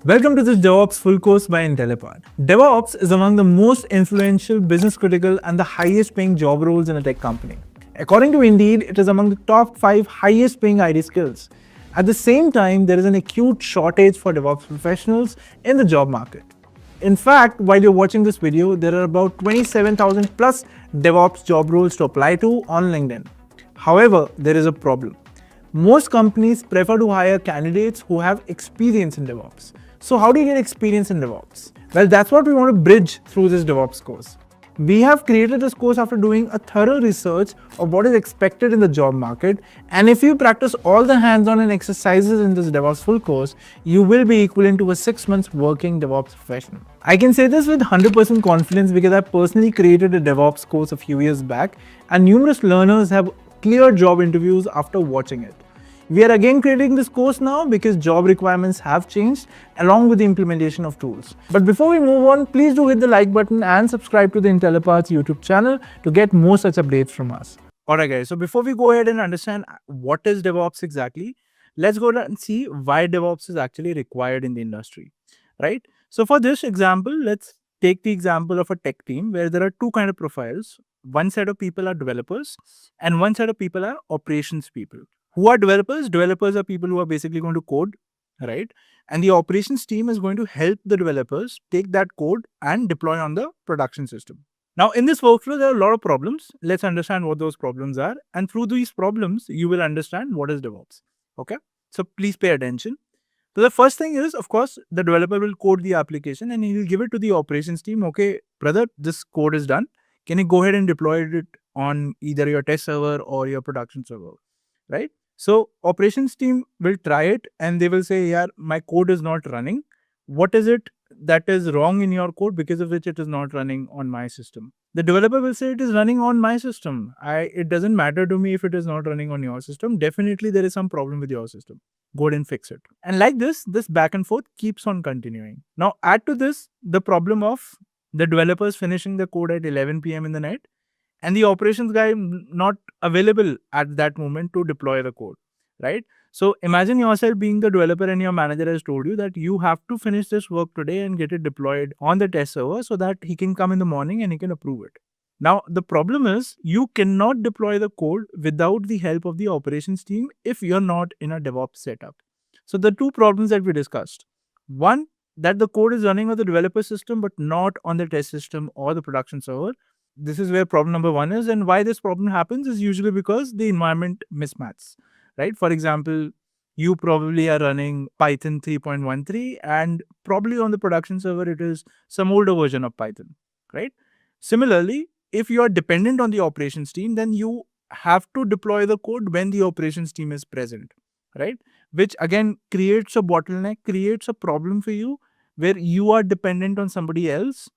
Welcome to this DevOps Full Course by Intellipaat. DevOps is among the most influential, business critical, and the highest paying job roles in a tech company. According to Indeed, it is among the top 5 highest paying IT skills. At the same time, there is an acute shortage for DevOps professionals in the job market. In fact, while you're watching this video, there are about 27,000 plus DevOps job roles to apply to on LinkedIn. However, there is a problem. Most companies prefer to hire candidates who have experience in DevOps. So how do you get experience in DevOps? Well, that's what we want to bridge through this DevOps course. We have created this course after doing a thorough research of what is expected in the job market, and if you practice all the hands-on and exercises in this DevOps full course, you will be equivalent to a 6 months working DevOps professional. I can say this with 100% confidence because I personally created a DevOps course a few years back, and numerous learners have cleared job interviews after watching it. We are again creating this course now because job requirements have changed along with the implementation of tools. But before we move on, please do hit the like button and subscribe to the Intellipaat's YouTube channel to get more such updates from us. Alright guys, so before we go ahead and understand what is DevOps exactly, let's go and see why DevOps is actually required in the industry, right? So for this example, let's take the example of a tech team where there are two kind of profiles. One set of people are developers and one set of people are operations people. Who are developers? Developers are people who are basically going to code, right? And the operations team is going to help the developers take that code and deploy on the production system. Now, in this workflow, there are a lot of problems. Let's understand what those problems are. And through these problems, you will understand what is DevOps. Okay? So please pay attention. So the first thing is, of course, the developer will code the application and he will give it to the operations team. Okay, brother, this code is done. Can you go ahead and deploy it on either your test server or your production server, right? So operations team will try it and they will say, yeah, my code is not running. What is it that is wrong in your code because of which it is not running on my system? The developer will say it is running on my system. It doesn't matter to me if it is not running on your system. Definitely there is some problem with your system. Go ahead and fix it. And like this back and forth keeps on continuing. Now add to this the problem of the developers finishing the code at 11 p.m. in the night and the operations guy not available at that moment to deploy the code, right? So imagine yourself being the developer and your manager has told you that you have to finish this work today and get it deployed on the test server so that he can come in the morning and he can approve it. Now, the problem is you cannot deploy the code without the help of the operations team if you're not in a DevOps setup. So the two problems that we discussed, one, that the code is running on the developer system but not on the test system or the production server. This is where problem number one is, and why this problem happens is usually because the environment mismatches, right? For example, you probably are running Python 3.13 and probably on the production server, it is some older version of Python, right? Similarly, if you are dependent on the operations team, then you have to deploy the code when the operations team is present, right? Which again creates a bottleneck, creates a problem for you where you are dependent on somebody else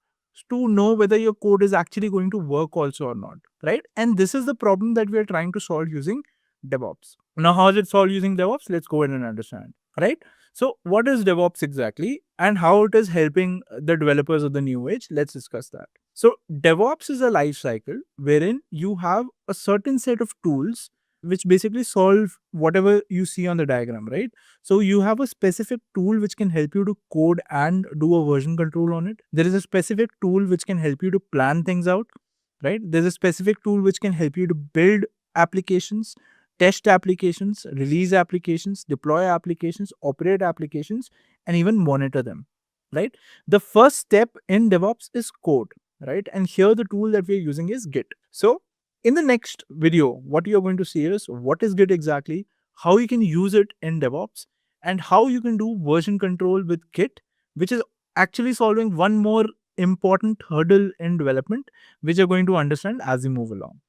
to know whether your code is actually going to work also or not, right? And this is the problem that we are trying to solve using DevOps. Now, how is it solved using DevOps? Let's go ahead and understand, right? So what is DevOps exactly and how it is helping the developers of the new age? Let's discuss that. So DevOps is a life cycle wherein you have a certain set of tools which basically solve whatever you see on the diagram, right? So you have a specific tool which can help you to code and do a version control on it. There is a specific tool which can help you to plan things out, right? There's a specific tool which can help you to build applications, test applications, release applications, deploy applications, operate applications, and even monitor them, right? The first step in DevOps is code, right? And here the tool that we're using is Git. So in the next video, what you're going to see is what is Git exactly, how you can use it in DevOps, and how you can do version control with Git, which is actually solving one more important hurdle in development, which you're going to understand as we move along.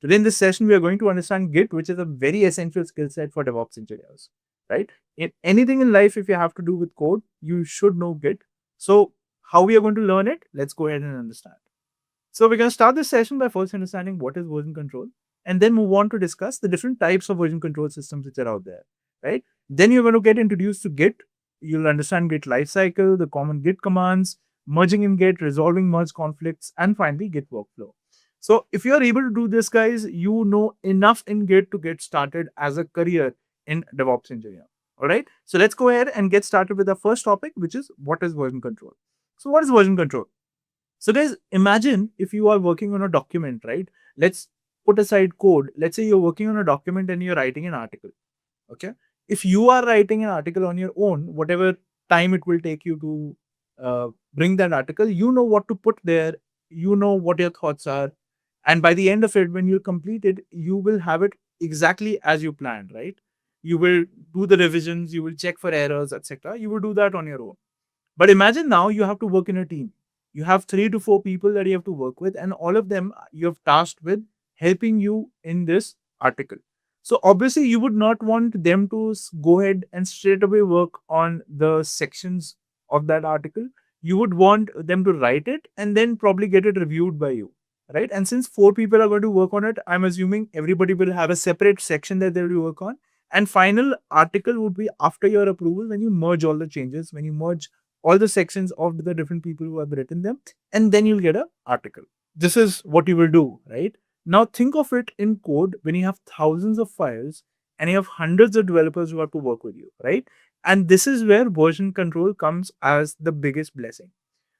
Today in this session, we are going to understand Git, which is a very essential skill set for DevOps engineers, right? In anything in life, if you have to do with code, you should know Git. So how we are going to learn it? Let's go ahead and understand. So we're going to start this session by first understanding what is version control and then move on to discuss the different types of version control systems which are out there, right? Then you're going to get introduced to Git. You'll understand Git lifecycle, the common Git commands, merging in Git, resolving merge conflicts, and finally Git workflow. So if you're able to do this, guys, you know enough in Git to get started as a career in DevOps engineer. All right. So let's go ahead and get started with the first topic, which is what is version control. So what is version control? So guys, imagine if you are working on a document, right? Let's put aside code. Let's say you're working on a document and you're writing an article. Okay. If you are writing an article on your own, whatever time it will take you to bring that article, you know what to put there, you know what your thoughts are. And by the end of it, when you complete it, you will have it exactly as you planned, right? You will do the revisions, you will check for errors, etc. You will do that on your own. But imagine now you have to work in a team. You have 3 to 4 people that you have to work with, and all of them you have tasked with helping you in this article. So obviously, you would not want them to go ahead and straight away work on the sections of that article. You would want them to write it and then probably get it reviewed by you, right? And since 4 people are going to work on it, I'm assuming everybody will have a separate section that they will work on. And final article would be after your approval when you merge all the changes, when you merge all the sections of the different people who have written them, and then you'll get an article. This is what you will do, right? Now think of it in code when you have thousands of files and you have hundreds of developers who have to work with you, right? And this is where version control comes as the biggest blessing.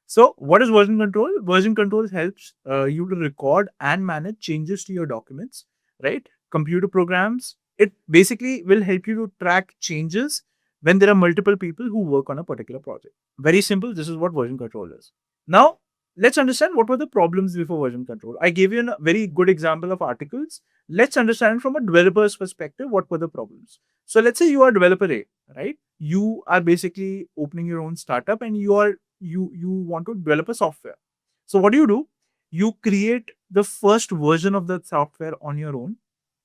So, what is version control? Version control helps you to record and manage changes to your documents, right? Computer programs. It basically will help you to track changes when there are multiple people who work on a particular project. Very simple. This is what version control is. Now, let's understand what were the problems before version control. I gave you a very good example of articles. Let's understand from a developer's perspective what were the problems. So, let's say you are developer A, right? You are basically opening your own startup and you want to develop a software. So what do? You create the first version of that software on your own,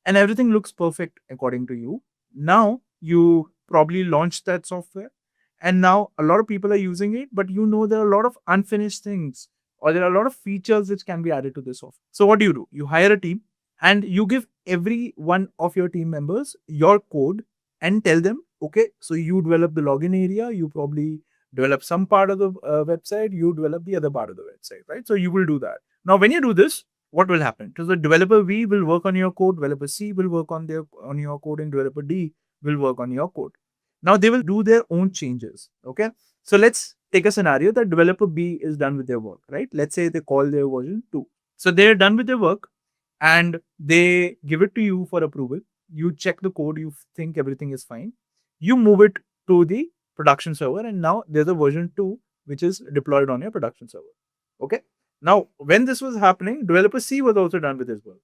and everything looks perfect according to you. Now you probably launch that software, and now a lot of people are using it, but you know there are a lot of unfinished things, or there are a lot of features which can be added to this software. So what do? You hire a team and you give every one of your team members your code and tell them, okay, so you develop the login area, you probably develop some part of the website, you develop the other part of the website, right? So you will do that. Now, when you do this, what will happen? So the developer B will work on your code, developer C will work on your code, and developer D will work on your code. Now they will do their own changes. Okay. So let's take a scenario that developer B is done with their work, right? Let's say they call their version 2. So they're done with their work and they give it to you for approval. You check the code, you think everything is fine. You move it to the production server, and now there's a version 2 which is deployed on your production server. Okay. Now, when this was happening, developer C was also done with his work.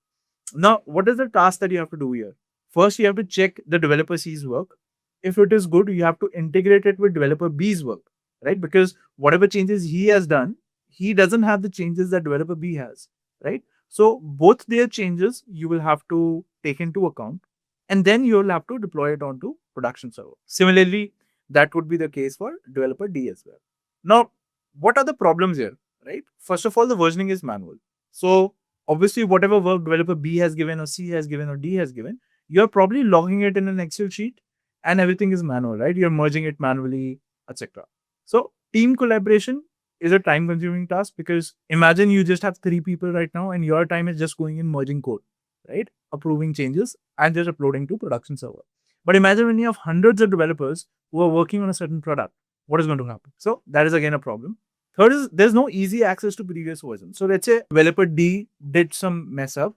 Now, what is the task that you have to do here? First, you have to check the developer C's work. If it is good, you have to integrate it with developer B's work, right? Because whatever changes he has done, he doesn't have the changes that developer B has, right? So both their changes you will have to take into account, and then you'll have to deploy it onto production server. Similarly, that would be the case for developer D as well. Now, what are the problems here, right? First of all, the versioning is manual. So obviously, whatever work developer B has given or C has given or D has given, you're probably logging it in an Excel sheet and everything is manual, right? You're merging it manually, etc. So team collaboration is a time consuming task because imagine you just have 3 people right now and your time is just going in merging code, right? Approving changes and just uploading to production server. But imagine when you have hundreds of developers who are working on a certain product, what is going to happen? So that is again a problem. Third is there's no easy access to previous versions. So let's say developer D did some mess up.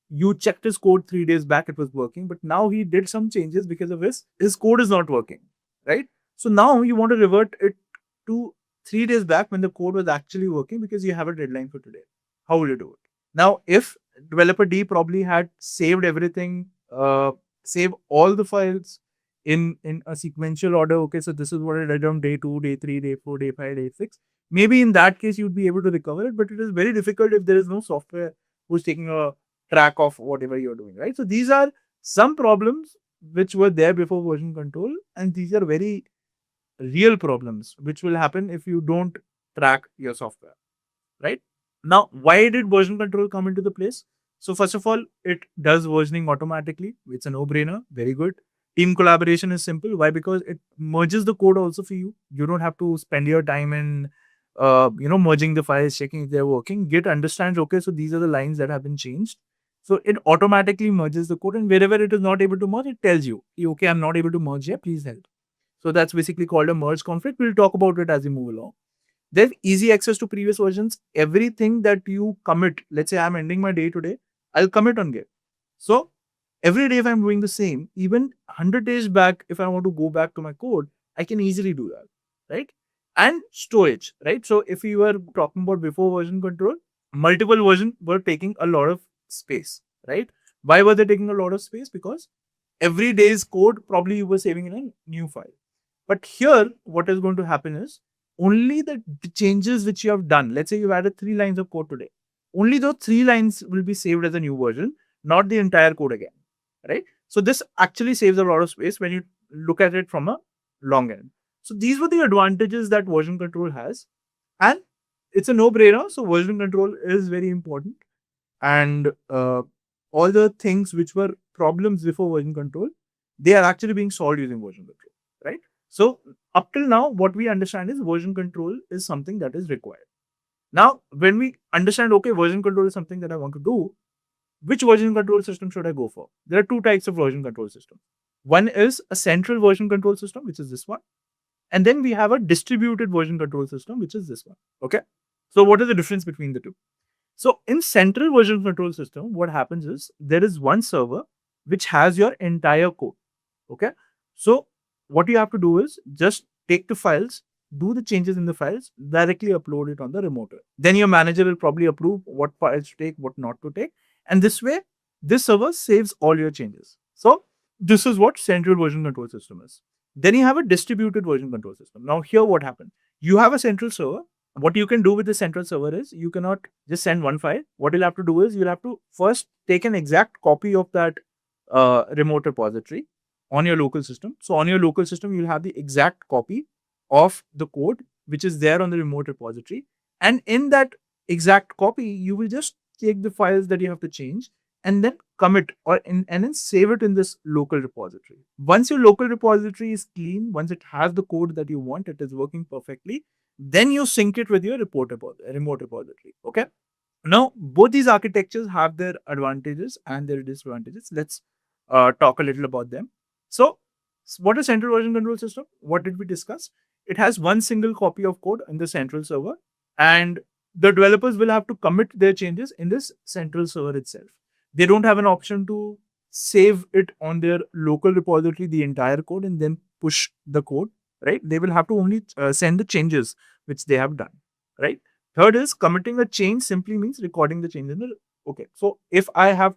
You checked his code 3 days back, it was working, but now he did some changes because of his code is not working, right? So now you want to revert it to 3 days back when the code was actually working because you have a deadline for today. How will you do it? Now, if developer D probably had saved everything, save all the files in a sequential order. Okay, so this is what I did on day 2, day 3, day 4, day 5, day 6. Maybe in that case, you'd be able to recover it, but it is very difficult if there is no software who's taking a track of whatever you're doing, right? So these are some problems which were there before version control, and these are very real problems which will happen if you don't track your software, right? Now, why did version control come into the place? So first of all, it does versioning automatically. It's a no-brainer. Very good. Team collaboration is simple. Why? Because it merges the code also for you. You don't have to spend your time in, merging the files, checking if they're working. Git understands, okay, so these are the lines that have been changed. So it automatically merges the code, and wherever it is not able to merge, it tells you, okay, I'm not able to merge here, please help. So that's basically called a merge conflict. We'll talk about it as we move along. They have easy access to previous versions. Everything that you commit, let's say I'm ending my day today, I'll commit on Git. So every day if I'm doing the same, even 100 days back, if I want to go back to my code, I can easily do that, right? And storage, right? So if we were talking about before version control, multiple versions were taking a lot of space, right? Why were they taking a lot of space? Because every day's code probably you were saving in a new file. But here, what is going to happen is only the changes which you have done. Let's say you've added 3 lines of code today. Only those 3 lines will be saved as a new version, not the entire code again, right? So this actually saves a lot of space when you look at it from a long end. So these were the advantages that version control has, and it's a no-brainer. So version control is very important, and all the things which were problems before version control, they are actually being solved using version control, right? So up till now, what we understand is version control is something that is required. Now, when we understand, okay, version control is something that I want to do, which version control system should I go for? There are 2 types of version control system. One is a central version control system, which is this one. And then we have a distributed version control system, which is this one. Okay. So what is the difference between the two? So in central version control system, what happens is there is one server which has your entire code. Okay. So what you have to do is just take the files, do the changes in the files, directly upload it on the remote. Then your manager will probably approve what files to take, what not to take. And this way, this server saves all your changes. So this is what central version control system is. Then you have a distributed version control system. Now here what happened? You have a central server. What you can do with the central server is you cannot just send one file. What you'll have to do is you'll have to first take an exact copy of that remote repository on your local system. So on your local system, you'll have the exact copy of the code which is there on the remote repository. And in that exact copy, you will just take the files that you have to change and then commit and then save it in this local repository. Once your local repository is clean, once it has the code that you want, it is working perfectly, then you sync it with your remote repository. Okay. Now, both these architectures have their advantages and their disadvantages. Let's talk a little about them. So, what is central version control system? What did we discuss? It has one single copy of code in the central server, and the developers will have to commit their changes in this central server itself. They don't have an option to save it on their local repository, the entire code, and then push the code, right? They will have to only send the changes which they have done, right? Third is committing a change simply means recording the change in the, okay. So if I had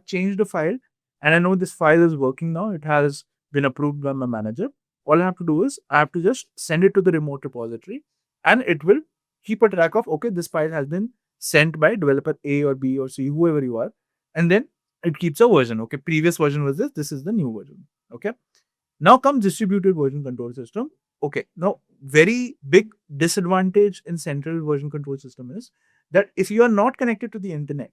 changed the file and I know this file is working now, it has been approved by my manager, all I have to do is I have to just send it to the remote repository and it will keep a track of, okay, this file has been sent by developer A or B or C, whoever you are. And then it keeps a version. Okay, previous version was this, this is the new version. Okay. Now comes distributed version control system. Okay, now very big disadvantage in central version control system is that if you are not connected to the internet,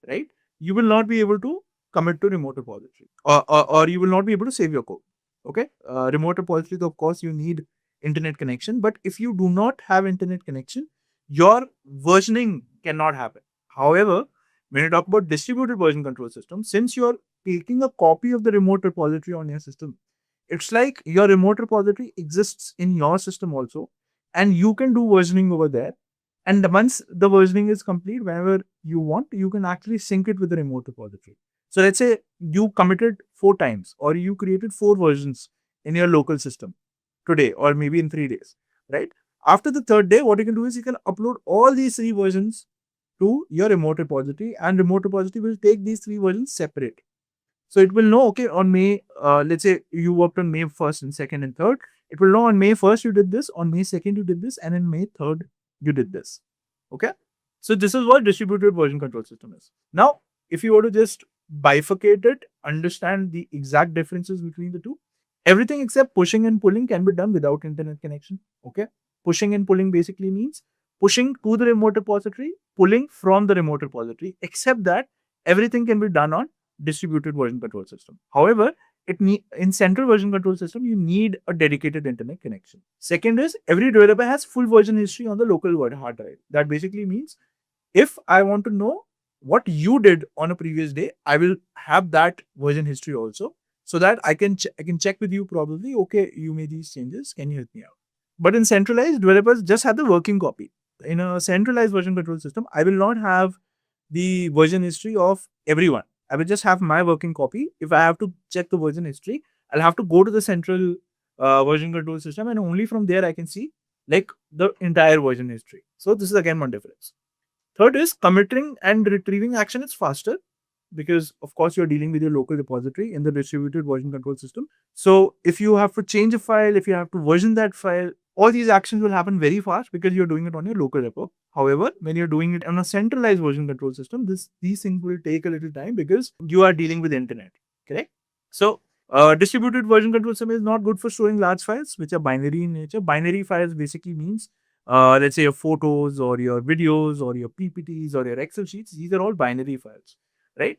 right, you will not be able to commit to remote repository or you will not be able to save your code. Okay, remote repository, of course, you need internet connection, but if you do not have internet connection, your versioning cannot happen. However, when you talk about distributed version control system, since you're taking a copy of the remote repository on your system, it's like your remote repository exists in your system also, and you can do versioning over there. And once the versioning is complete, whenever you want, you can actually sync it with the remote repository. So let's say you committed 4 times or you created 4 versions in your local system today or maybe in 3 days, right? After the third day, what you can do is you can upload all these 3 versions to your remote repository, and remote repository will take these 3 versions separate. So it will know, okay, on May, let's say you worked on May 1st and 2nd and 3rd. It will know on May 1st you did this, on May 2nd you did this, and in May 3rd you did this. Okay. So this is what distributed version control system is. Now, if you were to just bifurcate it, understand the exact differences between the two, everything except pushing and pulling can be done without internet connection. Okay. Pushing and pulling basically means pushing to the remote repository, pulling from the remote repository, except that everything can be done on distributed version control system. However, in central version control system, you need a dedicated internet connection. Second is every developer has full version history on the local hard drive. That basically means if I want to know what you did on a previous day, I will have that version history also. so that I can check with you probably, okay, you made these changes, can you help me out? But in centralized, developers just have the working copy. In a centralized version control system, I will not have the version history of everyone. I will just have my working copy. If I have to check the version history, I'll have to go to the central version control system, and only from there I can see like the entire version history. So this is again one difference. Third is committing and retrieving action is faster because, of course, you're dealing with your local repository in the distributed version control system. So if you have to change a file, if you have to version that file, all these actions will happen very fast because you're doing it on your local repo. However, when you're doing it on a centralized version control system, these things will take a little time because you are dealing with the internet. Correct? So distributed version control system is not good for storing large files, which are binary in nature. Binary files basically means, let's say, your photos or your videos or your PPTs or your Excel sheets. These are all binary files, right?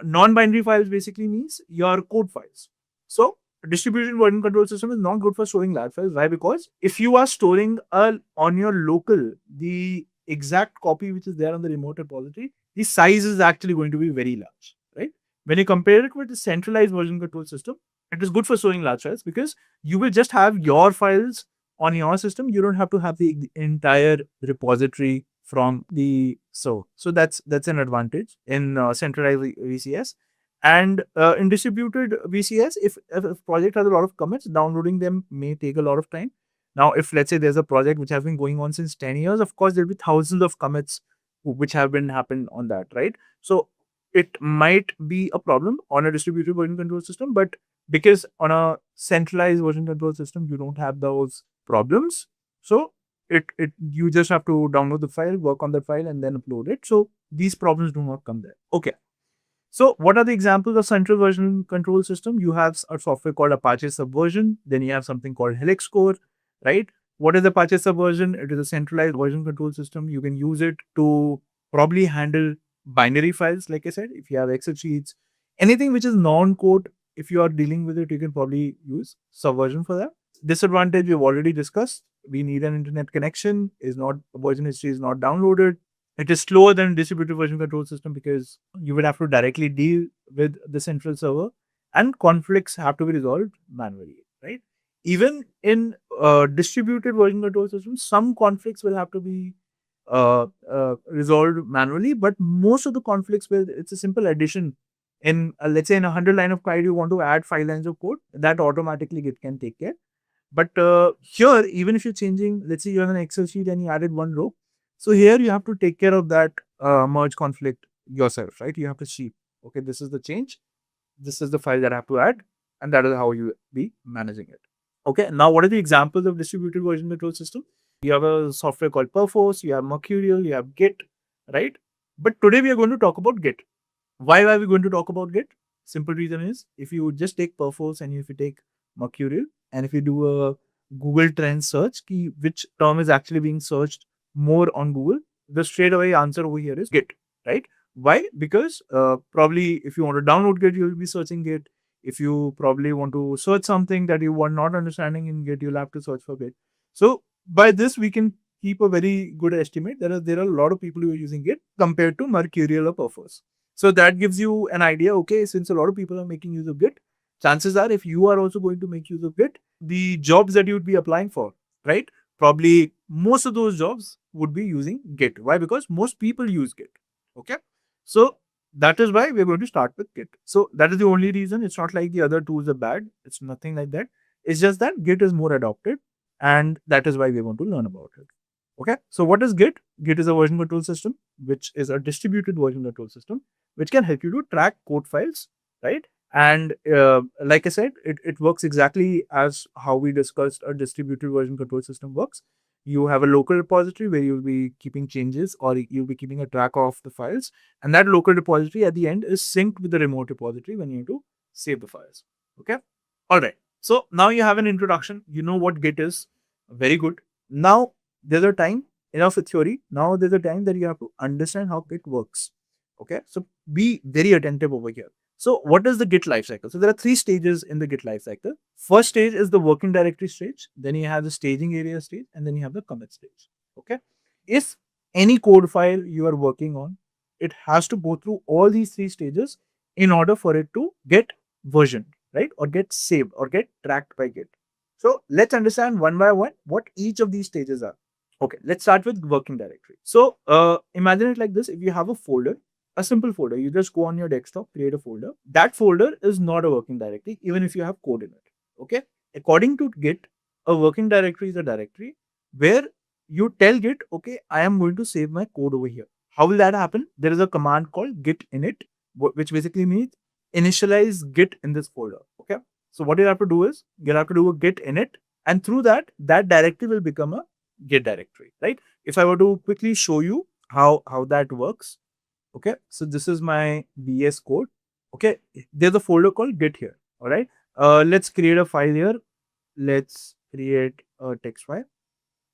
Non-binary files basically means your code files. So distributed version control system is not good for storing large files. Why? Because if you are storing on your local the exact copy which is there on the remote repository, the size is actually going to be very large, right? When you compare it with the centralized version control system, it is good for storing large files because you will just have your files on your system. You don't have to have the entire repository from the so that's an advantage in centralized VCS. And in distributed VCS, if a project has a lot of commits, downloading them may take a lot of time. Now, if let's say there's a project which has been going on since 10 years, of course there'll be thousands of commits which have been happened on that, right? So it might be a problem on a distributed version control system, but because on a centralized version control system you don't have those problems, so it you just have to download the file, work on the file, and then upload it. So these problems do not come there. Okay. So what are the examples of central version control system? You have a software called Apache Subversion. Then you have something called Helix Core, right? What is Apache Subversion? It is a centralized version control system. You can use it to probably handle binary files, like I said. If you have Excel sheets, anything which is non-code, if you are dealing with it, you can probably use Subversion for that. Disadvantage we've already discussed. We need an internet connection. Is not version history is not downloaded. It is slower than distributed version control system because you would have to directly deal with the central server, and conflicts have to be resolved manually, right? Even in distributed version control systems, some conflicts will have to be resolved manually, but most of the conflicts will, it's a simple addition. In let's say in 100 line of code, you want to add 5 lines of code, that automatically Git can take care. But here, even if you're changing, let's say you have an Excel sheet and you added one row, so here you have to take care of that merge conflict yourself, right? You have to see, okay, this is the change, this is the file that I have to add, and that is how you be managing it. Okay, now what are the examples of distributed version control system? You have a software called Perforce, you have Mercurial, you have Git, right? But today we are going to talk about Git. Why are we going to talk about Git? Simple reason is, if you just take Perforce and if you take Mercurial, and if you do a Google Trends search, which term is actually being searched more on Google, the straight away answer over here is Git, right? Why? Because probably if you want to download Git, you'll be searching Git. If you probably want to search something that you were not understanding in Git, you'll have to search for Git. So by this, we can keep a very good estimate. There are a lot of people who are using Git compared to Mercurial or Perforce. So that gives you an idea. Okay, since a lot of people are making use of Git, chances are if you are also going to make use of Git, the jobs that you would be applying for, right? Probably most of those jobs would be using Git. Why? Because most people use Git. Okay. So that is why we're going to start with Git. So that is the only reason. It's not like the other tools are bad. It's nothing like that. It's just that Git is more adopted, and that is why we want to learn about it. Okay. So what is Git? Git is a version control system, which is a distributed version control system, which can help you to track code files, right? And like I said, it works exactly as how we discussed a distributed version control system works. You have a local repository where you'll be keeping changes, or you'll be keeping a track of the files. And that local repository at the end is synced with the remote repository when you need to save the files. Okay. All right. So now you have an introduction. You know what Git is. Very good. Now there's a time, enough with theory. Now there's a time that you have to understand how Git works. Okay. So be very attentive over here. So what is the Git lifecycle? So there are 3 stages in the Git lifecycle. First stage is the working directory stage. Then you have the staging area stage, and then you have the commit stage. Okay. If any code file you are working on, it has to go through all these 3 stages in order for it to get versioned. right? Or get saved or get tracked by Git. So let's understand one by one what each of these stages are. Okay, let's start with working directory. So imagine it like this. If you have a folder, a simple folder, you just go on your desktop, create a folder. That folder is not a working directory, even if you have code in it. Okay. According to Git, a working directory is a directory where you tell Git, okay, I am going to save my code over here. How will that happen? There is a command called git init, which basically means initialize Git in this folder. Okay. So what you have to do is you have to do a git init, and through that, that directory will become a Git directory, right? If I were to quickly show you how that works, okay. So this is my VS code. Okay, there's a folder called Git here. All right. Let's create a file here. Let's create a text file,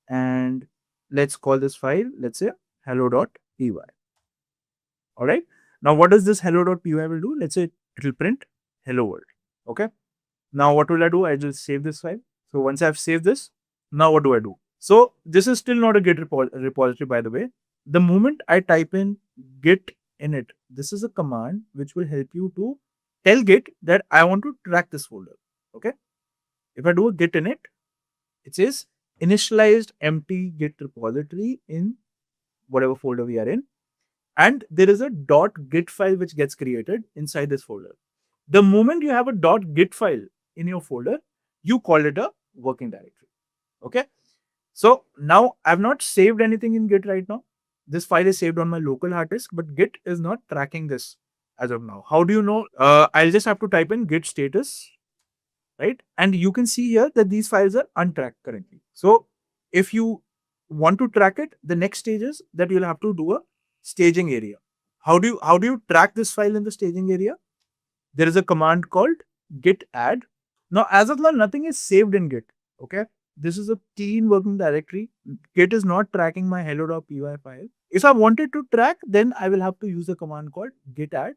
and let's call this file, let's say hello.py. All right. Now, what does this hello.py will do? Let's say it will print hello world. Okay. Now, what will I do? I just save this file. So once I've saved this, now what do I do? So this is still not a Git repository, by the way. The moment I type in git init, this is a command which will help you to tell Git that I want to track this folder. Okay. If I do a git init, it says initialized empty Git repository in whatever folder we are in. And there is a .git file which gets created inside this folder. The moment you have a .git file in your folder, you call it a working directory. Okay. So now I've not saved anything in Git right now. This file is saved on my local hard disk, but Git is not tracking this as of now. How do you know? I'll just have to type in git status, right? And you can see here that these files are untracked currently. So if you want to track it, the next stage is that you'll have to do a staging area. How do you track this file in the staging area? There is a command called git add. Now, as of now, nothing is saved in Git. Okay. This is a clean working directory. Git is not tracking my hello.py file. If I wanted to track, then I will have to use a command called git add.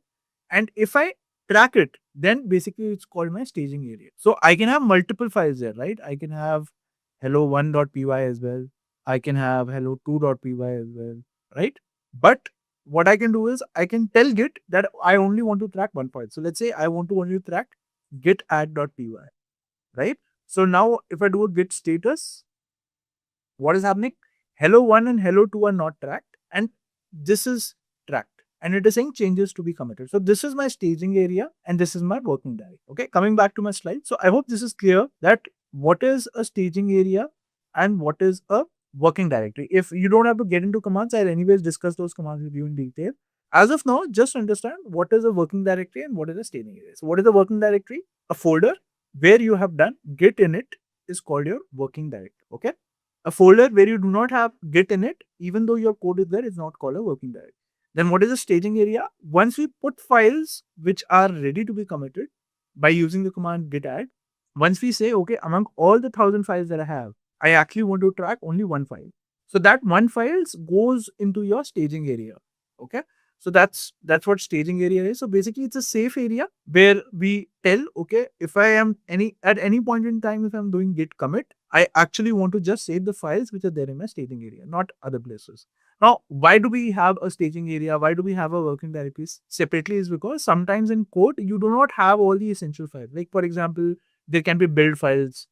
And if I track it, then basically it's called my staging area. So I can have multiple files there, right? I can have hello1.py as well. I can have hello2.py as well, right? But what I can do is I can tell Git that I only want to track one file. So let's say I want to only track git add.py, right? So now if I do a git status, what is happening? Hello1 and hello2 are not tracked, and this is tracked, and it is saying changes to be committed. So this is my staging area and this is my working directory. Okay, coming back to my slide. So I hope this is clear that what is a staging area and what is a working directory. If you don't have to get into commands, I'll anyways discuss those commands with you in detail. As of now, just understand what is a working directory and what is a staging area. So what is a working directory? A folder where you have done git init is called your working directory. Okay. A folder where you do not have git init, even though your code is there, is not called a working directory. Then what is a staging area? Once we put files which are ready to be committed by using the command git add, once we say, okay, among all the 1,000 files that I have, I actually want to track only one file. So that one file goes into your staging area. Okay. So that's what staging area is. So basically it's a safe area where we tell, okay, if I am at any point in time, if I'm doing git commit, I actually want to just save the files which are there in my staging area, not other places. Now, why do we have a staging area? Why do we have a working directory separately? Is because sometimes in code, you do not have all the essential files. Like for example, there can be build files.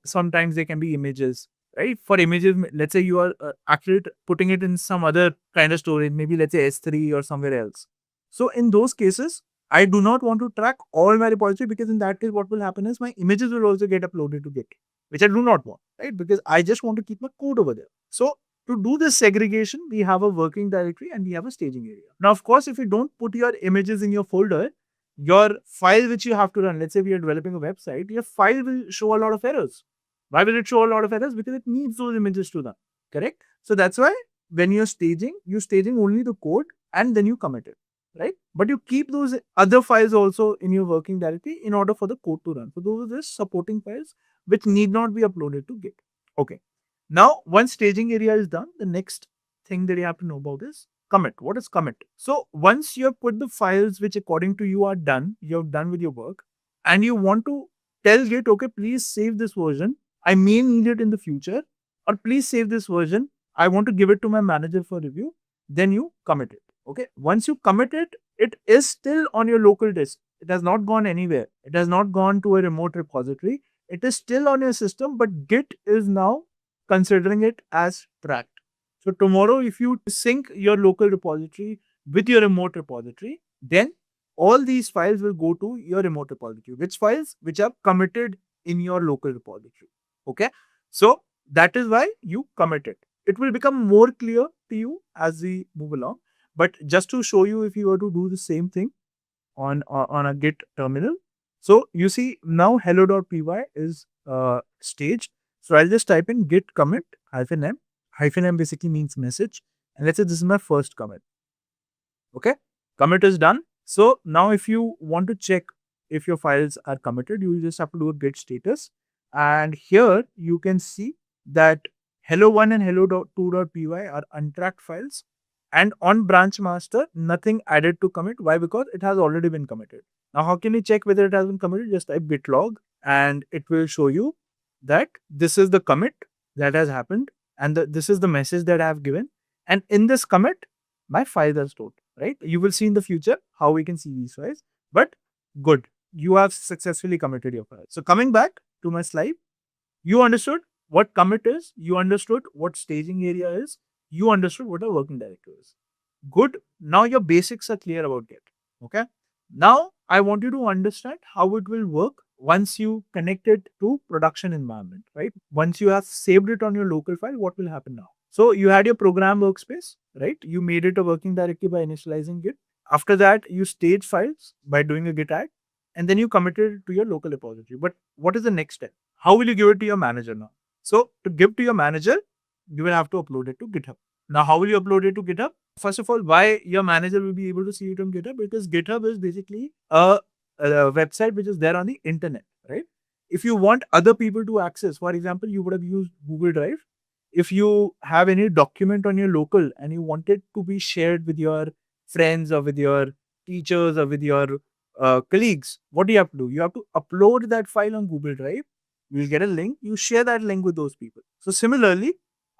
Sometimes there can be images, right? For images, let's say you are actually putting it in some other kind of storage, maybe let's say S3 or somewhere else. So in those cases, I do not want to track all my repository, because in that case, what will happen is my images will also get uploaded to Git, which I do not want, right? Because I just want to keep my code over there. So to do this segregation, we have a working directory and we have a staging area. Now, of course, if you don't put your images in your folder, your file which you have to run, let's say we are developing a website, your file will show a lot of errors. Why will it show a lot of errors? Because it needs those images to run, correct? So that's why when you're staging only the code and then you commit it, right? But you keep those other files also in your working directory in order for the code to run. So those are just supporting files which need not be uploaded to Git. Okay. Now, once staging area is done, the next thing that you have to know about is commit. What is commit? So once you have put the files which according to you are done, you're done with your work, and you want to tell Git, okay, please save this version. I may need it in the future, or please save this version. I want to give it to my manager for review. Then you commit it. Okay. Once you commit it, it is still on your local disk. It has not gone anywhere. It has not gone to a remote repository. It is still on your system, but Git is now considering it as tracked. So tomorrow, if you sync your local repository with your remote repository, then all these files will go to your remote repository. Which files? Which are committed in your local repository. Okay. So that is why you commit it. It will become more clear to you as we move along. But just to show you, if you were to do the same thing on a Git terminal, so you see now hello.py is staged. So I'll just type in git commit -m. -m basically means message. And let's say this is my first commit. Okay. Commit is done. So now if you want to check if your files are committed, you just have to do a git status. And here you can see that hello1 and hello.2.py are untracked files. And on branch master, nothing added to commit. Why? Because it has already been committed. Now, how can you check whether it has been committed? Just type git log and it will show you that this is the commit that has happened and this is the message that I have given. And in this commit, my files are stored, right? You will see in the future how we can see these files, but good. You have successfully committed your file. So coming back to my slide, you understood what commit is, you understood what staging area is, you understood what a working directory is. Good. Now your basics are clear about Git. Okay. Now I want you to understand how it will work once you connect it to production environment, right? Once you have saved it on your local file, what will happen now? So you had your program workspace, right? You made it a working directory by initializing Git. After that, you stage files by doing a git add, and then you committed it to your local repository. But what is the next step? How will you give it to your manager now? So to give to your manager, you will have to upload it to GitHub. Now, how will you upload it to GitHub? First of all, why your manager will be able to see it on GitHub? Because GitHub is basically a website which is there on the internet, right? If you want other people to access, for example, you would have used Google Drive. If you have any document on your local and you want it to be shared with your friends or with your teachers or with your colleagues, what do you have to do? You have to upload that file on Google Drive. You'll get a link. You share that link with those people. So similarly,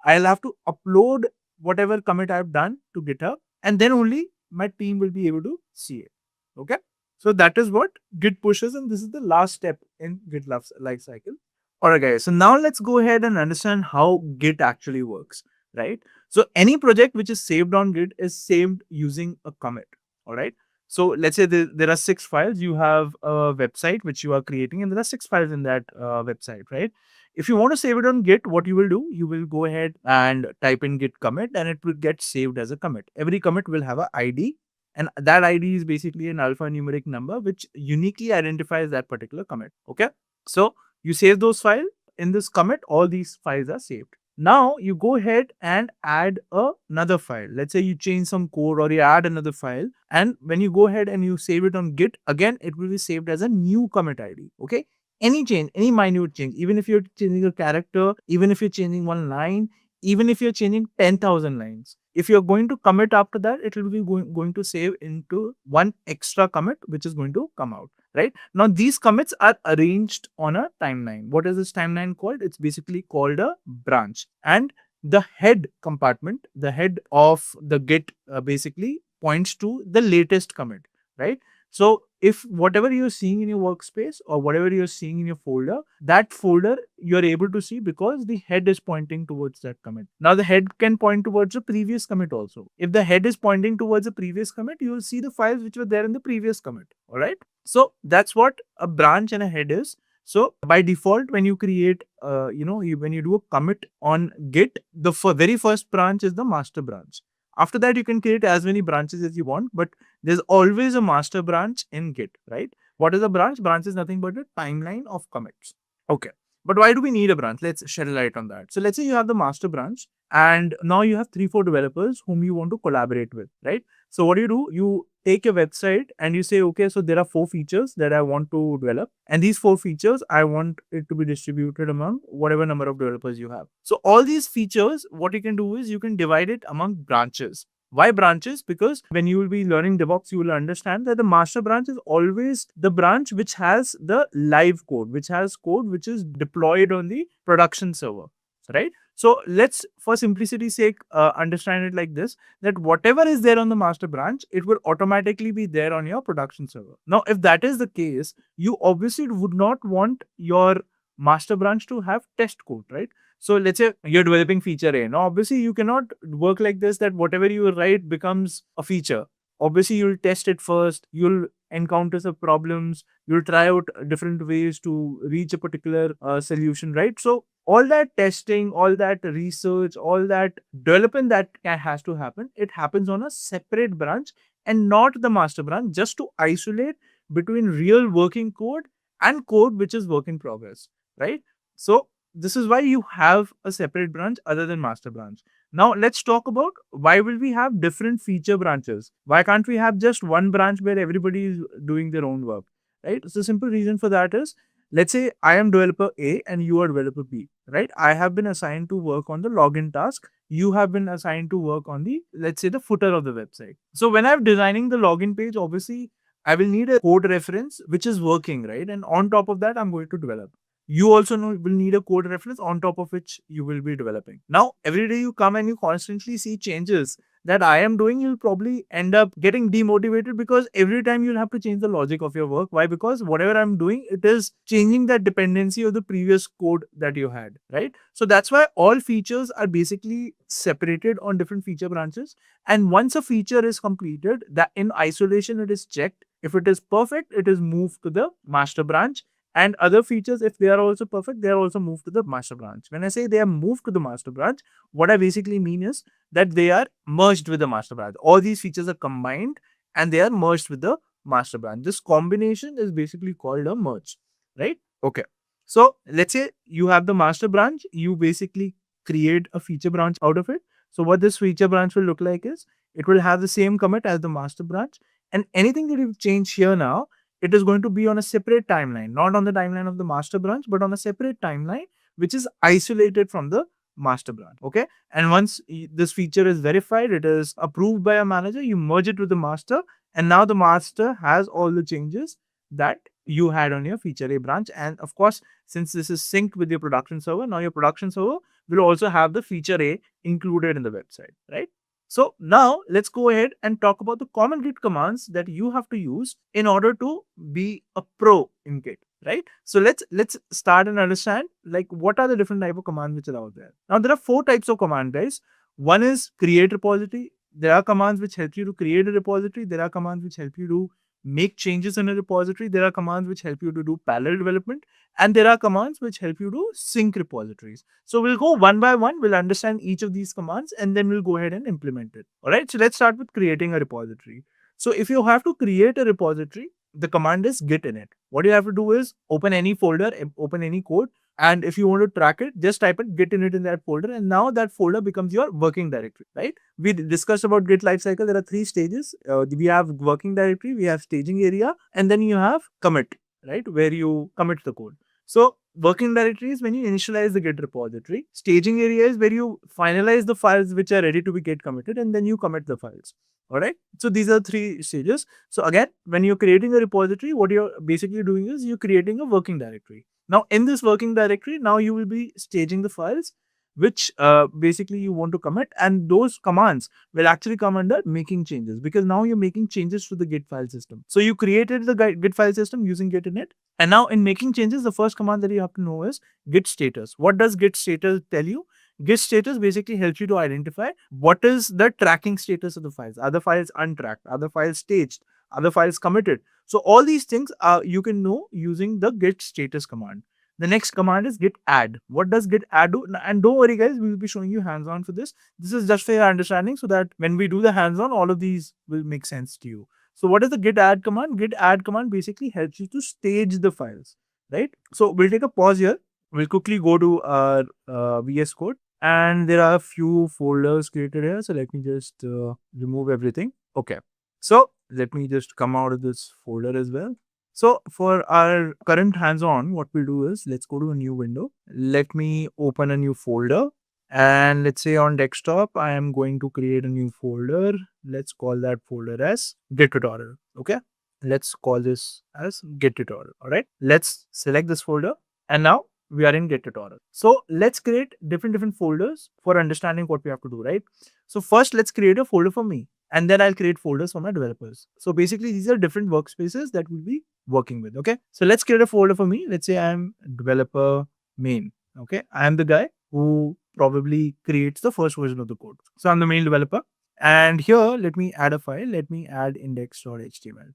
I'll have to upload whatever commit I've done to GitHub, and then only my team will be able to see it. Okay. So that is what Git pushes, and this is the last step in Git lifecycle. Alright guys, so now let's go ahead and understand how Git actually works, right? So any project which is saved on Git is saved using a commit, alright? So let's say there are 6 files, you have a website which you are creating and there are 6 files in that website, right? If you want to save it on Git, what you will do, you will go ahead and type in git commit and it will get saved as a commit. Every commit will have an ID and that ID is basically an alphanumeric number which uniquely identifies that particular commit, okay? So you save those files. In this commit, all these files are saved. Now you go ahead and add another file. Let's say you change some code or you add another file. And when you go ahead and you save it on Git, again, it will be saved as a new commit ID. Okay. Any change, any minute change, even if you're changing a character, even if you're changing one line, even if you're changing 10,000 lines, if you're going to commit after that, it will be going to save into one extra commit, which is going to come out. Right now, these commits are arranged on a timeline. What is this timeline called? It's basically called a branch. And the head compartment, the head of the Git basically points to the latest commit, right? So if whatever you're seeing in your workspace or whatever you're seeing in your folder, that folder you're able to see because the head is pointing towards that commit. Now the head can point towards the previous commit also. If the head is pointing towards the previous commit, you will see the files which were there in the previous commit. All right. So that's what a branch and a head is. So by default, when you create, when you do a commit on Git, the very first branch is the master branch. After that, you can create as many branches as you want, but there's always a master branch in Git, right? What is a branch? Branch is nothing but a timeline of commits. Okay. But why do we need a branch? Let's shed a light on that. So let's say you have the master branch and now you have 3-4 developers whom you want to collaborate with, right? So what do? You take your website and you say, okay, so there are 4 features that I want to develop. And these 4 features, I want it to be distributed among whatever number of developers you have. So all these features, what you can do is you can divide it among branches. Why branches? Because when you will be learning DevOps, you will understand that the master branch is always the branch which has the live code, which has code which is deployed on the production server. right? So let's, for simplicity's sake, understand it like this, that whatever is there on the master branch, it will automatically be there on your production server. Now, if that is the case, you obviously would not want your master branch to have test code, right? So let's say you're developing feature A. Now, obviously, you cannot work like this that whatever you write becomes a feature. Obviously, you'll test it first, you'll encounter some problems, you'll try out different ways to reach a particular solution, right? So all that testing, all that research, all that development that has to happen, it happens on a separate branch and not the master branch, just to isolate between real working code and code which is work in progress, right? So this is why you have a separate branch other than master branch. Now let's talk about why will we have different feature branches? Why can't we have just one branch where everybody is doing their own work, right? So simple reason for that is, let's say I am developer A and you are developer B, right? I have been assigned to work on the login task. You have been assigned to work on the, let's say, the footer of the website. So when I'm designing the login page, obviously I will need a code reference which is working, right? And on top of that, I'm going to develop. You also will need a code reference on top of which you will be developing. Now, every day you come and you constantly see changes that I am doing, you'll probably end up getting demotivated because every time you'll have to change the logic of your work. Why? Because whatever I'm doing, it is changing that dependency of the previous code that you had, right? So that's why all features are basically separated on different feature branches. And once a feature is completed, that in isolation, it is checked. If it is perfect, it is moved to the master branch, and other features, if they are also perfect, they are also moved to the master branch. When I say they are moved to the master branch, what I basically mean is that they are merged with the master branch. All these features are combined and they are merged with the master branch. This combination is basically called a merge, right? Okay. So let's say you have the master branch, you basically create a feature branch out of it. So what this feature branch will look like is, it will have the same commit as the master branch, and anything that you change here now, it is going to be on a separate timeline, not on the timeline of the master branch, but on a separate timeline, which is isolated from the master branch. Okay. And once this feature is verified, it is approved by a manager, you merge it with the master, and now the master has all the changes that you had on your feature A branch. And of course, since this is synced with your production server, now your production server will also have the feature A included in the website, right? So now let's go ahead and talk about the common Git commands that you have to use in order to be a pro in Git, right? So let's start and understand, like, what are the different type of commands which are out there. Now there are 4 types of command, guys. One is create repository. There are commands which help you to create a repository. There are commands which help you to make changes in a repository. There are commands which help you to do parallel development, and there are commands which help you to sync repositories. So we'll go one by one, we'll understand each of these commands, and then we'll go ahead and implement it. All right, so let's start with creating a repository. So if you have to create a repository, the command is git init. What you have to do is open any folder, open any code, and if you want to track it, just type it git init in that folder, and now that folder becomes your working directory, right? We discussed about Git lifecycle. There are 3 stages. We have working directory, we have staging area, and then you have commit, right? Where you commit the code. So working directory is when you initialize the Git repository. Staging area is where you finalize the files which are ready to be Git committed, and then you commit the files. All right. So these are 3 stages. So again, when you're creating a repository, what you're basically doing is you're creating a working directory. Now in this working directory, now you will be staging the files which basically you want to commit, and those commands will actually come under making changes, because now you're making changes to the Git file system. So you created the Git file system using git init, and now in making changes, the first command that you have to know is git status. What does git status tell you? Git status basically helps you to identify what is the tracking status of the files. Are the files untracked? Are the files staged? Are the files committed? So all these things you can know using the git status command. The next command is git add. What does git add do? And don't worry guys, we will be showing you hands-on for this. This is just for your understanding, so that when we do the hands-on, all of these will make sense to you. So what is the git add command? Git add command basically helps you to stage the files, right? So we'll take a pause here. We'll quickly go to our VS Code, and there are a few folders created here. So let me just remove everything. Okay. So let me just come out of this folder as well. So for our current hands-on, what we'll do is, let's go to a new window. Let me open a new folder, and let's say on desktop, I am going to create a new folder. Let's call that folder as Git tutorial. Okay. Let's call this as Git tutorial. All right. Let's select this folder, and now we are in Git tutorial. So let's create different folders for understanding what we have to do, right? So first, let's create a folder for me, and then I'll create folders for my developers. So basically, these are different workspaces that we'll be working with. Okay. So let's create a folder for me. Let's say I'm developer main. Okay. I am the guy who probably creates the first version of the code. So I'm the main developer. And here, let me add a file. Let me add index.html.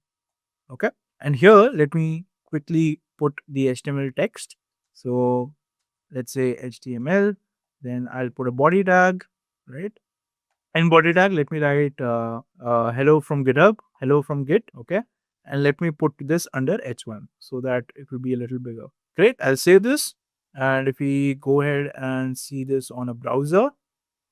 Okay. And here, let me quickly put the HTML text. So let's say HTML, then I'll put a body tag, right? And body tag, let me write hello from GitHub, hello from Git, okay? And let me put this under H1 so that it will be a little bigger. Great, I'll save this. And if we go ahead and see this on a browser,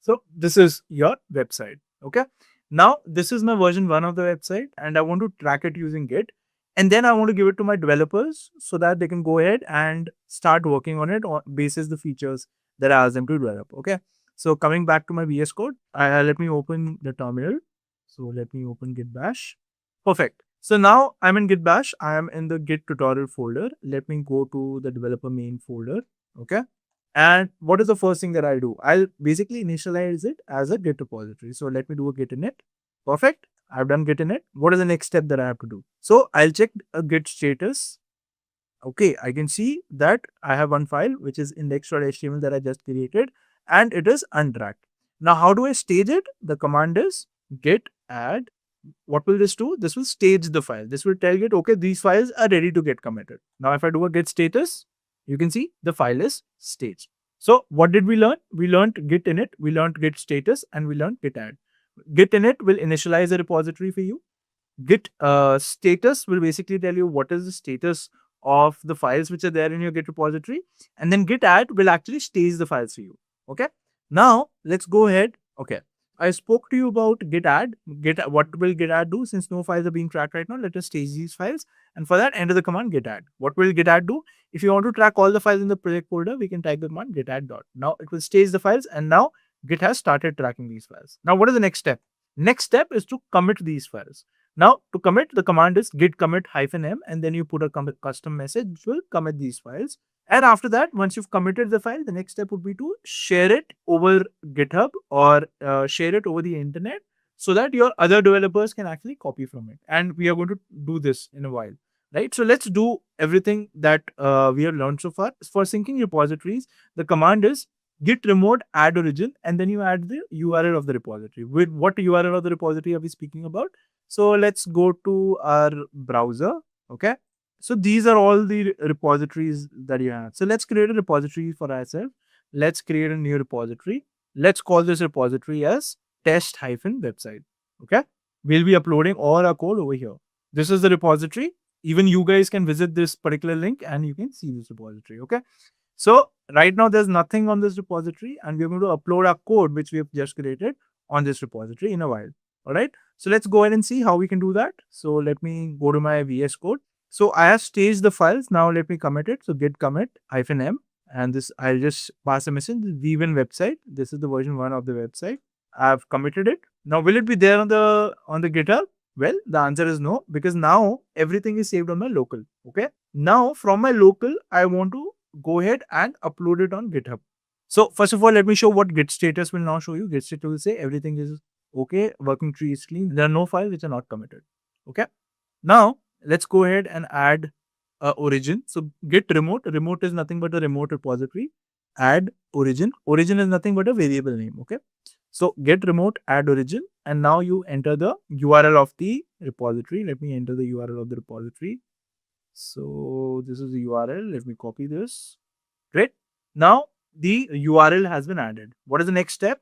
so this is your website, okay? Now, this is my version 1 of the website and I want to track it using Git. And then I want to give it to my developers so that they can go ahead and start working on it on basis the features that I asked them to develop, okay? So coming back to my VS Code, let me open the terminal. So let me open Git Bash. Perfect. So now I'm in Git Bash. I am in the Git tutorial folder. Let me go to the developer main folder, okay? And what is the first thing that I'll do? I'll basically initialize it as a Git repository. So let me do a Git init. Perfect. I've done Git init. What is the next step that I have to do? So I'll check a Git status. Okay, I can see that I have one file which is index.html that I just created and it is untracked. Now, how do I stage it? The command is git add. What will this do? This will stage the file. This will tell Git, okay, these files are ready to get committed. Now, if I do a git status, you can see the file is staged. So what did we learn? We learned git init, we learned git status, and we learned git add. Git init will initialize a repository for you. Git status will basically tell you what is the status of the files which are there in your Git repository. And then git add will actually stage the files for you. Okay. Now let's go ahead. Okay. I spoke to you about git add. What will git add do? Since no files are being tracked right now, let us stage these files. And for that, enter the command git add. What will git add do? If you want to track all the files in the project folder, we can type the command git add dot. Now it will stage the files and now Git has started tracking these files. Now what is the next step? Next step is to commit these files. Now to commit, the command is git commit -m and then you put a custom message which will commit these files. And after that, once you've committed the file, the next step would be to share it over GitHub or share it over the internet so that your other developers can actually copy from it. And we are going to do this in a while, right? So let's do everything that we have learned so far. For syncing repositories, the command is git remote add origin, and then you add the URL of the repository. With what URL of the repository are we speaking about? So let's go to our browser, okay? So these are all the repositories that you have. So let's create a repository for ourselves. Let's create a new repository. Let's call this repository as test-website. Okay. We'll be uploading all our code over here. This is the repository. Even you guys can visit this particular link and you can see this repository. Okay. So right now there's nothing on this repository and we're going to upload our code, which we have just created on this repository in a while. All right. So let's go ahead and see how we can do that. So let me go to my VS Code. So I have staged the files. Now let me commit it. So git commit -m, and this I'll just pass a message. Maven website. This is the version 1 of the website. I've committed it. Now will it be there on the GitHub? Well, the answer is no, because now everything is saved on my local. Okay. Now from my local, I want to go ahead and upload it on GitHub. So first of all, let me show what git status will now show you. Git status will say everything is okay, working tree is clean. There are no files which are not committed. Okay. Now let's go ahead and add origin. So git remote. Remote is nothing but a remote repository. Add origin. Origin is nothing but a variable name. Okay. So get remote, add origin, and now you enter the URL of the repository. Let me enter the URL of the repository. So this is the URL. Let me copy this. Great. Now the URL has been added. What is the next step?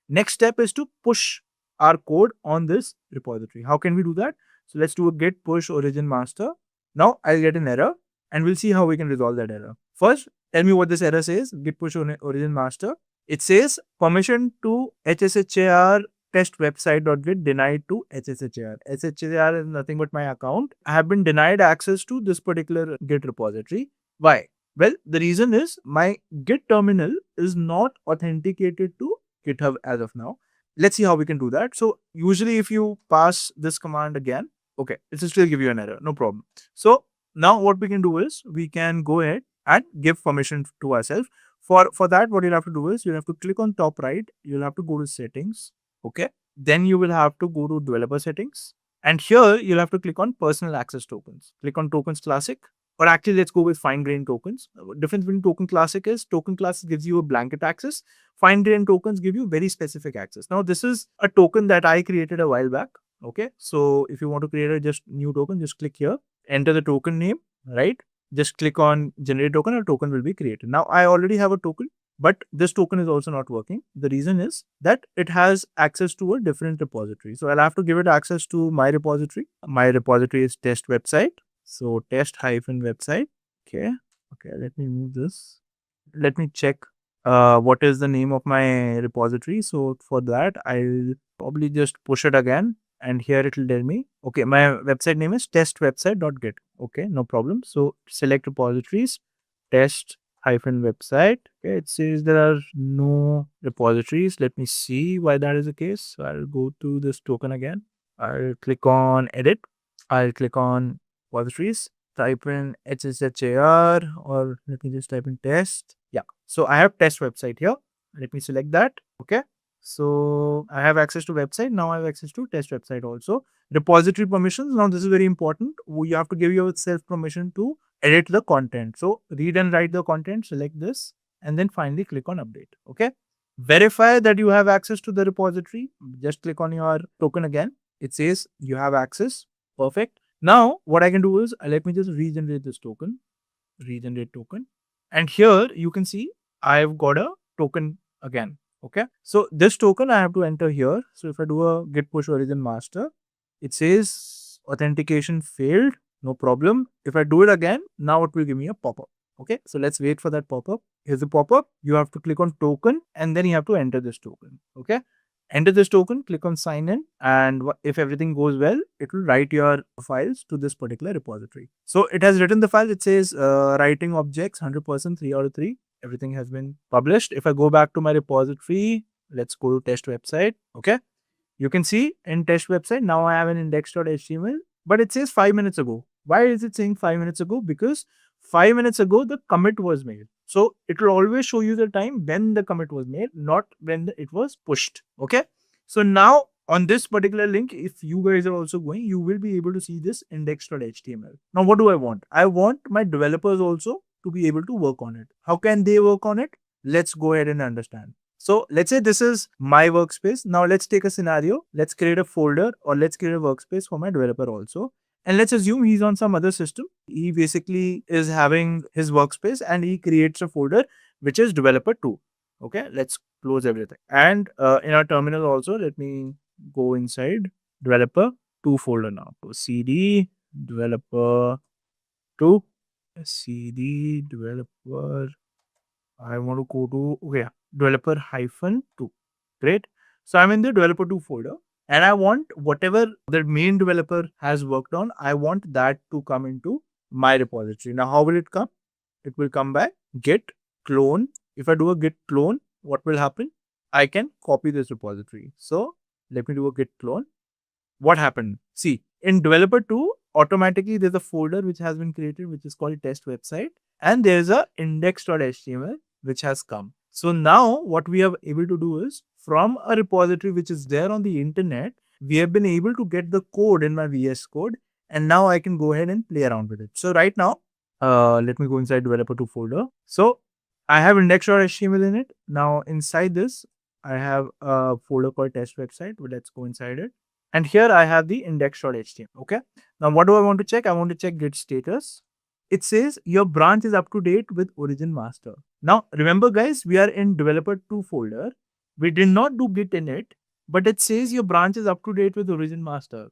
Next step is to push our code on this repository. How can we do that? So let's do a git push origin master. Now I'll get an error and we'll see how we can resolve that error. First, tell me what this error says. Git push origin master. It says permission to HSHAR test website.git denied to HSHAR. HSHAR is nothing but my account. I have been denied access to this particular Git repository. Why? Well, the reason is my Git terminal is not authenticated to GitHub as of now. Let's see how we can do that. So usually if you pass this command again, okay, it will still give you an error, no problem. So now what we can do is we can go ahead and give permission to ourselves. For that, what you'll have to do is you'll have to click on top right, you'll have to go to settings. Okay. Then you will have to go to developer settings. And here you'll have to click on personal access tokens. Click on tokens classic. Or actually, let's go with fine grained tokens. Difference between token classic is token classic gives you a blanket access. Fine grained tokens give you very specific access. Now, this is a token that I created a while back. Okay. So if you want to create a just new token, just click here, enter the token name, right? Just click on generate token, a token will be created. Now, I already have a token, but this token is also not working. The reason is that it has access to a different repository. So I'll have to give it access to my repository. My repository is test website. So test hyphen website. Okay. Okay. Let me move this. Let me check what is the name of my repository. So for that, I'll probably just push it again. And here it will tell me, okay, my website name is testwebsite.git. Okay, no problem. So select repositories, test hyphen website. Okay, it says there are no repositories. Let me see why that is the case. So I'll go to this token again. I'll click on edit. I'll click on repositories, type in HSHAR, or let me just type in test. Yeah. So I have test website here. Let me select that. Okay. So I have access to website. Now I have access to test website also. Repository permissions. Now this is very important. You have to give yourself permission to edit the content. So read and write the content, select this, and then finally click on update. Okay. Verify that you have access to the repository. Just click on your token again. It says you have access. Perfect. Now what I can do is let me just regenerate this token. Regenerate token. And here you can see I've got a token again. Okay. So this token I have to enter here. So if I do a git push origin master, it says authentication failed. No problem. If I do it again, now it will give me a pop-up. Okay. So let's wait for that pop-up. Here's the pop-up. You have to click on token and then you have to enter this token. Okay. Enter this token, click on sign in, and if everything goes well, it will write your files to this particular repository. So it has written the file. It says writing objects 100% 3 out of 3. Everything has been published. If I go back to my repository, let's go to test website. Okay. You can see in test website, now I have an index.html, but it says 5 minutes ago. Why is it saying 5 minutes ago? Because 5 minutes ago, the commit was made. So it will always show you the time when the commit was made, not when it was pushed. Okay. So now on this particular link, if you guys are also going, you will be able to see this index.html. Now, what do I want? I want my developers also to be able to work on it. How can they work on it? Let's go ahead and understand. So let's say this is my workspace. Now let's take a scenario. Let's create a folder or let's create a workspace for my developer also. And let's assume he's on some other system. He basically is having his workspace and he creates a folder which is developer 2. Okay, let's close everything. And in our terminal also, let me go inside developer 2 folder now. So cd developer 2, cd developer. I want to go to, okay, developer -2. Great. So I'm in the developer 2 folder and I want whatever the main developer has worked on, I want that to come into my repository. Now, how will it come? It will come by git clone. If I do a git clone, what will happen? I can copy this repository. So let me do a git clone. What happened? See, in developer 2, automatically there's a folder which has been created, which is called test website. And there's a index.html which has come. So now what we are able to do is from a repository which is there on the internet, we have been able to get the code in my VS Code. And now I can go ahead and play around with it. So right now, let me go inside developer 2 folder. So I have index.html in it. Now inside this, I have a folder called test website. Well, let's go inside it. And here I have the index.html. Okay. Now what do I want to check? I want to check git status. It says your branch is up to date with origin master. Now remember guys, we are in developer 2 folder. We did not do git init, but it says your branch is up to date with origin master.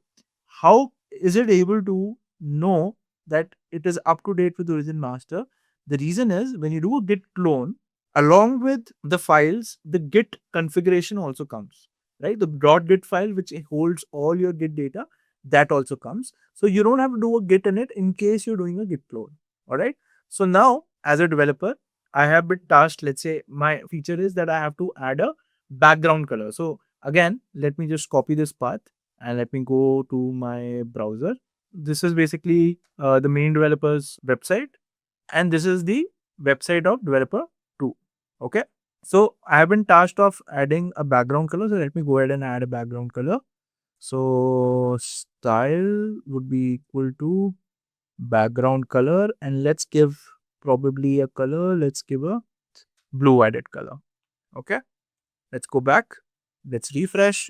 How is it able to know that it is up to date with origin master? The reason is when you do a git clone, along with the files, the git configuration also comes, right? The .git file, which holds all your git data, that also comes. So you don't have to do a git init in case you're doing a git clone. All right. So now as a developer, I have been tasked, let's say my feature is that I have to add a background color. So again, let me just copy this path and let me go to my browser. This is basically the main developer's website. And this is the website of developer 2. Okay. So I have been tasked of adding a background color. So let me go ahead and add a background color. So style would be equal to background color, and let's give probably a color. Let's give a blue added color. Okay. Let's go back. Let's refresh.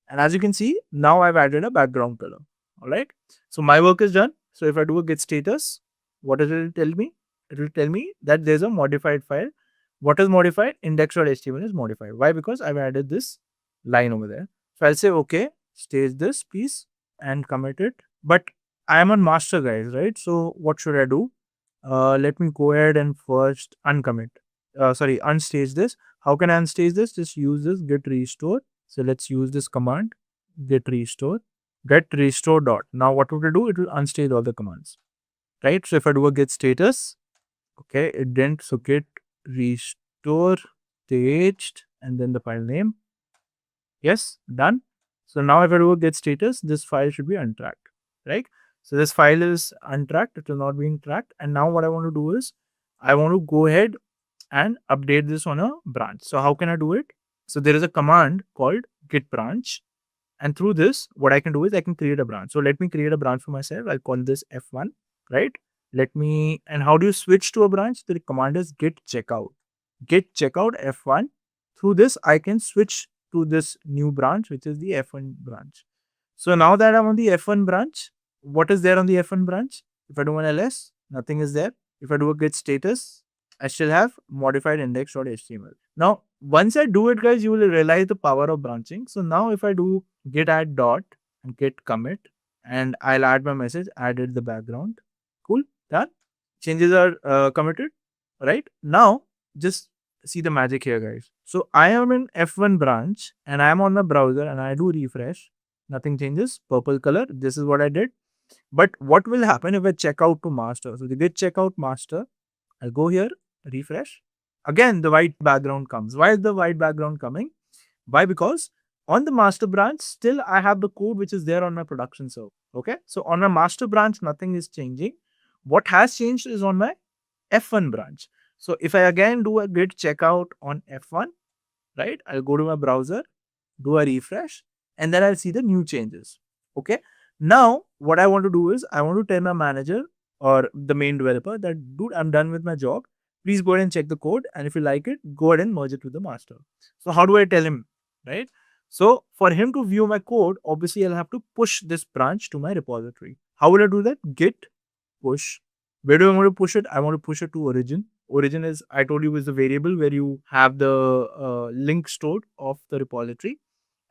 And as you can see, now I've added a background color. All right. So my work is done. So if I do a git status, what does it tell me? It will tell me that there's a modified file. What is modified? Index.html is modified. Why? Because I've added this line over there. So I'll say, okay, stage this piece and commit it. But I am on master, guys, right? So what should I do? Let me go ahead and first uncommit. Unstage this. How can I unstage this? Just use this git restore. So let's use this command, git restore dot. Now what would it do? It will unstage all the commands, right? So if I do a git status, okay, it didn't. So git restore staged and then the file name. Yes, done. So now if I do a git status, this file should be untracked, right? So this file is untracked. It will not be tracked. And now what I want to do is I want to go ahead and update this on a branch. So how can I do it? So there is a command called git branch. And through this, what I can do is I can create a branch. So let me create a branch for myself. I'll call this F1, right? And how do you switch to a branch? The command is git checkout. Git checkout F1. Through this, I can switch to this new branch, which is the F1 branch. So now that I'm on the F1 branch, what is there on the F1 branch? If I do an ls, nothing is there. If I do a git status, I still have modified index.html. Now, once I do it, guys, you will realize the power of branching. So now if I do git add dot and git commit, and I'll add my message, added the background. Cool, done. Changes are committed, right? Now, just see the magic here, guys. So I am in F1 branch and I am on my browser and I do refresh. Nothing changes. Purple color. This is what I did. But what will happen if I check out to master? So the git checkout master, I'll go here, refresh. Again, the white background comes. Why is the white background coming? Why? Because on the master branch, still I have the code which is there on my production server. Okay. So on my master branch, nothing is changing. What has changed is on my F1 branch. So if I again do a git checkout on F1, right? I'll go to my browser, do a refresh, and then I'll see the new changes. Okay. Now, what I want to do is I want to tell my manager or the main developer that, dude, I'm done with my job. Please go ahead and check the code. And if you like it, go ahead and merge it with the master. So how do I tell him, right? So for him to view my code, obviously I'll have to push this branch to my repository. How will I do that? Git push. Where do I want to push it? I want to push it to origin. Origin is, I told you, is the variable where you have the link stored of the repository.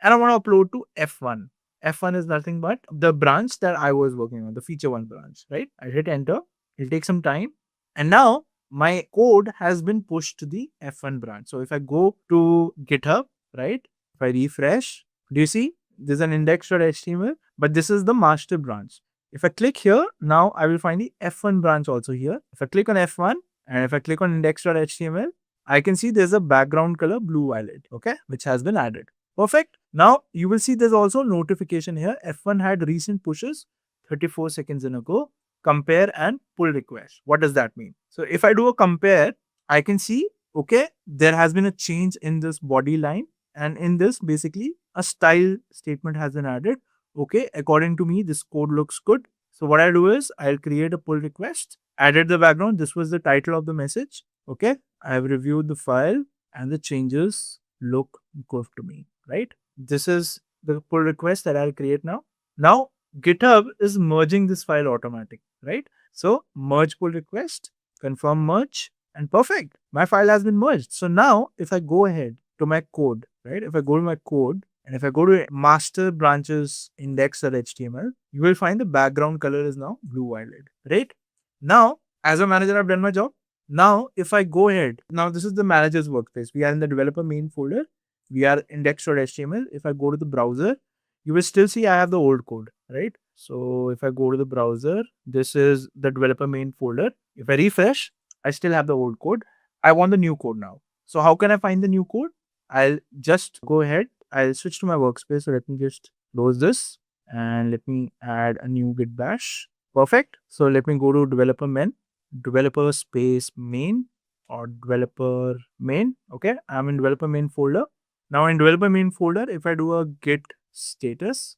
And I want to upload to F1. F1 is nothing but the branch that I was working on, the feature one branch, right? I hit enter. It'll take some time. And now my code has been pushed to the F1 branch. So if I go to GitHub, right? If I refresh, do you see there's an index.html, but this is the master branch. If I click here, now I will find the F1 branch also here. If I click on F1 and if I click on index.html, I can see there's a background color blue violet, okay, which has been added. Perfect. Now you will see there's also notification here. F1 had recent pushes 34 seconds ago. Compare and pull request. What does that mean? So if I do a compare, I can see, okay, there has been a change in this body line. And in this, basically, a style statement has been added. Okay, according to me, this code looks good. So what I do is I'll create a pull request, added the background. This was the title of the message. Okay, I have reviewed the file and the changes look good to me, right? This is the pull request that I'll create now. Now, GitHub is merging this file automatic, right? So merge pull request, confirm merge, and perfect. My file has been merged. So now if I go ahead to my code, right? If I go to my code and if I go to master branches index.html, you will find the background color is now blue violet, right? Now, as a manager, I've done my job. Now, if I go ahead, now this is the manager's workspace. We are in the developer main folder. We are index.html. If I go to the browser, you will still see I have the old code, right? So if I go to the browser, this is the developer main folder. If I refresh, I still have the old code. I want the new code now. So how can I find the new code? I'll just go ahead. I'll switch to my workspace. So let me just close this and let me add a new git bash. Perfect. So let me go to developer space main. or developer main. Okay, I'm in developer main folder. Now in developer main folder, if I do a git status,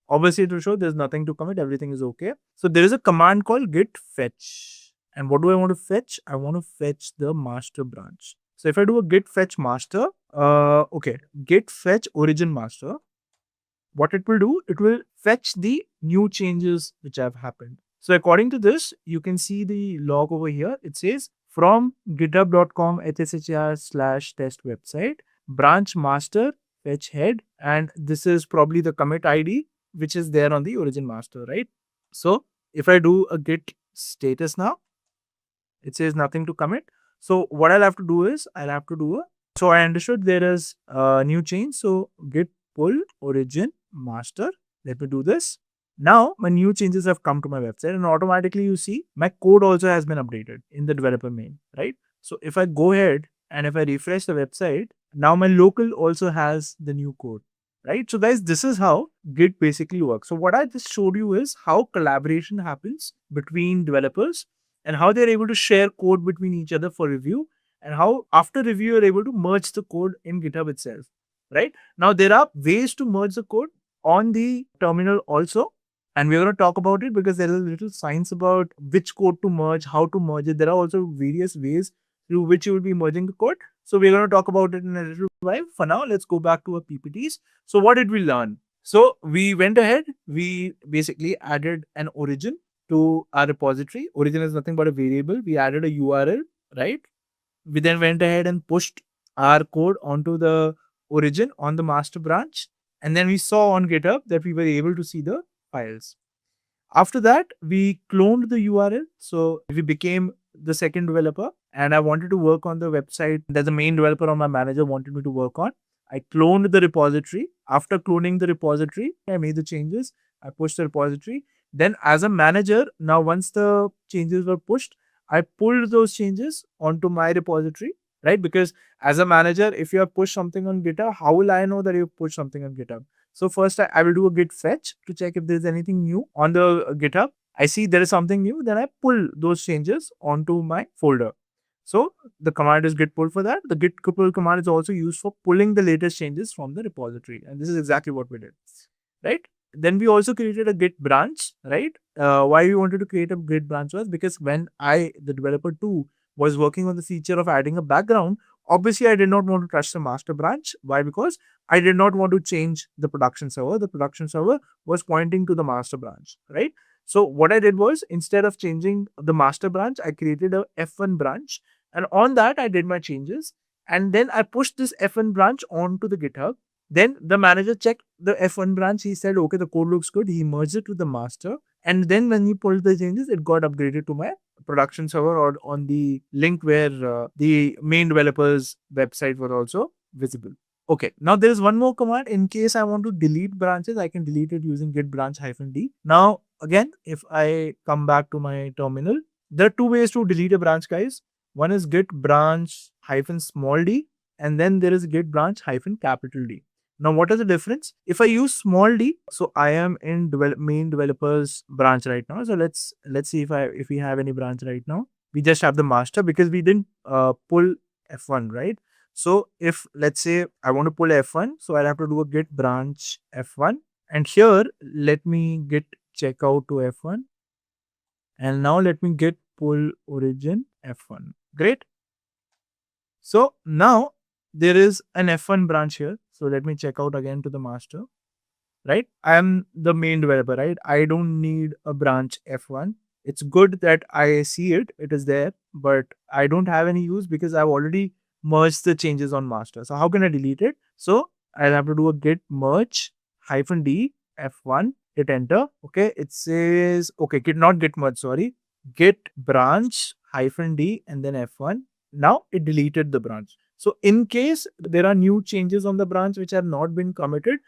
obviously it will show there's nothing to commit, everything is okay. So there is a command called git fetch. And what do I want to fetch? I want to fetch the master branch. So if I do a git fetch master, okay, git fetch origin master, what it will do, it will fetch the new changes which have happened. So according to this, you can see the log over here. It says from github.com /test website, branch master, fetch head, and this is probably the commit ID which is there on the origin master, right? So if I do a git status now, it says nothing to commit. So what I'll have to do is so I understood there is a new change. So git pull origin master. Let me do this. Now my new changes have come to my website and automatically you see my code also has been updated in the developer main, right? So if I go ahead and if I refresh the website, now my local also has the new code, right? So guys, this is how Git basically works. So what I just showed you is how collaboration happens between developers and how they're able to share code between each other for review, and how after review you're able to merge the code in GitHub itself, right? Now there are ways to merge the code on the terminal also, and we're going to talk about it because there is a little science about which code to merge, how to merge it. There are also various ways through which you will be merging the code. So we're going to talk about it in a little while. For now, let's go back to our PPTs. So what did we learn? So we went ahead, we basically added an origin to our repository. Origin is nothing but a variable. We added a URL, right? We then went ahead and pushed our code onto the origin on the master branch. And then we saw on GitHub that we were able to see the files. After that, we cloned the URL. So we became the second developer and I wanted to work on the website that the main developer or my manager wanted me to work on. I cloned the repository. After cloning the repository, I made the changes. I pushed the repository. Then as a manager, now once the changes were pushed, I pulled those changes onto my repository, right? Because as a manager, if you have pushed something on GitHub, how will I know that you pushed something on GitHub? So first I will do a git fetch to check if there's anything new on the GitHub. I see there is something new, then I pull those changes onto my folder. So the command is git pull for that. The git pull command is also used for pulling the latest changes from the repository. And this is exactly what we did, right? Then we also created a git branch, right? Why we wanted to create a git branch was because when I, the developer 2, was working on the feature of adding a background, obviously I did not want to touch the master branch. Why? Because I did not want to change the production server. The production server was pointing to the master branch, right? So what I did was, instead of changing the master branch, I created a F1 branch. And on that, I did my changes. And then I pushed this F1 branch onto the GitHub. Then the manager checked the F1 branch. He said, okay, the code looks good. He merged it with the master. And then when he pulled the changes, it got upgraded to my production server or on the link where the main developer's website was also visible. Okay, now there is one more command. In case I want to delete branches, I can delete it using git branch -d. Now, again, if I come back to my terminal, there are two ways to delete a branch, guys. One is git branch -small d, and then there is git branch -D. Now, what is the difference? If I use small d, so I am in main developers branch right now. So let's see if we have any branch right now. We just have the master because we didn't pull F1, right? So if let's say I want to pull F1, so I'll have to do a git branch F1. And here, let me git checkout to F1. And now let me git pull origin F1. Great. So now there is an F1 branch here. So let me check out again to the master, right? I am the main developer, right? I don't need a branch F1. It's good that I see it. It is there, but I don't have any use because I've already merged the changes on master. So how can I delete it? So I'll have to do a git merge -d F1, hit enter. Okay. It says, okay, not git merge, sorry. Git branch -d and then F1. Now it deleted the branch. So in case there are new changes on the branch which have not been committed,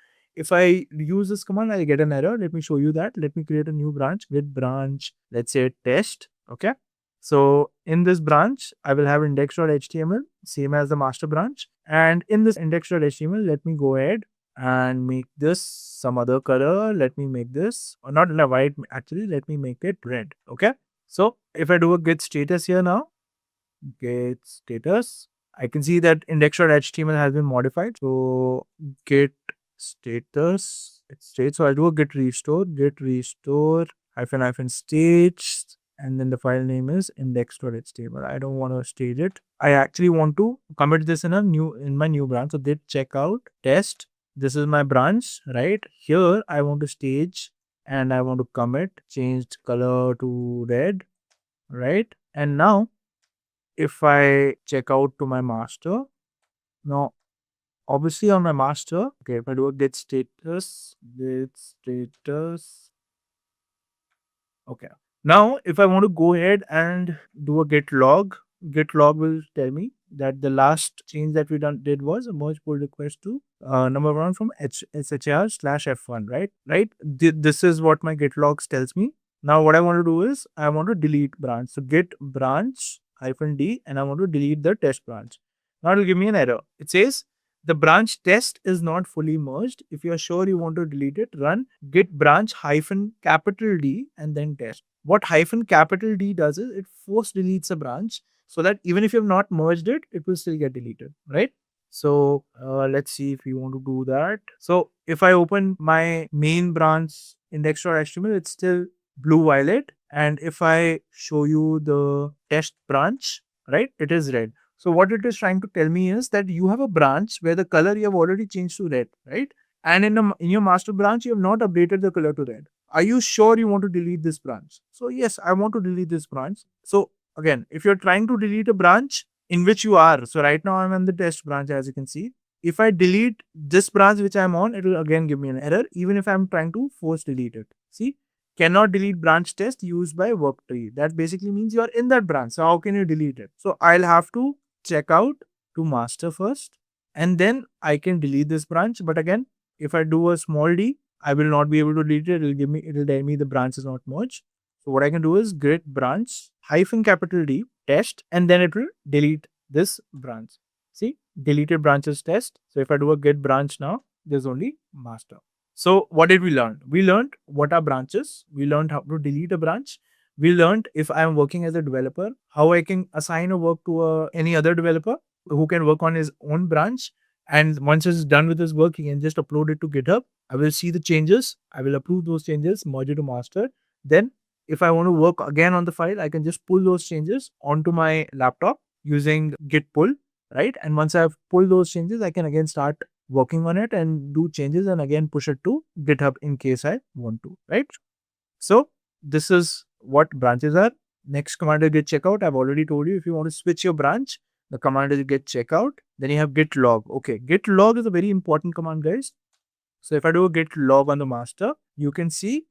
if I use this command, I'll get an error. Let me show you that. Let me create a new branch, git branch, let's say test. Okay. So in this branch, I will have index.html, same as the master branch. And in this index.html, let me go ahead and make this some other color. Let me make this, or not white, actually, let me make it red. Okay. So if I do a git status here now, Git status. I can see that index.html has been modified. So git status, it states. So I'll do a git restore hyphen stage, and then the file name is index.html. I don't want to stage it. I actually want to commit this in my new branch. So git checkout test. This is my branch, right? Here I want to stage and I want to commit, changed color to red, right? And now if I check out to my master, now obviously on my master, okay, if I do a git status, okay. Now if I want to go ahead and do a git log will tell me that the last change that we did was a merge pull request to number one from shr/f1, right. This is what my git logs tells me. Now what I want to do is I want to delete branch. So git branch -d, and I want to delete the test branch. Now it will give me an error. It says the branch test is not fully merged. If you are sure you want to delete it, run git branch -D and then test. What -D does is it force deletes a branch so that even if you have not merged it, it will still get deleted, right? So let's see if we want to do that. So if I open my main branch index.html, it's still blue violet. And if I show you the test branch, right, it is red. So what it is trying to tell me is that you have a branch where the color you have already changed to red, right? And in your master branch, you have not updated the color to red. Are you sure you want to delete this branch? So yes, I want to delete this branch. So again, if you're trying to delete a branch in which you are, so right now I'm on the test branch, as you can see. If I delete this branch which I'm on, it will again give me an error, even if I'm trying to force delete it. See, cannot delete branch test used by work tree. That basically means you are in that branch. So how can you delete it? So I'll have to check out to master first, and then I can delete this branch. But again, if I do a small d, I will not be able to delete it. It'll tell me the branch is not merged. So what I can do is git branch -D test, and then it will delete this branch. See, deleted branches test. So if I do a git branch now, there's only master. So what did we learn? We learned what are branches. We learned how to delete a branch. We learned if I am working as a developer, how I can assign a work to any other developer who can work on his own branch. And once it's done with his work, he can just upload it to GitHub. I will see the changes. I will approve those changes, merge it to master. Then if I want to work again on the file, I can just pull those changes onto my laptop using git pull, right? And once I've pulled those changes, I can again start working on it and do changes and again push it to GitHub in case I want to, right? So this is what branches are. Next command is git checkout. I've already told you if you want to switch your branch, the command is git checkout. Then you have git log. Okay, git log is a very important command, guys. So if I do a git log on the master, you can see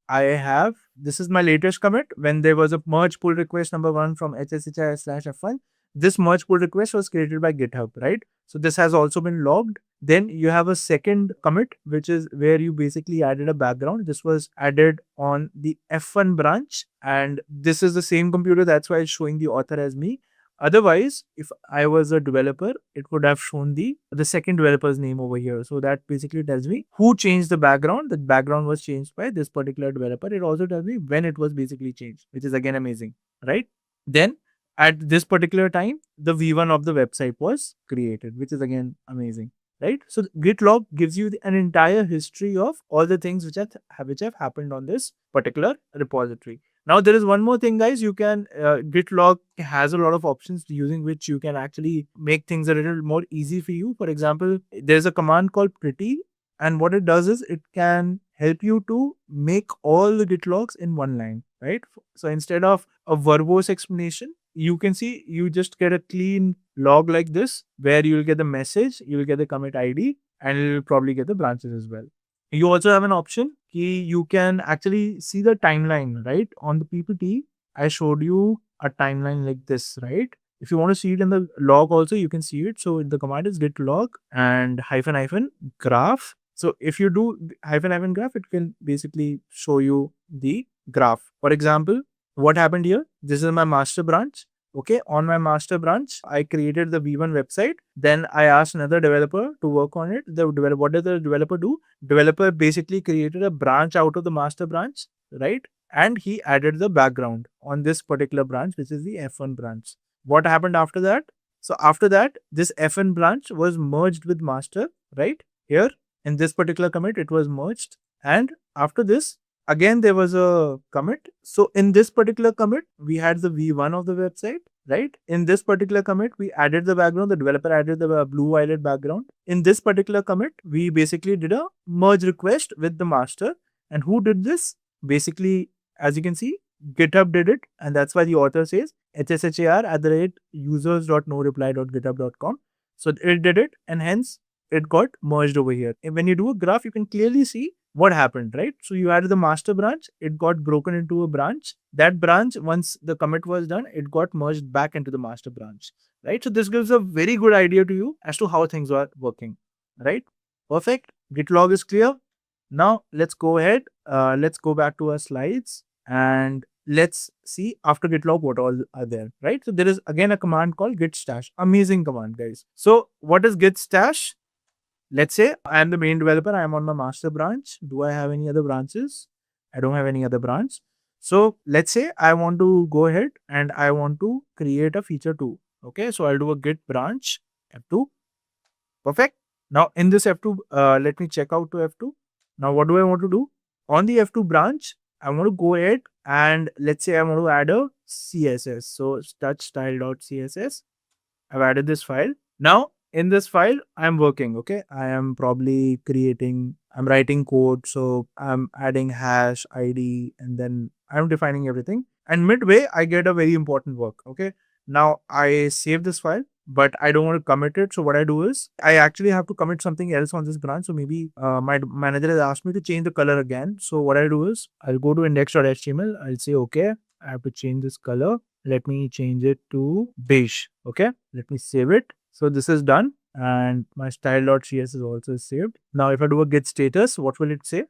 this is my latest commit when there was a merge pull request number one from hshi/f1. This merge pull request was created by GitHub, right? So this has also been logged. Then you have a second commit, which is where you basically added a background. This was added on the F1 branch, and this is the same computer. That's why it's showing the author as me. Otherwise, if I was a developer, it would have shown the second developer's name over here. So that basically tells me who changed the background. The background was changed by this particular developer. It also tells me when it was basically changed, which is again amazing, right? Then at this particular time, the V1 of the website was created, which is again amazing, right? So git log gives you an entire history of all the things which have happened on this particular repository. Now there is one more thing, guys. You can git log has a lot of options using which you can actually make things a little more easy for you. For example, there's a command called pretty, and what it does is it can help you to make all the git logs in one line, right? So instead of a verbose explanation, you can see you just get a clean log like this where you'll get the message, you'll get the commit ID, and you'll probably get the branches as well. You also have an option you can actually see the timeline, right? On the PPT, I showed you a timeline like this, right? If you want to see it in the log also, you can see it. So the command is git log and -- graph. So if you do -- graph, it can basically show you the graph. For example, what happened here? This is my master branch. Okay, on my master branch, I created the V1 website. Then I asked another developer to work on it. What did the developer do? Developer basically created a branch out of the master branch, right? And he added the background on this particular branch, which is the F1 branch. What happened after that? So after that, this fn branch was merged with master, right? Here in this particular commit, it was merged. And after this, again, there was a commit. So in this particular commit, we had the v1 of the website, right? In this particular commit, we added the background. The developer added the blue violet background. In this particular commit, we basically did a merge request with the master. And who did this? Basically, as you can see, GitHub did it. And that's why the author says hshar@users.noreply.github.com. So it did it, and hence it got merged over here. And when you do a graph, you can clearly see what happened, right? So you added the master branch, it got broken into a branch. That branch, once the commit was done, it got merged back into the master branch, right? So this gives a very good idea to you as to how things are working, right? Perfect. Git log is clear. Now let's go ahead. Let's go back to our slides and let's see after git log what all are there, right? So there is again a command called git stash. Amazing command, guys. So what is git stash? Let's say I am the main developer. I am on my master branch. Do I have any other branches? I don't have any other branch. So let's say I want to go ahead and I want to create a feature too. Okay, so I'll do a git branch f2. Perfect. Now in this f2, let me check out to f2. Now what do I want to do? On the f2 branch, I want to go ahead and let's say I want to add a CSS. So touch style.css. I've added this file. Now in this file, I'm working. Okay. I am probably I'm writing code. So I'm adding hash ID and then I'm defining everything. And midway, I get a very important work. Okay. Now I save this file, but I don't want to commit it. So what I do is I actually have to commit something else on this branch. So maybe my manager has asked me to change the color again. So what I do is I'll go to index.html. I'll say, okay, I have to change this color. Let me change it to beige. Okay. Let me save it. So this is done. And my style.cs is also saved. Now, if I do a git status, what will it say?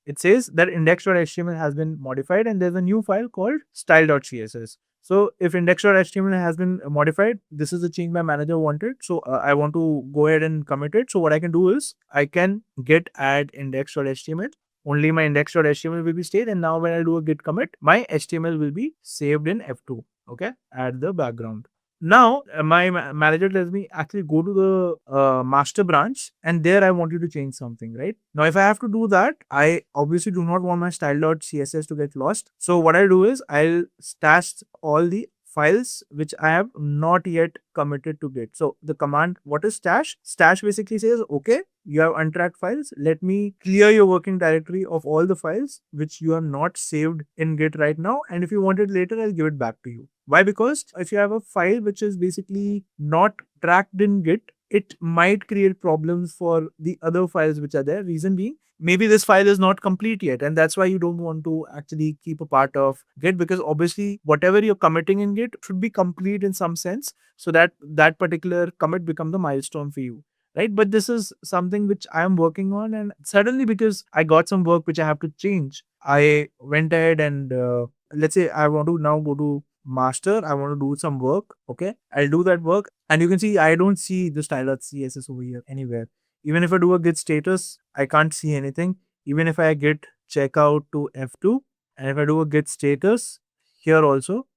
It says that index.html has been modified and there's a new file called style.css. So if index.html has been modified, this is the change my manager wanted. So I want to go ahead and commit it. So what I can do is I can git add index.html. Only my index.html will be stayed. And now when I do a git commit, my HTML will be saved in F2. Okay. Add the background. Now, my manager tells me actually go to the master branch and there I want you to change something, right? Now, if I have to do that, I obviously do not want my style.css to get lost. So what I do is I'll stash all the files which I have not yet committed to Git. So the command, what is stash? Stash basically says, okay, you have untracked files. Let me clear your working directory of all the files which you have not saved in Git right now. And if you want it later, I'll give it back to you. Why? Because if you have a file which is basically not tracked in Git, it might create problems for the other files which are there. Reason being, maybe this file is not complete yet. And that's why you don't want to actually keep a part of Git, because obviously whatever you're committing in Git should be complete in some sense so that that particular commit becomes the milestone for you. Right. But this is something which I am working on. And suddenly, because I got some work which I have to change, I went ahead and let's say I want to now go to master. I want to do some work. Okay. I'll do that work. And you can see I don't see the style.css over here anywhere. Even if I do a git status, I can't see anything. Even if I git checkout to F2 and if I do a git status here also,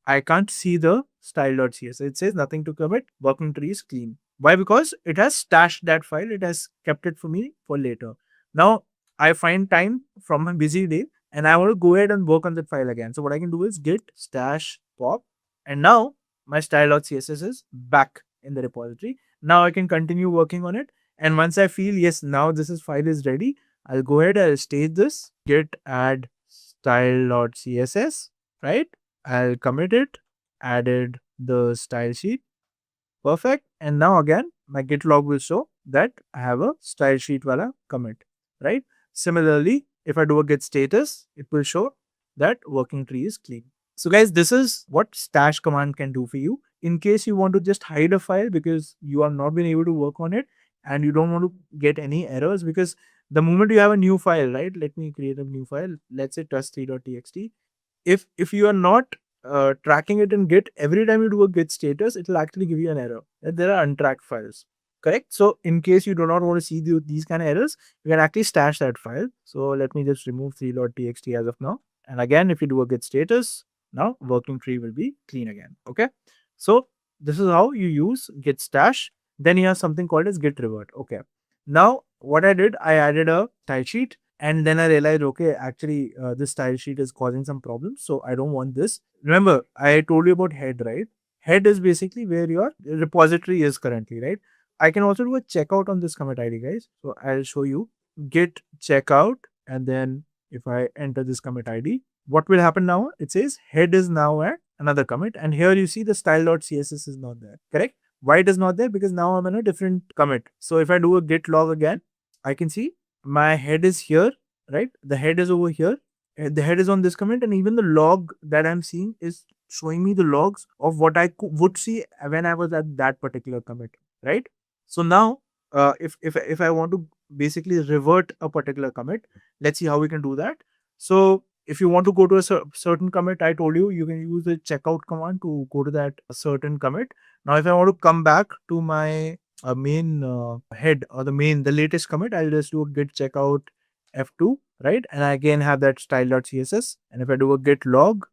I can't see the style.css. It says nothing to commit. Working tree is clean. Why? Because it has stashed that file. It has kept it for me for later. Now I find time from my busy day and I want to go ahead and work on that file again. So what I can do is git stash pop. And now my style.css is back in the repository. Now I can continue working on it. And once I feel, yes, now file is ready, I'll go ahead, I'll stage this, git add style.css, right? I'll commit it, added the style sheet. Perfect. And now again, my git log will show that I have a style sheet wala commit, right? Similarly, if I do a git status, it will show that working tree is clean. So guys, this is what stash command can do for you. In case you want to just hide a file because you have not been able to work on it and you don't want to get any errors, because the moment you have a new file, right? Let me create a new file. Let's say test3.txt. If you are not tracking it in Git, every time you do a Git status, it will actually give you an error that there are untracked files. Correct? So in case you do not want to see these kind of errors, you can actually stash that file. So let me just remove 3.txt as of now. And again, if you do a Git status, now working tree will be clean again. Okay. So this is how you use git stash. Then you have something called as git revert. Okay. Now what I did, I added a style sheet, and then I realized, okay, actually this style sheet is causing some problems. So I don't want this. Remember, I told you about head, right? Head is basically where your repository is currently, right? I can also do a checkout on this commit ID, guys. So I'll show you git checkout, and then if I enter this commit ID, what will happen now? It says head is now at another commit, and here you see the style.css is not there, correct? Why it is not there? Because now I'm in a different commit. So if I do a git log again, I can see my head is here, right? The head is over here. The head is on this commit, and even the log that I'm seeing is showing me the logs of what I would see when I was at that particular commit, right? So now, if I want to basically revert a particular commit, let's see how we can do that. So if you want to go to a certain commit, I told you you can use the checkout command to go to that certain commit. Now, if I want to come back to my main head or the latest commit, I'll just do a git checkout F2, right? And I again have that style.css. And if I do a git log,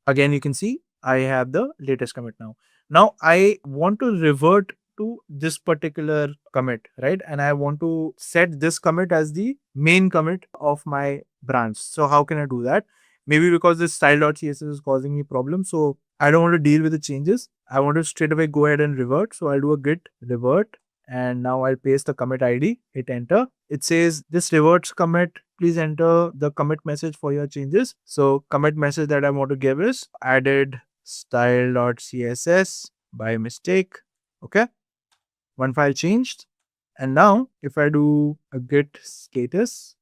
again, you can see I have the latest commit now. Now I want to revert to this particular commit, right? And I want to set this commit as the main commit of my branch. So how can I do that? Maybe because this style.css is causing me problems. So I don't want to deal with the changes. I want to straight away go ahead and revert. So I'll do a git revert, and now I'll paste the commit ID, hit enter. It says this reverts commit. Please enter the commit message for your changes. So commit message that I want to give is added style.css by mistake. Okay. One file changed. And now if I do a git status,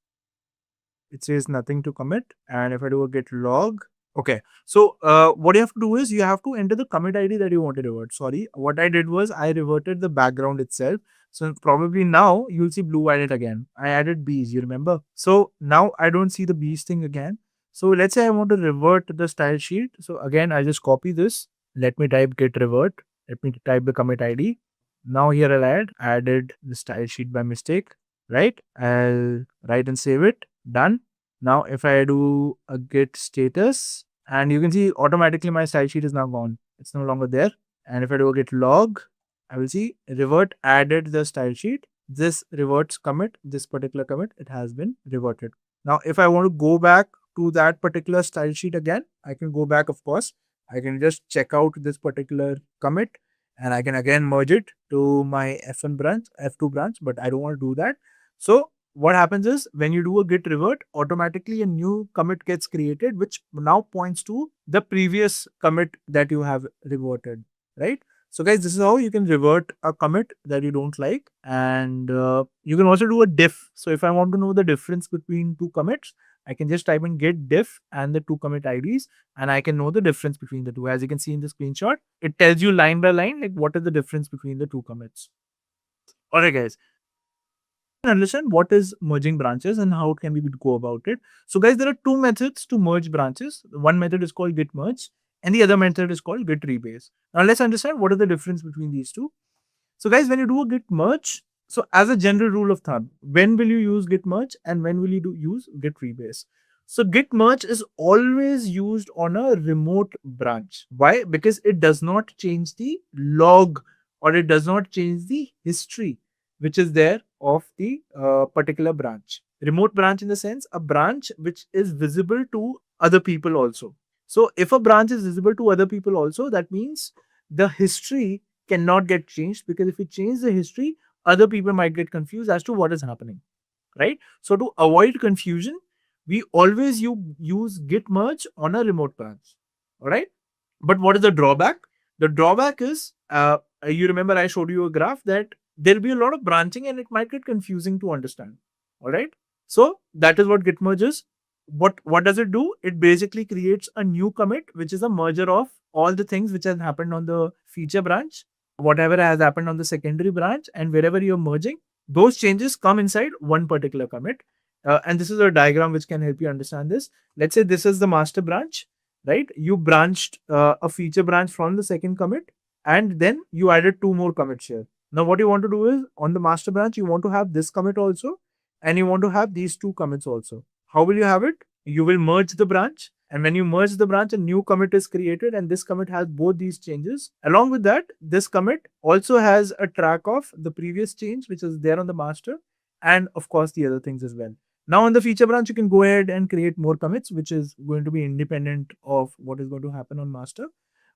it says nothing to commit. And if I do a git log, okay. So what you have to do is you have to enter the commit ID that you want to revert. Sorry, what I did was I reverted the background itself. So probably now you'll see blue added again. I added bees, you remember? So now I don't see the bees thing again. So let's say I want to revert the style sheet. So again, I just copy this. Let me type git revert. Let me type the commit ID. Now here I'll added the style sheet by mistake, right? I'll write and save it. Done. Now if I do a git status, and you can see automatically my style sheet is now gone. It's no longer there. And if I do a git log, I will see revert added the style sheet. This reverts commit, this particular commit, it has been reverted. Now if I want to go back to that particular style sheet again, I can go back, of course. I can just check out this particular commit, and I can again merge it to my F1 branch, F2 branch, but I don't want to do that. So what happens is when you do a git revert, automatically a new commit gets created, which now points to the previous commit that you have reverted, right? So guys, this is how you can revert a commit that you don't like. And you can also do a diff. So if I want to know the difference between two commits, I can just type in git diff and the two commit IDs, and I can know the difference between the two. As you can see in the screenshot, it tells you line by line, like what is the difference between the two commits. All right, guys. Understand what is merging branches and how can we go about it. So guys, there are two methods to merge branches. One method is called git merge and the other method is called git rebase. Now let's understand what is the difference between these two. So guys, when you do a git merge, so as a general rule of thumb, when will you use git merge and when will you use git rebase? So git merge is always used on a remote branch. Why? Because it does not change the log or it does not change the history which is there of the particular branch. Remote branch in the sense a branch which is visible to other people also. So if a branch is visible to other people also, that means the history cannot get changed, because if you change the history, other people might get confused as to what is happening, right? So to avoid confusion, we always use git merge on a remote branch. All right. But what is the drawback? The drawback is, you remember I showed you a graph that there'll be a lot of branching and it might get confusing to understand. All right. So that is what git merge is. What does it do? It basically creates a new commit, which is a merger of all the things which has happened on the feature branch, whatever has happened on the secondary branch, and wherever you're merging, those changes come inside one particular commit. And this is a diagram which can help you understand this. Let's say this is the master branch, right? You branched a feature branch from the second commit, and then you added two more commits here. Now, what you want to do is on the master branch, you want to have this commit also, and you want to have these two commits also. How will you have it? You will merge the branch, And when you merge the branch, a new commit is created, and this commit has both these changes. Along with that, this commit also has a track of the previous change, which is there on the master, and of course the other things as well. Now on the feature branch, you can go ahead and create more commits, which is going to be independent of what is going to happen on master.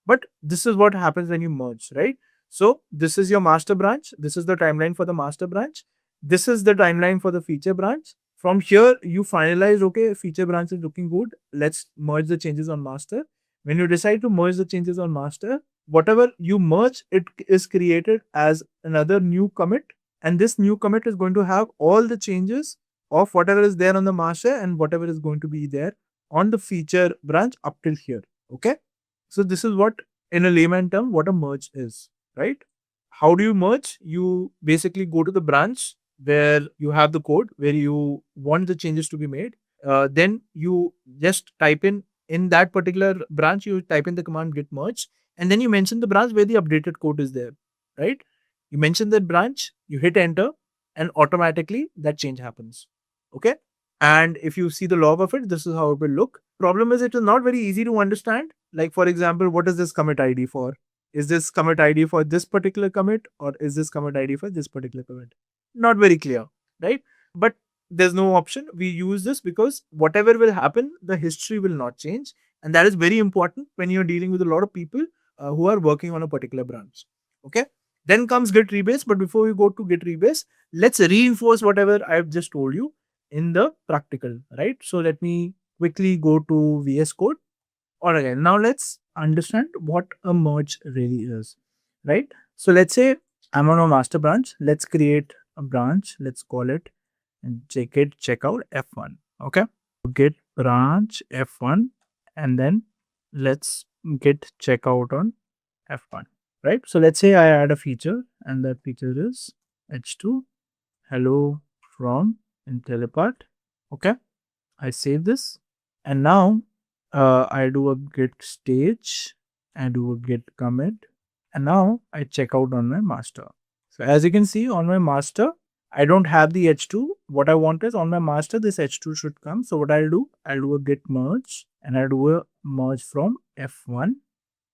But this is what happens when you merge, right? So this is your master branch. This is the timeline for the master branch. This is the timeline for the feature branch. From here, you finalize, okay, feature branch is looking good. Let's merge the changes on master. When you decide to merge the changes on master, whatever you merge, it is created as another new commit. And this new commit is going to have all the changes of whatever is there on the master and whatever is going to be there on the feature branch up till here. Okay. So this is what, in a layman term, what a merge is, right? How do you merge? You basically go to the branch where you have the code, where you want the changes to be made. Then you just type in that particular branch, you type in the command git merge, and then you mention the branch where the updated code is there, right? You mention that branch, you hit enter, and automatically that change happens. Okay. And if you see the log of it, this is how it will look. Problem is, it is not very easy to understand. Like, for example, what is this commit ID for? Is this commit ID for this particular commit, or is this commit ID for this particular commit? Not very clear, right? But there's no option. We use this because whatever will happen, the history will not change. And that is very important when you're dealing with a lot of people who are working on a particular branch. Okay. Then comes Git rebase. But before we go to Git rebase, let's reinforce whatever I've just told you in the practical, right? So let me quickly go to VS Code. Or again, now let's understand what a merge really is, right? So let's say I'm on a master branch. Let's create a branch. Let's call it Git checkout F1. Okay. Git branch F1, and then let's git checkout on F1, right? So let's say I add a feature, and that feature is H2 hello from Intellipaat. Okay. I save this, and now I do a git stage, I do a git commit, and now I check out on my master. So as you can see on my master, I don't have the H2. What I want is on my master, this H2 should come. So what I'll do a git merge, and I do a merge from F1.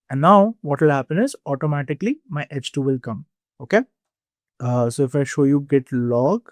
And now what will happen is automatically my H2 will come. Okay. So if I show you git log,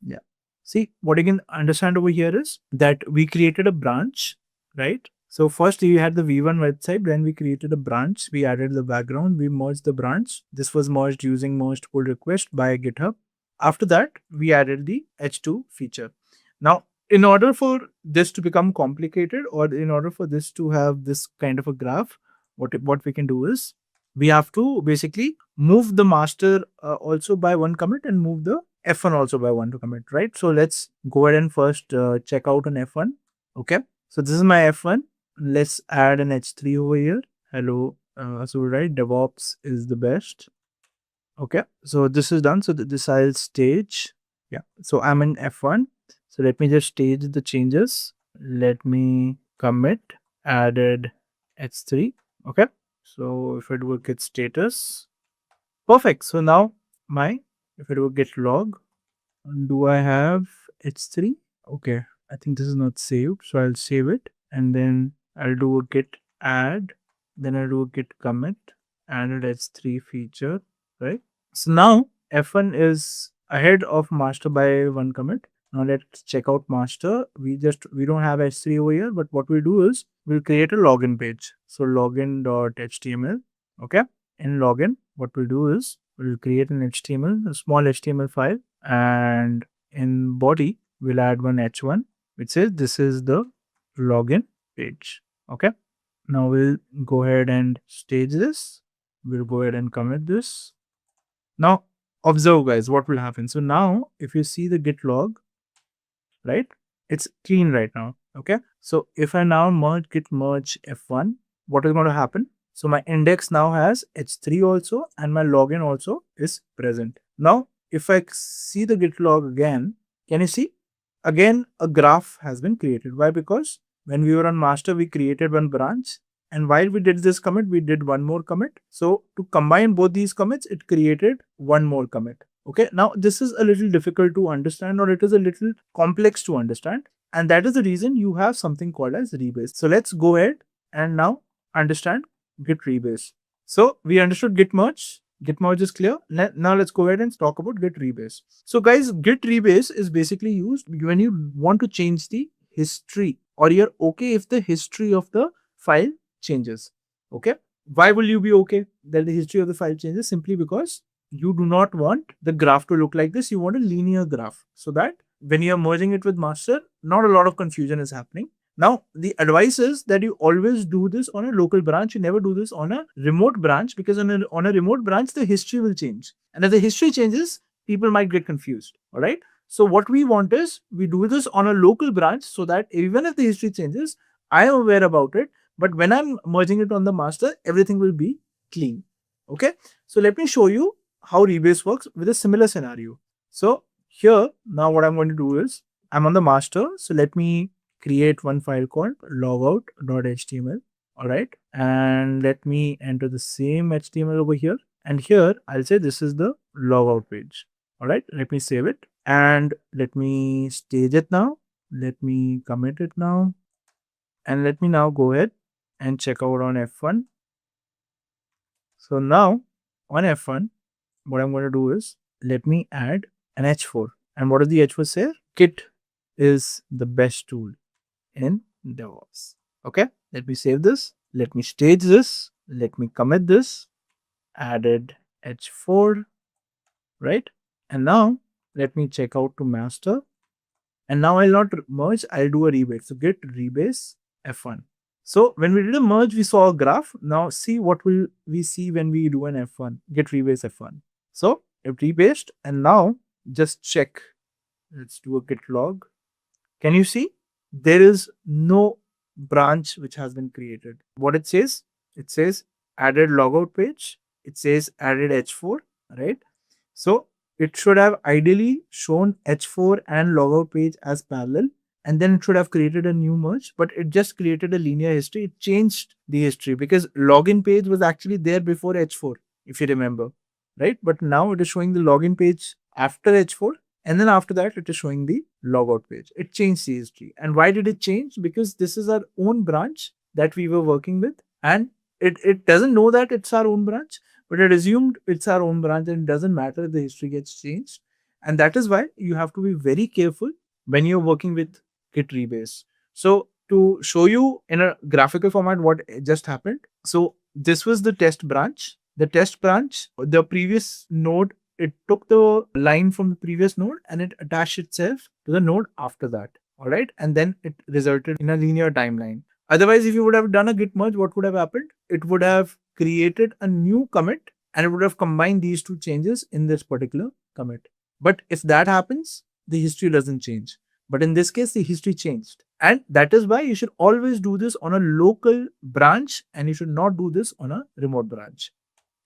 yeah. See, what you can understand over here is that we created a branch, right? So first you had the V1 website, then we created a branch, we added the background, we merged the branch. This was merged using merged pull request by GitHub. After that, we added the H2 feature. Now, in order for this to become complicated, or in order for this to have this kind of a graph, what we can do is we have to basically move the master also by one commit and move the F1 also by one to commit, right? So let's go ahead and first check out an F1. Okay. So this is my F1. Let's add an H3 over here. Hello. So right, DevOps is the best. Okay. So this is done. So this I'll stage. Yeah. So I'm in F1. So let me just stage the changes. Let me commit added H3. Okay. So if I do a git status, perfect. So now if I do a git log, do I have H3? Okay. I think this is not saved. So I'll save it, and then I'll do a git add. Then I'll do a git commit, added H3 feature, right? So now F1 is ahead of master by one commit. Now let's check out master. We don't have H3 over here, but what we do is we'll create a login page. So login.html. Okay. In login, what we'll do is we'll create an HTML, a small HTML file, and in body, we'll add one H1, which says this is the login page. Okay. Now we'll go ahead and stage this. We'll go ahead and commit this. Now observe, guys, what will happen. So now if you see the git log, right, it's clean right now. Okay. So if I now git merge F1, what is going to happen? So my index now has H3 also, and my login also is present. Now, if I see the git log again, can you see? Again, a graph has been created. Why? Because when we were on master, we created one branch. And while we did this commit, we did one more commit. So to combine both these commits, it created one more commit. Okay. Now, this is a little difficult to understand, or it is a little complex to understand. And that is the reason you have something called as rebase. So let's go ahead and now understand git rebase. So we understood git merge. Git merge is clear. Now let's go ahead and talk about git rebase. So guys, git rebase is basically used when you want to change the history, or you're okay if the history of the file changes. Okay. Why will you be okay that the history of the file changes? Simply because you do not want the graph to look like this. You want a linear graph, so that when you're merging it with master, not a lot of confusion is happening. Now, the advice is that you always do this on a local branch. You never do this on a remote branch, because on a remote branch, the history will change. And if the history changes, people might get confused. All right. So what we want is we do this on a local branch, so that even if the history changes, I am aware about it. But when I'm merging it on the master, everything will be clean. Okay. So let me show you how rebase works with a similar scenario. So here, now what I'm going to do is I'm on the master. So let me create one file called logout.html. All right. And let me enter the same HTML over here. And here I'll say this is the logout page. All right. Let me save it and let me stage it now. Let me commit it now. And let me now go ahead and check out on F1. So now on F1, what I'm going to do is let me add an H4. And what does the H4 say? Git is the best tool in DevOps. Okay, let me save this. Let me stage this. Let me commit this. Added H4, right? And now let me check out to master. And now I'll not merge, I'll do a rebase. So git rebase F1. So when we did a merge, we saw a graph. Now see what will we see when we do an F1, git rebase F1. So it rebased, and now just check. Let's do a git log. Can you see? There is no branch which has been created. What it says added logout page. It says added H4, right? So it should have ideally shown H4 and logout page as parallel, and then it should have created a new merge, but it just created a linear history. It changed the history because login page was actually there before H4, if you remember, right? But now it is showing the login page after H4, and then after that, it is showing the logout page. It changed the history. And why did it change? Because this is our own branch that we were working with, and it doesn't know that it's our own branch, but it assumed it's our own branch, and it doesn't matter if the history gets changed. And that is why you have to be very careful when you're working with git rebase. So to show you in a graphical format what just happened. So this was the test branch. The test branch, the previous node, it took the line from the previous node and it attached itself to the node after that. All right. And then it resulted in a linear timeline. Otherwise, if you would have done a git merge, what would have happened? It would have created a new commit and it would have combined these two changes in this particular commit. But if that happens, the history doesn't change. But in this case, the history changed. And that is why you should always do this on a local branch and you should not do this on a remote branch.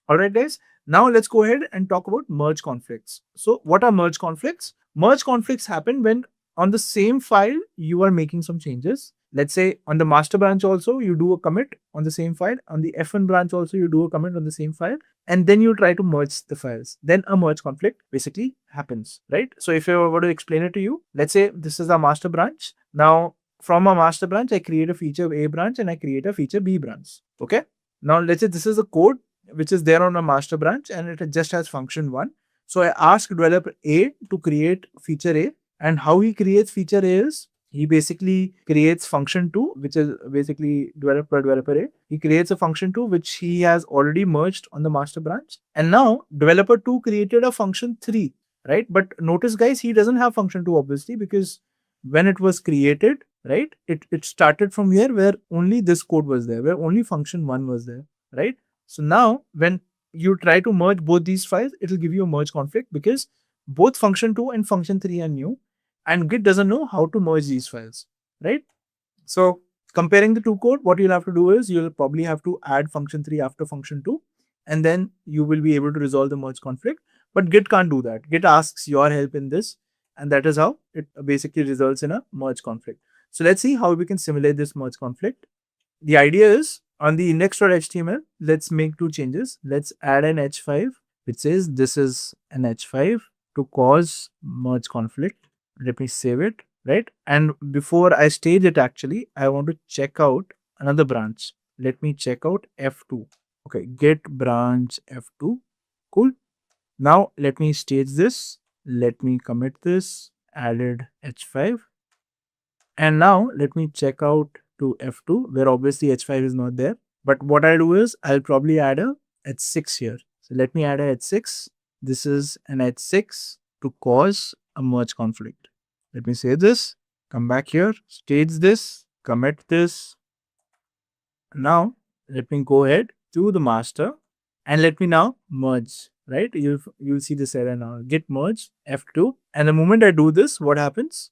All right, guys. Now let's go ahead and talk about merge conflicts. So what are merge conflicts? Merge conflicts happen when on the same file, you are making some changes. Let's say on the master branch also, you do a commit on the same file. On the F1 branch also, you do a commit on the same file. And then you try to merge the files. Then a merge conflict basically happens, right? So if I were to explain it to you, let's say this is our master branch. Now, from a master branch, I create a feature A branch and I create a feature B branch. Okay. Now, let's say this is a code which is there on a master branch and it just has function 1. So I ask developer A to create feature A, and how he creates feature A is he basically creates function 2, which is basically developer A. He creates a function 2 which he has already merged on the master branch, and now developer 2 created a function 3, right? But notice guys, he doesn't have function 2 obviously, because when it was created, right, it started from here where only this code was there, where only function 1 was there, right? So now when you try to merge both these files, it will give you a merge conflict because both function 2 and function 3 are new and Git doesn't know how to merge these files, right? So comparing the two code, what you'll have to do is you'll probably have to add function 3 after function 2, and then you will be able to resolve the merge conflict. But Git can't do that. Git asks your help in this, and that is how it basically results in a merge conflict. So let's see how we can simulate this merge conflict. The idea is on the index.html, let's make two changes. Let's add an h5, which says this is an h5 to cause merge conflict. Let me save it. right? And before I stage it, actually, I want to check out another branch. Let me check out F2. Okay, get branch F2. Cool. Now let me stage this. Let me commit this. Added H5. And now let me check out to F2, where obviously H5 is not there. But what I'll do is I'll probably add a H6 here. So let me add a H6. This is an H6 to cause a merge conflict. Let me say this, come back here, stage this, commit this. Now let me go ahead to the master and let me now merge, right? You'll see this error now. Git merge F2. And the moment I do this, what happens?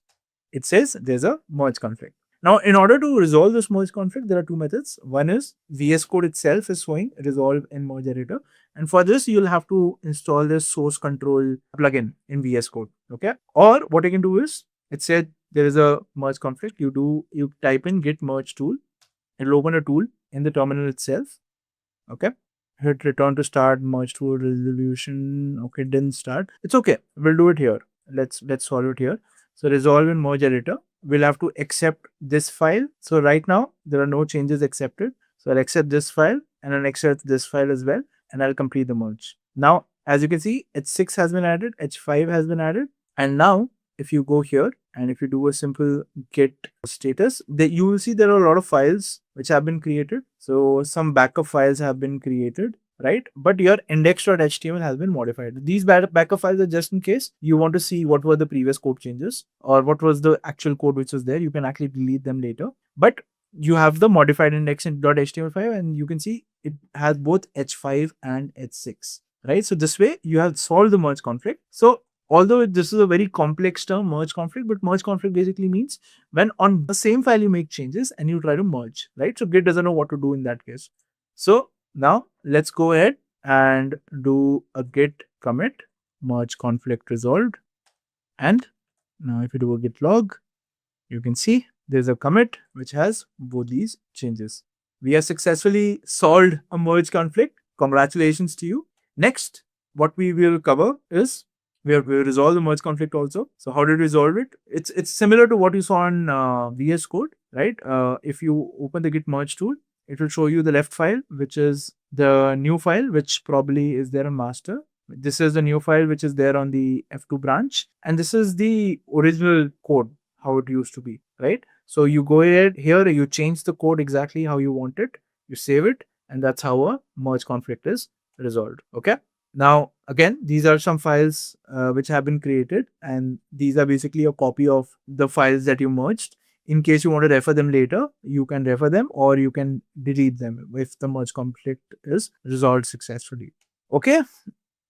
It says there's a merge conflict. Now, in order to resolve this merge conflict, there are two methods. One is VS Code itself is showing resolve in merge editor. And for this, you'll have to install this source control plugin in VS Code. Okay. Or what you can do is it said there is a merge conflict. You type in git merge tool. It'll open a tool in the terminal itself. Okay. Hit return to start, merge tool resolution. Okay, didn't start. It's okay. We'll do it here. Let's solve it here. So resolve in merge editor. We'll have to accept this file. So right now there are no changes accepted. So I'll accept this file and I'll accept this file as well, and I'll complete the merge. Now, as you can see, H6 has been added, H5 has been added, and now if you go here and if you do a simple git status, you will see there are a lot of files which have been created. So some backup files have been created, right? But your index.html has been modified. These backup files are just in case you want to see what were the previous code changes or what was the actual code which was there. You can actually delete them later. But you have the modified index.html file and you can see it has both H5 and H6, right? So this way you have solved the merge conflict. So although this is a very complex term, merge conflict, but merge conflict basically means when on the same file you make changes and you try to merge, right? So Git doesn't know what to do in that case. So now let's go ahead and do a git commit, merge conflict resolved. And now if you do a git log, you can see there's a commit which has both these changes. We have successfully solved a merge conflict. Congratulations to you. Next, what we will cover is we resolve the merge conflict also. So how did we resolve it? It's similar to what you saw on VS Code, right? If you open the git merge tool, it will show you the left file, which is the new file, which probably is there on master. This is the new file, which is there on the F2 branch. And this is the original code, how it used to be, right? So you go ahead here, you change the code exactly how you want it, you save it, and that's how a merge conflict is resolved. Okay. Now, again, these are some files which have been created, and these are basically a copy of the files that you merged. In case you want to refer them later, you can refer them or you can delete them if the merge conflict is resolved successfully. Okay.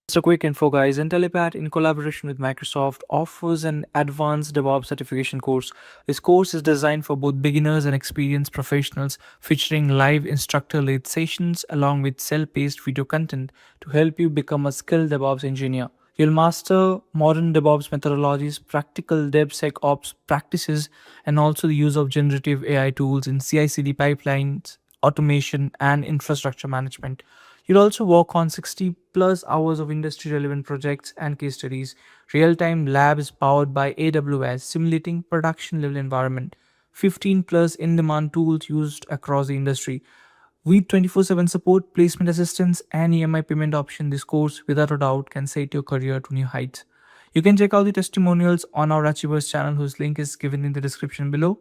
Just a quick info, guys. Intellipaat, in collaboration with Microsoft, offers an advanced DevOps certification course. This course is designed for both beginners and experienced professionals, featuring live instructor-led sessions along with self-paced video content to help you become a skilled DevOps engineer. You'll master modern DevOps methodologies, practical DevSecOps practices, and also the use of generative AI tools in CI/CD pipelines, automation, and infrastructure management. You'll also work on 60 plus hours of industry relevant projects and case studies, real time labs powered by AWS simulating production level environment, 15 plus in demand tools used across the industry. With 24/7 support, placement assistance, and EMI payment option, this course without a doubt can take your career to new heights. You can check out the testimonials on our Achievers channel, whose link is given in the description below.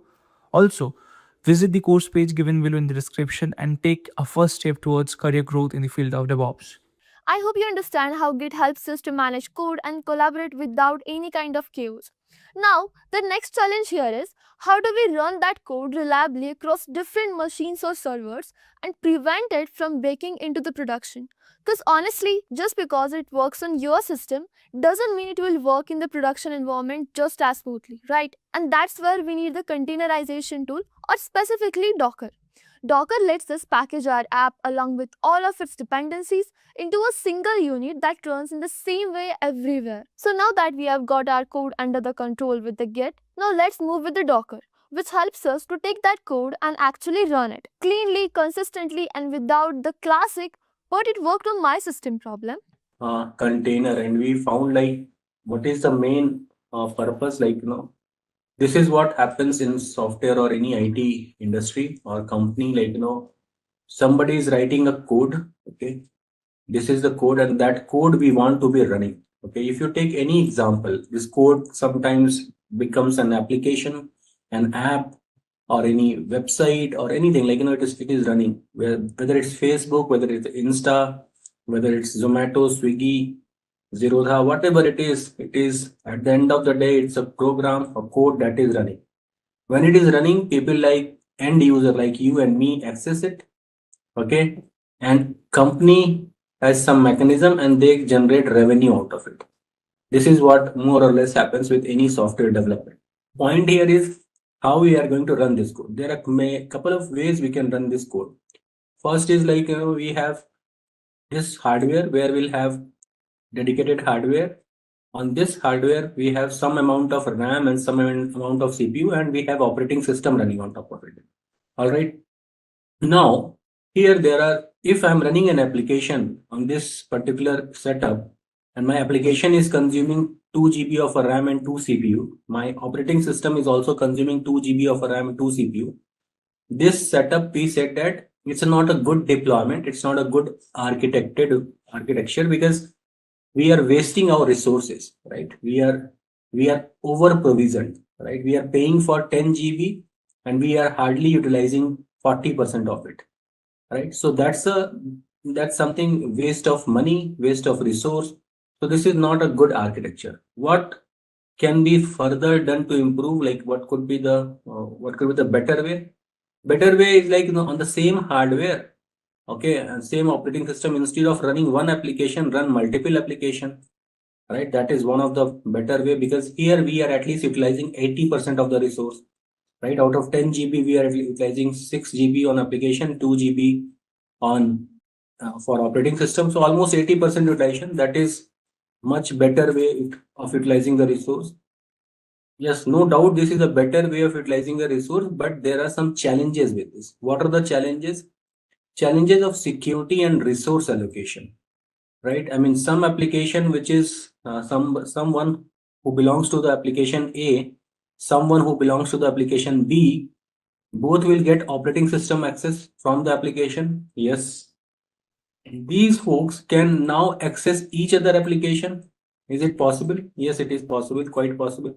Also, visit the course page given below in the description and take a first step towards career growth in the field of DevOps. I hope you understand how Git helps us to manage code and collaborate without any kind of chaos. Now, the next challenge here is how do we run that code reliably across different machines or servers and prevent it from breaking into the production? Because honestly, just because it works on your system doesn't mean it will work in the production environment just as smoothly, right? And that's where we need the containerization tool, or specifically Docker. Docker lets us package our app along with all of its dependencies into a single unit that runs in the same way everywhere. So now that we have got our code under the control with the Git, now let's move with the Docker, which helps us to take that code and actually run it cleanly, consistently, and without the classic but it worked on my system problem. Container, and we found like what is the main purpose, like This is what happens in software or any IT industry or company. Like, somebody is writing a code. Okay, this is the code, and that code we want to be running. Okay, if you take any example, this code sometimes becomes an application, an app, or any website or anything. Like, it is running, whether it's Facebook, whether it's Insta, whether it's Zomato, Swiggy, Zerodha, whatever it is at the end of the day, it's a program, a code that is running. When it is running, people like end user like you and me access it. Okay, and company has some mechanism and they generate revenue out of it. This is what more or less happens with any software development. Point here is how we are going to run this code. There are a couple of ways we can run this code. First is like, we have this hardware where we'll have dedicated hardware. On this hardware, we have some amount of RAM and some amount of CPU, and we have operating system running on top of it. All right. Now, here if I'm running an application on this particular setup, and my application is consuming 2 GB of a RAM and 2 CPU, my operating system is also consuming 2 GB of a RAM and 2 CPU. This setup, we said that it's not a good deployment, it's not a good architecture, because we are wasting our resources, right? We are over provisioned, right? We are paying for 10 GB and we are hardly utilizing 40% of it, right? So that's something, waste of money, waste of resource. So this is not a good architecture. What can be further done to improve? Like, what could be the better way? Better way is like, on the same hardware, okay, and same operating system, instead of running one application, run multiple application, right? That is one of the better way, because here we are at least utilizing 80% of the resource, right? Out of 10 GB, we are utilizing 6 GB on application, 2 GB on for operating system. So almost 80% utilization. That is much better way of utilizing the resource. Yes, no doubt this is a better way of utilizing the resource, but there are some challenges with this. What are the challenges? Challenges of security and resource allocation, right? I mean, some application which is someone who belongs to the application A, someone who belongs to the application B, both will get operating system access from the application. Yes, these folks can now access each other application. Is it possible? Yes, it is possible, quite possible.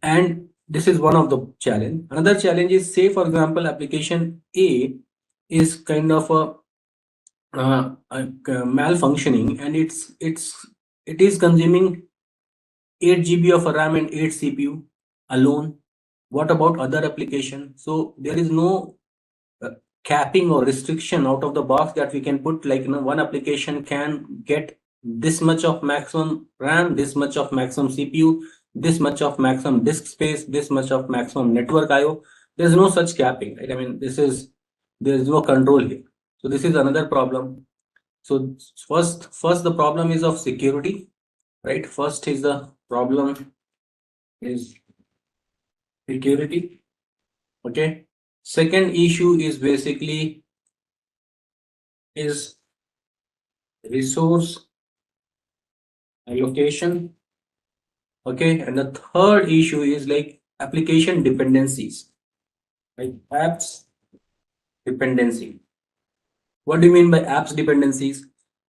And this is one of the challenge. Another challenge is, say for example, application A is kind of a malfunctioning, and it is consuming 8 GB of RAM and 8 CPU alone. What about other application? So there is no capping or restriction out of the box that we can put, like, one application can get this much of maximum RAM, this much of maximum CPU, this much of maximum disk space, this much of maximum network IO. There's no such capping, right? I mean, there's no control here. So this is another problem. So first the problem is of security, right? First is the problem is security. Okay. Second issue is basically is resource allocation. Okay. And the third issue is like application dependencies, like apps dependency. What do you mean by apps dependencies?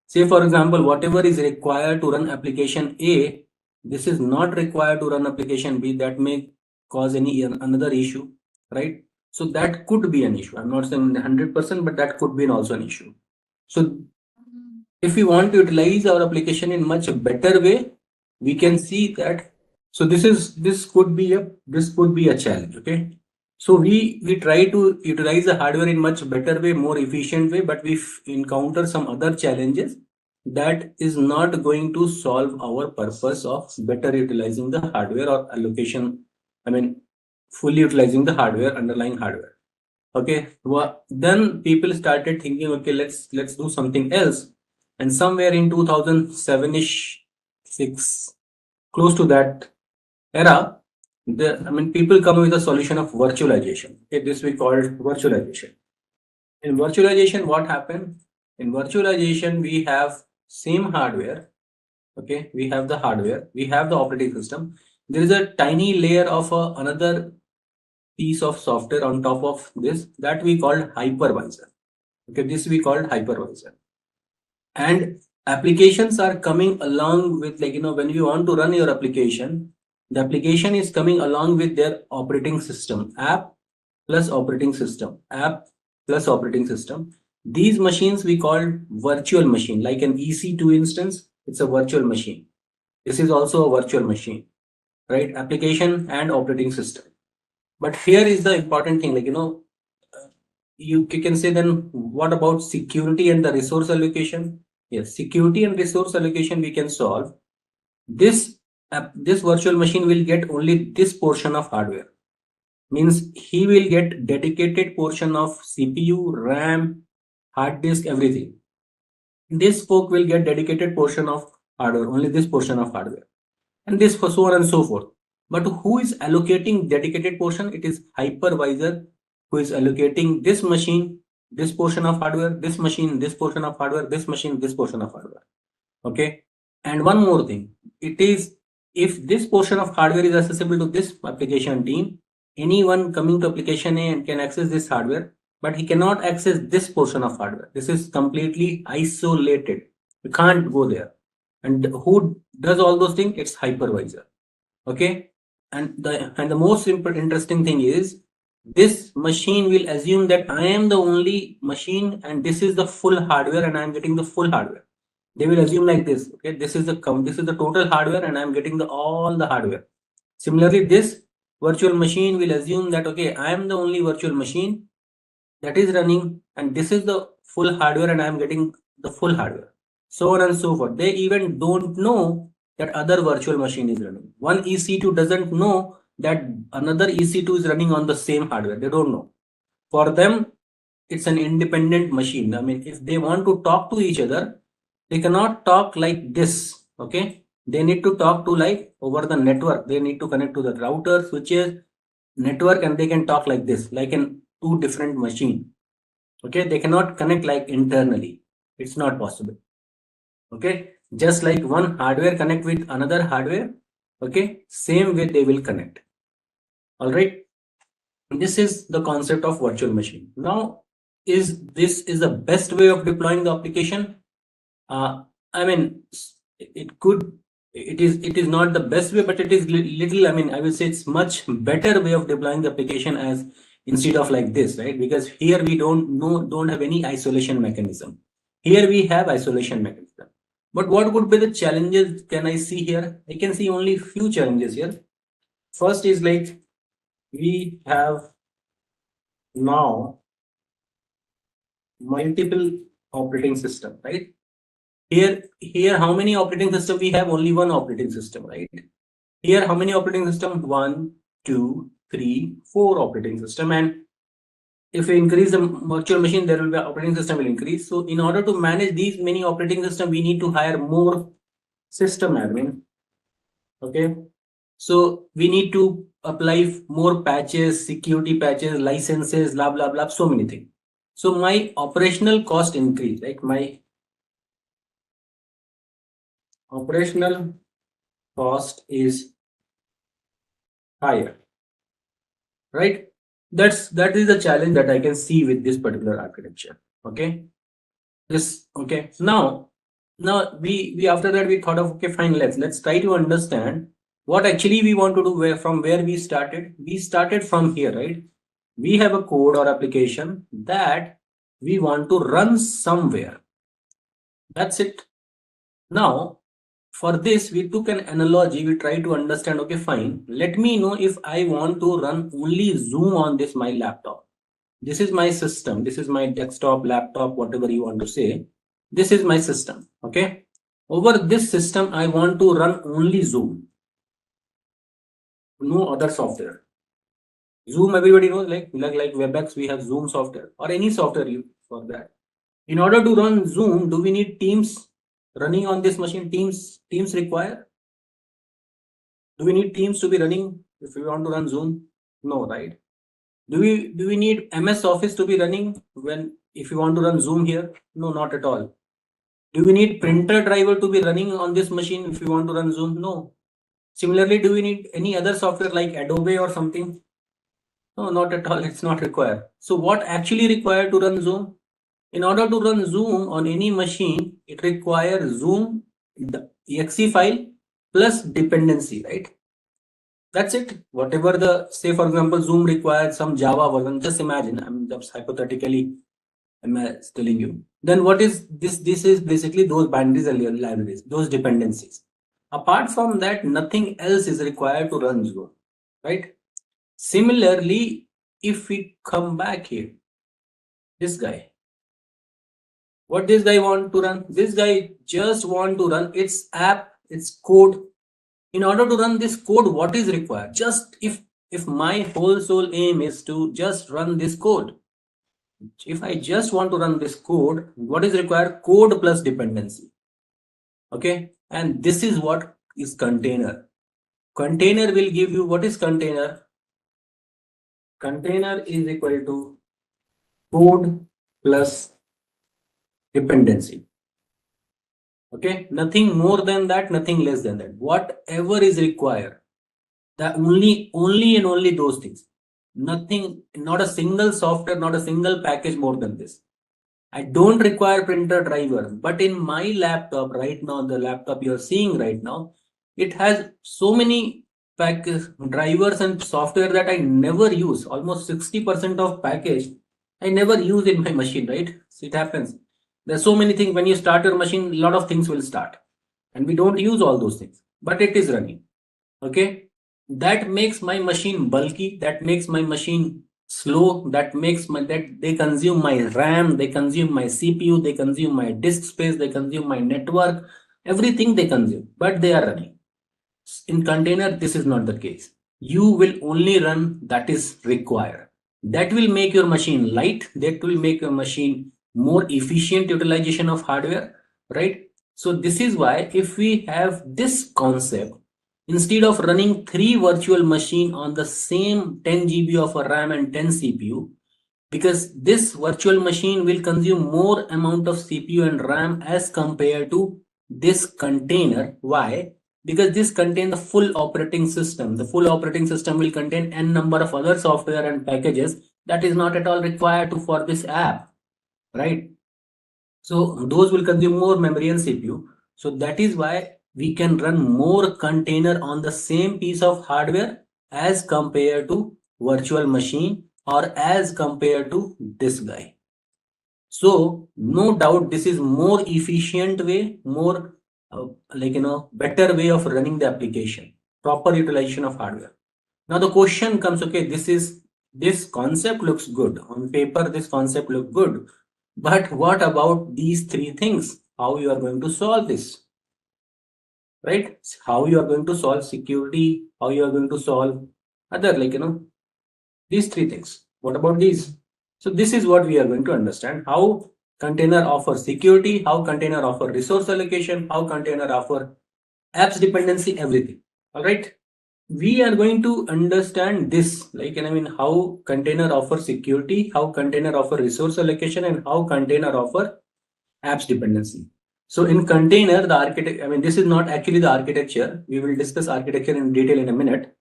Say for example, whatever is required to run application A, this is not required to run application B. That may cause another issue, right? So that could be an issue. I'm not saying 100%, but that could be also an issue. So if we want to utilize our application in much better way, we can see that. So this could be a challenge. Okay. So we try to utilize the hardware in much better way, more efficient way, but we encounter some other challenges that is not going to solve our purpose of better utilizing the hardware or allocation. I mean, fully utilizing the hardware, underlying hardware. Okay. Well, then people started thinking, okay, let's do something else. And somewhere in 2007-ish, 6, close to that era, people come with a solution of virtualization. Okay, this we call virtualization. In virtualization, what happened? In virtualization, we have same hardware. Okay, we have the hardware, we have the operating system. there is a tiny layer of another piece of software on top of this that we call hypervisor. Okay, this we called hypervisor. And applications are coming along with, like, when you want to run your application, the application is coming along with their operating system, app plus operating system, app plus operating system. These machines we call virtual machine, like an EC2 instance, it's a virtual machine. This is also a virtual machine, right? Application and operating system. But here is the important thing, like, you can say, then what about security and the resource allocation? Yes, security and resource allocation we can solve. This virtual machine will get only this portion of hardware. Means he will get dedicated portion of CPU, RAM, hard disk, everything. This folk will get dedicated portion of hardware, only this portion of hardware, and this for so on and so forth. But who is allocating dedicated portion? It is hypervisor who is allocating this machine, this portion of hardware, this machine, this portion of hardware, this machine, this portion of hardware. Okay. And one more thing, it is, if this portion of hardware is accessible to this application team, anyone coming to application A and can access this hardware, but he cannot access this portion of hardware. This is completely isolated. You can't go there. And who does all those things? It's hypervisor. Okay. And the most interesting thing is, this machine will assume that I am the only machine and this is the full hardware and I am getting the full hardware. They will assume like this. Okay, this is the total hardware and I am getting all the hardware. Similarly, this virtual machine will assume that, okay, I am the only virtual machine that is running and this is the full hardware and I am getting the full hardware. So on and so forth. They even don't know that other virtual machine is running. One EC2 doesn't know that another EC2 is running on the same hardware. They don't know. For them, it's an independent machine. I mean, if they want to talk to each other, they cannot talk like this. Okay, they need to talk to, like, over the network. They need to connect to the router, switches, network, and they can talk like this, like in two different machine. Okay, they cannot connect like internally. It's not possible. Okay, just like one hardware connect with another hardware. Okay, same way they will connect. All right, this is the concept of virtual machine. Now, this is the best way of deploying the application? I mean, it is not the best way, but it is little, I mean, I will say it's much better way of deploying the application as instead of like this, right? Because here we don't have any isolation mechanism. Here we have isolation mechanism. But what would be the challenges can I see here? I can see only few challenges here. First is, like, we have now multiple operating system, right? Here, how many operating system we have? Only one operating system, right? Here, how many operating system? 1, 2, 3, 4 operating system. And if we increase the virtual machine, there will be operating system will increase. So in order to manage these many operating system, we need to hire more system admin. Okay. So we need to apply more patches, security patches, licenses, blah, blah, blah, so many things. So my operational cost increase, like my operational cost is higher, right? That is the challenge that I can see with this particular architecture. Okay, okay. Now we after that we thought of, okay, fine, let's try to understand what actually we want to do, from where we started. We started from here, right? We have a code or application that we want to run somewhere. That's it. Now, for this, we took an analogy. We try to understand, okay, fine. Let me know if I want to run only Zoom on this my laptop. This is my system. This is my desktop, laptop, whatever you want to say. This is my system. Okay. Over this system, I want to run only Zoom. No other software. Zoom, everybody knows, like WebEx, we have Zoom software or any software for that. In order to run Zoom, do we need Teams running on this machine? Teams require? Do we need Teams to be running if we want to run Zoom? No, right? Do we need MS Office to be running if you want to run Zoom here? No, not at all. Do we need printer driver to be running on this machine if you want to run Zoom? No. Similarly, do we need any other software like Adobe or something? No, not at all. It's not required. So what actually required to run Zoom? In order to run Zoom on any machine, it requires Zoom the exe file plus dependency, right? That's it. Whatever the, say for example, Zoom requires some Java version. Just imagine, I'm just hypothetically telling you. Then what is this? This is basically those binaries and libraries, those dependencies. Apart from that, nothing else is required to run Zoom, right? Similarly, if we come back here, this guy, what this guy want to run? This guy just want to run its app, its code. In order to run this code, what is required? Just if my whole sole aim is to just run this code, if I just want to run this code, what is required? Code plus dependency. Okay, and this is what is container. Container will give you, what is container? Container is equal to code plus dependency. Okay, nothing more than that, nothing less than that. Whatever is required, that only and only those things. Nothing, not a single software, not a single package more than this. I don't require printer driver, but in my laptop right now, the laptop you're seeing right now, it has so many package drivers and software that I never use. Almost 60% of package I never use in my machine, right? So it happens. There's so many things when you start your machine, a lot of things will start, and we don't use all those things, but it is running. Okay, that makes my machine bulky, that makes my machine slow, that makes my, that they consume my RAM, they consume my CPU, they consume my disk space, they consume my network, everything they consume, but they are running. In container, this is not the case. You will only run that is required. That will make your machine light, that will make your machine more efficient utilization of hardware, right? So this is why if we have this concept, instead of running 3 virtual machine on the same 10 GB of a RAM and 10 CPU, because this virtual machine will consume more amount of CPU and RAM as compared to this container. Why? Because this contains the full operating system. The full operating system will contain n number of other software and packages that is not at all required to for this app, right? So those will consume more memory and CPU. So that is why we can run more container on the same piece of hardware as compared to virtual machine or as compared to this guy. So no doubt this is more efficient way, more better way of running the application, proper utilization of hardware. Now the question comes, okay, this concept looks good on paper, this concept looks good, but what about these 3 things? How you are going to solve this, right? How you are going to solve security, how you are going to solve other, these 3 things. What about these? So this is what we are going to understand: how container offer security, how container offer resource allocation, how container offer apps dependency, everything. All right. We are going to understand this, how container offer security, how container offer resource allocation, and how container offer apps dependency. So in container, the architect, this is not actually the architecture. We will discuss architecture in detail in a minute.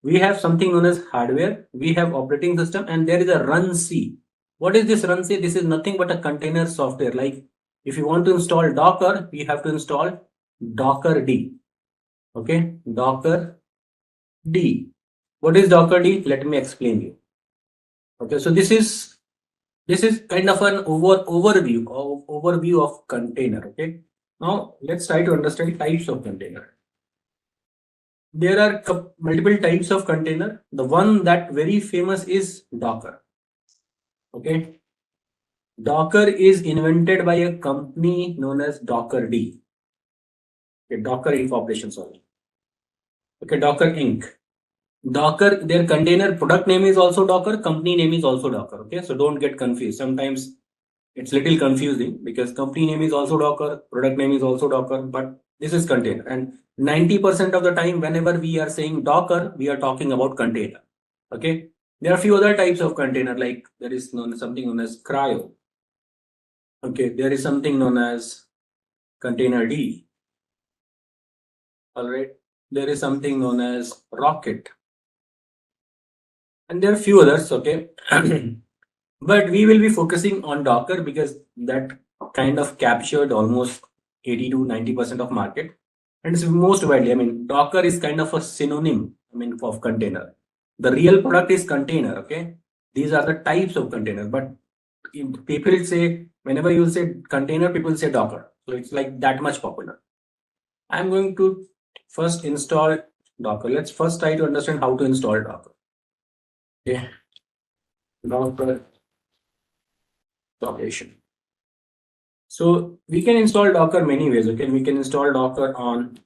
We have something known as hardware, we have operating system, and there is a run C. What is this run C? This is nothing but a container software. Like if you want to install Docker, we have to install Docker D. Okay, Docker D. What is Docker D? Let me explain you. Okay, so this is kind of an overview of container. Okay, now let's try to understand types of container. There are multiple types of container. The one that very famous is Docker. Okay, Docker is invented by a company known as Docker D. Okay, Docker Incorporation, sorry. Okay, Docker Inc. Docker, their container product name is also Docker, company name is also Docker. Okay, so don't get confused. Sometimes it's little confusing because company name is also Docker, product name is also Docker, but this is container. And 90% of the time, whenever we are saying Docker, we are talking about container. Okay, there are a few other types of container, like there is something known as cryo. Okay, there is something known as container D. All right, there is something known as Rocket, and there are few others, okay. But we will be focusing on Docker because that kind of captured almost 80 to 90% of market, and it's most widely. I mean, Docker is kind of a synonym, I mean, of container. The real product is container, okay. These are the types of container, but people say, whenever you say container, people say Docker, so it's like that much popular. I'm going to first install Docker. Let's first try to understand how to install Docker. Okay, Docker installation. So we can install Docker many ways. Okay, we can install Docker on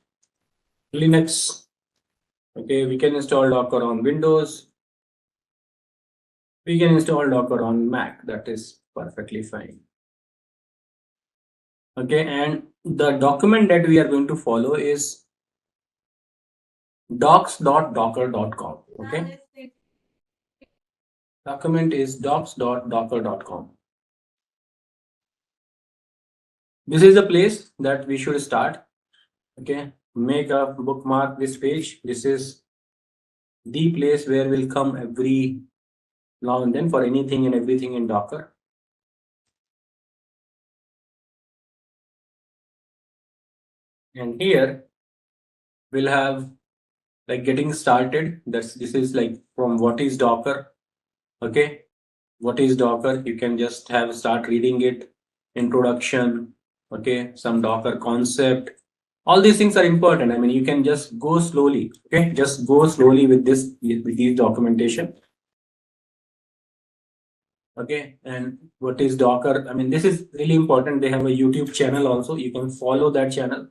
Linux. Okay, we can install Docker on Windows. We can install Docker on Mac. That is perfectly fine. Okay, and the document that we are going to follow is docs.docker.com. Okay, document is docs.docker.com. This is the place that we should start. Okay, make a bookmark this page. This is the place where we'll come every now and then for anything and everything in Docker. And here we'll have like getting started. This is like from what is Docker. Okay, what is Docker? You can just start reading it. Introduction. Okay, some Docker concept. All these things are important. I mean, you can just go slowly. Okay, just go slowly with these documentation. Okay, and what is Docker? I mean, this is really important. They have a YouTube channel also. You can follow that channel.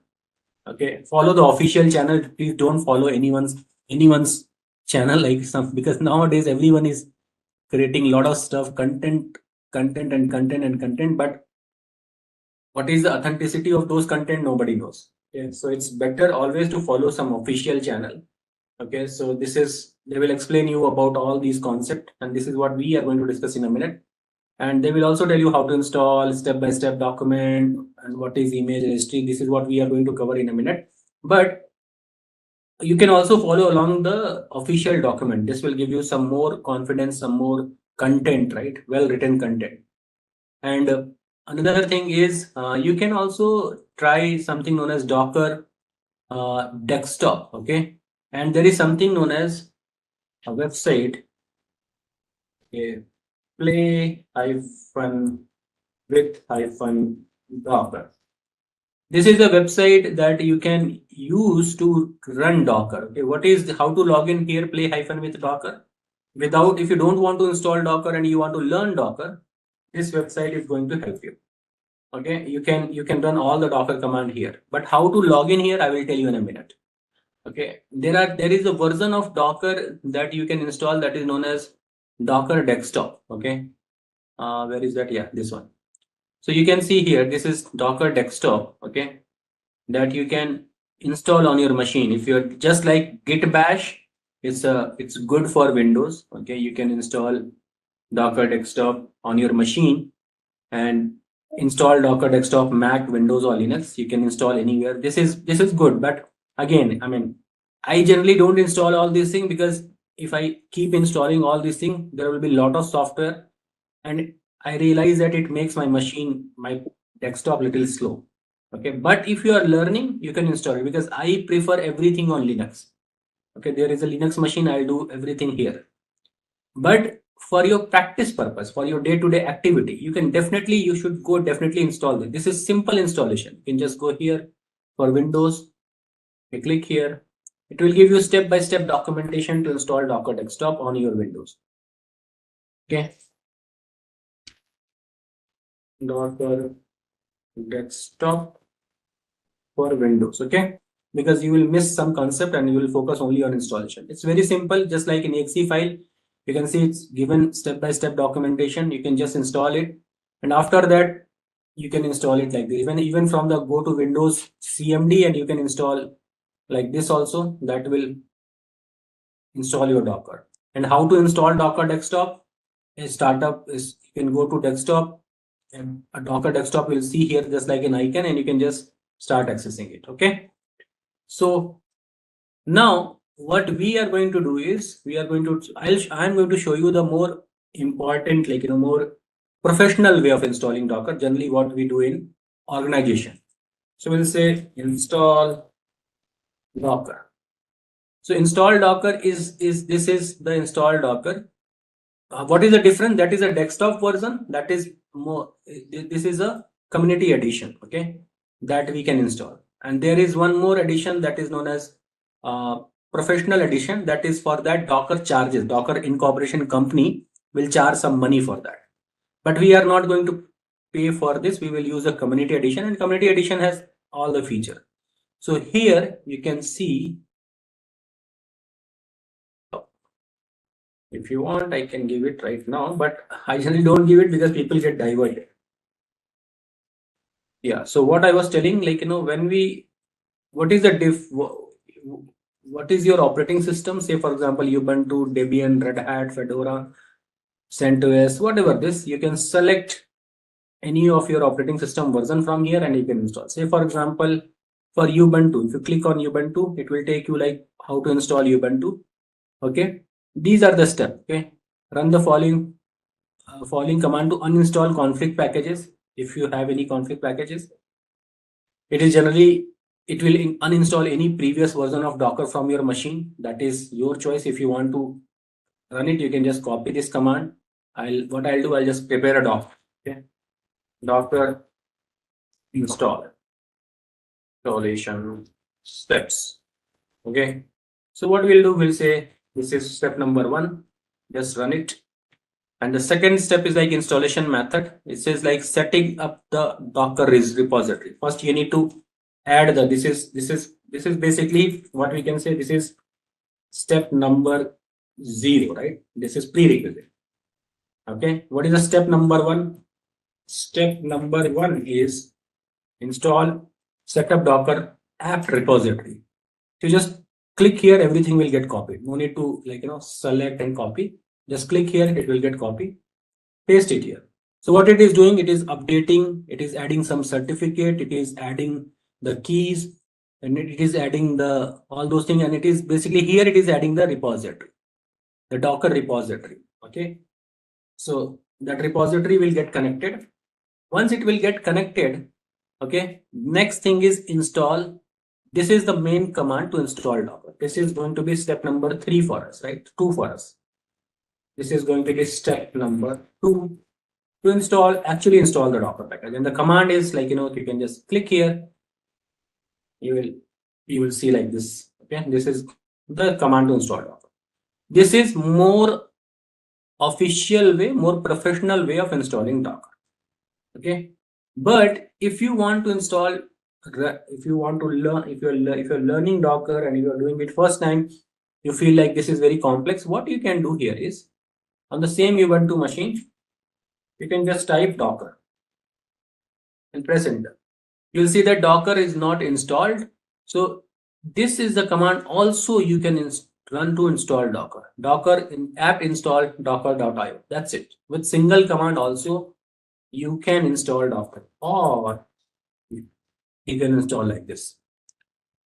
Okay, follow the official channel. Please don't follow anyone's channel like some, because nowadays everyone is creating a lot of stuff, content, but what is the authenticity of those content? Nobody knows. Okay, so it's better always to follow some official channel. Okay, so this is, they will explain you about all these concepts, and this is what we are going to discuss in a minute. And they will also tell you how to install step-by-step document and what is image registry. This is what we are going to cover in a minute. But you can also follow along the official document. This will give you some more confidence, some more content, right? Well-written content. And another thing is you can also try something known as Docker desktop. Okay, and there is something known as a website. Okay, play hyphen with hyphen Docker. This is a website that you can use to run Docker. Okay, what is how to log in here? Play hyphen with Docker. Without, if you don't want to install Docker and you want to learn Docker, this website is going to help you. Okay, you can run all the Docker command here. But how to log in here, I will tell you in a minute. Okay, there is a version of Docker that you can install that is known as Docker desktop. Okay, where is that? Yeah, this one. So you can see here, this is Docker desktop. Okay, that you can install on your machine. If you're just like Git Bash, it's good for Windows. Okay, you can install Docker desktop on your machine and install Docker desktop Mac, Windows or Linux. You can install anywhere. This is good, but again, I mean, I generally don't install all these things because if I keep installing all these things, there will be a lot of software, and I realize that it makes my machine, my desktop, little slow. Okay, but if you are learning, you can install it because I prefer everything on Linux. Okay, there is a Linux machine, I'll do everything here. But for your practice purpose, for your day-to-day activity, you should go definitely install this. This is simple installation. You can just go here for Windows, you click here. It will give you step-by-step documentation to install Docker desktop on your Windows. Okay, Docker desktop for Windows. Okay, because you will miss some concept and you will focus only on installation. It's very simple, just like an exe file. You can see it's given step-by-step documentation. You can just install it, and after that you can install it like this. Even from the go to Windows CMD, and you can install like this also. That will install your Docker. And how to install Docker desktop? A startup is, you can go to desktop, and a Docker desktop will see here just like an icon, and you can just start accessing it. Okay, so Now, what we are going to do is I'm going to show you the more important, more professional way of installing Docker. Generally, what we do in organization. So we'll say install Docker. So install Docker is this is the install Docker. What is the difference? That is a desktop version. That is more. This is a community edition. Okay, that we can install. And there is one more edition that is known as uh, professional edition. That is for that Docker charges. Docker incorporation company will charge some money for that. But we are not going to pay for this. We will use a community edition, and community edition has all the feature. So here you can see. If you want, I can give it right now, but I generally don't give it because people get diverted. Yeah. So what I was telling, what is the what is your operating system? Say, for example, Ubuntu, Debian, Red Hat, Fedora, CentOS, whatever this, you can select any of your operating system version from here and you can install. Say, for example, for Ubuntu, if you click on Ubuntu, it will take you like how to install Ubuntu. Okay. These are the steps. Okay. Run the following command to uninstall config packages. If you have any config packages, it is generally it will uninstall any previous version of Docker from your machine. That is your choice. If you want to run it, you can just copy this command. I'll just prepare a doc. Okay, Docker installation steps. Okay, so what we'll do, we'll say this is step number 1. Just run it. And the second step is like installation method. It says like setting up the Docker repository. First, you need to add the this is basically what we can say. This is step number 0, right? This is prerequisite. Okay. What is the step number 1? Step number 1 is install setup Docker app repository. So you just click here, everything will get copied. No need to select and copy. Just click here, it will get copied. Paste it here. So what it is doing, it is updating, it is adding some certificate, it is adding the keys, and it is adding the all those things, and it is basically here it is adding the repository, the Docker repository. Okay. So that repository will get connected. Once it will get connected, okay, next thing is install. This is the main command to install Docker. This is going to be step number 3 for us, right? 2 for us. This is going to be step number 2 to actually install the Docker package. And the command is you can just click here. You will see like this. Okay, this is the command to install Docker. This is more official way, more professional way of installing Docker. Okay, but if you want to install, if you want to learn, if you're learning Docker and you are doing it first time, you feel like this is very complex. What you can do here is on the same Ubuntu machine, you can just type Docker and press enter. You'll see that Docker is not installed. So this is the command also you can run to install Docker. Docker app install docker.io. That's it. With single command also you can install Docker, or you can install like this.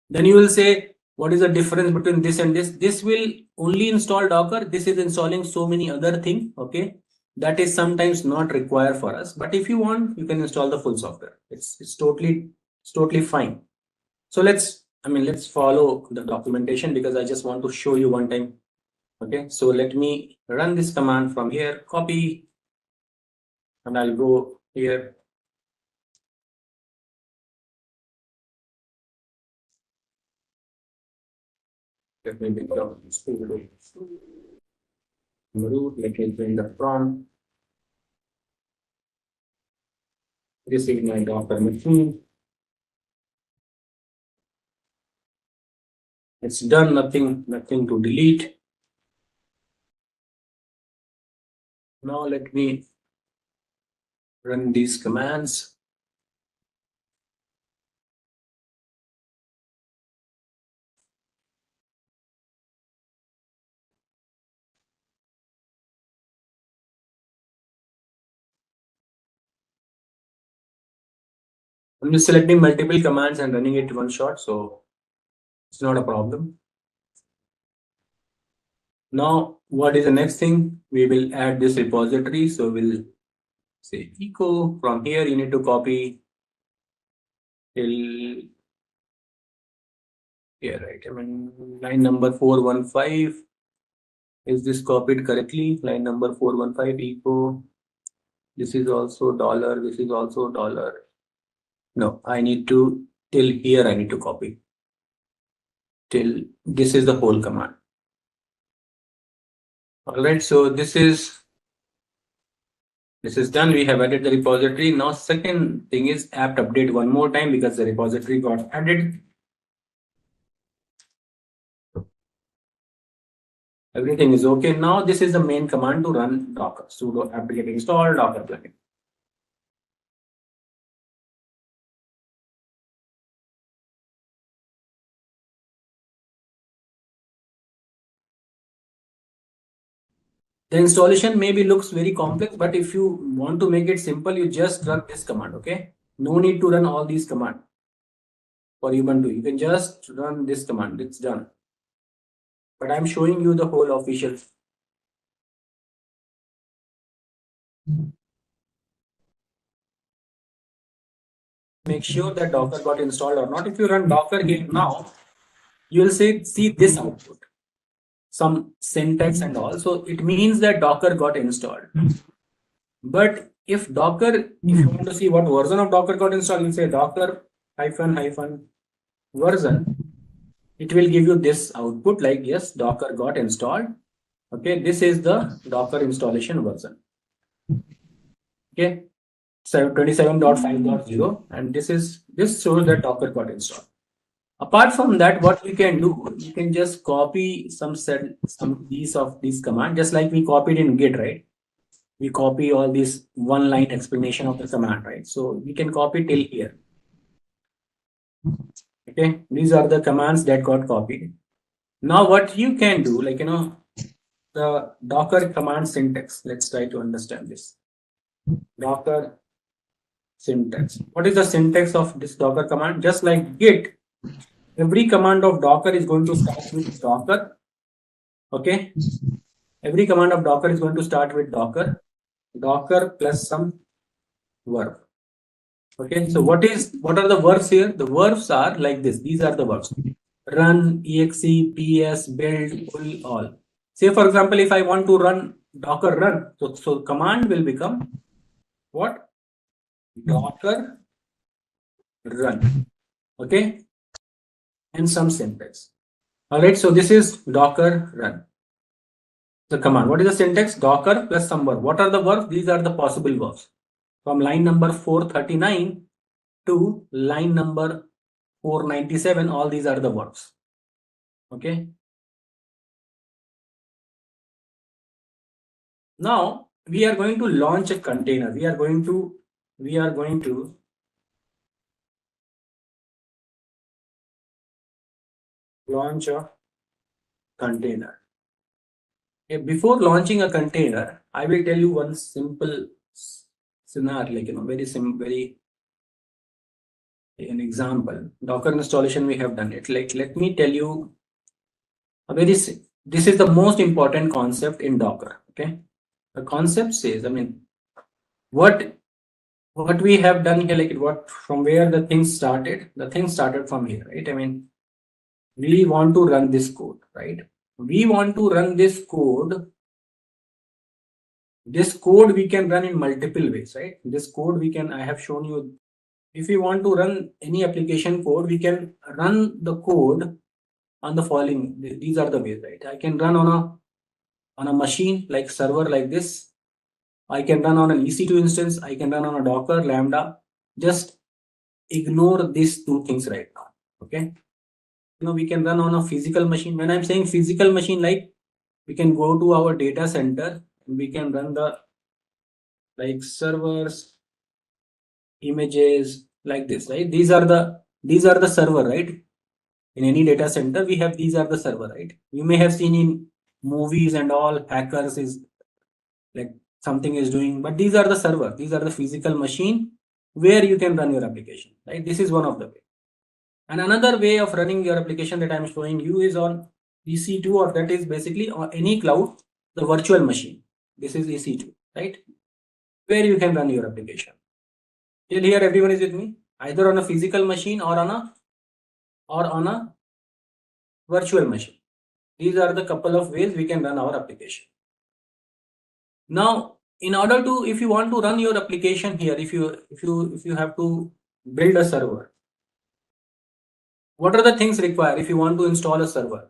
Then you will say, what is the difference between this and this? This will only install Docker. This is installing so many other things. Okay, that is sometimes not required for us. But if you want, you can install the full software. It's totally fine. So let's follow the documentation because I just want to show you one time. Okay, so let me run this command from here, copy, and I'll go here. Let me become root. Let me bring the prompt. This is my Docker machine. It's done. Nothing to delete. Now let me run these commands. I'm just selecting multiple commands and running it one shot, so it's not a problem. Now, what is the next thing? We will add this repository. So we'll say echo. From here, you need to copy till here, right? I mean, line number 415. Is this copied correctly? Line number 415 echo. This is also dollar. This is also dollar. No, I need to till here. I need to copy till this is the whole command. All right. So this is done. We have added the repository. Now, second thing is apt update one more time because the repository got added. Everything is okay. Now, this is the main command to run Docker sudo apt-get install Docker plugin. The installation maybe looks very complex, but if you want to make it simple, you just run this command. Okay, no need to run all these commands for Ubuntu. You can just run this command. It's done. But I'm showing you the whole official. Make sure that Docker got installed or not. If you run Docker here now, you will see this output, some syntax and all. So it means that Docker got installed. But if you want to see what version of Docker got installed, you say Docker ---- version. It will give you this output like, yes, Docker got installed. Okay, this is the Docker installation version. Okay, so 27.5.0, and this shows that Docker got installed. Apart from that, what we can do, you can just copy some piece of this command, just like we copied in Git, right? We copy all this one line explanation of the command, right? So we can copy till here. Okay, these are the commands that got copied. Now what you can do, like, the Docker command syntax. Let's try to understand this. Docker syntax. What is the syntax of this Docker command? Just like Git, every command of Docker is going to start with Docker. Okay, every command of Docker is going to start with Docker plus some verb. Okay, so what are the verbs here? The verbs are like this. These are the verbs: run, exe, ps, build, pull, all. Say for example, if I want to run Docker run, so command will become what? Docker run. Okay, and some syntax. All right, so this is Docker run. The command. What is the syntax? Docker plus some verb. What are the verbs? These are the possible verbs. From line number 439 to line number 497, all these are the verbs. Okay. Now we are going to launch a container. We are going to launch a container. Okay, before launching a container, I will tell you one simple scenario, like an example. Docker installation, we have done it. Like, let me tell you this is the most important concept in Docker. Okay, the concept says, I mean, what we have done here, like from where the thing started. The thing started from here, right? I mean, we want to run this code, right? We want to run this code. This code we can run in multiple ways, right? This code I have shown you. If we want to run any application code, we can run the code on the following. These are the ways, right? I can run on a machine like server like this. I can run on an EC2 instance. I can run on a Docker Lambda. Just ignore these two things right now. Okay. We can run on a physical machine. When I'm saying physical machine, like we can go to our data center and we can run the servers, images like this, right? These are the server, right? In any data center, we have these are the server, right? You may have seen in movies and all, hackers is like something is doing, but these are the server. These are the physical machine where you can run your application, right? This is one of the way. And another way of running your application that I'm showing you is on EC2, or that is basically on any cloud, the virtual machine. This is EC2, right? Where you can run your application. Till here, everyone is with me? Either on a physical machine or on a virtual machine. These are the couple of ways we can run our application. Now, in order to, if you want to run your application here, if you have to build a server, what are the things required if you want to install a server?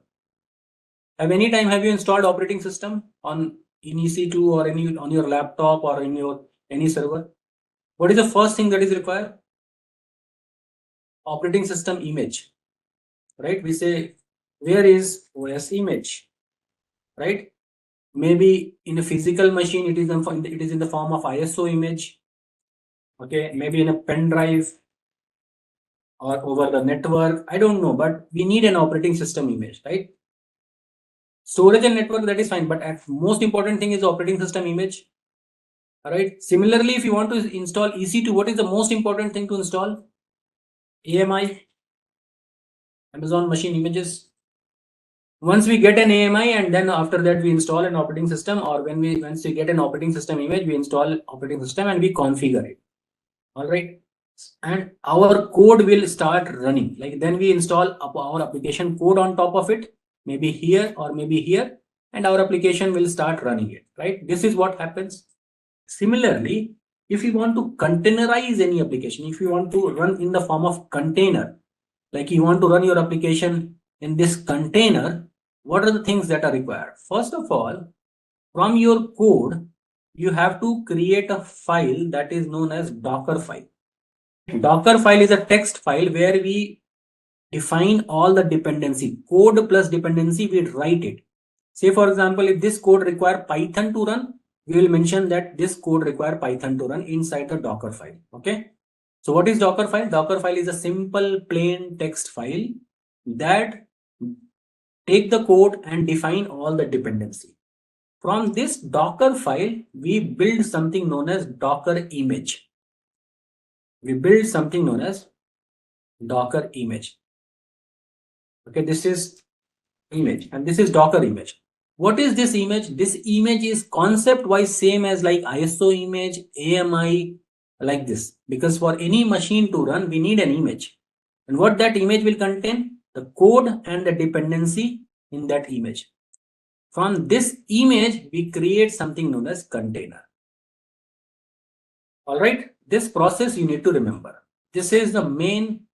Have you installed operating system in EC2 or on your laptop or in your any server? What is the first thing that is required? Operating system image, right? We say, where is OS image, right? Maybe in a physical machine, it is in the form of ISO image. Okay, maybe in a pen drive or over the network. I don't know, but we need an operating system image, right? Storage and network, that is fine, but most important thing is operating system image. All right. Similarly, if you want to install EC2, what is the most important thing to install? AMI, Amazon Machine Images. Once we get an AMI, and then after that we install an operating system, or once we get an operating system image, we install operating system and we configure it. All right. And our code will start running. Like then we install our application code on top of it, maybe here or maybe here, and our application will start running it, right? This is what happens. Similarly, if you want to containerize any application, if you want to run in the form of container, like you want to run your application in this container, what are the things that are required? First of all, from your code, you have to create a file that is known as Docker file. Docker file is a text file where we define all the dependency. Code plus dependency, we write it. Say for example, if this code require Python to run, we will mention that this code require Python to run inside the Docker file. Okay. So what is Docker file? Docker file is a simple plain text file that take the code and define all the dependency. From this Docker file, we build something known as Docker image. We build something known as Docker image. Okay, this is image and this is Docker image. What is this image? This image is concept wise same as like ISO image, AMI, like this, because for any machine to run, we need an image. And what that image will contain? The code and the dependency in that image. From this image, we create something known as container. All right, this process you need to remember. This is the main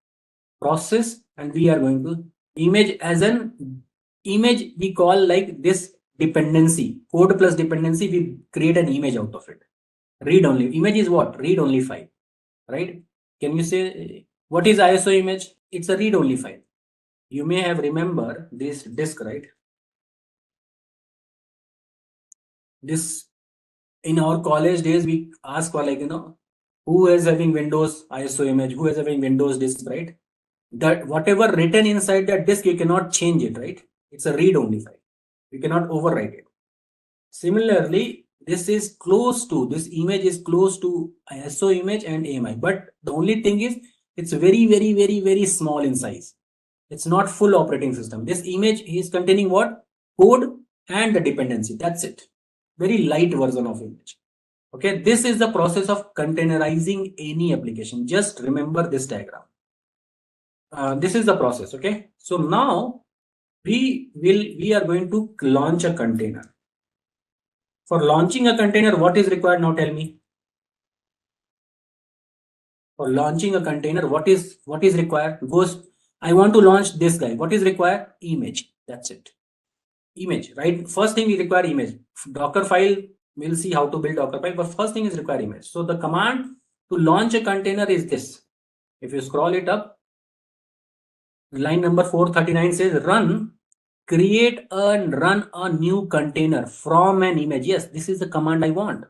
process, and we are going to image as an image we call like this dependency, code plus dependency, we create an image out of it. Read only. Image is what? Read only file, right? Can you say what is ISO image? It's a read only file. You may have remember this disk, right? This in our college days, we ask for like, who is having Windows ISO image, who is having Windows disk, right? That whatever written inside that disk, you cannot change it, right? It's a read only file. You cannot overwrite it. Similarly, this image is close to ISO image and AMI, but the only thing is it's very, very, very, very small in size. It's not full operating system. This image is containing what? Code and the dependency. That's it. Very light version of image. Okay, this is the process of containerizing any application. Just remember this diagram. This is the process. Okay, so now we are going to launch a container. For launching a container, what is required? Now tell me. For launching a container, what is required? I want to launch this guy. What is required? Image. That's it. Image, right? First thing we require image. Docker file, we'll see how to build Docker file, but first thing is require image. So the command to launch a container is this. If you scroll it up, line number 439 says run, create and run a new container from an image. Yes, this is the command I want.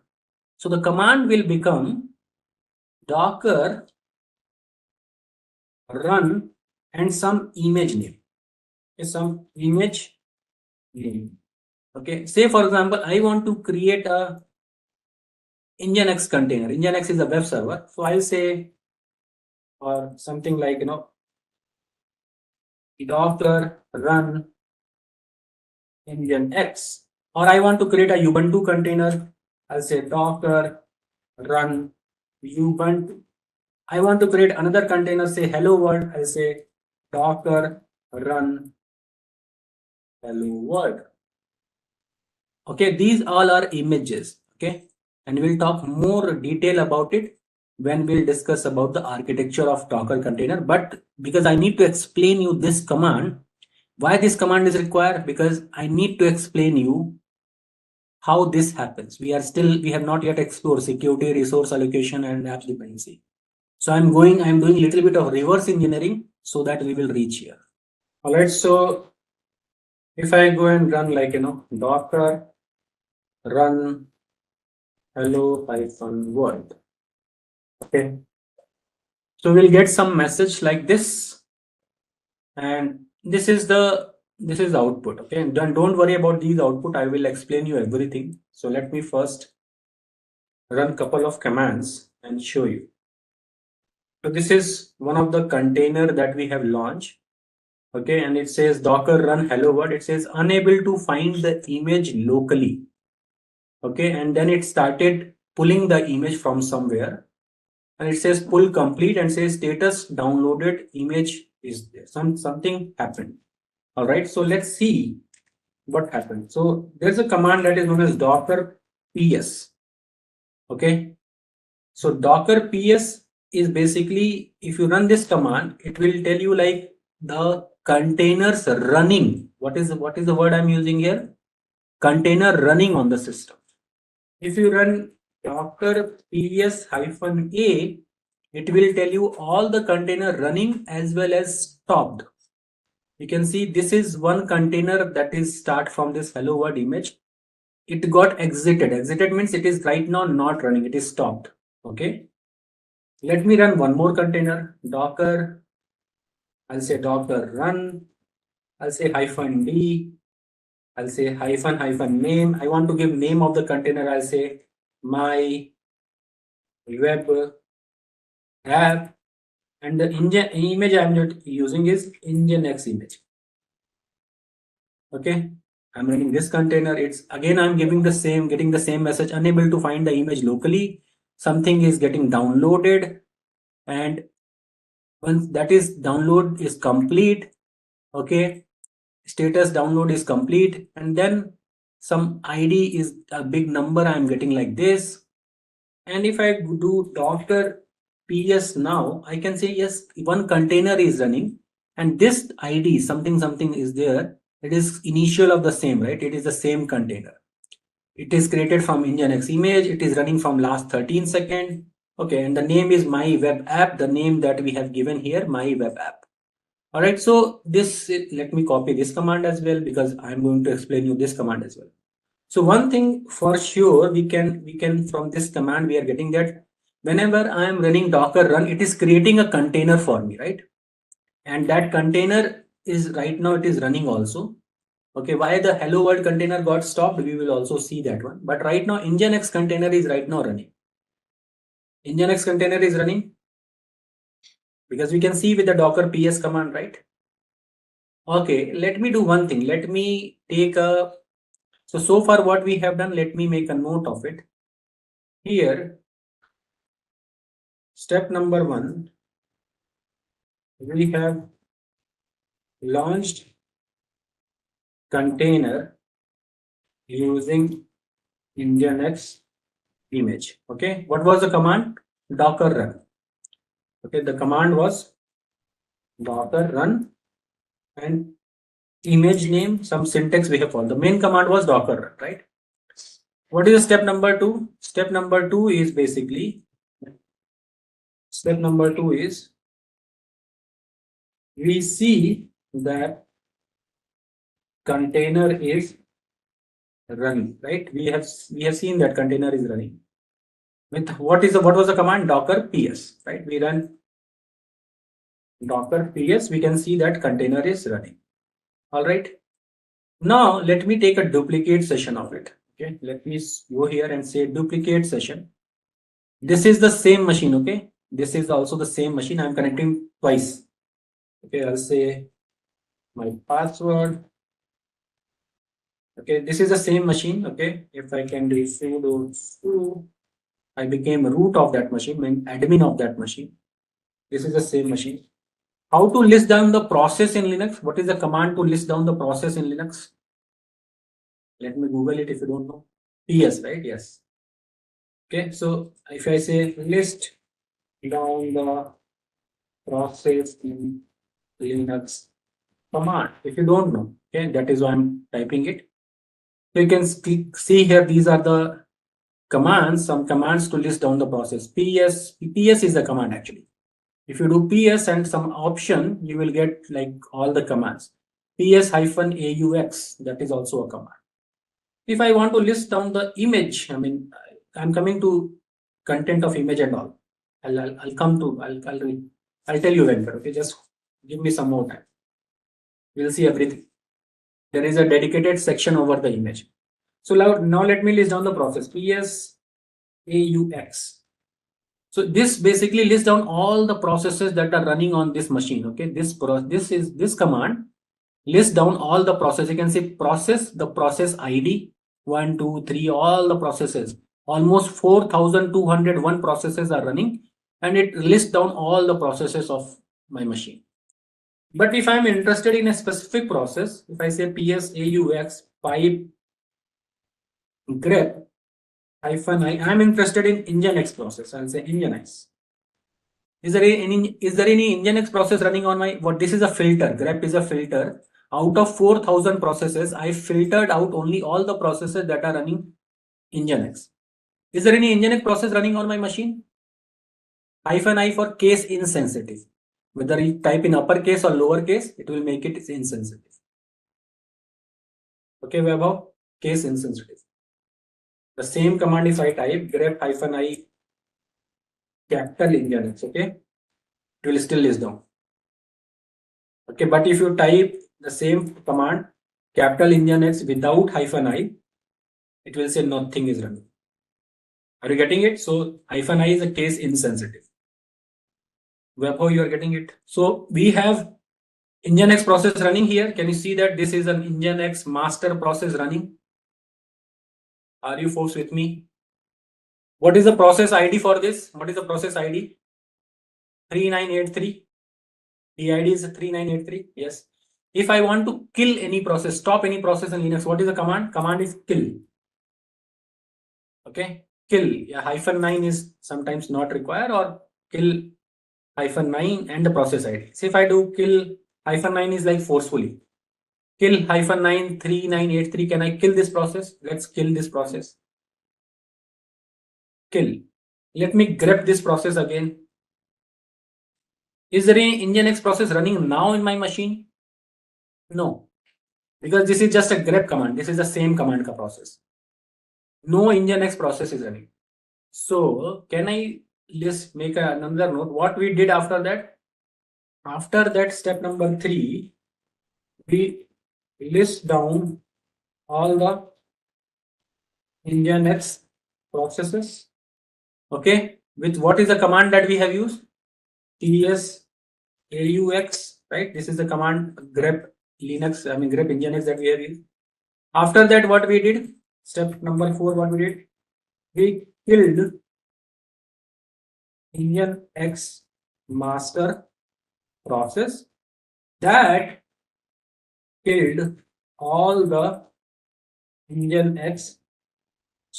So the command will become Docker run and some image name. Some image name. Okay, say for example, I want to create a Nginx container. Nginx is a web server. So I'll say, or something like, Docker run Nginx, or I want to create a Ubuntu container, I'll say docker run Ubuntu. I want to create another container, say hello world, I'll say docker run hello world. Okay, these all are images. Okay, and we'll talk more detail about it when we'll discuss about the architecture of Docker container. But because I need to explain you this command, why this command is required, because I need to explain you how this happens. We have not yet explored security, resource allocation, and apps dependency. So I'm doing a little bit of reverse engineering so that we will reach here. All right, so if I go and run like docker run hello world. Okay, so we'll get some message like this, and this is the output. Okay, and don't worry about these output, I will explain you everything. So let me first run couple of commands and show you. So this is one of the container that we have launched. Okay, and it says docker run hello world. It says unable to find the image locally. Okay, and then it started pulling the image from somewhere, and it says pull complete and says status downloaded image is there. Something happened. All right, so let's see what happened. So there's a command that is known as docker ps. Okay, so docker ps is basically, if you run this command, it will tell you like the containers running. What is the word I'm using here? Container running on the system. If you run docker ps-a, it will tell you all the container running as well as stopped. You can see this is one container that is start from this hello world image. It got exited. Exited means it is right now not running, it is stopped. Okay, let me run one more container, docker, I'll say docker run, I'll say -d, I'll say -name. I want to give name of the container, I'll say my web app, and the image I'm using is Nginx image. Okay, I'm running this container. It's again I'm getting the same message, unable to find the image locally. Something is getting downloaded, and once that is download is complete, okay, status download is complete, and then some ID is a big number I'm getting like this. And if I do docker ps now, I can say yes, one container is running, and this ID something is there. It is initial of the same, right? It is the same container. It is created from Nginx image. It is running from last 13 seconds. Okay, and the name is my web app, the name that we have given here, my web app. All right, so this, let me copy this command as well, because I'm going to explain you this command as well. So one thing for sure, we can from this command, we are getting that whenever I am running docker run, it is creating a container for me, right? And that container is right now it is running also. Okay, why the hello world container got stopped, we will also see that one. But right now Nginx container is right now running. Nginx container is running because we can see with the docker ps command, right? Okay, let me do one thing. Let me take a, so far what we have done, let me make a note of it. Here, step number 1, we have launched container using Nginx image. Okay, what was the command? Docker run. Okay, the command was docker run, and image name, some syntax we have followed. The main command was docker run, right? What is step number 2? Step number 2 is basically, we see that container is running, right? We have seen that container is running. With what was the command? Docker ps, right? We run docker ps, we can see that container is running. All right, now let me take a duplicate session of it. Okay, let me go here and say duplicate session. This is the same machine. Okay, this is also the same machine. I'm connecting twice. Okay, I'll say my password Okay, this is the same machine. Okay, if I can do sudo, I became root of that machine, mean admin of that machine. This is the same machine. How to list down the process in Linux? What is the command to list down the process in Linux? Let me Google it if you don't know. PS, right? Yes. Okay, so if I say list down the process in Linux command, if you don't know, okay, that is why I'm typing it. So you can see here, these are the commands, some commands to list down the process. PS is the command actually. If you do PS and some option, you will get like all the commands. PS-AUX, that is also a command. If I want to list down the image, I mean, I'm coming to content of image and all. I'll tell you when, okay, just give me some more time. We'll see everything. There is a dedicated section over the image. So now let me list down the process. PS-AUX. So this basically lists down all the processes that are running on this machine. Okay, this command lists down all the process. You can see process, the process ID, 1, 2, 3, all the processes. Almost 4,201 processes are running, and it lists down all the processes of my machine. But if I'm interested in a specific process, if I say PS-AUX pipe grep -I, I'm interested in Nginx process. I'll say Nginx. Is there any Nginx process running on my, what this is a filter, grep is a filter. Out of 4,000 processes, I filtered out only all the processes that are running Nginx. Is there any Nginx process running on my machine? -I for case insensitive. Whether you type in uppercase or lowercase, it will make it insensitive. Okay, Vaibhav, case insensitive. The same command if I type grep -I capital Nginx, okay, it will still list down. Okay, but if you type the same command capital Nginx without -I, it will say nothing is running. Are you getting it? So -I is a case insensitive. Vaibhav, you are getting it. So we have Nginx process running here. Can you see that this is an Nginx master process running? Are you folks with me? What is the process ID for this? What is the process ID? 3983. The ID is 3983. Yes. If I want to kill any process, stop any process in Linux, what is the command? Command is kill. Okay. Kill. Yeah, -9 is sometimes not required, or kill -9 and the process ID. So if I do kill -9 is like forcefully. Kill -9 3983. Can I kill this process? Let's kill this process. Kill. Let me grep this process again. Is there any Nginx process running now in my machine? No, because this is just a grep command. This is the same command ka process. No Nginx process is running. So can I make another note? What we did after that? After that, step number 3, we list down all the Nginx processes. Okay, with what is the command that we have used? PS-AUX, right? This is the command grep Linux, I mean grep Nginx that we have used. After that, what we did? Step number 4, what we did? We killed Nginx master process that killed all the Nginx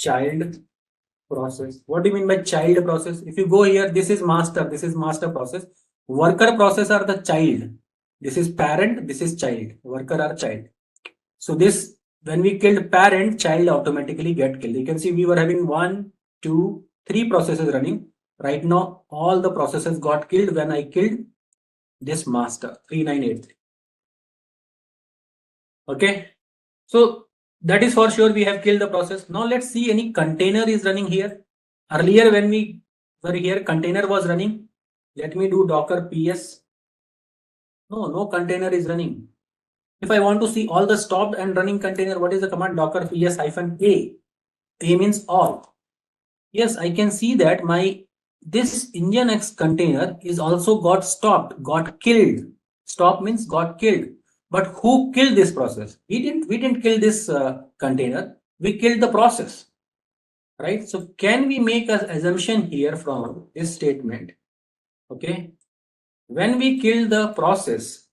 child process. What do you mean by child process? If you go here, this is master process. Worker process are the child. This is parent, this is child. Worker are child. So this, when we killed parent, child automatically get killed. You can see we were having 1, 2, 3 processes running. Right now, all the processes got killed when I killed this master 3983. Okay. So that is for sure we have killed the process. Now let's see any container is running here. Earlier when we were here, container was running. Let me do docker ps. No container is running. If I want to see all the stopped and running container, what is the command? Docker ps -a. A means all. Yes, I can see that this Nginx container is also got stopped, got killed. Stop means got killed. But who killed this process? We didn't kill this container. We killed the process, right? So can we make an assumption here from this statement? Okay, when we kill the process,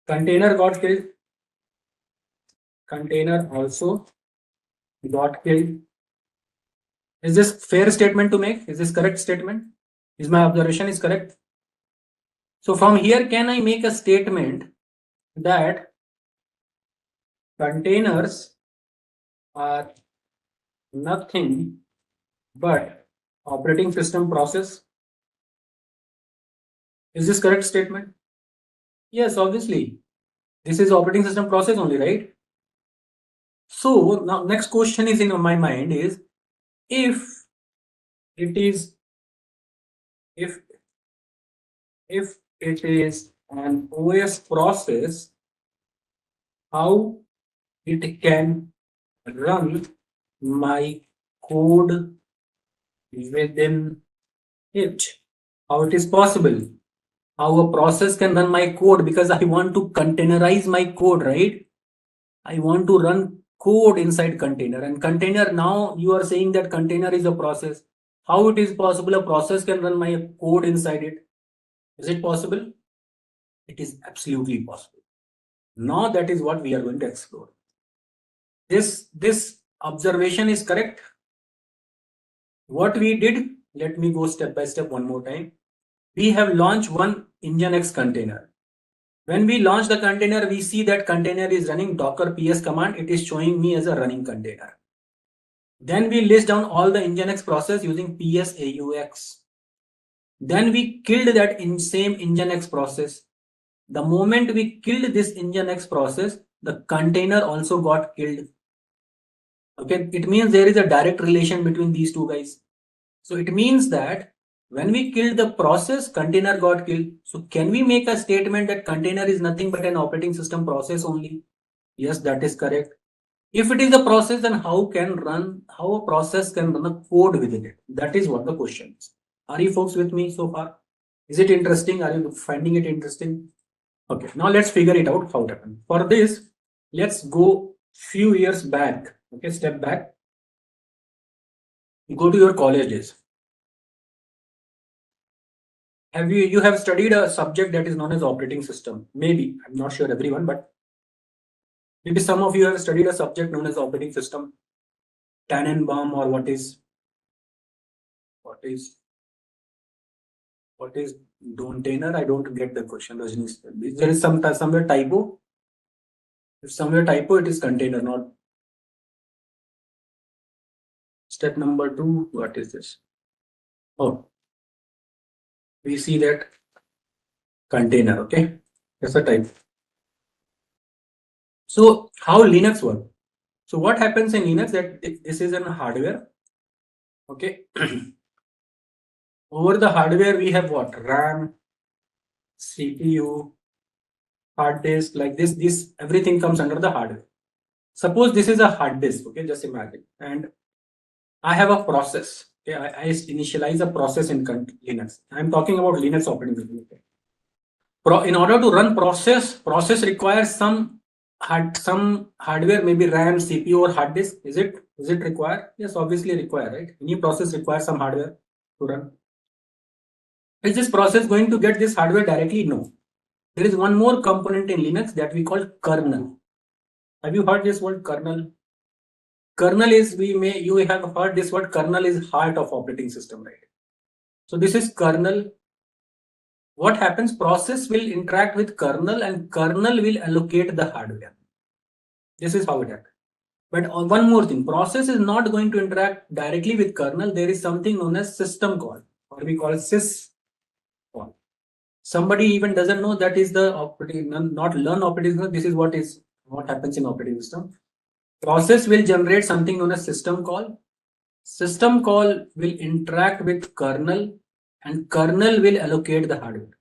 container got killed. Container also got killed. Is this fair statement to make? Is this correct statement? Is my observation is correct? So from here, can I make a statement that containers are nothing but operating system process? Is this correct statement? Yes, obviously. This is operating system process only, right? So now next question is in my mind is, if it is an OS process, how it can run my code within it? How it is possible? How a process can run my code, because I want to containerize my code, right? I want to run code inside container, and container, now you are saying that container is a process. How it is possible a process can run my code inside it? Is it possible? It is absolutely possible. Now that is what we are going to explore. This observation is correct. What we did, let me go step by step one more time. We have launched one Nginx container. When we launch the container, we see that container is running docker ps command. It is showing me as a running container. Then we list down all the Nginx process using ps-aux. Then we killed that same Nginx process. The moment we killed this Nginx process, the container also got killed. Okay, it means there is a direct relation between these two guys. So it means that when we killed the process, container got killed. So can we make a statement that container is nothing but an operating system process only? Yes, that is correct. If it is a process, then how a process can run a code within it? That is what the question is. Are you folks with me so far? Is it interesting? Are you finding it interesting? Okay, now let's figure it out how it happened. For this, let's go few years back. Okay, step back. Go to your college days. You have studied a subject that is known as operating system? Maybe, I'm not sure everyone, but maybe some of you have studied a subject known as operating system. Tannenbaum, or what is Dontainer? I don't get the question. There is somewhere typo. If somewhere typo, it is container, not. Step number 2, what is this? Oh, we see that container. Okay, that's a type. So how Linux work? So what happens in Linux, that this is a hardware. Okay. Over the hardware we have what? RAM, CPU, hard disk, like this everything comes under the hardware. Suppose this is a hard disk. Okay, just imagine, and I have a process. Okay, I initialize a process in Linux. I'm talking about Linux operating system. Okay. In order to run process requires some hardware, maybe RAM, CPU, or hard disk. Is it required? Yes, obviously required, right? Any process requires some hardware to run. Is this process going to get this hardware directly? No. There is one more component in Linux that we call kernel. Have you heard this word kernel? Kernel is, you have heard this word, kernel is heart of operating system, right? So this is kernel. What happens? Process will interact with kernel, and kernel will allocate the hardware. This is how it happens. But one more thing, process is not going to interact directly with kernel. There is something known as system call, or we call sys call. Somebody even doesn't know that is the operating, not learn operating system. This is what happens in operating system. Process will generate something known as system call. System call will interact with kernel, and kernel will allocate the hardware.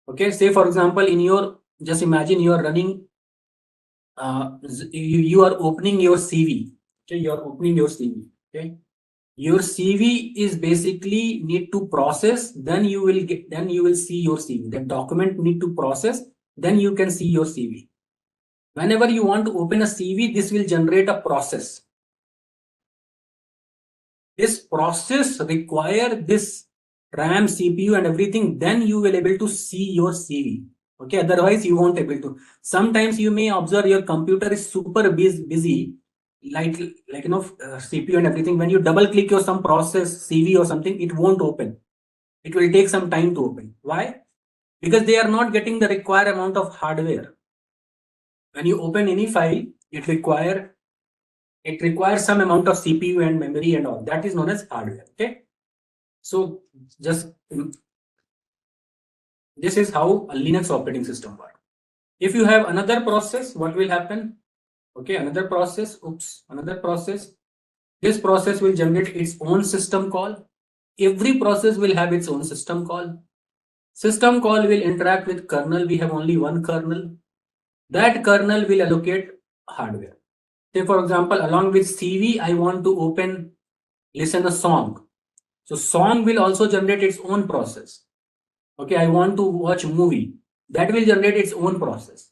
Okay, say for example, just imagine you are running, you are opening your CV. Okay, you are opening your CV. Okay, Your CV is basically need to process, then you will see your CV. That document need to process, then you can see your CV. Whenever you want to open a CV, this will generate a process. This process require this RAM, CPU and everything, then you will able to see your CV. Okay, otherwise you won't able to. Sometimes you may observe your computer is super busy, like CPU and everything. When you double click your some process, CV or something, it won't open. It will take some time to open. Why? Because they are not getting the required amount of hardware. When you open any file, it requires some amount of CPU and memory and all. That is known as hardware. Okay. So just this is how a Linux operating system works. If you have another process, what will happen? Okay, another process. This process will generate its own system call. Every process will have its own system call. System call will interact with kernel. We have only one kernel. That kernel will allocate hardware. Say for example, along with CV, I want to listen a song. So song will also generate its own process. Okay, I want to watch movie. That will generate its own process.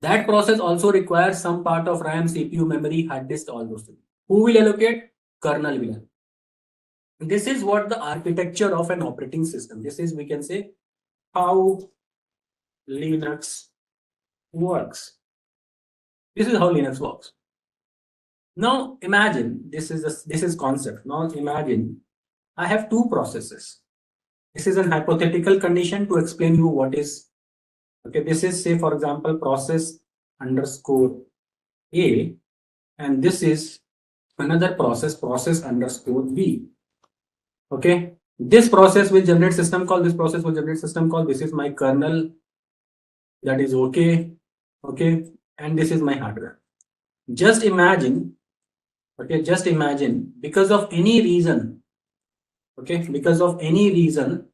That process also requires some part of RAM, CPU, memory, hard disk, all those things. Who will allocate? Kernel will allocate. This is what the architecture of an operating system. This is, we can say, how Linux works. This is how Linux works. Now imagine this is concept. Now imagine I have two processes. This is an hypothetical condition to explain you what is. Okay, this is, say for example, process underscore A, and this is another process underscore B. Okay, this process will generate system call. This process will generate system call. This is my kernel. That is okay. Okay, and this is my hardware. Just imagine. Okay, just imagine, because of any reason. Okay, because of any reason,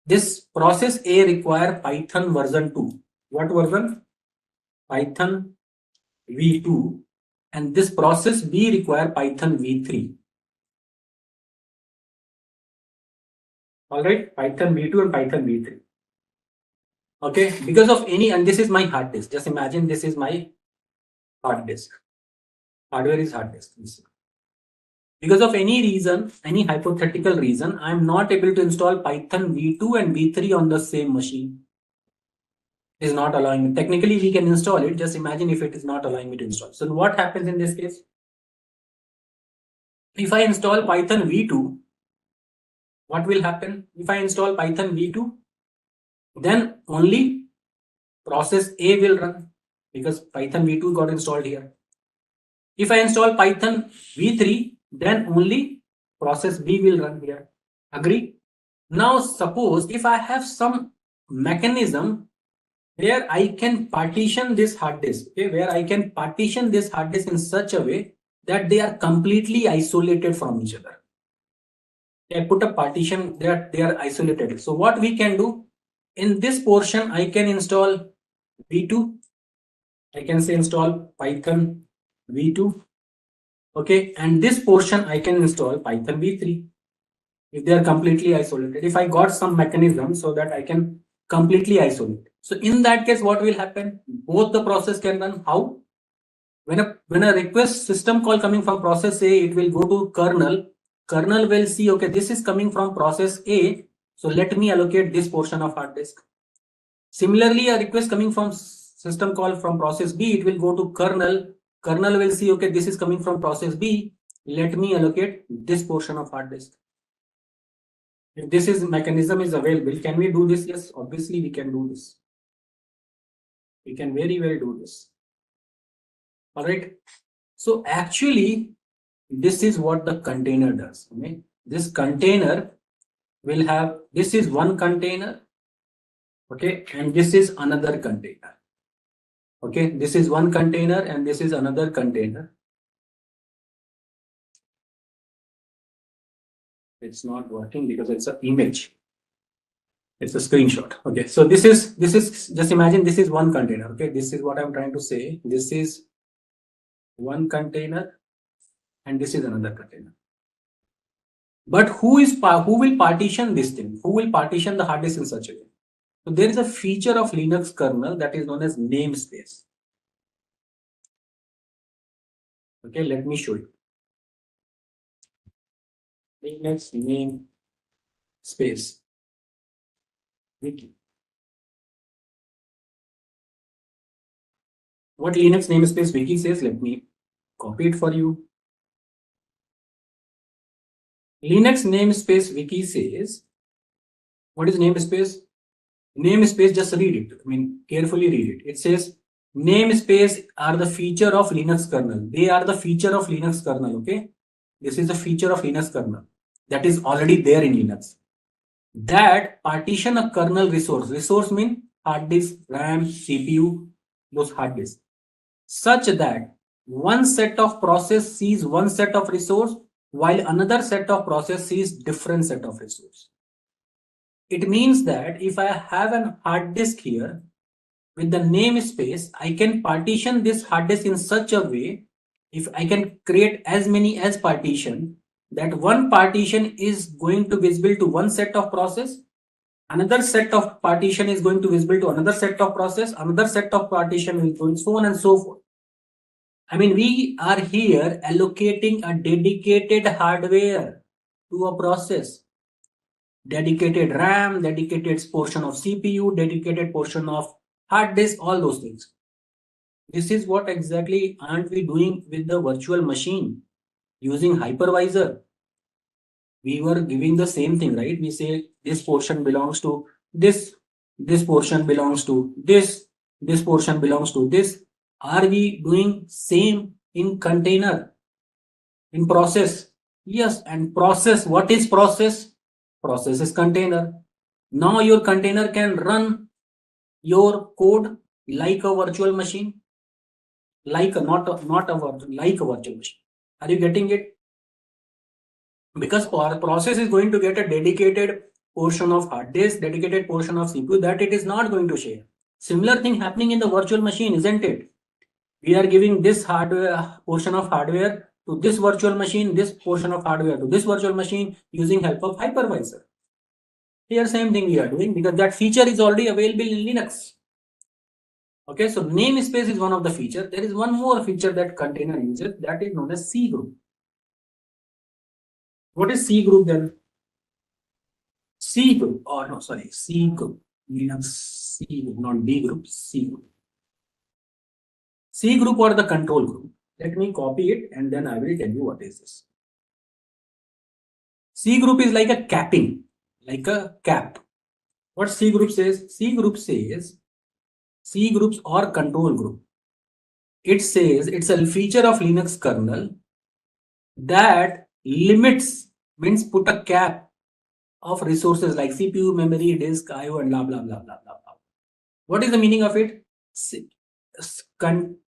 this process A require Python version 2. What version? Python v2, and this process B require Python v3. All right, Python v2 and Python v3. Okay, because of any, and this is my hard disk. Just imagine this is my hard disk. Hardware is hard disk. Because of any reason, any hypothetical reason, I am not able to install Python v2 and v3 on the same machine. It is not allowing me. Technically, we can install it. Just imagine if it is not allowing me to install. So what happens in this case? If I install Python v2, what will happen? If I install Python v2, then only process A will run, because Python v2 got installed here. If I install Python v3, then only process B will run here. Agree? Now suppose if I have some mechanism where I can partition this hard disk, okay, where I can partition this hard disk in such a way that they are completely isolated from each other. I put a partition that they are isolated. So what we can do, in this portion, I can install v2. I can say install Python v2. Okay, and this portion I can install Python v3 if they are completely isolated. If I got some mechanism so that I can completely isolate. So in that case, what will happen? Both the process can run. How? When a request system call coming from process A, it will go to kernel. Kernel will see, okay, this is coming from process A, so let me allocate this portion of hard disk. Similarly, a request coming from system call from process B, it will go to kernel. Kernel will see, okay, this is coming from process B, let me allocate this portion of hard disk. If this mechanism is available, can we do this? Yes, obviously we can do this. We can very well do this. All right. So actually, this is what the container does. Okay? This container will have, this is one container. Okay, and this is another container. Okay, this is one container and this is another container. It's not working because it's an image. It's a screenshot. Okay, so this is just imagine this is one container. Okay, this is what I'm trying to say. This is one container and this is another container. But who will partition this thing? Who will partition the hard disk in such a way? So there is a feature of Linux kernel that is known as namespace. Okay, let me show you. Linux namespace. What Linux namespace wiki says, let me copy it for you. Linux namespace wiki says, what is namespace? Namespace, just read it. I mean, carefully read it. It says, namespace are the feature of Linux kernel. They are the feature of Linux kernel, okay? This is a feature of Linux kernel that is already there in Linux. That partition a kernel resource. Resource mean hard disk, RAM, CPU, those hard disks. Such that one set of process sees one set of resource while another set of process sees different set of resource. It means that if I have an hard disk here with the namespace, I can partition this hard disk in such a way, if I can create as many as partition, that one partition is going to visible to one set of process, another set of partition is going to visible to another set of process, another set of partition is going so on and so forth. I mean, we are here allocating a dedicated hardware to a process. Dedicated RAM, dedicated portion of CPU, dedicated portion of hard disk, all those things. This is what exactly aren't we doing with the virtual machine using hypervisor? We were giving the same thing, right? We say this portion belongs to this portion belongs to this portion belongs to this. Are we doing same in container, in process? Yes, and process, what is process? Process is container. Now your container can run your code like a virtual machine, like a virtual machine. Are you getting it? Because process is going to get a dedicated portion of hard disk, dedicated portion of CPU that it is not going to share. Similar thing happening in the virtual machine, isn't it? We are giving this hardware portion of hardware to this virtual machine, this portion of hardware to this virtual machine using help of hypervisor. Here same thing we are doing because that feature is already available in Linux. Okay, so namespace is one of the features. There is one more feature that container uses, that is known as C group. What is C group then? C group, or no, sorry, C group. Linux C group, not D group, C group. C group or the control group. Let me copy it and then I will tell you what is this. C group is like a capping, like a cap. What C group says? C group says, C groups or control group. It says it's a feature of Linux kernel that limits, means put a cap of resources like CPU, memory, disk, IO, and blah blah blah blah blah blah. What is the meaning of it?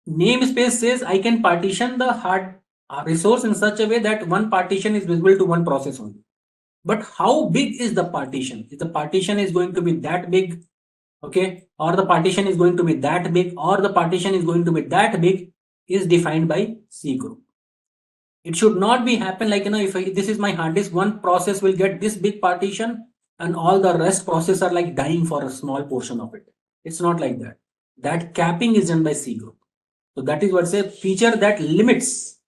Namespace says I can partition the hard resource in such a way that one partition is visible to one process only. But how big is the partition? If the partition is going to be that big, okay, or the partition is going to be that big, or the partition is going to be that big, is defined by C group. It should not be happen like, if this is my hard disk, one process will get this big partition and all the rest process are like dying for a small portion of it. It's not like that. That capping is done by C group. So that is what's a feature that limits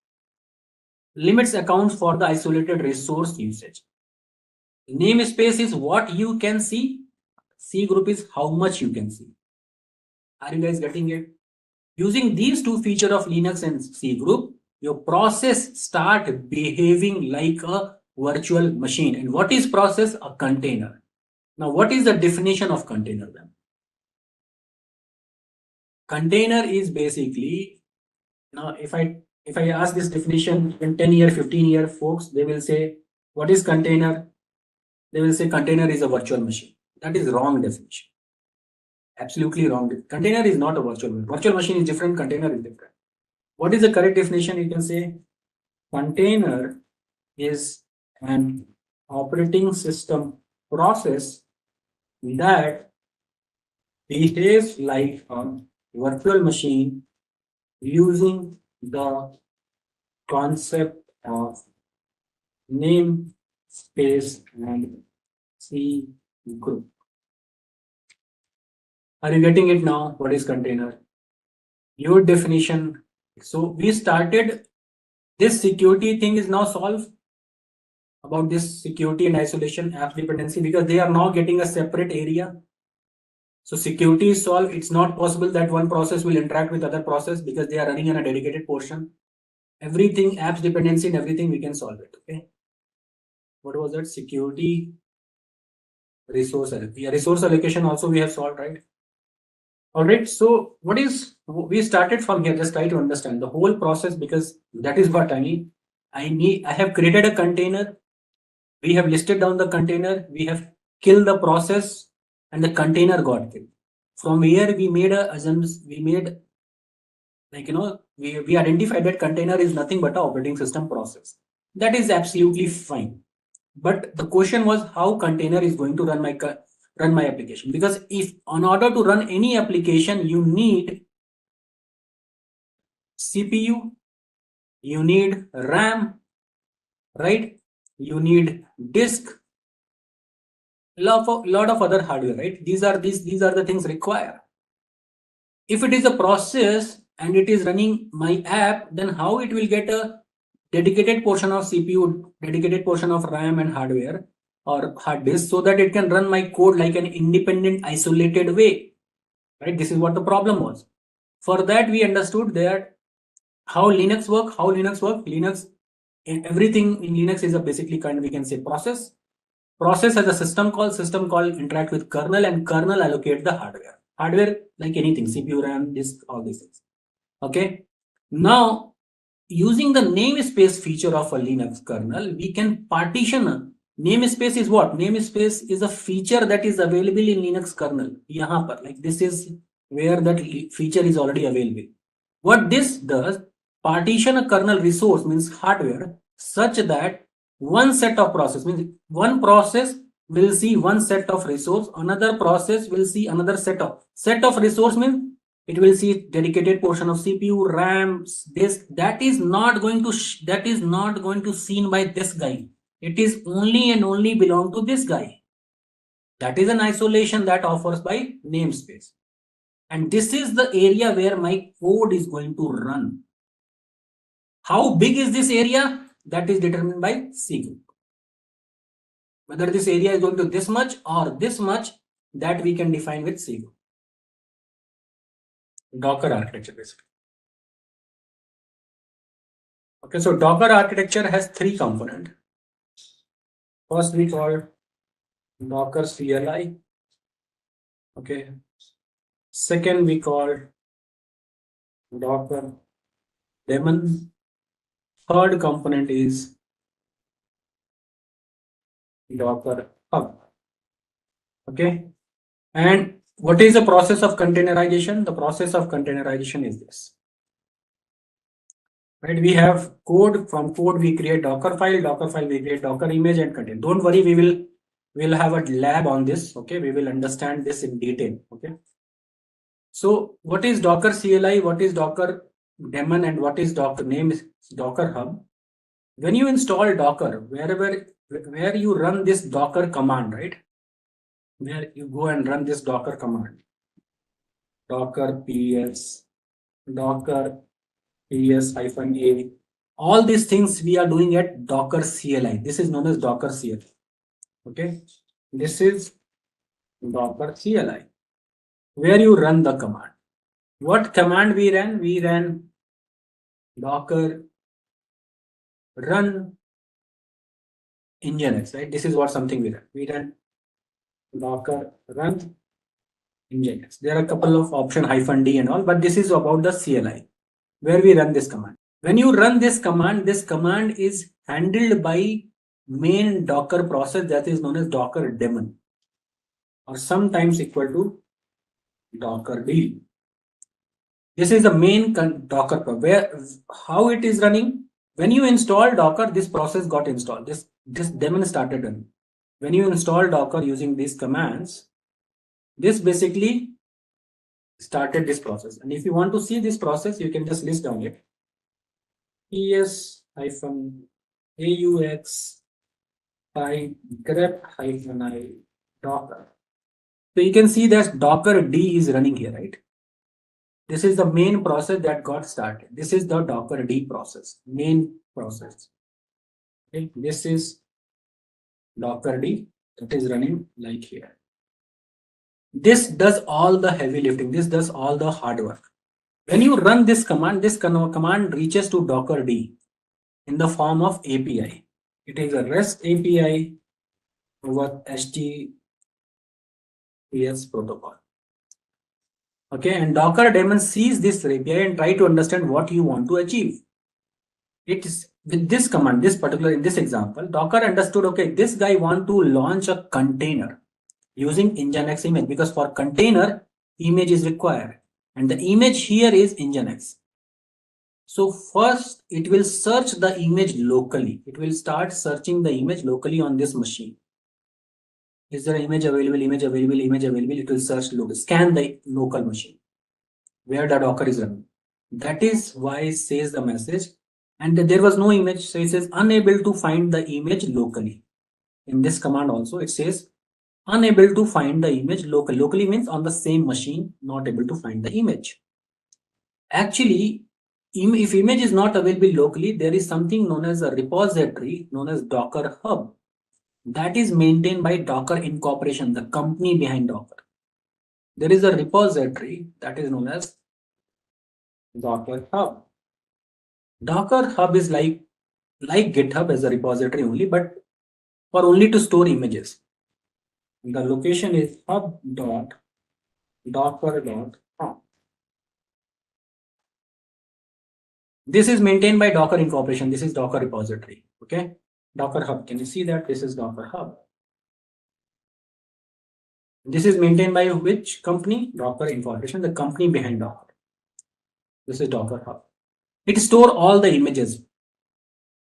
accounts for the isolated resource usage. Namespace is what you can see. C group is how much you can see. Are you guys getting it? Using these two features of Linux and C group, your process start behaving like a virtual machine. And what is process? A container. Now, what is the definition of container then? Container is basically, now if I ask this definition in 10 year, 15 year folks, they will say, what is container? They will say container is a virtual machine. That is wrong definition. Absolutely wrong. Container is not a virtual machine. Virtual machine is different, container is different. What is the correct definition? You can say container is an operating system process that behaves like a virtual machine using the concept of name space and C group. Are you getting it now? What is container? Your definition. So we started this security thing is now solved about this security and isolation app dependency because they are now getting a separate area. So security is solved. It's not possible that one process will interact with other process because they are running in a dedicated portion. Everything, apps dependency and everything, we can solve it. Okay. What was that? Security, resource allocation. Yeah, resource allocation also we have solved, right? All right. So what is, we started from here, just try to understand the whole process because that is what I need. I have created a container. We have listed down the container. We have killed the process and the container got killed. From here we made a assumption. We made, like, we identified that container is nothing but an operating system process. That is absolutely fine. But the question was how container is going to run my application, because if in order to run any application you need CPU, you need RAM, right? You need disk, lot of other hardware, right? These are the things required. If it is a process and it is running my app, then how it will get a dedicated portion of CPU, dedicated portion of RAM and hardware or hard disk so that it can run my code like an independent, isolated way, right? This is what the problem was. For that, we understood that how Linux work. Linux, everything in Linux is a basically kind of, we can say, process. Process has a system call interact with kernel, and kernel allocate the hardware. Hardware, like anything, CPU, RAM, disk, all these things. Okay. Now, using the namespace feature of a Linux kernel, we can partition. Namespace is what? Namespace is a feature that is available in Linux kernel. Yahan par, like this is where that feature is already available. What this does, partition a kernel resource, means hardware, such that one set of process, means one process will see one set of resource, another process will see another set of resource, means it will see dedicated portion of CPU, RAM, disk. That is not going to seen by this guy. It is only and only belong to this guy. That is an isolation that offers by namespace. And this is the area where my code is going to run. How big is this area? That is determined by C group. Whether this area is going to this much or this much, that we can define with C group. Docker architecture basically. Okay, so Docker architecture has three components. First we call Docker CLI. Okay. Second we call Docker daemon. Third component is Docker hub. Okay. And what is the process of containerization? The process of containerization is this. Right, we have code. From code we create Docker file we create Docker image and contain. Don't worry, we'll have a lab on this. Okay, we will understand this in detail. Okay, so what is Docker CLI, what is Docker daemon, and what is Docker name is Docker hub? When you install Docker, where you run this Docker command, right, where you go and run this Docker command, Docker ps, Docker ps-a, all these things we are doing at Docker CLI. This is known as Docker CLI. Okay, this is Docker CLI, where you run the command. What command we ran? We ran Docker run Nginx, right? This is what something we ran. We ran Docker run Nginx. There are a couple of option -d and all, but this is about the CLI, where we run this command. When you run this command is handled by main Docker process that is known as Docker daemon, or sometimes equal to Docker daemon. This is the main Docker, where how it is running. When you install Docker, this process got installed. This daemon started running. When you install Docker using these commands, this basically started this process. And if you want to see this process, you can just list down it. ps aux grep -i docker. So you can see that Docker D is running here, right? This is the main process that got started. This is the Docker D process, main process. Okay, this is Docker D that is running like here. This does all the heavy lifting. This does all the hard work. When you run this command reaches to Docker D in the form of API. It is a REST API over HTTPS protocol. Okay, and Docker daemon sees this API and try to understand what you want to achieve. It is with this command, in this example, Docker understood, okay, this guy want to launch a container using Nginx image, because for container, image is required. And the image here is Nginx. So first, it will search the image locally. It will start searching the image locally on this machine. Is there an image available, image available, image available? It will search locally, scan the local machine where the Docker is running. That is why it says the message. And there was no image, so it says unable to find the image locally. In this command also, it says unable to find the image locally. Locally means on the same machine, not able to find the image. Actually, if image is not available locally, there is something known as a repository known as Docker Hub. That is maintained by Docker Incorporation, the company behind Docker. There is a repository that is known as Docker Hub. Docker Hub is like GitHub as a repository only, but for only to store images. The location is hub.docker.hub. This is maintained by Docker Incorporation. This is Docker repository. Okay, Docker Hub. Can you see that? This is Docker Hub. This is maintained by which company? Docker Incorporation, the company behind Docker. This is Docker Hub. It stores all the images.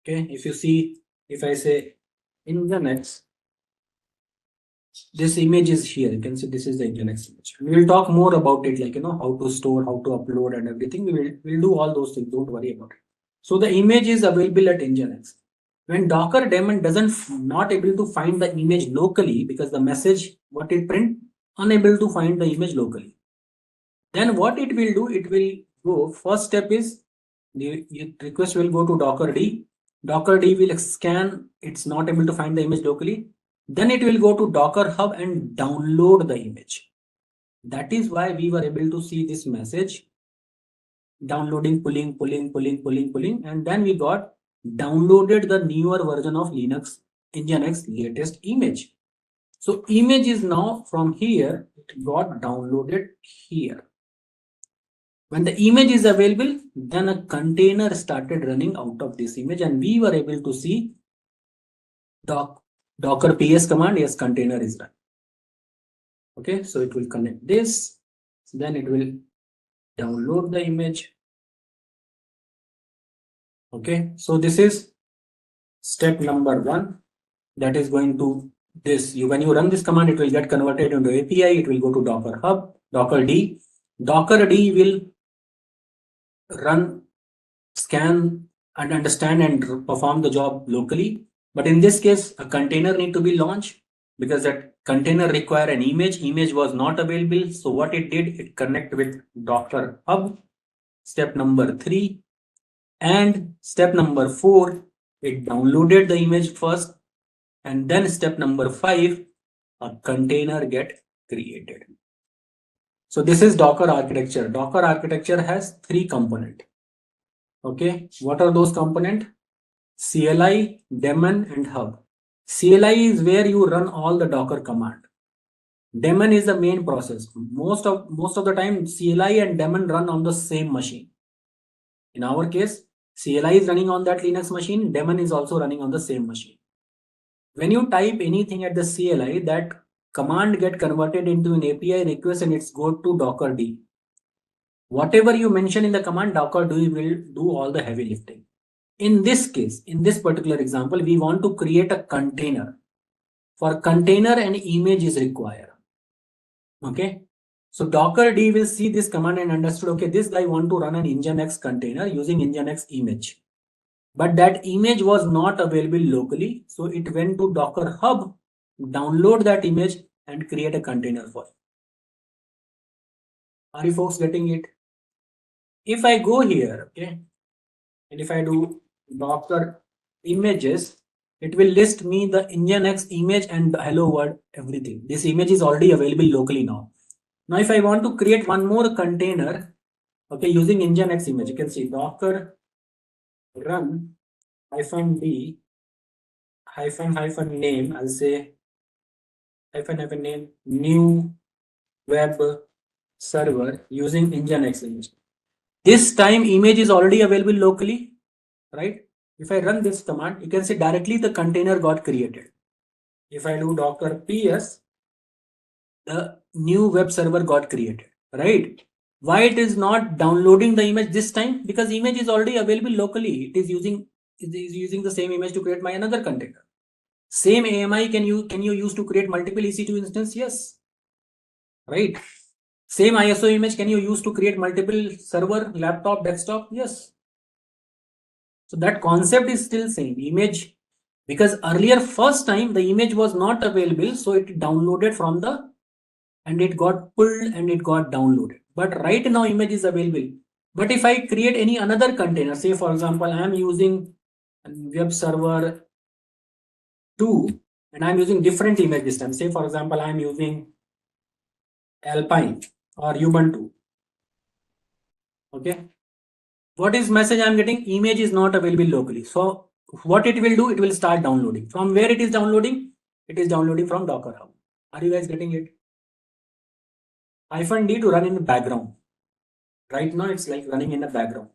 Okay, if you see, if I say Nginx, this image is here. You can see this is the Nginx image. We will talk more about it, like how to store, how to upload, and everything. We'll do all those things. Don't worry about it. So the image is available at Nginx. When Docker daemon not able to find the image locally, because the message what it print, unable to find the image locally, then what it will do, it will go, first step is the request will go to Docker D. Docker D will scan, it's not able to find the image locally. Then it will go to Docker Hub and download the image. That is why we were able to see this message downloading, pulling, and then we got downloaded the newer version of Nginx latest image. So image is now from here, it got downloaded here. When the image is available, then a container started running out of this image, and we were able to see Docker ps command, yes, container is run. Okay, so it will connect this, then it will download the image. Okay, so this is step number 1. That is going to this. When you run this command, it will get converted into API. It will go to Docker Hub, Docker D. Docker D will run, scan, and understand and perform the job locally. But in this case, a container need to be launched because that container require an image. Image was not available. So what it did, it connect with Docker Hub. Step number 3. And step number 4, it downloaded the image first. And then step number 5, a container get created. So this is Docker architecture. Docker architecture has 3 components. Okay, what are those components? CLI, daemon, and hub. CLI is where you run all the Docker command. Daemon is the main process. Most of the time, CLI and daemon run on the same machine. In our case, CLI is running on that Linux machine. Daemon is also running on the same machine. When you type anything at the CLI, that command get converted into an API request and it's go to Docker D. Whatever you mention in the command, Docker D will do all the heavy lifting. In this case, in this particular example, we want to create a container. For container, an image is required. Okay. So Docker D will see this command and understood, okay, this guy want to run an Nginx container using Nginx image. but that image was not available locally. So it went to Docker Hub, download that image and create a container for it. Are you folks getting it? If I go here, okay, and if I do Docker images, it will list me the Nginx image and the hello world, everything. This image is already available locally now. Now, if I want to create one more container, okay, using Nginx image, you can see Docker run -d -name. I'll say -name new web server using Nginx image. This time image is already available locally, right? If I run this command, you can see directly the container got created. If I do Docker ps, the new web server got created, right? Why it is not downloading the image this time? Because image is already available locally. It is using the same image to create my another container. Same AMI can you use to create multiple EC2 instance? Yes, right? Same ISO image can you use to create multiple server, laptop, desktop? Yes. So that concept is still same image, because earlier first time the image was not available, so it downloaded from the and it got pulled and it got downloaded. But right now image is available. But if I create any another container, say for example I am using web server 2 and I'm using different image this time. Say for example I'm using Alpine or Ubuntu. Okay. What is message I'm getting? Image is not available locally. So what it will do? It will start downloading. From where it is downloading? It is downloading from Docker Hub. Are you guys getting it? -d to run in the background. Right now it's like running in the background.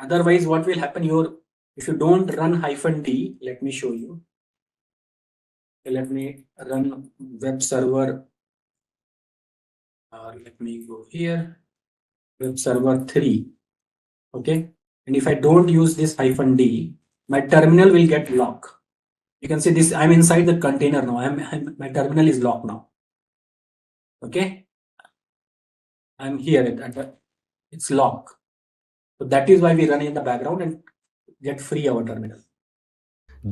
Otherwise, what will happen? If you don't run -d, let me show you. Let me run web server. Let me go here. Web server 3. Okay. And if I don't use this -d, my terminal will get locked. You can see this. I'm inside the container now. My terminal is locked now. Okay. I'm here. It's locked. So that is why we run in the background and get free our terminal.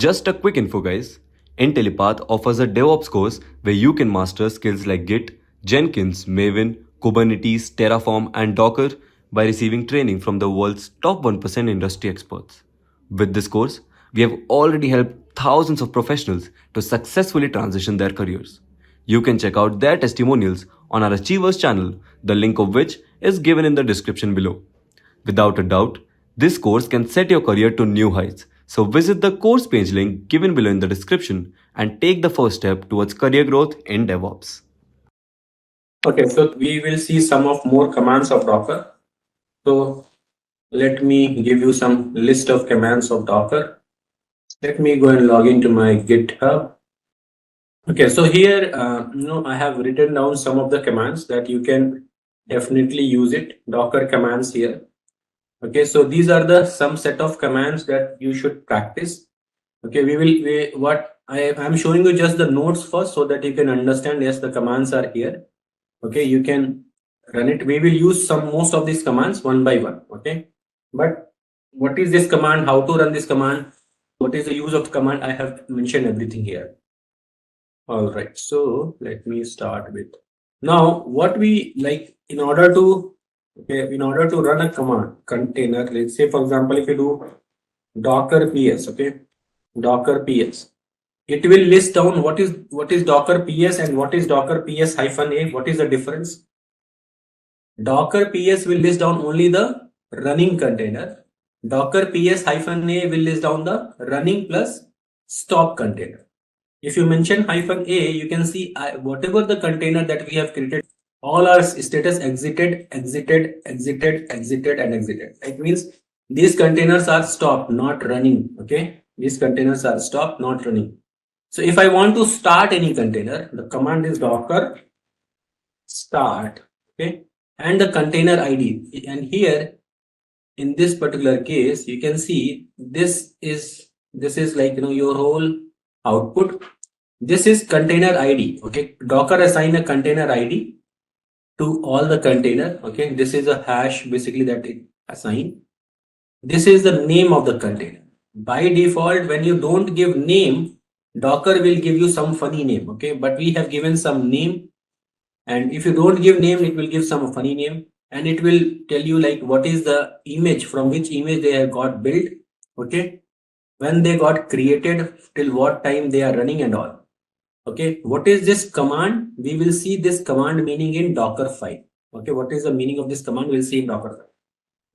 Just a quick info, guys. Intellipaat offers a DevOps course where you can master skills like Git, Jenkins, Maven, Kubernetes, Terraform, and Docker by receiving training from the world's top 1% industry experts. With this course, we have already helped thousands of professionals to successfully transition their careers. You can check out their testimonials on our Achievers channel, the link of which is given in the description below. Without a doubt, this course can set your career to new heights. So visit the course page link given below in the description and take the first step towards career growth in DevOps. Okay, so we will see some of more commands of Docker. So let me give you some list of commands of Docker. Let me go and log into my GitHub. Okay, so here, I have written down some of the commands that you can definitely use it. Docker commands here. Okay, so these are some set of commands that you should practice. Okay, what I'm showing you just the notes first so that you can understand. Yes, the commands are here. Okay, you can run it. We will use most of these commands one by one. Okay, but what is this command? How to run this command? What is the use of the command? I have mentioned everything here. All right, so let me start with now what we like in order to run a command container. Let's say for example, if you do Docker ps, okay, Docker ps, it will list down what is Docker ps and what is Docker ps -a. What is the difference? Docker ps will list down only the running container. Docker ps -a will list down the running plus stop container. If you mention -a, you can see whatever the container that we have created, all our status exited, exited, exited, exited, and exited. It means these containers are stopped, not running. Okay, these containers are stopped, not running. So if I want to start any container, the command is Docker start. Okay, and the container ID. And here, in this particular case, you can see this is like your whole output. This is container ID. Okay, Docker assign a container ID to all the container. Okay, this is a hash basically that it assign. This is the name of the container. By default, when you don't give name, Docker will give you some funny name, okay? But we have given some name, and if you don't give name, it will give some funny name, and it will tell you like what is the image, from which image they have got built, okay? When they got created, till what time they are running and all. Okay, what is this command? We will see this command meaning in Docker file. Okay, what is the meaning of this command? We'll see in Docker file.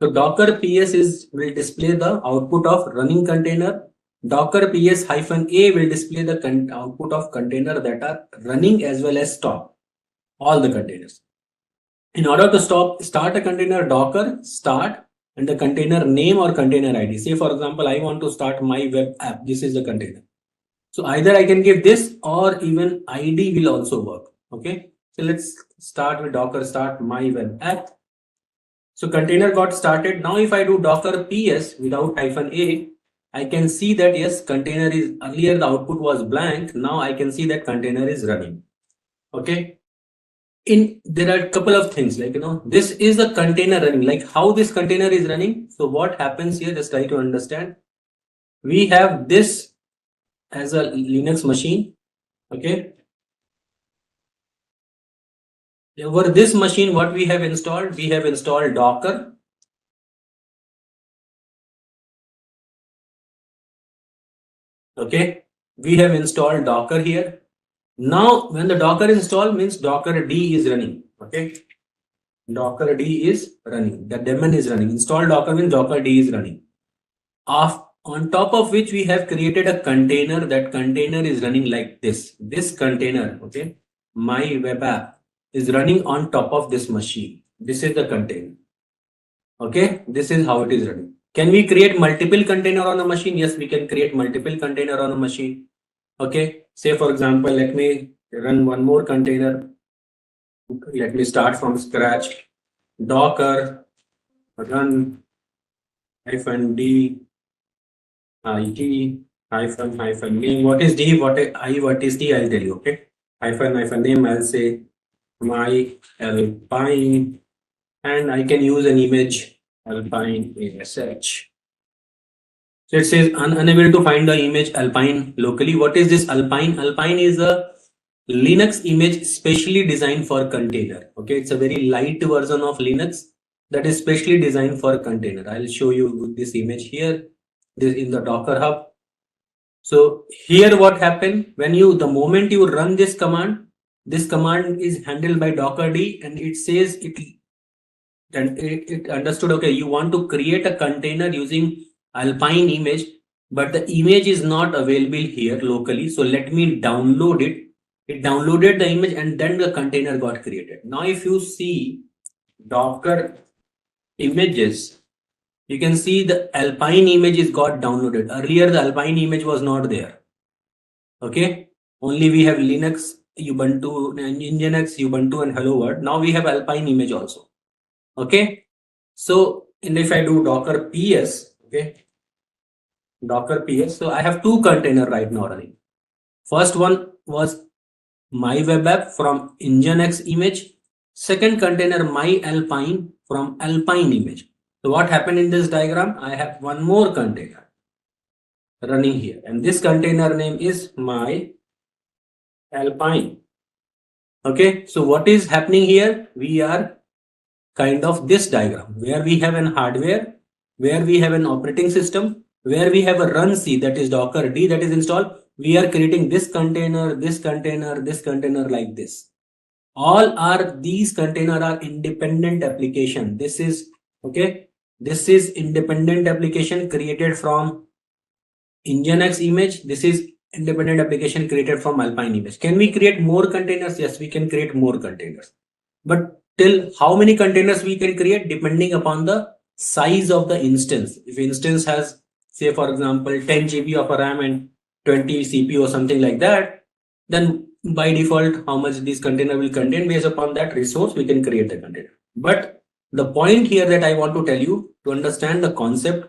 So Docker PS will display the output of running container. Docker PS -a will display the output of container that are running as well as stop. All the containers. In order to start a container, Docker start and the container name or container ID. Say for example, I want to start my web app. This is the container. So either I can give this or even ID will also work. Okay. So let's start with Docker start my web app. So container got started. Now if I do Docker PS without -a, I can see that yes, container is earlier the output was blank. Now I can see that container is running. Okay. There are a couple of things like, this is the container running, like how this container is running. So what happens here, just try to understand. We have this as a Linux machine. Okay. Over this machine, what we have installed? We have installed Docker. Okay. We have installed Docker here. Now, when the Docker install means Docker D is running. Okay. Docker D is running. The daemon is running. Install Docker means Docker D is running. On top of which we have created a container. That container is running like this. This container, okay, my web app is running on top of this machine. This is the container. Okay, this is how it is running. Can we create multiple container on a machine? Yes, we can create multiple container on a machine. Okay, say for example, let me run one more container. Let me start from scratch. Docker run -d it hyphen name. What is d? What is d? I'll tell you. Okay, hyphen name. I'll say my Alpine, and I can use an image Alpine ASH. So it says unable to find the image Alpine locally. What is this Alpine? Alpine is a Linux image specially designed for container. Okay, it's a very light version of Linux that is specially designed for container. I'll show you this image here. This in the Docker Hub. So here what happened when the moment you run this command is handled by Docker D, and it says it understood, okay, you want to create a container using Alpine image, but the image is not available here locally. So let me download it. It downloaded the image and then the container got created. Now if you see Docker images, you can see the Alpine image is got downloaded. Earlier the Alpine image was not there. Okay, only we have Linux, Ubuntu, Nginx, Ubuntu, and Hello World. Now we have Alpine image also. Okay, so if I do Docker PS, okay, Docker PS. So I have two container right now running. First one was my web app from Nginx image. Second container my Alpine from Alpine image. So what happened in this diagram? I have one more container running here, and this container name is my Alpine. Okay, so what is happening here? We are kind of this diagram where we have an hardware, where we have an operating system, where we have a run C, that is Docker D, that is installed. We are creating this container, this container, this container like this. These container are independent application. This is okay. This is independent application created from Nginx image. This is independent application created from Alpine image. Can we create more containers? Yes, we can create more containers. But till how many containers we can create depending upon the size of the instance. If instance has, say for example, 10 GB of RAM and 20 CPU or something like that, then by default how much this container will contain, based upon that resource we can create the container. But the point here that I want to tell you, to understand the concept,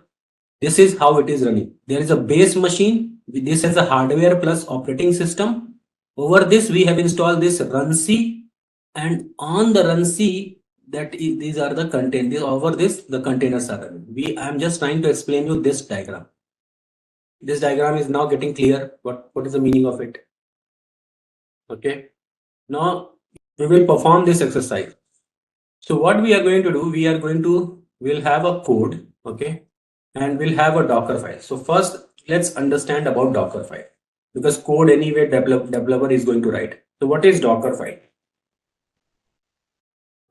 this is how it is running. There is a base machine. This has a hardware plus operating system. Over this we have installed this run C, and on the run C these are the containers. Over this, the containers are running. I'm just trying to explain you this diagram. This diagram is now getting clear. What is the meaning of it? Okay. Now we will perform this exercise. So what we are going to do, we'll have a code, okay, and we'll have a Docker file. So first, let's understand about Docker file, because code anyway developer is going to write. So what is Docker file?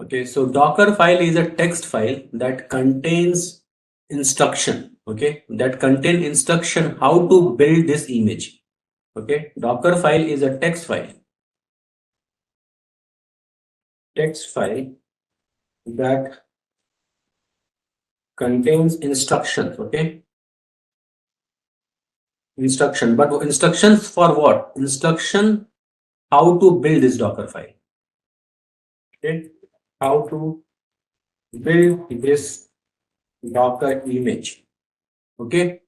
Okay, so Docker file is a text file that contains instruction, okay, that contain instruction how to build this image. Okay, Docker file is a text file that contains instructions. Okay, instruction, but instructions for what? Instruction how to build this Docker file. Okay, how to build this Docker image. Okay,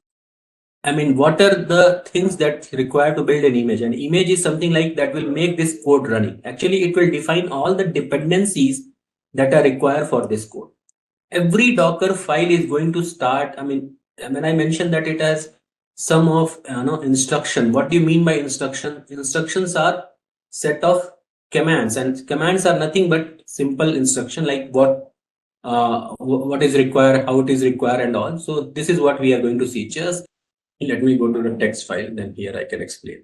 I mean, what are the things that require to build an image? An image is something like that will make this code running. Actually, it will define all the dependencies that are required for this code. Every Docker file is going to start. I mean, when I mentioned that it has some of instruction. What do you mean by instruction? Instructions are set of commands, and commands are nothing but simple instruction like what is required, how it is required, and all. So this is what we are going to see. Just let me go to the text file, then here I can explain.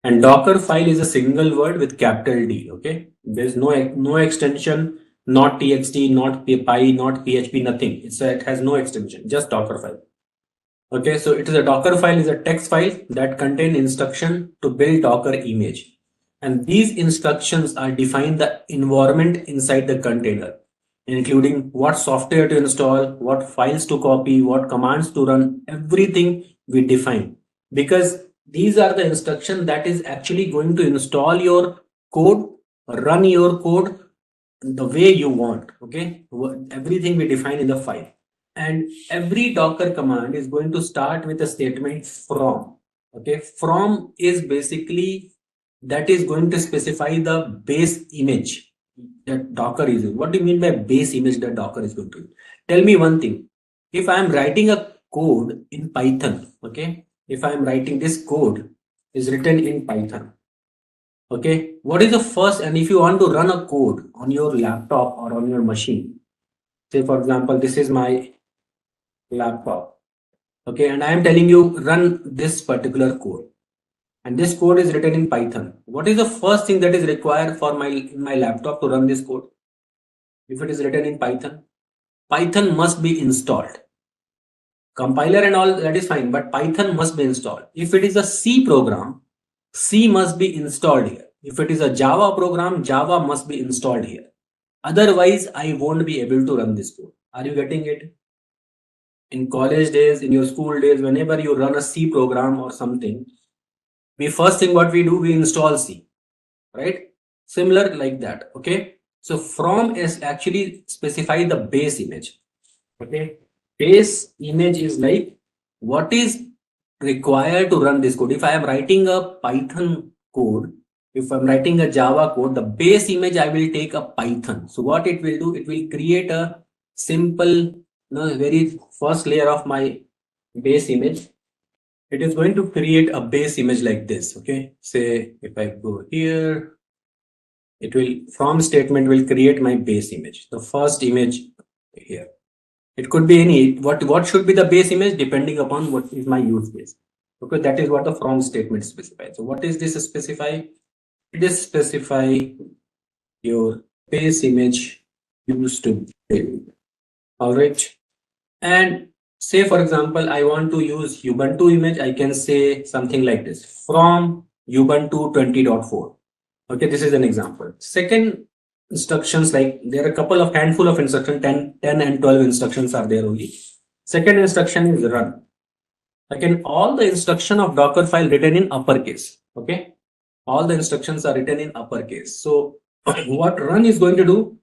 And Docker file is a single word with capital D. Okay, there's no extension, not txt, not py, not php, nothing. It has no extension, just Docker file. Okay, so it is a Docker file is a text file that contain instruction to build Docker image, and these instructions are define the environment inside the container, including what software to install, what files to copy, what commands to run. Everything we define, because these are the instructions that is actually going to install your code, run your code the way you want. Okay, everything we define in the file. And every Docker command is going to start with a statement from. Okay, from is basically that is going to specify the base image that Docker is using. What do you mean by base image that Docker is going to use? Tell me one thing. If I am writing a code in Python, okay, if I am writing this code is written in Python, okay, what is the first, and if you want to run a code on your laptop or on your machine, say for example, this is my laptop, okay, and I am telling you run this particular code, and this code is written in Python. What is the first thing that is required for my laptop to run this code? If it is written in Python, Python must be installed. Compiler and all that is fine, but Python must be installed. If it is a C program, C must be installed here. If it is a Java program, Java must be installed here. Otherwise, I won't be able to run this code. Are you getting it? In college days, in your school days, whenever you run a C program or something, we first thing what we do, we install C, right? Similar like that. Okay, so from is actually specify the base image. Okay, base image is like what is required to run this code. If I am writing a Python code, if I'm writing a Java code, the base image I will take a Python. So what it will do, it will create a simple, very first layer of my base image. It is going to create a base image like this. Okay, say if I go here, it will from statement will create my base image, the first image here. It could be any, what should be the base image depending upon what is my use case. Okay, that is what the from statement specifies. So what is this specify? It is specify your base image used to build. All right, and say for example I want to use Ubuntu image, I can say something like this, from Ubuntu 20.4. okay, this is an example. Second instructions, like there are a couple of handful of instructions, 10 and 12 instructions are there only. Second instruction is run. Again, all the instruction of Docker file written in uppercase. Okay, all the instructions are written in uppercase. So what run is going to do,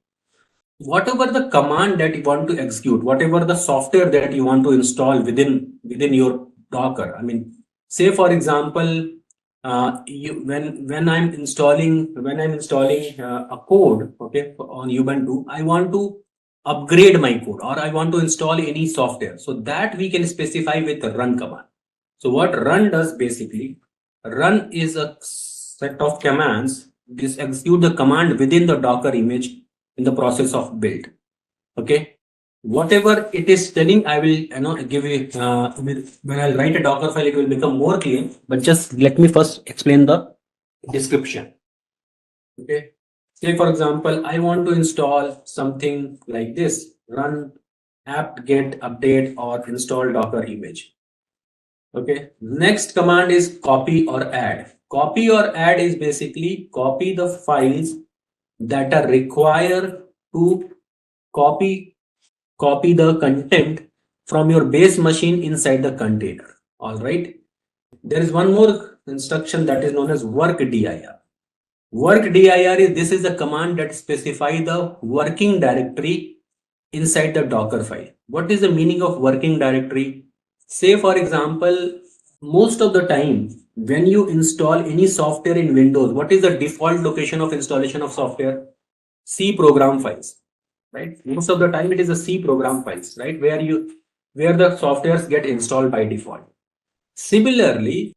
whatever the command that you want to execute, whatever the software that you want to install within your Docker. I mean, say for example, when I'm installing a code, okay, on Ubuntu, I want to upgrade my code or I want to install any software. So that we can specify with the run command. So what run does basically, run is a set of commands. This execute the command within the Docker image in the process of build. Okay, whatever it is telling, I will give you when I'll write a Docker file, it will become more clear. But just let me first explain the description. Okay, say for example, I want to install something like this: run apt get update or install Docker image. Okay, next command is copy or add. Copy or add is basically copy the files that are required to copy the content from your base machine inside the container. All right. There is one more instruction that is known as work dir. Work dir is the command that specifies the working directory inside the Docker file. What is the meaning of working directory? Say for example, most of the time when you install any software in Windows, what is the default location of installation of software? C program files, right? Most of the time it is a C program files, right? Where the softwares get installed by default. Similarly,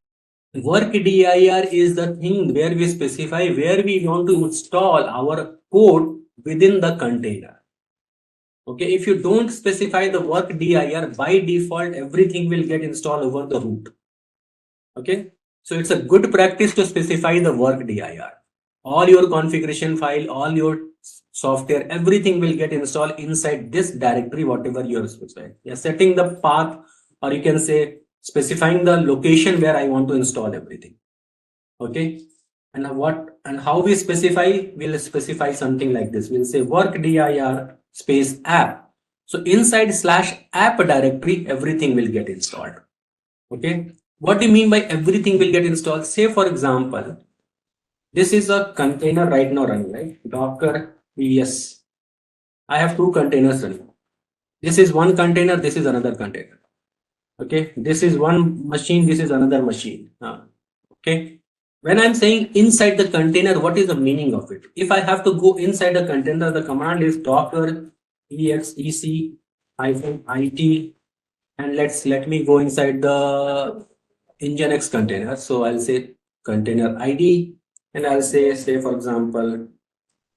work dir is the thing where we specify where we want to install our code within the container. Okay, if you don't specify the work dir, by default everything will get installed over the root. Okay, so it's a good practice to specify the work dir. All your configuration file, all your software, everything will get installed inside this directory, whatever you are specifying. You're setting the path, or you can say specifying the location where I want to install everything. Okay, and how we specify? We'll specify something like this. We'll say work dir space app. So inside /app directory, everything will get installed. Okay, what do you mean by everything will get installed? Say for example, this is a container right now running, right? Docker ps. I have two containers running. This is one container, this is another container. Okay, this is one machine, this is another machine. Okay, when I'm saying inside the container, what is the meaning of it? If I have to go inside the container, the command is docker exec -it, and let me go inside the nginx container. So I'll say container id, and I'll say for example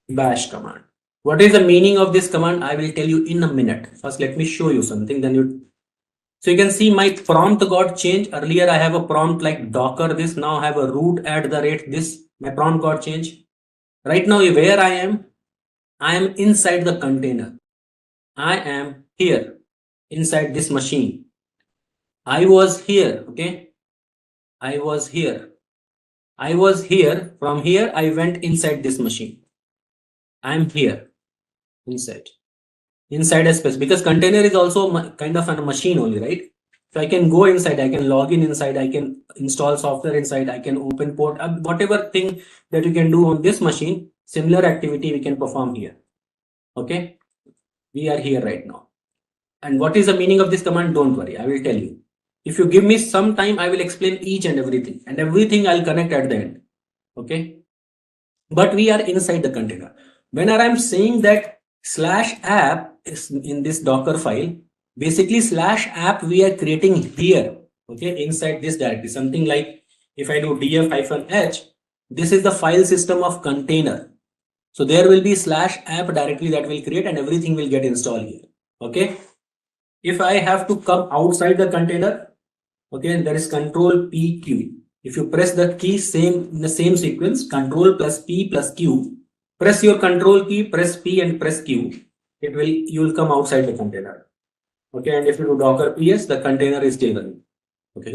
bash command. What is the meaning of this command? I will tell you in a minute. First let me show you something, then so you can see my prompt got changed. Earlier I have a prompt like docker this, now I have a root @ this. My prompt got changed. Right now where I am inside the container. I am here inside this machine. I was here. Okay, I was here. From here I went inside this machine. I'm here inside a space, because container is also kind of a machine only, right? So I can go inside, I can log in inside, I can install software inside, I can open port, whatever thing that you can do on this machine, similar activity we can perform here. Okay, we are here right now. And what is the meaning of this command? Don't worry, I will tell you. If you give me some time, I will explain each and everything I'll connect at the end. Okay, but we are inside the container. Whenever I'm saying that /app is in this Docker file, basically /app we are creating here. Okay, inside this directory, something like if I do df-h, this is the file system of container. So there will be /app directory that will create, and everything will get installed here. Okay, if I have to come outside the container, okay, there is control PQ. If you press the key in the same sequence, control plus P plus Q, press your control key, press P and press Q, you will come outside the container. Okay, and if you do docker ps, the container is still running. Okay,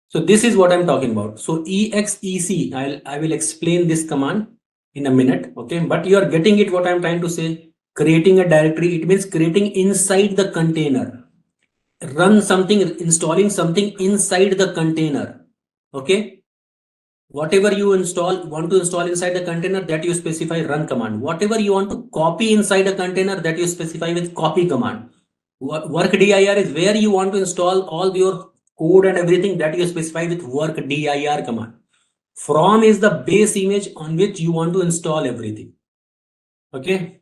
so this is what I'm talking about. So exec, I will explain this command in a minute. Okay, but you are getting it, what I'm trying to say. Creating a directory, it means creating inside the container. Run something, installing something inside the container. Okay, whatever you want to install inside the container, that you specify run command. Whatever you want to copy inside a container, that you specify with copy command. Work dir is where you want to install all your code and everything, that you specify with work dir command. From is the base image on which you want to install everything. Okay.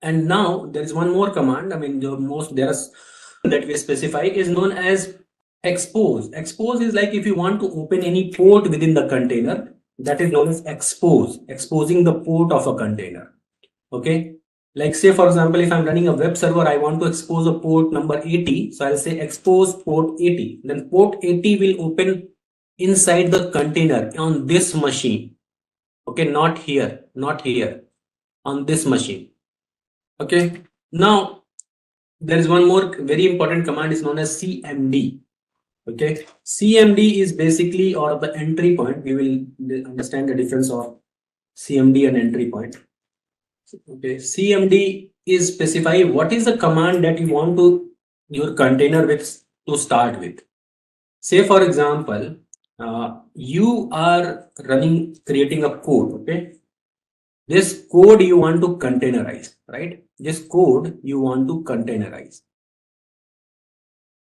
And now there is one more command. I mean, that we specify is known as expose. Expose is like if you want to open any port within the container, that is known as expose, exposing the port of a container. Okay. Like say, for example, if I'm running a web server, I want to expose a port number 80. So I'll say expose port 80. Then port 80 will open inside the container on this machine. Okay, not here, on this machine. Okay. Now there is one more very important command is known as CMD. Okay. CMD is basically, or the entry point. We will understand the difference of CMD and entry point. Okay, CMD is specify what is the command that you want to your container with to start with. Say for example, you are creating a code. Okay, this code you want to containerize, right? This code you want to containerize.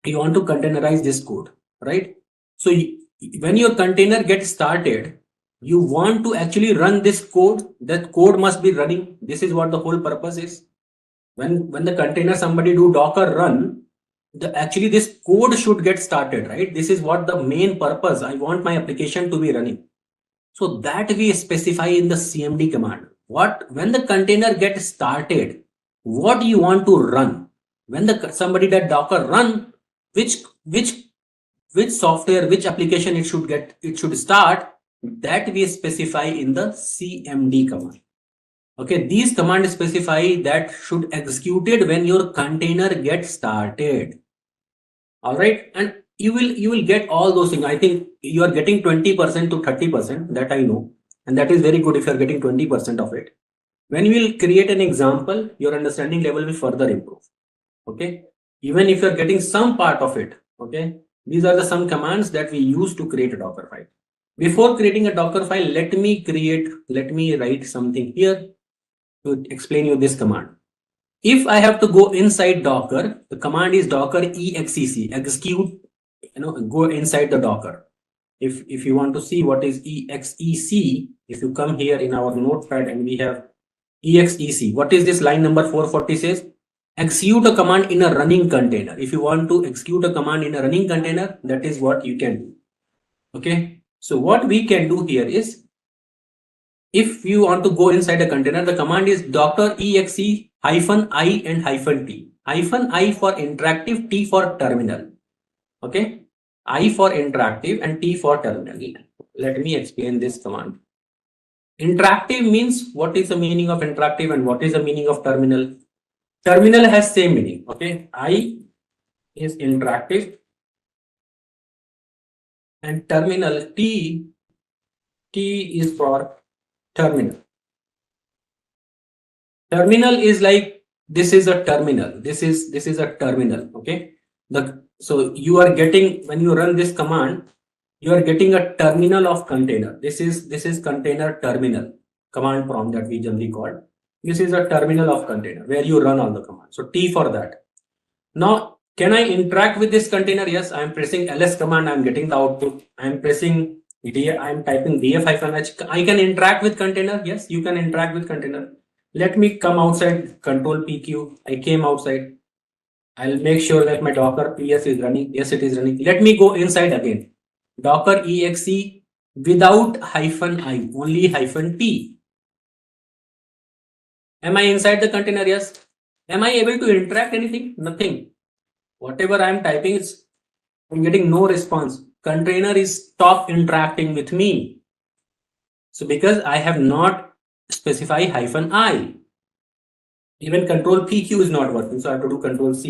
You want to containerize this code, right? So when your container gets started, you want to actually run this code. That code must be running. This is what the whole purpose is. When the container somebody do docker run, actually this code should get started, right? This is what the main purpose. I want my application to be running. So that we specify in the CMD command. When the container gets started, what you want to run? When somebody that docker run, which software, which application it should start, that we specify in the CMD command. Okay, these commands specify that should executed when your container gets started. All right, and you will get all those things. I think you are getting 20% to 30%, that I know, and that is very good if you are getting 20% of it. When you will create an example, your understanding level will further improve. Okay, even if you are getting some part of it. Okay, these are some commands that we use to create a Docker file. Before creating a Docker file, let me write something here to explain you this command. If I have to go inside Docker, the command is docker exec, execute, go inside the Docker. If you want to see what is exec, if you come here in our notepad and we have exec, what is this line number 440 says? Execute a command in a running container. If you want to execute a command in a running container, that is what you can do. Okay, so what we can do here is, if you want to go inside a container, the command is docker exec -i and -t. -i for interactive, T for terminal. Okay, I for interactive and T for terminal. Let me explain this command. Interactive means what is the meaning of interactive and what is the meaning of terminal. Terminal has same meaning. Okay, I is interactive and terminal T is for terminal. Terminal is like, this is a terminal. This is a terminal. Okay, so you are getting, when you run this command, you are getting a terminal of container. This is container terminal command prompt that we generally call. This is a terminal of container where you run all the commands. So T for that. Now, can I interact with this container? Yes, I am pressing ls command. I am getting the output. I am pressing I am typing df-h. I can interact with container. Yes, you can interact with container. Let me come outside, control PQ. I came outside. I'll make sure that my docker ps is running. Yes, it is running. Let me go inside again. Docker exec without -i, only -t. Am I inside the container? Yes. Am I able to interact anything? Nothing. Whatever I am typing is, I'm getting no response. Container is stop interacting with me. So because I have not specified -i, even control PQ is not working. So I have to do control C.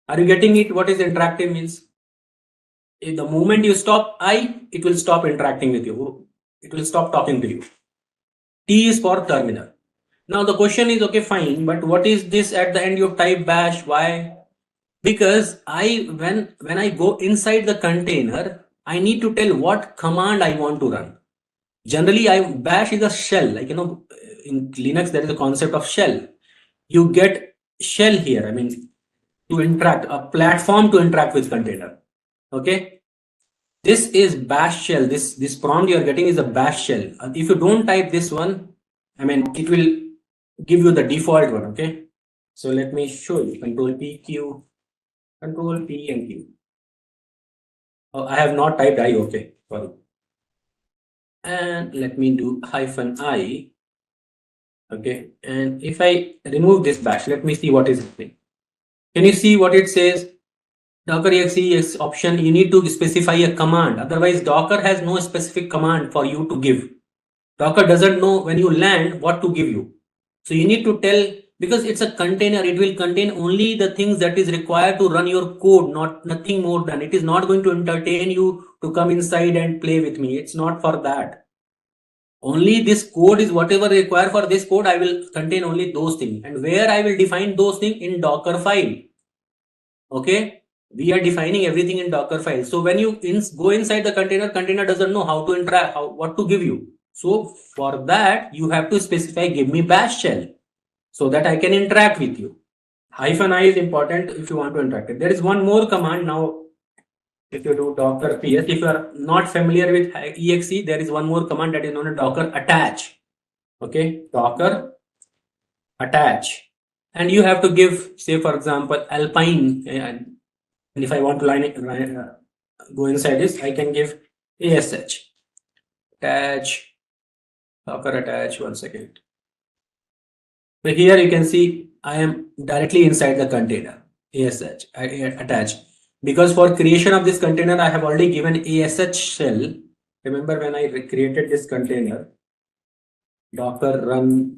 Are you getting it? What is interactive means? If the moment you stop I, it will stop interacting with you. It will stop talking to you. T is for terminal. Now the question is, okay, fine, but what is this at the end? You type bash. Why? Because when I go inside the container, I need to tell what command I want to run. Generally, bash is a shell. Like, in Linux, there is a concept of shell. You get shell here. To interact, a platform to interact with container. Okay. This is bash shell. This prompt you are getting is a bash shell. If you don't type this one, I mean, it will give you the default one. Okay. So let me show you. Control P Q, Control P and Q. Oh, I have not typed I. Okay. Sorry. And let me do -I. Okay. And if I remove this bash, let me see what is happening. Can you see what it says? Docker exe option, you need to specify a command. Otherwise, Docker has no specific command for you to give. Docker doesn't know when you land what to give you. So you need to tell, because it's a container, it will contain only the things that is required to run your code, not nothing more than. It is not going to entertain you to come inside and play with me. It's not for that. Only this code is whatever required for this code. I will contain only those things. And where I will define those things in Docker file. Okay. We are defining everything in Docker file. So when you go inside the container doesn't know how to interact, what to give you. So for that, you have to specify give me bash shell so that I can interact with you. -I is important if you want to interact. There is one more command now. If you do Docker PS, if you are not familiar with exe, there is one more command that is known as Docker attach. Okay, Docker attach. And you have to give, say for example, Alpine. And if I want to go inside this, I can give ASH. Attach, Docker attach, 1 second. So here you can see I am directly inside the container, ASH, attach. Because for creation of this container, I have already given ASH shell. Remember when I created this container, Docker run.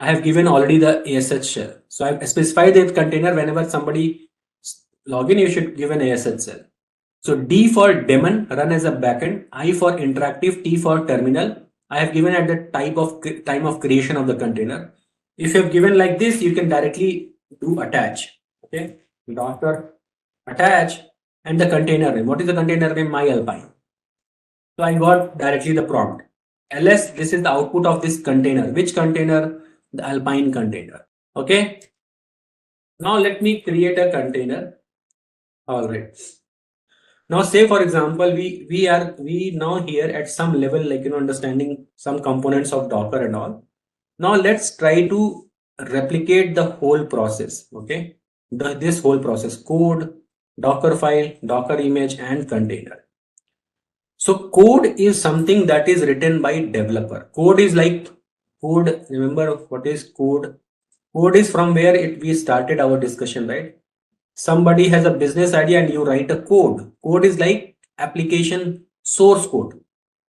I have given already the ASH shell. So I have specified the container. Whenever somebody log in, you should give an ASH shell. So D for daemon, run as a backend, I for interactive, T for terminal. I have given at the time of creation of the container. If you have given like this, you can directly do attach. Okay, Docker attach and the container name. What is the container name? MyAlpine. So I got directly the prompt. ls, this is the output of this container. Which container? The Alpine container. Okay. Now let me create a container. All right. Now say for example, we now here at some level, like understanding some components of Docker and all. Now let's try to replicate the whole process. Okay, this whole process: code, Docker file, Docker image, and container. So code is something that is written by developer. Code is like code. Remember what is code? Code is from where we started our discussion, right? Somebody has a business idea and you write a code. Code is like application source code.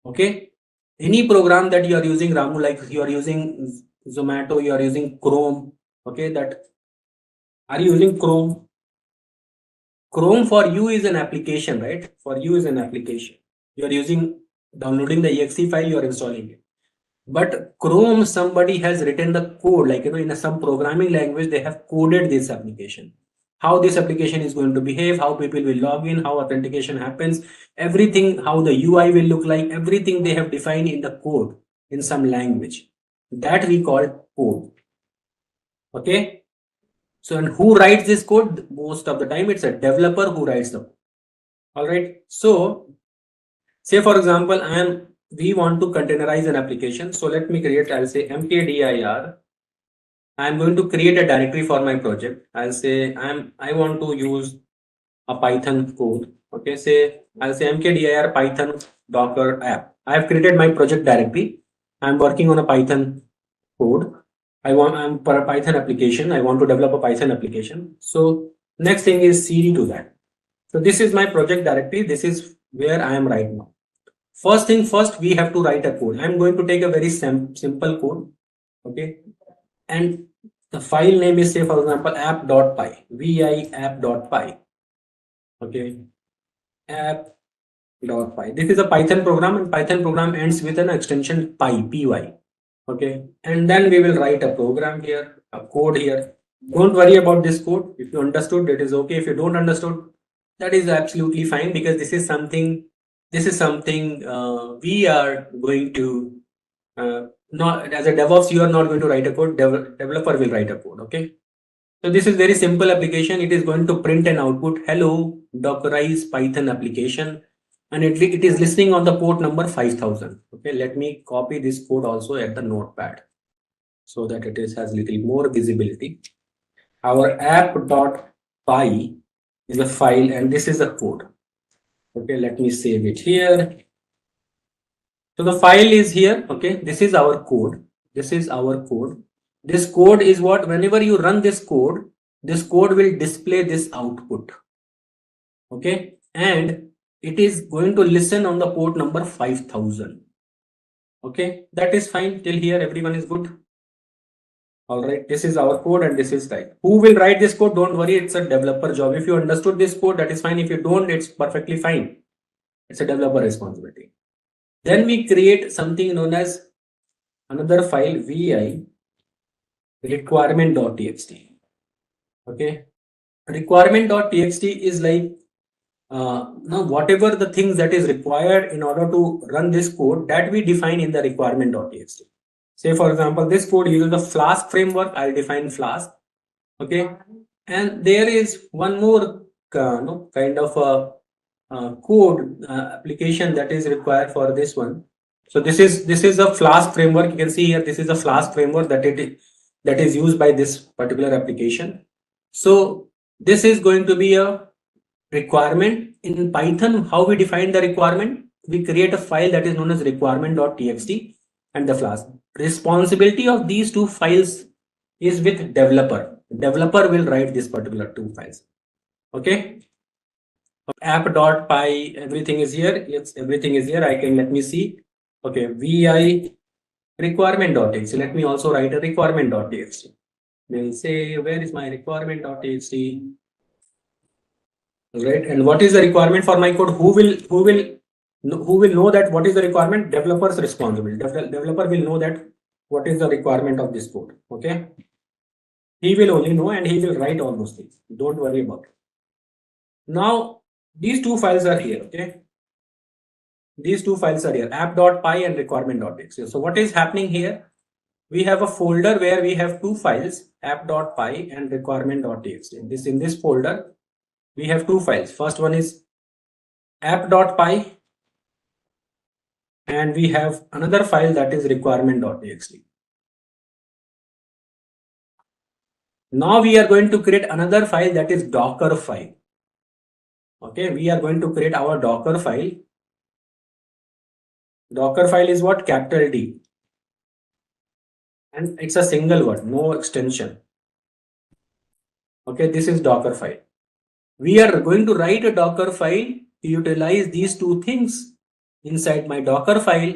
Okay. Any program that you are using, Ramu, like you are using Zomato, you are using Chrome. Okay. That are you using Chrome? Chrome for you is an application, right? For you is an application. You are downloading the exe file, you are installing it. But Chrome, somebody has written the code, like in some programming language, they have coded this application. How this application is going to behave, how people will log in, how authentication happens, everything, how the UI will look like, everything they have defined in the code in some language. That we call code. Okay. So, and who writes this code? Most of the time, it's a developer who writes the code. All right. So, say for example, we want to containerize an application. So let me create, I'll say mkdir. I'm going to create a directory for my project. I'll say I want to use a Python code. Okay, I'll say mkdir Python Docker app. I have created my project directory. I'm working on a Python code. I'm for a Python application. I want to develop a Python application. So next thing is cd to that. So this is my project directory. This is where I am right now. First thing first, we have to write a code. I'm going to take a very simple code. Okay. And the file name is, say for example, app.py, vi app.py. Okay. App.py. This is a Python program, and Python program ends with an extension py. Okay. And then we will write a program here, a code here. Don't worry about this code. If you understood, it is okay. If you don't understood, that is absolutely fine, because this is something we are going to not as a DevOps. You are not going to write a code. Developer will write a code. Okay. So this is very simple application. It is going to print an output, hello, Dockerize Python application, and it is listening on the port number 5000. Okay, let me copy this code also at the notepad so that it has little more visibility. Our app.py is a file and this is a code. Okay, let me save it here. So the file is here. Okay, this is our code. This is our code. This code is what, whenever you run this code will display this output. Okay, and it is going to listen on the port number 5000. Okay, that is fine. Till here everyone is good. All right, this is our code and this is right. Who will write this code? Don't worry, it's a developer job. If you understood this code, that is fine. If you don't, it's perfectly fine. It's a developer responsibility. Then we create something known as another file, vi requirement.txt. Okay, requirement.txt is like now whatever the things that is required in order to run this code, that we define in the requirement.txt. Say for example, this code uses the Flask framework. I'll define Flask. Okay, and there is one more kind of a code application that is required for this one. So this is a Flask framework. You can see here, this is a Flask framework that is used by this particular application. So this is going to be a requirement in Python. How we define the requirement? We create a file that is known as requirement.txt and the Flask. Responsibility of these two files is with developer. Developer will write this particular two files. Okay. App.py, everything is here. Yes, everything is here. Let me see. Okay, vi requirement.txt. Let me also write a requirement.txt. We'll say, where is my requirement.txt? Right, and what is the requirement for my code? Who will know that what is the requirement? Developer's responsibility. Developer will know that what is the requirement of this code. Okay, he will only know and he will write all those things. Don't worry about it. Now these two files are here. Okay, these two files are here, app.py and requirement.txt. So what is happening here? We have a folder where we have two files, app.py and requirement.txt. In this folder we have two files. First one is app.py and we have another file that is requirement.txt. Now we are going to create another file that is Docker file. Okay, we are going to create our Docker file. Docker file is what? Capital D. And it's a single word, no extension. Okay, this is Docker file. We are going to write a Docker file to utilize these two things inside my Docker file,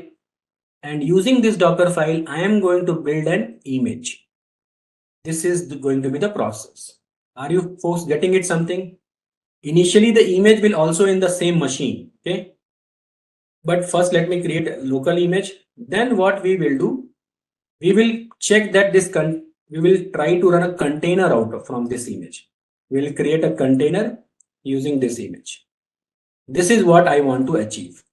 and using this Docker file I am going to build an image. This is going to be the process. Are you folks getting it something? Initially the image will also in the same machine. Okay, but first let me create a local image. Then what we will do, we will check that we will try to run a container out from this image. We will create a container using this image. This is what I want to achieve.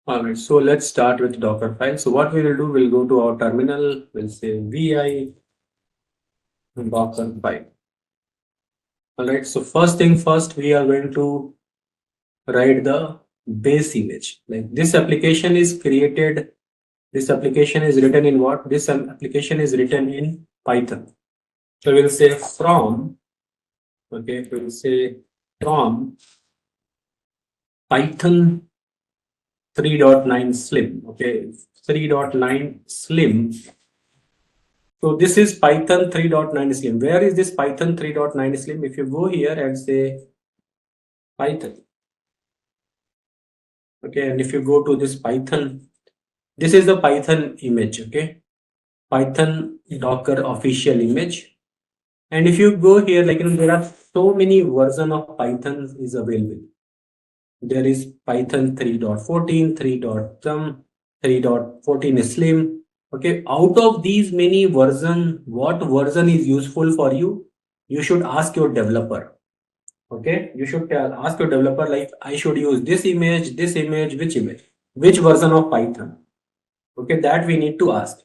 All right, so let's start with Docker file. So what we will do, we'll go to our terminal. We'll say vi Docker file. All right, so first thing first, we are going to write the base image. Like this application is created. This application is written in what? This application is written in Python. So we'll say from, okay, we'll say from Python 3.9 slim. Okay, 3.9 slim. So this is Python 3.9 slim. Where is this Python 3.9 slim? If you go here and say Python, okay, and if you go to this Python, this is the Python image. Okay, Python Docker official image. And if you go here, like there are so many versions of Python is available. There is Python 3.14, 3.14 slim. Okay, out of these many versions, what version is useful for you? You should ask your developer. Okay, you should ask your developer, like I should use this image, which image, which version of Python. Okay, that we need to ask.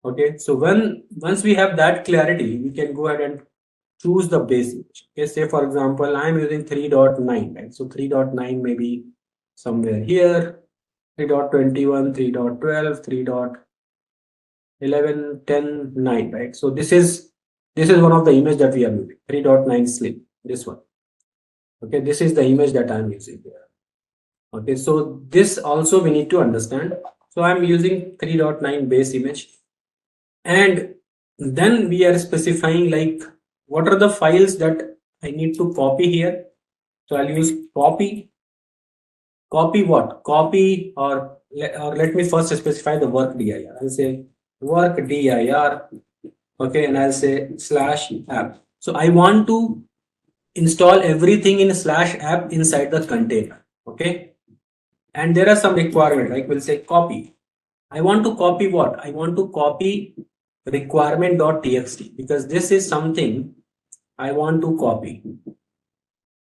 Okay, so once we have that clarity, we can go ahead and choose the base image. Okay, say for example, I'm using 3.9, right? So 3.9 maybe somewhere here, 3.21, 3.12, 3.11, 10, 9, right? So this is one of the image that we are using, 3.9 slim, this one. Okay, this is the image that I'm using here. Okay, so this also we need to understand. So I'm using 3.9 base image, and then we are specifying like what are the files that I need to copy here. So I'll use copy what? Copy, or let me first specify the work dir. I'll say work dir. Okay, and I'll say /app. So I want to install everything in /app inside the container. Okay, and there are some requirements, like we'll say copy. I want to copy what? I want to copy requirement.txt, because this is something I want to copy.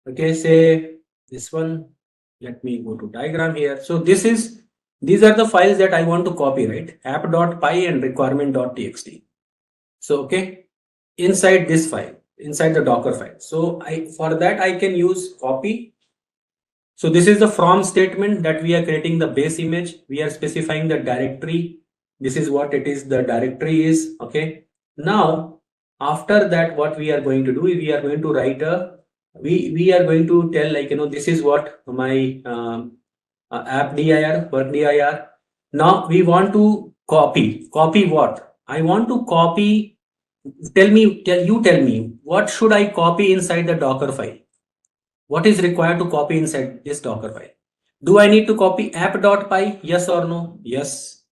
Okay, say this one. Let me go to diagram here. So these are the files that I want to copy, right? app.py and requirement.txt. So okay, inside this file, inside the Docker file. So for that I can use copy. So this is the from statement that we are creating the base image. We are specifying the directory. This is what it is, the directory is. Okay. Now, after that, what we are going to do, we are going to write we are going to tell, like, this is what my app dir, work dir. Now we want to copy what? I want to copy. Tell me, what should I copy inside the Docker file? What is required to copy inside this Docker file? Do I need to copy app.py? Yes or no? Yes.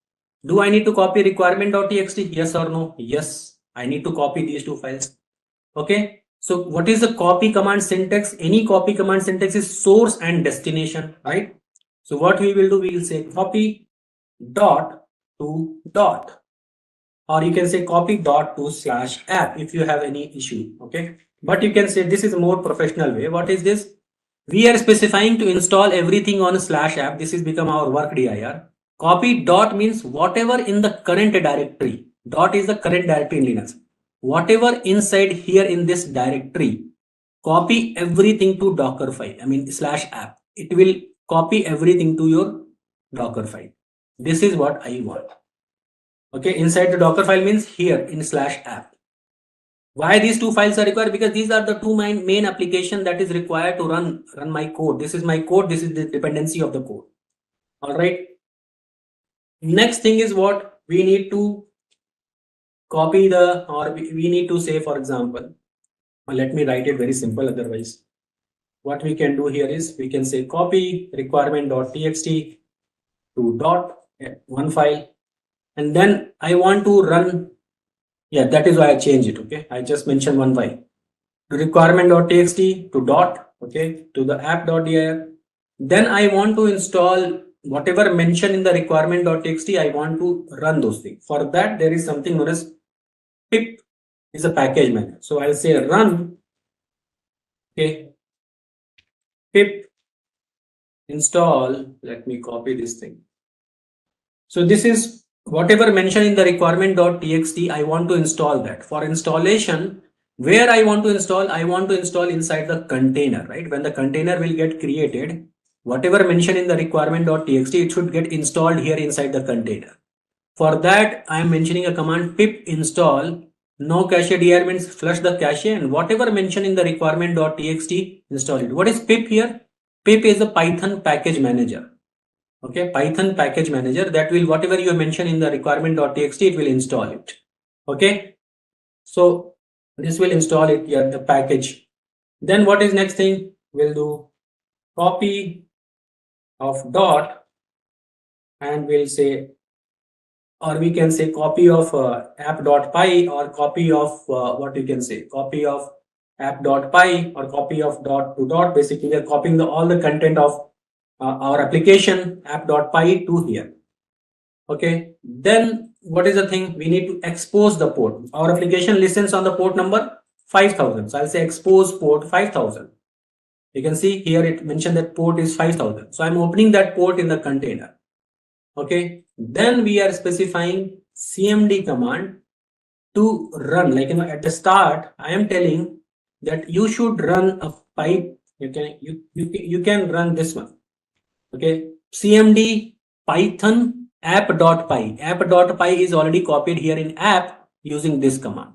Do I need to copy requirement.txt? Yes or no? Yes. I need to copy these two files. Okay. So what is the copy command syntax? Any copy command syntax is source and destination, right? So what we will do, we will say copy dot to dot, or you can say copy dot to /app if you have any issue. Okay. But you can say this is a more professional way. What is this? We are specifying to install everything on /app. This is become our work dir. Copy dot means whatever in the current directory. Dot is the current directory in Linux. Whatever inside here in this directory, copy everything to Docker file. I mean /app. It will copy everything to your Docker file. This is what I want. Okay, inside the Docker file means here in /app. Why these two files are required? Because these are the two main application that is required to run my code. This is my code. This is the dependency of the code. All right. Next thing is what we need to copy we need to say, for example, let me write it very simple. Otherwise, what we can do here is we can say copy requirement.txt to one file, and then I want to run. Yeah, that is why I changed it. Okay, I just mentioned one file to requirement.txt to dot, okay, to the app.dir. Then I want to install whatever mentioned in the requirement.txt. I want to run those things. For that, there is something known as pip, is a package manager. So I'll say run, okay, pip install. Let me copy this thing. So this is whatever mentioned in the requirement.txt. I want to install that. For installation, where I want to install inside the container, right? When the container will get created, whatever mentioned in the requirement.txt, it should get installed here inside the container. For that, I am mentioning a command pip install no cache dir means flush the cache, and whatever mentioned in the requirement.txt, install it. What is pip here? Pip is the Python package manager. Okay, Python package manager that will whatever you mention in the requirement.txt, it will install it. Okay, so this will install it here, the package. Then what is next thing? We'll do copy of dot, and we'll say, or we can say copy of app.py, or copy of what you can say, copy of app.py, or copy of dot to dot. Basically, we are copying all the content of our application app.py to here. Okay, then what is the thing? We need to expose the port. Our application listens on the port number 5000. So I'll say expose port 5000. You can see here it mentioned that port is 5000. So I'm opening that port in the container. Okay, then we are specifying cmd command to run, like, at the start, I am telling that you should run a pipe. You can run this one. Okay, cmd python app.py. App.py is already copied here in app using this command.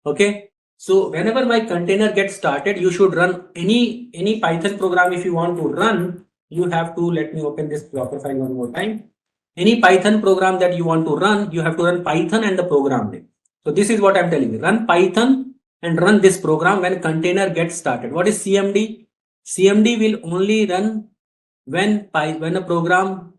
Okay, so whenever my container gets started, you should run any Python program. If you want to run, you have to, let me open this Docker file one more time. Any Python program that you want to run, you have to run Python and the program name. So this is what I'm telling you. Run Python and run this program when container gets started. What is CMD? CMD will only run when a program,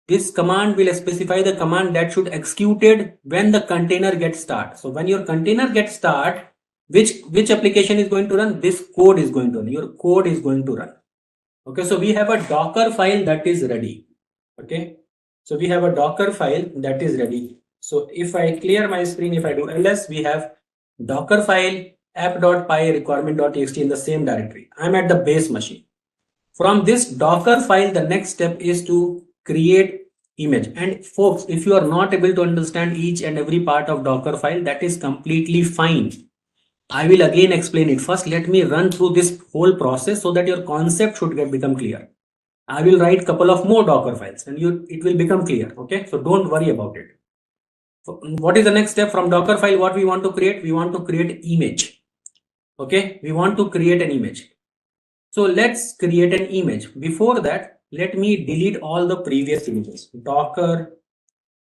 this command will specify the command that should executed when the container gets start. So when your container gets start, which application is going to run? This code is going to run. Your code is going to run. Okay, so we have a Docker file that is ready. Okay, so we have a Docker file that is ready. So if I clear my screen, if I do ls, we have Docker file app.py requirement.txt in the same directory. I'm at the base machine. From this Docker file, the next step is to create image. And folks, if you are not able to understand each and every part of Docker file, that is completely fine. I will again explain it. First, let me run through this whole process so that your concept should become clear. I will write couple of more Docker files and it will become clear. Okay, so don't worry about it. So what is the next step from Docker file? What we want to create? We want to create image. Okay, we want to create an image. So let's create an image. Before that, let me delete all the previous images. Docker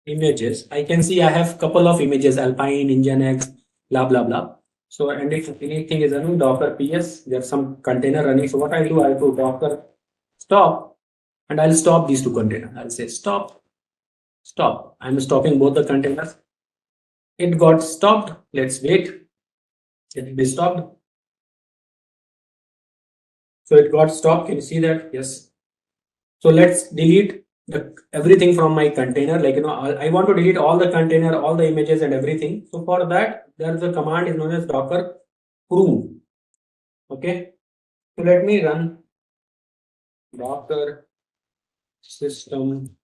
images. I can see I have couple of images, Alpine, Nginx, blah, blah, blah. So, and if anything is running, Docker PS, there's some container running. So what I'll do, I'll do Docker stop, and I'll stop these two containers. I'll say stop, stop. I'm stopping both the containers. It got stopped. Let's wait. It will be stopped. So it got stopped. Can you see that? Yes. So let's delete everything from my container. Like, I want to delete all the container, all the images and everything. So for that, there's a command is known as docker prune. Okay. So let me run docker system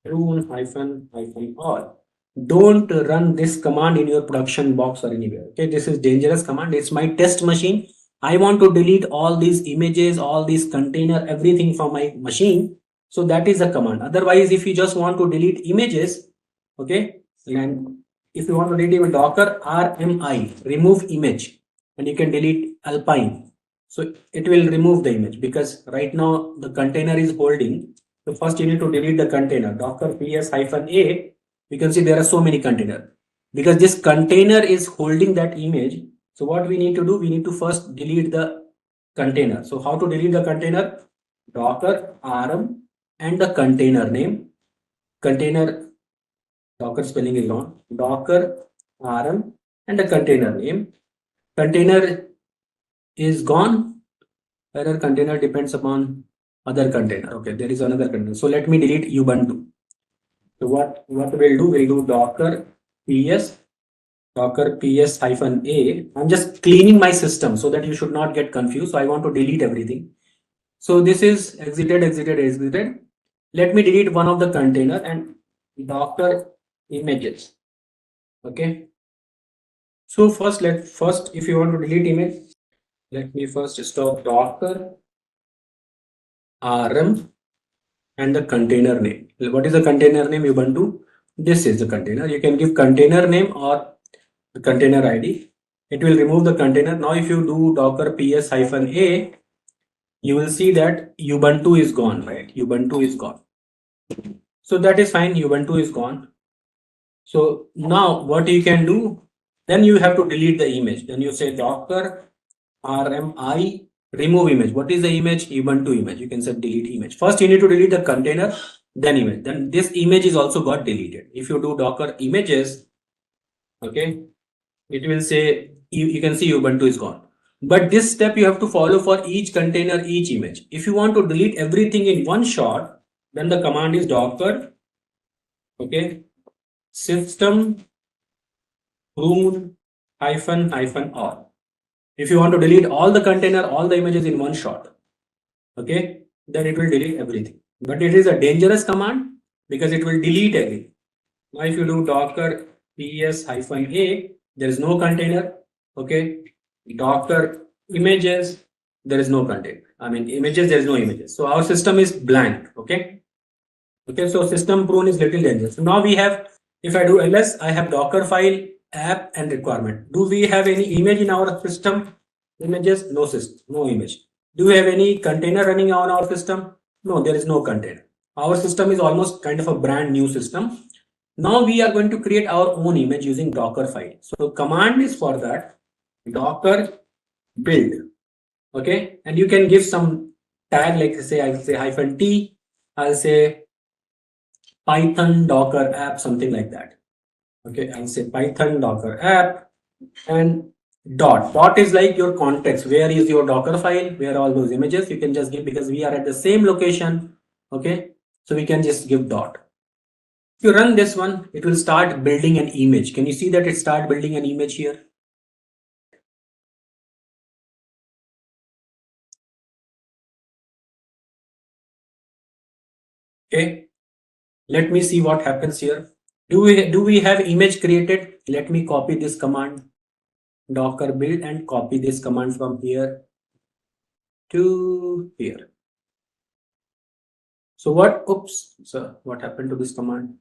prune --- all. Don't run this command in your production box or anywhere. Okay. This is dangerous command. It's my test machine. I want to delete all these images, all these container, everything from my machine. So that is the command. Otherwise, if you just want to delete images, okay, and if you want to delete docker rmi, remove image, and you can delete Alpine. So it will remove the image because right now the container is holding. So first you need to delete the container. Docker ps -a. You can see there are so many containers because this container is holding that image. So what we need to do, we need to first delete the container. So how to delete the container? Docker rm and the container name. Container, Docker spelling is wrong. Docker rm and the container name. Container is gone. Error container depends upon other container. Okay, there is another container. So let me delete Ubuntu. So what we'll do docker ps Docker ps -a. I'm just cleaning my system so that you should not get confused. So I want to delete everything. So this is exited. Let me delete one of the container and docker images. Okay. So first, if you want to delete image, let me first stop docker rm and the container name. What is the container name? Ubuntu. This is the container. You can give container name or the container ID. It will remove the container. Now if you do docker ps -a, you will see that Ubuntu is gone, right? Ubuntu is gone. So that is fine. Ubuntu is gone. So now what you can do, then you have to delete the image. Then you say docker rmi remove image. What is the image? Ubuntu image. You can say delete image. First you need to delete the container, then image. Then this image is also got deleted. If you do docker images, okay, it will say you can see Ubuntu is gone. But this step you have to follow for each container, each image. If you want to delete everything in one shot, then the command is docker, okay, system prune -all. If you want to delete all the container, all the images in one shot, okay, then it will delete everything. But it is a dangerous command because it will delete everything. Now if you do docker ps-a, there is no container. Okay, docker images, there is no container. I mean images, there is no images. So our system is blank. Okay. Okay, so system prune is little dangerous. So now we have, if I do ls, I have docker file, app, and requirement. Do we have any image in our system? Images, no system, no image. Do we have any container running on our system? No, there is no container. Our system is almost kind of a brand new system. Now we are going to create our own image using docker file. So command is for that, docker build. Okay, and you can give some tag, like say I'll say -t, I'll say Python Docker app, something like that. Okay, I'll say Python Docker app, and dot is like your context. Where is your Docker file? Where are all those images? You can just give, because we are at the same location. Okay, so we can just give dot. If you run this one, it will start building an image. Can you see that it start building an image here? Okay, let me see what happens here. Do we have image created? Let me copy this command, docker build, and copy this command from here to here. So what, oops, so what happened to this command?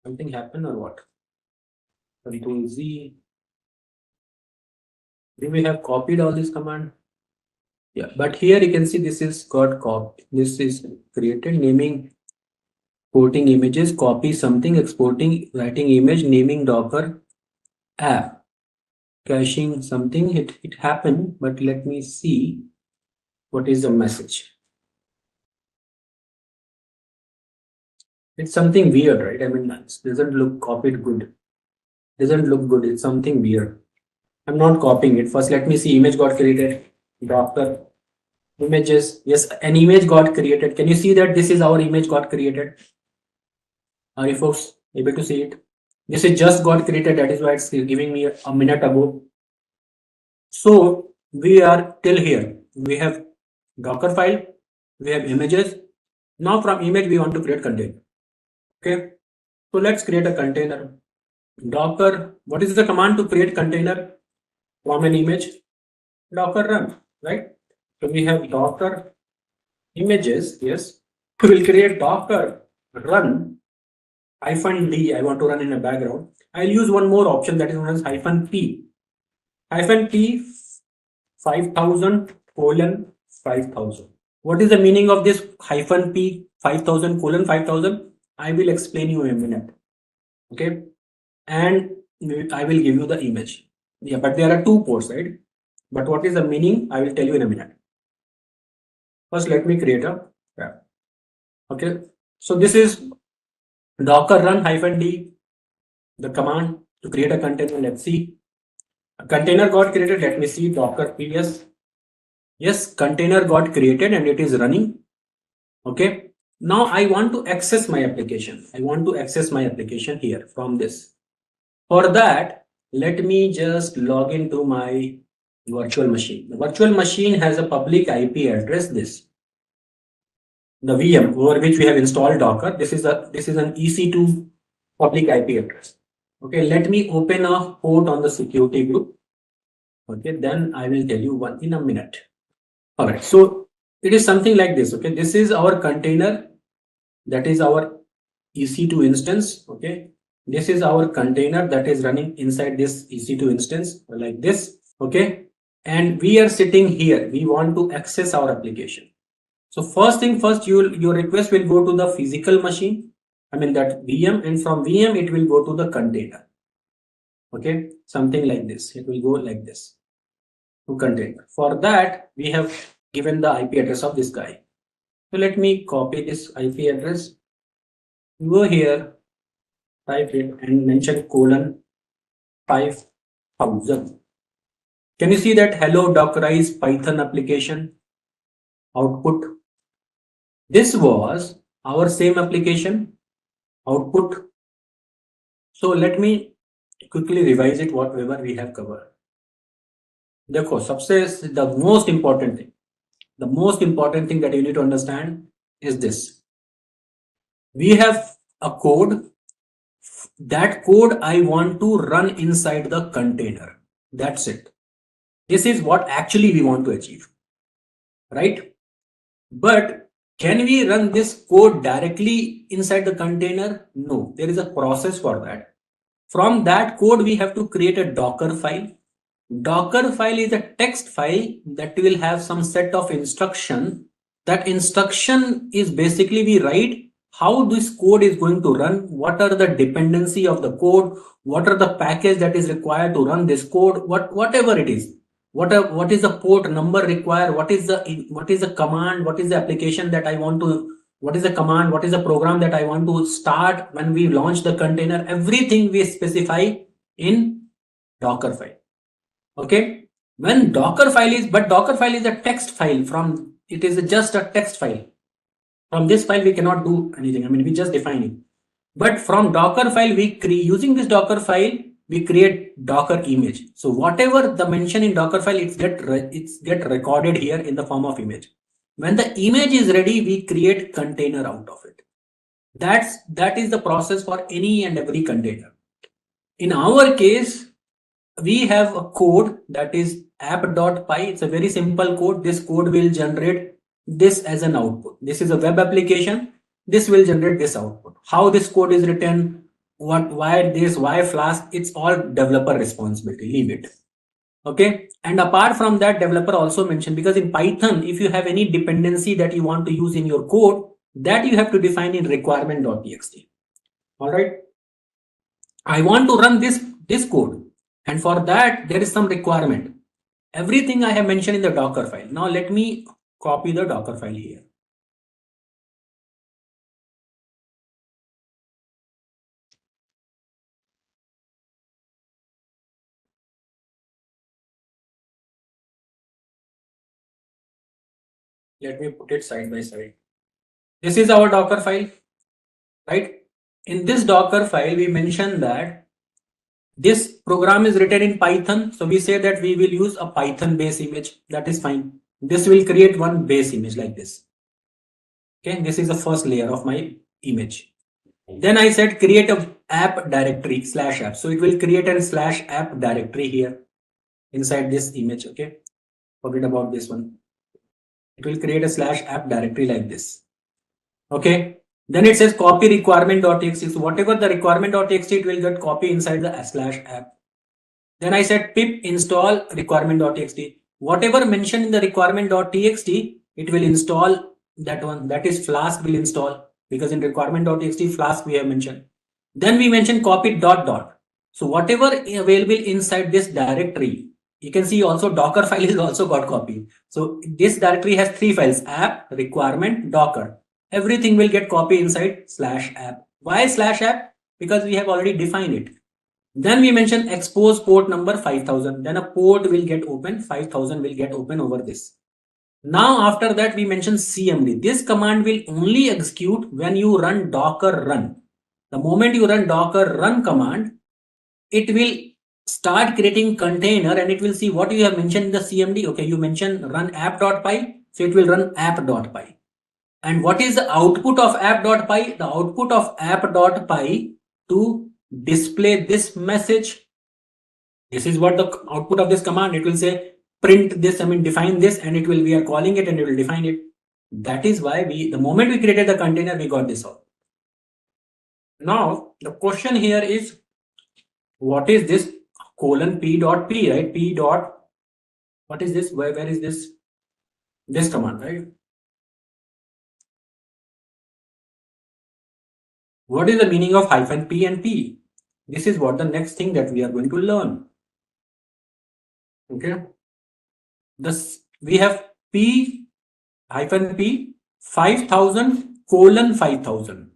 Something happened or what? Control Z. Do we have copied all this command? Yeah, but here you can see this is got copied. This is created, naming, porting images, copy something, exporting, writing image, naming docker app, caching something. It happened, but let me see what is the message. It's something weird, right? I mean, it doesn't look copied good. Doesn't look good. It's something weird. I'm not copying it. First, let me see. Image got created. Docker images. Yes, an image got created. Can you see that this is our image got created? Are you folks able to see it? This is just got created. That is why it's giving me a minute ago. So we are till here. We have Docker file. We have images. Now from image, we want to create container. Okay. So let's create a container. Docker, what is the command to create container from an image? Docker run, right? So we have docker images. Yes, we will create docker run -d. I want to run in a background. I'll use one more option, that is known as -p. -p 5000 colon 5000. What is the meaning of this -p 5000 colon 5000? I will explain you in a minute. Okay, and I will give you the image. Yeah, but there are two ports, right? But what is the meaning? I will tell you in a minute. First, let me create a wrap. Okay, so this is docker run -d, the command to create a container. Let's see. A container got created. Let me see. Docker ps. Yes, container got created and it is running. Okay. Now I want to access my application. I want to access my application here from this. For that, let me just log into my virtual machine. The virtual machine has a public IP address, this. The VM over which we have installed Docker. This is an EC2 public IP address. Okay, let me open a port on the security group. Okay, then I will tell you one in a minute. All right, so it is something like this. Okay, this is our container. That is our EC2 instance. Okay, this is our container that is running inside this EC2 instance like this. Okay, and we are sitting here. We want to access our application. So first thing first, your request will go to the physical machine. I mean that VM, and from VM it will go to the container. Okay, something like this. It will go like this to container. For that, we have given the IP address of this guy. So let me copy this IP address. Go here, type it and mention colon 5000. Can you see that hello Dockerize Python application output? This was our same application output. So let me quickly revise it, whatever we have covered. Therefore, success is the most important thing. The most important thing that you need to understand, is this. We have a code. That code I want to run inside the container. That's it. This is what actually we want to achieve, right? But can we run this code directly inside the container? No, there is a process for that. From that code, we have to create a Docker file. Docker file is a text file that will have some set of instruction. That instruction is basically we write how this code is going to run, what are the dependency of the code, what are the package that is required to run this code, whatever it is. What is the port number required, what is the command, what is the application that I want to, what is the command, what is the program that I want to start when we launch the container, everything we specify in Docker file. Okay, when Docker file is, but Docker file is a text file, from it is just a text file. From this file we cannot do anything, I mean we just define it. But from Docker file we using this Docker file we create Docker image. So whatever the mention in Docker file, it's get recorded here in the form of image. When the image is ready, we create container out of it. That is the process for any and every container. In our case, we have a code that is app.py. It's a very simple code. This code will generate this as an output. This is a web application. This will generate this output. How this code is written, why this, why Flask, it's all developer responsibility. Leave it. Okay. And apart from that, developer also mentioned, because in Python, if you have any dependency that you want to use in your code, that you have to define in requirement.txt. All right. I want to run this code. And for that, there is some requirement. Everything I have mentioned in the Docker file. Now let me copy the Docker file here. Let me put it side by side. This is our Docker file, right? In this Docker file, we mentioned that this program is written in Python. So we say that we will use a Python base image. That is fine. This will create one base image like this. Okay, this is the first layer of my image. Then I said create a app directory /app. So it will create a /app directory here inside this image. Okay, forget about this one. It will create a /app directory like this. Okay, then it says copy requirement.txt. So whatever the requirement.txt, it will get copy inside the /app. Then I said pip install requirement.txt. Whatever mentioned in the requirement.txt, it will install that one. That is Flask will install, because in requirement.txt Flask we have mentioned. Then we mentioned copy ... So whatever available inside this directory, you can see also Docker file is also got copied. So this directory has 3 files: app, requirement, Docker. Everything will get copied inside /app. Why /app? Because we have already defined it. Then we mentioned expose port number 5000. Then a port will get open, 5000 will get open over this. Now after that we mentioned cmd. This command will only execute when you run docker run. The moment you run docker run command, it will start creating container and it will see what you have mentioned in the cmd. Okay, you mentioned run app.py, so it will run app.py. And what is the output of app.py? The output of app.py to display this message. This is what the output of this command. It will say print this, I mean define this, and it will, we are calling it and it will define it. That is why the moment we created the container, we got this out. Now the question here is, what is this :p.p, right? P dot, what is this? Where is this? This command, right? What is the meaning of -p and p? This is what the next thing that we are going to learn. Okay. This we have p -p 5000 : 5000.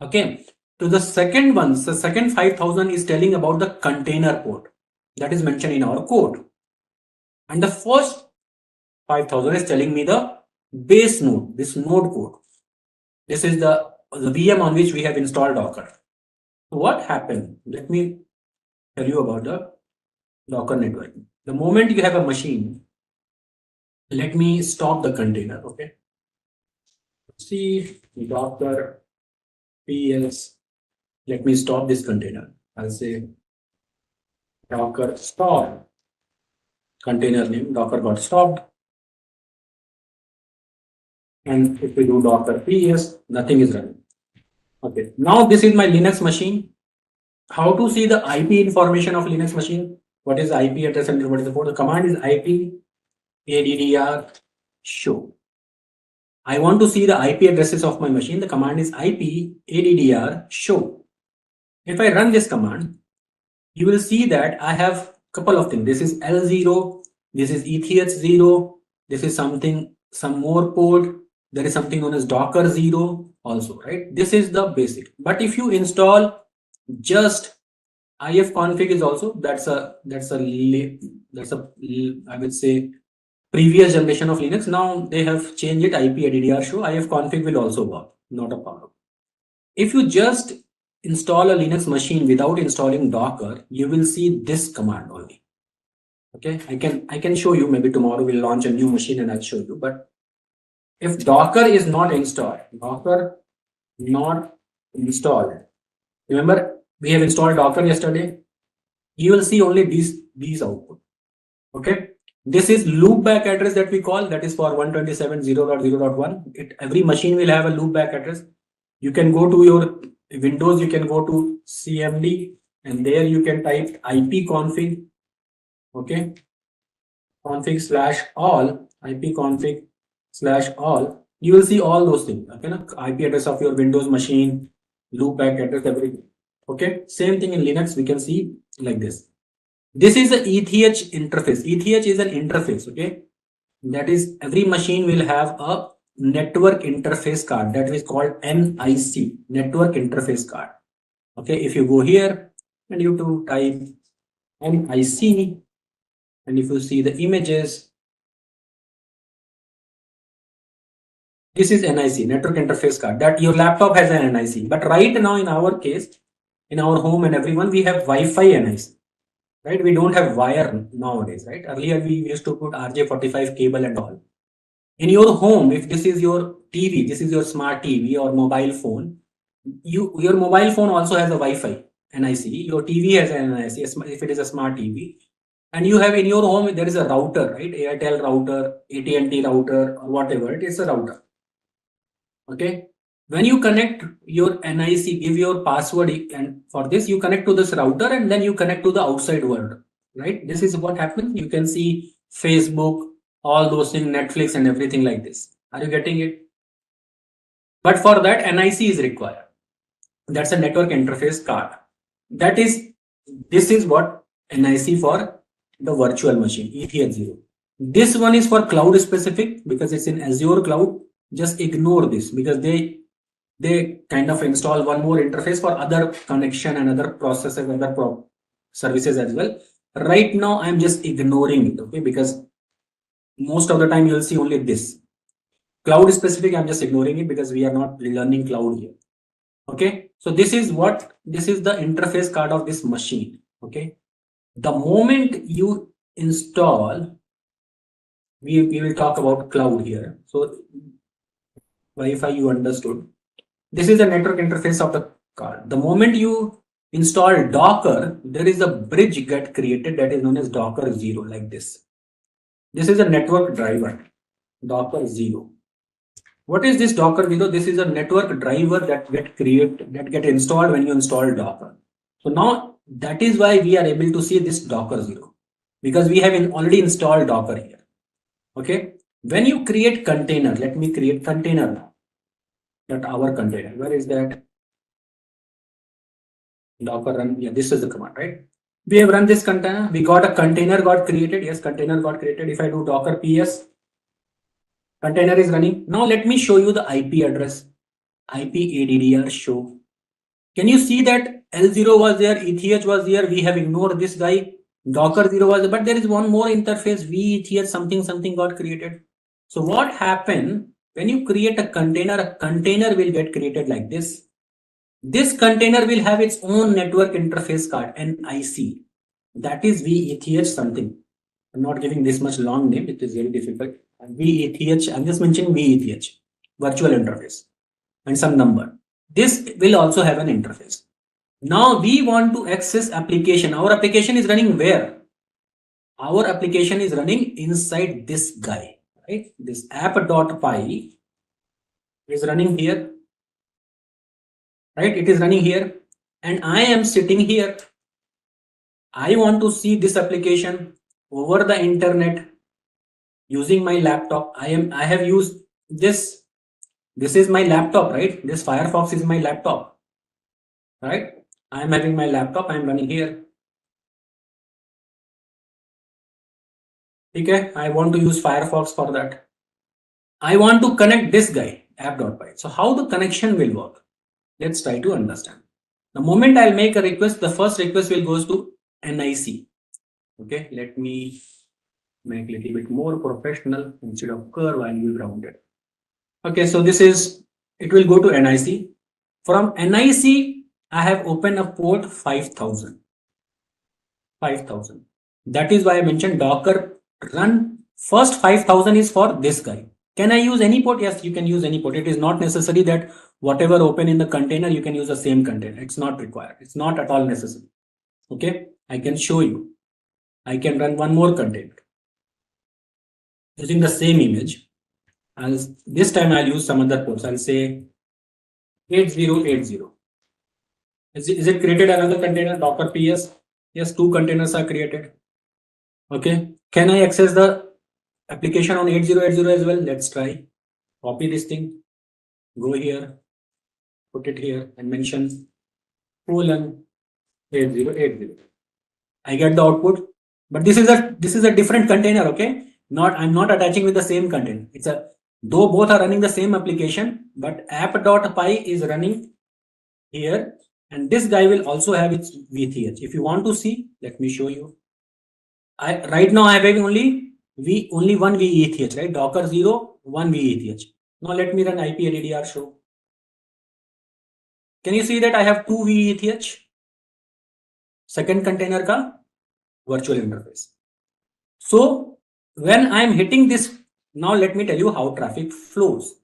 Okay. To the second one, the second 5000 is telling about the container port that is mentioned in our code. And the first 5000 is telling me the base node, this node code. This is the VM on which we have installed Docker. What happened? Let me tell you about the Docker network. The moment you have a machine, let me stop the container. Okay. C docker ps. Let me stop this container. I'll say docker stop. Container name docker got stopped. And if we do docker ps, nothing is running. Okay, now this is my Linux machine. How to see the IP information of Linux machine? What is the IP address and what is the port? The command is IP addr show. I want to see the IP addresses of my machine. The command is IP addr show. If I run this command, you will see that I have a couple of things. This is L0, this is ETH0, this is some more port. There is something known as Docker 0 also, right? This is the basic. But if you install just ifconfig is also that's a I would say previous generation of Linux. Now they have changed it IP addr show. ifconfig will also work, not a problem. If you just install a Linux machine without installing Docker, you will see this command only. Okay, I can show you. Maybe tomorrow we'll launch a new machine and I'll show you. But if Docker is not installed, Docker not installed. Remember, we have installed Docker yesterday. You will see only these output. Okay, this is loopback address that we call, that is for 127.0.0.1. Every machine will have a loopback address. You can go to your Windows, you can go to CMD, and there you can type ipconfig. Okay, config/all, ipconfig/all. You will see all those things. Okay, IP address of your Windows machine, loopback address, everything. Okay, same thing in Linux, we can see like this. This is the ETH interface. ETH is an interface. Okay, that is every machine will have a network interface card that is called NIC, network interface card. Okay, if you go here and you to type NIC, and if you see the images, this is NIC, network interface card, that your laptop has an NIC. But right now in our case, in our home and everyone, we have Wi-Fi NIC, right? We don't have wire nowadays, right? Earlier we used to put RJ45 cable and all. In your home, if this is your TV, this is your smart TV or mobile phone, your mobile phone also has a Wi-Fi NIC. Your TV has an NIC if it is a smart TV. And you have in your home, there is a router, right? Airtel router, AT&T router, or whatever, it is a router. Okay. When you connect your NIC, give your password, and for this you connect to this router and then you connect to the outside world, right? This is what happens. You can see Facebook, all those things, Netflix and everything like this. Are you getting it? But for that, NIC is required. That's a network interface card. This is what NIC for the virtual machine, ETH0. This one is for cloud specific because it's in Azure cloud. Just ignore this because they kind of install one more interface for other connection and other processes, other services as well. Right now, I'm just ignoring it, okay? Because most of the time you'll see only this. Cloud specific, I'm just ignoring it because we are not learning cloud here. Okay, so this is the interface card of this machine. Okay, the moment you install, we will talk about cloud here. So Wi-Fi you understood. This is the network interface of the card. The moment you install Docker, there is a bridge get created that is known as Docker 0, like this. This is a network driver, Docker 0. What is this Docker 0? This is a network driver that get installed when you install Docker. So now that is why we are able to see this Docker 0 because we have already installed Docker here. Okay, when you create container, let me create container now. That our container, where is that? Docker run, yeah, this is the command, right? We have run this container, we got a container got created. Yes, container got created. If I do docker ps, container is running. Now let me show you the IP address, IP addr show. Can you see that L0 was there, ETH was there, we have ignored this guy, Docker 0 was there, but there is one more interface, VETH something got created. So what happened when you create a container will get created like this. This container will have its own network interface card, NIC. That is VETH something. I'm not giving this much long name, it is very difficult. VETH, I'm just mentioning VETH. virtual interface and some number. This will also have an interface. Now we want to access application. Our application is running where? Our application is running inside this guy, right? This app.py is running here, right? It is running here and I am sitting here. I want to see this application over the internet using my laptop. I have used this. This is my laptop, right? This Firefox is my laptop, right? I am having my laptop. I am running here. Okay, I want to use Firefox for that. I want to connect this guy, app.py. So how the connection will work? Let's try to understand. The moment I'll make a request, the first request will goes to NIC. Okay, let me make a little bit more professional. Instead of curve, I'll use rounded. Okay, so this is, it will go to NIC. From NIC, I have opened a port 5000. 5000. That is why I mentioned Docker run first 5000 is for this guy. Can I use any port? Yes, you can use any port. It is not necessary that whatever open in the container, you can use the same container. It's not required. It's not at all necessary. Okay, I can show you. I can run one more container using the same image. This time I'll use some other ports. I'll say 8080. Is it created another container? Docker PS? Yes, two containers are created. Okay, can I access the application on 8080 as well? Let's try. Copy this thing, go here, put it here and mention colon 8080. I get the output, but this is a different container. Okay, I'm not attaching with the same container. It's a, though both are running the same application, but app.py is running here and this guy will also have its VTH. If you want to see, let me show you. Right now I have only one VETH, right? Docker 0, one VETH. Now let me run IPADDR show. Can you see that I have two VETH? Second container ka virtual interface. So when I'm hitting this, now let me tell you how traffic flows.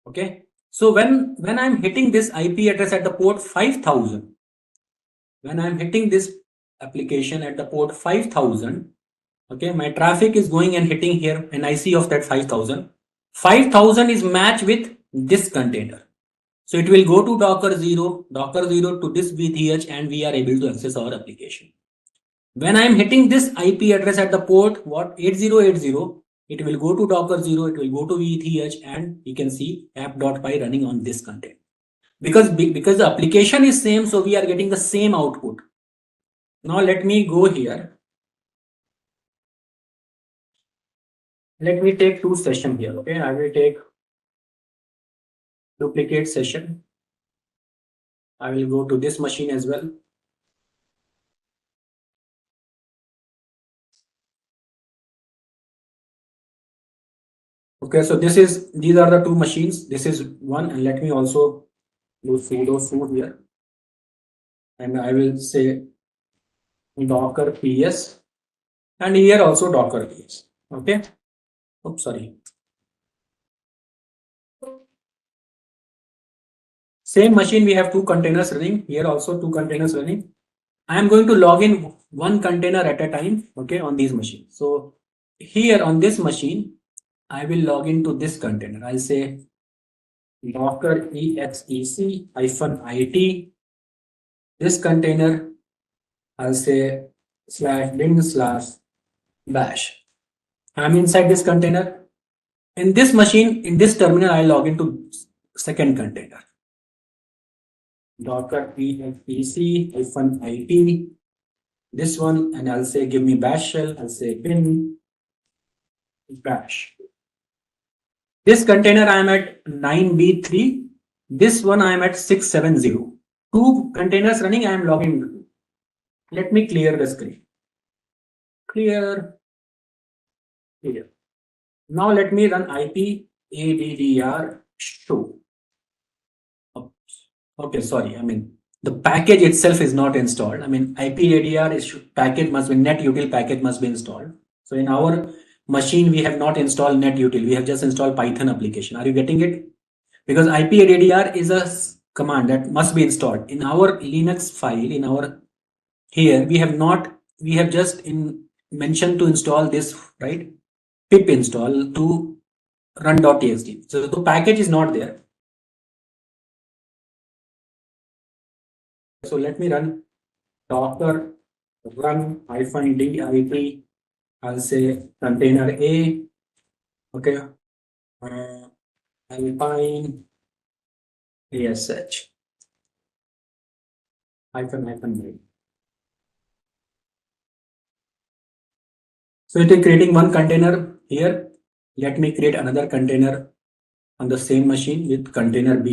Okay. So when I'm hitting this IP address at the port 5000, when I'm hitting this application at the port 5000, okay, my traffic is going and hitting here and I see of that 5000. 5000 is matched with this container. So it will go to Docker 0 to this VTH and we are able to access our application. When I am hitting this IP address at the port, 8080, it will go to Docker 0, it will go to VTH and you can see app.py running on this container. Because the application is same, so we are getting the same output. Now let me go here. Let me take two sessions here. Okay, I will take duplicate session. I will go to this machine as well. Okay, so these are the two machines. This is one, and let me also do sudo here. And I will say Docker PS, and here also Docker PS. Okay. Oops, sorry. Same machine, we have two containers running. Here also two containers running. I am going to log in one container at a time, okay, on these machines. So here on this machine, I will log into this container. I'll say Docker exec-it. This container, I'll say /bin/bash. I'm inside this container. In this machine, in this terminal, I'll log into second container. Docker exec-it, this one, and I'll say give me bash shell. I'll say bin bash. This container I am at 9b3. This one I am at 670. Two containers running. I am logging into. Let me clear the screen. Clear. Now let me run IPADDR show. Okay, sorry. I mean, the package itself is not installed. I mean, IPADDR package must be, netutil package must be installed. So in our machine, we have not installed netutil. We have just installed Python application. Are you getting it? because ipaddr is a command that must be installed in our Linux file. In our here we have just mentioned to install this, right? Pip install to run.txt. So the package is not there. So let me run docker run -dit. I'll say container A. Okay. Alpine ASH -. So it is creating one container here. Let me create another container on the same machine with container B.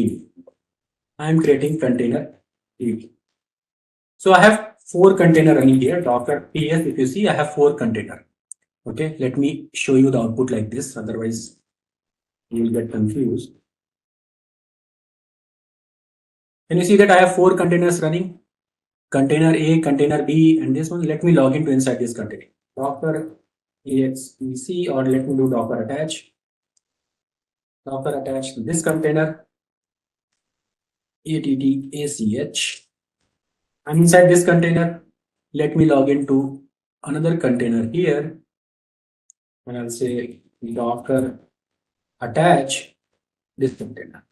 I am creating container B. So I have 4 container running here. Docker PS, if you see, I have 4 container. Okay, let me show you the output like this. Otherwise, you will get confused. Can you see that I have 4 containers running? Container A, container B, and this one. Let me log into inside this container. Docker exec, or let me do docker attach. Docker attach to this container. attach. And inside this container, let me log into another container here. And I'll say docker attach this container.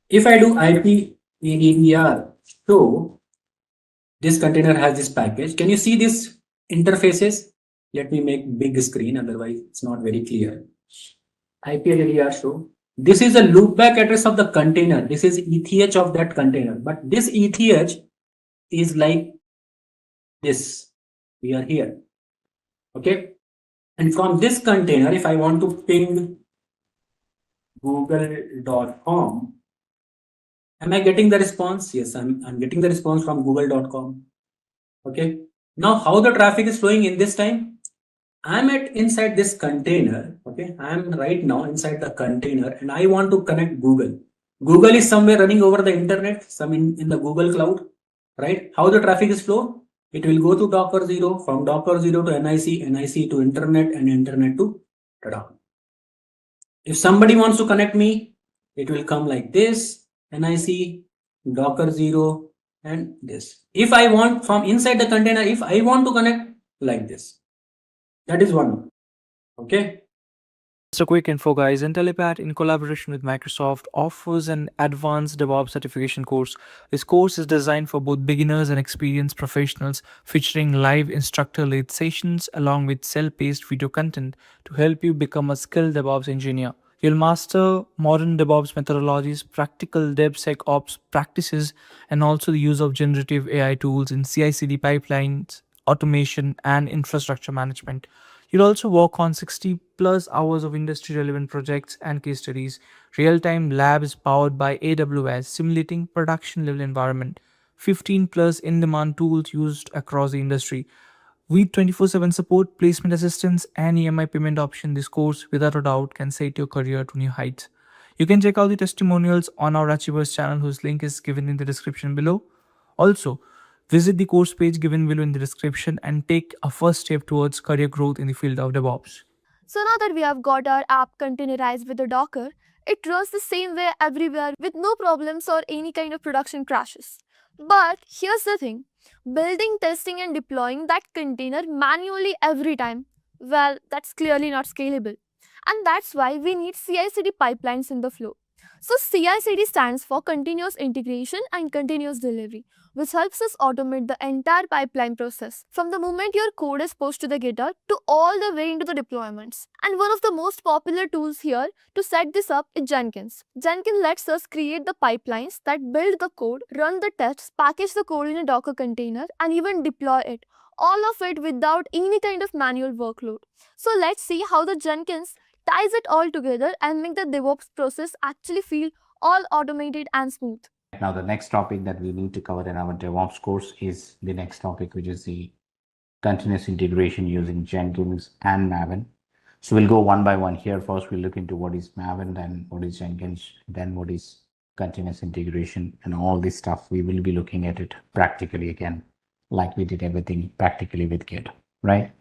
If I do ipaddr show, this container has this package. Can you see this interfaces? Let me make big screen, otherwise it's not very clear. ipaddr show. This is a loopback address of the container. This is ETH of that container. But this ETH is like this. We are here. Okay. And from this container, if I want to ping google.com, am I getting the response? Yes, I'm getting the response from google.com. Okay. Now how the traffic is flowing in this time? I'm inside this container. Okay. I'm right now inside the container and I want to connect Google. Google is somewhere running over the internet, some in the Google cloud, right? How the traffic is flow? It will go to Docker 0, from Docker 0 to NIC, NIC to internet, and internet to tada. If somebody wants to connect me, it will come like this, NIC, Docker 0, and this. If I want from inside the container, if I want to connect like this, that is one. Okay. Just a quick info, guys. Intellipaat, in collaboration with Microsoft, offers an advanced DevOps certification course. This course is designed for both beginners and experienced professionals, featuring live instructor-led sessions along with self-paced video content to help you become a skilled DevOps engineer. You'll master modern DevOps methodologies, practical DevSecOps practices, and also the use of generative AI tools in CI/CD pipelines, automation, and infrastructure management. You'll also work on 60 plus hours of industry relevant projects and case studies, real time labs powered by AWS, simulating production level environment, 15 plus in demand tools used across the industry. With 24/7 support, placement assistance, and EMI payment option, this course, without a doubt, can set your career to new heights. You can check out the testimonials on our Achievers channel, whose link is given in the description below. Also, visit the course page given below in the description and take a first step towards career growth in the field of DevOps. So now that we have got our app containerized with the Docker, it runs the same way everywhere with no problems or any kind of production crashes. But here's the thing, building, testing, and deploying that container manually every time, well, that's clearly not scalable. And that's why we need CI/CD pipelines in the flow. So CI/CD stands for continuous integration and continuous delivery, which helps us automate the entire pipeline process from the moment your code is pushed to the GitHub to all the way into the deployments. And one of the most popular tools here to set this up is Jenkins. Jenkins lets us create the pipelines that build the code, run the tests, package the code in a Docker container, and even deploy it. All of it without any kind of manual workload. So let's see how the Jenkins ties it all together and make the DevOps process actually feel all automated and smooth. Now, the next topic that we need to cover in our DevOps course is the next topic, which is the continuous integration using Jenkins and Maven. So we'll go one by one here. First, we'll look into what is Maven, then what is Jenkins, then what is continuous integration, and all this stuff. We will be looking at it practically again, like we did everything practically with Git, right?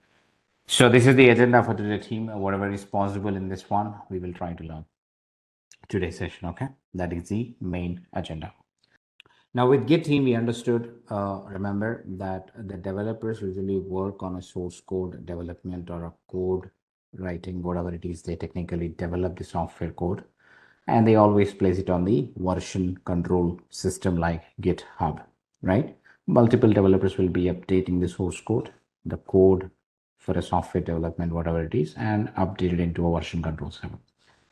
So this is the agenda for today, team. Whatever is possible in this one, we will try to learn. today's session. Okay, that is the main agenda. Now with Git team, we understood, remember that the developers usually work on a source code development or a code writing, whatever it is, they technically develop the software code and they always place it on the version control system like GitHub, right? Multiple developers will be updating the source code, the code for a software development, whatever it is, and update it into a version control system.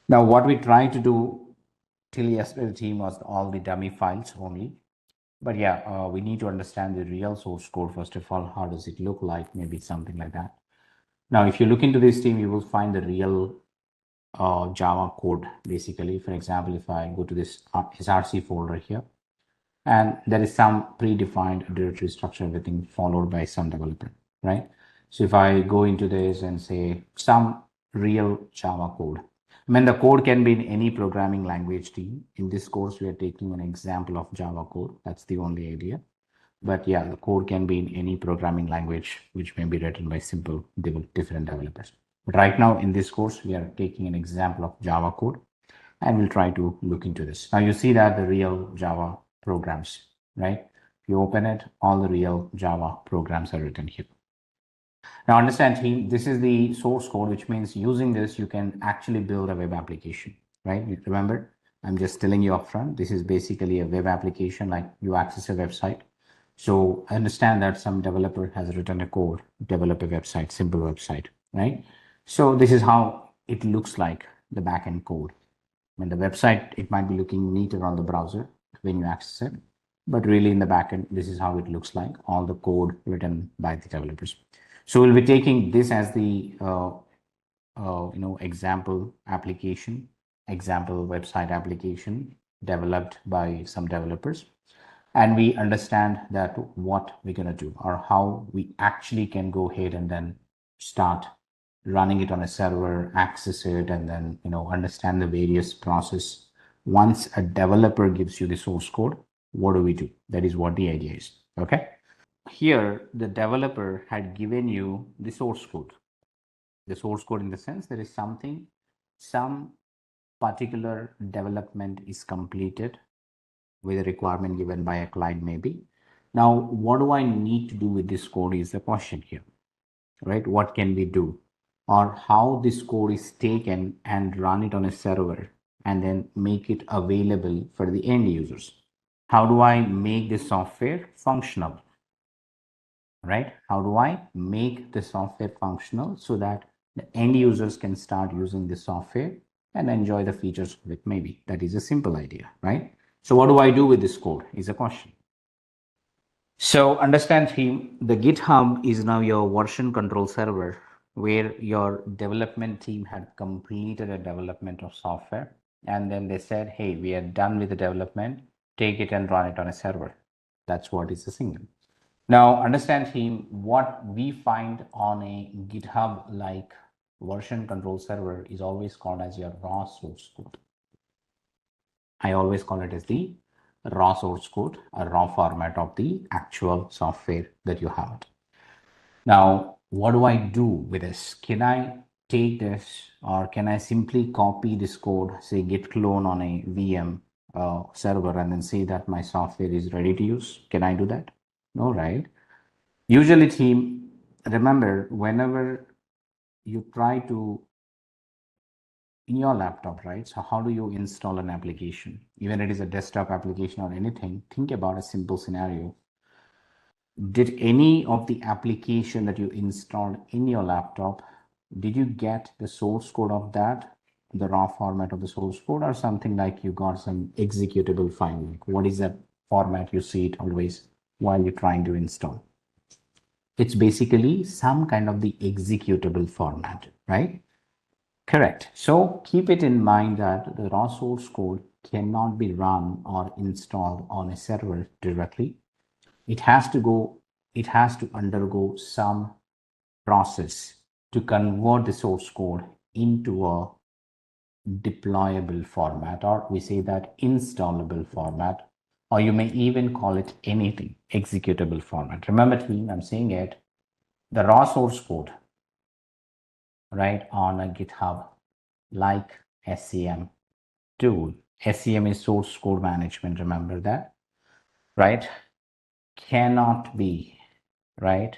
Now, what we try to do till yesterday, the team was all the dummy files only. But yeah, we need to understand the real source code first of all. How does it look like? Maybe something like that. Now, if you look into this team, you will find the real Java code. Basically, for example, if I go to this src folder here, and there is some predefined directory structure, everything followed by some developer, right? So if I go into this and say some real Java code, I mean, the code can be in any programming language team. In this course, we are taking an example of Java code. That's the only idea. But yeah, the code can be in any programming language, which may be written by simple different developers. But right now in this course, we are taking an example of Java code and we'll try to look into this. Now you see that the real Java programs, right? If you open it, all the real Java programs are written here. Now understand team, this is the source code, which means using this, you can actually build a web application, right? Remember, I'm just telling you upfront, this is basically a web application, like you access a website. So I understand that some developer has written a code, develop a website, simple website, right? So this is how it looks like, the backend code. When the website, it might be looking neater on the browser when you access it, but really in the backend, this is how it looks like, all the code written by the developers. So we'll be taking this as the example application, example website application developed by some developers, and we understand that what we're going to do or how we actually can go ahead and then start running it on a server, access it, and then understand the various process. Once a developer gives you the source code, what do we do? That is what the idea is. Okay. Here, the developer had given you the source code. The source code in the sense there is some particular development is completed with a requirement given by a client maybe. Now, what do I need to do with this code is the question here, right? What can we do? Or how this code is taken and run it on a server and then make it available for the end users. How do I make the software functional? Right? How do I make the software functional so that the end users can start using the software and enjoy the features of it? Maybe that is a simple idea, right? So what do I do with this code is a question. So understand team, the GitHub is now your version control server where your development team had completed a development of software. And then they said, hey, we are done with the development, take it and run it on a server. That's what is a single. Now understand team, what we find on a GitHub like version control server is always called as your raw source code. I always call it as the raw source code, a raw format of the actual software that you have. Now, what do I do with this? Can I take this or can I simply copy this code, say git clone on a VM server and then say that my software is ready to use? Can I do that? No, right? Usually team, remember, whenever you try to in your laptop, right? So how do you install an application? Even it is a desktop application or anything, think about a simple scenario. Did any of the application that you installed in your laptop, did you get the source code of that, the raw format of the source code, or something like you got some executable file? Like what is that format you see it always while you're trying to install? It's basically some kind of the executable format, right? Correct. So keep it in mind that the raw source code cannot be run or installed on a server directly. It has to undergo some process to convert the source code into a deployable format, or we say that installable format, or you may even call it anything, executable format. Remember team, I'm saying it, the raw source code, right, on a GitHub like SCM tool. SCM is source code management. Remember that, right? Cannot be, right?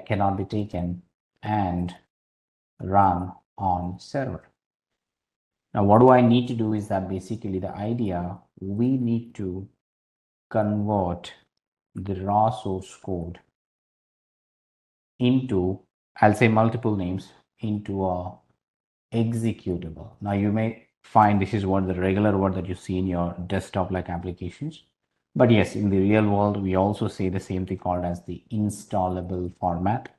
Cannot be taken and run on server. Now, what do I need to do is that basically the idea, we need to convert the raw source code into, I'll say multiple names, into a executable. Now you may find this is what the regular word that you see in your desktop like applications. But yes, in the real world, we also say the same thing called as the installable format,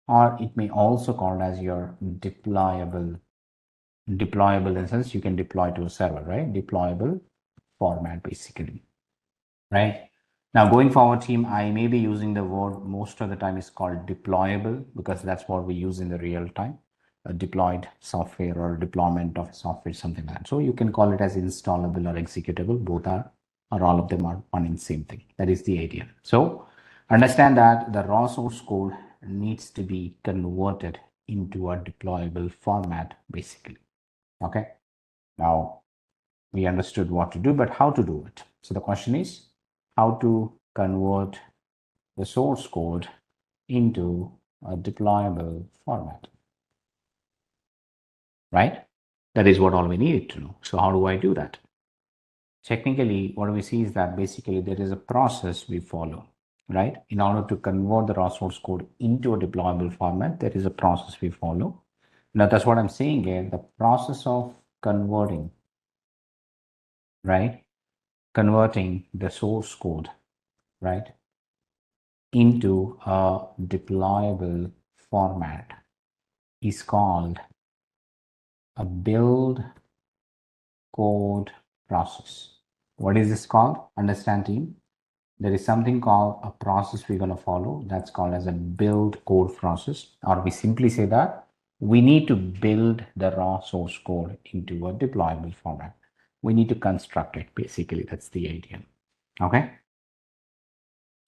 or it may also called as your deployable in the sense you can deploy to a server, right? Deployable format basically, right? Now going forward, team, I may be using the word most of the time is called deployable because that's what we use in the real time. A deployed software or deployment of software, something like that. So you can call it as installable or executable. Both are, or all of them are one and same thing. That is the idea. So understand that the raw source code needs to be converted into a deployable format basically. Okay. Now we understood what to do, but how to do it. So the question is how to convert the source code into a deployable format, right? That is what all we needed to know. So how do I do that? Technically, what we see is that basically there is a process we follow, right? In order to convert the raw source code into a deployable format, there is a process we follow. Now that's what I'm saying here, the process of converting, right? Converting the source code, right, into a deployable format is called a build code process. What is this called? Understand, team? There is something called a process we're going to follow that's called as a build code process, or we simply say that we need to build the raw source code into a deployable format. We need to construct it basically. That's the idea. Okay.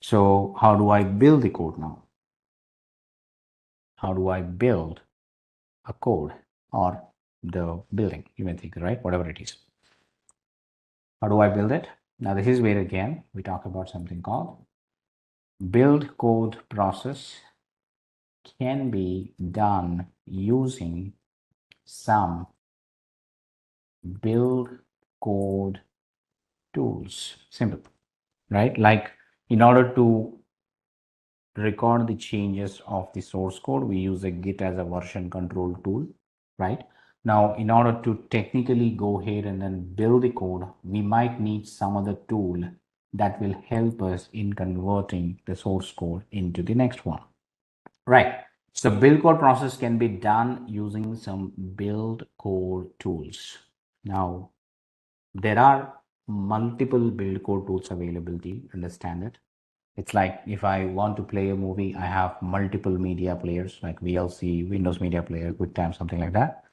So how do I build the code now? How do I build a code or the building? You may think, right? Whatever it is. How do I build it? Now this is where again we talk about something called build code process can be done using some build code tools. Simple, right? Like in order to record the changes of the source code, we use a Git as a version control tool, right? Now, in order to technically go ahead and then build the code, we might need some other tool that will help us in converting the source code into the next one, right? So build code process can be done using some build code tools. Now, there are multiple build code tools available, understand it. It's like if I want to play a movie, I have multiple media players like VLC, Windows Media Player, QuickTime, something like that.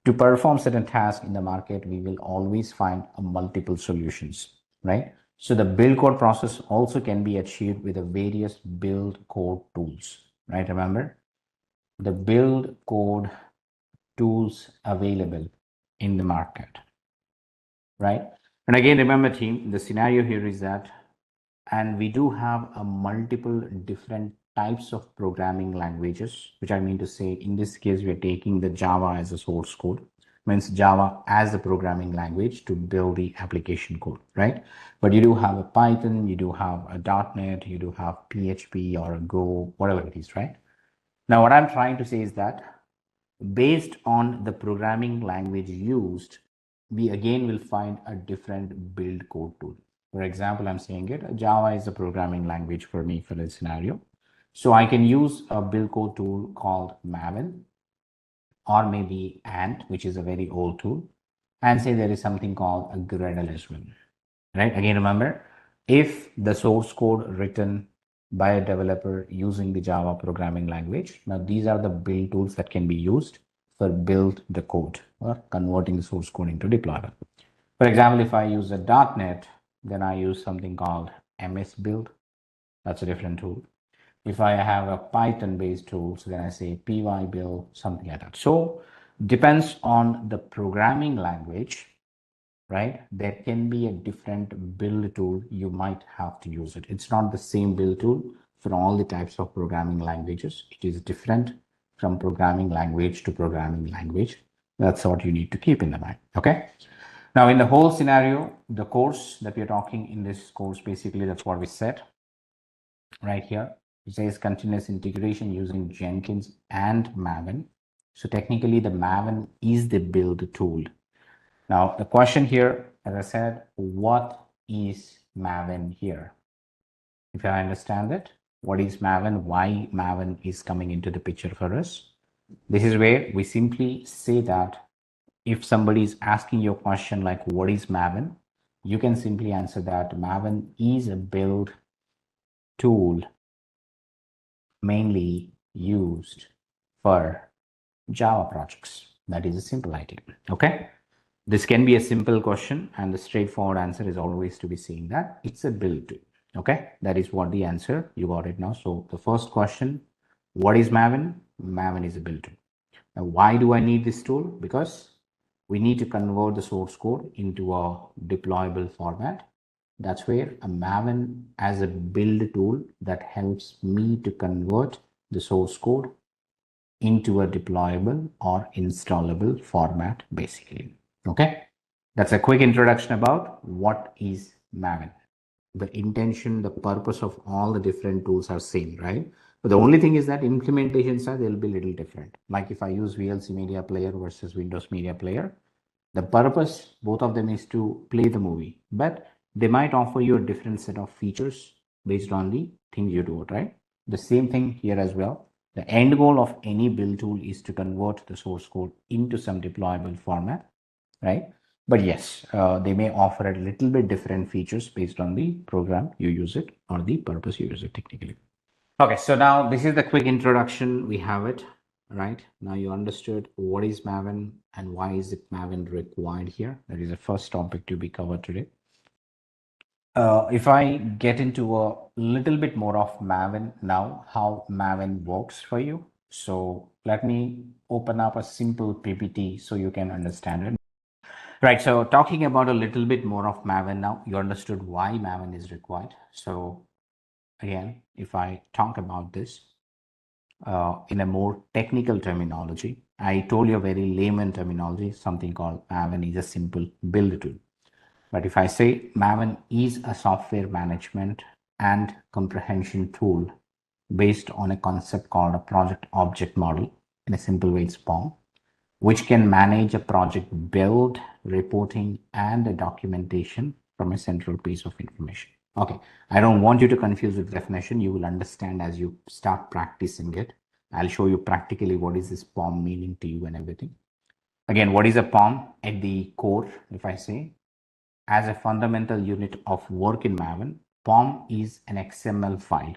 To perform certain tasks in the market, we will always find a multiple solutions, right? So the build code process also can be achieved with the various build code tools, right? Remember, the build code tools available in the market, right? And again, remember, team, the scenario here is that and we do have a multiple different types of programming languages, which I mean to say in this case we are taking the Java as a source code, means Java as a programming language to build the application code, right? But you do have a Python, you do have a .NET, you do have PHP or a Go, whatever it is, right? Now what I'm trying to say is that based on the programming language used, we again will find a different build code tool. For example, I'm saying it, Java is a programming language for me for this scenario. So I can use a build code tool called Maven or maybe Ant, which is a very old tool, and say there is something called a Gradle as well, right? Again, remember, if the source code written by a developer using the Java programming language, now these are the build tools that can be used for build the code or converting the source code into deployment. For example, if I use a .NET, then I use something called MS Build. That's a different tool. If I have a Python based tool, so then I say py build, something like that. So Depends on the programming language, right? There can be a different build tool. You might have to use it. It's not the same build tool for all the types of programming languages. It is different from programming language to programming language. That's what you need to keep in the mind. Okay. Now, in the whole scenario, the course that we're talking in this course, basically, that's what we said right here. It says continuous integration using Jenkins and Maven. So technically, the Maven is the build tool. Now, the question here, as I said, what is Maven here? If I understand it, what is Maven? Why Maven is coming into the picture for us? This is where we simply say that if somebody is asking you a question like, what is Maven? You can simply answer that Maven is a build tool mainly used for Java projects. That is a simple idea. Okay. This can be a simple question, and the straightforward answer is always to be saying that it's a build tool. Okay. That is what the answer. You got it now. So the first question, what is Maven? Maven is a build tool. Now, why do I need this tool? Because we need to convert the source code into a deployable format. That's where a Maven as a build tool that helps me to convert the source code into a deployable or installable format, basically. Okay, that's a quick introduction about what is Maven. The intention, the purpose of all the different tools are same, right? But the only thing is that implementations are, they'll be a little different. Like if I use VLC Media Player versus Windows Media Player, the purpose, both of them, is to play the movie, but they might offer you a different set of features based on the things you do, right? The same thing here as well. The end goal of any build tool is to convert the source code into some deployable format, right? But yes, they may offer a little bit different features based on the program you use it or the purpose you use it technically. Okay, so now this is the quick introduction. We have it, right? Now you understood what is Maven and why is it Maven required here. That is the first topic to be covered today. If I get into a little bit more of Maven now, how Maven works for you. So let me open up a simple PPT so you can understand it. Right, so talking about a little bit more of Maven now, you understood why Maven is required. So again, if I talk about this in a more technical terminology, I told you a very layman terminology, something called Maven is a simple build tool. But if I say Maven is a software management and comprehension tool based on a concept called a project object model, in a simple way, it's POM, which can manage a project build, reporting, and a documentation from a central piece of information. Okay, I don't want you to confuse with definition. You will understand as you start practicing it. I'll show you practically what is this POM meaning to you and everything. Again, what is a POM? At the core, if I say, as a fundamental unit of work in Maven, POM is an XML file.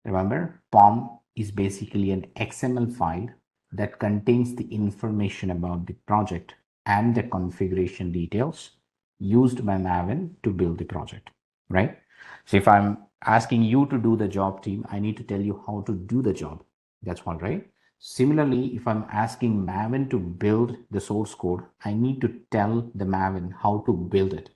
Remember, POM is basically an XML file that contains the information about the project and the configuration details used by Maven to build the project, right? So if I'm asking you to do the job, team, I need to tell you how to do the job. That's all, right? Similarly, if I'm asking Maven to build the source code, I need to tell the Maven how to build it.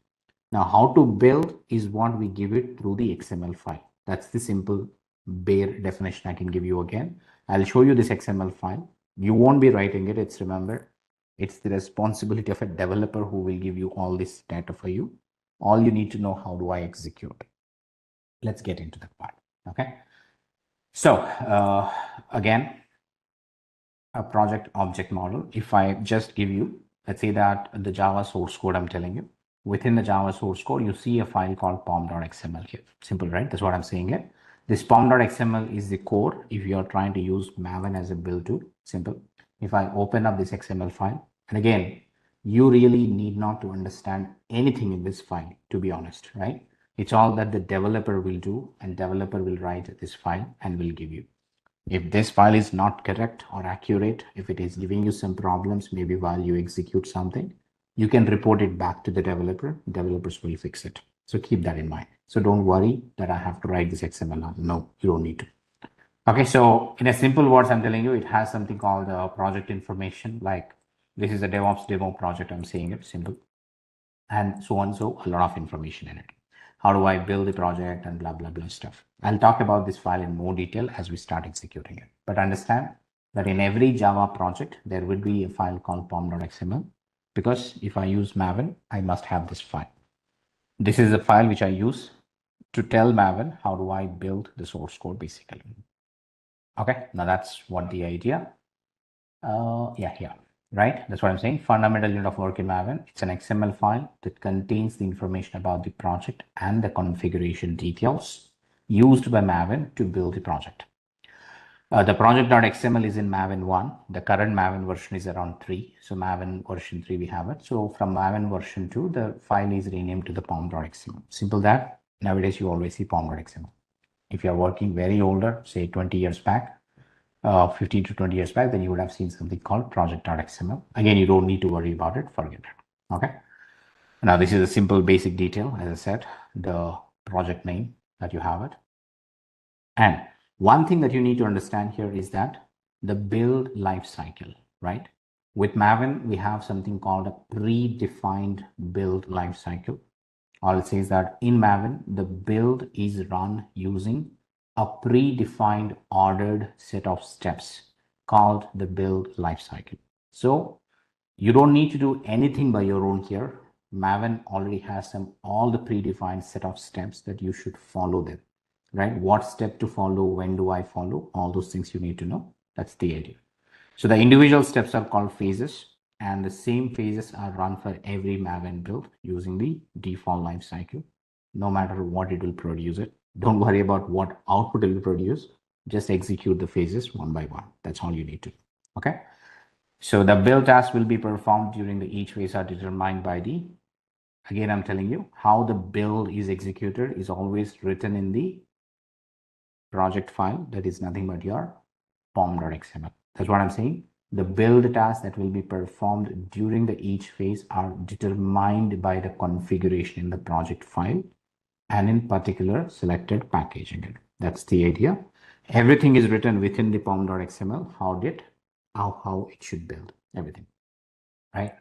Now, how to build is what we give it through the XML file. That's the simple bare definition I can give you again. I'll show you this XML file. You won't be writing it. Remember, it's the responsibility of a developer who will give you all this data for you. All you need to know, how do I execute? Let's get into that part. Okay. So again, a project object model. If I just give you, let's say that the Java source code I'm telling you, within the Java source code, you see a file called pom.xml here. Simple, right? That's what I'm saying here. This pom.xml is the core if you are trying to use Maven as a build tool. Simple. If I open up this XML file, and again, you really need not to understand anything in this file, to be honest, right? It's all that the developer will do, and developer will write this file and will give you. If this file is not correct or accurate, if it is giving you some problems, maybe while you execute something, you can report it back to the developer. Developers will fix it. So keep that in mind. So don't worry that I have to write this XML now. No, you don't need to. Okay, so in a simple words, I'm telling you, it has something called project information like This is a DevOps demo project. I'm saying it simple. And so on. So a lot of information in it. How do I build the project and blah, blah, blah stuff. I'll talk about this file in more detail as we start executing it. But understand that in every Java project, there will be a file called pom.xml, because if I use Maven, I must have this file. This is a file which I use to tell Maven how do I build the source code basically. Okay, now that's what the idea. Yeah, right. That's what I'm saying. Fundamental unit of work in Maven. It's an XML file that contains the information about the project and the configuration details used by Maven to build the project. The project.xml is in Maven 1. The current Maven version is around 3. So Maven version 3, we have it. So from Maven version 2, the file is renamed to the pom.xml. Simple that. Nowadays, you always see pom.xml. If you're working very older, say 20 years back, 15 to 20 years back, then you would have seen something called project.xml. Again, you don't need to worry about it. Forget it. Okay. Now, this is a simple basic detail. As I said, the project name that you have it. And one thing that you need to understand here is that the build lifecycle, right? With Maven, we have something called a predefined build lifecycle. All it says that in Maven, the build is run using a predefined ordered set of steps called the build lifecycle. So you don't need to do anything by your own here. Maven already has all the predefined set of steps that you should follow them, right? What step to follow, when do I follow, all those things you need to know. That's the idea. So the individual steps are called phases, and the same phases are run for every Maven build using the default lifecycle, no matter what it will produce it. Don't worry about what output it will produce. Just execute the phases one by one. That's all you need to do. Okay. So the build tasks will be performed during the each phase are determined by the, again, I'm telling you how the build is executed is always written in the project file. That is nothing but your pom.xml. That's what I'm saying. The build tasks that will be performed during the each phase are determined by the configuration in the project file and in particular selected packaging. That's the idea. Everything is written within the pom.xml, how it should build everything, right?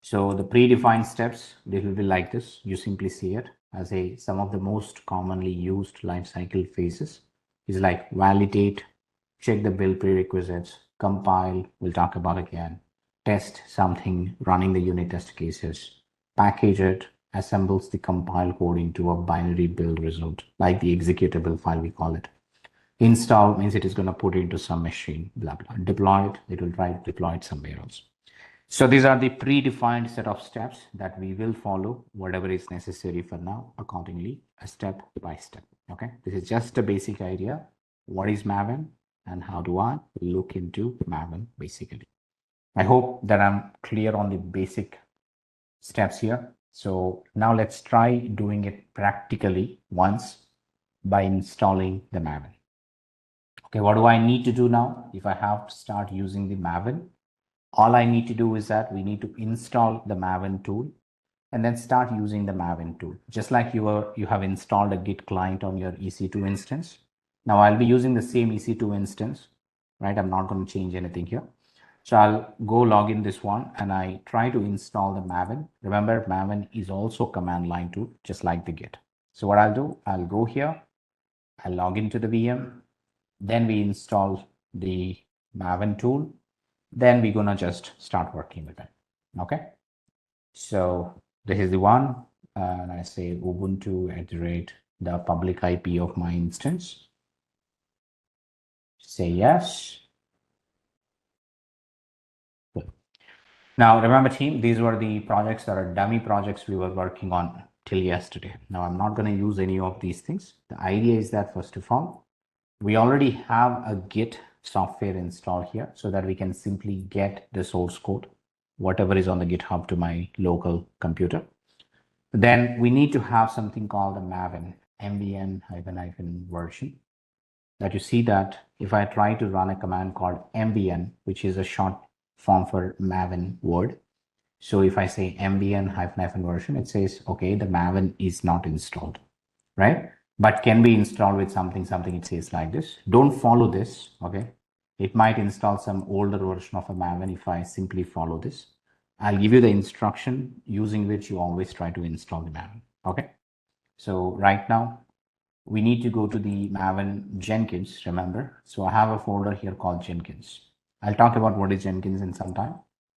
So the predefined steps, they will be like this. You simply see it as some of the most commonly used lifecycle phases is like validate, check the build prerequisites, compile, we'll talk about again, test something, running the unit test cases, package it, assembles the compile code into a binary build result, like the executable file we call it. Install means it is going to put it into some machine, blah, blah. Deploy it will try to deploy it somewhere else. So these are the predefined set of steps that we will follow, whatever is necessary for now, accordingly, a step by step. Okay, this is just a basic idea. What is Maven and how do I look into Maven basically? I hope that I'm clear on the basic steps here. So now let's try doing it practically once by installing the Maven. Okay, what do I need to do now? If I have to start using the Maven, all I need to do is that we need to install the Maven tool and then start using the Maven tool. Just like you have installed a Git client on your EC2 instance. Now I'll be using the same EC2 instance, right? I'm not going to change anything here. So I'll go log in this one and I try to install the Maven. Remember, Maven is also command line tool, just like the Git. So what I'll do, I'll go here, I'll log into the VM, then we install the Maven tool. Then we're gonna just start working with it. Okay, so this is the one, and I say Ubuntu @ the public IP of my instance. Say yes. Good. Now remember, team, these were the projects that are dummy projects we were working on till yesterday. Now I'm not going to use any of these things. The idea is that first of all, we already have a Git software installed here so that we can simply get the source code, whatever is on the GitHub, to my local computer. Then we need to have something called a Maven mvn - version. That you see that if I try to run a command called mvn, which is a short form for Maven word. So if I say mvn - version, it says, okay, the Maven is not installed, right? But can be installed with something, it says like this. Don't follow this, okay? It might install some older version of a Maven if I simply follow this. I'll give you the instruction using which you always try to install the Maven. Okay. So right now we need to go to the Maven Jenkins, remember. So I have a folder here called Jenkins. I'll talk about what is Jenkins in some time.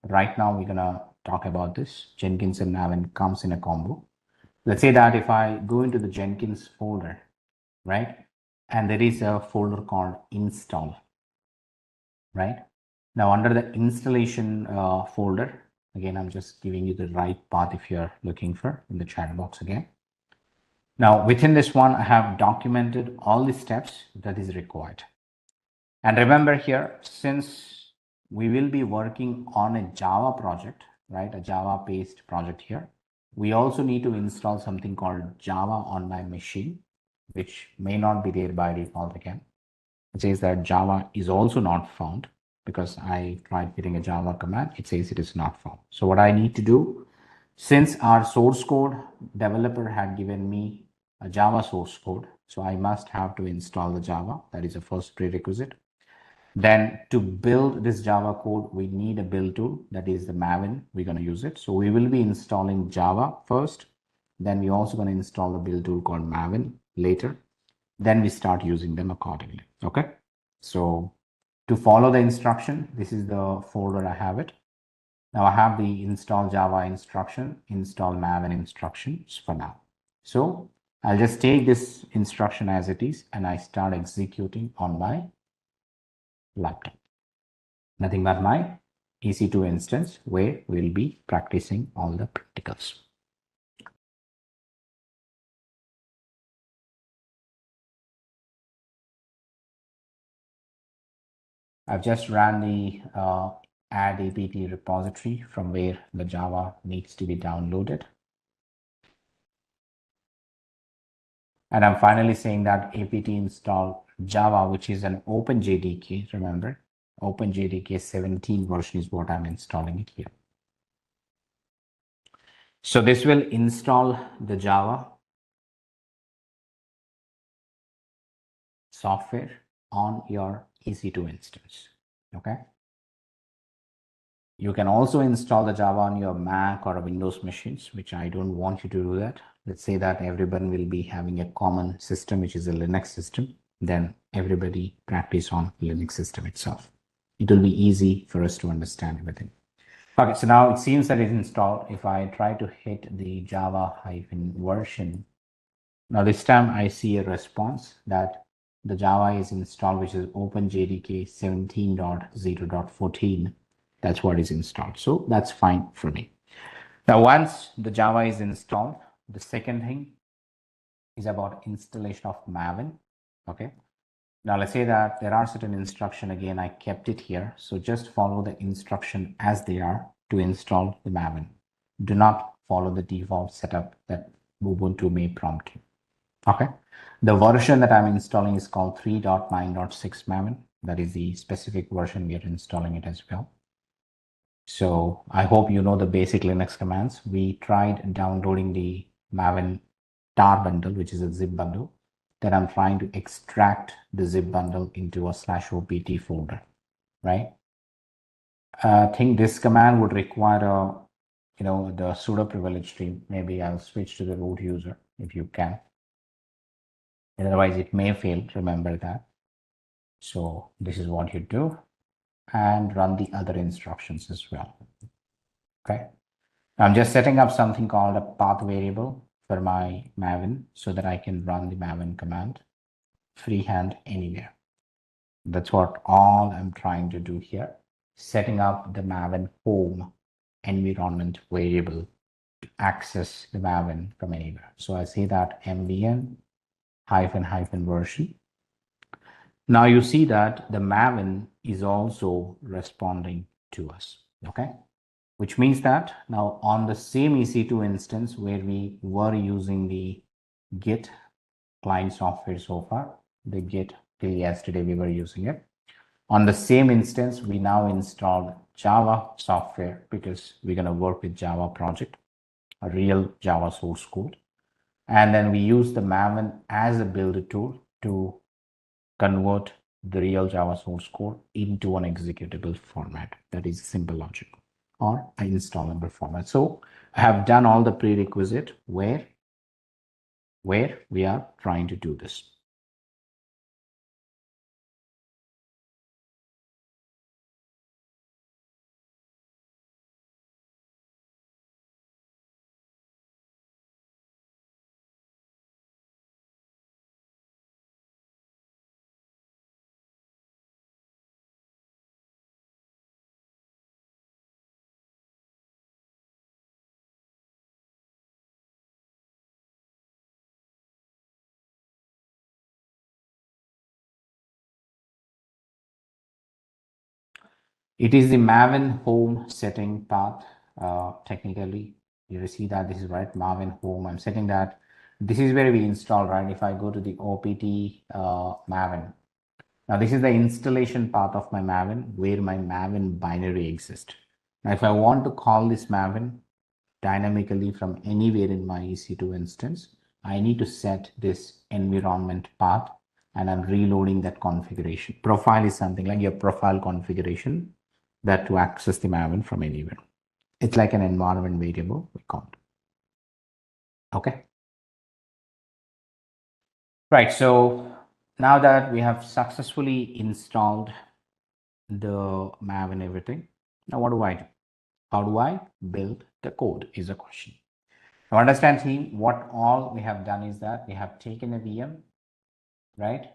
Right now we're gonna talk about this. Jenkins and Maven comes in a combo. Let's say that if I go into the Jenkins folder, right, and there is a folder called install, right? Now under the installation folder, again, I'm just giving you the right path if you're looking for in the chat box again. Now within this one, I have documented all the steps that is required. And remember here, since we will be working on a Java project, right, a Java based project here, we also need to install something called Java on my machine, which may not be there by default again. It says that Java is also not found because I tried hitting a Java command. It says it is not found. So what I need to do, since our source code developer had given me a Java source code, so I must have to install the Java. That is the first prerequisite. Then to build this Java code, we need a build tool, that is the Maven. We're going to use it. So we will be installing Java first. Then we're also going to install the build tool called Maven later. Then we start using them accordingly. Okay. So to follow the instruction, this is the folder I have it. Now I have the install Java instruction, install Maven instructions for now. So I'll just take this instruction as it is and I start executing on my laptop. Nothing but my EC2 instance where we'll be practicing all the practicals. I've just ran the add apt repository from where the Java needs to be downloaded. And I'm finally saying that apt install Java, which is an OpenJDK, remember, OpenJDK 17 version is what I'm installing it here. So this will install the Java software on your EC2 instance. Okay. You can also install the Java on your Mac or Windows machines, which I don't want you to do that. Let's say that everyone will be having a common system, which is a Linux system. Then everybody practice on Linux system itself. It will be easy for us to understand everything. Okay, so now it seems that it's installed. If I try to hit the Java-version, now this time I see a response that the Java is installed, which is OpenJDK 17.0.14. That's what is installed. So that's fine for me. Now, once the Java is installed, the second thing is about installation of Maven. Okay. Now let's say that there are certain instructions. Again, I kept it here. So just follow the instruction as they are to install the Maven. Do not follow the default setup that Ubuntu may prompt you. Okay. The version that I'm installing is called 3.9.6 Maven. That is the specific version we are installing it as well. So I hope you know the basic Linux commands. We tried downloading the Maven tar bundle, which is a zip bundle. Then I'm trying to extract the zip bundle into a /opt folder, right? I think this command would require a, the sudo privilege tree. Maybe I'll switch to the root user if you can. Otherwise, it may fail. Remember that. So this is what you do, and run the other instructions as well. Okay. I'm just setting up something called a path variable for my Maven so that I can run the Maven command freehand anywhere. That's what all I'm trying to do here. Setting up the Maven home environment variable to access the Maven from anywhere. So I say that mvn -- version. Now you see that the Maven is also responding to us. Okay. Which means that now on the same EC2 instance where we were using the Git client software so far, the Git till yesterday we were using it. On the same instance, we now installed Java software because we're going to work with Java project, a real Java source code. And then we use the Maven as a builder tool to convert the real Java source code into an executable format. That is simple logic, or an installable format. So I have done all the prerequisite where we are trying to do this. It is the Maven home setting path. Technically, you see that this is right, Maven home. I'm setting that. This is where we install, right? If I go to the OPT Maven, now this is the installation path of my Maven where my Maven binary exists. Now, if I want to call this Maven dynamically from anywhere in my EC2 instance, I need to set this environment path, and I'm reloading that configuration. Profile is something like your profile configuration that to access the Maven from anywhere. It's like an environment variable we called. Okay. Right. So now that we have successfully installed the Maven everything, now what do I do? How do I build the code is a question. Now understand, team, what all we have done is that we have taken a VM, right?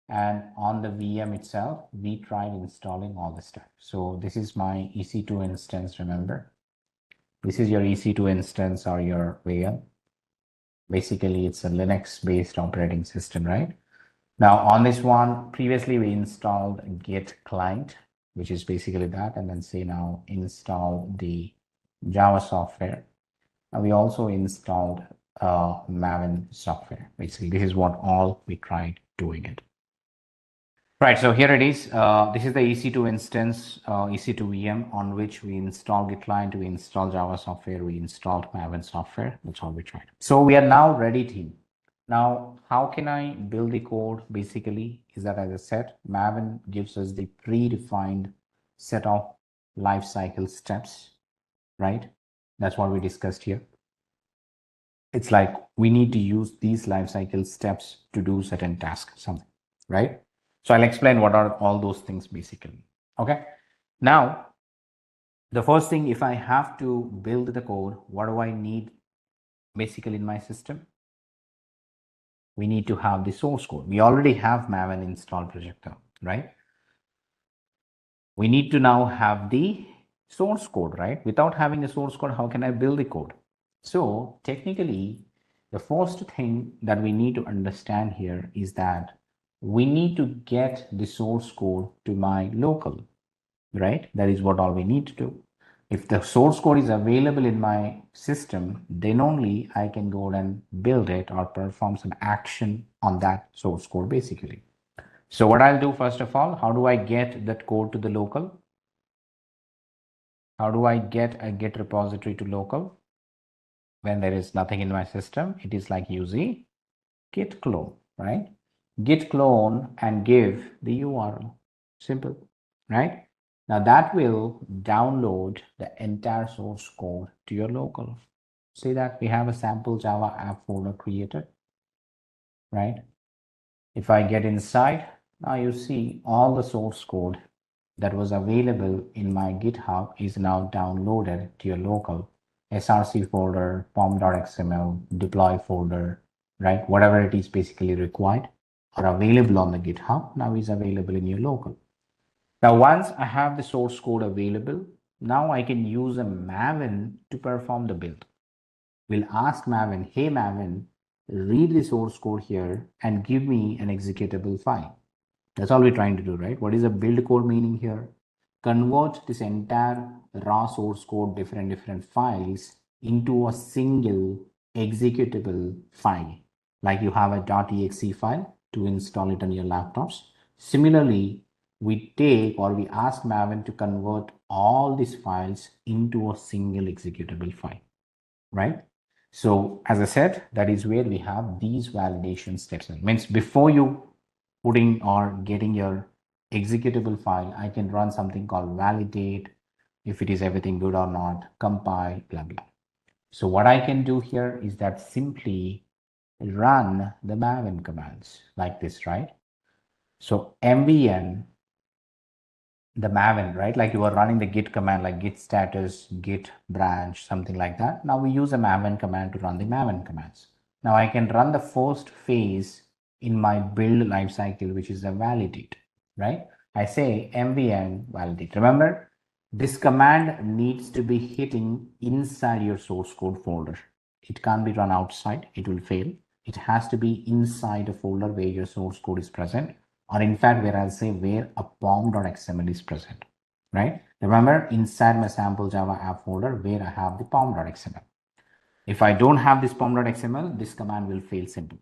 And on the VM itself, we tried installing all the stuff. So this is my EC2 instance, remember? This is your EC2 instance or your VM. Basically, it's a Linux-based operating system, right? Now on this one, previously we installed Git client, which is basically that, and then say now install the Java software. And we also installed Maven software. Basically, this is what all we tried doing it. Right, so here it is. This is the EC2 instance, EC2 VM on which we install Git client, we install Java software, we installed Maven software. That's all we tried. So we are now ready, team. Now, how can I build the code? Basically, is that as I said, Maven gives us the predefined set of lifecycle steps, right? That's what we discussed here. It's like we need to use these lifecycle steps to do certain tasks, something, right? So I'll explain what are all those things basically. Okay. Now, the first thing, if I have to build the code, what do I need basically in my system? We need to have the source code. We already have Maven installed projector, right? We need to now have the source code, right? Without having the source code, how can I build the code? So technically, the first thing that we need to understand here is that we need to get the source code to my local, right? That is what all we need to do. If the source code is available in my system, then only I can go and build it or perform some action on that source code basically. So what I'll do first of all, how do I get that code to the local? How do I get a Git repository to local? When there is nothing in my system, it is like using git clone, right? Git clone and give the URL. Simple, right? Now that will download the entire source code to your local. See that we have a sample Java app folder created, right? If I get inside, now you see all the source code that was available in my GitHub is now downloaded to your local src folder, pom.xml, deploy folder, right? Whatever it is basically required or available on the GitHub now is available in your local. Now, once I have the source code available, now I can use a Maven to perform the build. We'll ask Maven, hey Maven, read the source code here and give me an executable file. That's all we're trying to do, right? What is a build code meaning here? Convert this entire raw source code, different files into a single executable file. Like you have a .exe file to install it on your laptops. Similarly, we take or we ask Maven to convert all these files into a single executable file, right? So as I said, that is where we have these validation steps. It means before you putting or getting your executable file, I can run something called validate, if it is everything good or not, compile, blah, blah. So what I can do here is that simply run the Maven commands like this, right? So MVN, the Maven, right? Like you are running the git command, like git status, git branch, something like that. Now we use a Maven command to run the Maven commands. Now I can run the first phase in my build lifecycle, which is a validate, right? I say MVN validate. Remember, this command needs to be hitting inside your source code folder. It can't be run outside, it will fail. It has to be inside a folder where your source code is present, or in fact, where I'll say where a pom.xml is present, right? Remember, inside my sample Java app folder where I have the pom.xml. If I don't have this pom.xml, this command will fail simple.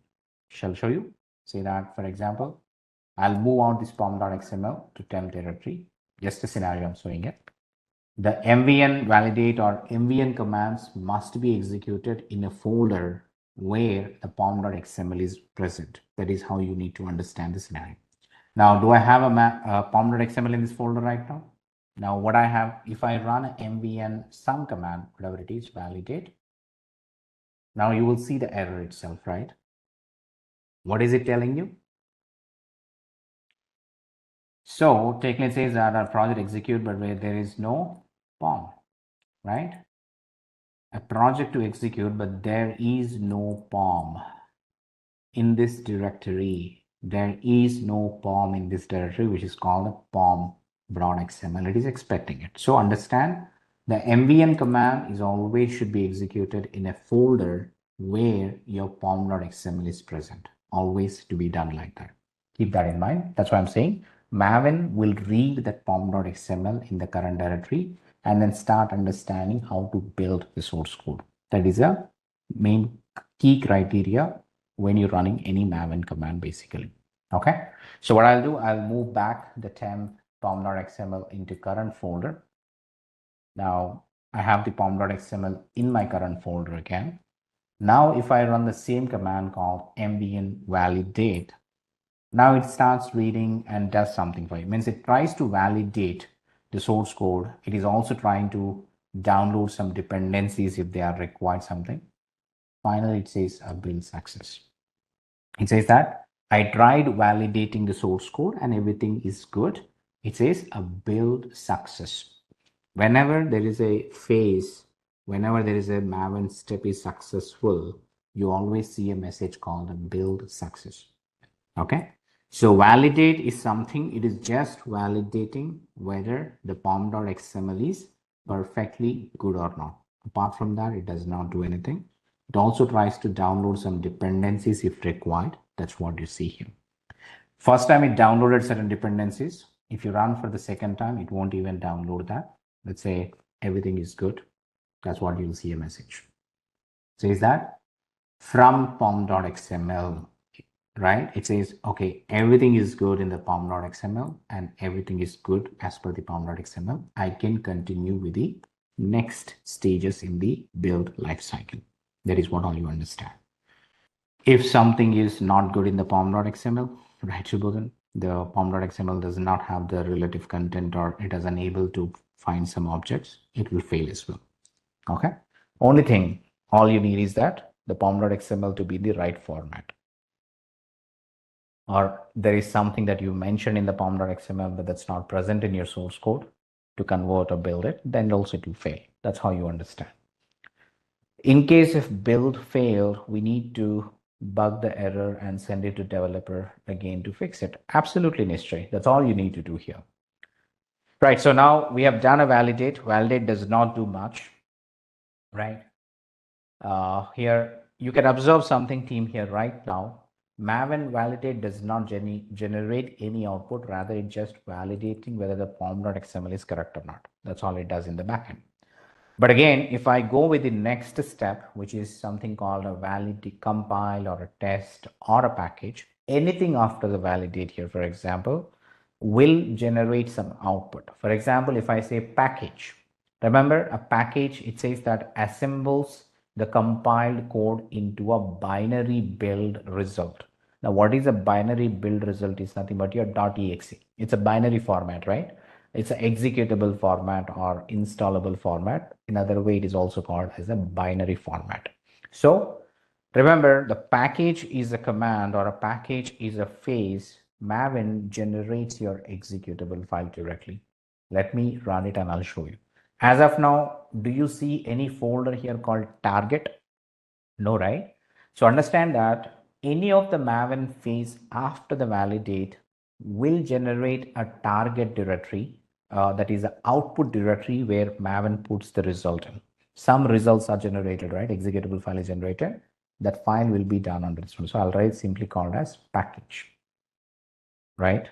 Shall show you. Say that, for example, I'll move out this pom.xml to temp directory. Just a scenario I'm showing it. The MVN validate or MVN commands must be executed in a folder where the pom.xml is present. That is how you need to understand the scenario. Now, do I have a pom.xml in this folder right now? Now, what I have, if I run a MVN some command, whatever it is, validate, now you will see the error itself, right? What is it telling you? So, technically says that our project execute, but where there is no pom, right? A project to execute, but there is no pom in this directory. There is no pom in this directory, which is called a pom.xml. It is expecting it. So understand, the MVN command is always should be executed in a folder where your pom.xml is present. Always to be done like that. Keep that in mind. That's why I'm saying Maven will read that pom.xml in the current directory and then start understanding how to build the source code. That is a main key criteria when you're running any Maven command, basically. Okay. So what I'll do, I'll move back the temp pom.xml into current folder. Now I have the pom.xml in my current folder again. Now, if I run the same command called mvn validate, now it starts reading and does something for you. It means it tries to validate the source code. It is also trying to download some dependencies if they are required something. Finally, it says a build success. It says that I tried validating the source code and everything is good. It says a build success. Whenever there is a phase, whenever there is a Maven step is successful, you always see a message called a build success. Okay. So validate is something, it is just validating whether the pom.xml is perfectly good or not. Apart from that, it does not do anything. It also tries to download some dependencies if required. That's what you see here. First time it downloaded certain dependencies. If you run for the second time, it won't even download that. Let's say everything is good. That's what you'll see a message. Says that from pom.xml, right? It says, okay, everything is good in the pom.xml and everything is good as per the pom.xml. I can continue with the next stages in the build lifecycle. That is what all you understand. If something is not good in the pom.xml, right, Shubhodhan, the pom.xml does not have the relative content or it is unable to find some objects, it will fail as well. Okay. Only thing, all you need is that the pom.xml to be the right format. Or there is something that you mentioned in the pom.xml but that's not present in your source code to convert or build it, then also it will fail. That's how you understand. In case if build failed, we need to bug the error and send it to developer again to fix it. Absolutely, Nishchay. That's all you need to do here. Right. So now we have done a validate. Validate does not do much, right? Here you can observe something, team, here right now. Maven validate does not generate any output. Rather, it's just validating whether the pom.xml is correct or not. That's all it does in the backend. But again, if I go with the next step, which is something called a validate compile or a test or a package, anything after the validate here, for example, will generate some output. For example, if I say package, remember a package, it says that assembles the compiled code into a binary build result. Now, what is a binary build result is nothing but your .exe. It's a binary format, right? It's an executable format or installable format. In other way, it is also called as a binary format. So remember, the package is a command or a package is a phase. Maven generates your executable file directly. Let me run it and I'll show you. As of now, do you see any folder here called target? No, right? So understand that any of the Maven phase after the validate will generate a target directory, that is an output directory where Maven puts the result in. Some results are generated, right? Executable file is generated. That file will be done on this one. So I'll write simply called as package, right?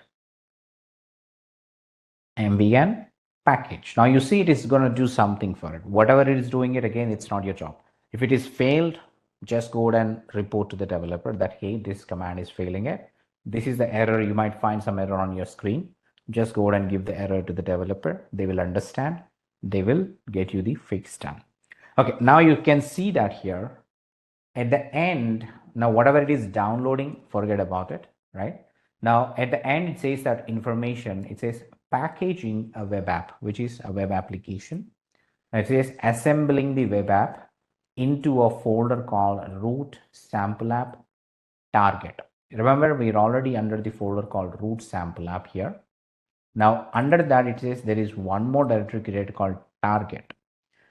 MVN package. Now you see it is going to do something for it. Whatever it is doing it, again, it's not your job. If it is failed, just go ahead and report to the developer that, hey, this command is failing it. This is the error. You might find some error on your screen. Just go ahead and give the error to the developer. They will understand. They will get you the fix done. Okay, now you can see that here at the end. Now whatever it is downloading, forget about it, right? Now at the end, it says that information, it says packaging a web app, which is a web application. It says assembling the web app into a folder called root sample app target. Remember, we're already under the folder called root sample app here. Now under that, it says there is one more directory created called target.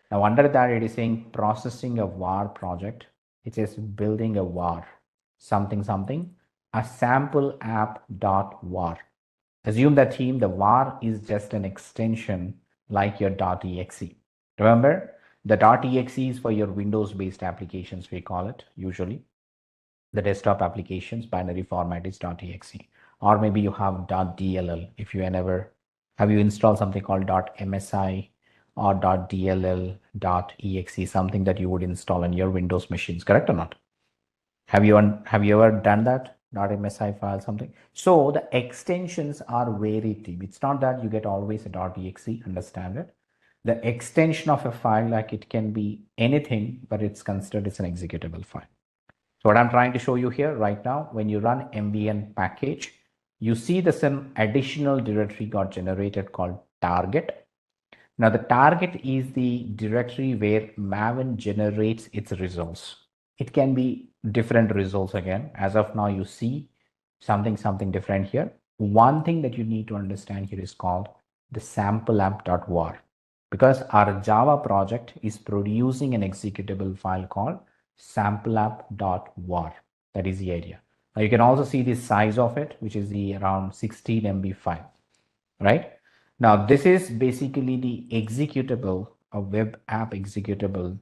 Now under that, it is saying processing a var project. It says building a var something something, a sample app dot var. Assume that the var is just an extension like your .exe. Remember, the .exe is for your Windows based applications, we call it usually. The desktop applications binary format is .exe, or maybe you have .dll. If you have you installed something called .msi or .dll, .exe, something that you would install on your Windows machines, correct or not? Have you ever done that? .msi file, something? So the extensions are very deep. It's not that you get always a .exe, understand it. The extension of a file, like it can be anything, but it's considered as an executable file. So what I'm trying to show you here right now, when you run MVN package, you see the some additional directory got generated called target. Now the target is the directory where Maven generates its results. It can be different results again. As of now, you see something different here. One thing that you need to understand here is called the sample app.var, because our Java project is producing an executable file called sample app.var. That is the idea. Now you can also see the size of it, which is the around 16 MB file, right? Now this is basically the executable, a web app executable.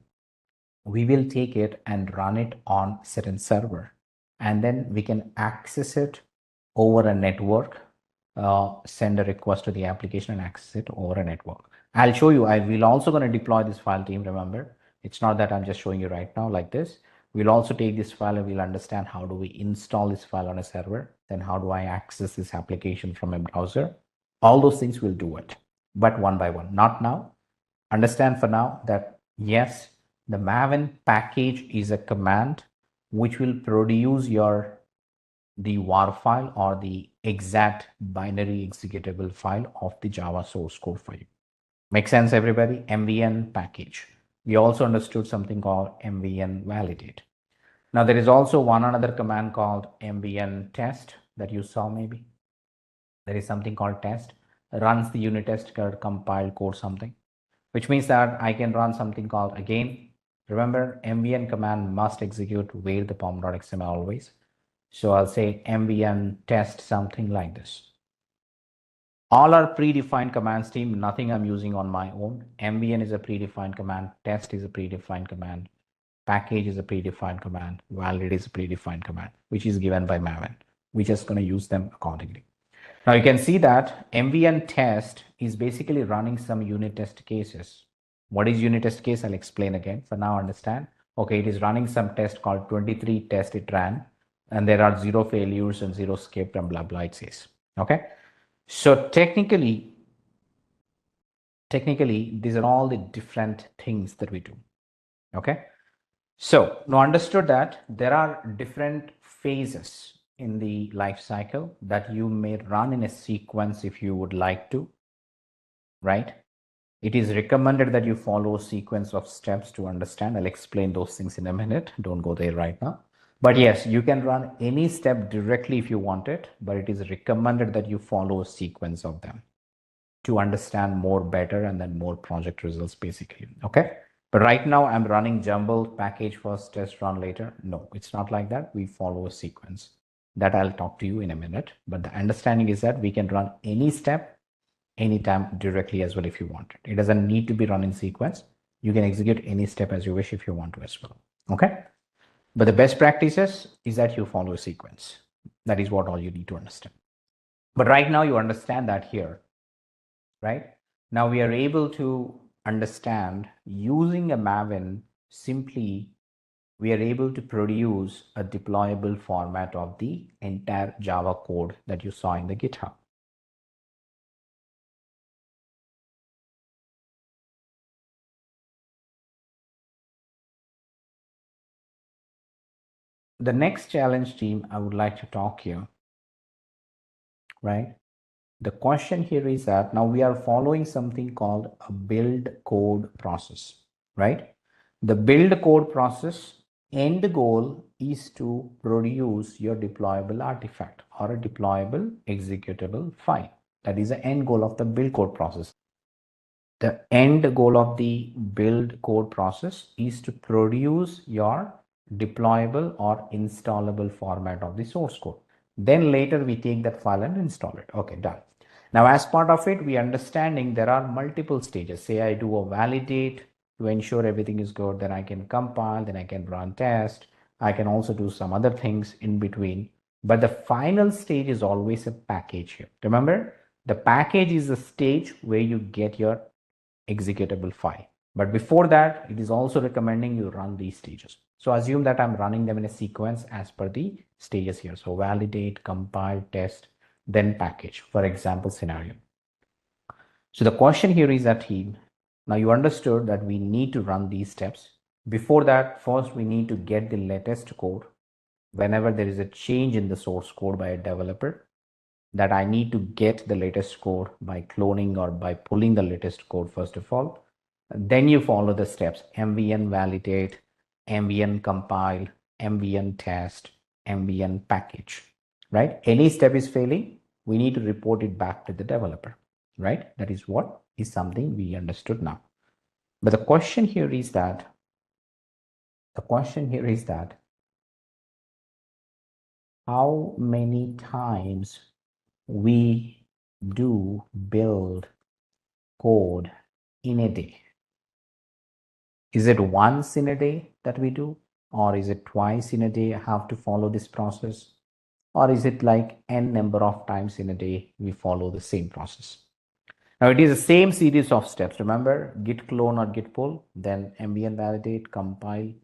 We will take it and run it on certain server, and then we can access it over a network, send a request to the application and access it over a network. I'll show you. I will also going to deploy this file, team. Remember, it's not that I'm just showing you right now like this. We'll also take this file and we'll understand how do we install this file on a server, then how do I access this application from a browser. All those things we'll do it, but one by one, not now. Understand for now that yes, the Maven package is a command which will produce the var file or the exact binary executable file of the Java source code for you. Make sense, everybody? MVN package. We also understood something called MVN validate. Now there is also one another command called MVN test that you saw maybe. There is something called test, runs the unit test code, compile code something, which means that I can run something called, again, remember MVN command must execute where the pom.xml always. So I'll say MVN test something like this. All are predefined commands, team, nothing I'm using on my own. MVN is a predefined command, test is a predefined command, package is a predefined command, validate is a predefined command, which is given by Maven. We're just going to use them accordingly. Now you can see that MVN test is basically running some unit test cases. What is unit test case? I'll explain again. For now, understand. Okay, it is running some test called 23 test it ran, and there are 0 failures and 0 skipped and blah blah it says. Okay, so technically these are all the different things that we do. Okay, so now understood that there are different phases in the life cycle that you may run in a sequence if you would like to, right? It is recommended that you follow a sequence of steps to understand. I'll explain those things in a minute. Don't go there right now. But yes, you can run any step directly if you want it, but it is recommended that you follow a sequence of them to understand more better and then more project results basically. Okay. But right now I'm running jumbled package first, test run later. No, it's not like that. We follow a sequence that I'll talk to you in a minute. But the understanding is that we can run any step anytime directly as well if you want it. It doesn't need to be run in sequence. You can execute any step as you wish if you want to as well. Okay. But the best practices is that you follow a sequence. That is what all you need to understand. But right now you understand that here, right? Now we are able to understand using a Maven simply, we are able to produce a deployable format of the entire Java code that you saw in the GitHub. The next challenge team I would like to talk here, right? The question here is that now we are following something called a build code process, right? The build code process end goal is to produce your deployable artifact or a deployable executable file. That is the end goal of the build code process. The end goal of the build code process is to produce your deployable or installable format of the source code. Then later we take that file and install it. Okay, done. Now as part of it, we understanding there are multiple stages. Say I do a validate to ensure everything is good, then I can compile, then I can run test. I can also do some other things in between. But the final stage is always a package here. Remember, the package is the stage where you get your executable file. But before that, it is also recommending you run these stages. So assume that I'm running them in a sequence as per the stages here. So validate, compile, test, then package, for example, scenario. So the question here is that team, now you understood that we need to run these steps. Before that, first we need to get the latest code. Whenever there is a change in the source code by a developer, that I need to get the latest code by cloning or by pulling the latest code first of all. Then you follow the steps: mvn validate, mvn compile, mvn test, mvn package, right? Any step is failing, we need to report it back to the developer, right? That is what is something we understood now. But the question here is that how many times we do build code in a day? Is it once in a day that we do, or is it twice in a day I have to follow this process, or is it like n number of times in a day we follow the same process? Now it is the same series of steps. Remember, git clone or git pull, then mvn validate, compile,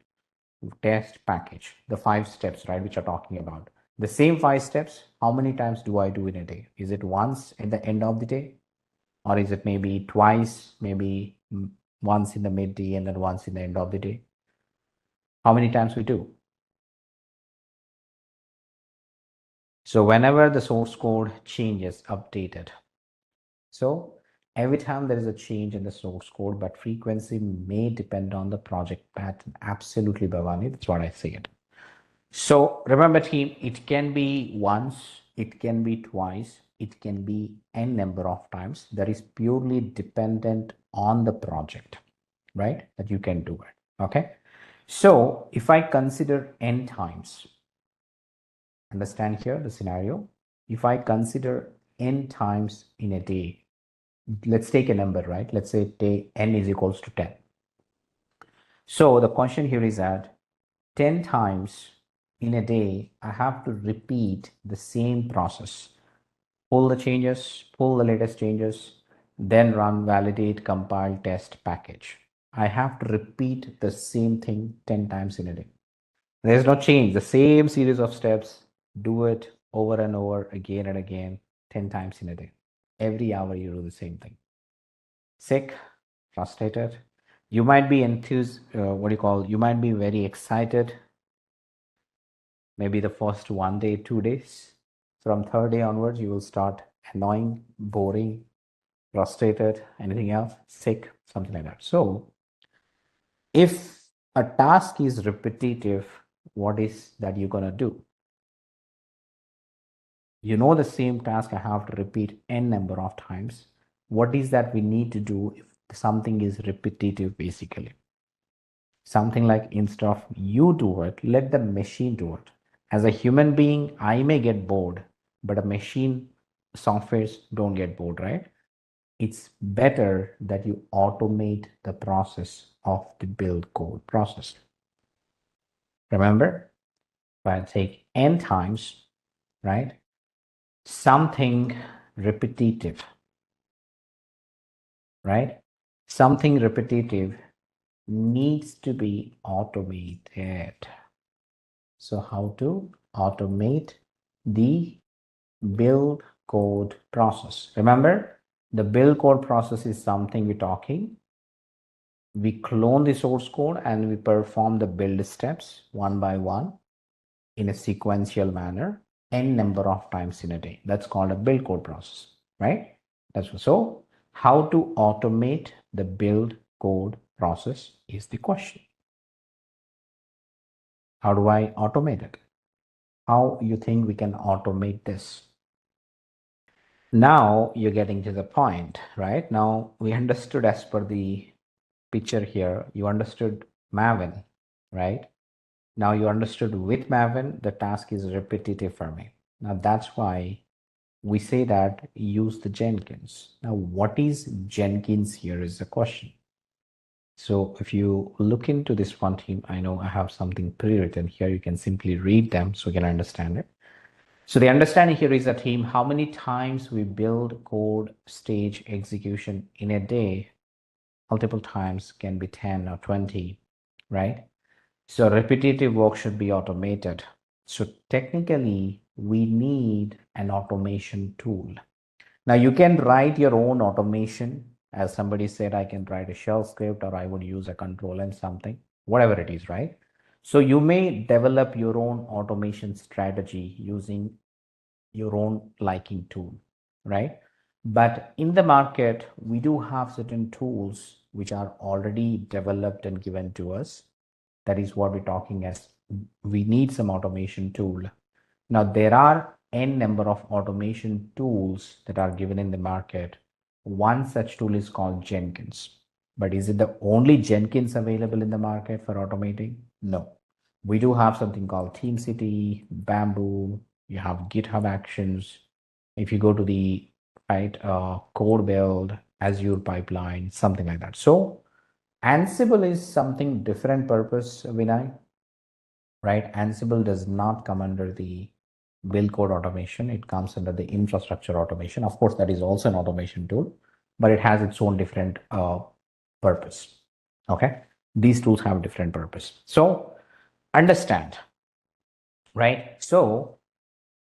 test, package, the 5 steps, right, which are talking about. The same 5 steps, how many times do I do in a day? Is it once at the end of the day? Or is it maybe twice, maybe once in the midday and then once in the end of the day? How many times we do? So whenever the source code changes, updated. So every time there is a change in the source code, but frequency may depend on the project pattern. Absolutely, Bhavani, that's what I said. So remember team, it can be once, it can be twice, it can be n number of times. That is purely dependent on the project, right? That you can do it, okay? So if I consider n times, understand here the scenario. If I consider n times in a day, let's take a number, right? Let's say day n is equals to 10. So the question here is that 10 times in a day, I have to repeat the same process. Pull the changes, pull the latest changes, then run, validate, compile, test, package. I have to repeat the same thing 10 times in a day. There's no change, the same series of steps, do it over and over again and again, 10 times in a day. Every hour you do the same thing. Sick, frustrated. You might be enthused, you might be very excited maybe the first 1 day, 2 days. From third day onwards, you will start annoying, boring, frustrated, anything else, sick, something like that. So if a task is repetitive, what is that you're going to do? You know the same task I have to repeat n number of times. What is that we need to do if something is repetitive basically? Something like instead of you do it, let the machine do it. As a human being, I may get bored, but a machine softwares don't get bored, right? It's better that you automate the process of the build code process. Remember, if I take n times, right? Something repetitive, right? Something repetitive needs to be automated. So how to automate the build code process? Remember, the build code process is something we're talking. We clone the source code and we perform the build steps one by one in a sequential manner, n number of times in a day. That's called a build code process, right? So how to automate the build code process is the question. How do I automate it? How you think we can automate this? Now you're getting to the point, right? Now we understood as per the picture here, you understood Maven, right? Now you understood with Maven, the task is repetitive for me. Now that's why we say that use the Jenkins. Now what is Jenkins here is the question. So if you look into this one team, I know I have something pre-written here. You can simply read them so you can understand it. So the understanding here is that team, how many times we build code stage execution in a day, multiple times can be 10 or 20, right? So repetitive work should be automated. So technically we need an automation tool. Now you can write your own automation. As somebody said, I can write a shell script or I would use a control and something, whatever it is, right? So you may develop your own automation strategy using your own liking tool, right? But in the market, we do have certain tools which are already developed and given to us. That is what we're talking as we need some automation tool. Now there are n number of automation tools that are given in the market. One such tool is called Jenkins. But is it the only Jenkins available in the market for automating? No. We do have something called TeamCity, Bamboo, you have GitHub Actions. If you go to the code build, Azure pipeline, something like that. So Ansible is something different purpose, Vinay, right? Ansible does not come under the build code automation. It comes under the infrastructure automation. Of course, that is also an automation tool, but it has its own different purpose. Okay. These tools have different purpose. So understand, right? So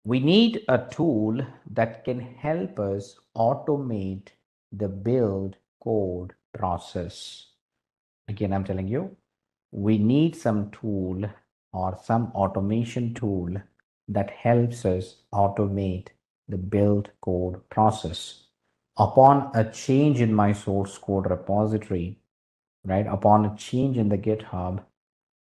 we need a tool that can help us automate the build code process. Again, I'm telling you, we need some tool or some automation tool that helps us automate the build code process. Upon a change in my source code repository, right? Upon a change in the GitHub,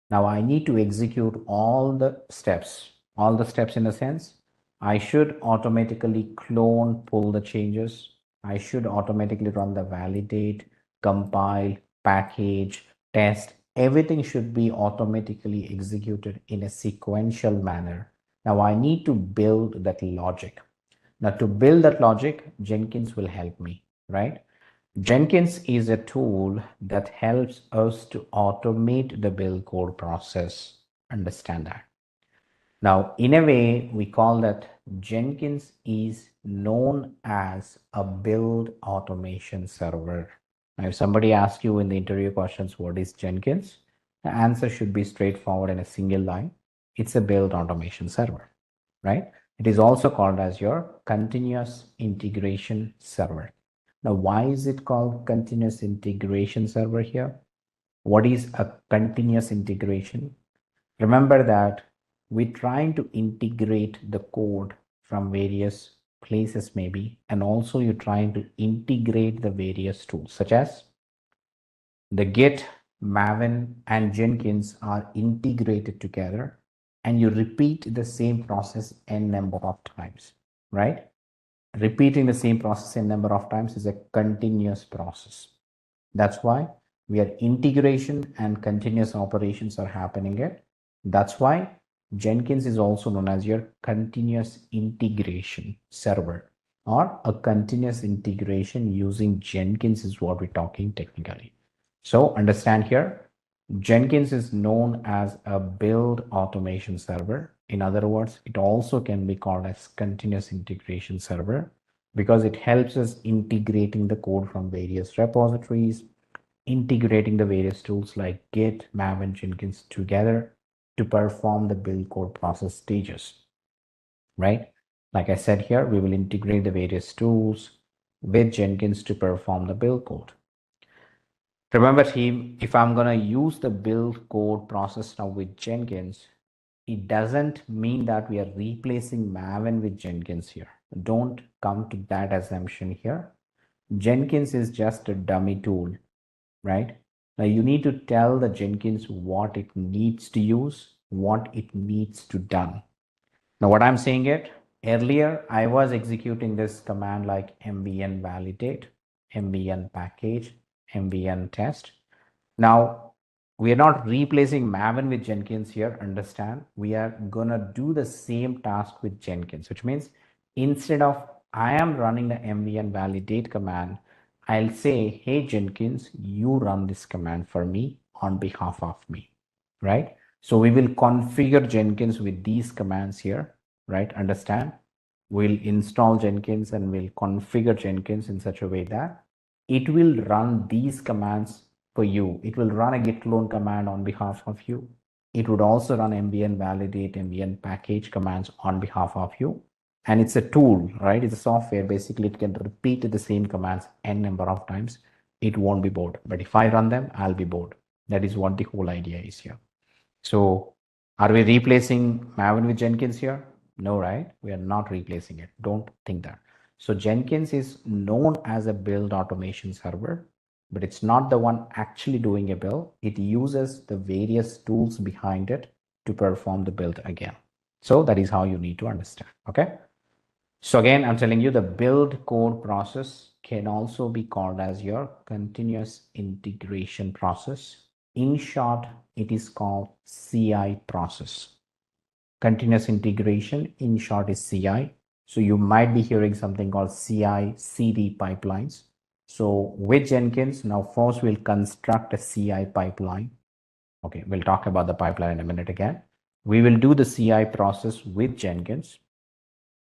now I need to execute all the steps in a sense. I should automatically clone, pull the changes. I should automatically run the validate, compile, package, test. Everything should be automatically executed in a sequential manner. Now I need to build that logic. Now to build that logic, Jenkins will help me, right? Jenkins is a tool that helps us to automate the build code process. Understand that. Now, in a way, we call that Jenkins is known as a build automation server. Now, if somebody asks you in the interview questions, what is Jenkins? The answer should be straightforward in a single line. It's a build automation server, right? It is also called as your continuous integration server. Now, why is it called continuous integration server here? What is a continuous integration? Remember that we're trying to integrate the code from various places maybe, and also you're trying to integrate the various tools such as the Git, Maven, and Jenkins are integrated together, and you repeat the same process n number of times, right? Repeating the same process n number of times is a continuous process. That's why we are integration and continuous operations are happening here. That's why Jenkins is also known as your continuous integration server, or a continuous integration using Jenkins is what we're talking technically. So understand here, Jenkins is known as a build automation server. In other words, it also can be called as continuous integration server because it helps us integrating the code from various repositories, integrating the various tools like Git, Maven, Jenkins together to perform the build code process stages, right? Like I said here, we will integrate the various tools with Jenkins to perform the build code. Remember team, if I'm going to use the build code process now with Jenkins, it doesn't mean that we are replacing Maven with Jenkins here. Don't come to that assumption here. Jenkins is just a dummy tool, right? Now you need to tell the Jenkins what it needs to use, what it needs to done. Now what I'm saying it, earlier I was executing this command like mbn validate, mbn package, mbn test. Now we are not replacing Maven with Jenkins here, understand? We are gonna do the same task with Jenkins, which means instead of I am running the mbn validate command, I'll say, hey Jenkins, you run this command for me on behalf of me, right? So we will configure Jenkins with these commands here, right? Understand? We'll install Jenkins and we'll configure Jenkins in such a way that it will run these commands for you. It will run a git clone command on behalf of you. It would also run mbn validate, mbn package commands on behalf of you. And it's a tool, right? It's a software. Basically, it can repeat the same commands n number of times. It won't be bored. But if I run them, I'll be bored. That is what the whole idea is here. So are we replacing Maven with Jenkins here? No, right? We are not replacing it. Don't think that. So Jenkins is known as a build automation server, but it's not the one actually doing a build. It uses the various tools behind it to perform the build again. So that is how you need to understand. Okay. So again, I'm telling you the build code process can also be called as your continuous integration process. In short, it is called CI process. Continuous integration, in short, is CI. So you might be hearing something called CI CD pipelines. So with Jenkins, now first we'll construct a CI pipeline. Okay, we'll talk about the pipeline in a minute again. We will do the CI process with Jenkins,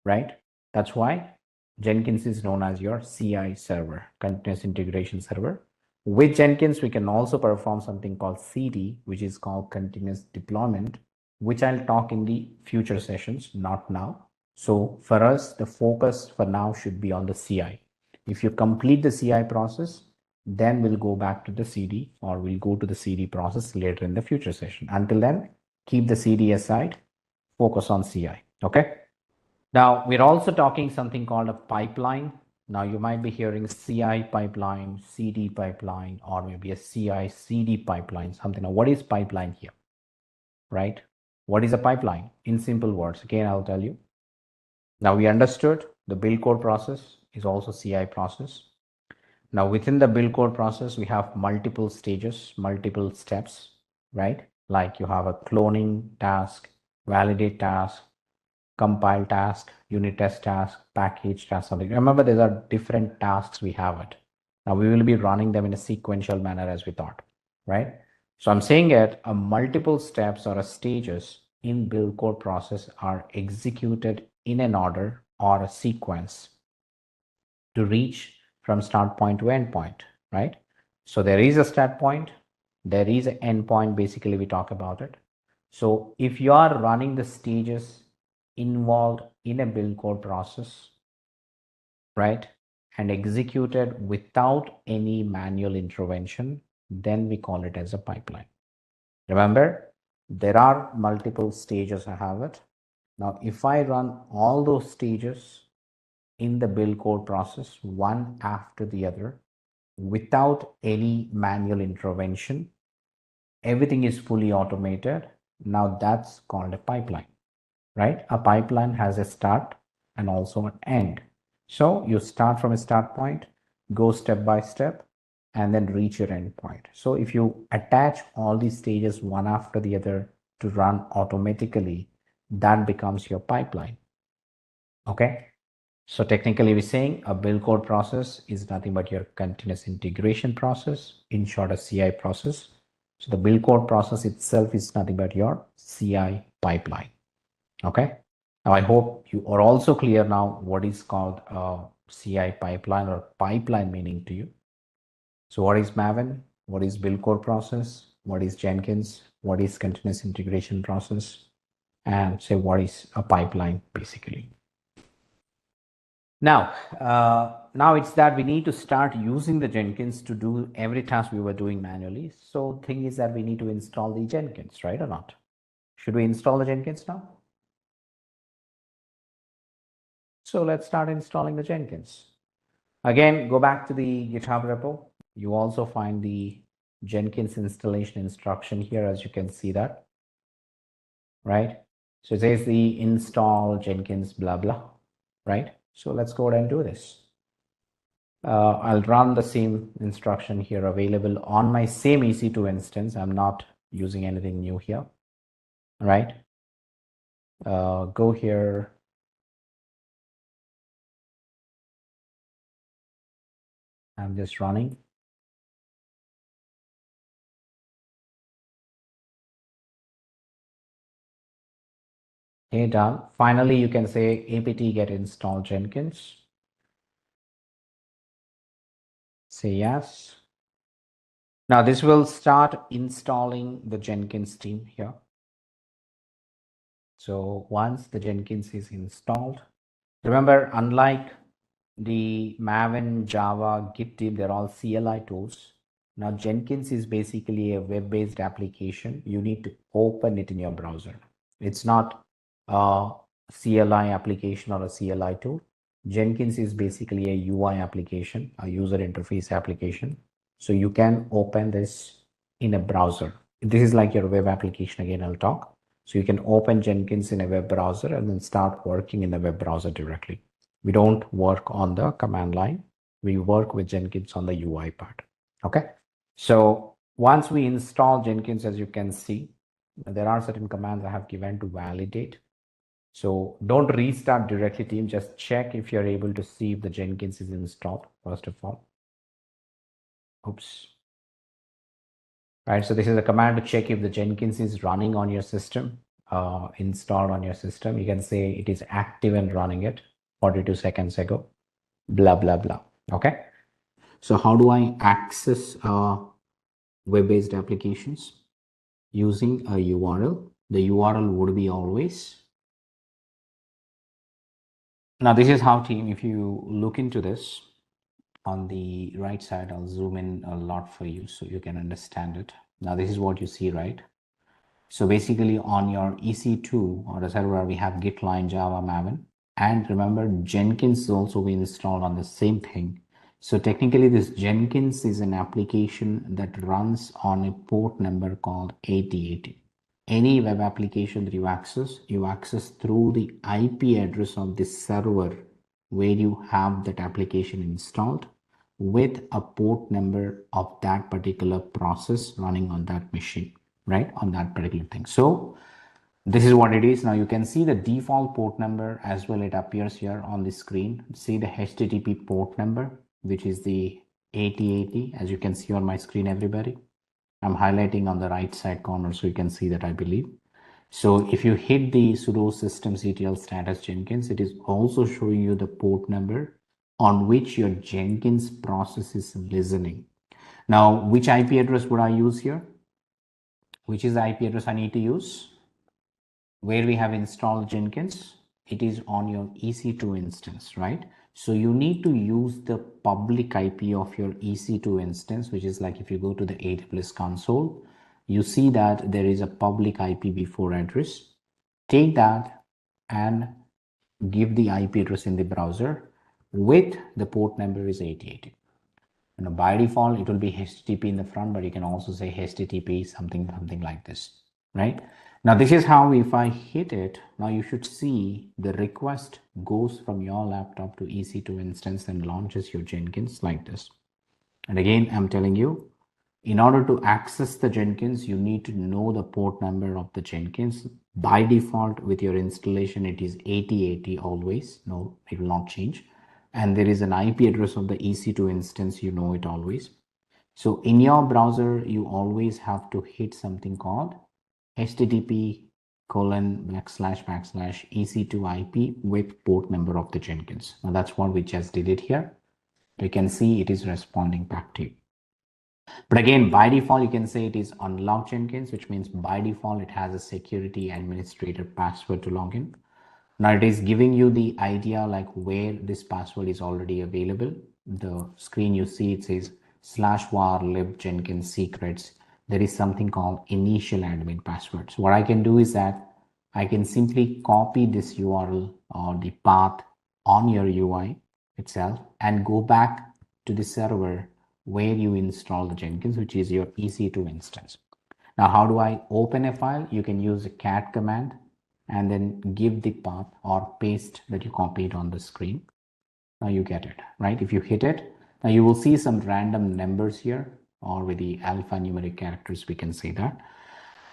right? That's why Jenkins is known as your CI server, continuous integration server. With Jenkins, we can also perform something called CD, which is called continuous deployment, which I'll talk in the future sessions, not now. So for us, the focus for now should be on the CI. If you complete the CI process, then we'll go back to the CD, or we'll go to the CD process later in the future session. Until then, keep the CD aside, focus on CI, okay? Now, we're also talking something called a pipeline. Now, you might be hearing CI pipeline, CD pipeline, or maybe a CI CD pipeline, something. Now, what is pipeline here, right? What is a pipeline? In simple words, again, I'll tell you. Now, we understood the build code process is also CI process. Now, within the build code process, we have multiple stages, multiple steps, right? Like you have a cloning task, validate task, compile task, unit test task, package task, something. Remember, these are different tasks we have it. Now we will be running them in a sequential manner as we thought, right? So I'm saying it, a multiple steps or a stages in build code process are executed in an order or a sequence to reach from start point to end point, right? So there is a start point, there is an end point, basically we talk about it. So if you are running the stages involved in a build code process, right, and executed without any manual intervention, then we call it as a pipeline. Remember, There are multiple stages I have it. Now, if I run all those stages in the build code process, one after the other, without any manual intervention, everything is fully automated. Now that's called a pipeline, right? A pipeline has a start and also an end. So you start from a start point, go step by step, and then reach your end point. So if you attach all these stages one after the other to run automatically, that becomes your pipeline. Okay. So technically we're saying a build code process is nothing but your continuous integration process, in short a CI process. So the build code process itself is nothing but your CI pipeline. Okay. Now I hope you are also clear now what is called a CI pipeline or pipeline meaning to you. So what is Maven? What is build code process? What is Jenkins? What is continuous integration process? And say what is a pipeline basically. Now, now it's that we need to start using the Jenkins to do every task we were doing manually. So thing is that we need to install the Jenkins, right or not? Should we install the Jenkins now? So let's start installing the Jenkins. Again, go back to the GitHub repo. You also find the Jenkins installation instruction here, as you can see that, right? So it says the install Jenkins blah blah, right? So let's go ahead and do this. I'll run the same instruction here available on my same EC2 instance. I'm not using anything new here, right? Go here. I'm just running. Okay, done. Finally, you can say apt get install Jenkins. Say yes. Now this will start installing the Jenkins team here. So once the Jenkins is installed, remember, unlike the Maven, Java, Git team, they're all CLI tools. Now Jenkins is basically a web-based application. You need to open it in your browser. It's not a CLI application or a CLI tool. Jenkins is basically a UI application, a user interface application. So you can open this in a browser. This is like your web application. Again, I'll talk. So you can open Jenkins in a web browser and then start working in the web browser directly. We don't work on the command line. We work with Jenkins on the UI part. Okay. So once we install Jenkins, as you can see, there are certain commands I have given to validate. So don't restart directly, team. Just check if you're able to see if the Jenkins is installed, first of all. Oops. Right. So this is a command to check if the Jenkins is running on your system, installed on your system. You can say it is active and running it 42 seconds ago, blah, blah, blah. Okay. So how do I access web-based applications? Using a URL. The URL would be always. Now this is how, team, if you look into this on the right side, I'll zoom in a lot for you so you can understand it. Now this is what you see, right? So basically on your EC2 or the server, we have Git, line, Java, Maven. And remember, Jenkins is also being installed on the same thing. So technically this Jenkins is an application that runs on a port number called 8080. Any web application that you access through the IP address of this server where you have that application installed with a port number of that particular process running on that machine, right? On that particular thing. So this is what it is. Now you can see the default port number as well. It appears here on the screen. See the HTTP port number, which is the 8080, as you can see on my screen, everybody. I'm highlighting on the right side corner so you can see that, I believe. So if you hit the sudo systemctl status Jenkins, it is also showing you the port number on which your Jenkins process is listening. Now, which IP address would I use here? Which is the IP address I need to use? Where we have installed Jenkins, it is on your EC2 instance, right? So you need to use the public IP of your EC2 instance, which is like if you go to the AWS console, you see that there is a public IPv4 address. Take that and give the IP address in the browser with the port number is 8080. By default, it will be HTTP in the front, but you can also say HTTP something like this, right? Now, this is how if I hit it, now you should see the request goes from your laptop to EC2 instance and launches your Jenkins like this. And again, I'm telling you, in order to access the Jenkins, you need to know the port number of the Jenkins. By default, with your installation, it is 8080 always. No, it will not change. And there is an IP address of the EC2 instance, you know it always. So in your browser, you always have to hit something called http:// with port number of the Jenkins. Now that's what we just did it here. You can see it is responding back to you. But again, by default, you can say it is unlocked Jenkins, which means by default, it has a security administrator password to log in. Now it is giving you the idea like where this password is already available. The screen you see, it says /var lib Jenkins secrets. There is something called initial admin password. So what I can do is that I can simply copy this URL or the path on your UI itself and go back to the server where you install the Jenkins, which is your EC2 instance. Now, how do I open a file? You can use a cat command and then give the path or paste that you copied on the screen. Now you get it, right? If you hit it, now you will see some random numbers here, or with the alphanumeric characters, we can say that.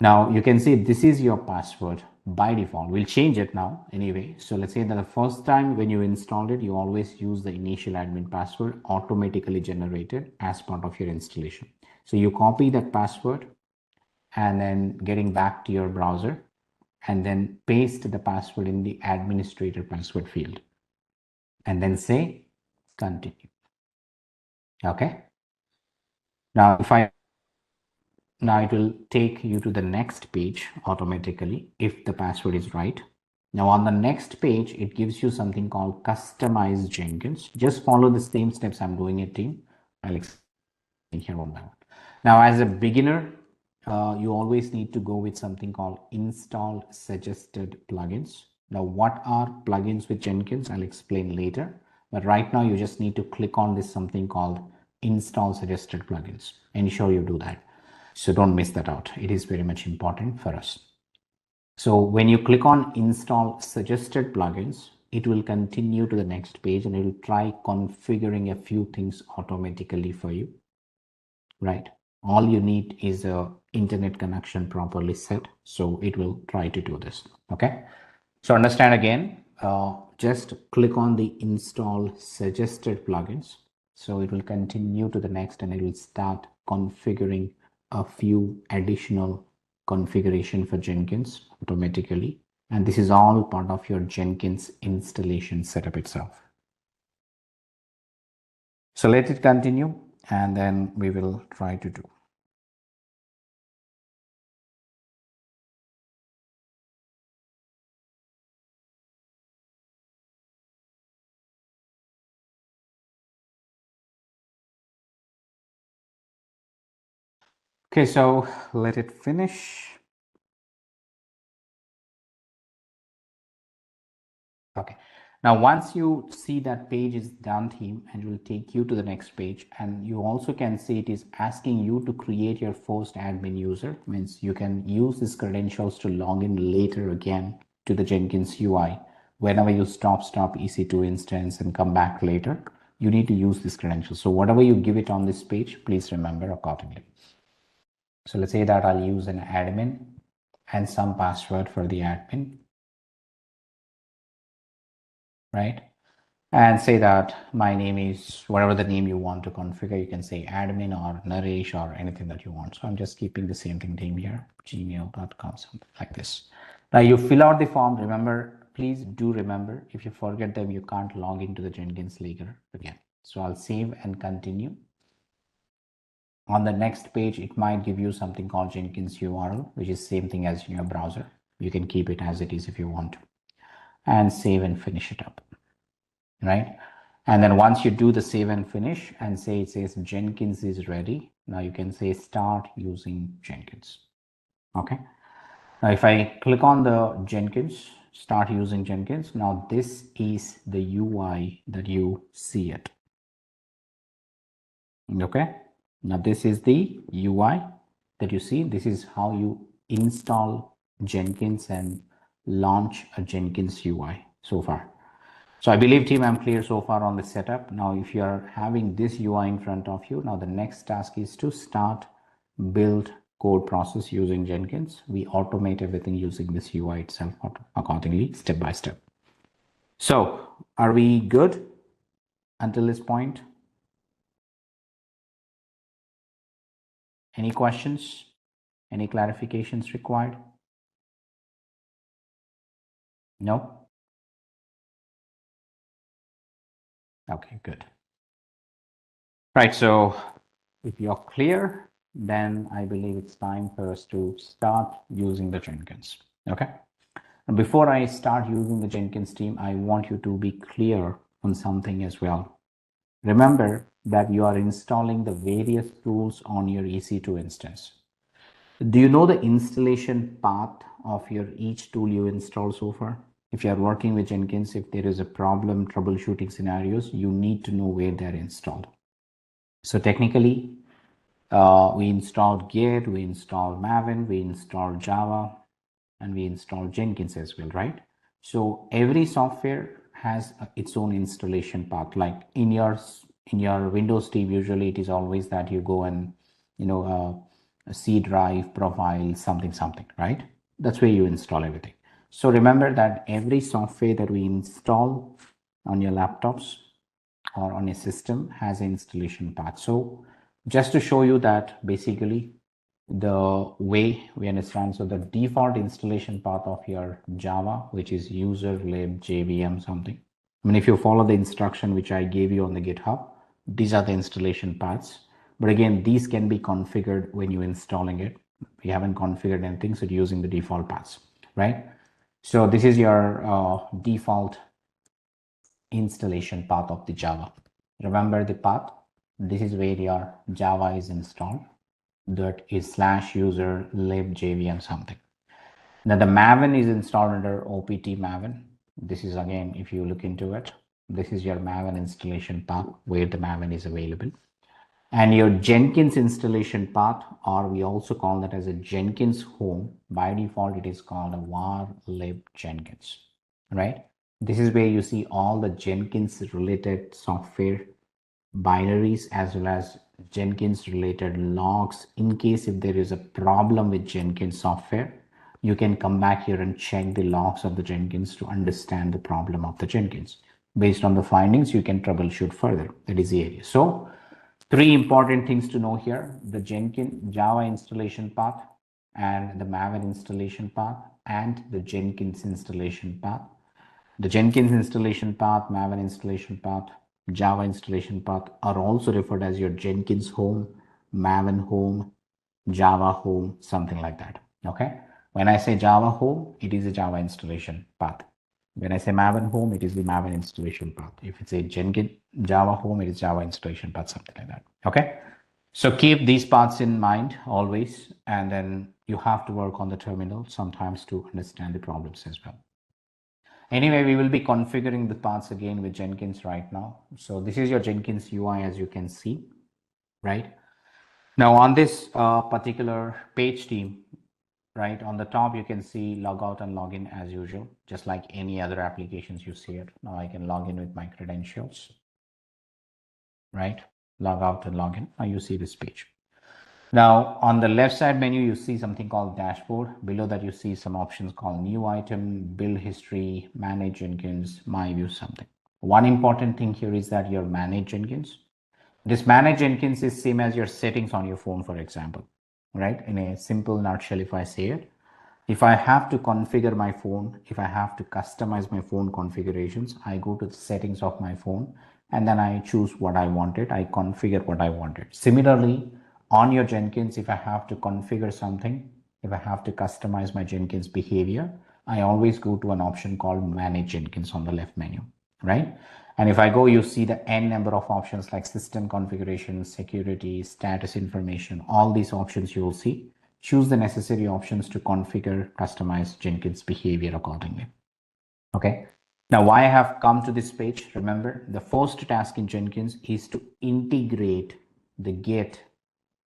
Now you can see this is your password by default. We'll change it now anyway. So let's say that the first time when you installed it, you always use the initial admin password automatically generated as part of your installation. So you copy that password and then getting back to your browser and then paste the password in the administrator password field and then say continue. Okay. Now it will take you to the next page automatically if the password is right. Now on the next page, it gives you something called customize Jenkins. Just follow the same steps I'm doing it, team. I'll explain here one by one. Now as a beginner, you always need to go with something called install suggested plugins. Now what are plugins with Jenkins? I'll explain later. But right now you just need to click on this something called install suggested plugins. Ensure you do that. So don't miss that out. It is very much important for us. So when you click on install suggested plugins, it will continue to the next page and it will try configuring a few things automatically for you, right? All you need is a internet connection properly set. So it will try to do this. Okay. So understand again, just click on the install suggested plugins. So it will continue to the next and it will start configuring a few additional configuration for Jenkins automatically. And this is all part of your Jenkins installation setup itself. So let it continue and then we will try to do. Okay, so let it finish. Okay, now once you see that page is done, team, and it will take you to the next page, and you also can see it is asking you to create your first admin user. Means you can use these credentials to log in later again to the Jenkins UI. Whenever you stop EC2 instance and come back later, you need to use this credential. So whatever you give it on this page, please remember accordingly. So let's say that I'll use an admin and some password for the admin, right? And say that my name is whatever the name you want to configure. You can say admin or Naresh or anything that you want. So I'm just keeping the same thing name here, gmail.com, something like this. Now you fill out the form. Remember, please do remember, if you forget them, you can't log into the Jenkins later again. So I'll save and continue. On the next page, it might give you something called Jenkins URL, which is same thing as in your browser. You can keep it as it is if you want to, and save and finish it up, right? And then once you do the save and finish and say it says Jenkins is ready, now you can say start using Jenkins. Okay. Now if I click on the Jenkins, start using Jenkins, now this is the UI that you see it. Okay. Now this is the UI that you see. This is how you install Jenkins and launch a Jenkins UI so far. So I believe team, I'm clear so far on the setup. Now, if you are having this UI in front of you, now the next task is to start build code process using Jenkins. We automate everything using this UI itself accordingly, step by step. So are we good until this point? Any questions? Any clarifications required? No? Okay, good. Right, so if you're clear, then I believe it's time for us to start using the Jenkins. Okay. And before I start using the Jenkins team, I want you to be clear on something as well. Remember that you are installing the various tools on your EC2 instance. Do you know the installation path of your each tool you install so far? If you are working with Jenkins, if there is a problem, troubleshooting scenarios, you need to know where they're installed. So technically, we installed Git, we installed Maven, we installed Java, and we installed Jenkins as well, right? So every software has its own installation path. Like in your Windows team, usually it is always that you go and a C drive, profile, something, right? That's where you install everything. So remember that every software that we install on your laptops or on a system has an installation path. So just to show you that basically the way we understand, so the default installation path of your Java, which is user lib jvm something. I mean, if you follow the instruction which I gave you on the GitHub, these are the installation paths. But again, these can be configured when you're installing it. We haven't configured anything, so using the default paths, right? So this is your default installation path of the Java. Remember the path. This is where your Java is installed. That is /user lib jvm something. Now the Maven is installed under opt Maven. This is again, if you look into it, this is your Maven installation path where the Maven is available. And your Jenkins installation path, or we also call that as a Jenkins home. By default, it is called a var lib Jenkins, right? This is where you see all the Jenkins related software binaries as well as Jenkins related logs. In case if there is a problem with Jenkins software, you can come back here and check the logs of the Jenkins to understand the problem of the Jenkins. Based on the findings, you can troubleshoot further. That is the area. So three important things to know here: the Jenkins Java installation path and the Maven installation path and the Jenkins installation path. The Jenkins installation path, Maven installation path, Java installation path are also referred as your Jenkins home, Maven home, Java home, something like that. Okay. When I say Java home, it is a Java installation path. When I say Maven home, it is the Maven installation path. If it's a Jenkins Java home, it is Java installation path, something like that. Okay. So keep these paths in mind always, and then you have to work on the terminal sometimes to understand the problems as well. Anyway, we will be configuring the paths again with Jenkins right now. So this is your Jenkins UI, as you can see, right? Now on this particular page team, right, on the top, you can see logout and login as usual, just like any other applications you see it. Now I can log in with my credentials, right? Log out and log in. Now you see this page. Now on the left side menu, you see something called dashboard. Below that, you see some options called new item, build history, manage Jenkins, my view, something. One important thing here is that your manage Jenkins. This manage Jenkins is same as your settings on your phone, for example, right? In a simple nutshell, if I say it, if I have to configure my phone, if I have to customize my phone configurations, I go to the settings of my phone and then I choose what I wanted. I configure what I wanted. Similarly, on your Jenkins, if I have to configure something, if I have to customize my Jenkins behavior, I always go to an option called manage Jenkins on the left menu, right? And if I go, you see the n number of options like system configuration, security, status information, all these options you will see. Choose the necessary options to configure, customize Jenkins behavior accordingly. Okay. Now, why I have come to this page, remember, the first task in Jenkins is to integrate the Git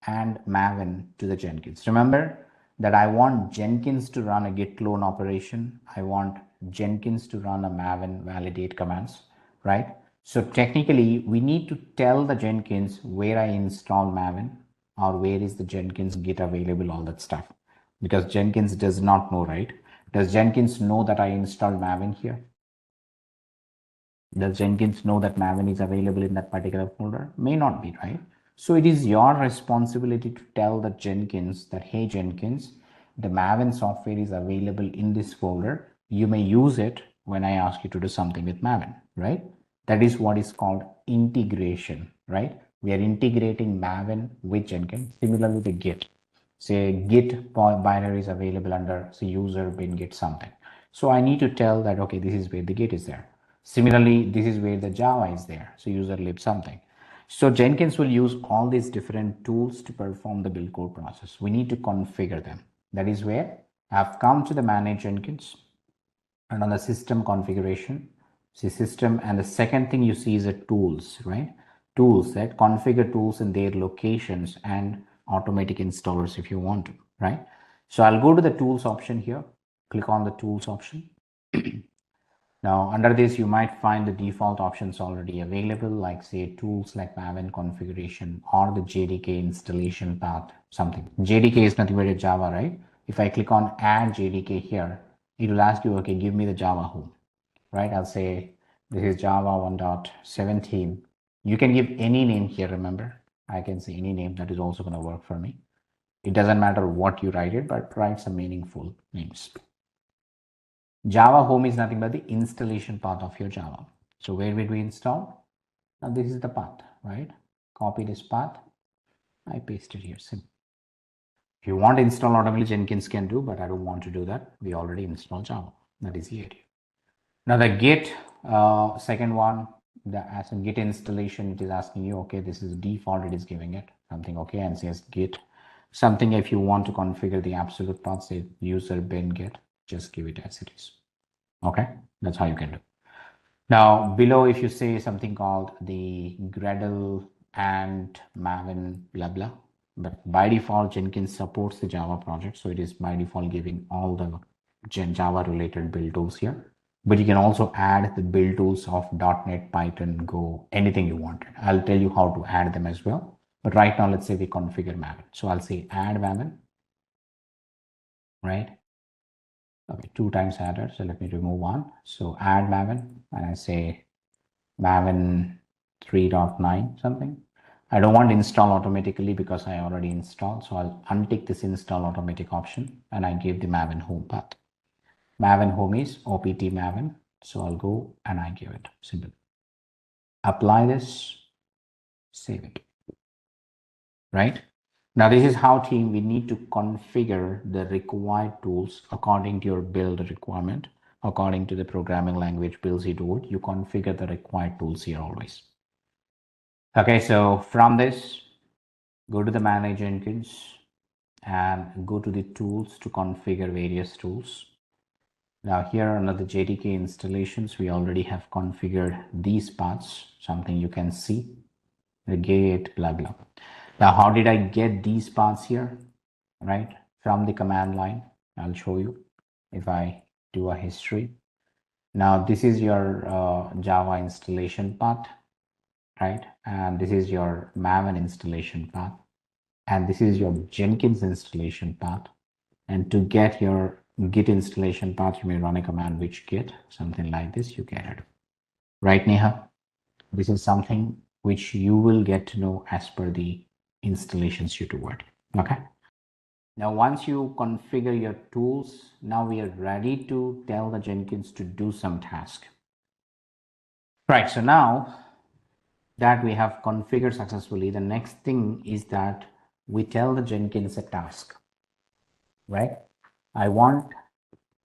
and Maven to the Jenkins. Remember that I want Jenkins to run a Git clone operation. I want Jenkins to run a Maven validate commands, right? So technically, we need to tell the Jenkins where I install Maven or where is the Jenkins Git available, all that stuff. Because Jenkins does not know, right? Does Jenkins know that I installed Maven here? Does Jenkins know that Maven is available in that particular folder? May not be, right? So it is your responsibility to tell the Jenkins that, hey, Jenkins, the Maven software is available in this folder. You may use it when I ask you to do something with Maven, right? That is what is called integration, right? We are integrating Maven with Jenkins. Similarly, the Git. Say Git binary is available under say user bin Git something. So I need to tell that, okay, this is where the Git is there. Similarly, this is where the Java is there. So user lib something. So Jenkins will use all these different tools to perform the build code process. We need to configure them. That is where I've come to the manage Jenkins, and on the system configuration, see system, and the second thing you see is the tools, right? Tools, that configure tools in their locations and automatic installers if you want to, right? So I'll go to the tools option here, click on the tools option. Now under this, you might find the default options already available, like say tools like Maven configuration or the JDK installation path, something. JDK is nothing but a Java, right? If I click on add JDK here, it will ask you, okay, give me the Java home, right? I'll say this is Java 1.17. You can give any name here, remember? I can say any name, that is also going to work for me. It doesn't matter what you write it, but write some meaningful names. Java home is nothing but the installation path of your Java. So where would we install? Now this is the path, right? Copy this path. I paste it here. Simple. If you want to install automatically, Jenkins can do, but I don't want to do that. We already installed Java. That is the idea. Now the Git, second one, as a Git installation, it is asking you, okay, this is default, it is giving it something, okay, and says Git. Something if you want to configure the absolute path, say user bin Git, just give it as it is. Okay, that's how you can do. Now below, if you say something called the Gradle and Maven blah blah, but by default Jenkins supports the Java project, so it is by default giving all the Java related build tools here. But you can also add the build tools of .NET, Python, Go, anything you want. I'll tell you how to add them as well. But right now, let's say we configure Maven. So I'll say add Maven, right? Okay, 2 times added. So let me remove one. So add Maven, and I say Maven 3.9 something. I don't want to install automatically because I already installed. So I'll untick this install automatic option, and I give the Maven home path. Maven home is opt Maven. So I'll go and I give it. Simple. Apply this, save it. Right? Now this is how, team, we need to configure the required tools according to your build requirement, according to the programming language builds you do it. You configure the required tools here always. Okay, so from this, go to the manage Jenkins and go to the tools to configure various tools. Now here under the JDK installations, we already have configured these paths, something you can see, the gate, blah, blah. Now, how did I get these paths here, right? From the command line, I'll show you if I do a history. Now, this is your Java installation path, right? And this is your Maven installation path. And this is your Jenkins installation path. And to get your Git installation path, you may run a command which git, something like this, you get it. Right, Neha? This is something which you will get to know as per the installations you do it. Okay. Now, once you configure your tools, now we are ready to tell the Jenkins to do some task. Right. So now that we have configured successfully, the next thing is that we tell the Jenkins a task, right? I want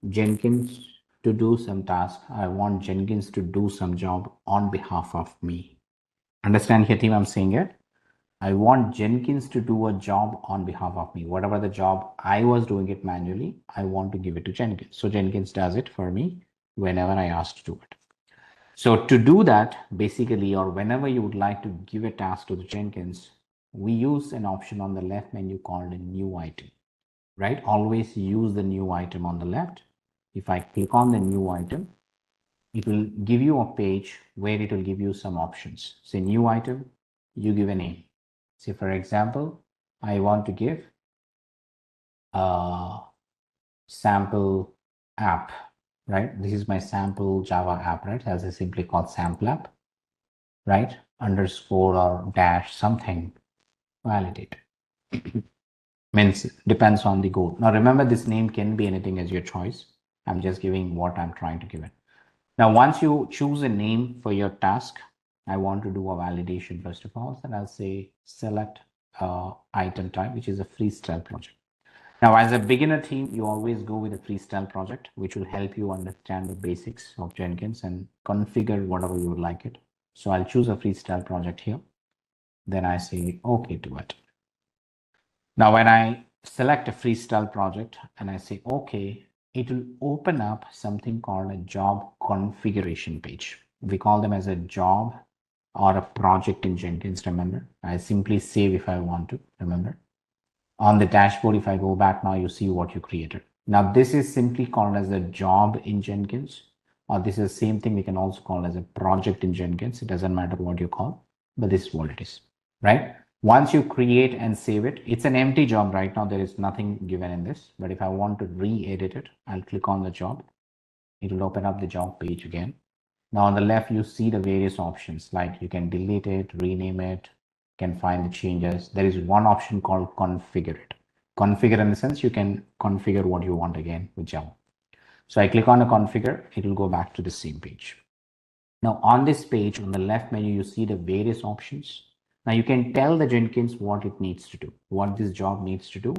Jenkins to do some task. I want Jenkins to do some job on behalf of me. Understand here, team, I'm saying it. I want Jenkins to do a job on behalf of me. Whatever the job I was doing it manually, I want to give it to Jenkins. So Jenkins does it for me whenever I ask to do it. So to do that, basically, or whenever you would like to give a task to the Jenkins, we use an option on the left menu called a new item, right? Always use the new item on the left. If I click on the new item, it will give you a page where it will give you some options. Say new item, you give a name. Say, for example, I want to give a sample app, right? This is my sample Java app, right? As I simply call sample app, right? Underscore or dash something, validate. Means depends on the goal. Now remember, this name can be anything as your choice. I'm just giving what I'm trying to give it. Now, once you choose a name for your task, I want to do a validation first of all, and I'll say select item type, which is a freestyle project. Now, as a beginner team, you always go with a freestyle project, which will help you understand the basics of Jenkins and configure whatever you would like it. So I'll choose a freestyle project here. Then I say OK to it. Now, when I select a freestyle project and I say OK, it will open up something called a job configuration page. We call them as a job or a project in Jenkins, remember. I simply save if I want to, remember. On the dashboard, if I go back now, you see what you created. Now, this is simply called as a job in Jenkins, or this is the same thing we can also call as a project in Jenkins. It doesn't matter what you call, but this is what it is, right? Once you create and save it, it's an empty job right now. There is nothing given in this, but if I want to re-edit it, I'll click on the job. It will open up the job page again. Now on the left, you see the various options, like you can delete it, rename it, can find the changes. There is one option called configure it. Configure in the sense you can configure what you want again with Java. So I click on a configure, it will go back to the same page. Now on this page, on the left menu, you see the various options. Now you can tell the Jenkins what it needs to do, what this job needs to do,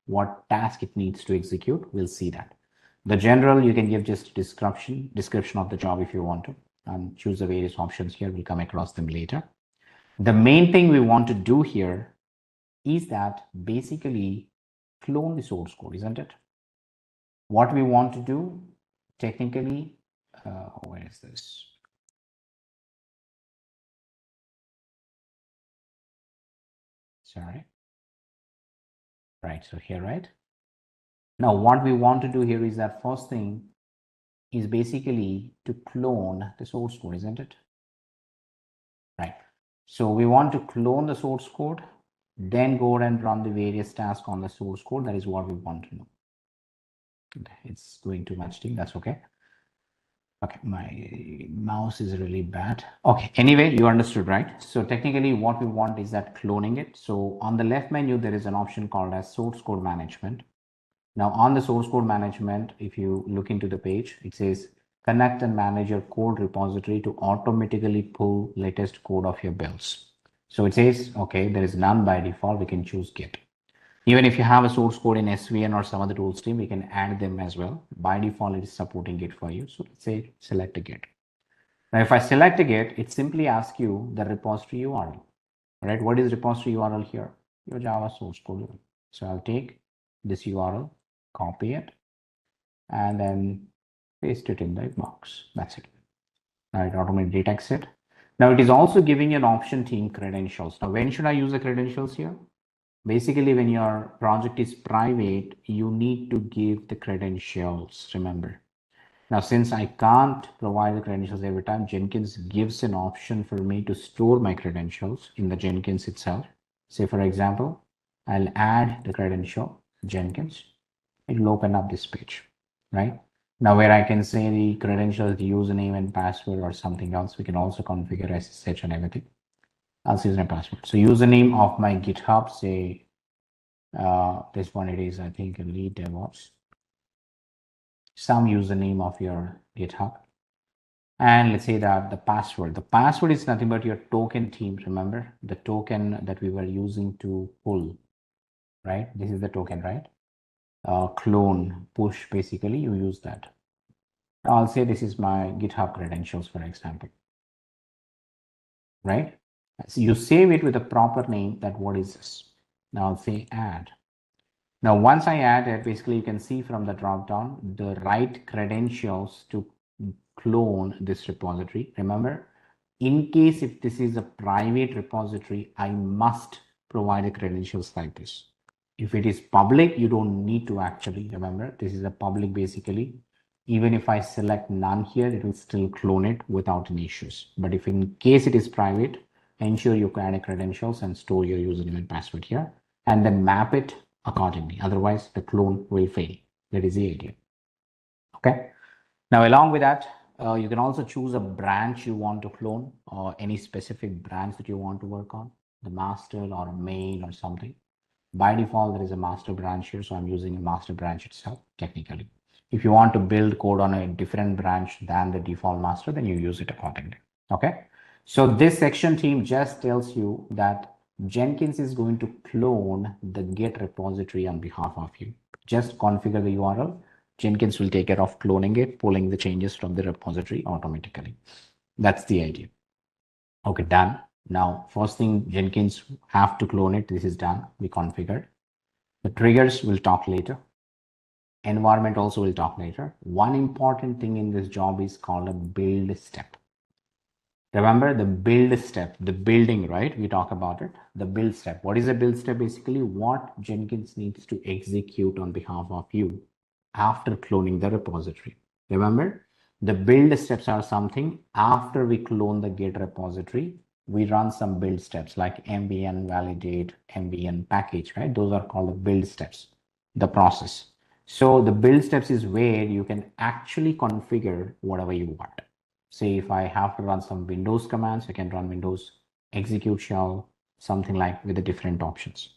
what task it needs to execute. We'll see that. The general, you can give just description of the job if you want to, and choose the various options here. We'll come across them later. The main thing we want to do here is that basically clone the source code, isn't it? What we want to do technically, where is this? Sorry. Right, so here, right? Now, what we want to do here is that first thing is basically to clone the source code, isn't it? Right. So we want to clone the source code, then go and run the various tasks on the source code. That is what we want to know. It's going too much thing. That's okay. Okay, my mouse is really bad. Okay, anyway, you understood, right? So technically what we want is that cloning it. So on the left menu, there is an option called as source code management. Now on the source code management, if you look into the page, it says connect and manage your code repository to automatically pull latest code of your builds. So it says, okay, there is none by default. We can choose Git. Even if you have a source code in SVN or some other tool stream, we can add them as well. By default, it is supporting Git for you. So let's say select a Git. Now, if I select a Git, it simply asks you the repository URL. Right? What is repository URL here? Your Java source code. So I'll take this URL, copy it, and then paste it in the box. That's it. Now it automatically detects it. Now it is also giving you an option team credentials. Now when should I use the credentials here? Basically, when your project is private, you need to give the credentials, remember. Now, since I can't provide the credentials every time, Jenkins gives an option for me to store my credentials in the Jenkins itself. Say, for example, I'll add the credential, Jenkins. It will open up this page, right? Now, where I can say the credentials, the username and password or something else, we can also configure SSH and everything. I'll use my password. So username of my GitHub, say this one it is, I think, lead DevOps. Some username of your GitHub. And let's say that the password is nothing but your token team. Remember the token that we were using to pull, right? This is the token, right? Clone, push, basically you use that. I'll say this is my GitHub credentials, for example, right? So you save it with a proper name. That what is this? Now I'll say add. Now, once I add it, basically you can see from the drop down the right credentials to clone this repository. Remember, in case if this is a private repository, I must provide the credentials like this. If it is public, you don't need to actually remember. This is a public basically. Even if I select none here, it will still clone it without any issues. But if in case it is private, ensure you add a credentials and store your username and password here, and then map it accordingly. Otherwise, the clone will fail. That is the idea. Okay. Now, along with that, you can also choose a branch you want to clone or any specific branch that you want to work on, the master or a main or something. By default, there is a master branch here, so I'm using a master branch itself technically. If you want to build code on a different branch than the default master, then you use it accordingly. Okay. So this section team just tells you that Jenkins is going to clone the Git repository on behalf of you. Just configure the URL. Jenkins will take care of cloning it, pulling the changes from the repository automatically. That's the idea. Okay, done. Now, first thing, Jenkins have to clone it. This is done. We configured. The triggers we'll talk later. Environment also we'll talk later. One important thing in this job is called a build step. Remember the build step, the building, right? We talk about it. The build step. What is a build step? Basically, what Jenkins needs to execute on behalf of you after cloning the repository. Remember, the build steps are something after we clone the Git repository, we run some build steps like MVN validate, MVN package, right? Those are called the build steps, the process. So the build steps is where you can actually configure whatever you want. Say if I have to run some Windows commands, I can run Windows execute shell, something like with the different options.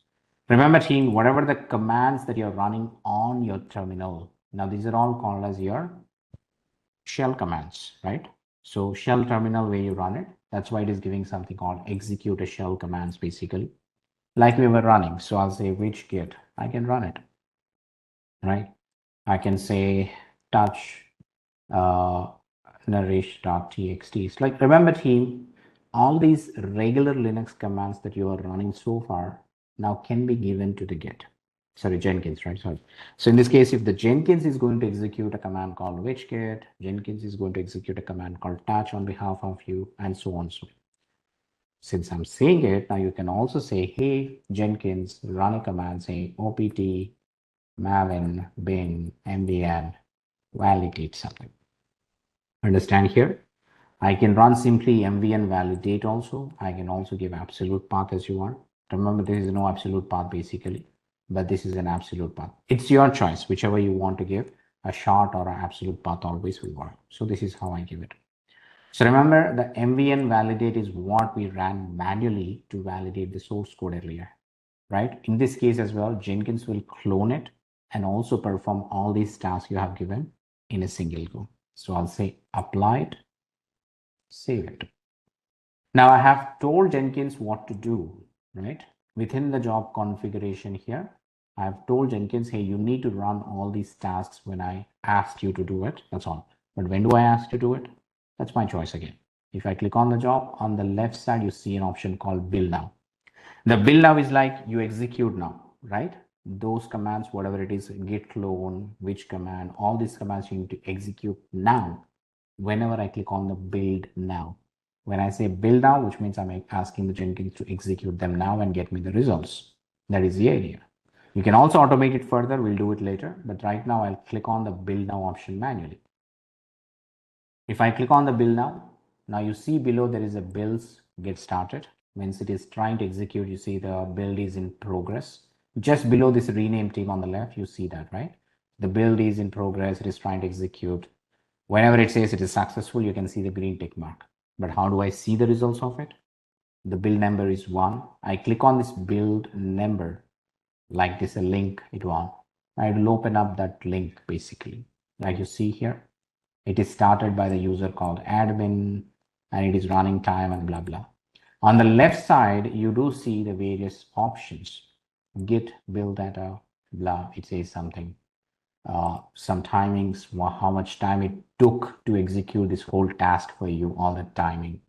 Remember team, whatever the commands that you're running on your terminal, now these are all called as your shell commands, right? So shell terminal where you run it, that's why it is giving something called execute a shell commands basically, like we were running. So I'll say which git, I can run it, right? I can say touch nourish.txt. It's like, remember team, all these regular Linux commands that you are running so far now can be given to the Git. Sorry, Jenkins, right? Sorry. So in this case, if the Jenkins is going to execute a command called whichgit, Jenkins is going to execute a command called touch on behalf of you, and so on. So since I'm saying it, now you can also say, hey, Jenkins, run a command, say opt maven bin mvn validate something. Understand here? I can run simply mvn validate also. I can also give absolute path as you want. Remember, there is no absolute path basically, but this is an absolute path. It's your choice, whichever you want to give. A short or an absolute path always will work. So this is how I give it. So remember, the mvn validate is what we ran manually to validate the source code earlier, right? In this case as well, Jenkins will clone it and also perform all these tasks you have given in a single go. So I'll say apply it, save it. Now I have told Jenkins what to do, right? Within the job configuration here, I have told Jenkins, hey, you need to run all these tasks when I asked you to do it. That's all. But when do I ask to do it? That's my choice again. If I click on the job, on the left side, you see an option called build now. The build now is like you execute now, right? Those commands, whatever it is, git clone, which command, all these commands you need to execute now whenever I click on the build now. When I say build now, which means I'm asking the Jenkins to execute them now and get me the results. That is the idea. You can also automate it further. We'll do it later. But right now, I'll click on the build now option manually. If I click on the build now you see below there is a builds get started. Means it is trying to execute. You see the build is in progress. Just below this rename team on the left, you see that, right? The build is in progress. It is trying to execute. Whenever it says it is successful, you can see the green tick mark. But how do I see the results of it? The build number is 1. I click on this build number, like this, a link it will. I will open up that link basically. Like you see here, it is started by the user called admin and it is running time and blah, blah. On the left side, you do see the various options. Git, build data, blah, it says something. some timings, how much time it took to execute this whole task for you, all the timing.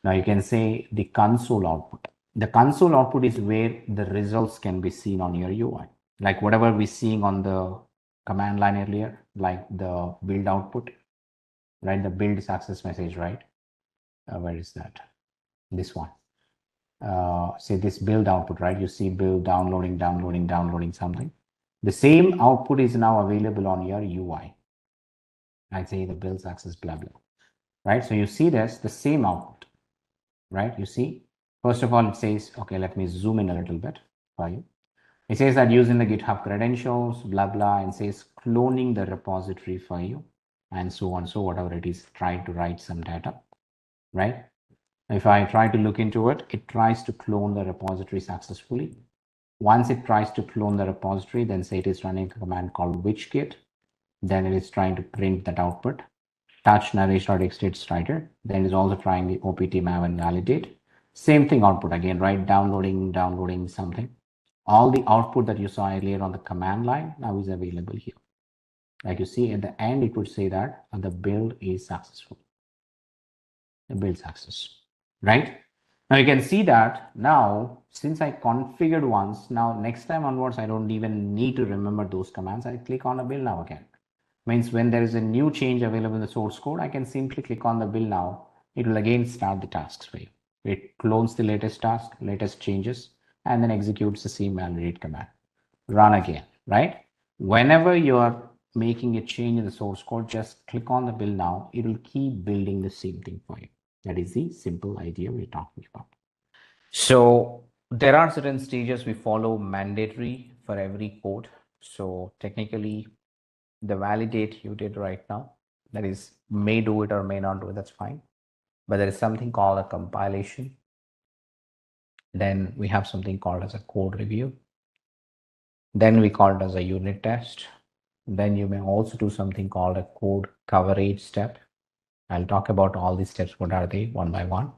Now you can say the console output. The console output is where the results can be seen on your UI. Like whatever we're seeing on the command line earlier, like the build output, right? The build success message, right? Where is that? This one. Say this build output, right? You see build downloading something. The same output is now available on your UI. I say the build success blah blah, right? So you see this, the same output, right? You see, first of all, it says, okay, let me zoom in a little bit for you. It says that using the GitHub credentials, blah blah, and says cloning the repository for you, and so on. So whatever it is, trying to write some data, right? If I try to look into it, it tries to clone the repository successfully. Once it tries to clone the repository, then say it is running a command called witchgit. Then it is trying to print that output. Touch narration.txt writer. Then it is also trying the opt maven validate. Same thing output again, right? Downloading something. All the output that you saw earlier on the command line now is available here. Like you see at the end, it would say that the build is successful. The build success, right? Now you can see that now, since I configured once, now next time onwards, I don't even need to remember those commands. I click on the build now again. Means when there is a new change available in the source code, I can simply click on the build now. It will again start the tasks for you. It clones the latest task, latest changes, and then executes the same validate command. Run again, right? Whenever you are making a change in the source code, just click on the build now. It will keep building the same thing for you. That is the simple idea we're talking about. So there are certain stages we follow mandatory for every code. So technically, the validate you did right now, that is may do it or may not do it, that's fine. But there is something called a compilation. Then we have something called as a code review. Then we call it as a unit test. Then you may also do something called a code coverage step. I'll talk about all these steps. What are they one by one?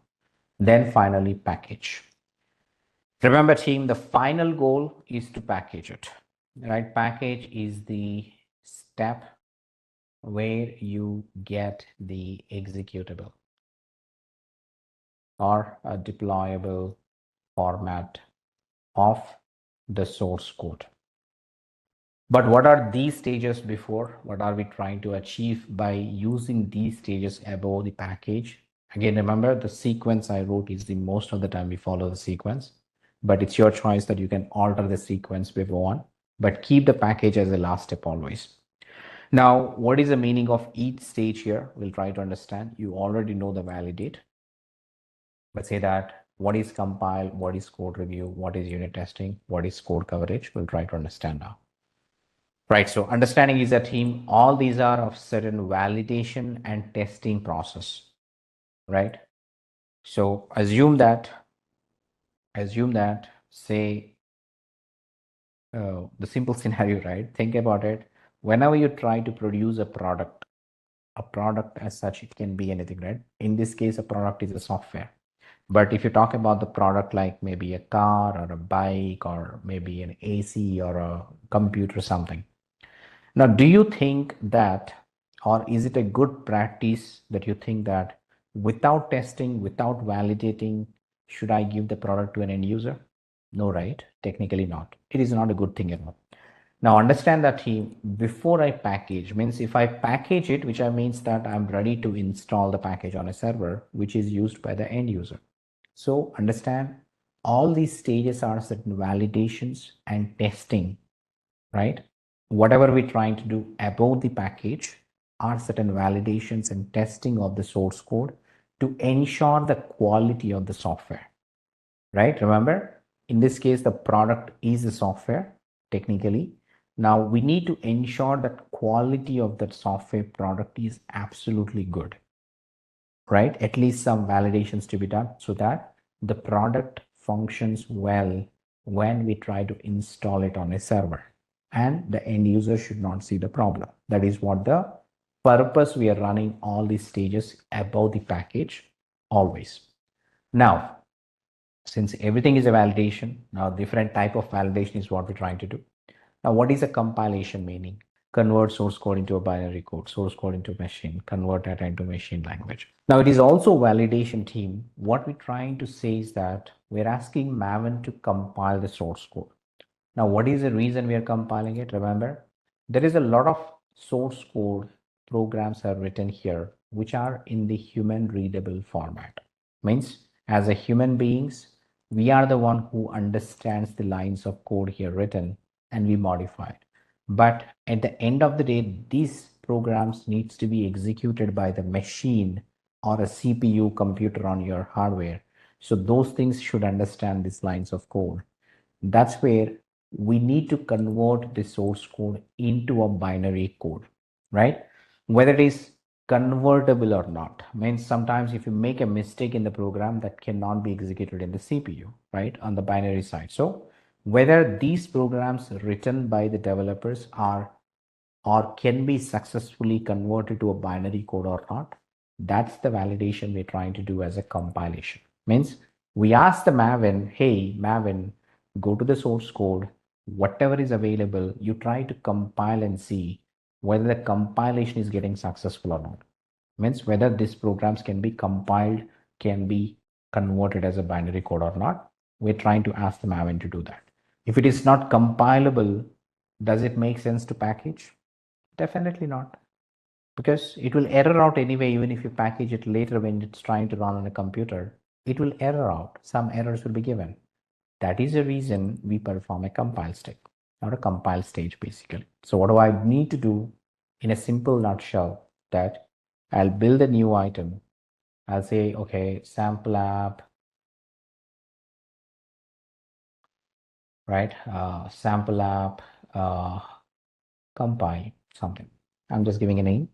Then finally package. Remember team, the final goal is to package it, right? Package is the step where you get the executable or a deployable format of the source code. But what are these stages before? What are we trying to achieve by using these stages above the package? Again, remember the sequence I wrote is the most of the time we follow the sequence, but it's your choice that you can alter the sequence before on, but keep the package as the last step always. Now, what is the meaning of each stage here? We'll try to understand. You already know the validate. Let's say that what is compile, what is code review, what is unit testing, what is code coverage? We'll try to understand now. Right, so understanding is a team. All these are of certain validation and testing process, right? So assume that, say, the simple scenario, right? Think about it. Whenever you try to produce a product as such, it can be anything, right? In this case, a product is a software. But if you talk about the product like maybe a car or a bike or maybe an AC or a computer or something. Now, do you think that, or is it a good practice that you think that without testing, without validating, should I give the product to an end user? No, right? Technically not. It is not a good thing at all. Now understand that team, before I package, means if I package it, which means that I'm ready to install the package on a server, which is used by the end user. So understand all these stages are certain validations and testing, right? Whatever we're trying to do above the package are certain validations and testing of the source code to ensure the quality of the software, right? Remember, in this case, the product is the software technically. Now we need to ensure that quality of that software product is absolutely good, right? At least some validations to be done so that the product functions well when we try to install it on a server, and the end user should not see the problem. That is what the purpose we are running all these stages above the package always. Now, since everything is a validation, now different type of validation is what we're trying to do. Now, what is a compilation meaning? convert source code into a binary code, source code into machine, convert data into machine language. Now it is also validation team. What we're trying to say is that we're asking Maven to compile the source code. Now, what is the reason we are compiling it? Remember, there is a lot of source code programs are written here, which are in the human readable format. Means as a human beings, we are the one who understands the lines of code here written and we modify it. But at the end of the day, these programs needs to be executed by the machine or a CPU computer on your hardware. So those things should understand these lines of code. That's where we need to convert the source code into a binary code, right? Whether it is convertible or not. Means sometimes if you make a mistake in the program, that cannot be executed in the CPU, right? On the binary side. So whether these programs written by the developers are or can be successfully converted to a binary code or not, that's the validation we're trying to do as a compilation. Means we ask the Maven, hey Maven, go to the source code, whatever is available, you try to compile and see whether the compilation is getting successful or not. Means whether these programs can be compiled, can be converted as a binary code or not. We're trying to ask the Maven to do that. If it is not compilable, does it make sense to package? Definitely not, because it will error out anyway. Even if you package it later when it's trying to run on a computer, it will error out. Some errors will be given. That is the reason we perform a compile step, not a compile stage basically. So what do I need to do in a simple nutshell? That I'll build a new item. I'll say, okay, sample app, right? Sample app, compile something. I'm just giving a name.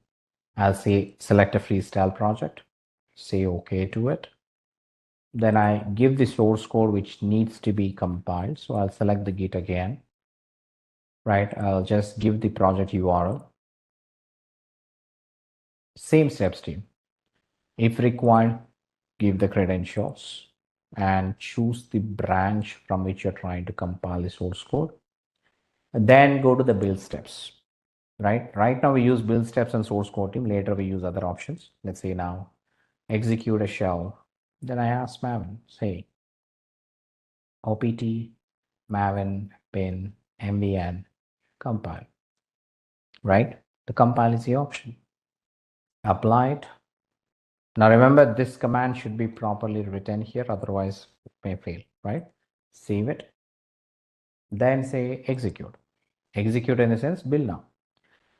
I'll say select a freestyle project, say okay to it. Then I give the source code which needs to be compiled. So I'll select the Git again, right? I'll just give the project URL. Same steps team. If required, give the credentials and choose the branch from which you're trying to compile the source code. And then go to the build steps, right? Right now we use build steps and source code team. Later we use other options. Let's say now execute a shell. Then I ask Maven, say opt maven bin mvn compile, right? The compile is the option. Apply it. Now remember, this command should be properly written here, otherwise it may fail, right? Save it. Then say execute. Execute in the sense build now.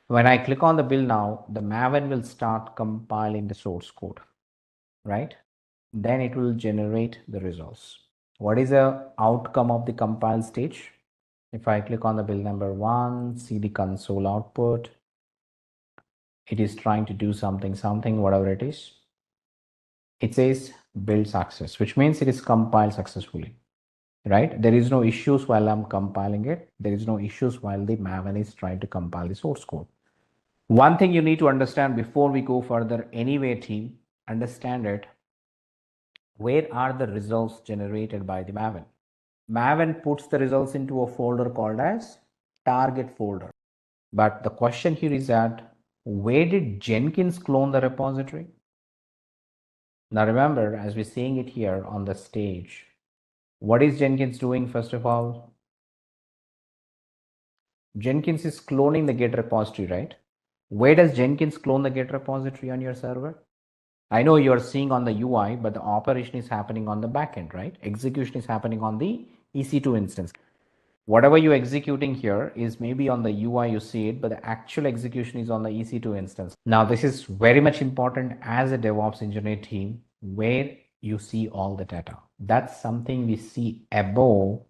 When I click on the build now, the Maven will start compiling the source code, right? Then it will generate the results. What is the outcome of the compile stage? If I click on the build number 1, see the console output. It is trying to do something, whatever it is. It says build success, which means it is compiled successfully, right? There is no issues while I'm compiling it. There is no issues while the Maven is trying to compile the source code. One thing you need to understand before we go further anyway, team, understand it. Where are the results generated by the Maven? Maven puts the results into a folder called as target folder. But the question here is that where did Jenkins clone the repository? Now remember, as we're seeing it here on the stage, what is Jenkins doing first of all? Jenkins is cloning the Git repository, right? Where does Jenkins clone the Git repository on your server? I know you're seeing on the UI, but the operation is happening on the backend, right? Execution is happening on the EC2 instance. Whatever you're executing here is maybe on the UI you see it, but the actual execution is on the EC2 instance. Now, this is very much important as a DevOps engineer team where you see all the data. That's something we see above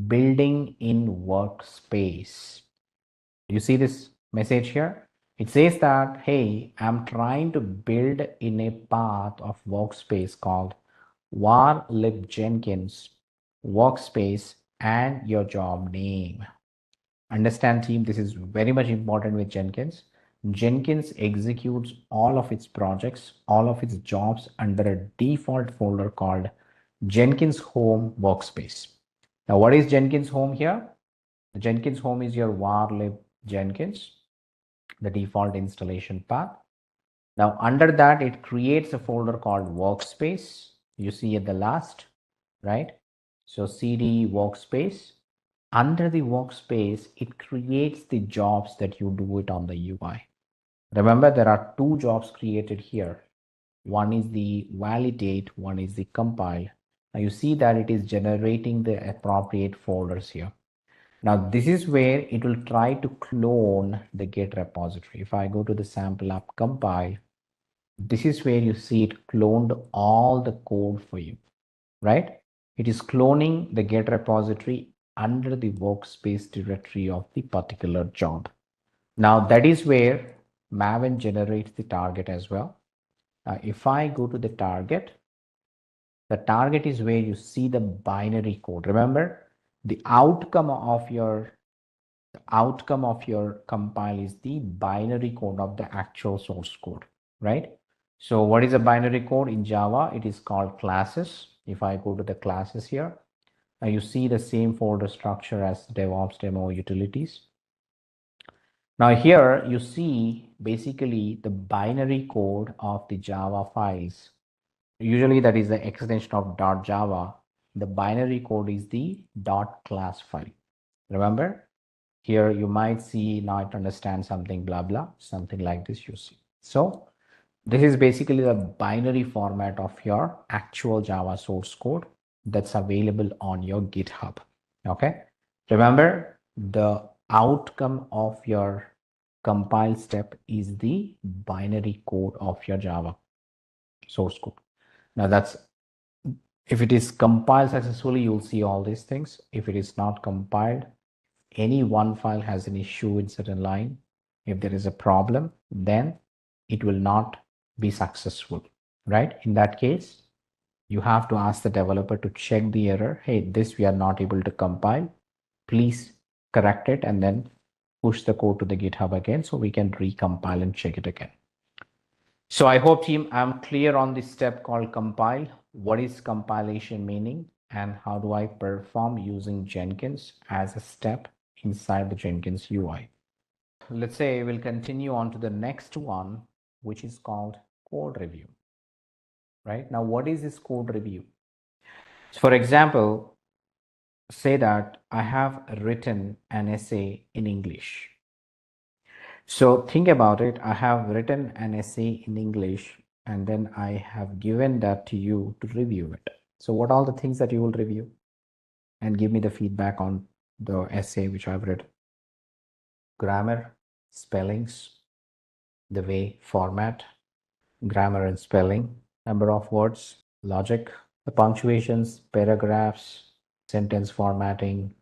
building in workspace. You see this message here? It says that, hey, I'm trying to build in a path of workspace called var lib Jenkins workspace and your job name. Understand team, this is very much important with Jenkins. Jenkins executes all of its projects, all of its jobs under a default folder called Jenkins home workspace. Now what is Jenkins home here? The Jenkins home is your var lib Jenkins. the default installation path. Now under that, it creates a folder called workspace. You see at the last, right? So cd workspace. Under the workspace, it creates the jobs that you do it on the UI. Remember, there are two jobs created here. One is the validate, one is the compile. Now you see that it is generating the appropriate folders here. Now this is where it will try to clone the Git repository. If I go to the sample app compile, this is where you see it cloned all the code for you, right? It is cloning the Git repository under the workspace directory of the particular job. Now that is where Maven generates the target as well. If I go to the target is where you see the binary code. Remember, the outcome of your compile is the binary code of the actual source code, right? So what is a binary code in Java? It is called classes. If I go to the classes here, now you see the same folder structure as DevOps demo utilities. Now here you see basically the binary code of the Java files. Usually that is the extension of .java. The binary code is the .class file. Remember, here you might see not understand something, blah, blah, something like this you see. So this is basically the binary format of your actual Java source code that's available on your GitHub. Okay. Remember, the outcome of your compile step is the binary code of your Java source code. Now that's, if it is compiled successfully, you'll see all these things. If it is not compiled, any one file has an issue in certain line, if there is a problem, then it will not be successful, right? In that case, you have to ask the developer to check the error. Hey, this we are not able to compile. Please correct it and then push the code to the GitHub again so we can recompile and check it again. So I hope team, I'm clear on this step called compile. What is compilation meaning and how do I perform using Jenkins as a step inside the Jenkins UI? Let's say we'll continue on to the next one, which is called code review. Right now, what is this code review? So for example, say that I have written an essay in English. So think about it. I have written an essay in English and then I have given that to you to review it. So what are the things that you will review and give me the feedback on the essay which I've read? Grammar, spellings, the way format, grammar and spelling, number of words, logic, the punctuations, paragraphs, sentence formatting,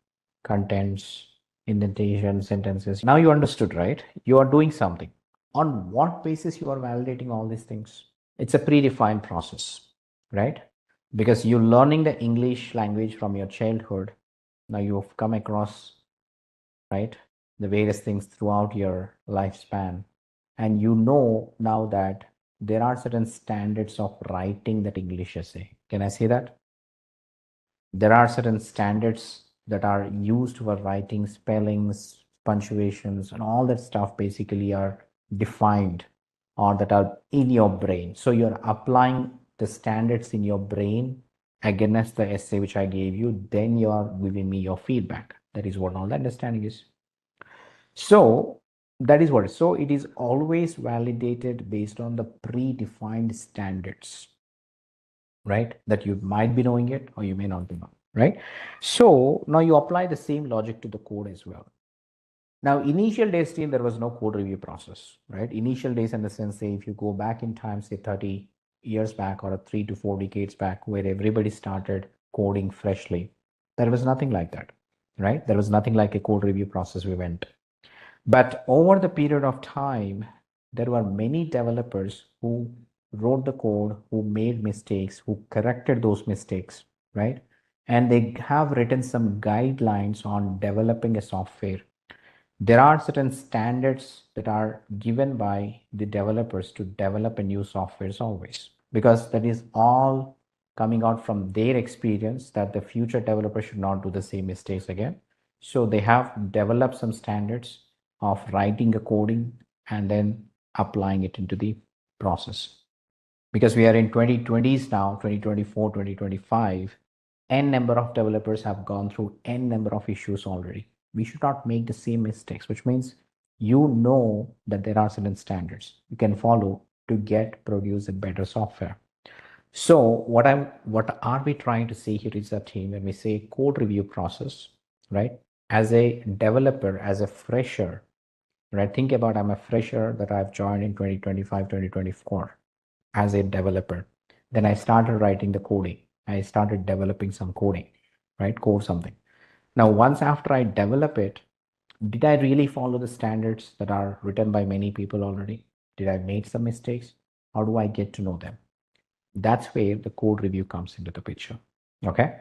contents, indentation, sentences. Now you understood, right? You are doing something. On what basis you are validating all these things? It's a predefined process, right? Because you're learning the English language from your childhood. Now you've come across, right, the various things throughout your lifespan. And you know now that there are certain standards of writing that English essay. Can I say that? There are certain standards that are used for writing spellings, punctuations, and all that stuff basically are defined or that are in your brain. So you're applying the standards in your brain against the essay which I gave you, then you are giving me your feedback. That is what all the understanding is. So that is what. So it is always validated based on the predefined standards, right? That you might be knowing it or you may not be knowing, right? So now you apply the same logic to the code as well. Now, initial days team, there was no code review process, right? Initial days in the sense, say, if you go back in time, say 30 years back or 3 to 4 decades back, where everybody started coding freshly, there was nothing like that, right? There was nothing like a code review process we went. But over the period of time, there were many developers who wrote the code, who made mistakes, who corrected those mistakes, right? And they have written some guidelines on developing a software. There are certain standards that are given by the developers to develop a new software always, because that is all coming out from their experience that the future developer should not do the same mistakes again. So they have developed some standards of writing a coding and then applying it into the process. Because we are in 2020s now, 2024, 2025, n number of developers have gone through n number of issues already. We should not make the same mistakes, which means you know that there are certain standards you can follow to produce a better software. So what are we trying to say here is that team, when we say code review process, right? As a developer, as a fresher, right? Think about, I'm a fresher that I've joined in 2025, 2024 as a developer. Then I started writing the coding. I started developing some coding, right? Code something. Now, once after I develop it, did I really follow the standards that are written by many people already? Did I make some mistakes? How do I get to know them? That's where the code review comes into the picture. Okay.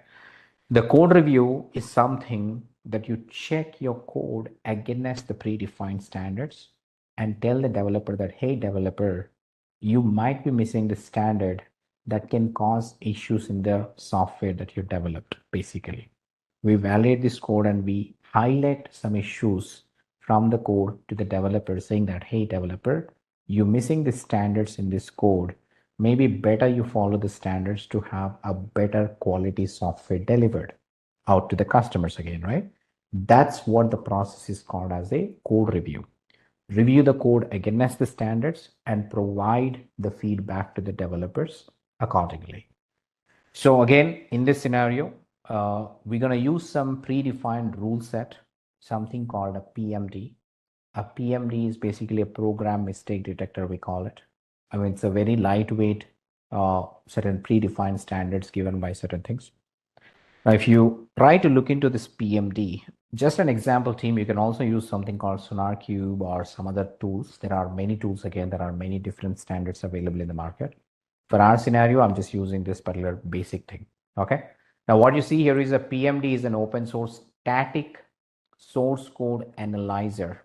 The code review is something that you check your code against the predefined standards and tell the developer that, hey, developer, you might be missing the standard that can cause issues in the software that you developed. Basically, we validate this code and we highlight some issues from the code to the developer, saying that, hey, developer, you're missing the standards in this code. Maybe better you follow the standards to have a better quality software delivered out to the customers again, right? That's what the process is called as a code review. Review the code against the standards and provide the feedback to the developers accordingly. So again, in this scenario, we're going to use some predefined rule set, something called a PMD. A PMD is basically a program mistake detector, we call it. I mean, it's a very lightweight, certain predefined standards given by certain things. Now, if you try to look into this PMD, just an example team, you can also use something called SonarQube or some other tools. There are many tools, again, there are many different standards available in the market. For our scenario, I'm just using this particular basic thing. Okay. Now, what you see here is a PMD is an open source static source code analyzer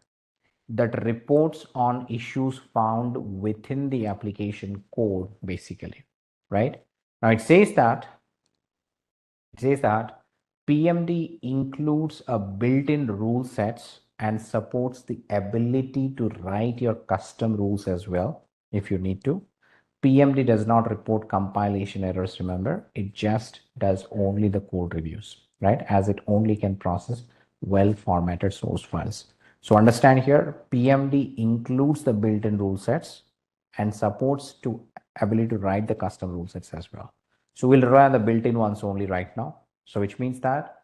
that reports on issues found within the application code, basically, right? Now it says that PMD includes a built-in rule sets and supports the ability to write your custom rules as well if you need to. PMD does not report compilation errors, remember, it just does only the code reviews, right? As it only can process well-formatted source files. So understand here, PMD includes the built-in rule sets and supports to ability to write the custom rule sets as well. So we'll run the built-in ones only right now. So which means that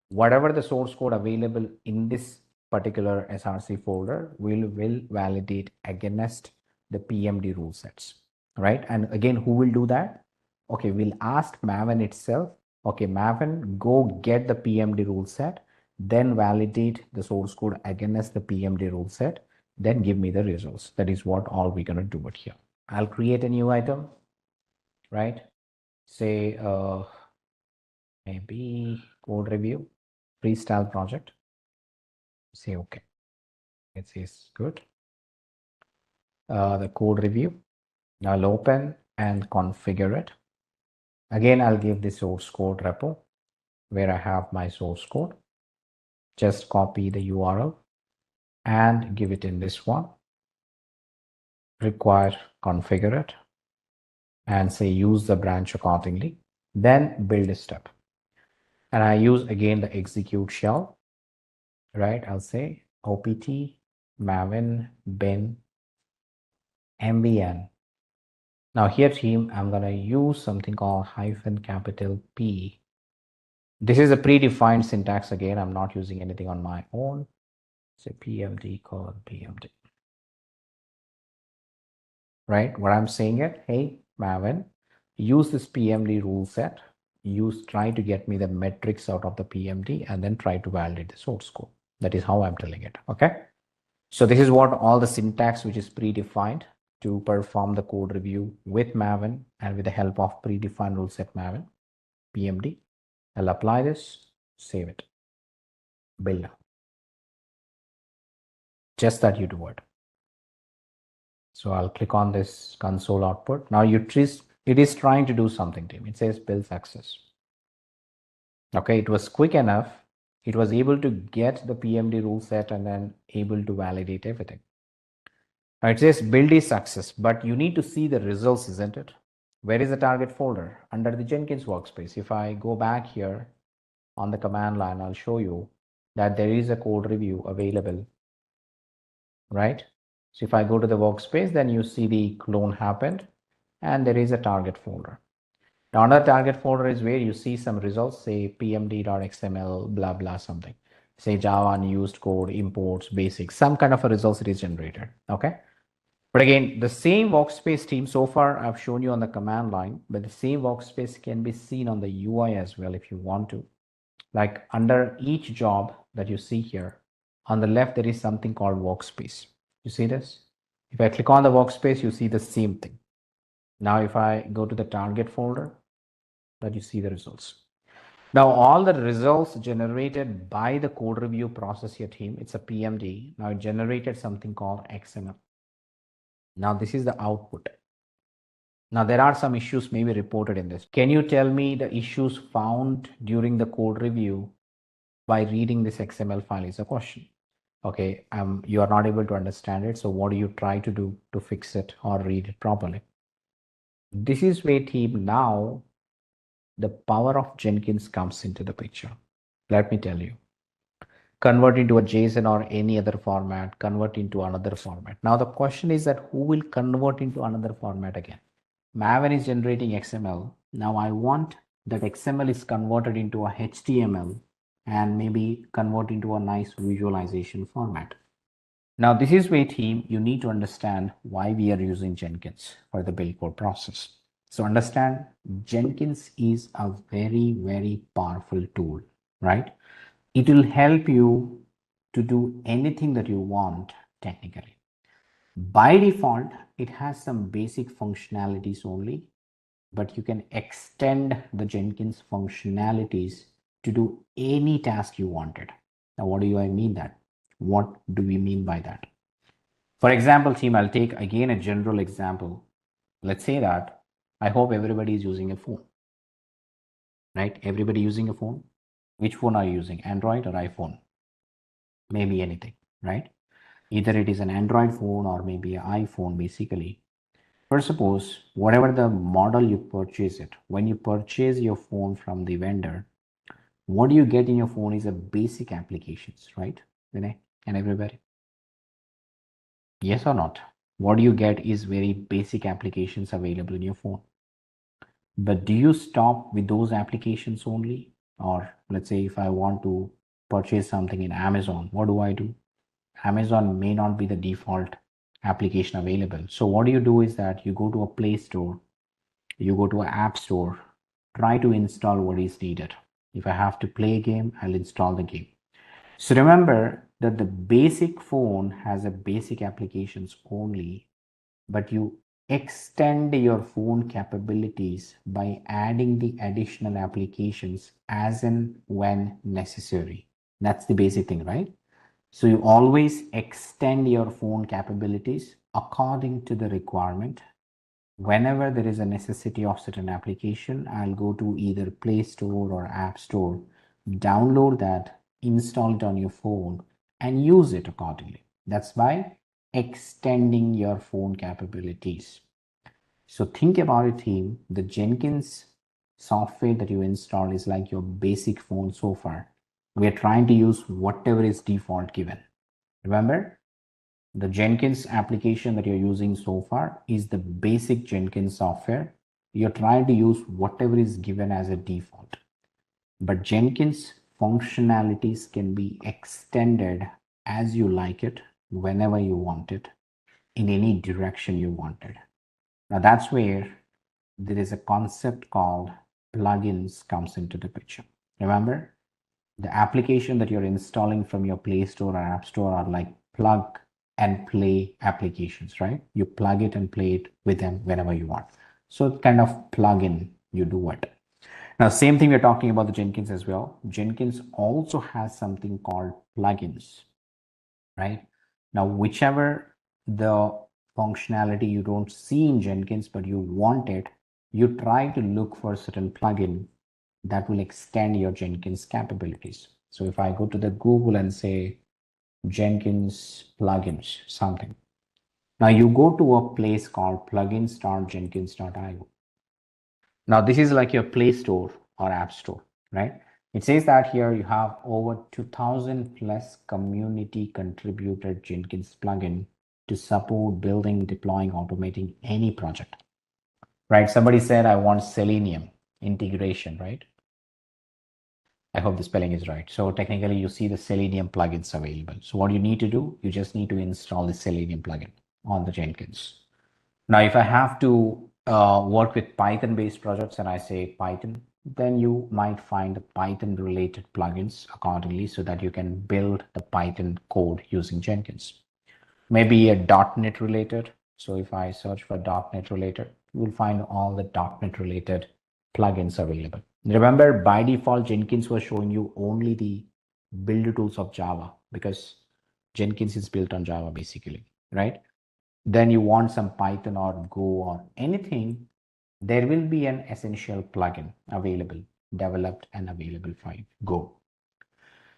whatever the source code available in this particular SRC folder will validate against the PMD rule sets, right? And again, who will do that? Okay, we'll ask Maven itself. Okay, Maven, go get the PMD rule set, then validate the source code against the PMD rule set, then give me the results. That is what all we're going to do it here. I'll create a new item, right? Say maybe code review, freestyle project. Say okay. It says good. The code review. Now I'll open and configure it. Again, I'll give the source code repo where I have my source code. Just copy the URL and give it in this one. Require configure it and say use the branch accordingly. Then build a step. And I use again the execute shell, right? I'll say opt maven bin mvn. Now here team, I'm going to use something called -P. This is a predefined syntax. Again, I'm not using anything on my own. Say PMD colon PMD. Right? What I'm saying it, hey, Maven, use this PMD rule set. Try to get me the metrics out of the PMD and then try to validate the source code. That is how I'm telling it. Okay. So this is what all the syntax which is predefined to perform the code review with Maven and with the help of predefined rule set Maven PMD. I'll apply this, save it, build now. Just that you do it. So I'll click on this console output. Now it is trying to do something, team. It says build success. Okay, it was quick enough. It was able to get the PMD rule set and then able to validate everything. Now it says build is success, but you need to see the results, isn't it? Where is the target folder? Under the Jenkins workspace. If I go back here on the command line, I'll show you that there is a code review available, right? So if I go to the workspace, then you see the clone happened and there is a target folder. Now another target folder is where you see some results, say pmd.xml, blah, blah, something. Say Java unused code, imports, basics, some kind of a results it is generated, okay? But again, the same workspace team, so far I've shown you on the command line, but the same workspace can be seen on the UI as well if you want to. Like under each job that you see here, on the left, there is something called workspace. You see this? If I click on the workspace, you see the same thing. Now, if I go to the target folder, that you see the results. Now, all the results generated by the code review process here team, it's a PMD. Now it generated something called XML. Now this is the output. Now there are some issues maybe reported in this. Can you tell me the issues found during the code review by reading this XML file is a question. Okay, you are not able to understand it. So what do you try to do to fix it or read it properly? This is where team now the power of Jenkins comes into the picture. Let me tell you. Convert into a JSON or any other format, convert into another format. Now the question is that who will convert into another format again? Maven is generating XML. Now I want that XML is converted into a HTML and maybe convert into a nice visualization format. Now this is where team, you need to understand why we are using Jenkins for the build code process. So understand Jenkins is a very, very powerful tool, right? It will help you to do anything that you want technically. By default, it has some basic functionalities only, but you can extend the Jenkins functionalities to do any task you wanted. Now, what do I mean that? What do we mean by that? For example, team, I'll take again a general example. Let's say that I hope everybody is using a phone, right? Everybody using a phone. Which phone are you using? Android or iPhone? Maybe anything, right? Either it is an Android phone or maybe an iPhone basically. First, suppose whatever the model you purchase it, when you purchase your phone from the vendor, what you get in your phone is a basic applications, right? Vinay and everybody. Yes or not? What you get is very basic applications available in your phone. But do you stop with those applications only? Or let's say if I want to purchase something in Amazon, what do? Amazon may not be the default application available. So what you do is that you go to a Play Store, you go to an App Store, try to install what is needed. If I have to play a game, I'll install the game. So remember that the basic phone has a basic applications only, but you extend your phone capabilities by adding the additional applications as and when necessary. That's the basic thing, right? So you always extend your phone capabilities according to the requirement. Whenever there is a necessity of certain application, I'll go to either Play Store or App Store, download that, install it on your phone, and use it accordingly. That's by extending your phone capabilities. So think about it, team. The Jenkins software that you install is like your basic phone so far. We are trying to use whatever is default given. Remember, the Jenkins application that you're using so far is the basic Jenkins software. You're trying to use whatever is given as a default. But Jenkins functionalities can be extended as you like it, whenever you want it, in any direction you want it. Now that's where there is a concept called plugins comes into the picture. Remember, the application that you're installing from your Play Store or App Store are like plug and play applications, right? You plug it and play it with them whenever you want. So kind of plug-in, you do it. Now, same thing we're talking about the Jenkins as well. Jenkins also has something called plugins, right? Now, whichever the functionality you don't see in Jenkins, but you want it, you try to look for a certain plugin that will extend your Jenkins capabilities. So if I go to the Google and say Jenkins plugins, something, Now you go to a place called plugins.jenkins.io. Now this is like your Play Store or App Store, right? It says that here you have over 2000 plus community contributed Jenkins plugin to support building, deploying, automating any project, right? Somebody said, I want Selenium integration, right? I hope the spelling is right. So technically you see the Selenium plugins available. So what you need to do, you just need to install the Selenium plugin on the Jenkins. Now, if I have to work with Python based projects and I say Python, then you might find the Python related plugins accordingly so that you can build the Python code using Jenkins. Maybe a .NET related. So if I search for .NET related, you will find all the .NET related plugins available. Remember, by default, Jenkins was showing you only the build tools of Java because Jenkins is built on Java basically, right? Then you want some Python or Go or anything, there will be an essential plugin available, developed and available for Go.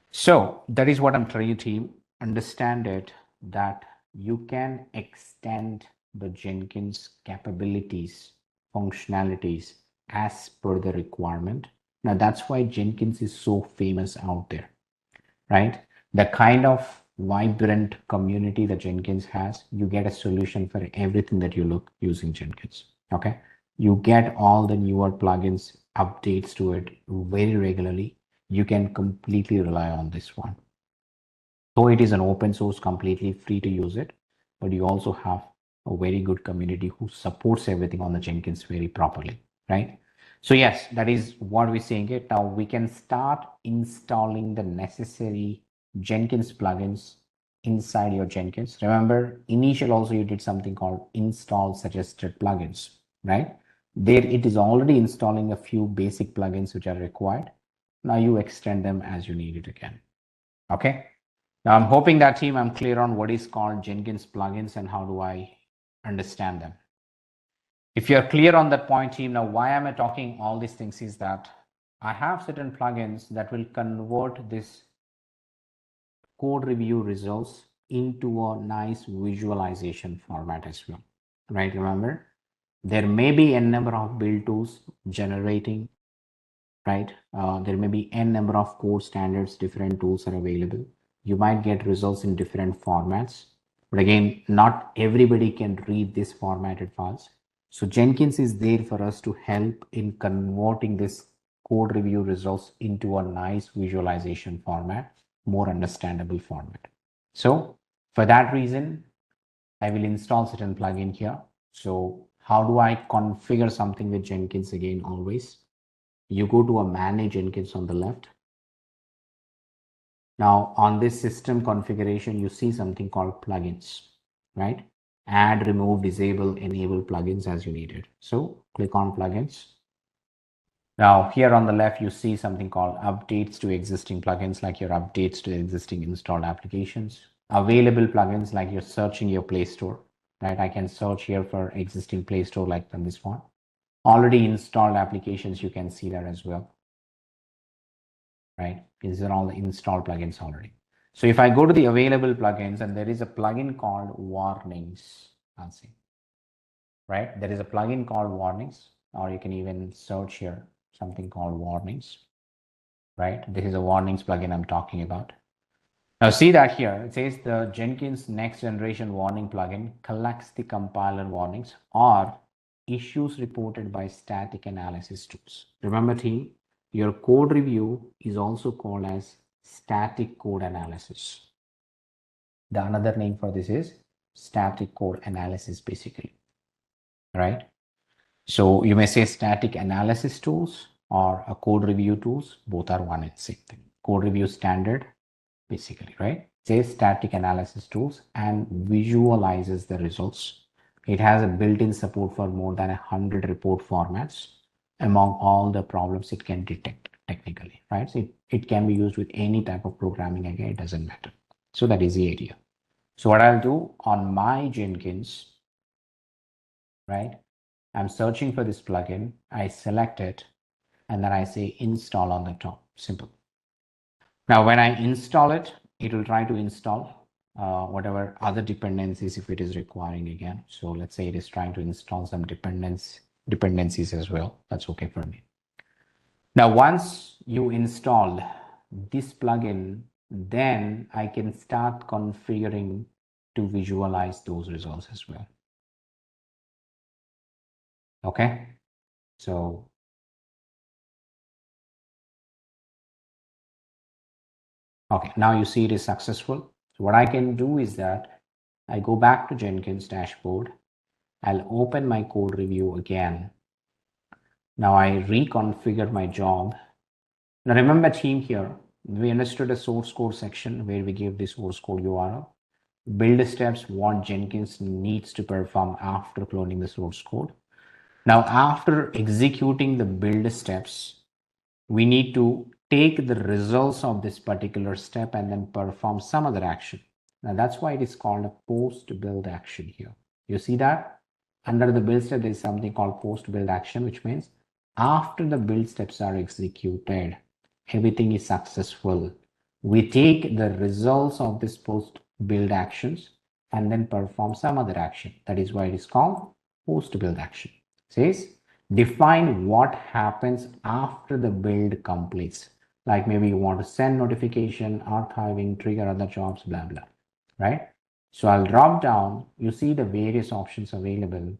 So that is what I'm trying to understand it, that you can extend the Jenkins capabilities, functionalities as per the requirement. Now that's why Jenkins is so famous out there, right? The kind of vibrant community that Jenkins has, you get a solution for everything that you look using Jenkins. Okay. You get all the newer plugins, updates to it very regularly. You can completely rely on this one. So it is an open source, completely free to use it, but you also have a very good community who supports everything on the Jenkins very properly, right? So yes, that is what we're saying it. Now we can start installing the necessary Jenkins plugins inside your Jenkins. Remember, initial also you did something called install suggested plugins, right? There it is already installing a few basic plugins which are required. Now you extend them as you need it again. Okay. Now I'm hoping that team I'm clear on what is called Jenkins plugins and how do I understand them. If you're clear on that point, team, now why am I talking all these things is that I have certain plugins that will convert this code review results into a nice visualization format as well, right? Remember, there may be n number of build tools generating, right? There may be n number of code standards, different tools are available. You might get results in different formats, but again, not everybody can read these formatted files. So Jenkins is there for us to help in converting this code review results into a nice visualization format, more understandable format. So for that reason, I will install certain plugin here. So how do I configure something with Jenkins again? Always you go to a manage Jenkins on the left. Now on this system configuration, you see something called plugins, right? Add, remove, disable, enable plugins as you need it. So click on plugins. Now here on the left, you see something called updates to existing plugins, like your updates to existing installed applications, available plugins, like you're searching your Play Store, right? I can search here for existing Play Store like on this one. Already installed applications, you can see that as well, right? These are all the installed plugins already. So if I go to the available plugins and there is a plugin called warnings, I'll see, right? There is a plugin called warnings, or you can even search here something called warnings, right? This is a warnings plugin I'm talking about. Now see that here, it says the Jenkins next generation warning plugin collects the compiler warnings or issues reported by static analysis tools. Remember team, your code review is also called as static code analysis. The another name for this is static code analysis basically, right? So you may say static analysis tools or a code review tools, both are one and same thing. Code review standard basically, right? Says static analysis tools and visualizes the results. It has a built-in support for more than 100 report formats among all the problems it can detect technically, right? So it can be used with any type of programming, again, it doesn't matter. So that is the idea. So what I'll do on my Jenkins, right? I'm searching for this plugin, I select it, and then I say install on the top, simple. Now, when I install it, it will try to install. whatever other dependencies if it is requiring again. So let's say it is trying to install some dependencies as well. That's okay for me. Now, once you install this plugin, then I can start configuring to visualize those results as well. Okay, so okay, now you see it is successful. So what I can do is that I go back to Jenkins dashboard. I'll open my code review again. Now I reconfigure my job. Now remember team here, we understood a source code section where we give the source code URL. Build steps, what Jenkins needs to perform after cloning the source code. Now after executing the build steps, we need to take the results of this particular step and then perform some other action. Now that's why it is called a post build action here. You see that under the build step, there is something called post build action, which means after the build steps are executed, everything is successful. We take the results of this post build actions and then perform some other action. That is why it is called post build action. It says define what happens after the build completes. Like maybe you want to send notification, archiving, trigger other jobs, blah, blah, right? So I'll drop down, you see the various options available.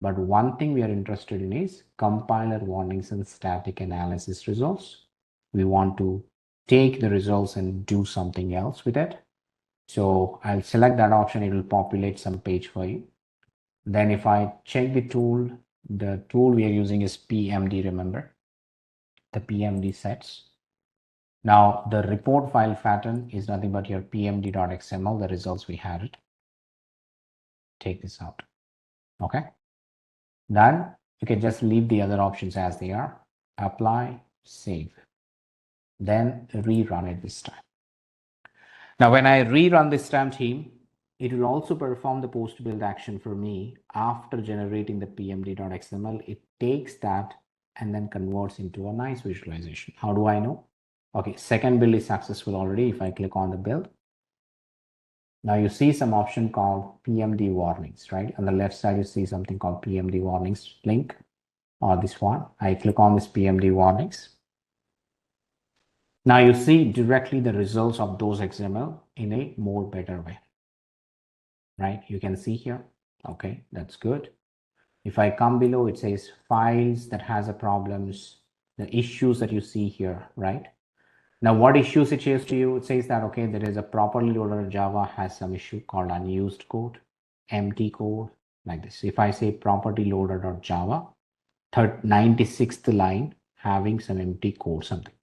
But one thing we are interested in is compiler warnings and static analysis results. We want to take the results and do something else with it. So I'll select that option. It will populate some page for you. Then if I check the tool we are using is PMD, remember the PMD sets. Now the report file pattern is nothing but your pmd.xml, the results we had it. Take this out. Okay. Then you can just leave the other options as they are. Apply, save. Then rerun it this time. Now when I rerun this time team, it will also perform the post build action for me after generating the pmd.xml. It takes that and then converts into a nice visualization. How do I know? Okay, second build is successful already. If I click on the build, now you see some option called PMD warnings, right? On the left side, you see something called PMD warnings link, or this one. I click on this PMD warnings. Now you see directly the results of those XML in a more better way, right? You can see here. Okay, that's good. If I come below, it says files that has a problems, the issues that you see here, right? Now what issues it shows to you? It says that, okay, there is a properly loaded Java has some issue called unused code, empty code, like this. If I say properly loaded or Java, 96th line having some empty code, something,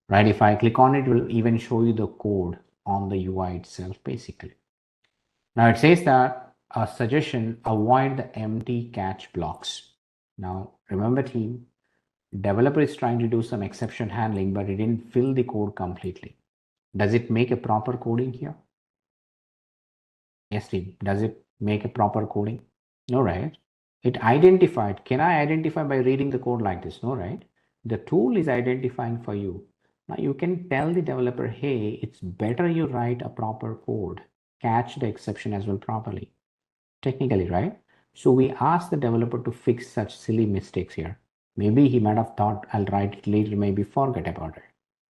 right? If I click on it, it will even show you the code on the UI itself, basically. Now it says that a suggestion, avoid the empty catch blocks. Now remember team, developer is trying to do some exception handling, but it didn't fill the code completely. Does it make a proper coding here? Yes, team. Does it make a proper coding? No, right? It identified. Can I identify by reading the code like this? No, right? The tool is identifying for you. Now you can tell the developer, hey, it's better you write a proper code, catch the exception as well properly, technically, right? So we ask the developer to fix such silly mistakes here. Maybe he might have thought I'll write it later, maybe forget about it.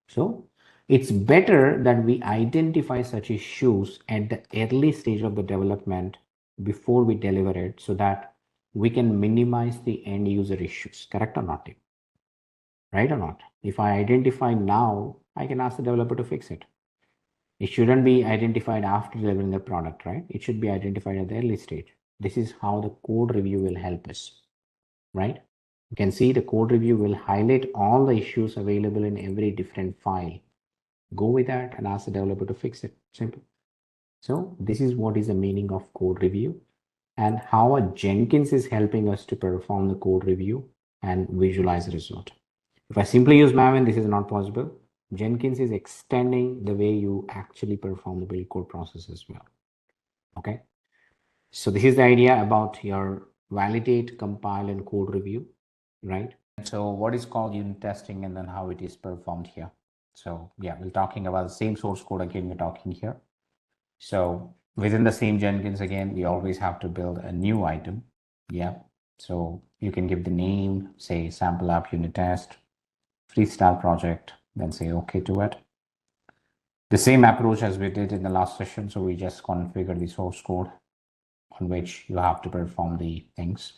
So it's better that we identify such issues at the early stage of the development before we deliver it, so that we can minimize the end user issues. Correct or not? Right or not? If I identify now, I can ask the developer to fix it. It shouldn't be identified after delivering the product, right? It should be identified at the early stage. This is how the code review will help us, right? You can see the code review will highlight all the issues available in every different file. Go with that and ask the developer to fix it. Simple. So this is what is the meaning of code review and how a Jenkins is helping us to perform the code review and visualize the result. If I simply use Maven, this is not possible. Jenkins is extending the way you actually perform the build code process as well. Okay. So this is the idea about your validate, compile, and code review, right? So what is called unit testing and then how it is performed here. So yeah, we're talking about the same source code again, we're talking here. So within the same Jenkins, again, we always have to build a new item. Yeah. So you can give the name, say sample app unit test, freestyle project, then say okay to it. The same approach as we did in the last session. So we just configure the source code on which you have to perform the things.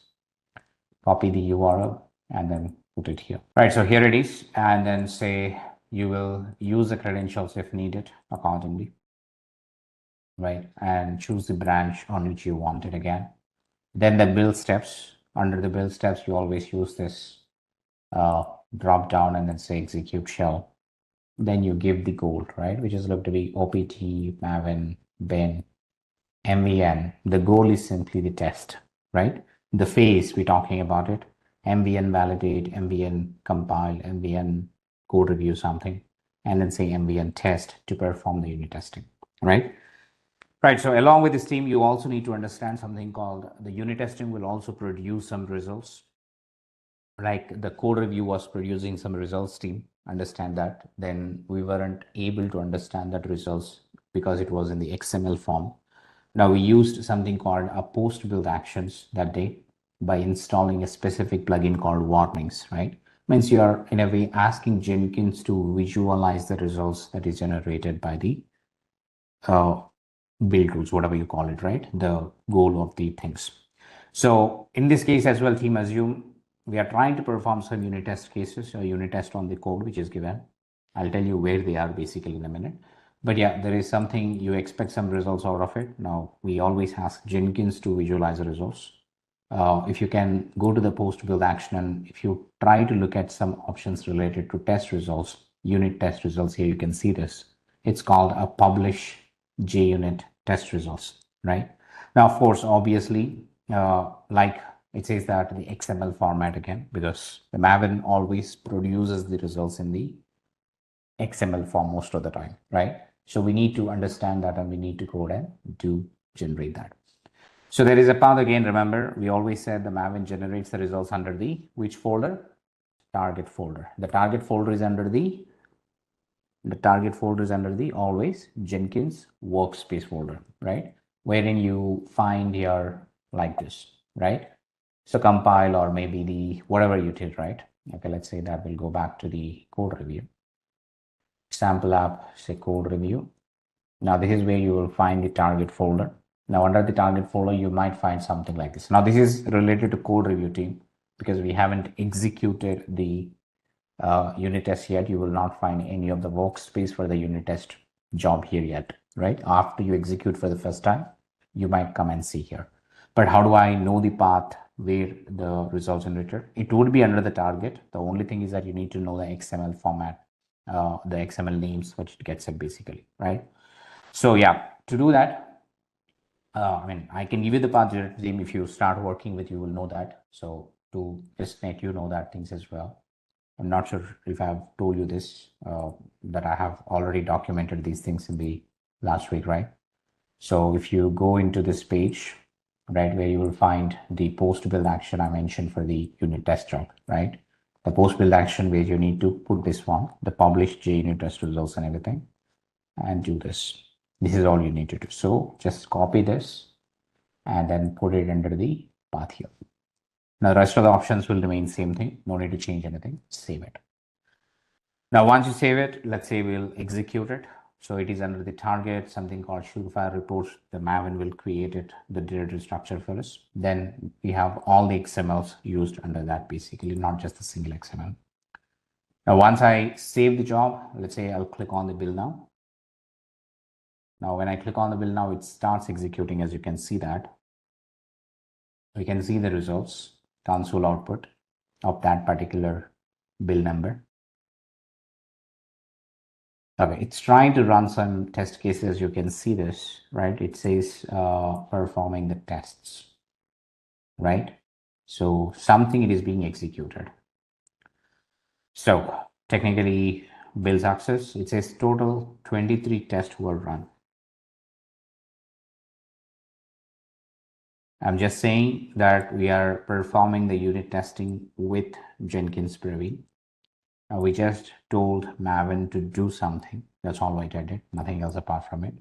Copy the URL and then put it here. Right, so here it is. And then say you will use the credentials if needed accordingly. Right, and choose the branch on which you want it again. Then the build steps. Under the build steps, you always use this drop down and then say execute shell. Then you give the goal, right, which is going to be OPT, Maven, bin, MVN. The goal is simply the test, right? The phase we're talking about it, MVN validate, MVN compile, MVN code review something, and then say MVN test to perform the unit testing, right? Right, so along with this team, you also need to understand something called the unit testing will also produce some results. Like the code review was producing some results team, understand that. Then we weren't able to understand that results because it was in the XML form. Now we used something called a post build actions that day by installing a specific plugin called warnings, right? Means you are in a way asking Jenkins to visualize the results that is generated by the build rules, whatever you call it, right? The goal of the things. So in this case as well, team assume we are trying to perform some unit test cases, a unit test on the code which is given. I'll tell you where they are basically in a minute. But yeah, there is something you expect some results out of it. Now we always ask Jenkins to visualize the results. If you can go to the post build action and if you try to look at some options related to test results, unit test results here, you can see this. It's called a publish JUnit test results, right? Now, of course, obviously, like it says that the XML format again, because the Maven always produces the results in the XML form most of the time, right? So we need to understand that and we need to code and to generate that. So there is a path again. Remember, we always said the Maven generates the results under the which folder? Target folder. The target folder is under the always Jenkins workspace folder, right? Wherein you find your like this, right? So compile or maybe the whatever you did, right? Okay, let's say that we'll go back to the code review. Sample app, say code review. Now this is where you will find the target folder. Now under the target folder, you might find something like this. Now this is related to code review team because we haven't executed the unit test yet. You will not find any of the workspace for the unit test job here yet, right? After you execute for the first time, you might come and see here. But how do I know the path where the results generated? It would be under the target. The only thing is that you need to know the XML format, the XML names, which it gets it basically, right? So yeah, to do that, I mean, I can give you the path team. If you start working with, you will know that. So to just let you know that things as well. I'm not sure if I've told you this, that I have already documented these things in the last week, right? So if you go into this page, right, where you will find the post build action I mentioned for the unit test job, right? The post build action where you need to put this one, the publish JUnit test results and everything, and do this. This is all you need to do. So just copy this and then put it under the path here. Now the rest of the options will remain same thing. No need to change anything. Save it. Now once you save it, let's say we'll execute it. So it is under the target, something called Surefire reports. The Maven will create it, the directory structure for us. Then we have all the XMLs used under that basically, not just a single XML. Now once I save the job, let's say I'll click on the build now. Now when I click on the build now, it starts executing. As you can see that. We can see the results, console output of that particular build number. Okay, it's trying to run some test cases. You can see this, right? It says performing the tests, right? So something it is being executed. So technically build success, it says total 23 tests were run. I'm just saying that we are performing the unit testing with Jenkins Preview. We just told Maven to do something. That's all I did, nothing else apart from it.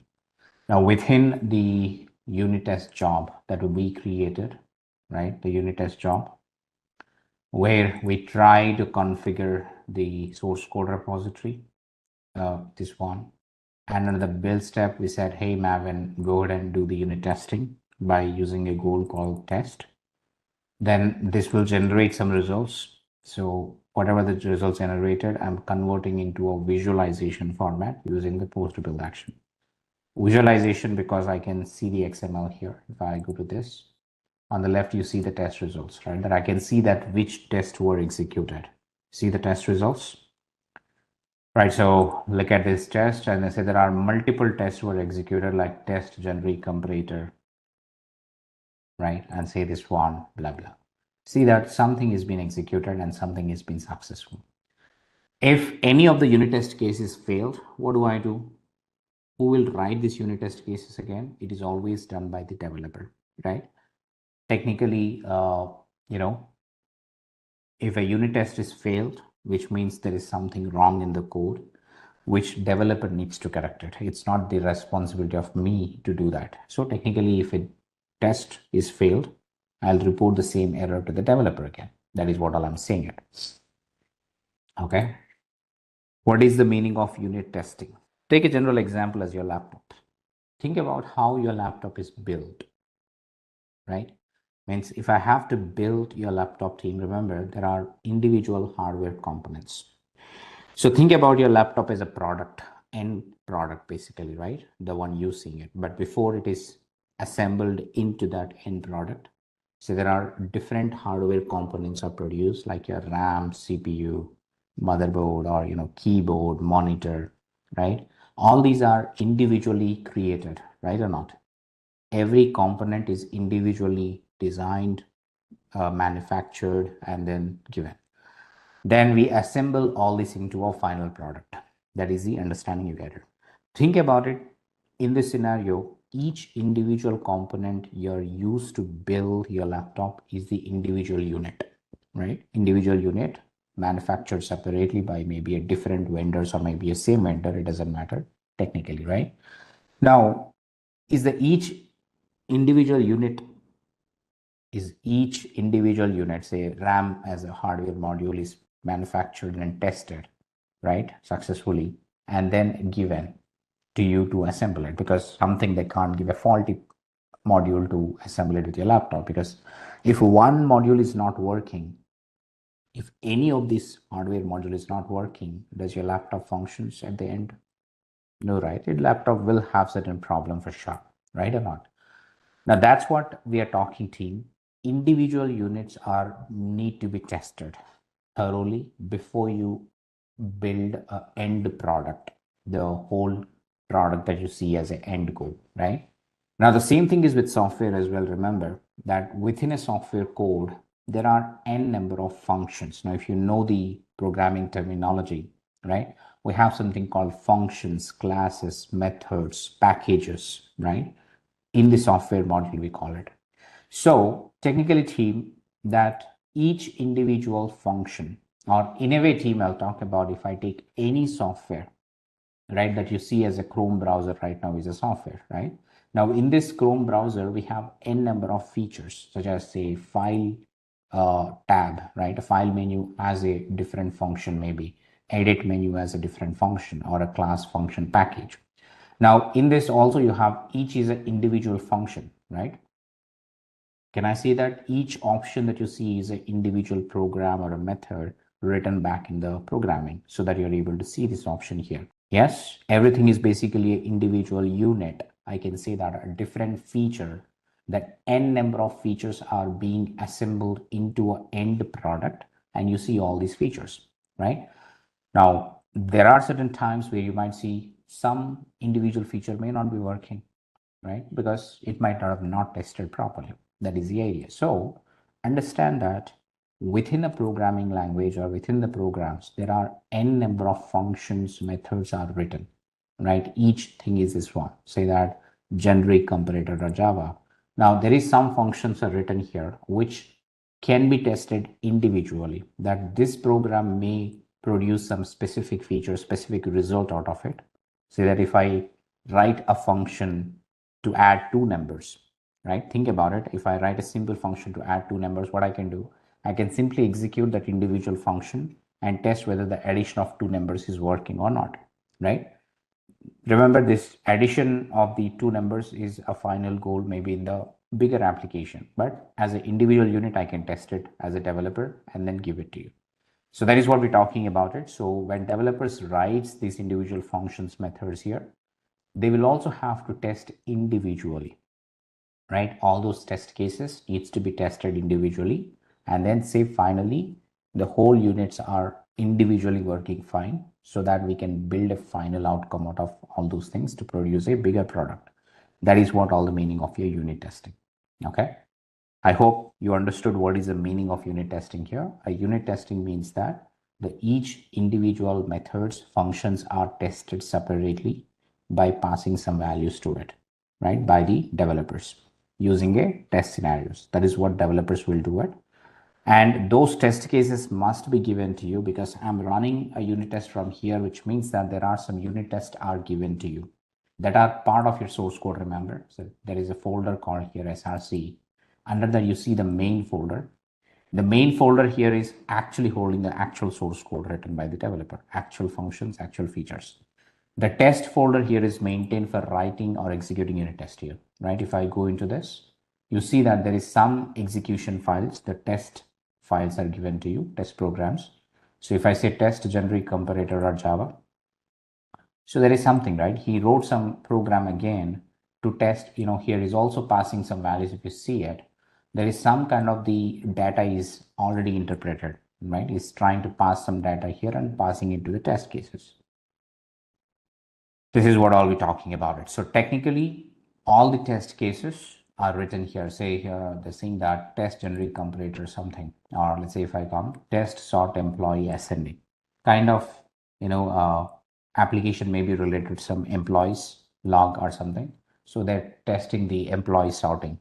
Now, within the unit test job that we created, right, the unit test job, where we try to configure the source code repository, this one. And under the build step, we said, hey, Maven, go ahead and do the unit testing by using a goal called test. Then this will generate some results. So whatever the results generated, I'm converting into a visualization format using the post build action. Visualization, because I can see the XML here. If I go to this, on the left, you see the test results, right? That I can see that which tests were executed. See the test results? Right, so look at this test and they say there are multiple tests were executed like test generic comparator, right? And say this one, blah, blah. See that something is being executed and something has been successful. If any of the unit test cases failed, what do I do? Who will write these unit test cases again? It is always done by the developer, right? Technically, if a unit test is failed, which means there is something wrong in the code, which developer needs to correct it. It's not the responsibility of me to do that. So technically, if a test is failed, I'll report the same error to the developer again. That is what all I'm saying it. Okay. What is the meaning of unit testing? Take a general example as your laptop. Think about how your laptop is built, right? Means if I have to build your laptop team, remember there are individual hardware components. So think about your laptop as a product, end product basically, right? The one using it. But before it is assembled into that end product, so there are different hardware components are produced like your RAM, CPU, motherboard, or keyboard, monitor, right? All these are individually created, right or not? Every component is individually designed, manufactured, and then given. Then we assemble all this into a final product. That is the understanding you get it. Think about it. In this scenario, each individual component you're used to build your laptop is the individual unit, right? Individual unit manufactured separately by maybe a different vendors or maybe a same vendor. It doesn't matter technically, right? Now, is each individual unit, say RAM as a hardware module, is manufactured and tested, right, successfully, and then given to you to assemble it, because something they can't give a faulty module to assemble it with your laptop, because if one module is not working, if any of this hardware module is not working, does your laptop functions at the end? No, right? Your laptop will have certain problem for sure, right or not? Now that's what we are talking, team. Individual units need to be tested thoroughly before you build an end product, the whole product that you see as an end goal, right? Now the same thing is with software as well. Remember that within a software code, there are n number of functions. Now, if you know the programming terminology, right, we have something called functions, classes, methods, packages, right? In the software module, we call it. So technically, team, that each individual function, or in a way, team, I'll talk about if I take any software, right, that you see as a Chrome browser right now is a software, right? Now in this Chrome browser, we have n number of features, such as say file tab, right? A file menu has a different function, maybe edit menu has a different function, or a class function package. Now in this also you have each is an individual function, right? Can I say that each option that you see is an individual program or a method written back in the programming, so that you're able to see this option here? Yes, everything is basically an individual unit. I can say that a different feature, that n number of features are being assembled into an end product, and you see all these features, right? Now, there are certain times where you might see some individual feature may not be working, right? Because it might not have not tested properly. That is the idea. So understand that within a programming language or within the programs, there are n number of functions, methods are written, right? Each thing is this one. Say that generic comparator or Java. Now there is some functions are written here which can be tested individually, that this program may produce some specific feature, specific result out of it. Say that if I write a function to add two numbers, right? Think about it. If I write a simple function to add two numbers, what I can do, I can simply execute that individual function and test whether the addition of two numbers is working or not, right? Remember, this addition of the two numbers is a final goal, maybe in the bigger application, but as an individual unit, I can test it as a developer and then give it to you. So that is what we're talking about it. So when developers write these individual functions methods here, they will also have to test individually, right? All those test cases needs to be tested individually, and then say finally the whole units are individually working fine, so that we can build a final outcome out of all those things to produce a bigger product. That is what all the meaning of your unit testing. Okay, I hope you understood what is the meaning of unit testing here. A unit testing means that each individual methods functions are tested separately by passing some values to it, right, by the developers using a test scenarios. That is what developers will do it. And those test cases must be given to you, because I'm running a unit test from here, which means that there are some unit tests are given to you that are part of your source code. Remember, so there is a folder called here SRC. Under that, you see the main folder. The main folder here is actually holding the actual source code written by the developer, actual functions, actual features. The test folder here is maintained for writing or executing unit test here, right? If I go into this, you see that there is some execution files. The test files are given to you, test programs. So if I say test generic comparator or Java, so there is something, right? He wrote some program again to test, here is also passing some values. If you see it, there is some kind of the data is already interpreted, right? He's trying to pass some data here and passing it to the test cases. This is what all we're talking about it. So technically, all the test cases are written here. Say here, they're saying that test generic comparator something, or let's say if I come test sort employee ascending, kind of, application may be related to some employees log or something. So they're testing the employee sorting,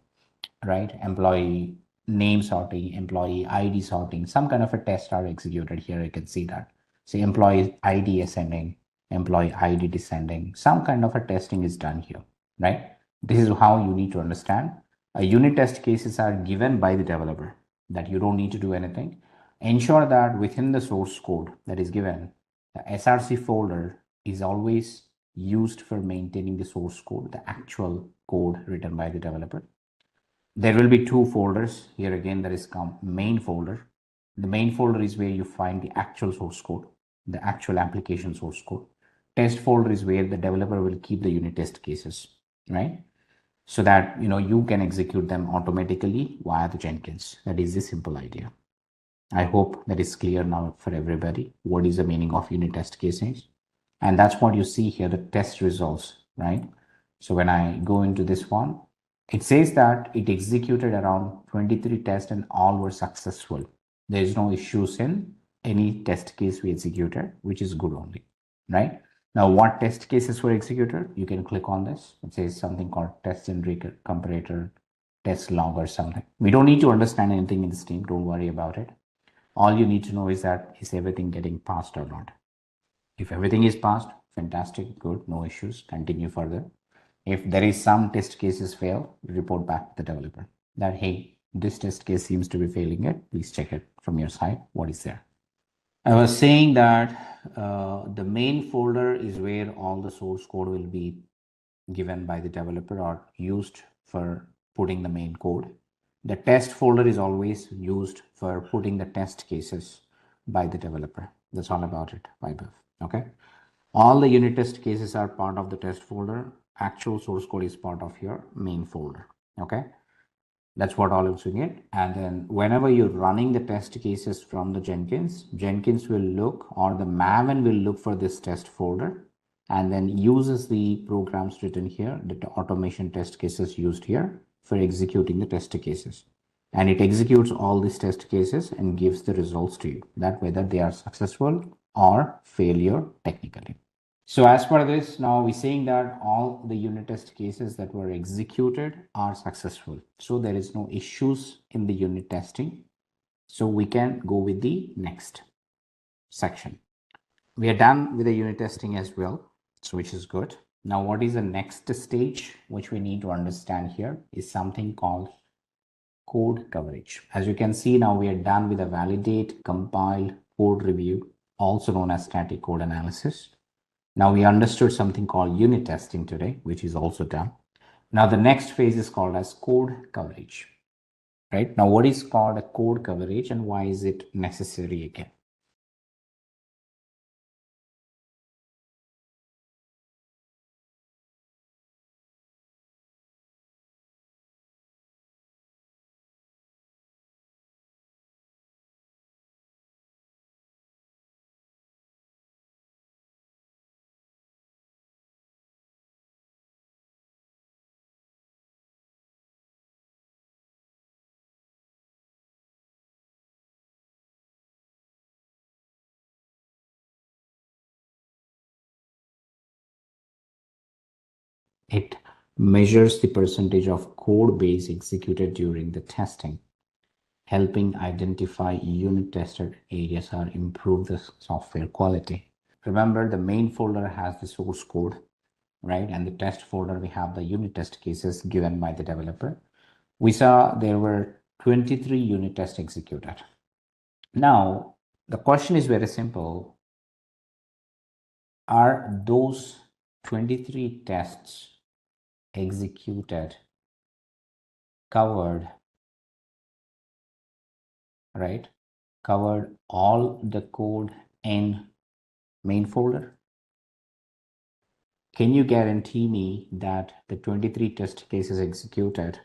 right? Employee name sorting, employee ID sorting, some kind of a test are executed here. You can see that. Say employee ID ascending, employee ID descending, some kind of a testing is done here, right? This is how you need to understand. A unit test cases are given by the developer, that you don't need to do anything. Ensure that within the source code that is given, the SRC folder is always used for maintaining the source code, the actual code written by the developer. There will be two folders here. Again, there is main folder. The main folder is where you find the actual source code, the actual application source code. Test folder is where the developer will keep the unit test cases, right? So that you can execute them automatically via the Jenkins. That is the simple idea. I hope that is clear now for everybody. What is the meaning of unit test cases? And that's what you see here, the test results, right? So when I go into this one, it says that it executed around 23 tests and all were successful. There is no issues in any test case we executed, which is good only, right? Now, what test cases were executed? You can click on this. It says something called test generic comparator, test log or something. We don't need to understand anything in this team. Don't worry about it. All you need to know is that is everything getting passed or not. If everything is passed, fantastic, good, no issues, continue further. If there is some test cases fail, report back to the developer that, hey, this test case seems to be failing it. Please check it from your side. What is there? I was saying that the main folder is where all the source code will be given by the developer or used for putting the main code. The test folder is always used for putting the test cases by the developer. That's all about it, Vaibhav. Okay. All the unit test cases are part of the test folder. Actual source code is part of your main folder. Okay. That's what all is doing it. And then whenever you're running the test cases from the Jenkins will look, or the Maven will look for this test folder and then uses the programs written here, the automation test cases used here for executing the test cases. And it executes all these test cases and gives the results to you, that whether they are successful or failure technically. So as per this, now we're saying that all the unit test cases that were executed are successful. So there is no issues in the unit testing. So we can go with the next section. We are done with the unit testing as well, so which is good. Now, what is the next stage which we need to understand here is something called code coverage. As you can see, now we are done with the validate, compile, code review, also known as static code analysis. Now we understood something called unit testing today, which is also done. Now the next phase is called as code coverage, right? Now what is called a code coverage and why is it necessary again? It measures the percentage of code base executed during the testing, helping identify unit tested areas or improve the software quality. Remember, the main folder has the source code, right? And the test folder, we have the unit test cases given by the developer. We saw there were 23 unit tests executed. Now, the question is very simple. Are those 23 tests executed covered, right? Covered all the code in main folder? Can you guarantee me that the 23 test cases executed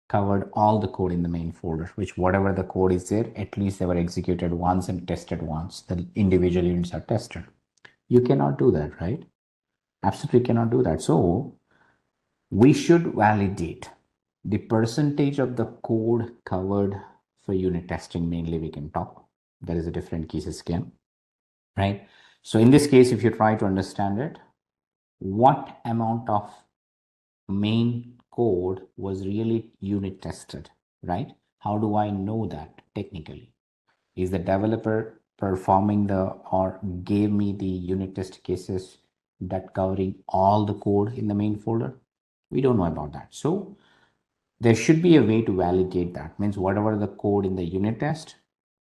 covered all the code in the main folder, which whatever the code is there, at least they were executed once and tested once. The individual units are tested. You cannot do that, right? Absolutely cannot do that. So we should validate the percentage of the code covered for unit testing. Mainly we can talk. There is a different case scheme, right? So in this case, if you try to understand it, what amount of main code was really unit tested, right? How do I know that technically? Is the developer performing or gave me the unit test cases that covering all the code in the main folder? We don't know about that. So there should be a way to validate that. Means whatever the code in the unit test,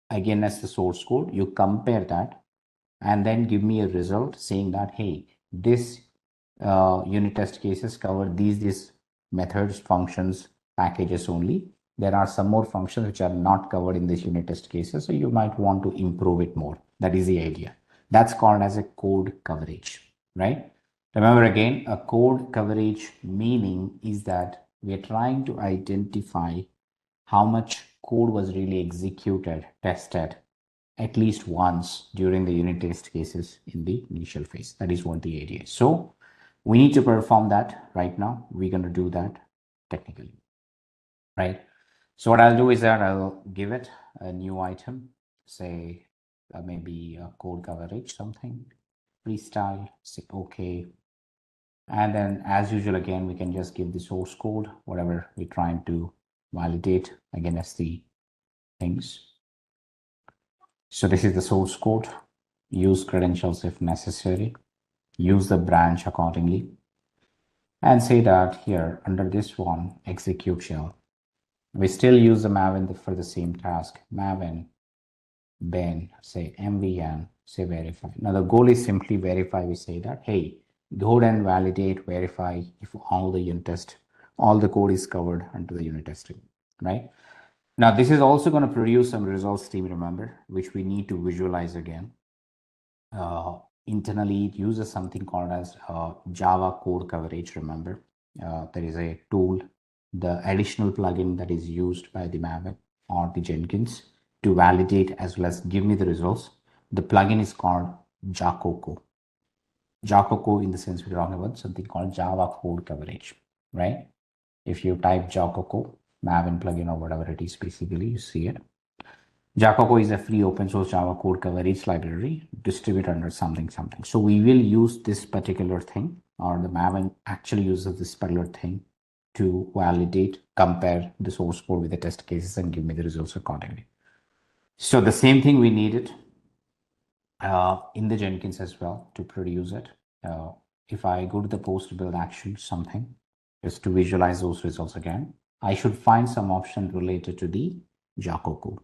again as the source code, you compare that and then give me a result saying that, hey, this unit test cases cover these methods, functions, packages only. There are some more functions which are not covered in this unit test cases, so you might want to improve it more. That is the idea. That's called as a code coverage, right? Remember again, a code coverage meaning is that we are trying to identify how much code was really executed, tested, at least once during the unit test cases in the initial phase. That is what the idea is. So we need to perform that right now. We're going to do that technically, right? So what I'll do is that I'll give it a new item, say maybe a code coverage, something, freestyle, say okay. And then as usual, again, we can just give the source code, whatever we're trying to validate, again, as the things. So this is the source code. Use credentials if necessary. Use the branch accordingly. And say that here under this one, execute shell. We still use the Maven for the same task. Maven, bin, say mvn, say verify. Now the goal is simply verify. We say that, hey, go ahead and validate, verify if all the unit test, all the code is covered under the unit testing, right? Now this is also going to produce some results team, remember, which we need to visualize again. Internally, it uses something called as Java code coverage. Remember, there is a tool, the additional plugin that is used by the Maven or the Jenkins to validate as well as give me the results. The plugin is called Jacoco. Jacoco, in the sense we're talking about something called Java code coverage, right? If you type Jacoco, Maven plugin or whatever it is, basically you see it. Jacoco is a free open source Java code coverage library distributed under something. So we will use this particular thing, or the Maven actually uses this particular thing to validate, compare the source code with the test cases and give me the results accordingly. So the same thing we needed in the Jenkins as well to produce it. if I go to the post build action something, just to visualize those results again, I should find some option related to the Jaco code.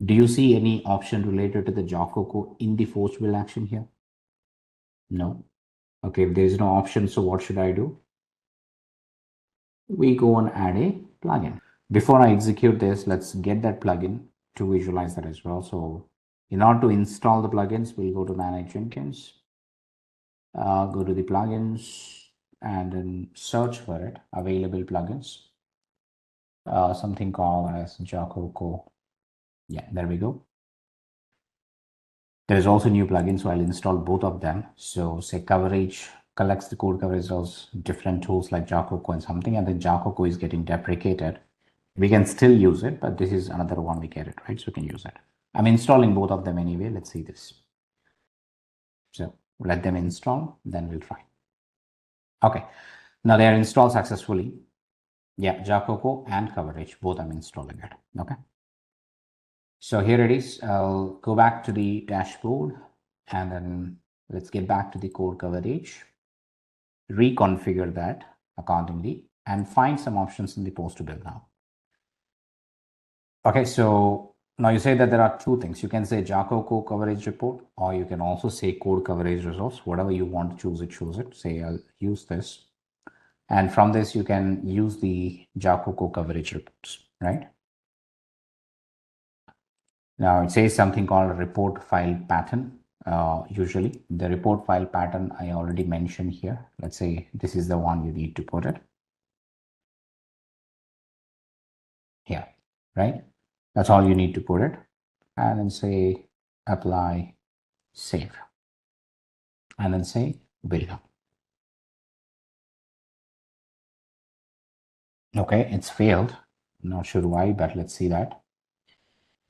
Do you see any option related to the Jaco code in the post build action here? No. Okay, if there is no option, so what should I do? We go and add a plugin. Before I execute this, let's get that plugin to visualize that as well. So in order to install the plugins, we'll go to Manage Jenkins, go to the plugins, and then search for it, available plugins, something called as Jaco. Yeah, there we go. There is also new plugin, so I'll install both of them. So say coverage collects the code coverage results, different tools like Jaco and something, and then Jaco is getting deprecated. We can still use it, but this is another one we get it, right? So we can use it. I'm installing both of them anyway. Let's see this. So let them install, then we'll try. Okay, now they are installed successfully. Yeah, Jaco and coverage, both I'm installing it. Okay. So here it is. I'll go back to the dashboard and then let's get back to the code coverage, reconfigure that accordingly, and find some options in the post to build now. Okay, so now you say that there are two things. You can say Jaco code coverage report, or you can also say code coverage results, whatever you want to choose it, choose it. Say I'll use this. And from this, you can use the Jaco code coverage reports, right? Now it says something called report file pattern. Usually the report file pattern I already mentioned here. Let's say this is the one you need to put it here, right? That's all you need to put it, and then say apply, save, and then say build up. Okay, it's failed. Not sure why, but let's see that.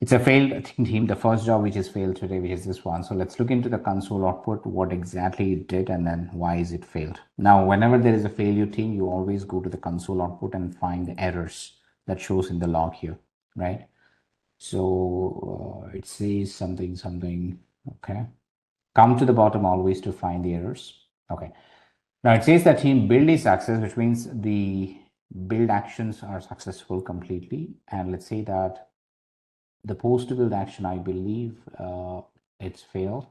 It's a failed team, the first job which is failed today, which is this one. So let's look into the console output, what exactly it did, and then why is it failed. Now, whenever there is a failure team, you always go to the console output and find the errors that shows in the log here, right? So it says something, okay. Come to the bottom always to find the errors. Okay. Now it says that team build is success, which means the build actions are successful completely. And let's say that the post build action, I believe it's failed.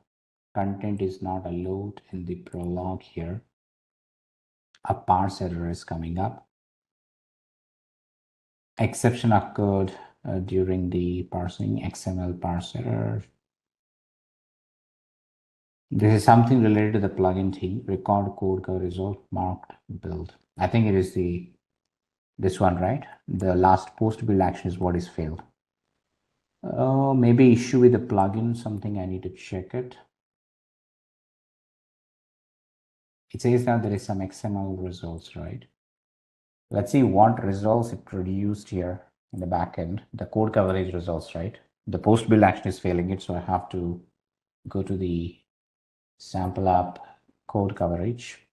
Content is not allowed in the prologue here. A parse error is coming up. Exception occurred during the parsing, XML parse error. This is something related to the plugin team. Record code result marked build. I think it is this one, right? The last post build action is what is failed. Maybe issue with the plugin, something I need to check it. It says that there is some XML results, right? Let's see what results it produced here in the backend. The code coverage results, right? The post build action is failing it, so I have to go to the sample app code coverage.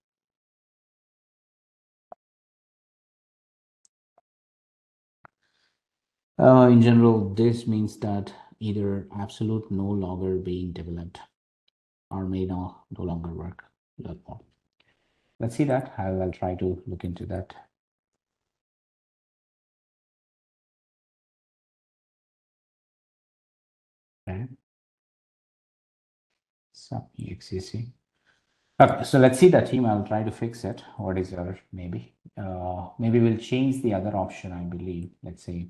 In general, this means that either absolute no longer being developed or may no longer work. Let's see that. I'll try to look into that. Okay. So exec. Okay, so let's see the team. I'll try to fix it. What is error? Maybe we'll change the other option. I believe. Let's say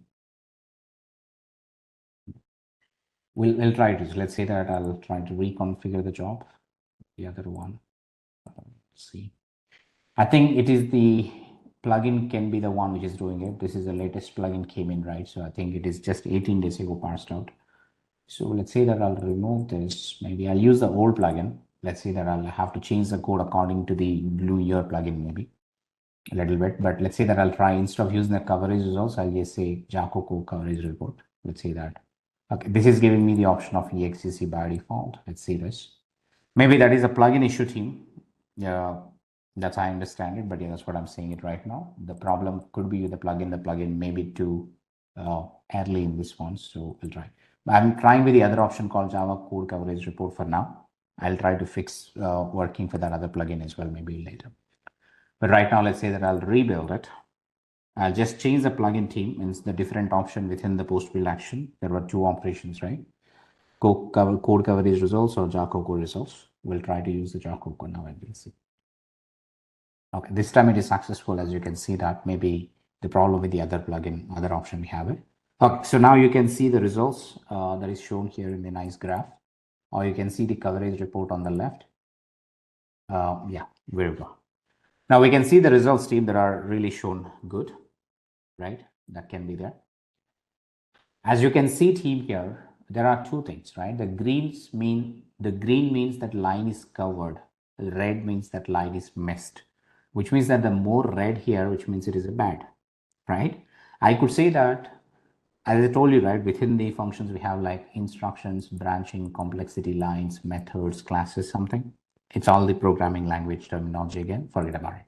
we'll try to. Let's say that I'll try to reconfigure the job. The other one. Let's see. I think it is the plugin can be the one which is doing it. This is the latest plugin came in, right? So I think it is just 18 days ago parsed out. So let's say that I'll remove this. Maybe I'll use the old plugin. Let's say that I'll have to change the code according to the blue year plugin, maybe a little bit. But let's say that I'll try, instead of using the coverage results, I'll just say Jaco code coverage report. Let's say that. Okay, this is giving me the option of exec by default. Let's see this. Maybe that is a plugin issue team. Yeah, that's how I understand it. But yeah, that's what I'm saying it right now. The problem could be with the plugin. The plugin may be too early in response. So we'll try. I'm trying with the other option called Java code coverage report for now. I'll try to fix working for that other plugin as well, maybe later. But right now, let's say that I'll rebuild it. I'll just change the plugin theme, means the different option within the post build action. There were two operations, right? Code coverage results or Jaco code results. We'll try to use the Jaco code now and we'll see. Okay, this time it is successful. As you can see that maybe the problem with the other plugin, other option we have it. Okay, so now you can see the results that is shown here in the nice graph, or you can see the coverage report on the left. Yeah, very well. Now we can see the results team that are really shown good, right? That can be there. As you can see team here, there are two things, right? The green means that line is covered. The red means that line is missed, which means that the more red here, which means it is a bad, right? I could say that, as I told you, right, within the functions we have like instructions, branching, complexity lines, methods, classes, something. It's all the programming language terminology again, forget about it.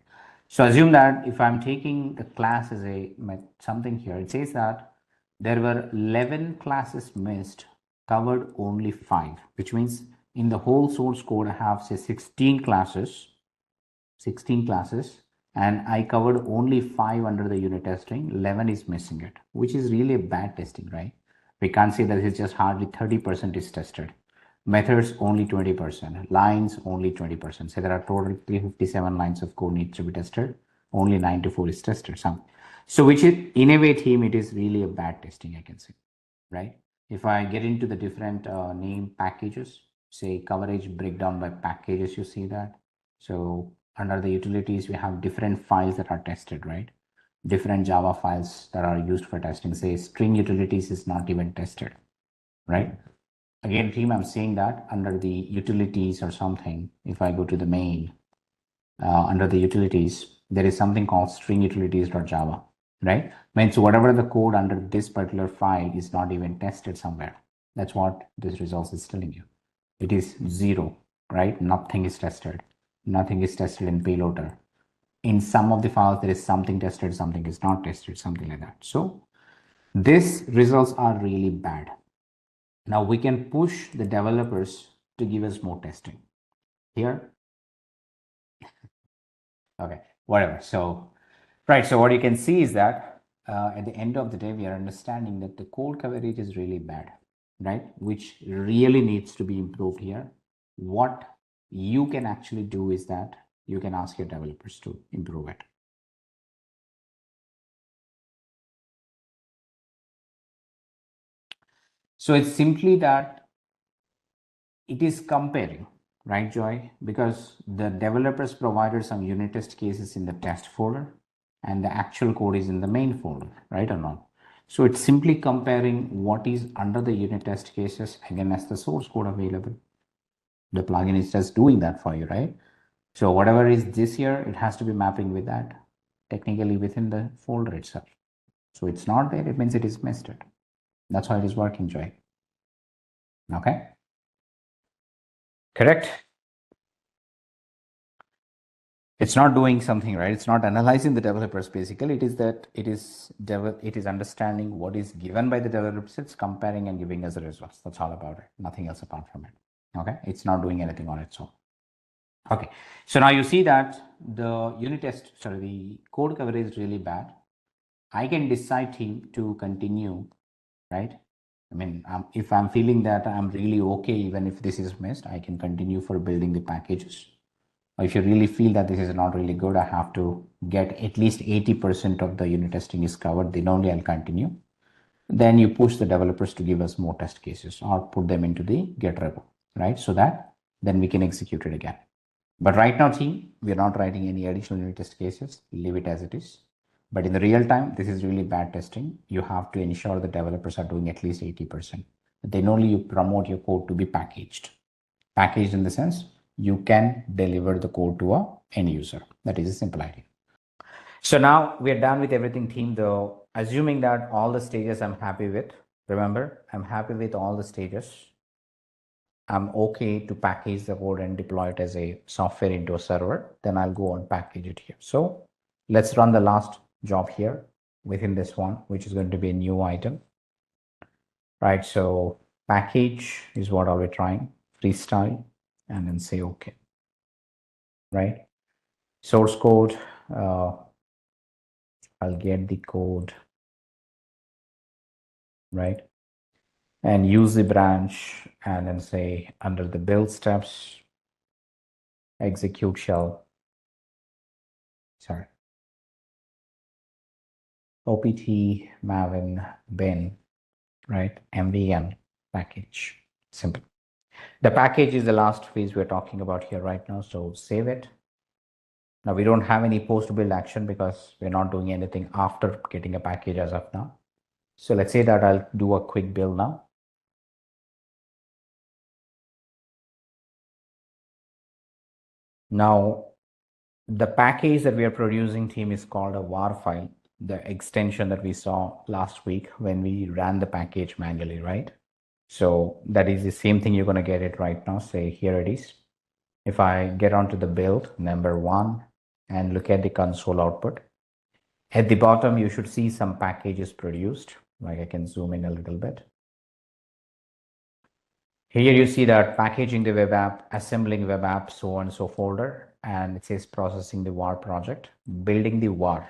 So assume that if I'm taking the class as a something here, it says that there were 11 classes missed, covered only 5, which means in the whole source code I have say 16 classes, and I covered only 5 under the unit testing. 11 is missing it, which is really a bad testing, right? We can't say that it's just hardly 30% is tested. Methods only 20%, lines only 20%. So there are total 357 lines of code needs to be tested. Only 94 is tested. So which is, in a way team, it is really a bad testing, I can say, right? If I get into the different name packages, say coverage breakdown by packages, you see that. So under the utilities, we have different files that are tested, right? Different Java files that are used for testing. Say string utilities is not even tested, right? Again, team, I'm saying that under the utilities or something, if I go to the main, under the utilities, there is something called string utilities.java, right? Means whatever the code under this particular file is not even tested somewhere. That's what this result is telling you. It is 0, right? Nothing is tested. Nothing is tested in payloader. In some of the files, there is something tested, something is not tested, something like that. So these results are really bad. Now we can push the developers to give us more testing here. Okay, whatever. So, right. So what you can see is that at the end of the day, we are understanding that the code coverage is really bad, right? Which really needs to be improved here. What you can actually do is that you can ask your developers to improve it. So it's simply that it is comparing, right, Joy? Because the developers provided some unit test cases in the test folder and the actual code is in the main folder, right or not? So it's simply comparing what is under the unit test cases again as the source code available. The plugin is just doing that for you, right? So whatever is this here, it has to be mapping with that technically within the folder itself. So it's not there, it means it is missed it. That's how it is working, Joy. Okay. Correct. It's not doing something, right? It's not analyzing the developers. Basically, it is that it is understanding what is given by the developers. It's comparing and giving us the results. That's all about it. Nothing else apart from it. Okay. It's not doing anything on its own. Okay. So now you see that the unit test, sorry, the code coverage is really bad. I can decide team to continue, right? I mean, if I'm feeling that I'm really okay, even if this is missed, I can continue for building the packages. Or if you really feel that this is not really good, I have to get at least 80% of the unit testing is covered, then only I'll continue. Then you push the developers to give us more test cases or put them into the Git repo, right? So that then we can execute it again. But right now, team, we are not writing any additional unit test cases. Leave it as it is. But in the real time, this is really bad testing. You have to ensure the developers are doing at least 80%. Then only you promote your code to be packaged. Packaged in the sense, you can deliver the code to a end user. That is a simple idea. So now we are done with everything, team, though. Assuming that all the stages I'm happy with. Remember, I'm happy with all the stages. I'm okay to package the code and deploy it as a software into a server. Then I'll go and package it here. So let's run the last job here within this one, which is going to be a new item. Right, so package is what are we trying? Freestyle. and then say OK, right? Source code, I'll get the code, right? And use the branch and then say under the build steps, execute shell, opt maven bin, right? MVN package, simple. The package is the last phase we're talking about here right now. So save it. Now we don't have any post build action because we're not doing anything after getting a package as of now. So let's say that I'll do a quick build now. Now, the package that we are producing team is called a var file, the extension that we saw last week when we ran the package manually, right? So that is the same thing you're going to get it right now. Say here it is. If I get onto the build number 1 and look at the console output, at the bottom, you should see some packages produced. Like I can zoom in a little bit. Here you see that packaging the web app, assembling web app, so on and so folder, and it says processing the var project, building the var.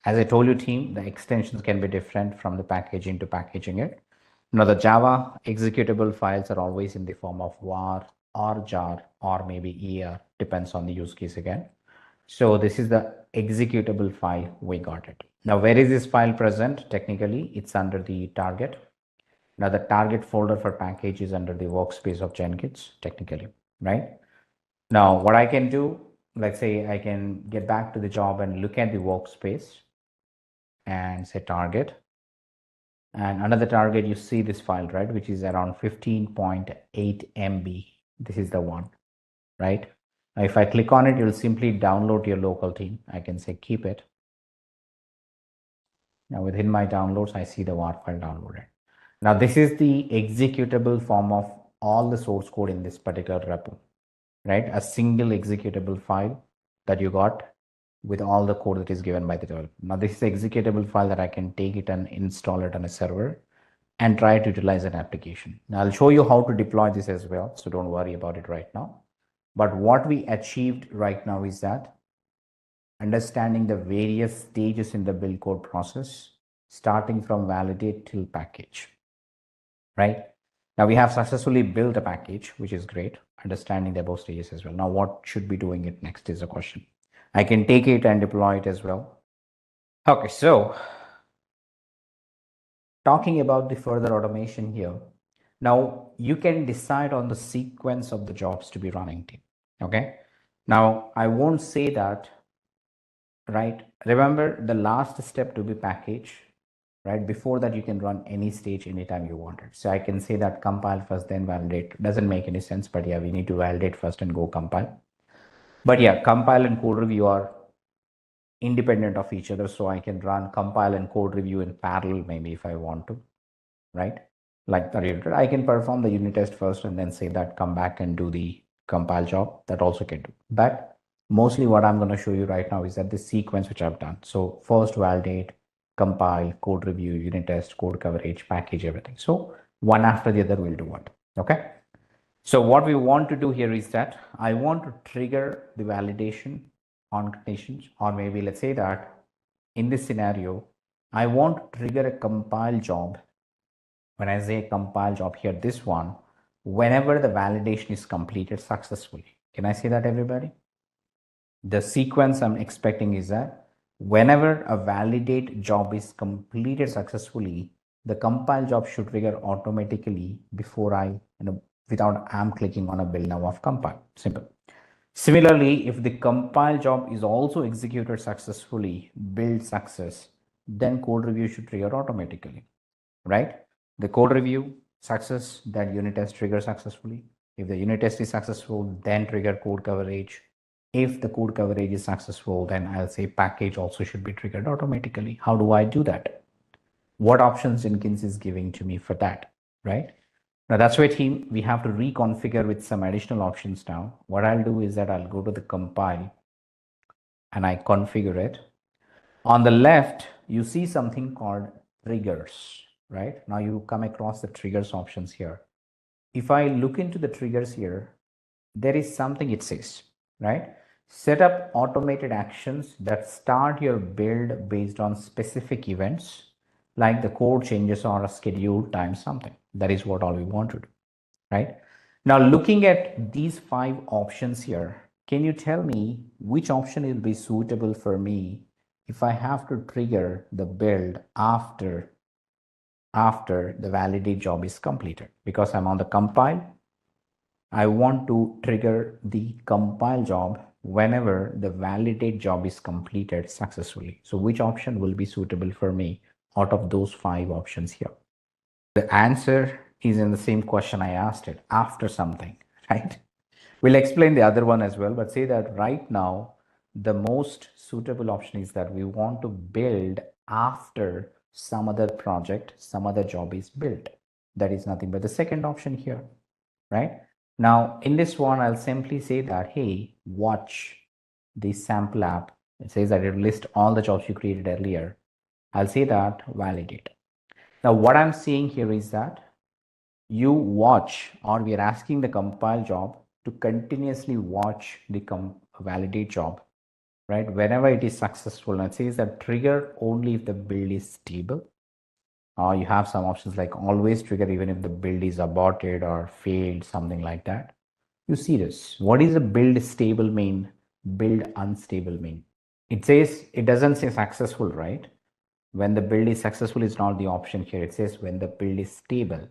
As I told you team, the extensions can be different from the packaging to packaging it. Now the Java executable files are always in the form of var or jar or maybe er, depends on the use case again. So this is the executable file, we got it. Now where is this file present? Technically, it's under the target. Now the target folder for package is under the workspace of Jenkins, technically, right? Now what I can do, let's say I can get back to the job and look at the workspace and say target. And under the target, you see this file, right? Which is around 15.8 MB. This is the one, right? Now, if I click on it, you'll simply download your local team. I can say keep it. Now within my downloads, I see the war file downloaded. Now this is the executable form of all the source code in this particular repo, right? A single executable file that you got with all the code that is given by the developer. Now this is the executable file that I can take it and install it on a server and try to utilize an application. Now I'll show you how to deploy this as well, so don't worry about it right now. But what we achieved right now is that understanding the various stages in the build code process, starting from validate till package, right? Now we have successfully built a package, which is great, understanding the above stages as well. Now what should be doing it next is a question. I can take it and deploy it as well. Okay, so talking about the further automation here. Now you can decide on the sequence of the jobs to be running team. Okay. Now I won't say that, right? Remember the last step to be package, right? Before that, you can run any stage anytime you want it. So I can say that compile first, then validate. Doesn't make any sense, but yeah, we need to validate first and go compile. But yeah, compile and code review are independent of each other. So I can run compile and code review in parallel, maybe if I want to, right? Like the unit, I can perform the unit test first and then say that come back and do the compile job. That also can do. But mostly what I'm going to show you right now is that the sequence which I've done. So first validate, compile, code review, unit test, code coverage, package, everything. So one after the other will do what? Okay. So what we want to do here is that I want to trigger the validation on conditions, or maybe let's say that in this scenario, I want to trigger a compile job. When I say compile job here, this one, whenever the validation is completed successfully. Can I say that, everybody? The sequence I'm expecting is that whenever a validate job is completed successfully, the compile job should trigger automatically before I, without I'm clicking on a build now of compile. Simple. Similarly, if the compile job is also executed successfully, build success, then code review should trigger automatically, right? The code review success, that unit test trigger successfully. If the unit test is successful, then trigger code coverage. If the code coverage is successful, then I'll say package also should be triggered automatically. How do I do that? What options Jenkins is giving to me for that, right? Now that's why team, we have to reconfigure with some additional options now. What I'll do is that I'll go to the compile and I configure it. On the left, you see something called triggers, right? Now you come across the triggers options here. If I look into the triggers here, there is something it says, right? Set up automated actions that start your build based on specific events, like the code changes or a scheduled time something. That is what all we want to do, right? Now, looking at these 5 options here, can you tell me which option will be suitable for me if I have to trigger the build after the validate job is completed? Because I'm on the compile, I want to trigger the compile job whenever the validate job is completed successfully. So which option will be suitable for me out of those 5 options here? The answer is in the same question I asked it, after something, right? We'll explain the other one as well, but say that right now, the most suitable option is that we want to build after some other project, some other job is built. That is nothing but the second option here, right? Now, in this one, I'll simply say that, hey, watch the sample app. It says that it will list all the jobs you created earlier. I'll say that validate. Now, what I'm seeing here is that you watch, or we are asking the compile job to continuously watch the validate job, right? Whenever it is successful, and it says that trigger only if the build is stable. You have some options like always trigger even if the build is aborted or failed, something like that. You see this. What is a build stable mean? Build unstable mean? It says, it doesn't say successful, right? When the build is successful is not the option here. It says when the build is stable,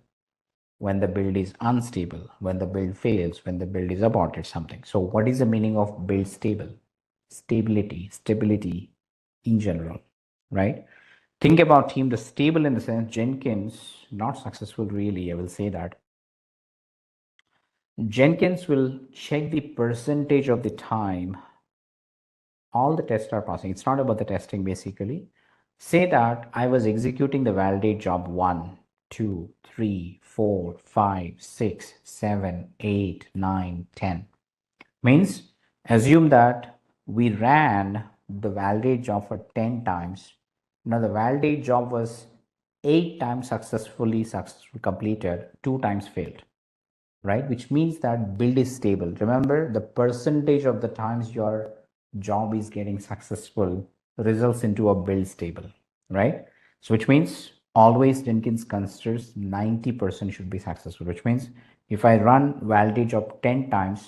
when the build is unstable, when the build fails, when the build is aborted, something. So what is the meaning of build stable? Stability in general, right? Think about team, the stable in the sense Jenkins, not successful really, I will say that. Jenkins will check the percentage of the time all the tests are passing. It's not about the testing basically. Say that I was executing the validate job 1, 2, 3, 4, 5, 6, 7, 8, 9, 10. Means assume that we ran the validate job for 10 times. Now the validate job was 8 times successfully completed, 2 times failed, right? Which means that build is stable. Remember, the percentage of the times your job is getting successful results into a build stable, right? So which means always Jenkins considers 90% should be successful, which means if I run validate job 10 times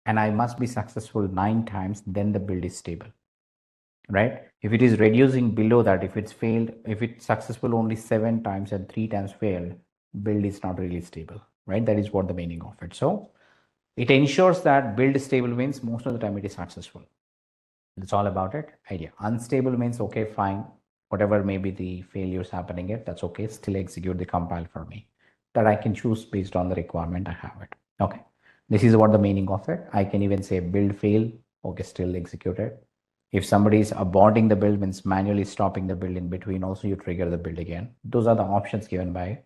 and I must be successful 9 times, then the build is stable, right? If it is reducing below that, if it's failed, if it's successful only 7 times and 3 times failed, build is not really stable, right? That is what the meaning of it. So it ensures that build stable means most of the time it is successful. It's all about it. Idea. Unstable means, okay, fine, whatever may be the failures happening it, that's okay, still execute the compile for me, that I can choose based on the requirement I have it. Okay, this is what the meaning of it. I can even say build fail, okay, still execute it. If somebody is aborting the build, means manually stopping the build in between, also you trigger the build again. Those are the options given by,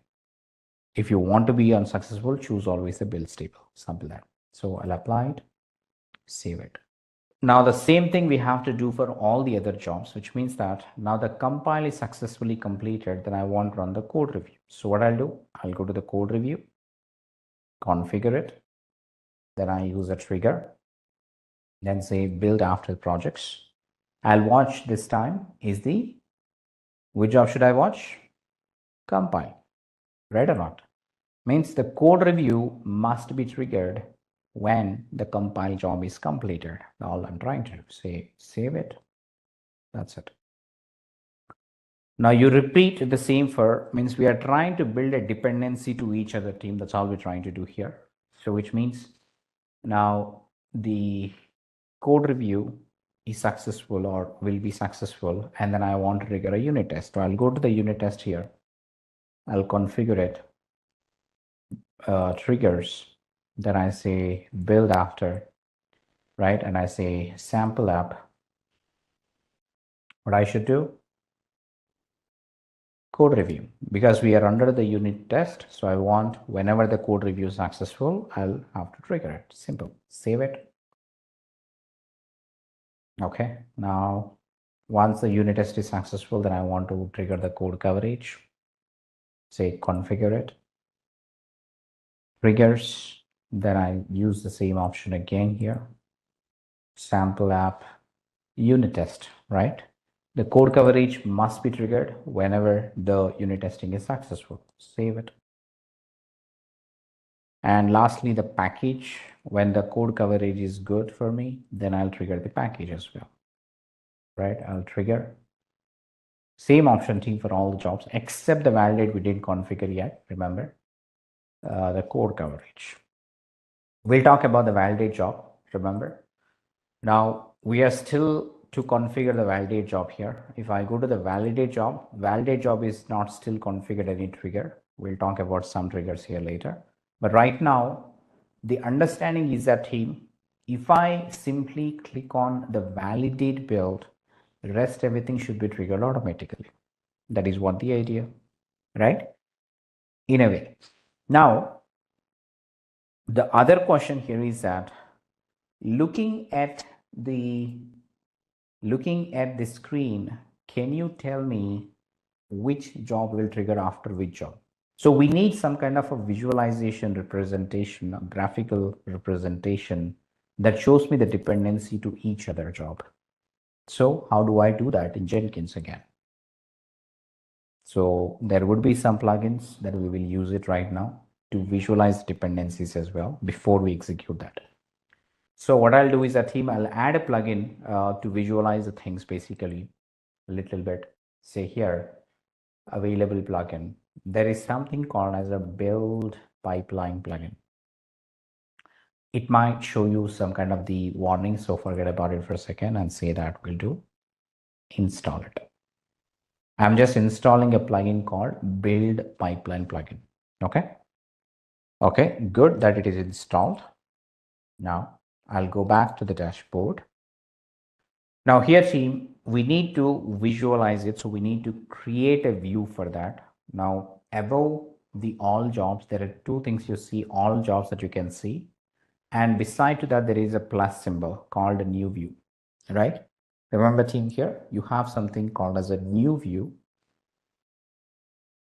if you want to be unsuccessful, choose always the build stable, something like that. So I'll apply it, save it. Now the same thing we have to do for all the other jobs, which means that now the compile is successfully completed, then I want to run the code review. So what I'll do, I'll go to the code review, configure it, then I use a trigger, then say build after projects. I'll watch this time is the, which job should I watch? Compile, right or not? Means the code review must be triggered when the compile job is completed. All I'm trying to do, say save it. That's it. Now you repeat the same for, means we are trying to build a dependency to each other team. That's all we're trying to do here. So which means now the code review is successful or will be successful, and then I want to trigger a unit test. So I'll go to the unit test here. I'll configure it, triggers. Then I say build after, right? And I say sample app. What I should do? Code review, because we are under the unit test. So I want whenever the code review is successful, I'll have to trigger it. Simple. Save it. Okay. Now, once the unit test is successful, then I want to trigger the code coverage. Say configure it. Triggers. Then I use the same option again here. Sample app, unit test, right? The code coverage must be triggered whenever the unit testing is successful. Save it. And lastly, the package. When the code coverage is good for me, then I'll trigger the package as well, right? I'll trigger. Same option team for all the jobs, except the validate we didn't configure yet, remember, the code coverage. We'll talk about the validate job, remember. Now, we are still to configure the validate job here. If I go to the validate job is not still configured any trigger. We'll talk about some triggers here later. But right now, the understanding is that team, if I simply click on the validate build, the rest everything should be triggered automatically. That is what the idea, right? In a way. Now, the other question here is that looking at the screen, can you tell me which job will trigger after which job? So we need some kind of a visualization representation, a graphical representation that shows me the dependency to each other job. So how do I do that in Jenkins again? So there would be some plugins that we will use it right now to visualize dependencies as well before we execute that. So what I'll do is that team, I'll add a plugin to visualize the things basically a little bit. Say here, available plugin. There is something called as a build pipeline plugin. It might show you some kind of the warning. So forget about it for a second and say that we'll do install it. I'm just installing a plugin called build pipeline plugin. Okay. Okay, good that it is installed. Now I'll go back to the dashboard. Now here team, we need to visualize it. So we need to create a view for that. Now above the all jobs, there are two things you see, all jobs that you can see. And beside to that, there is a plus symbol called a new view, right? Remember team here, you have something called as a new view,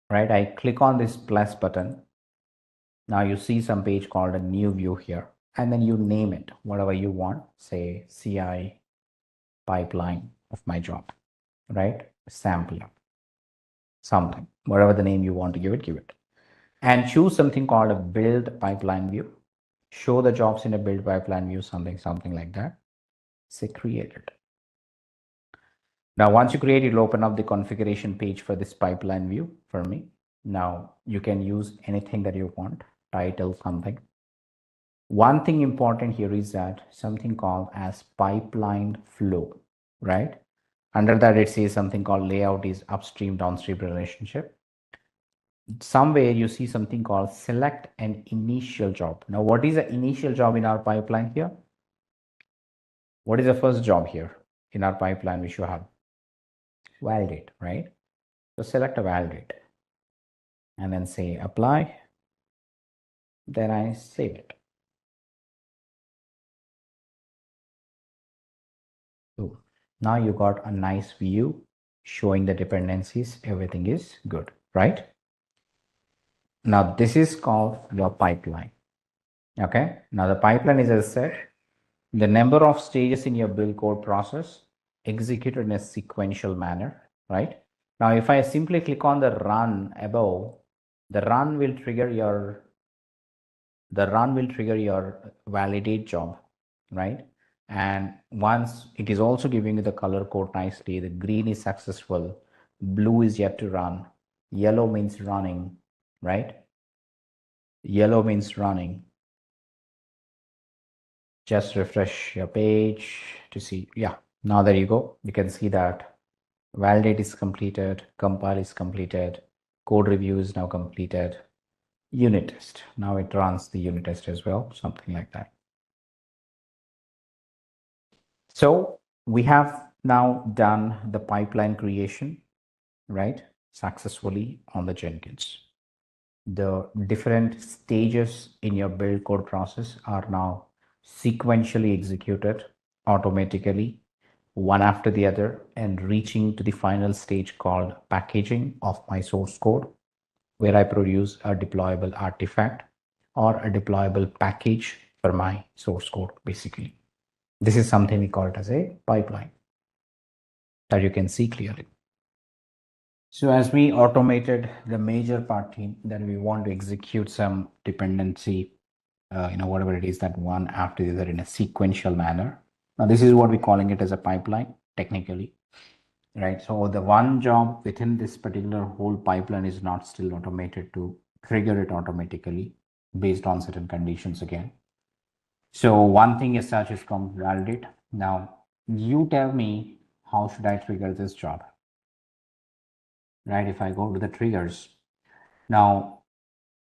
right? I click on this plus button. Now you see some page called a new view here, and then you name it, whatever you want, say CI pipeline of my job, right? Sample up, something, whatever the name you want to give it. And choose something called a build pipeline view. Show the jobs in a build pipeline view, something like that. Say create it. Now, once you create, it'll open up the configuration page for this pipeline view for me. Now you can use anything that you want, title, something. One thing important here is that something called as pipeline flow, right? Under that, it says something called layout is upstream, downstream relationship. Somewhere you see something called select an initial job. Now, what is the initial job in our pipeline here? What is the first job here in our pipeline which you have? Validate, right? So select a validate and then say apply. Then I save it. So now you got a nice view showing the dependencies. Everything is good, right? Now this is called your pipeline. Okay. Now the pipeline is, as I said, the number of stages in your build code process executed in a sequential manner, right? Now, if I simply click on the run above, the run will trigger your validate job, right? And once it is also giving you the color code nicely, the green is successful, blue is yet to run, yellow means running, right? Yellow means running. Just refresh your page to see. Yeah, now there you go. You can see that validate is completed, compile is completed, code review is now completed, unit test. Now it runs the unit test as well, something like that. So we have now done the pipeline creation, right? Successfully on the Jenkins. The different stages in your build code process are now sequentially executed automatically, one after the other, and reaching to the final stage called packaging of my source code, where I produce a deployable artifact or a deployable package for my source code, basically. This is something we call it as a pipeline that you can see clearly. So as we automated the major part team, then we want to execute some dependency, whatever it is, that one after the other in a sequential manner. Now this is what we're calling it as a pipeline technically, right? So the one job within this particular whole pipeline is not still automated to trigger it automatically based on certain conditions again. So one thing as such is come validate. Now you tell me, how should I trigger this job? Right? If I go to the triggers, now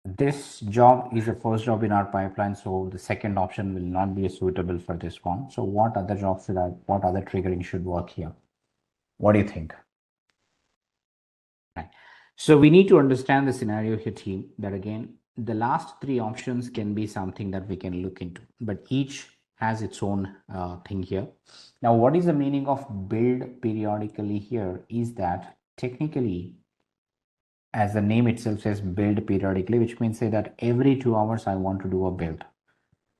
this job is the first job in our pipeline, so the second option will not be suitable for this one. So what other jobs what other triggering should work here? What do you think? Right. So we need to understand the scenario here, team, that again, the last three options can be something that we can look into, but each has its own thing here. Now, what is the meaning of build periodically here is that technically, as the name itself says, build periodically, which means say that every 2 hours I want to do a build.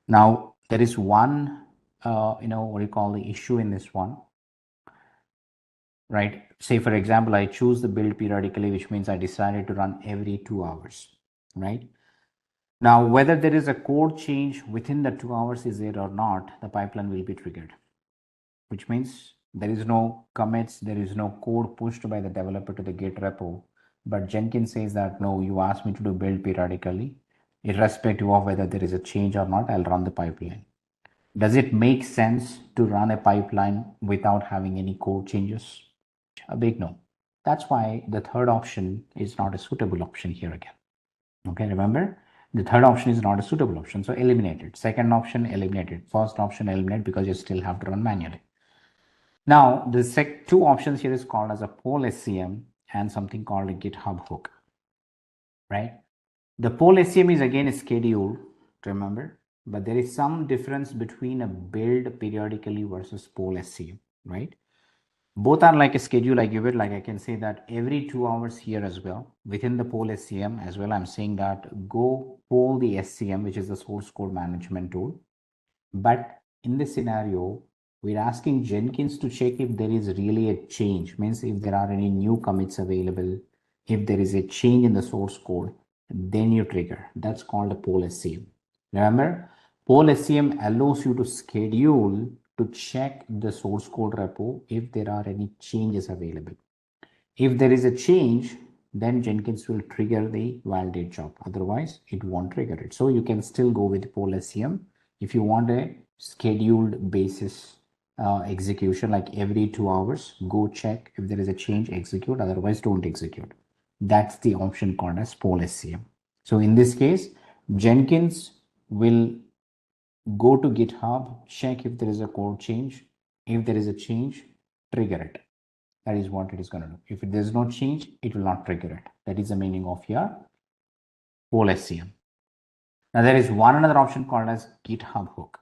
Now there is one what do you call the issue in this one, right? Say for example, I choose the build periodically, which means I decided to run every 2 hours, right? Now whether there is a code change within the 2 hours is there or not, the pipeline will be triggered, which means there is no commits, there is no code pushed by the developer to the Git repo. But Jenkins says that no, you asked me to do build periodically, irrespective of whether there is a change or not, I'll run the pipeline. Does it make sense to run a pipeline without having any code changes? A big no. That's why the third option is not a suitable option here again. Okay, remember, the third option is not a suitable option, so eliminate it. Second option, eliminate it. First option, eliminate, because you still have to run manually. Now, the two options here is called as a poll SCM and something called a GitHub hook, right? The poll SCM is again a schedule, remember, but there is some difference between a build periodically versus poll SCM, right? Both are like a schedule. I give it like I can say that every 2 hours here as well. Within the poll SCM as well, I'm saying that go poll the SCM, which is the source code management tool. But in this scenario, we're asking Jenkins to check if there is really a change, means if there are any new commits available, if there is a change in the source code, then you trigger. That's called a poll SCM. Remember, poll SCM allows you to schedule to check the source code repo if there are any changes available. If there is a change, then Jenkins will trigger the validate job. Otherwise, it won't trigger it. So you can still go with poll SCM if you want a scheduled basis execution, like every 2 hours, go check if there is a change, execute, otherwise don't execute. That's the option called as poll SCM. So in this case, Jenkins will go to GitHub, check if there is a code change. If there is a change, trigger it. That is what it is going to do. If there is no change, it will not trigger it. That is the meaning of your poll SCM. Now there is one another option called as GitHub hook,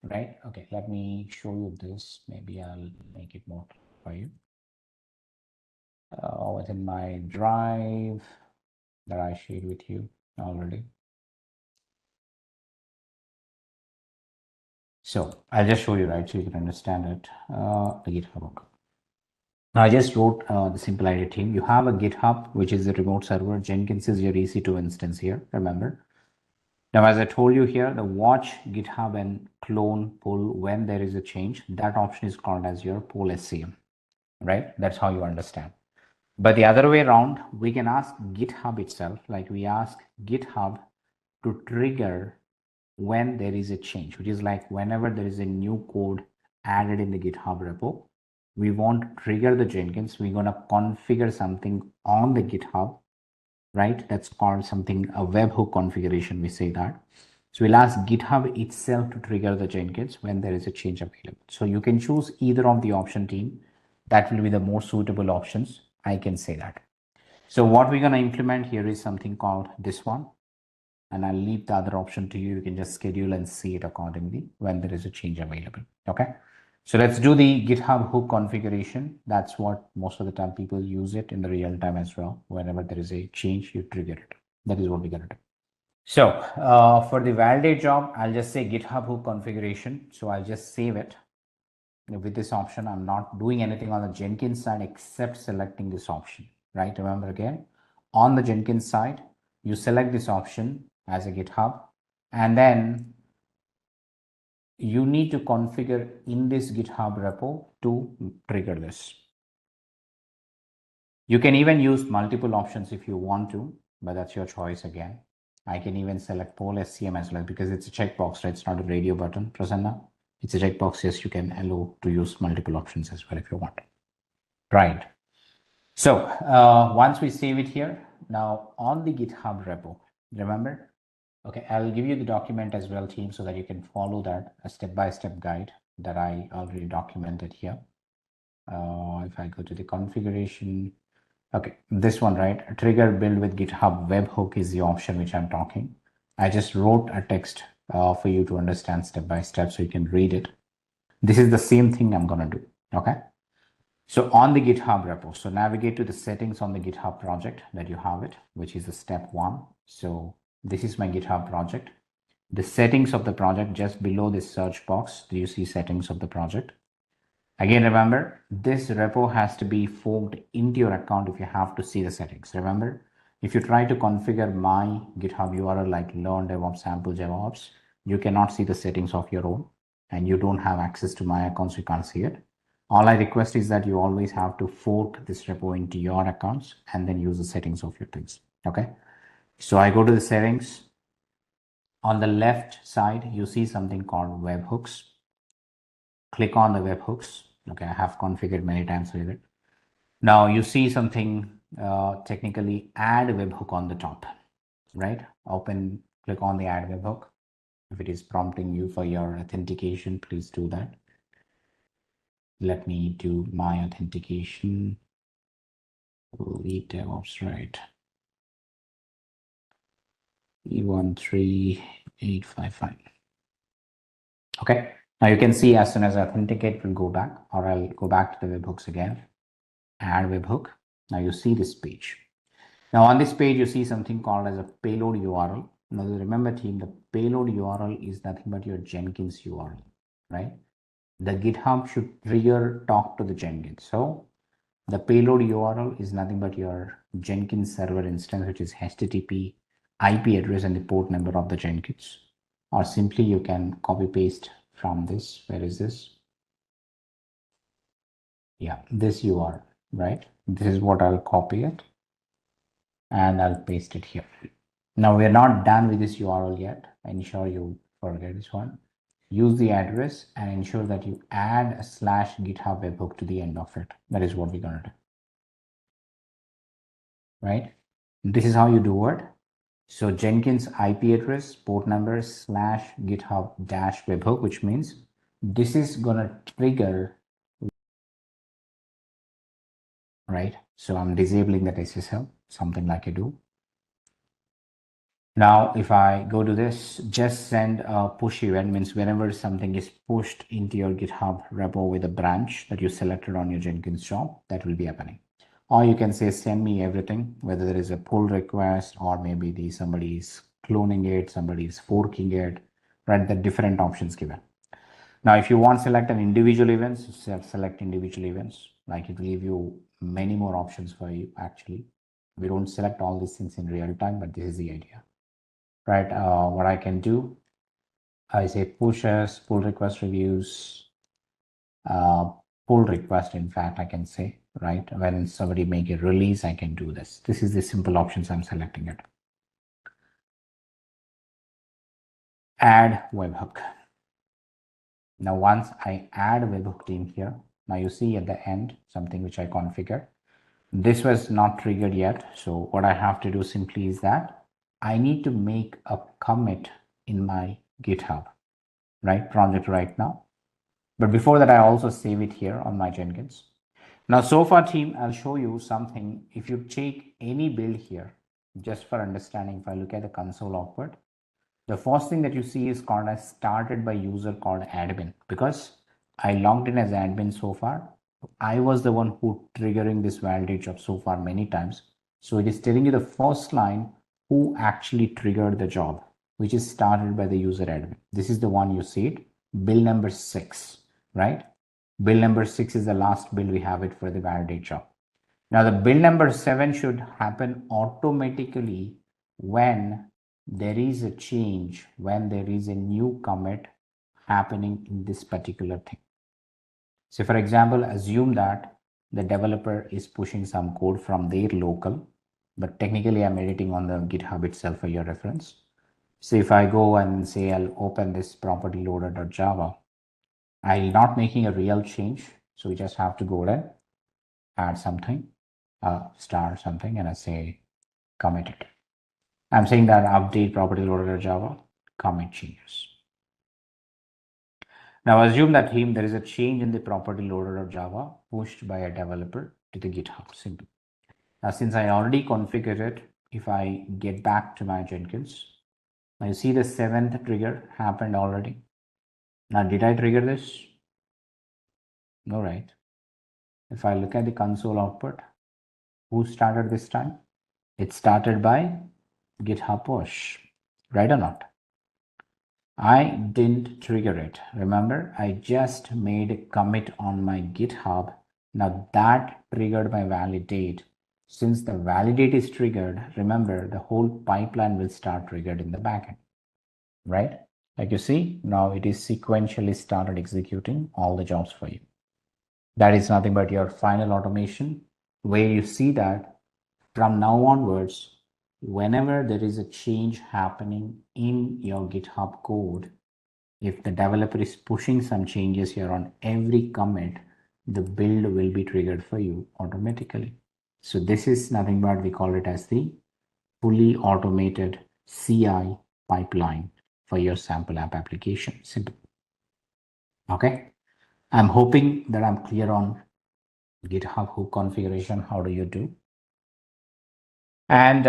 right? Okay, let me show you this. Maybe I'll make it more for you. Within my drive that I shared with you already. So I'll just show you, right, so you can understand it. The GitHub hook. Now I just wrote the simple idea team. You have a GitHub, which is the remote server. Jenkins is your EC2 instance here, remember. Now, as I told you here, the watch GitHub and clone pull when there is a change, that option is called as your poll SCM, right? That's how you understand. But the other way around, we can ask GitHub itself, like we ask GitHub to trigger when there is a change, which is like whenever there is a new code added in the GitHub repo, we want to trigger the Jenkins. We're going to configure something on the GitHub, right? That's called something a webhook configuration. We say that. So we'll ask GitHub itself to trigger the Jenkins when there is a change available. So you can choose either of the option team. That will be the more suitable options. I can say that. So what we're going to implement here is something called this one. And I'll leave the other option to you. You can just schedule and see it accordingly when there is a change available. Okay. So let's do the GitHub hook configuration. That's what most of the time people use it in the real time as well. Whenever there is a change, you trigger it. That is what we're going to do. So for the validate job, I'll just say GitHub hook configuration. So I'll just save it with this option. I'm not doing anything on the Jenkins side except selecting this option, right? Remember again, on the Jenkins side, you select this option as a GitHub, and then you need to configure in this GitHub repo to trigger this. You can even use multiple options if you want to, but that's your choice again. I can even select poll SCM as well because it's a checkbox, right? It's not a radio button, Prasanna. It's a checkbox. Yes, you can allow to use multiple options as well if you want. Right. So once we save it here, now on the GitHub repo, remember, okay, I'll give you the document as well, team, so that you can follow that, a step-by-step guide that I already documented here. If I go to the configuration, okay, this one, right? Trigger build with GitHub webhook is the option which I'm talking. I just wrote a text for you to understand step by step so you can read it. This is the same thing I'm going to do. Okay. So on the GitHub repo, so navigate to the settings on the GitHub project that you have it, which is the step 1. So this is my GitHub project. The settings of the project, just below this search box, do you see settings of the project? Again, remember, this repo has to be forked into your account if you have to see the settings. Remember, if you try to configure my GitHub URL like learn DevOps sample DevOps, you cannot see the settings of your own and you don't have access to my account, so you can't see it. All I request is that you always have to fork this repo into your accounts and then use the settings of your things. Okay. So I go to the settings. On the left side, you see something called webhooks. Click on the webhooks. Okay, I have configured many times with it. Now you see something technically add webhook on the top, right? Click on the add webhook. If it is prompting you for your authentication, please do that. Let me do my authentication. Lead DevOps, right? E13855. Okay. Now you can see as soon as I authenticate, we'll go back, or I'll go back to the webhooks again. Add webhook. Now you see this page. Now on this page, you see something called as a payload URL. Now remember, team, the payload URL is nothing but your Jenkins URL, right? The GitHub should trigger talk to the Jenkins. So the payload URL is nothing but your Jenkins server instance, which is HTTP IP address and the port number of the Jenkins. Or simply you can copy paste from this. Where is this? Yeah, this URL, right? This is what I'll copy it and I'll paste it here. Now we're not done with this URL yet. Ensure you forget this one. Use the address and ensure that you add a /GitHub webhook to the end of it. That is what we're going to do. Right? This is how you do it. So Jenkins IP address, port number /GitHub -webhook, which means this is going to trigger, right? So I'm disabling that SSL, something like I do. Now, if I go to this, just send a push event, means whenever something is pushed into your GitHub repo with a branch that you selected on your Jenkins job, that will be happening. Or you can say, send me everything, whether there is a pull request or maybe somebody is cloning it, somebody is forking it, right? The different options given. Now, if you want to select an individual events, select individual events. Like it will give you many more options for you. Actually, we don't select all these things in real time, but this is the idea. Right, what I can do, I say pushes, pull request reviews, pull request, in fact, I can say, right, when somebody make a release, I can do this. This is the simple options I'm selecting it. Add webhook. Now, once I add webhook team here, now you see at the end, something which I configured. This was not triggered yet. So what I have to do simply is that I need to make a commit in my GitHub, right, project right now. But before that, I also save it here on my Jenkins. Now, so far, team, I'll show you something. If you take any build here, just for understanding, if I look at the console output, the first thing that you see is called as started by user called admin, because I logged in as admin so far. I was the one who triggering this validate job so far many times. So it is telling you the first line who actually triggered the job, which is started by the user admin. This is the one you see it, build number 6, right? Build number 6 is the last build we have it for the validate job. Now the build number 7 should happen automatically when there is a change, when there is a new commit happening in this particular thing. So for example, assume that the developer is pushing some code from their local, but technically I'm editing on the GitHub itself for your reference. So if I go and say I'll open this property loader.java, I'm not making a real change. So we just have to go there, add something, star something, and I say commit it. I'm saying that update property loader.java, commit changes. Now assume that there is a change in the property loader.java pushed by a developer to the GitHub. Simple. Now since I already configured it, if I get back to my Jenkins, now you see the 7th trigger happened already. Now did I trigger this? No, right? If I look at the console output, who started this time? It started by GitHub push, right or not? I didn't trigger it. Remember, I just made a commit on my GitHub. Now that triggered my validate. Since the validate is triggered, remember the whole pipeline will start triggered in the backend, right? Like you see, now it is sequentially started executing all the jobs for you. That is nothing but your final automation, where you see that from now onwards, whenever there is a change happening in your GitHub code, if the developer is pushing some changes here on every commit, the build will be triggered for you automatically. So this is nothing but we call it as the fully automated CI pipeline for your sample app application. Simple. Okay. I'm hoping that I'm clear on GitHub hook configuration. How do you do? And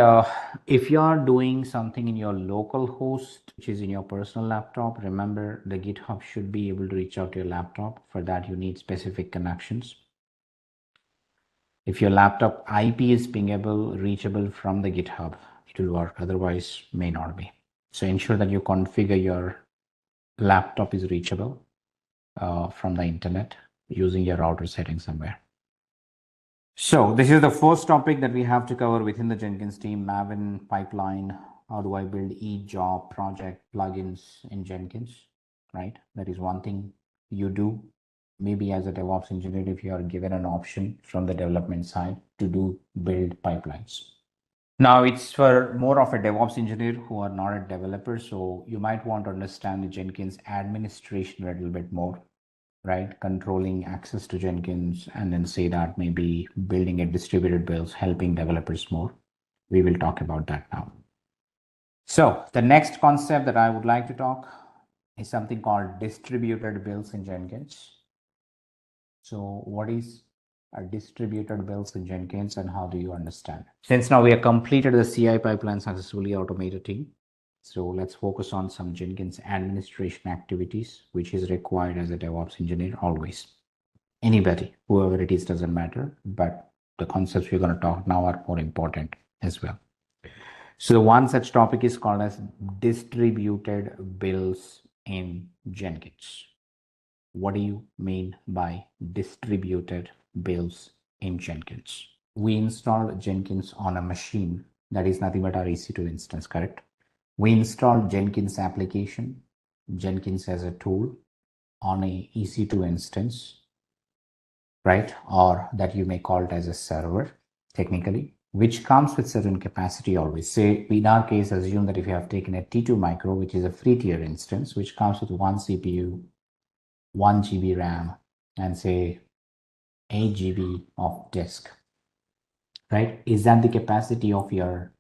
if you are doing something in your local host, which is in your personal laptop, remember the GitHub should be able to reach out to your laptop. For that, you need specific connections. If your laptop IP is pingable, reachable from the GitHub, it will work. Otherwise, may not be. So ensure that you configure your laptop is reachable from the internet using your router setting somewhere. So this is the first topic that we have to cover within the Jenkins team, Maven pipeline. How do I build each job, project, plugins in Jenkins, right? That is one thing you do. Maybe as a DevOps engineer, if you are given an option from the development side to do build pipelines. Now it's for more of a DevOps engineer who are not a developer. So you might want to understand the Jenkins administration a little bit more, right? Controlling access to Jenkins, and then say that maybe building a distributed builds, helping developers more. We will talk about that now. So the next concept that I would like to talk is something called distributed builds in Jenkins. So what is a distributed builds in Jenkins and how do you understand? Since now we have completed the CI pipeline successfully automated team, so let's focus on some Jenkins administration activities, which is required as a DevOps engineer always. Anybody, whoever it is, doesn't matter, but the concepts we're going to talk now are more important as well. So one such topic is called as distributed builds in Jenkins. What do you mean by distributed builds in Jenkins? We installed Jenkins on a machine that is nothing but our EC2 instance, correct? We installed Jenkins application, Jenkins as a tool on a EC2 instance, right? Or that you may call it as a server, technically, which comes with certain capacity always. Say, in our case, assume that if you have taken a T2 micro, which is a free tier instance, which comes with one CPU, 1 GB RAM, and say 8 GB of disk, right? Is that the capacity of your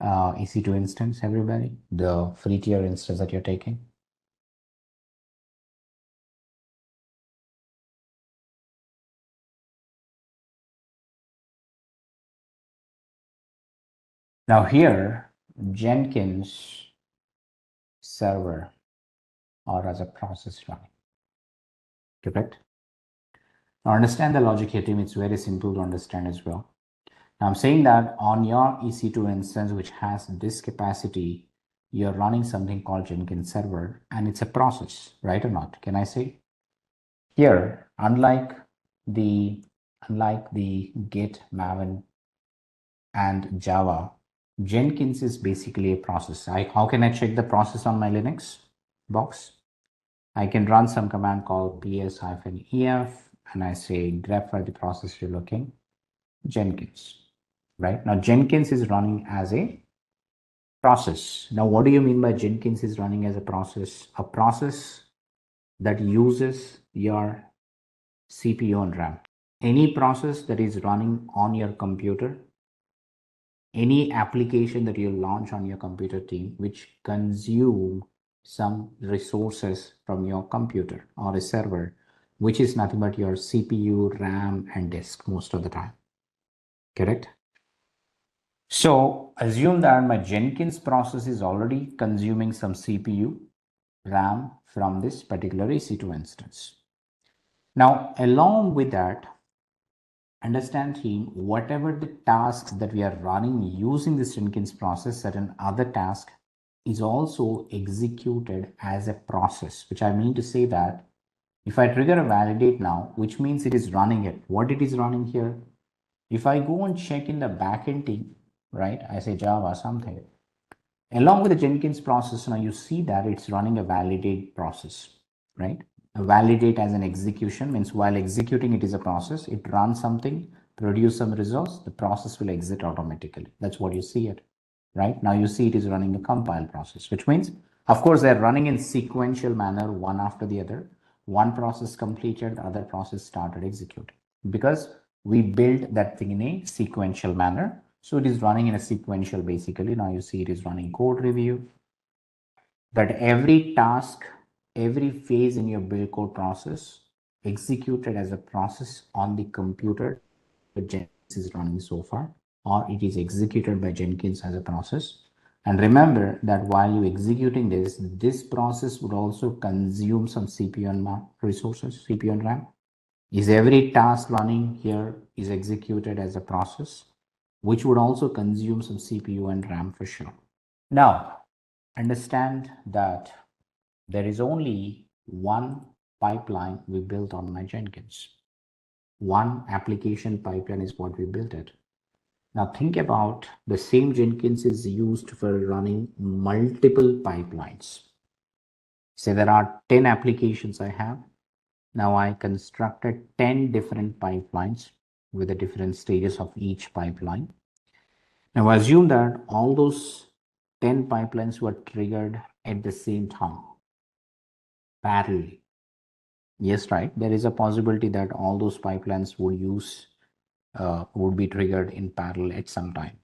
EC2 instance, everybody? The free tier instance that you're taking? Now here, Jenkins server or as a process running, correct? Now understand the logic here, team. It's very simple to understand as well. Now I'm saying that on your EC2 instance, which has disk capacity, you're running something called Jenkins server, and it's a process, right or not? Can I say? Here, unlike the Git, Maven, and Java, Jenkins is basically a process. How can I check the process on my Linux box? I can run some command called ps-ef, and I say grep for the process you're looking, Jenkins. Right now, Jenkins is running as a process. Now, what do you mean by Jenkins is running as a process? A process that uses your CPU and RAM. Any process that is running on your computer, any application that you launch on your computer team, which consume some resources from your computer or a server, which is nothing but your CPU, RAM, and disk most of the time. Correct? So assume that my Jenkins process is already consuming some CPU, RAM from this particular EC2 instance. Now, along with that, understand team, whatever the tasks that we are running using this Jenkins process, certain other task is also executed as a process, which I mean to say that if I trigger a validate now, which means it is running it. What it is running here? If I go and check in the backend team, right? I say Java something. Along with the Jenkins process, now you see that it's running a validate process, right? A validate as an execution means while executing it is a process, it runs something, produce some results, the process will exit automatically. That's what you see it, right? Now you see it is running a compile process, which means, of course, they're running in sequential manner, one after the other. One process completed, the other process started executing because we built that thing in a sequential manner. So it is running in a sequential basically. Now you see it is running code review, that every task, every phase in your build code process executed as a process on the computer that Jenkins is running so far, or it is executed by Jenkins as a process. And remember that while you executing this process would also consume some CPU and resources, CPU and RAM. Is every task running here is executed as a process, which would also consume some CPU and RAM for sure. Now, understand that there is only one pipeline we built on my Jenkins. One application pipeline is what we built it. Now think about the same Jenkins is used for running multiple pipelines. Say there are 10 applications I have. Now I constructed 10 different pipelines with the different stages of each pipeline. Now assume that all those 10 pipelines were triggered at the same time, parallelly. Yes, right. There is a possibility that all those pipelines would be triggered in parallel at some time.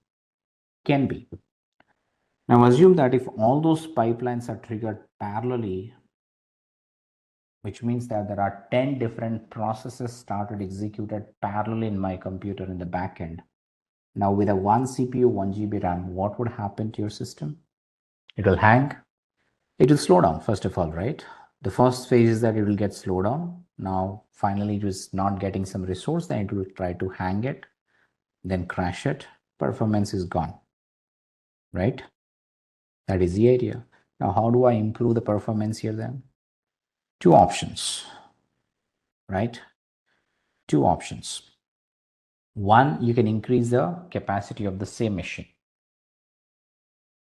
Can be. Now assume that if all those pipelines are triggered parallelly, which means that there are 10 different processes started executed parallelly in my computer in the backend. Now with a 1 CPU, 1 GB RAM, what would happen to your system? It will hang. It will slow down, first of all, right? The first phase is that it will get slowed down. Now, finally, it is not getting some resource, then it will try to hang it, then crash it. Performance is gone, right? That is the idea. Now, how do I improve the performance here then? Two options, right? Two options. One, you can increase the capacity of the same machine,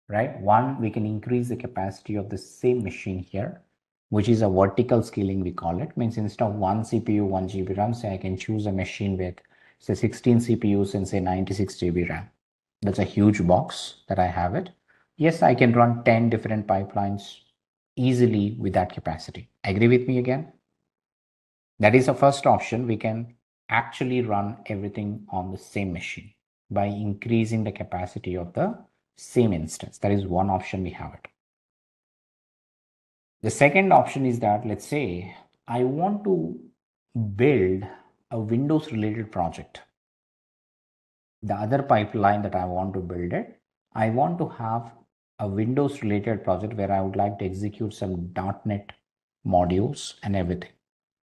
right? One, we can increase the capacity of the same machine here, which is a vertical scaling, we call it. Means instead of 1 CPU, 1 GB RAM, say I can choose a machine with say 16 CPUs and say 96 GB RAM. That's a huge box that I have it. Yes, I can run 10 different pipelines easily with that capacity. Agree with me again? That is the first option. We can actually run everything on the same machine by increasing the capacity of the same instance. That is one option we have it. The second option is that, let's say I want to build a Windows related project. The other pipeline that I want to build it, I want to have a Windows related project where I would like to execute some .NET modules and everything.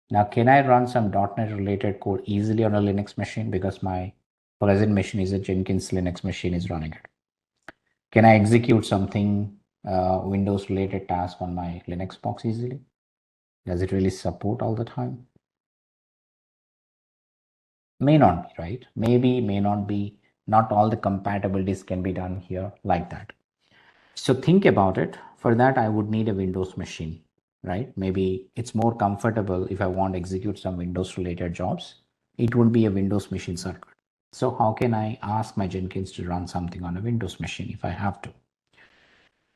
Now, can I run some .NET related code easily on a Linux machine because my present machine is a Jenkins Linux machine is running it. Can I execute something Windows related task on my Linux box easily? Does it really support all the time? May not be, right? Maybe, may not be. Not all the compatibilities can be done here like that. So think about it. For that, I would need a Windows machine, right? Maybe it's more comfortable if I want to execute some Windows related jobs. It would be a Windows machine circuit. So how can I ask my Jenkins to run something on a Windows machine if I have to?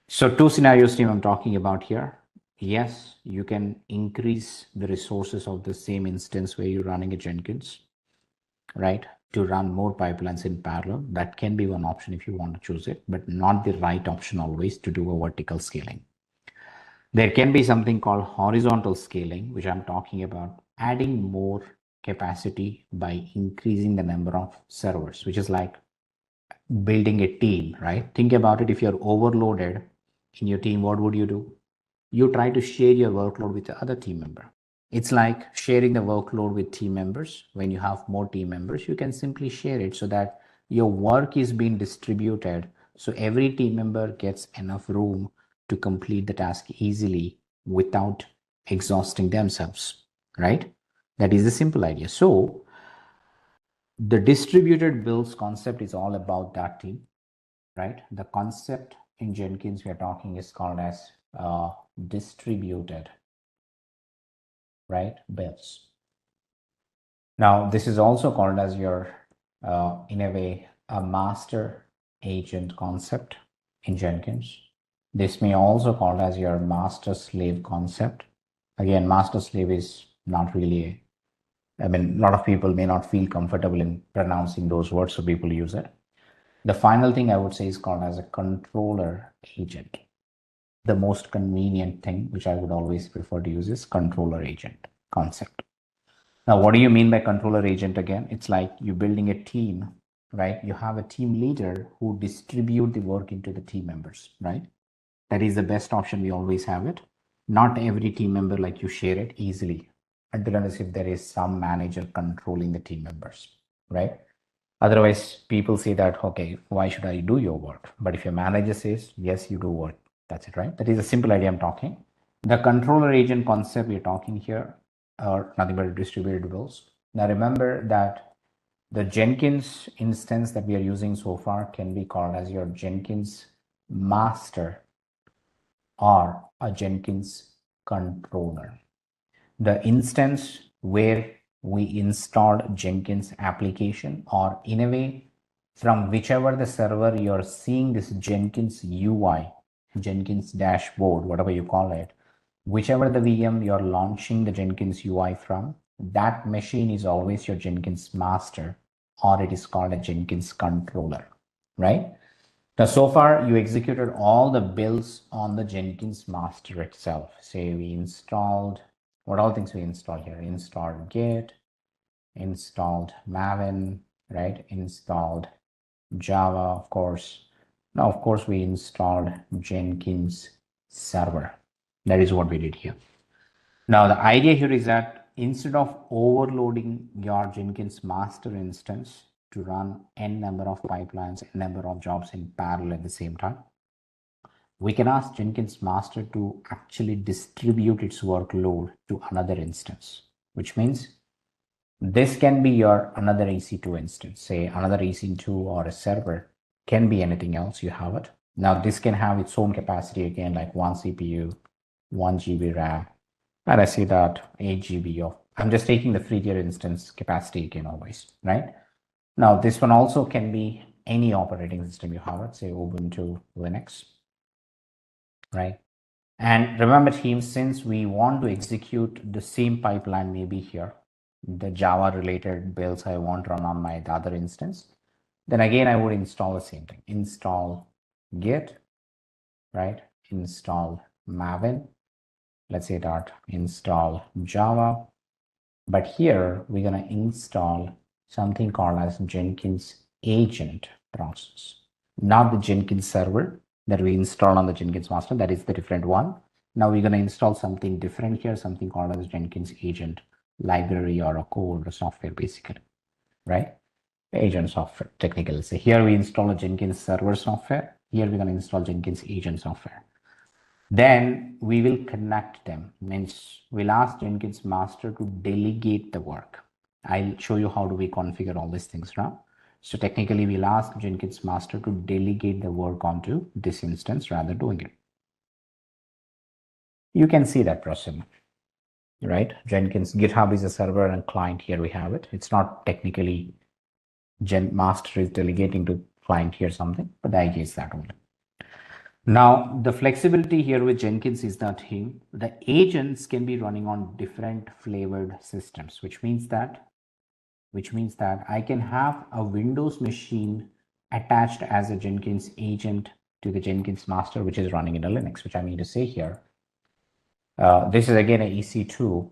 So two scenarios team I'm talking about here. Yes, you can increase the resources of the same instance where you're running a Jenkins, right? To run more pipelines in parallel. That can be one option if you want to choose it, but not the right option always to do a vertical scaling. There can be something called horizontal scaling, which I'm talking about adding more capacity by increasing the number of servers, which is like building a team, right? Think about it. If you're overloaded in your team, what would you do? You try to share your workload with the other team member. It's like sharing the workload with team members. When you have more team members, you can simply share it so that your work is being distributed. So every team member gets enough room to complete the task easily without exhausting themselves, right? That is the simple idea. So the distributed builds concept is all about that team, right? The concept in Jenkins we are talking is called as distributed, right, builds. Now, this is also called as your, in a way, a master agent concept in Jenkins. This may also called as your master slave concept. Again, master slave is not really, a lot of people may not feel comfortable in pronouncing those words, so people use it. The final thing I would say is called as a controller agent. The most convenient thing, which I would always prefer to use, is controller agent concept. Now, what do you mean by controller agent again? It's like you're building a team, right? You have a team leader who distribute the work into the team members, right? That is the best option. We always have it. Not every team member like you share it easily until unless if there is some manager controlling the team members, right? Otherwise, people say that, okay, why should I do your work? But if your manager says, yes, you do work, that's it, right? That is a simple idea I'm talking. The controller agent concept we're talking here are nothing but distributed roles. Now remember that the Jenkins instance that we are using so far can be called as your Jenkins master or a Jenkins controller. The instance where we installed Jenkins application, or in a way from whichever the server you're seeing this Jenkins UI, Jenkins dashboard, whatever you call it, whichever the VM you're launching the Jenkins UI from, that machine is always your Jenkins master, or it is called a Jenkins controller, right? Now, so far you executed all the builds on the Jenkins master itself. Say we installed, what all things we installed here? Installed Git, installed Maven, right? Installed Java, of course. Now, of course, we installed Jenkins server. That is what we did here. Now, the idea here is that instead of overloading your Jenkins master instance to run n number of pipelines, n number of jobs in parallel at the same time, we can ask Jenkins master to actually distribute its workload to another instance, which means this can be your another EC2 instance, say another EC2 or a server, can be anything else, you have it. Now this can have its own capacity again, like 1 CPU, 1 GB RAM, and I see that 8 GB of, I'm just taking the free tier instance capacity again always, right? Now this one also can be any operating system you have it, say Ubuntu, Linux, right? And remember team, since we want to execute the same pipeline maybe here, the Java related builds I want to run on my other instance, then again I would install the same thing. Install Git, right? Install Maven. Let's say that install Java. But here we're going to install something called as Jenkins agent process, not the Jenkins server that we installed on the Jenkins master. That is the different one. Now we're going to install something different here, something called as Jenkins agent library or a code or software basically, right? agent software, technically. So here we install a Jenkins server software. Here we're going to install Jenkins agent software. Then we will connect them, means we'll ask Jenkins master to delegate the work. I'll show you how do we configure all these things now. So technically we'll ask Jenkins master to delegate the work onto this instance rather doing it. You can see that process, right? Jenkins GitHub is a server and client. Here we have it. It's not technically master is delegating to client here something, but the idea is that only. Now, the flexibility here with Jenkins is that the agents can be running on different flavored systems, which means that I can have a Windows machine attached as a Jenkins agent to the Jenkins master, which is running in a Linux, which I mean to say here. This is again a EC2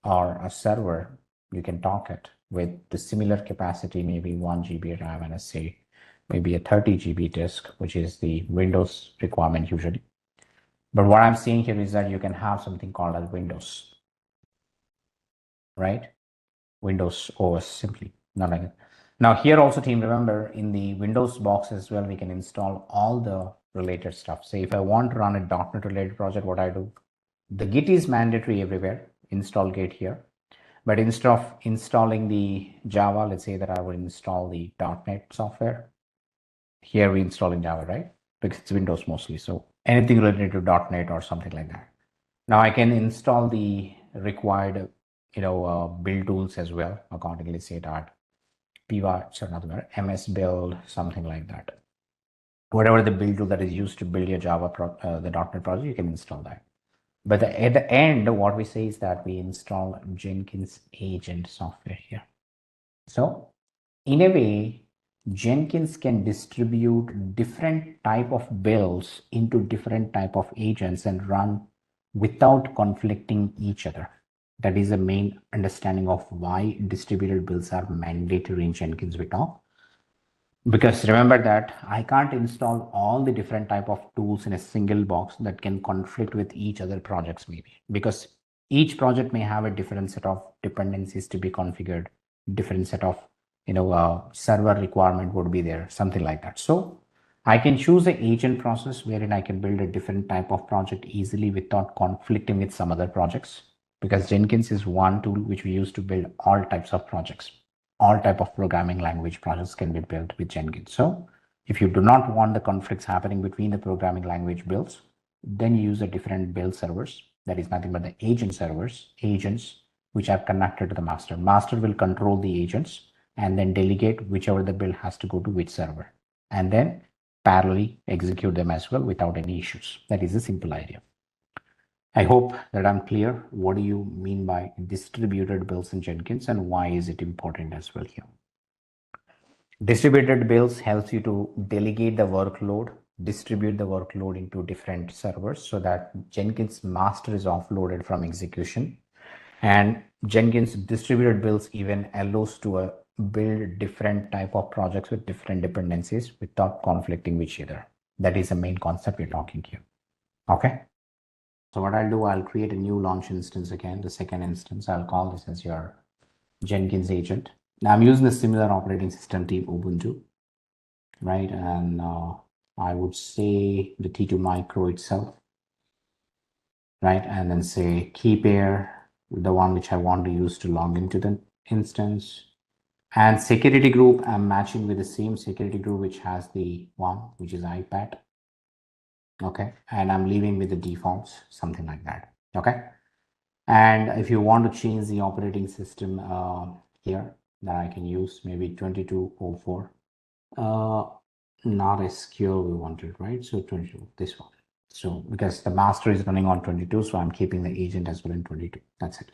or a server. You can talk it with the similar capacity, maybe 1 GB RAM and say maybe a 30 GB disk, which is the Windows requirement usually. But what I'm saying here is that you can have something called as Windows, right? Windows OS simply, not like it. Now here also, team, remember in the Windows box as well, we can install all the related stuff. Say if I want to run a .NET related project, what I do, the Git is mandatory everywhere, install Git here. But instead of installing the Java, let's say that I would install the .NET software. Here we install in Java, right? Because it's Windows mostly. So anything related to .NET or something like that. Now I can install the required, build tools as well. Accordingly, say that MS build, something like that. Whatever the build tool that is used to build your Java, the .NET project, you can install that. But at the end, what we say is that we install Jenkins agent software here. So in a way, Jenkins can distribute different type of builds into different type of agents and run without conflicting each other. That is the main understanding of why distributed builds are mandatory in Jenkins we talk. Because remember that I can't install all the different type of tools in a single box that can conflict with each other projects maybe, because each project may have a different set of dependencies to be configured, different set of server requirement would be there, something like that. So I can choose an agent process wherein I can build a different type of project easily without conflicting with some other projects, because Jenkins is one tool which we use to build all types of projects. All type of programming language projects can be built with Jenkins. So if you do not want the conflicts happening between the programming language builds, then you use a different build servers. That is nothing but the agent servers, agents which are connected to the master. Master will control the agents and then delegate whichever the build has to go to which server, and then parallelly execute them as well without any issues. That is a simple idea. I hope that I'm clear. What do you mean by distributed builds in Jenkins and why is it important as well here? Distributed builds helps you to delegate the workload, distribute the workload into different servers so that Jenkins master is offloaded from execution. And Jenkins distributed builds even allows to build different type of projects with different dependencies without conflicting with each other. That is the main concept we're talking here. Okay. So what I'll do, I'll create a new launch instance again, the second instance. I'll call this as your Jenkins agent. Now I'm using a similar operating system, team Ubuntu, right? And I would say the T2 micro itself, right? And then say key pair, the one which I want to use to log into the instance. And security group, I'm matching with the same security group which has the one, which is iPad. Okay, and I'm leaving with the defaults, something like that. Okay, and if you want to change the operating system here, that I can use maybe 2204. Not SQL we wanted, right? So 22, this one. So because the master is running on 22, so I'm keeping the agent as well in 22. That's it.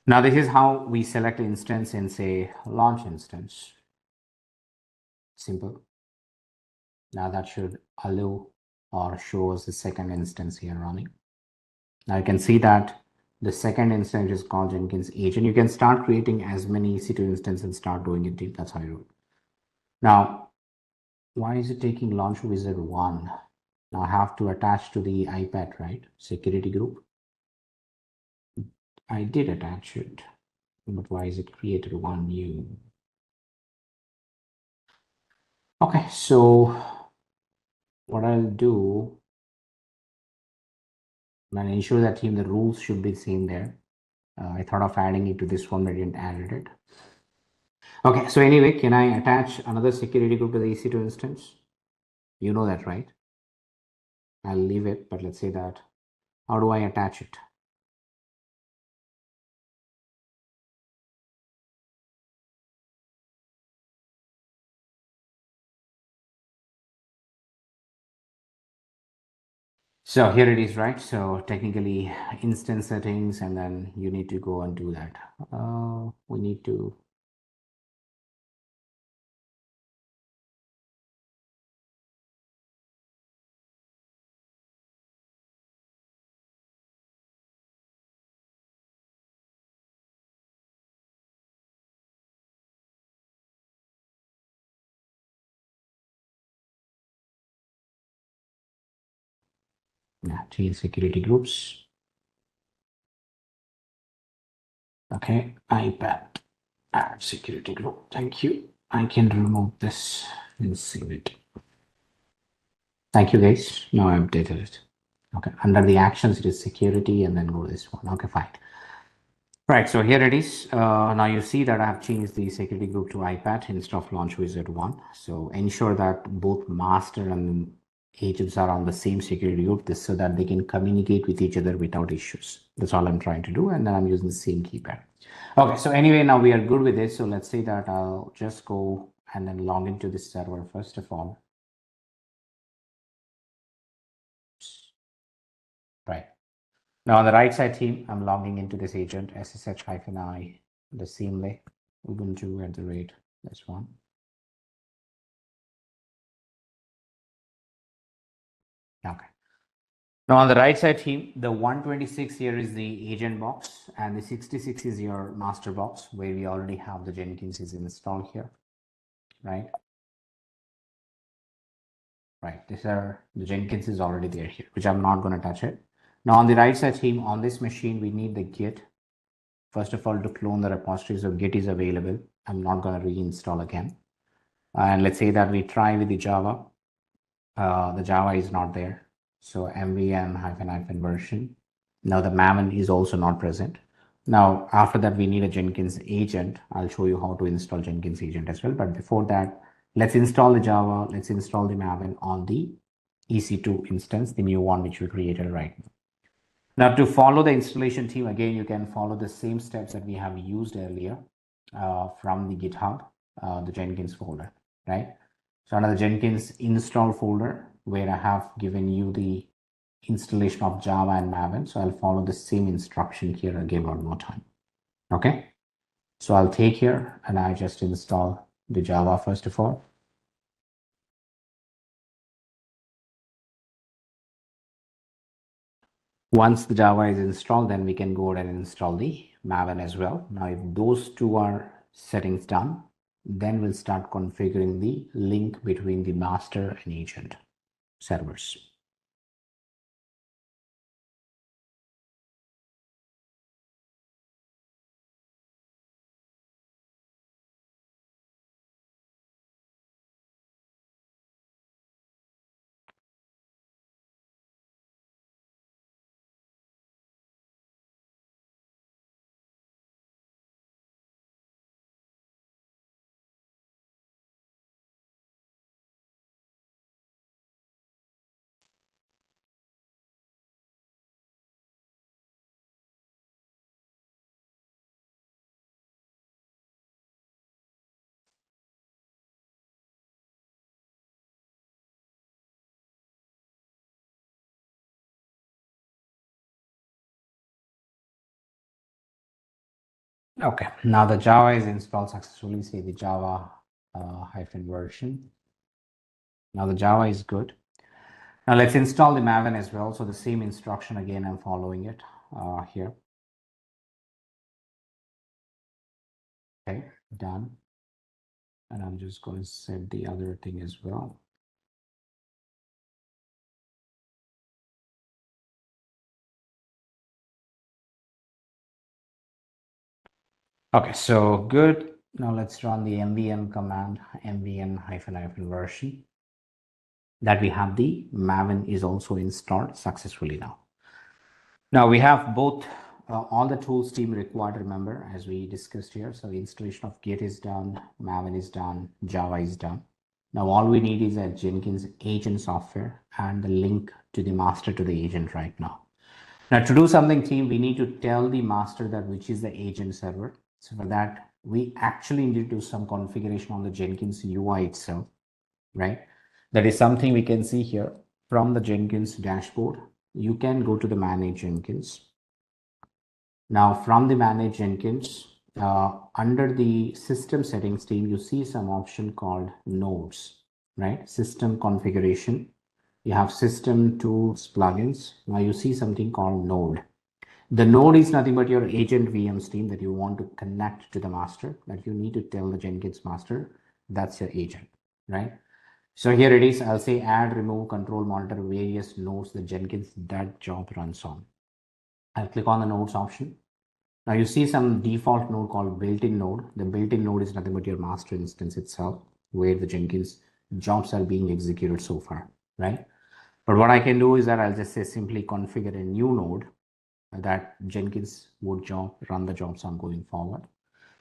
Now this is how we select instance and say launch instance. Simple. Now that should allow or show us the second instance here running. Now you can see that the second instance is called Jenkins agent. You can start creating as many EC2 instances and start doing it. That's how you do it. Now, why is it taking launch wizard 1? Now I have to attach to the iPad, right? Security group. I did attach it, but why is it created one new? Okay, so what I'll do, I'll ensure that team the rules should be same there. I thought of adding it to this one, but I didn't add it. Okay, so anyway, can I attach another security group to the EC2 instance? You know that, right? I'll leave it, but let's say that. How do I attach it? So here it is, right? So technically instance settings, and then you need to go and do that. We need to. Yeah, change security groups. Okay, iPad, add security group. Thank you. I can remove this and save it. Thank you, guys. Now I updated it. Okay, under the actions, it is security, and then go to this one. Okay, fine. Right, so here it is. Now you see that I have changed the security group to iPad instead of Launch Wizard 1. So ensure that both master and agents are on the same security group, this so that they can communicate with each other without issues. That's all I'm trying to do, and then I'm using the same keypad. Okay, so anyway, now we are good with this. So let's say that I'll just go and then log into this server first of all. Right. Now on the right side team, I'm logging into this agent ssh-i, the same way, Ubuntu at the rate, this one. Okay. Now on the right side team, the 126 here is the agent box, and the 66 is your master box, where we already have the Jenkins is installed here, right? Right, these are the Jenkins is already there here, which I'm not going to touch it. Now on the right side team, on this machine, we need the Git. First of all, to clone the repository, so Git is available. I'm not going to reinstall again. And let's say that we try with the Java. The Java is not there. So mvn -- version. Now the Maven is also not present. Now after that, we need a Jenkins agent. I'll show you how to install Jenkins agent as well. But before that, let's install the Java. Let's install the Maven on the EC2 instance, the new one which we created right now. Now to follow the installation team, again, you can follow the same steps that we have used earlier from the GitHub, the Jenkins folder, right? So under the Jenkins install folder, where I have given you the installation of Java and Maven. So I'll follow the same instruction here again one more time. Okay. So I'll take here and I just install the Java first of all. Once the Java is installed, then we can go ahead and install the Maven as well. Now, if those two are settings done, then we'll start configuring the link between the master and agent servers. Okay, now the Java is installed successfully. Say the Java version. Now the Java is good. Now let's install the Maven as well. So the same instruction again, I'm following it here. Okay, done. And I'm just going to set the other thing as well. Okay, so good. Now let's run the mvn command, mvn version. That we have the Maven is also installed successfully now. Now we have both all the tools team required, remember, as we discussed here. So installation of Git is done, Maven is done, Java is done. Now all we need is a Jenkins agent software and the link to the master to the agent right now. Now to do something team, we need to tell the master that which is the agent server. So for that, we actually need to do some configuration on the Jenkins UI itself, right? That is something we can see here from the Jenkins dashboard. You can go to the manage Jenkins. Now from the manage Jenkins, under the system settings team, you see some option called nodes, right? System configuration. You have system tools plugins. Now you see something called node. The node is nothing but your agent VMs team that you want to connect to the master, that you need to tell the Jenkins master that's your agent, right? So here it is. I'll say add, remove, control, monitor various nodes that Jenkins that job runs on. I'll click on the nodes option. Now you see some default node called built-in node. The built-in node is nothing but your master instance itself, where the Jenkins jobs are being executed so far, right? But what I can do is that I'll just say simply configure a new node that Jenkins would run the jobs on going forward.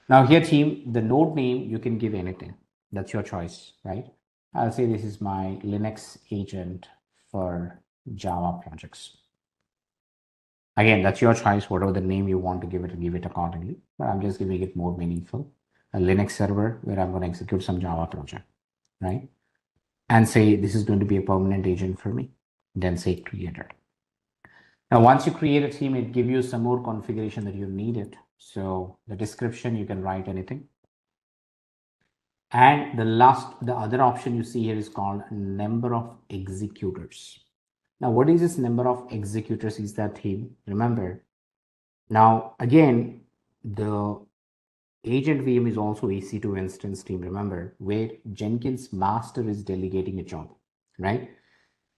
Now here team, the node name, you can give anything. That's your choice, right? I'll say this is my Linux agent for Java projects. Again, that's your choice, whatever the name you want to give it accordingly. But I'm just giving it more meaningful. A Linux server where I'm going to execute some Java project, right? And say this is going to be a permanent agent for me. Then say created. Now, once you create a team, it gives you some more configuration that you needed. So the description, you can write anything. And the other option you see here is called number of executors. Now, what is this number of executors is that theme? Remember, now again, the agent VM is also EC2 instance team, remember, where Jenkins master is delegating a job, right?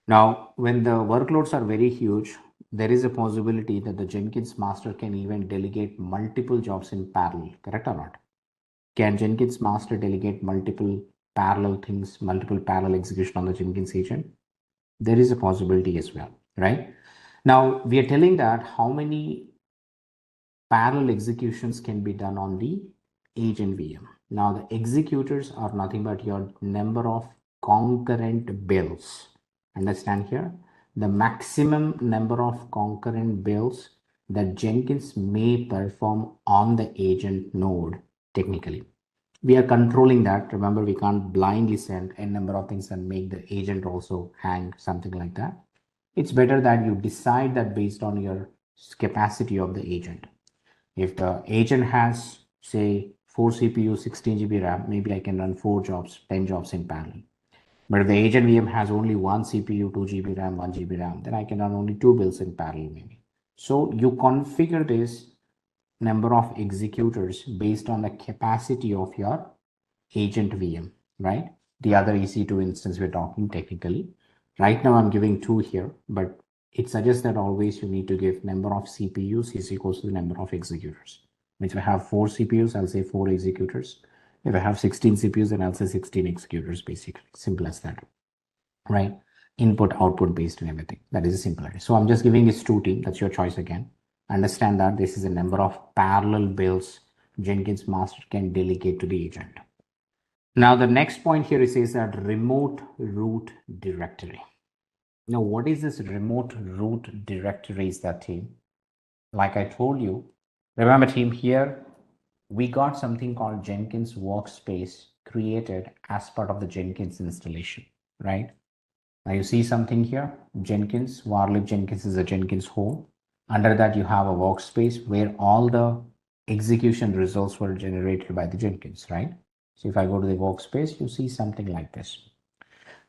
Now, when the workloads are very huge, there is a possibility that the Jenkins master can even delegate multiple jobs in parallel, correct or not? Can Jenkins master delegate multiple parallel things, multiple parallel execution on the Jenkins agent? There is a possibility as well, right? Now, we are telling that how many parallel executions can be done on the agent VM. Now, the executors are nothing but your number of concurrent bills. Understand here? The maximum number of concurrent bills that Jenkins may perform on the agent node technically. We are controlling that. Remember, we can't blindly send a number of things and make the agent also hang, something like that. It's better that you decide that based on your capacity of the agent. If the agent has, say, 4 CPU, 16 GB RAM, maybe I can run 4 jobs, 10 jobs in parallel. But if the agent VM has only 1 CPU, 2 GB RAM, 1 GB RAM, then I can run only 2 builds in parallel maybe. So you configure this number of executors based on the capacity of your agent VM, right? The other EC2 instance we're talking technically. Right now I'm giving 2 here, but it suggests that always you need to give number of CPUs is equals to the number of executors. If I have 4 CPUs, I'll say 4 executors. If I have 16 CPUs, then I'll say 16 executors, basically. Simple as that, right? Input, output based and everything. That is a simple idea. So I'm just giving this 2 team. That's your choice again. Understand that this is a number of parallel builds Jenkins master can delegate to the agent. Now, the next point here it says that remote root directory. Now, what is this remote root directory is that team? Like I told you, remember team here, we got something called Jenkins workspace created as part of the Jenkins installation, right? Now you see something here, Jenkins, warlib Jenkins is a Jenkins home. Under that you have a workspace where all the execution results were generated by the Jenkins, right? So if I go to the workspace, you see something like this.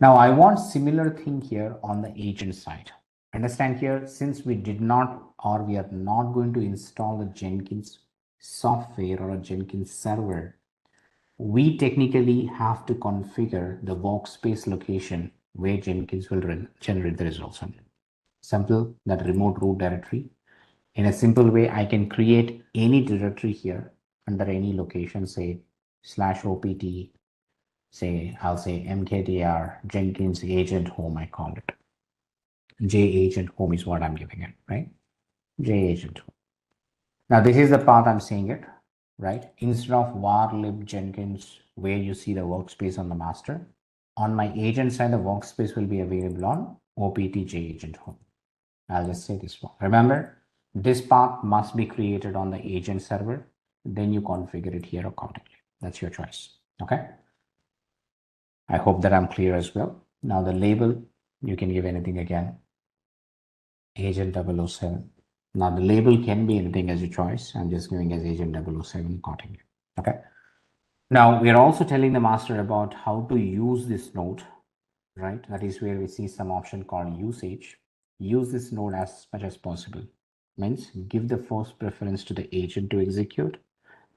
Now I want similar thing here on the agent side. Understand here, since we did not or we are not going to install the Jenkins software or a Jenkins server, we technically have to configure the workspace location where Jenkins will generate the results on. Simple, that remote root directory. In a simple way, I can create any directory here under any location, say /opt, I'll say mktr Jenkins agent home, I call it. J agent home is what I'm giving it, right? J agent home. Now this is the path I'm saying it, right? Instead of var lib Jenkins, where you see the workspace on the master, on my agent side, the workspace will be available on opt J agent home. I'll just say this one. Remember, this path must be created on the agent server. Then you configure it here accordingly. That's your choice. Okay. I hope that I'm clear as well. Now the label, you can give anything again. Agent 007. Now the label can be anything as your choice. I'm just giving as agent 007 accordingly. Okay. Now we're also telling the master about how to use this node, right? That is where we see some option called usage. Use this node as much as possible. Means give the first preference to the agent to execute.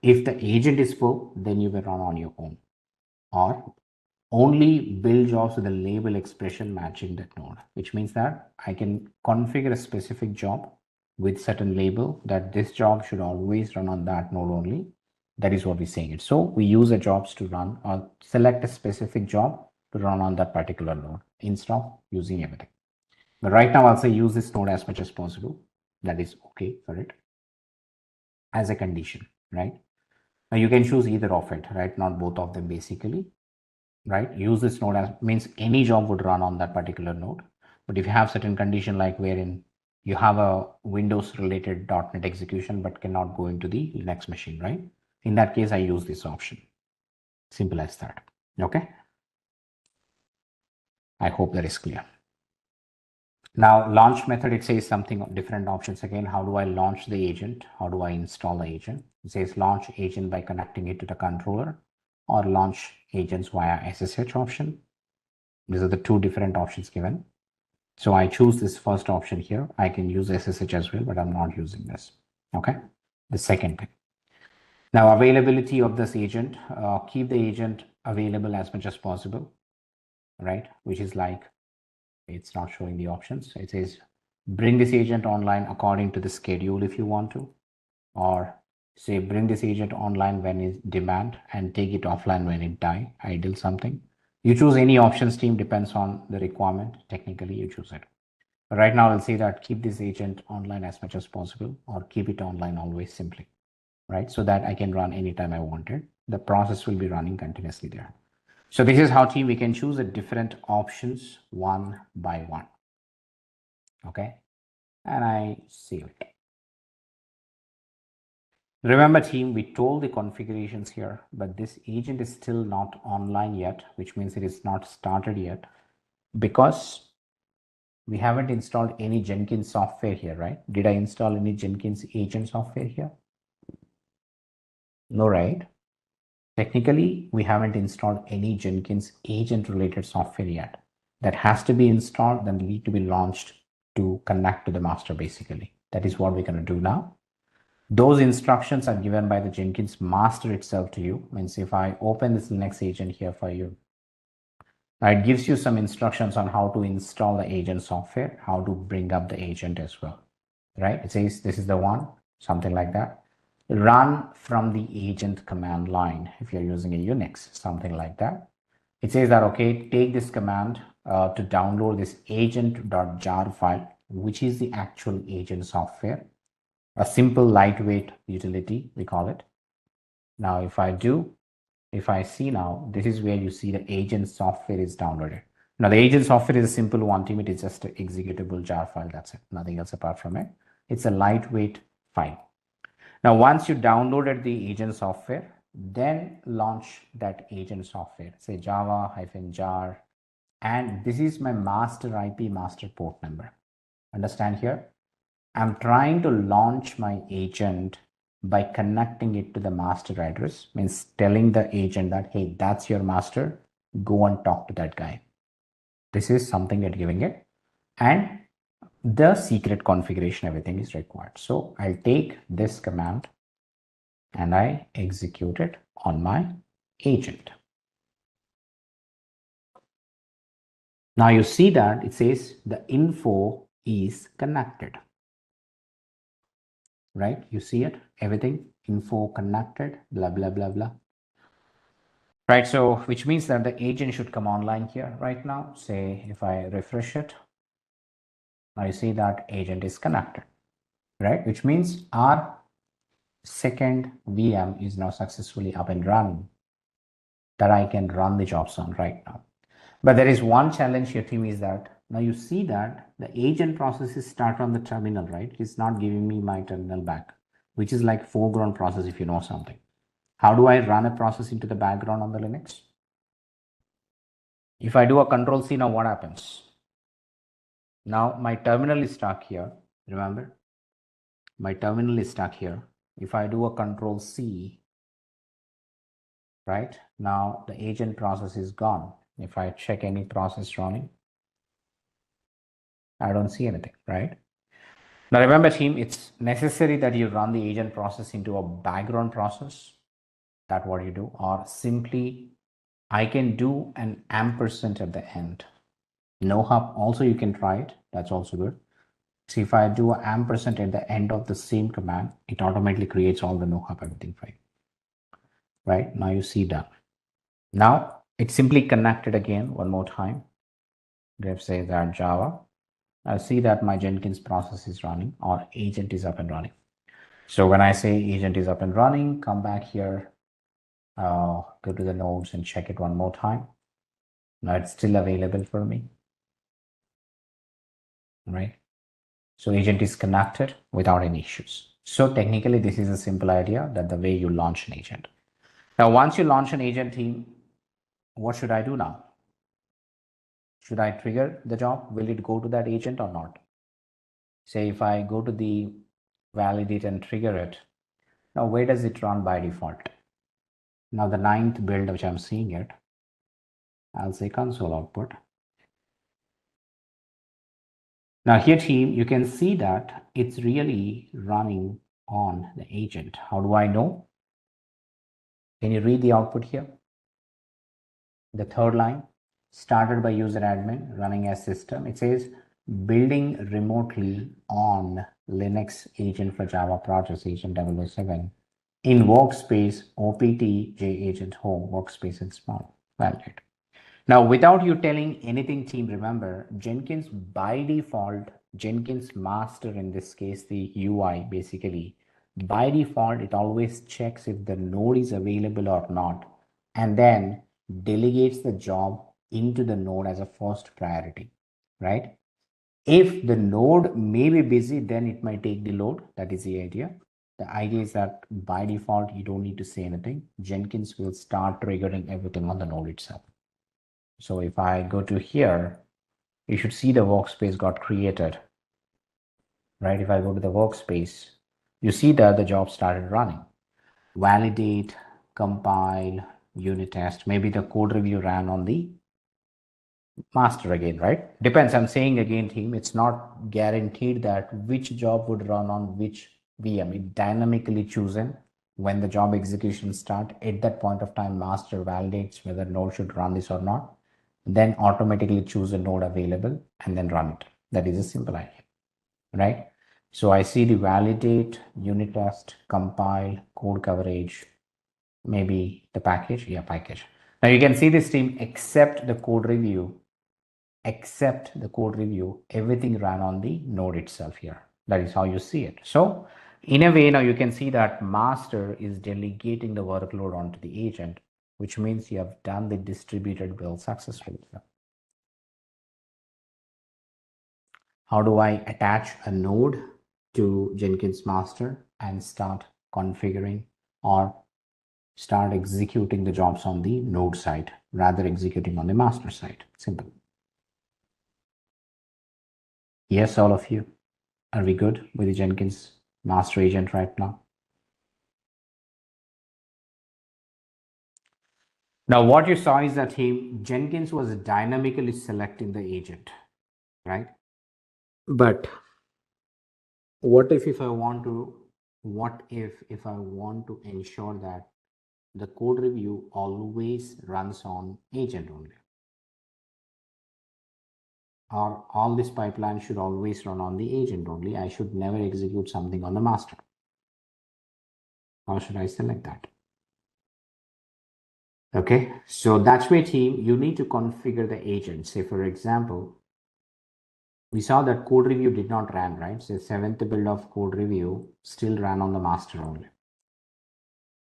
If the agent is full, then you will run on your own. Or only build jobs with a label expression matching that node, which means that I can configure a specific job with certain label that this job should always run on that node only. That is what we're saying it. So we use the jobs to run or select a specific job to run on that particular node instead of using everything. But right now I'll say use this node as much as possible. That is okay for it as a condition, right? Now you can choose either of it, right? Not both of them basically, right? Use this node as means any job would run on that particular node. But if you have certain condition like wherein you have a Windows related .NET execution but cannot go into the Linux machine, right? In that case, I use this option. Simple as that. Okay. I hope that is clear. Now launch method, it says something different options again. How do I launch the agent? How do I install the agent? It says launch agent by connecting it to the controller or launch agents via SSH option. These are the two different options given. So I choose this first option here. I can use SSH as well, but I'm not using this. Okay. The second thing. Now availability of this agent, keep the agent available as much as possible, right? Which is like, it's not showing the options. It says bring this agent online according to the schedule if you want to, or say bring this agent online when it demand and take it offline when it die, idle something. You choose any options, team, depends on the requirement. Technically you choose it. But right now I'll say that keep this agent online as much as possible or keep it online always simply, right? So that I can run anytime I wanted. The process will be running continuously there. So this is how, team, we can choose the different options one by one. Okay. And I save it. Remember, team, we told the configurations here, but this agent is still not online yet, which means it is not started yet because we haven't installed any Jenkins software here, right? Did I install any Jenkins agent software here? No, right? Technically, we haven't installed any Jenkins agent related software yet. That has to be installed, then need to be launched to connect to the master basically. That is what we're going to do now. Those instructions are given by the Jenkins master itself to you. Means if I open this Linux agent here for you, it gives you some instructions on how to install the agent software, how to bring up the agent as well, right? It says this is the one, something like that. Run from the agent command line if you're using a Unix, something like that. It says that, okay, take this command to download this agent.jar file, which is the actual agent software. A simple lightweight utility, we call it. Now, if I see now, this is where you see the agent software is downloaded. Now, the agent software is a simple one, team. It is just an executable jar file. That's it. Nothing else apart from it. It's a lightweight file. Now, once you downloaded the agent software, then launch that agent software. Say java-jar, and this is my master IP master port number. Understand here? I'm trying to launch my agent by connecting it to the master address, means telling the agent that, hey, that's your master, go and talk to that guy. This is something we're giving it. And the secret configuration, everything is required. So I'll take this command and I execute it on my agent. Now you see that it says the info is connected, right? You see it, everything, info connected, blah, blah, blah, blah. right? So which means that the agent should come online here right now. Say if I refresh it, I see that agent is connected, right? Which means our second VM is now successfully up and running that I can run the jobs on right now. But there is one challenge here, team, is that now you see that the agent processes start on the terminal, right? It's not giving me my terminal back, which is like foreground process if you know something. How do I run a process into the background on the Linux? If I do a control C, now what happens? Now my terminal is stuck here. Remember, my terminal is stuck here. If I do a control C, right, now the agent process is gone. If I check any process running, I don't see anything, right? Now remember, team, it's necessary that you run the agent process into a background process. That's what you do. Or simply, I can do an ampersand at the end. No hub, also you can try it. That's also good. So if I do an ampersand at the end of the same command, it automatically creates all the no hub, everything for you. Right, now you see that. Now it's simply connected again one more time. Let's say that Java. I see that my Jenkins process is running or agent is up and running. So when I say agent is up and running, come back here, go to the nodes and check it one more time. Now it's still available for me, right? So agent is connected without any issues. So technically, this is a simple idea that the way you launch an agent. Now, once you launch an agent, team, what should I do now? Should I trigger the job? Will it go to that agent or not? Say if I go to the validate and trigger it, now where does it run by default? Now the 9th build which I'm seeing it, I'll say console output. Now here, team, you can see that it's really running on the agent. How do I know? Can you read the output here? The third line, started by user admin, running as system. It says building remotely on Linux agent for Java projects, agent 007 in workspace OPT J agent home workspace and small validate. Now, without you telling anything, team, remember Jenkins by default, Jenkins master, in this case, the UI basically, by default, it always checks if the node is available or not, and then delegates the job into the node as a first priority, right? If the node may be busy, then it might take the load. That is the idea. The idea is that by default, you don't need to say anything. Jenkins will start triggering everything on the node itself. So if I go to here, you should see the workspace got created, right? If I go to the workspace, you see that the job started running. Validate, compile, unit test. Maybe the code review ran on the master again, right? Depends. I'm saying again, team, it's not guaranteed that which job would run on which VM. It dynamically chosen when the job execution start. At that point of time, master validates whether node should run this or not, then automatically choose a node available and then run it. That is a simple idea, right? So I see the validate, unit test, compile, code coverage, maybe the package. Yeah, package. Now you can see this, team, except the code review, everything ran on the node itself here. That is how you see it. So in a way, now you can see that master is delegating the workload onto the agent, which means you have done the distributed build successfully. How do I attach a node to Jenkins master and start configuring or start executing the jobs on the node side rather executing on the master side? Simple. Yes, all of you. Are we good with the Jenkins master agent right now? Now, what you saw is that Jenkins was dynamically selecting the agent, right? But what if I want to ensure that the code review always runs on agent only, or all this pipeline should always run on the agent only? I should never execute something on the master. How should I select that? Okay, so that's where team, you need to configure the agent. Say for example, we saw that code review did not run, right? So 7th build of code review still ran on the master only.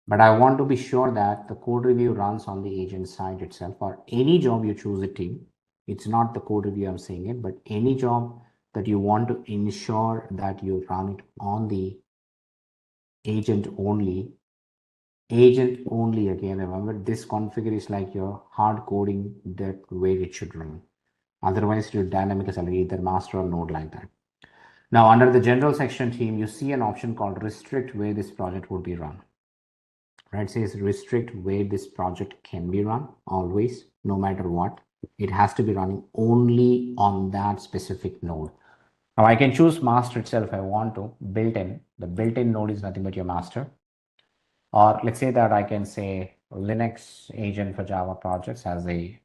But I want to be sure that the code review runs on the agent side itself, or any job you choose a team. It's not the code review I'm saying it, but any job that you want to ensure that you run it on the agent only. Agent only, again, remember this configure is like your hard coding that way it should run. Otherwise, your dynamic is either master or node like that. Now, under the general section team, you see an option called restrict where this project would be run. Right, it says restrict where this project can be run always, no matter what. It has to be running only on that specific node. Now I can choose master itself if I want to, built-in. The built-in node is nothing but your master. Or let's say that I can say Linux agent for Java projects has a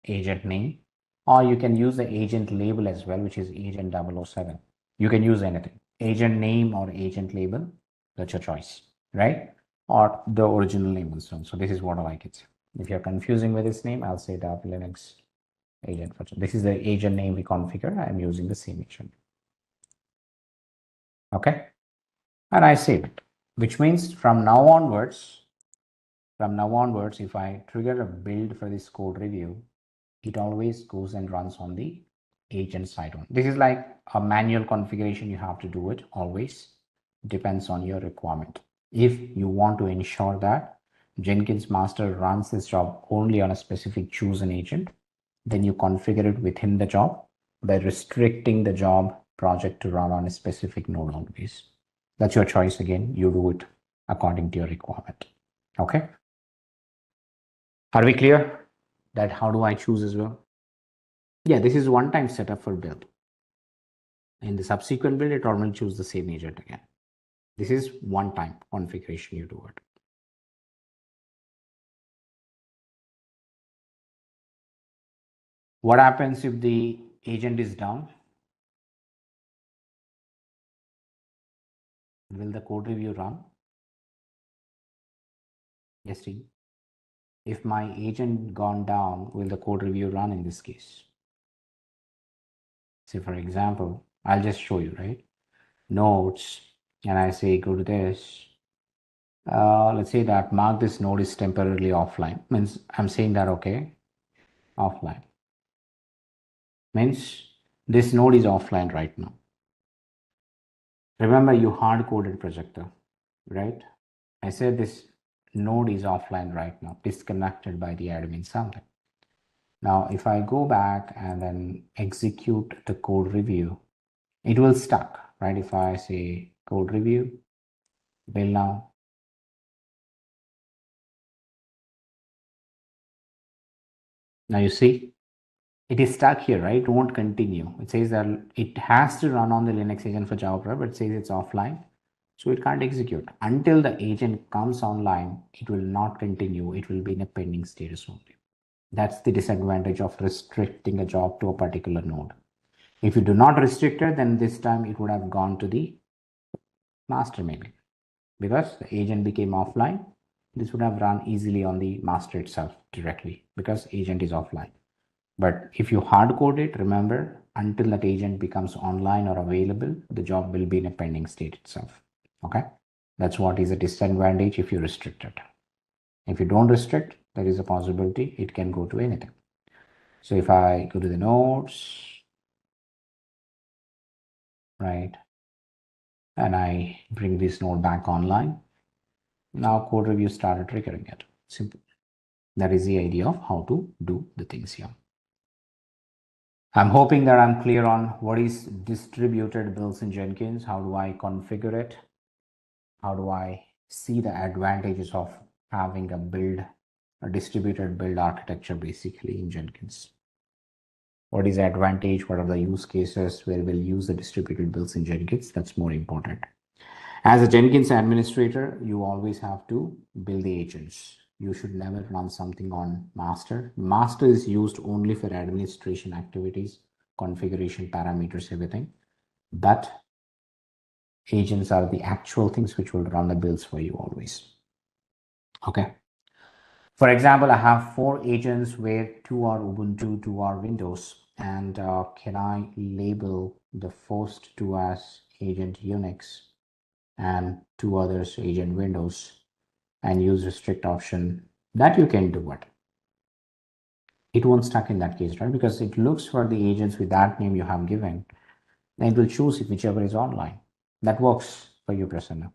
agent name, or you can use the agent label as well, which is agent 007. You can use anything, agent name or agent label, that's your choice, right? Or the original name and so on. So this is what I like it. If you're confusing with this name, I'll say that Linux agent for, this is the agent name we configure. I'm using the same agent. Okay. And I save it, which means from now onwards, if I trigger a build for this code review, it always goes and runs on the agent side one. This is like a manual configuration. You have to do it always. Depends on your requirement. If you want to ensure that Jenkins master runs this job only on a specific chosen agent, then you configure it within the job by restricting the job project to run on a specific node always. That's your choice. Again, you do it according to your requirement. Okay. Are we clear that how do I choose as well? Yeah, this is one-time setup for build. In the subsequent build, it normally choose the same agent again. This is one-time configuration you do it. What happens if the agent is down? Will the code review run? Yes, team. If my agent gone down, will the code review run in this case? Say for example, I'll just show you, right? Nodes, and I say go to this. Let's say that mark this node is temporarily offline. Means I'm saying that okay, offline. Means this node is offline right now. Remember you hard coded projector, right? I said this node is offline right now, disconnected by the admin something. Now, if I go back and then execute the code review, it will stuck, right? If I say code review, build now. Now you see, it is stuck here, right? It won't continue. It says that it has to run on the Linux agent for Java, but it says it's offline. So it can't execute. Until the agent comes online, it will not continue. It will be in a pending status only. That's the disadvantage of restricting a job to a particular node. If you do not restrict it, then this time it would have gone to the master maybe. Because the agent became offline, this would have run easily on the master itself directly because agent is offline. But if you hard code it, remember, until that agent becomes online or available, the job will be in a pending state itself. Okay, that's what is a disadvantage if you restrict it. If you don't restrict, there is a possibility it can go to anything. So if I go to the nodes, right, and I bring this node back online, now code review started triggering it. Simple. That is the idea of how to do the things here. I'm hoping that I'm clear on what is distributed builds in Jenkins. How do I configure it? How do I see the advantages of having a distributed build architecture basically in Jenkins? What is the advantage? What are the use cases where we'll use the distributed builds in Jenkins? That's more important. As a Jenkins administrator, you always have to build the agents. You should never run something on master. Master is used only for administration activities, configuration, parameters, everything. But agents are the actual things which will run the builds for you always. Okay. For example, I have 4 agents where 2 are Ubuntu, 2 are Windows. And can I label the first 2 as agent Unix and 2 others agent Windows and use restrict option? That you can do it. It won't stuck in that case, right? Because it looks for the agents with that name you have given. And it will choose whichever is online. That works for you, Prasanna.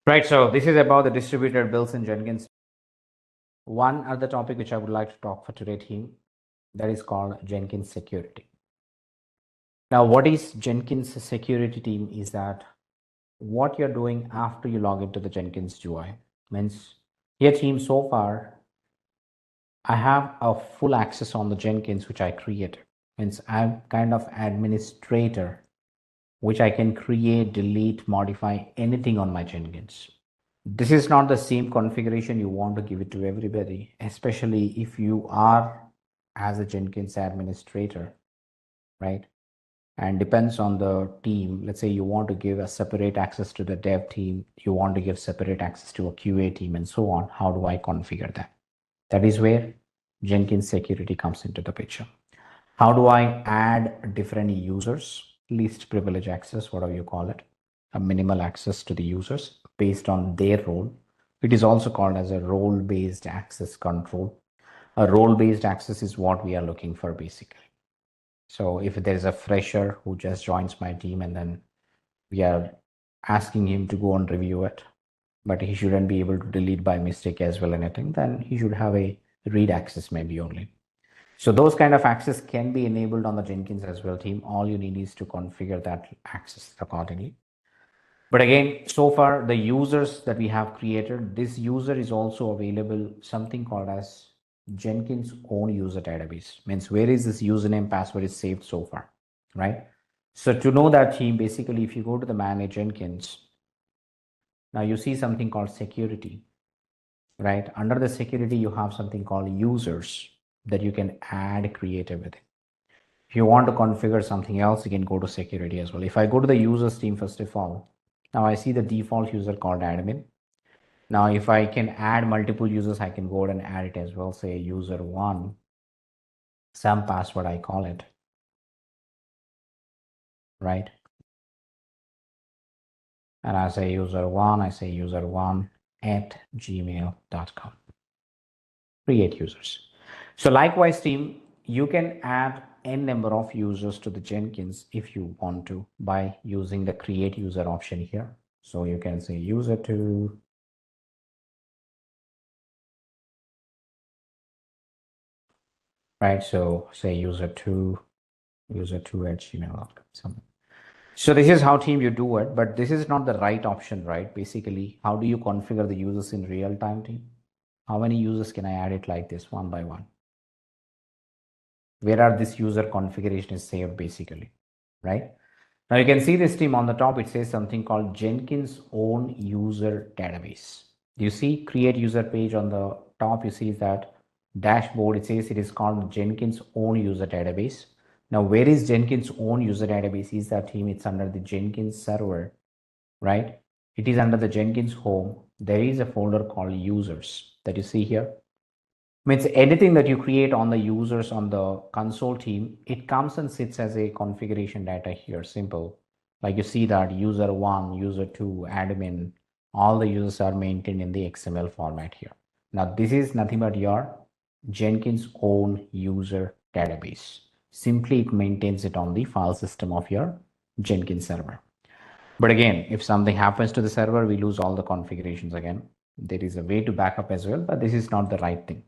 Right, so this is about the distributed builds in Jenkins. One other topic which I would like to talk for today, team, that is called Jenkins Security. Now, what is Jenkins Security, team, is that what you're doing after you log into the Jenkins UI. Means here, team, so far, I have a full access on the Jenkins which I created. Means I'm kind of administrator, which I can create, delete, modify anything on my Jenkins. This is not the same configuration you want to give it to everybody, especially if you are as a Jenkins administrator, right? And depends on the team. Let's say you want to give a separate access to the dev team, you want to give separate access to a QA team and so on. How do I configure that? That is where Jenkins Security comes into the picture. How do I add different users, least privilege access, whatever you call it, a minimal access to the users based on their role. It is also called as a role-based access control. A role-based access is what we are looking for basically. So if there is a fresher who just joins my team and then we are asking him to go and review it, but he shouldn't be able to delete by mistake as well anything, then he should have a read access maybe only. So those kind of access can be enabled on the Jenkins as well, team. All you need is to configure that access accordingly. But again, so far the users that we have created, this user is also available something called as Jenkins own user database. Means where is this username password is saved so far, right? So to know that, team, basically if you go to the manage Jenkins, now you see something called security, right? Under the security you have something called users that you can add, create everything. If you want to configure something else, you can go to security as well. If I go to the users team, first of all, now I see the default user called admin. Now, if I can add multiple users, I can go ahead and add it as well. Say user one, some password I call it, right? And I say user one, I say user one at gmail.com. Create users. So likewise, team, you can add n number of users to the Jenkins if you want to by using the create user option here. So you can say user two, right? So say user two at gmail.com. So this is how, team, you do it, but this is not the right option, right? Basically, how do you configure the users in real time, team? How many users can I add it like this one by one? Where are this user configuration is saved basically, right? Now you can see this, team, on the top, it says something called Jenkins own user database. Do you see create user page on the top? You see that dashboard, it says it is called Jenkins own user database. Now, where is Jenkins own user database? Is that, team? It's under the Jenkins server, right? It is under the Jenkins home. There is a folder called users that you see here. Means anything that you create on the users on the console, team, it comes and sits as a configuration data here, simple. Like you see that user one, user two, admin, all the users are maintained in the XML format here. Now, this is nothing but your Jenkins own user database. Simply it maintains it on the file system of your Jenkins server. But again, if something happens to the server, we lose all the configurations again. There is a way to backup as well, but this is not the right thing.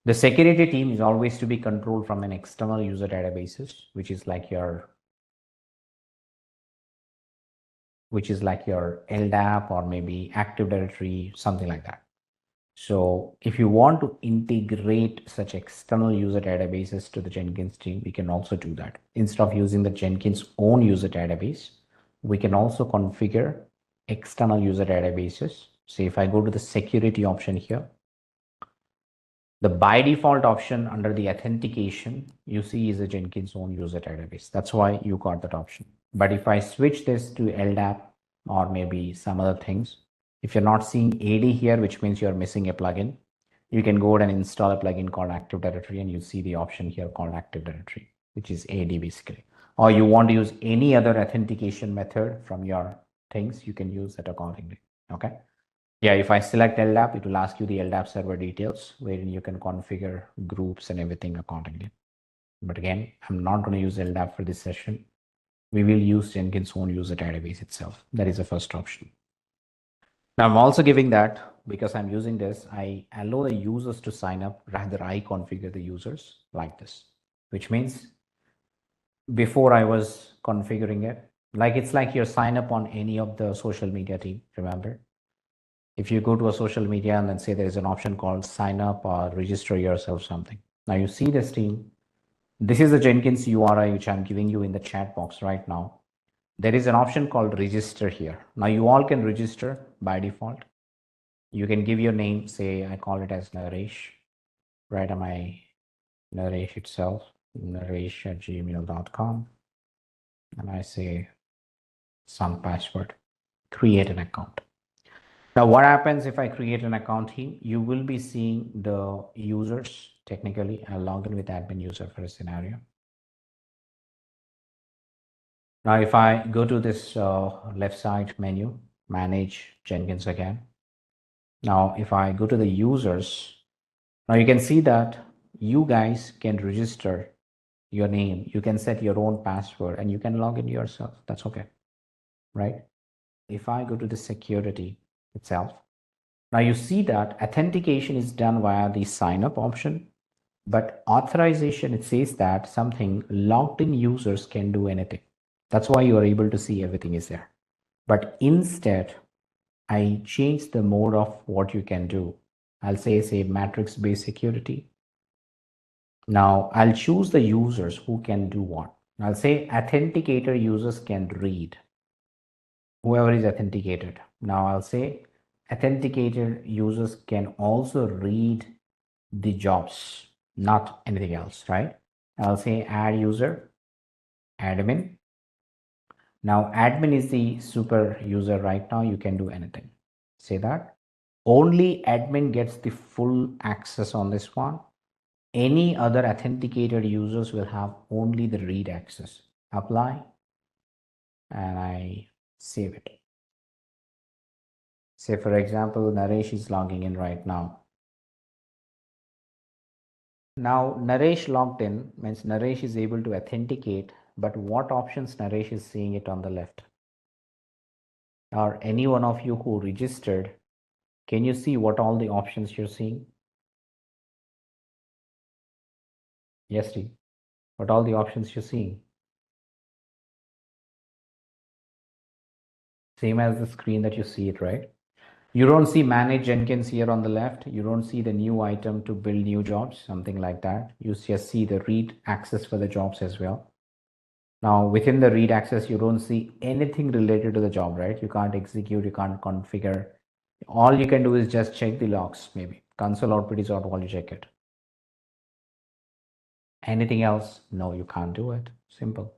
The security, team, is always to be controlled from an external user databases, which is like your LDAP or maybe Active Directory, something like that. So if you want to integrate such external user databases to the Jenkins team, we can also do that. Instead of using the Jenkins own user database, we can also configure external user databases. So if I go to the security option here, the by default option under the authentication, you see is a Jenkins own user database. That's why you got that option. But if I switch this to LDAP or maybe some other things, If you're not seeing AD here, which means you're missing a plugin, you can go ahead and install a plugin called Active Directory, and you see the option here called Active Directory, which is AD basically. Or you want to use any other authentication method from your things, you can use that accordingly. Okay. Yeah, if I select LDAP, it will ask you the LDAP server details, wherein you can configure groups and everything accordingly. But again, I'm not going to use LDAP for this session. We will use Jenkins own user database itself. That is the first option. Now I'm also giving that because I'm using this, I allow the users to sign up, rather I configure the users like this, which means before I was configuring it, like it's like you sign up on any of the social media team, remember? If you go to a social media and then say there is an option called sign up or register yourself something. Now you see this team. This is the Jenkins URI, which I'm giving you in the chat box right now. There is an option called register here. Now you all can register by default. You can give your name, say I call it as Naresh, right on my Naresh itself, naresh@gmail.com. And I say some password, create an account. Now what happens if I create an account here? You will be seeing the users. Technically, I'll log in with admin user for a scenario. Now if I go to this left side menu, manage Jenkins again. Now if I go to the users, now you can see that you guys can register your name. You can set your own password and you can log in yourself. That's okay, right? If I go to the security itself, now you see that authentication is done via the sign up option, but authorization, it says that something logged in users can do anything. That's why you are able to see everything is there. But instead, I change the mode of what you can do. I'll say matrix based security. Now I'll choose the users who can do what. I'll say authenticator users can read. Whoever is authenticated. Now I'll say authenticator users can also read the jobs, not anything else, right? I'll say add user, admin. Now admin is the super user right now. You can do anything. Say that. Only admin gets the full access on this one. Any other authenticated users will have only the read access. Apply. And I save it. Say for example, Naresh is logging in right now. Now Naresh logged in means Naresh is able to authenticate, but what options Naresh is seeing it on the left? Or any one of you who registered, can you see what all the options you're seeing? Yes, Steve. What all the options you're seeing? Same as the screen that you see it, right? You don't see manage Jenkins here on the left. You don't see the new item to build new jobs, something like that. You just see the read access for the jobs as well. Now within the read access, you don't see anything related to the job, right? You can't execute, you can't configure. All you can do is just check the logs, maybe. Console output is all you check it. Anything else? No, you can't do it. Simple.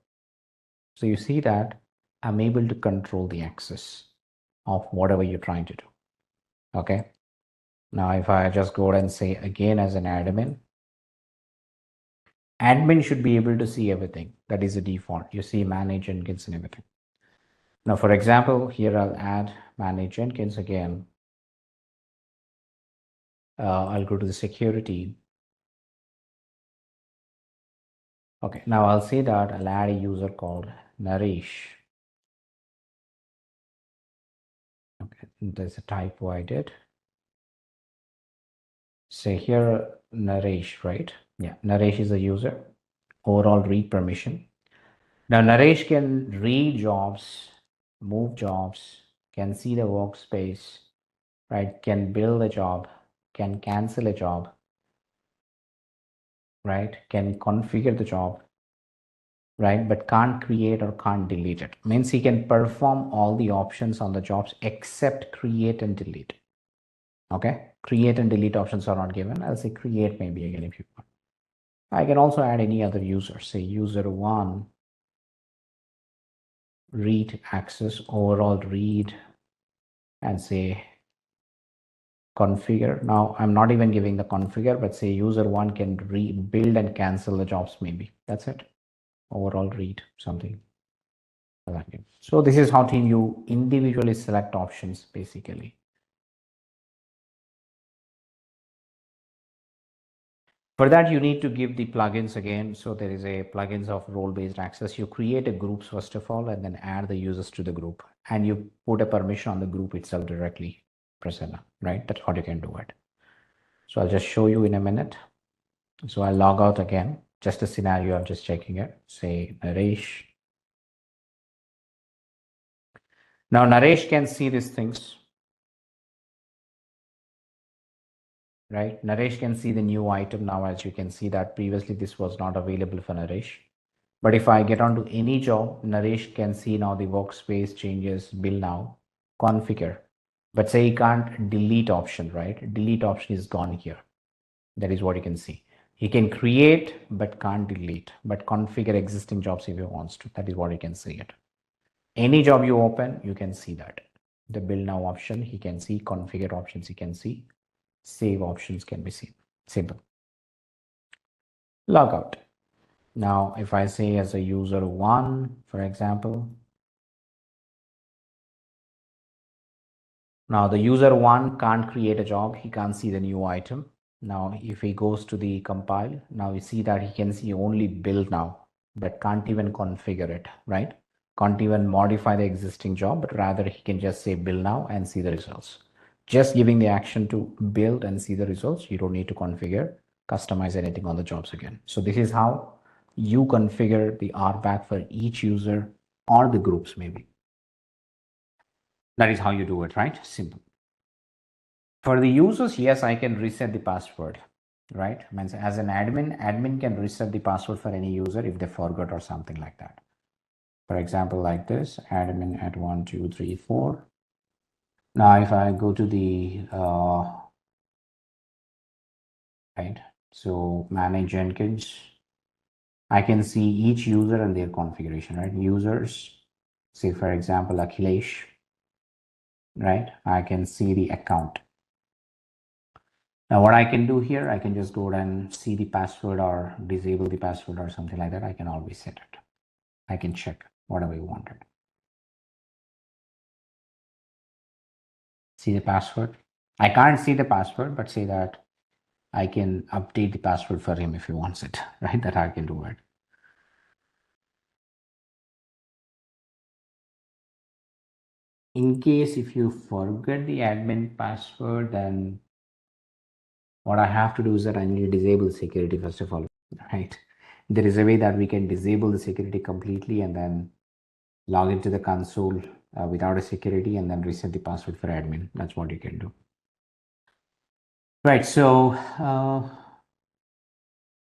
So you see that I'm able to control the access of whatever you're trying to do. Okay. Now, if I just go ahead and say again as an admin should be able to see everything. That is the default. You see manage Jenkins and everything. Now, for example, here I'll add manage Jenkins again. I'll go to the security. Okay, now I'll say that I'll add a user called Naresh. Okay, there's a typo I did. Say here Naresh, right? Yeah, Naresh is a user. Overall read permission. Now Naresh can read jobs, move jobs, can see the workspace, right? Can build a job, can cancel a job, right? Can configure the job, right? But can't create or can't delete it. Means he can perform all the options on the jobs except create and delete. Okay, create and delete options are not given. I'll say create maybe again if you want. I can also add any other user, say user one, read access, overall read, and say configure. Now I'm not even giving the configure, but say user one can rebuild and cancel the jobs maybe. That's it. Overall read something. So this is how team you individually select options basically. For that, you need to give the plugins again. So there is a plugins of role-based access. You create a groups first of all, and then add the users to the group, and you put a permission on the group itself directly. Prasanna, right? That's how you can do it. So I'll just show you in a minute. So I'll log out again. Just a scenario. I'm just checking it. Say Naresh. Now Naresh can see these things. Right? Naresh can see the new item now. As you can see that previously this was not available for Naresh. But if I get onto any job, Naresh can see now the workspace changes, bill now, configure. But say he can't delete option, right? Delete option is gone here. That is what you can see. He can create, but can't delete, but configure existing jobs if he wants to. That is what you can see it. Any job you open, you can see that. The bill now option, he can see, configure options, he can see, save options can be seen. Simple. Log out. Now, if I say as a user one, for example, now the user one can't create a job. He can't see the new item. Now, if he goes to the compile, now you see that he can see only build now, but can't even configure it, right? Can't even modify the existing job, but rather he can just say build now and see the results. Just giving the action to build and see the results. You don't need to configure, customize anything on the jobs again. So this is how you configure the RBAC for each user or the groups maybe. That is how you do it, right? Simple. For the users, yes, I can reset the password, right? Means as an admin can reset the password for any user if they forgot or something like that. For example, like this, admin at 1, 2, 3, 4. Now, if I go to the right, so manage Jenkins, I can see each user and their configuration, right? Users, say for example, Akhilesh, right? I can see the account. Now what I can do here, I can just go and see the password or disable the password or something like that. I can always set it. I can check whatever you wanted. See the password. I can't see the password, but say that I can update the password for him if he wants it, right? That I can do it. In case if you forget the admin password, then what I have to do is that I need to disable the security first of all, right? There is a way that we can disable the security completely and then log into the console without a security and then reset the password for admin. That's what you can do. Right, so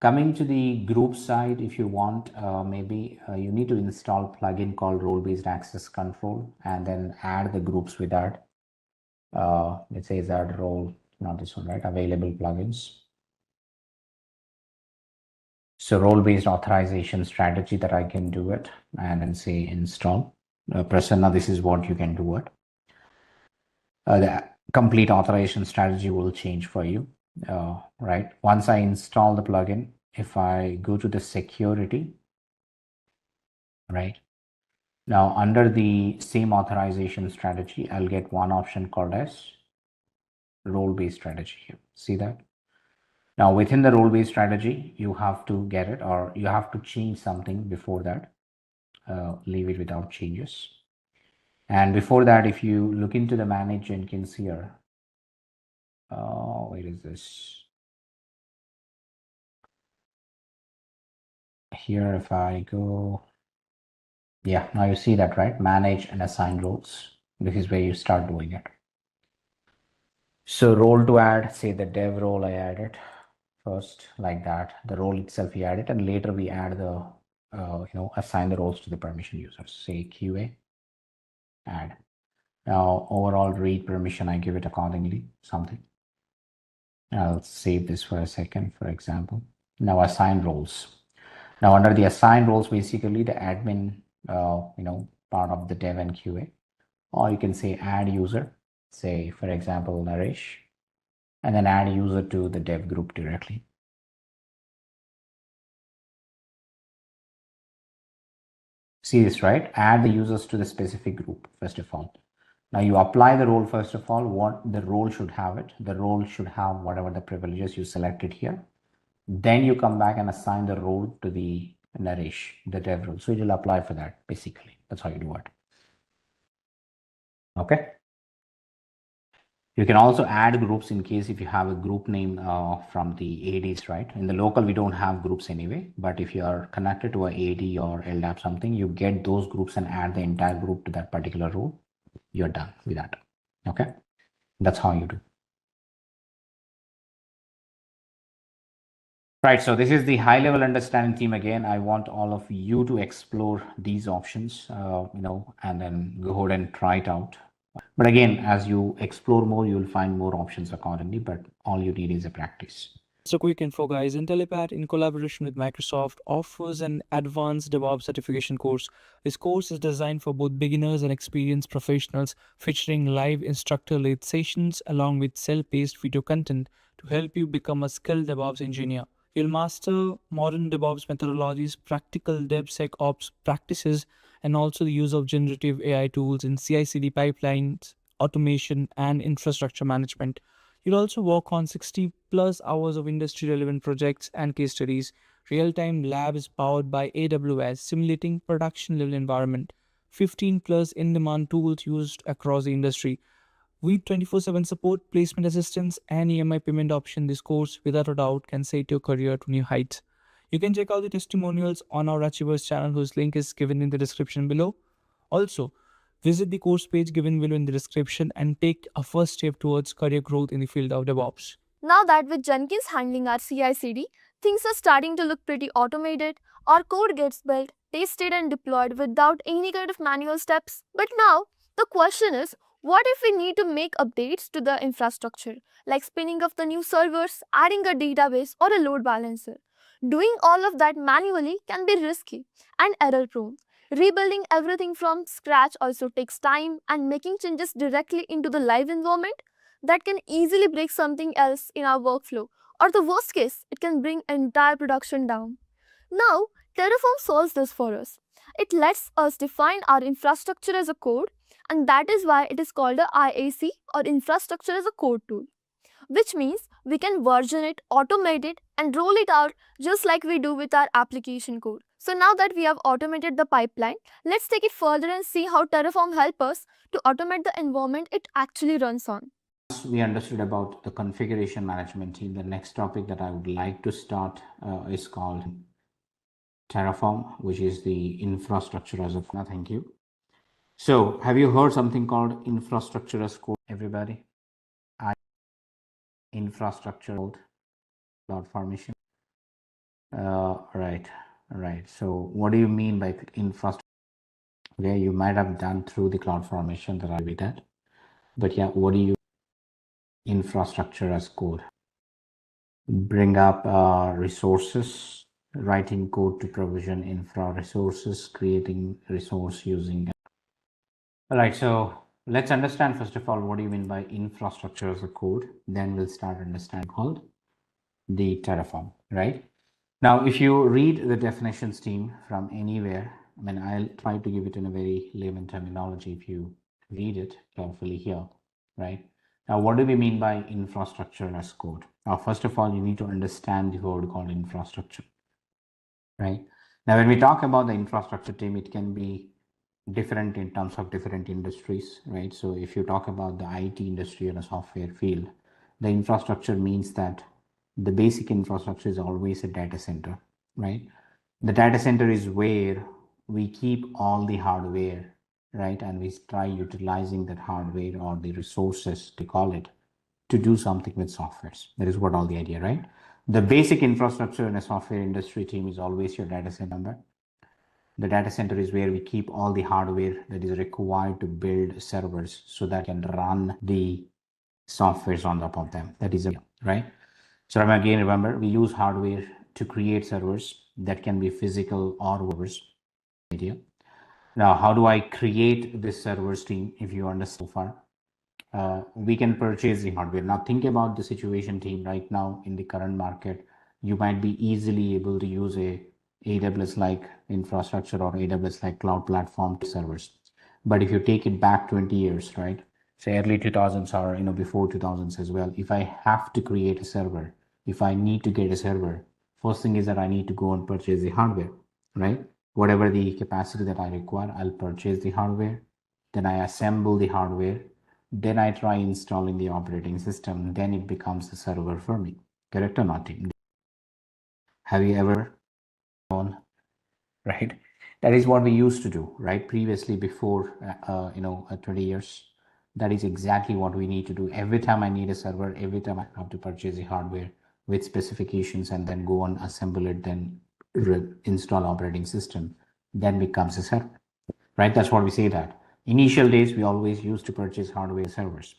coming to the group side, if you want, maybe you need to install plugin called role-based access control and then add the groups with that. Let's say that role, not this one, right? Available plugins. So role-based authorization strategy that I can do it and then say install. Prasanna, this is what you can do it. The complete authorization strategy will change for you, right? Once I install the plugin, if I go to the security, right? Now under the same authorization strategy, I'll get one option called as role-based strategy here. See that? Now within the role-based strategy, you have to get it or you have to change something before that. Leave it without changes. And before that, if you look into the manage Jenkins here, where is this? Here, if I go, yeah, now you see that, right? Manage and assign roles. This is where you start doing it. So role to add, say the dev role I added first like that. The role itself we add it, and later we add the, assign the roles to the permission users. Say QA, add. Now overall read permission, I give it accordingly, something. I'll save this for a second, for example. Now assign roles. Now under the assign roles, basically the admin, part of the dev and QA, or you can say add user, say for example, Naresh, and then add user to the dev group directly. See this, right? Add the users to the specific group, first of all. Now you apply the role, first of all, what the role should have it. The role should have whatever the privileges you selected here. Then you come back and assign the role to the Naresh, the dev role. So it will apply for that, basically. That's how you do it. Okay. You can also add groups in case if you have a group name from the ADs, right? In the local, we don't have groups anyway, but if you are connected to a AD or LDAP something, you get those groups and add the entire group to that particular role. You're done with that. Okay. That's how you do. Right, so this is the high level understanding team again. I want all of you to explore these options, and then go ahead and try it out. But again, as you explore more, you'll find more options accordingly, but all you need is a practice. So quick info guys, Intellipaat in collaboration with Microsoft offers an advanced DevOps certification course. This course is designed for both beginners and experienced professionals, featuring live instructor-led sessions along with self-paced video content to help you become a skilled DevOps engineer. You'll master modern DevOps methodologies, practical DevSecOps practices, and also the use of generative AI tools in CI/CD pipelines, automation, and infrastructure management. You'll also work on 60 plus hours of industry relevant projects and case studies, real time labs powered by AWS simulating production level environment, 15 plus in demand tools used across the industry. With 24/7 support, placement assistance, and EMI payment option, this course without a doubt can take your career to new heights. You can check out the testimonials on our Achievers channel, whose link is given in the description below. Also, visit the course page given below in the description and take a first step towards career growth in the field of DevOps. Now that with Jenkins handling our CI/CD, things are starting to look pretty automated. Our code gets built, tested, and deployed without any kind of manual steps. But now, the question is, what if we need to make updates to the infrastructure, like spinning up the new servers, adding a database, or a load balancer? Doing all of that manually can be risky and error prone. Rebuilding everything from scratch also takes time, and making changes directly into the live environment that can easily break something else in our workflow, or the worst case, it can bring entire production down. Now, Terraform solves this for us. It lets us define our infrastructure as a code, and that is why it is called a IAC, or infrastructure as a code tool, which means we can version it, automate it, and roll it out just like we do with our application code. So now that we have automated the pipeline, let's take it further and see how Terraform helps us to automate the environment it actually runs on. We understood about the configuration management team. The next topic that I would like to start is called Terraform, which is the infrastructure as a code. Thank you. So have you heard something called infrastructure as code, everybody? Infrastructure cloud formation. Right. So what do you mean by infrastructure? Okay, you might have done through the cloud formation that I'll be that. But yeah, what do you infrastructure as code? Bring up resources, writing code to provision infra resources, creating resource using. All right, so let's understand first of all, what do you mean by infrastructure as a code? Then we'll start understanding called the Terraform, right? Now, if you read the definitions team from anywhere, I mean, I'll try to give it in a very layman terminology if you read it carefully here, right? Now, what do we mean by infrastructure as code? Now, first of all, you need to understand the word called infrastructure, right? Now, when we talk about the infrastructure team, it can be different in terms of different industries, right? So if you talk about the IT industry or a software field, the infrastructure means that the basic infrastructure is always a data center, right? The data center is where we keep all the hardware, right? And we try utilizing that hardware or the resources, to call it, to do something with softwares. That is what all the idea, right? The basic infrastructure in a software industry team is always your data center. The data center is where we keep all the hardware that is required to build servers so that can run the softwares on top of them. That is right. So again, remember, we use hardware to create servers that can be physical or servers. Idea. Now, how do I create this servers team? If you understand so far, we can purchase the hardware. Now think about the situation, team. Right now in the current market, you might be easily able to use a AWS like infrastructure or AWS like cloud platform servers. But if you take it back 20 years, right? Say early 2000s or before 2000s as well. If I have to create a server, if I need to get a server, first thing is that I need to go and purchase the hardware, right? Whatever the capacity that I require, I'll purchase the hardware. Then I assemble the hardware. Then I try installing the operating system. Then it becomes a server for me. Correct or not, team? Have you ever known, right? That is what we used to do, right? Previously, before 20 years, that is exactly what we need to do. Every time I need a server, every time I have to purchase the hardware with specifications and then go and assemble it, then install operating system, then becomes a server, right? That's what we say that. Initial days, we always used to purchase hardware servers.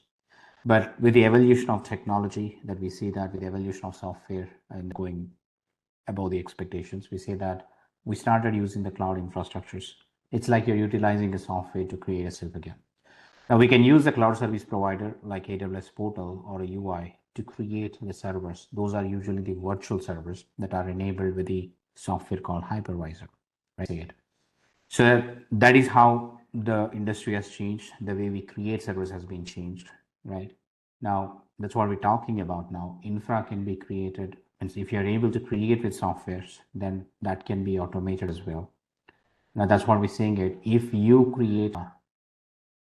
But with the evolution of technology that we see that with the evolution of software and going above the expectations, we say that we started using the cloud infrastructures. It's like you're utilizing a software to create a server again. Now we can use the cloud service provider like AWS portal or a UI to create the servers. Those are usually the virtual servers that are enabled with the software called hypervisor, right? So that is how the industry has changed. The way we create servers has been changed, right? Now, that's what we're talking about now. Infra can be created. And if you're able to create with softwares, then that can be automated as well. Now, that's what we're saying it. If you create,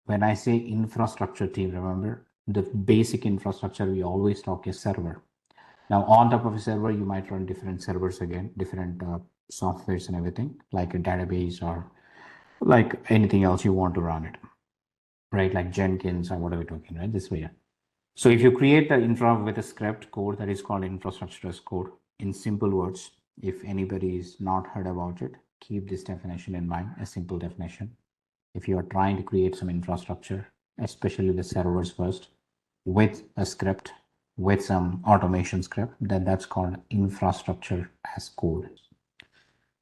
when I say infrastructure team, remember the basic infrastructure we always talk is server. Now, on top of a server, you might run different servers again, different softwares and everything, like a database or like anything else you want to run it, right? Like Jenkins or whatever we're talking, right? This way. So if you create the infra with a script code that is called infrastructure as code, in simple words, if anybody is not heard about it, keep this definition in mind, a simple definition. If you are trying to create some infrastructure, especially the servers first, with a script, with some automation script, then that's called infrastructure as code.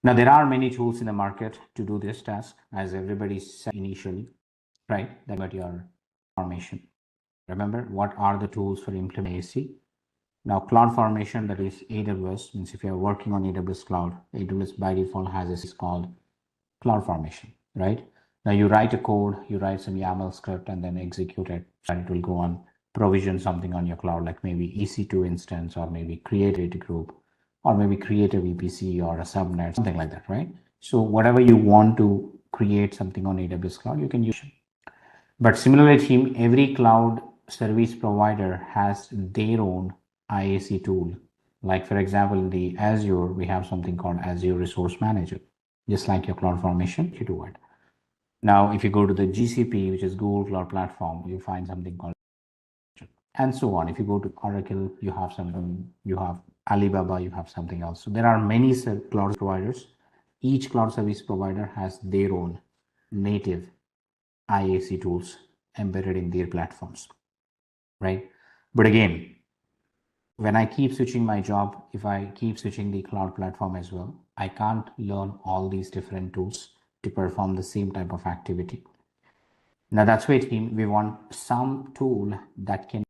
Now, there are many tools in the market to do this task, as everybody said initially, right? That got your formation. Remember, what are the tools for implementing AC? Now, cloud formation, that is AWS, means if you're working on AWS cloud, AWS by default has this called cloud formation, right? Now, you write a code, you write some YAML script and then execute it, and it will go on provision something on your cloud, like maybe EC2 instance, or maybe create a group, or maybe create a VPC or a subnet, something like that, right? So whatever you want to create something on AWS cloud, you can use it. But similarly, team, every cloud service provider has their own IAC tool. Like for example, in the Azure, we have something called Azure Resource Manager, just like your cloud formation, you do it. Now, if you go to the GCP, which is Google Cloud Platform, you find something called, and so on. If you go to Oracle, you have something, you have Alibaba, you have something else. So there are many cloud providers. Each cloud service provider has their own native IAC tools embedded in their platforms, right? But again, when I keep switching my job, if I keep switching the cloud platform as well, I can't learn all these different tools to perform the same type of activity. Now that's why, team, we want some tool that can,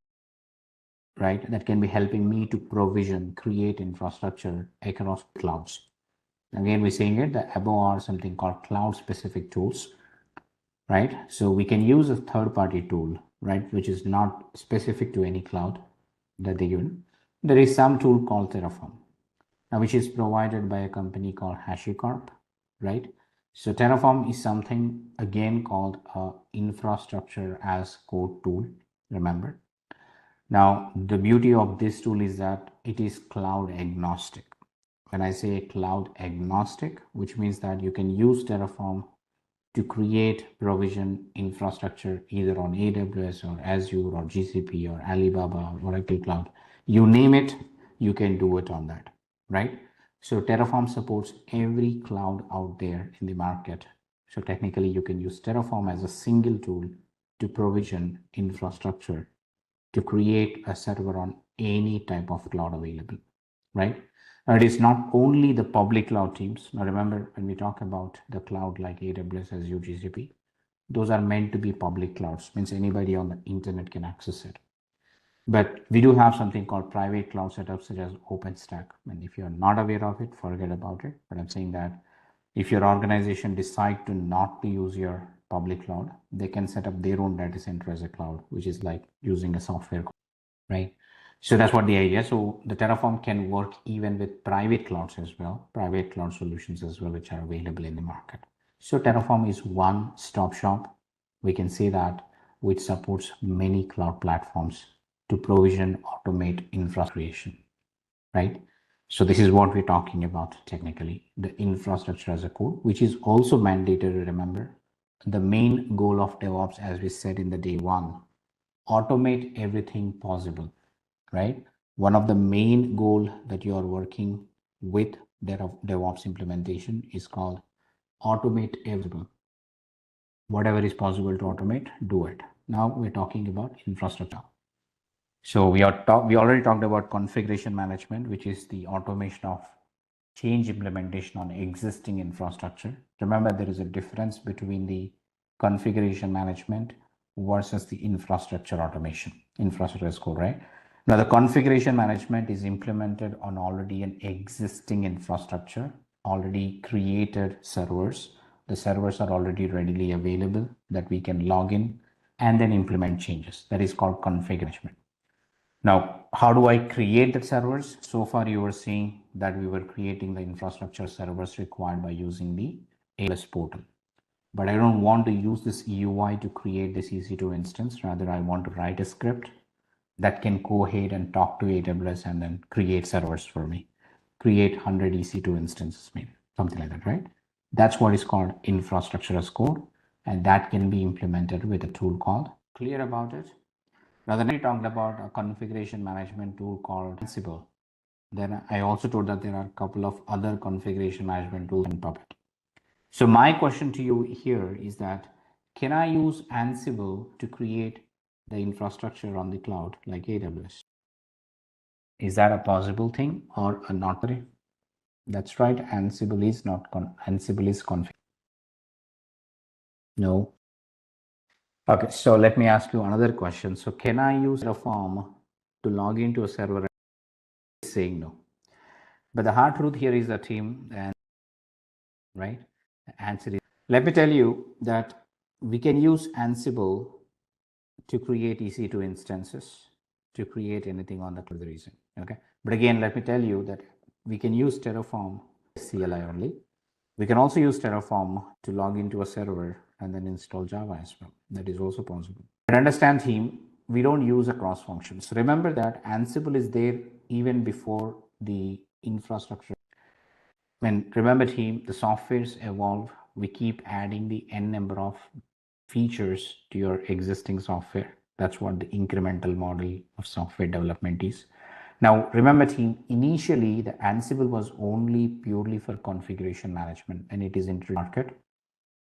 right, that can be helping me to provision, create infrastructure across clouds. Again, we're saying it, the above are something called cloud specific tools, right? So we can use a third-party tool, right, which is not specific to any cloud that they give. There is some tool called Terraform, now which is provided by a company called HashiCorp, right? So Terraform is something again called a infrastructure as code tool. Remember. Now the beauty of this tool is that it is cloud agnostic. When I say cloud agnostic, which means that you can use Terraform to create provision infrastructure either on AWS or Azure or GCP or Alibaba or Oracle Cloud, you name it, you can do it on that, right? So Terraform supports every cloud out there in the market. So technically you can use Terraform as a single tool to provision infrastructure to create a server on any type of cloud available, right? It is not only the public cloud teams. Now remember, when we talk about the cloud like AWS, Azure, GCP, those are meant to be public clouds, means anybody on the internet can access it. But we do have something called private cloud setups such as OpenStack. And if you're not aware of it, forget about it. But I'm saying that if your organization decide to not to use your public cloud, they can set up their own data center as a cloud, which is like using a software, right? So that's what the idea. So the Terraform can work even with private clouds as well, private cloud solutions as well, which are available in the market. So Terraform is one-stop shop. We can say that, which supports many cloud platforms to provision, automate infrastructure creation, right? So this is what we're talking about technically, the infrastructure as a code, which is also mandatory. Remember, the main goal of DevOps, as we said in the day one, automate everything possible, right? One of the main goal that you are working with DevOps implementation is called automate everything. Whatever is possible to automate, do it. Now we're talking about infrastructure. So we already talked about configuration management, which is the automation of change implementation on existing infrastructure. Remember, there is a difference between the configuration management versus the infrastructure automation, infrastructure as code, right? Now, the configuration management is implemented on already an existing infrastructure, already created servers. The servers are already readily available that we can log in and then implement changes. That is called configuration management. Now, how do I create the servers? So far, you were seeing that we were creating the infrastructure servers required by using the AWS portal. But I don't want to use this UI to create this EC2 instance. Rather, I want to write a script that can go ahead and talk to AWS and then create servers for me. Create 100 EC2 instances, maybe something like that, right? That's what is called infrastructure as code. And that can be implemented with a tool called, clear about it? Now, then we talked about a configuration management tool called Ansible. Then I also told that there are a couple of other configuration management tools in Puppet. So my question to you here is that, can I use Ansible to create the infrastructure on the cloud like AWS? Is that a possible thing or a not? That's right. Ansible is not Ansible is config. No. Okay, so let me ask you another question. So can I use Terraform to log into a server? Saying no. But the hard truth here is the team, and right? The answer is, let me tell you that we can use Ansible to create EC2 instances, to create anything on the cloud reason. Okay. But again, let me tell you that we can use Terraform CLI only. We can also use Terraform to log into a server and then install Java as well. That is also possible. But understand, team, we don't use a cross function. So remember that Ansible is there even before the infrastructure. When remember, team, the softwares evolve. We keep adding the n number of features to your existing software. That's what the incremental model of software development is. Now, remember, team, initially the Ansible was only purely for configuration management, and it is in the market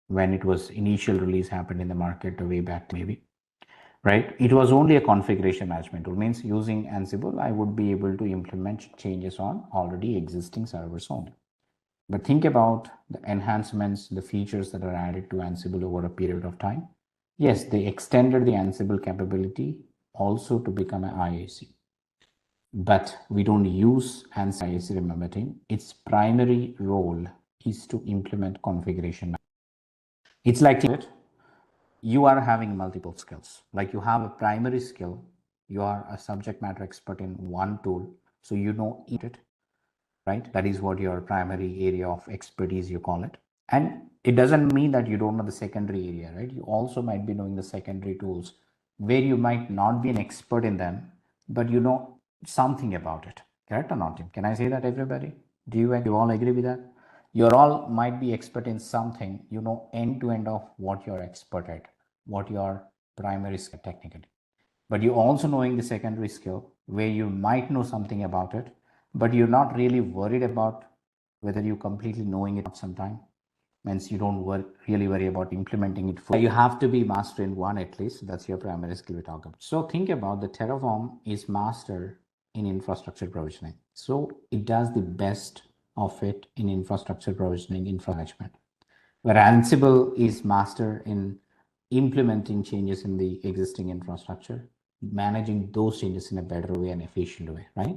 when it was initial release happened in the market way back maybe, right? It was only a configuration management tool, means using Ansible, I would be able to implement changes on already existing servers only. But think about the enhancements, the features that are added to Ansible over a period of time. Yes, they extended the Ansible capability also to become an IAC. But we don't use Ansible IAC, remember, team. Its primary role is to implement configuration. It's like you are having multiple skills. Like you have a primary skill, you are a subject matter expert in one tool, so you know it, right? That is what your primary area of expertise, you call it. And it doesn't mean that you don't know the secondary area, right? You also might be knowing the secondary tools where you might not be an expert in them, but you know something about it. Correct or not, Tim? Can I say that, everybody? Do you all agree with that? You all might be expert in something, you know end to end of what you're expert at, what your primary skill technically. But you also knowing the secondary skill where you might know something about it, but you're not really worried about whether you completely knowing it sometime. Means you don't really worry about implementing it fully. You have to be master in one at least. That's your primary skill we talk about. So think about the Terraform is master in infrastructure provisioning. So it does the best of it in infrastructure provisioning, infra management. Where Ansible is master in implementing changes in the existing infrastructure, managing those changes in a better way and efficient way, right?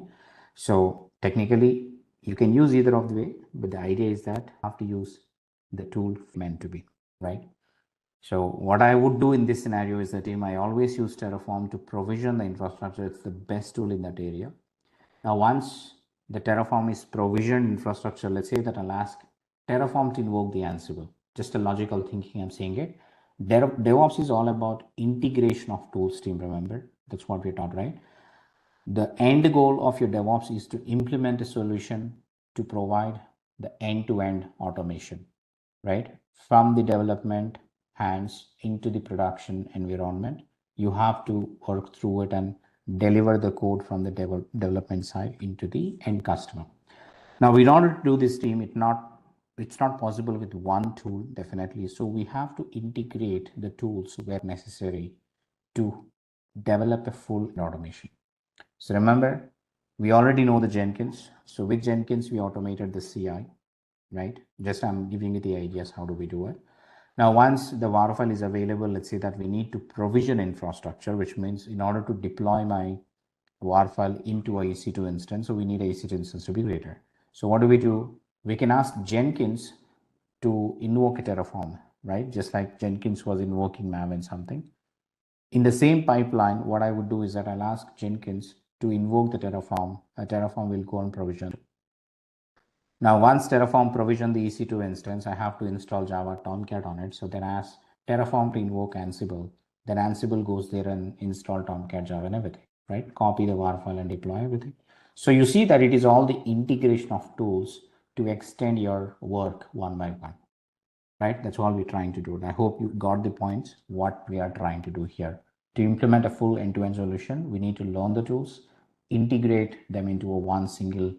So technically, you can use either of the way, but the idea is that you have to use the tool meant to be, right? So what I would do in this scenario is that I always use Terraform to provision the infrastructure. It's the best tool in that area. Now, once the Terraform is provisioned infrastructure, let's say that I'll ask Terraform to invoke the Ansible. Just a logical thinking, I'm saying it. DevOps is all about integration of tools, team, remember? That's what we're taught, right? The end goal of your DevOps is to implement a solution to provide the end-to-end automation, right? From the development hands into the production environment, you have to work through it and deliver the code from the development side into the end customer. Now, in order to do this, team, it's not possible with one tool, definitely. So we have to integrate the tools where necessary to develop a full automation. So remember, we already know the Jenkins. So with Jenkins, we automated the CI, right? Just I'm giving you the ideas, how do we do it? Now, once the WAR file is available, let's say that we need to provision infrastructure, which means in order to deploy my WAR file into a EC2 instance, so we need a EC2 instance to be created. So what do? We can ask Jenkins to invoke a Terraform, right? Just like Jenkins was invoking Maven something. In the same pipeline, what I would do is that I'll ask Jenkins to invoke the Terraform. A Terraform will go and provision. Now, once Terraform provision the EC2 instance, I have to install Java Tomcat on it. So then I ask Terraform to invoke Ansible. Then Ansible goes there and install Tomcat Java and everything, right? Copy the WAR file and deploy everything. So you see that it is all the integration of tools to extend your work one by one, right? That's all we're trying to do. I hope you got the points, what we are trying to do here. To implement a full end-to-end solution, we need to learn the tools, integrate them into a one single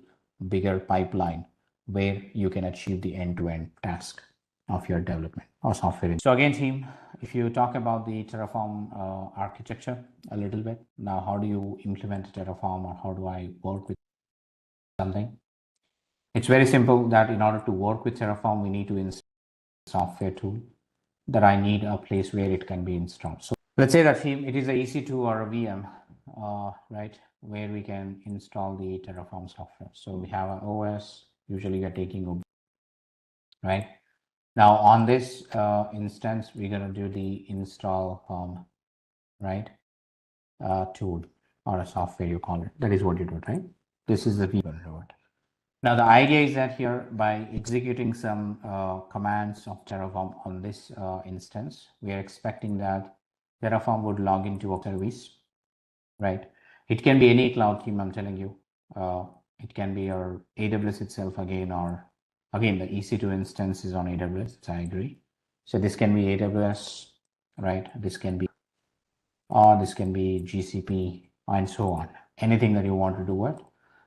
bigger pipeline where you can achieve the end-to-end task of your development or software. So again, team, if you talk about the Terraform architecture a little bit, now how do you implement Terraform, or how do I work with something? It's very simple that in order to work with Terraform, we need to install a software tool that I need a place where it can be installed. So let's say that team, it is a EC2 or a VM, right, where we can install the Terraform software. So we have an OS, usually we are taking, right? Now on this instance, we're going to do the install, right, tool or a software, you call it. That is what you do, right? This is the VM. Now the idea is that here, by executing some commands of Terraform on this instance, we are expecting that Terraform would log into a service, right? It can be any cloud team, I'm telling you. It can be your AWS itself again, or again, the EC2 instance is on AWS, so I agree. So this can be AWS, right? This can be, or this can be GCP and so on. Anything that you want to do it.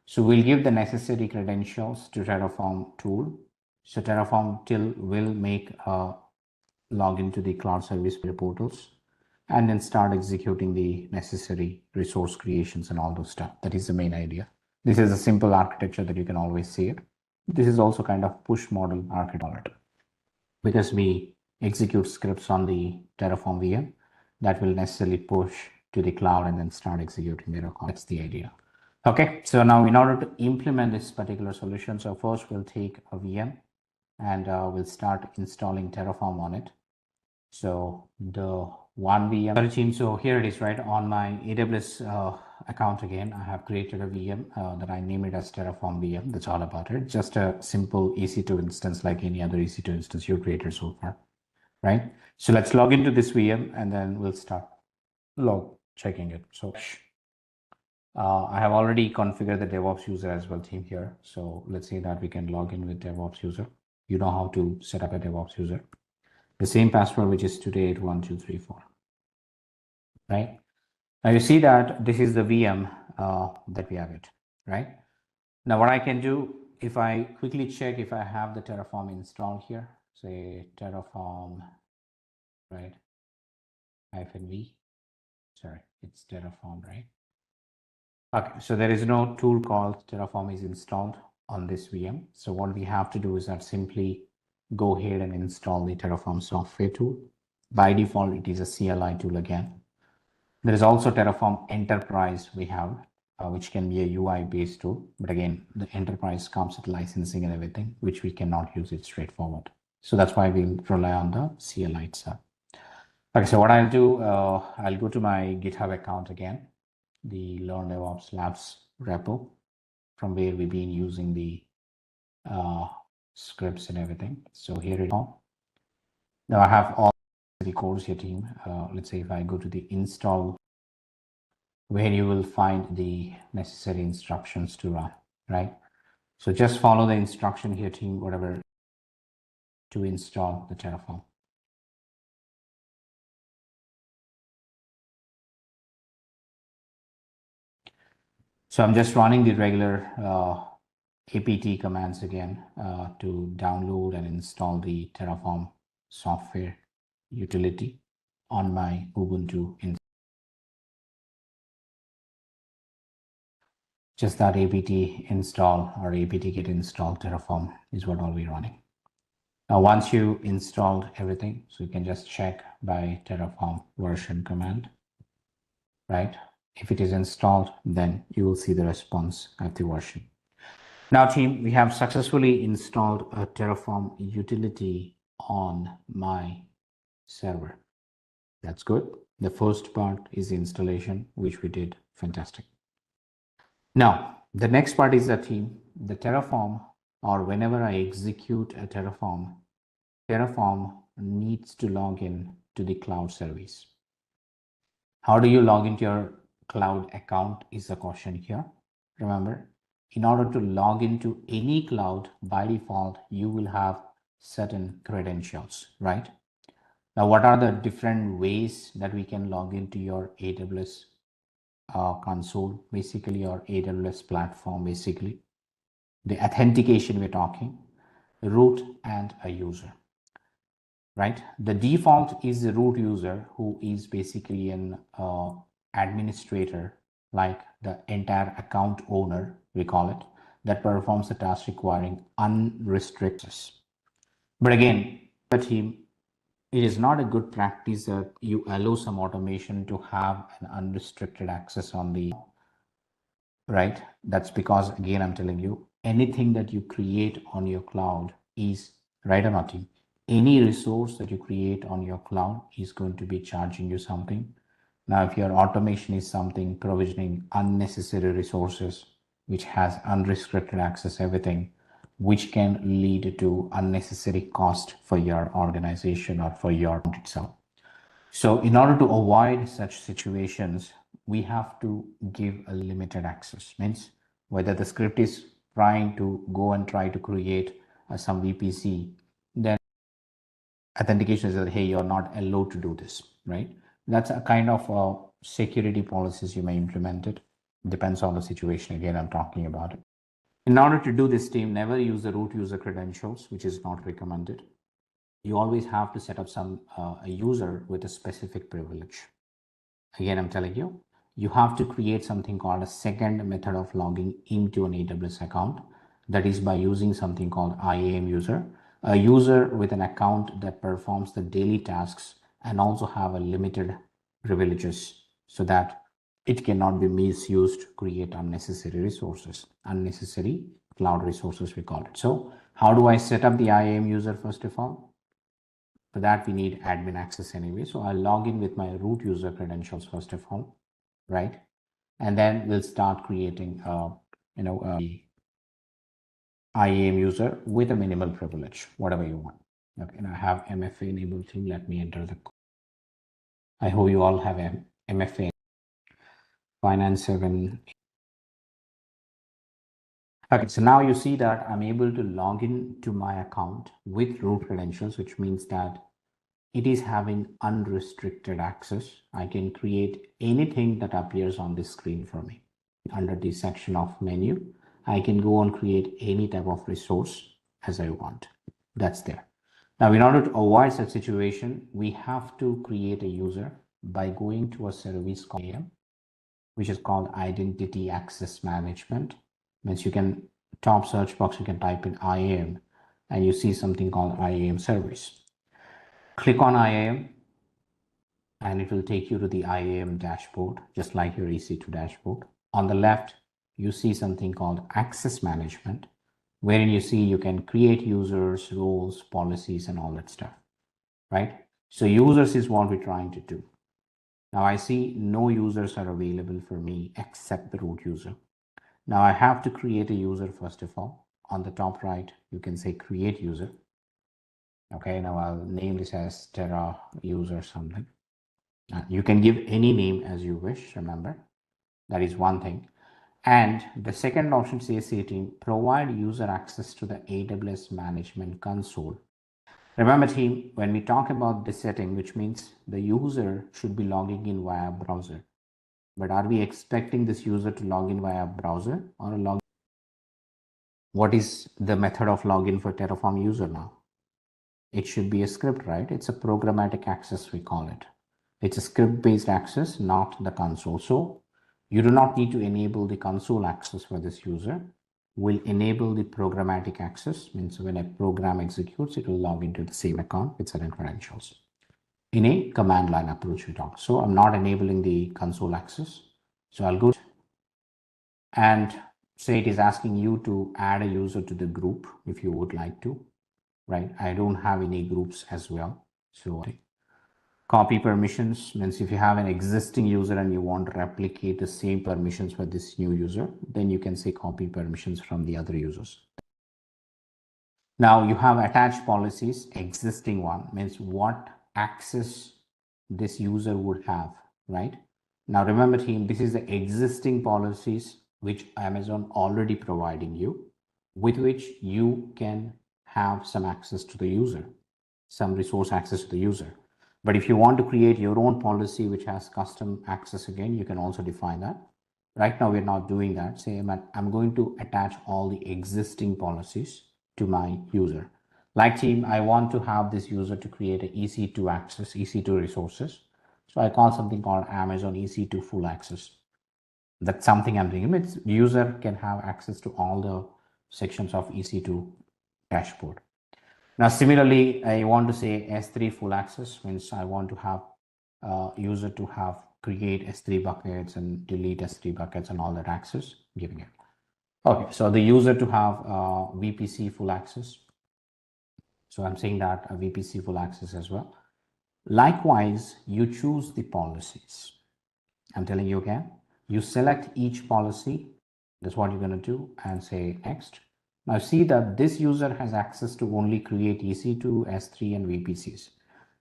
So we'll give the necessary credentials to Terraform tool. So Terraform will make a login to the cloud service portals and then start executing the necessary resource creations and all those stuff. That is the main idea. This is a simple architecture that you can always see it. This is also kind of push model architecture because we execute scripts on the Terraform VM that will necessarily push to the cloud and then start executing their code. That's the idea. Okay, so now in order to implement this particular solution, so first we'll take a VM and we'll start installing Terraform on it. So the one VM team, so here it is, right? On my AWS account again, I have created a VM that I name it as Terraform VM. That's all about it. Just a simple EC2 instance like any other EC2 instance you created so far, right? So let's log into this VM and then we'll start checking it. So I have already configured the DevOps user as well, team, here. So let's say that we can log in with DevOps user. You know how to set up a DevOps user. The same password, which is 281234, right? Now you see that this is the VM that we have it, right? Now what I can do, if I quickly check if I have the Terraform installed here, say Terraform, right, -v, sorry, it's Terraform, right? Okay, so there is no tool called Terraform is installed on this VM. So what we have to do is that simply go ahead and install the Terraform software tool. By default, it is a CLI tool again. There is also Terraform Enterprise we have, which can be a UI based tool. But again, the enterprise comes with licensing and everything, which we cannot use it straightforward. So that's why we'll rely on the CLI itself. Okay, so what I'll do, I'll go to my GitHub account again, the Learn DevOps Labs repo, from where we've been using the scripts and everything. So here it is. Now I have all the codes here, team. Let's say if I go to the install, where you will find the necessary instructions to run, right? So just follow the instruction here, team, whatever, to install the Terraform. So I'm just running the regular apt commands again to download and install the Terraform software utility on my Ubuntu instance. Just that apt install or apt get install Terraform is what I'll be running. Now, once you installed everything, so you can just check by Terraform version command, right? If it is installed, then you will see the response of the version. Now, team, we have successfully installed a Terraform utility on my server. That's good. The first part is the installation, which we did fantastic. Now, the next part is the team, the Terraform, or whenever I execute a Terraform needs to log in to the cloud service. How do you log into your cloud account is the question here. Remember, in order to log into any cloud, by default, you will have certain credentials, right? Now, what are the different ways that we can log into your AWS console, basically, or AWS platform, basically? The authentication we're talking, root and a user, right? The default is the root user, who is basically an administrator, like the entire account owner, we call it, that performs the task requiring unrestricted access. But again, the team, it is not a good practice that you allow some automation to have an unrestricted access on the, right? That's because, again, I'm telling you, anything that you create on your cloud is, right or not, team? Any resource that you create on your cloud is going to be charging you something. Now, if your automation is something provisioning unnecessary resources, which has unrestricted access, everything, which can lead to unnecessary cost for your organization or for your itself. So in order to avoid such situations, we have to give a limited access. Means whether the script is trying to go and try to create some VPC, then authentication is that, hey, you're not allowed to do this, right? That's a kind of security policies you may implement it. Depends on the situation. Again, I'm talking about it. In order to do this, team, never use the root user credentials, which is not recommended. You always have to set up some a user with a specific privilege. Again, I'm telling you, you have to create something called a second method of logging into an AWS account. That is by using something called IAM user, a user with an account that performs the daily tasks and also have a limited privileges, so that it cannot be misused to create unnecessary resources, unnecessary cloud resources, we call it. So how do I set up the IAM user? First of all, for that we need admin access anyway. So I'll log in with my root user credentials first of all, right? And then we'll start creating a IAM user with a minimal privilege, whatever you want. Okay, and I have MFA enabled team. Let me enter the code. I hope you all have MFA. Finance 7. Okay, so now you see that I'm able to log in to my account with root credentials, which means that it is having unrestricted access. I can create anything that appears on this screen for me. Under the section of menu, I can go and create any type of resource as I want. That's there. Now, in order to avoid such situation, we have to create a user by going to a service called IAM, which is called Identity Access Management. Means you can, top search box, you can type in IAM and you see something called IAM service. Click on IAM and it will take you to the IAM dashboard, just like your EC2 dashboard. On the left, you see something called access management, wherein you see you can create users, roles, policies, and all that stuff, right? So users is what we're trying to do. Now I see no users are available for me except the root user. Now I have to create a user first of all. On the top right, you can say create user. Okay, now I'll name this as Terra user something. You can give any name as you wish, remember. That is one thing. And the second option says setting, provide user access to the AWS management console. Remember team, when we talk about this setting, which means the user should be logging in via browser. But are we expecting this user to log in via browser or a login? What is the method of login for Terraform user now? It should be a script, right? It's a programmatic access, we call it. It's a script-based access, not the console. So you do not need to enable the console access for this user. We'll enable the programmatic access, means when a program executes, it will log into the same account with certain credentials. In a command line approach we talked. So I'm not enabling the console access. So I'll go and say it is asking you to add a user to the group if you would like to, right? I don't have any groups as well. So copy permissions means if you have an existing user and you want to replicate the same permissions for this new user, then you can say copy permissions from the other users. Now you have attached policies, existing one means what access this user would have, right? Now remember team, this is the existing policies which Amazon already providing you, with which you can have some access to the user, some resource access to the user. But if you want to create your own policy which has custom access again, you can also define that. Right now we're not doing that. Say I'm going to attach all the existing policies to my user. Like team, I want to have this user to create an EC2 access, EC2 resources. So I call something called Amazon EC2 full access. That's something I'm doing. It's user can have access to all the sections of EC2 dashboard. Now, similarly, I want to say S3 full access means I want to have user to have create S3 buckets and delete S3 buckets and all that access, giving it. Okay, so the user to have VPC full access. So I'm saying that a VPC full access as well. Likewise, you choose the policies. I'm telling you again, you select each policy. That's what you're going to do and say next. Now see that this user has access to only create EC2, S3 and VPCs.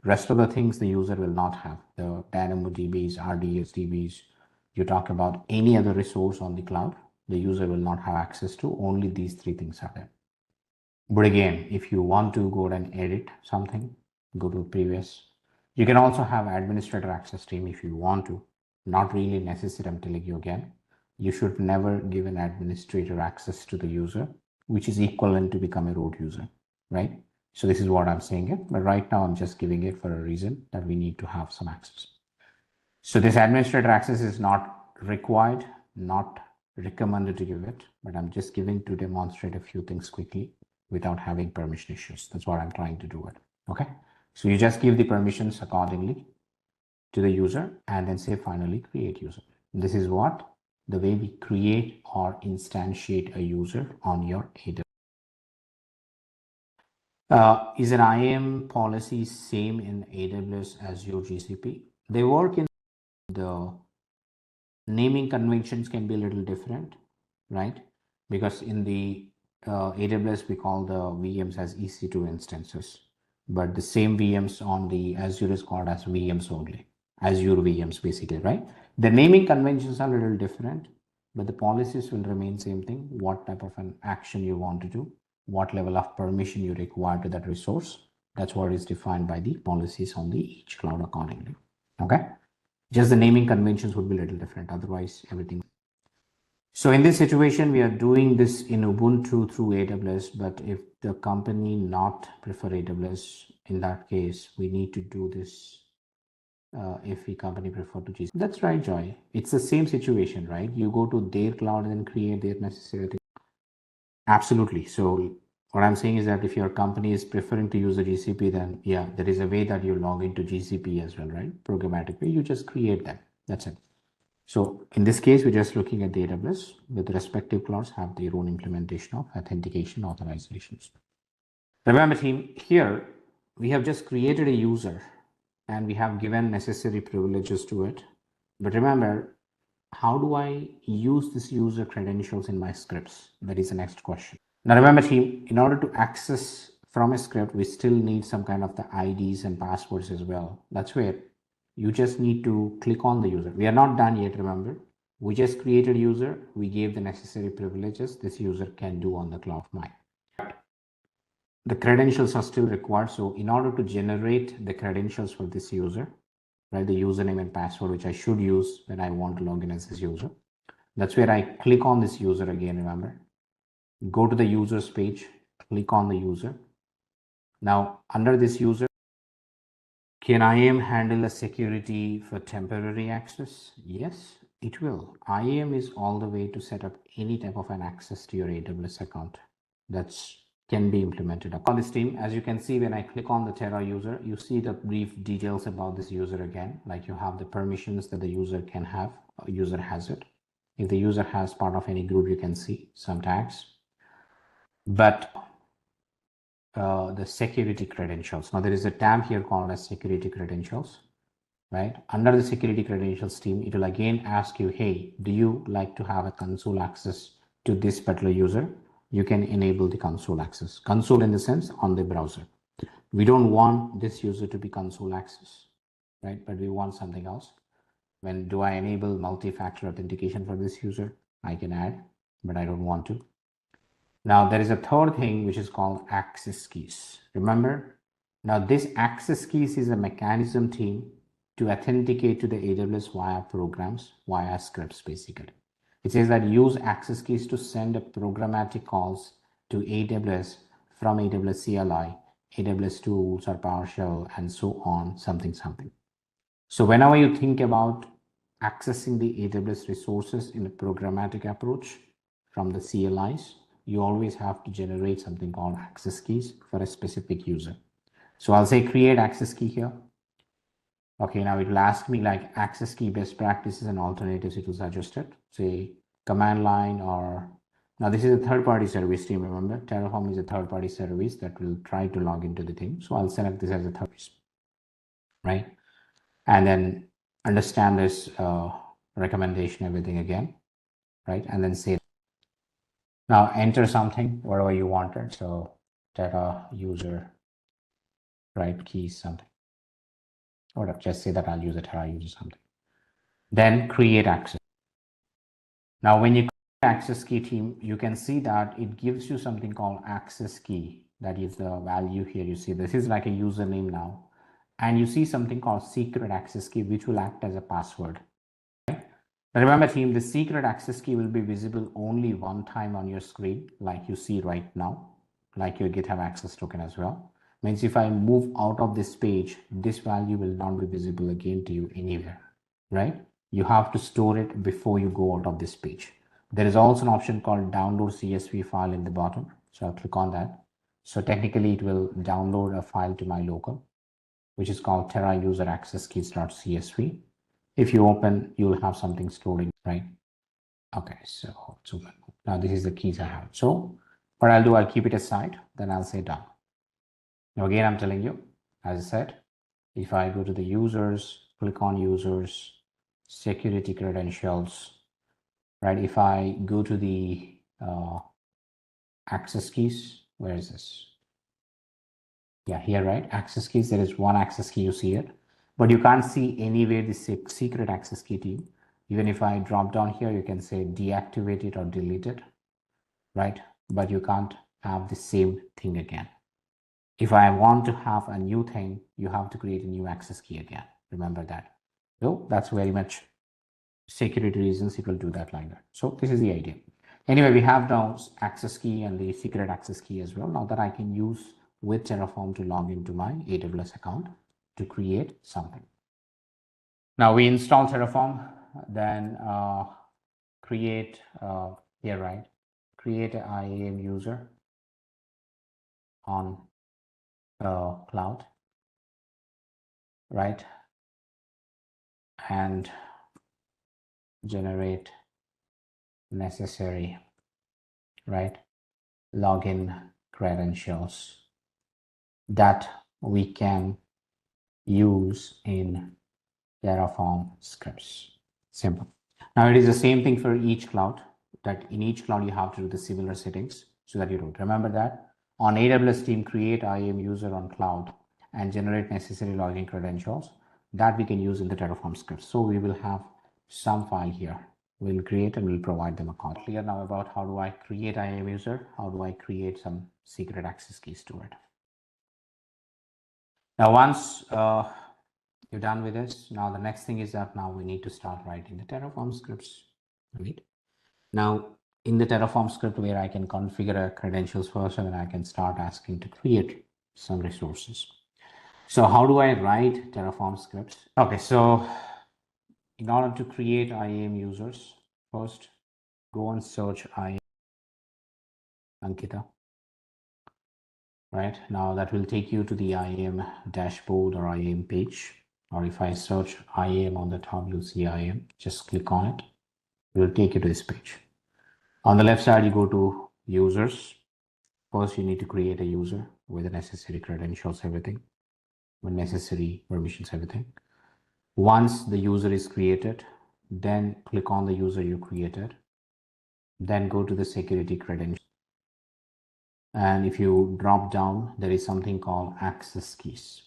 Rest of the things the user will not have. The DynamoDBs, RDS DBs, you talk about any other resource on the cloud, the user will not have access to. Only these three things are there. But again, if you want to go and edit something, go to previous. You can also have administrator access team if you want to. Not really necessary, I'm telling you again. You should never give an administrator access to the user, which is equivalent to become a root user, right? So this is what I'm saying it, but right now I'm just giving it for a reason that we need to have some access. So this administrator access is not required, not recommended to give it, but I'm just giving to demonstrate a few things quickly without having permission issues. That's what I'm trying to do it. Okay. So you just give the permissions accordingly to the user and then say finally create user. This is what the way we create or instantiate a user on your AWS. Is an IAM policy same in AWS as your GCP? They work in the naming conventions can be a little different, right? Because in the AWS, we call the VMs as EC2 instances, but the same VMs on the Azure is called as VMs only, Azure VMs basically, right? The naming conventions are a little different, but the policies will remain same thing. What type of an action you want to do, what level of permission you require to that resource. That's what is defined by the policies on the each cloud accordingly. Okay. Just the naming conventions would be a little different. Otherwise, everything. So in this situation, we are doing this in Ubuntu through AWS, but if the company not prefer AWS, in that case, we need to do this if the company prefer to GCP. That's right, Joy. It's the same situation, right? You go to their cloud and then create their necessary things. Absolutely. So What I'm saying is that if your company is preferring to use a GCP, then yeah, there is a way that you log into GCP as well, right? Programmatic way, you just create them. That's it. So in this case, we're just looking at the AWS with respective clouds have their own implementation of authentication authorizations. Remember team, here we have just created a user and we have given necessary privileges to it. But remember, how do I use this user credentials in my scripts? That is the next question. Now remember team, in order to access from a script, we still need some kind of the IDs and passwords as well. That's where you just need to click on the user. We are not done yet, remember. We just created user. We gave the necessary privileges this user can do on the cloud of mine. The credentials are still required. So in order to generate the credentials for this user, right, the username and password, which I should use when I want to log in as this user, that's where I click on this user again, remember. Go to the users page, click on the user. Now under this user, can IAM handle a security for temporary access? Yes, it will. IAM is all the way to set up any type of an access to your AWS account. That's can be implemented on this team. As you can see, when I click on the Terra user, you see the brief details about this user again, like you have the permissions that the user can have, user has it. If the user has part of any group, you can see some tags. But the security credentials. Now there is a tab here called as security credentials, right? Under the security credentials team, it will again ask you, hey, do you like to have a console access to this particular user? You can enable the console access. Console in the sense on the browser. We don't want this user to be console access, right? But we want something else. When do I enable multi-factor authentication for this user? I can add, but I don't want to. Now there is a third thing which is called access keys. Remember, now this access keys is a mechanism team to authenticate to the AWS via programs, via scripts basically. It says that use access keys to send a programmatic calls to AWS from AWS CLI, AWS tools or PowerShell and so on, something. So whenever you think about accessing the AWS resources in a programmatic approach from the CLIs, you always have to generate something called access keys for a specific user. So I'll say create access key here. Okay, now it will ask me like access key best practices and alternatives. It will suggest it. Say command line or now this is a third-party service team. Remember, Terraform is a third-party service that will try to log into the thing. So I'll select this as a third piece, right? And then understand this recommendation, everything again, right? And then say now enter something wherever you want it. So Terra user, right, keys something. Or just say that I'll use a Terra user something. Then create access. Now when you create access key team, you can see that it gives you something called access key. That is the value here. You see this is like a username now. And you see something called secret access key, which will act as a password. Remember team, the secret access key will be visible only one time on your screen, like you see right now, like your GitHub access token as well. Means if I move out of this page, this value will not be visible again to you anywhere, right? You have to store it before you go out of this page. There is also an option called download CSV file in the bottom. So I'll click on that. So technically it will download a file to my local, which is called Terra user access keys.csv. If you open, you'll have something stored in, right? Okay, so now this is the keys I have. So what I'll do, I'll keep it aside, then I'll say done. Now again, I'm telling you, as I said, if I go to the users, click on users, security credentials, right? If I go to the access keys, where is this? Yeah, here, right? Access keys, there is one access key, you see it. But you can't see anywhere the secret access key team. Even if I drop down here, you can say deactivate it or delete it, right? But you can't have the same thing again. If I want to have a new thing, you have to create a new access key again. Remember that. So that's very much security reasons it will do that like that. So this is the idea. Anyway, we have now access key and the secret access key as well. Now that I can use with Terraform to log into my AWS account to create something. Now we install Terraform, then create here, right? Create an IAM user. on cloud, right? And generate necessary, right, login credentials that we can use in Terraform scripts. Simple. Now it is the same thing for each cloud, that in each cloud you have to do the similar settings so that you don't. Remember that on AWS team, create IAM user on cloud and generate necessary login credentials that we can use in the Terraform scripts. So we will have some file here. We'll create and we'll provide them a call. Clear now about how do I create IAM user? How do I create some secret access keys to it? Now, once you're done with this, now the next thing is that now we need to start writing the Terraform scripts, right? Now, in the Terraform script where I can configure credentials first and then I can start asking to create some resources. So how do I write Terraform scripts? Okay, so in order to create IAM users, first go and search IAM Ankita. Right now that will take you to the IAM dashboard or IAM page. Or if I search IAM on the top, you'll see IAM. Just click on it. It will take you to this page. On the left side, you go to users. First, you need to create a user with the necessary credentials, everything, with necessary permissions, everything. Once the user is created, then click on the user you created. Then go to the security credentials. And if you drop down, there is something called access keys,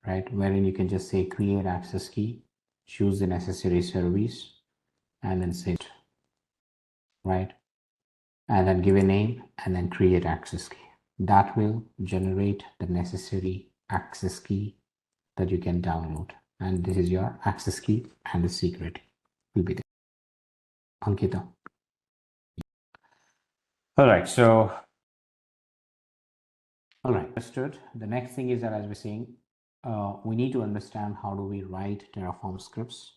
right? Wherein you can just say create access key, choose the necessary service, and then say it, right? And then give a name and then create access key. That will generate the necessary access key that you can download. And this is your access key and the secret will be there. Ankita. All right, so all right, understood. The next thing is that, as we're saying, we need to understand how do we write Terraform scripts.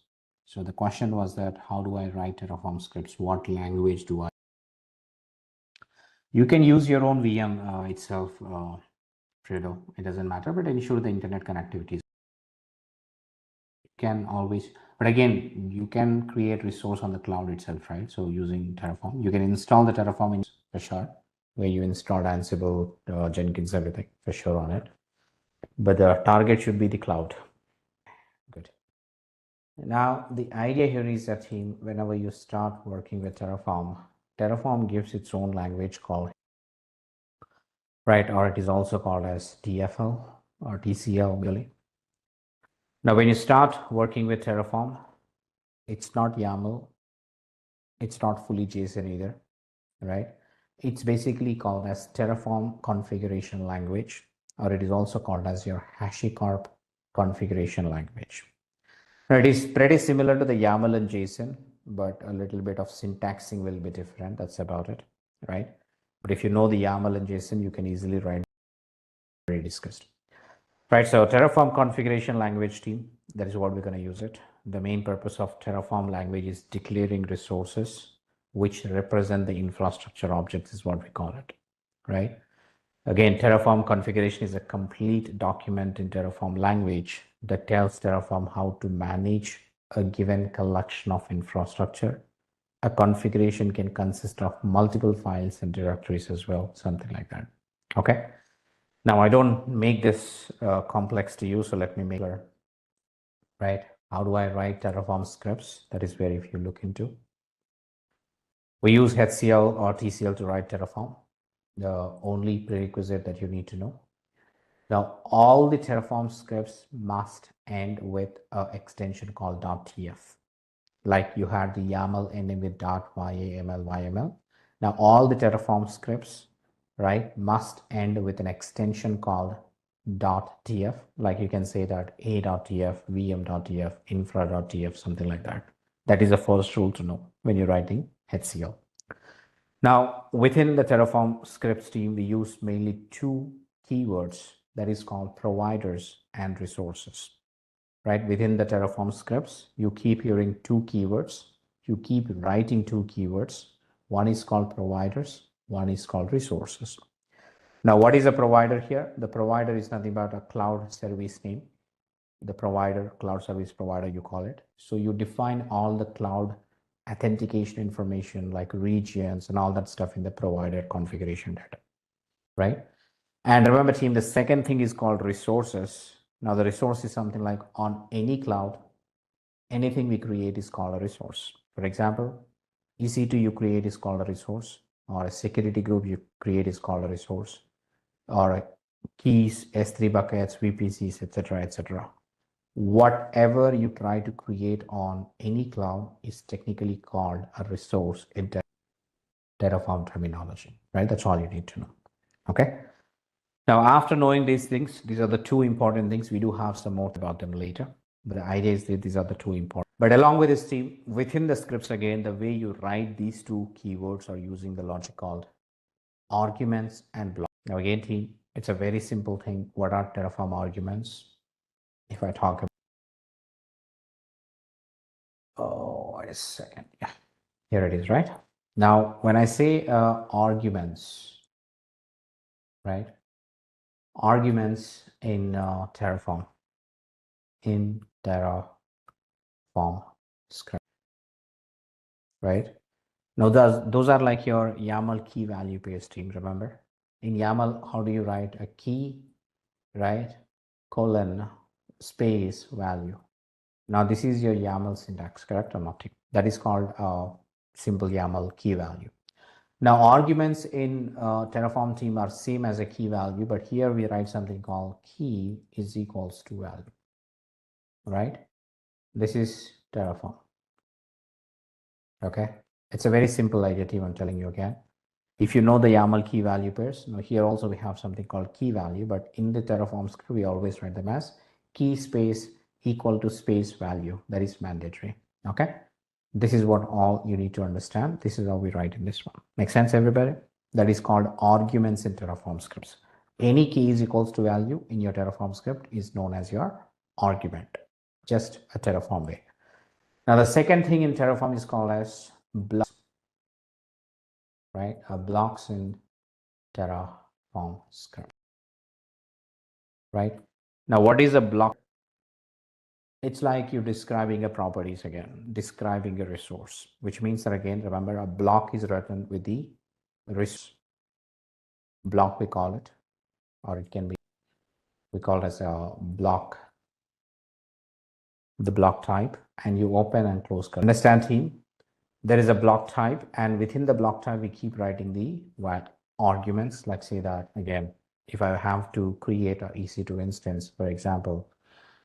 So the question was that how do I write Terraform scripts? What language do I? You can use your own VM itself, Fredo. It doesn't matter, but ensure the internet connectivity. You can always, but again, you can create resource on the cloud itself, right? So using Terraform, you can install the Terraform in for sure, where you install Ansible, Jenkins, everything for sure on it. But the target should be the cloud. Good. Now, the idea here is that whenever you start working with Terraform, Terraform gives its own language called, right, or it is also called as TFL or TCL, really. Now, when you start working with Terraform, it's not YAML, it's not fully JSON either, right? It's basically called as Terraform configuration language, or it is also called as your HashiCorp configuration language. Now, it is pretty similar to the YAML and JSON, but a little bit of syntaxing will be different. That's about it, right? But if you know the YAML and JSON, you can easily write. Already discussed, right? So Terraform configuration language team, that is what we're going to use it. The main purpose of Terraform language is declaring resources which represent the infrastructure objects, is what we call it, right? Again, Terraform configuration is a complete document in Terraform language that tells Terraform how to manage a given collection of infrastructure. A configuration can consist of multiple files and directories as well, something like that. Okay. Now, I don't make this complex to you, so let me make it, right? How do I write Terraform scripts? That is where if you look into. We use HCL or TCL to write Terraform. The only prerequisite that you need to know. Now, all the Terraform scripts must end with an extension called .tf. Like you had the YAML ending with .yaml. Now, all the Terraform scripts, right, must end with an extension called .tf. Like you can say that a.tf, vm.tf, infra.tf, something like that. That is the first rule to know when you're writing HCL. Now, within the Terraform scripts team, we use mainly two keywords that is called providers and resources, right? Within the Terraform scripts, you keep hearing two keywords. You keep writing two keywords. One is called providers, one is called resources. Now, what is a provider here? The provider is nothing but a cloud service name. The provider, cloud service provider, you call it. So you define all the cloud authentication information like regions and all that stuff in the provider configuration data, right? And remember, team, the second thing is called resources. Now, the resource is something like on any cloud, anything we create is called a resource. For example, EC2 you create is called a resource, or a security group you create is called a resource, or keys, S3 buckets, VPCs, etc., etc. Whatever you try to create on any cloud is technically called a resource in Terraform terminology, right? That's all you need to know. Okay. Now, after knowing these things, these are the two important things. We do have some more about them later, but the idea is that these are the two important. But along with this, team, within the scripts, again, the way you write these two keywords are using the logic called arguments and blocks. Now, again, team, it's a very simple thing. What are Terraform arguments? If I talk about, oh, wait a second. Yeah, here it is, right? Now, when I say arguments, right? Arguments in Terraform, script, right? Now, those are like your YAML key value pairs, team. Remember, in YAML, how do you write a key, right? Colon space value. Now, this is your YAML syntax, correct or not? That is called simple YAML key value. Now, arguments in Terraform team are same as a key value, but here we write something called key is equals to value, right? This is Terraform. Okay, it's a very simple idea team. I'm telling you again. If you know the YAML key value pairs, now here also we have something called key value, but in the Terraform script, we always write them as key space equal to space value. That is mandatory. Okay. This is what all you need to understand. This is how we write in this one. Make sense, everybody? That is called arguments in Terraform scripts. Any key is equals to value in your Terraform script is known as your argument, just a Terraform way. Now, the second thing in Terraform is called as blocks, right? Blocks in Terraform script, right? Now, what is a block? It's like you're describing a properties again, describing a resource, which means that again, remember a block is written with the resource block, we call it, or it can be, we call it as a block, the block type, and you open and close. Understand, team? There is a block type, and within the block type, we keep writing the arguments. Like say that again, if I have to create a EC2 instance, for example,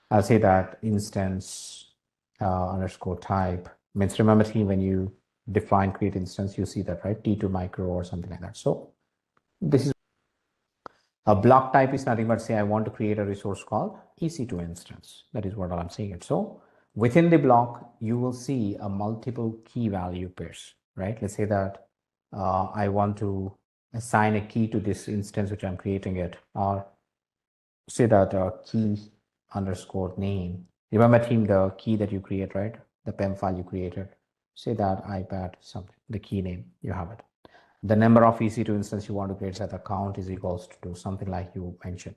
I'll say that instance underscore type means, remember team, when you define create instance, you see that, right? T2 micro or something like that. So this is a block type is nothing but say I want to create a resource called EC2 instance. That is what I'm saying it. So within the block, you will see a multiple key value pairs, right? Let's say that I want to assign a key to this instance, which I'm creating it, or say that key underscore name. Remember team, the key that you create, right? The PEM file you created, say that iPad something, the key name, you have it. The number of EC2 instance you want to create, so the count is equals to something like you mentioned.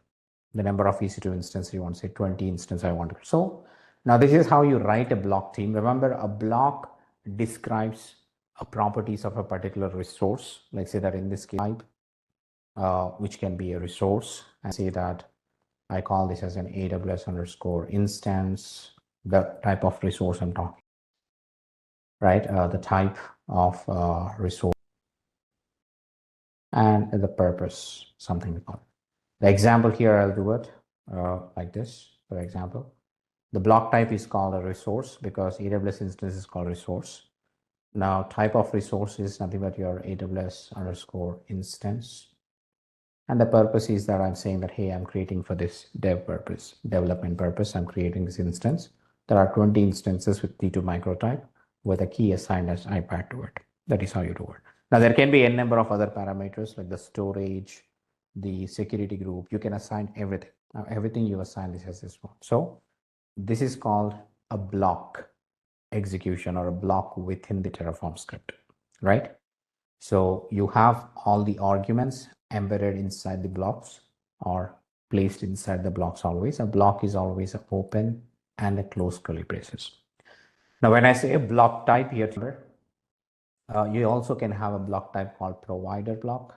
The number of EC2 instance you want to say 20 instance I want to. So now this is how you write a block team. Remember, a block describes a properties of a particular resource. Let's say that in this case, which can be a resource, and say that I call this as an AWS underscore instance, the type of resource I'm talking, right? The type of resource and the purpose, something we call it. The example here, I'll do it like this, for example. The block type is called a resource because AWS instance is called resource. Now, type of resource is nothing but your AWS underscore instance. And the purpose is that I'm saying that, hey, I'm creating for this development purpose, I'm creating this instance. There are 20 instances with T2 micro type with a key assigned as iPad to it. That is how you do it. Now, there can be n number of other parameters like the storage, the security group. You can assign everything. Now, everything you assign this as this one. So this is called a block execution or a block within the Terraform script, right? So you have all the arguments embedded inside the blocks or placed inside the blocks always. A block is always an open and a closed curly braces. Now, when I say a block type here, you also can have a block type called provider block,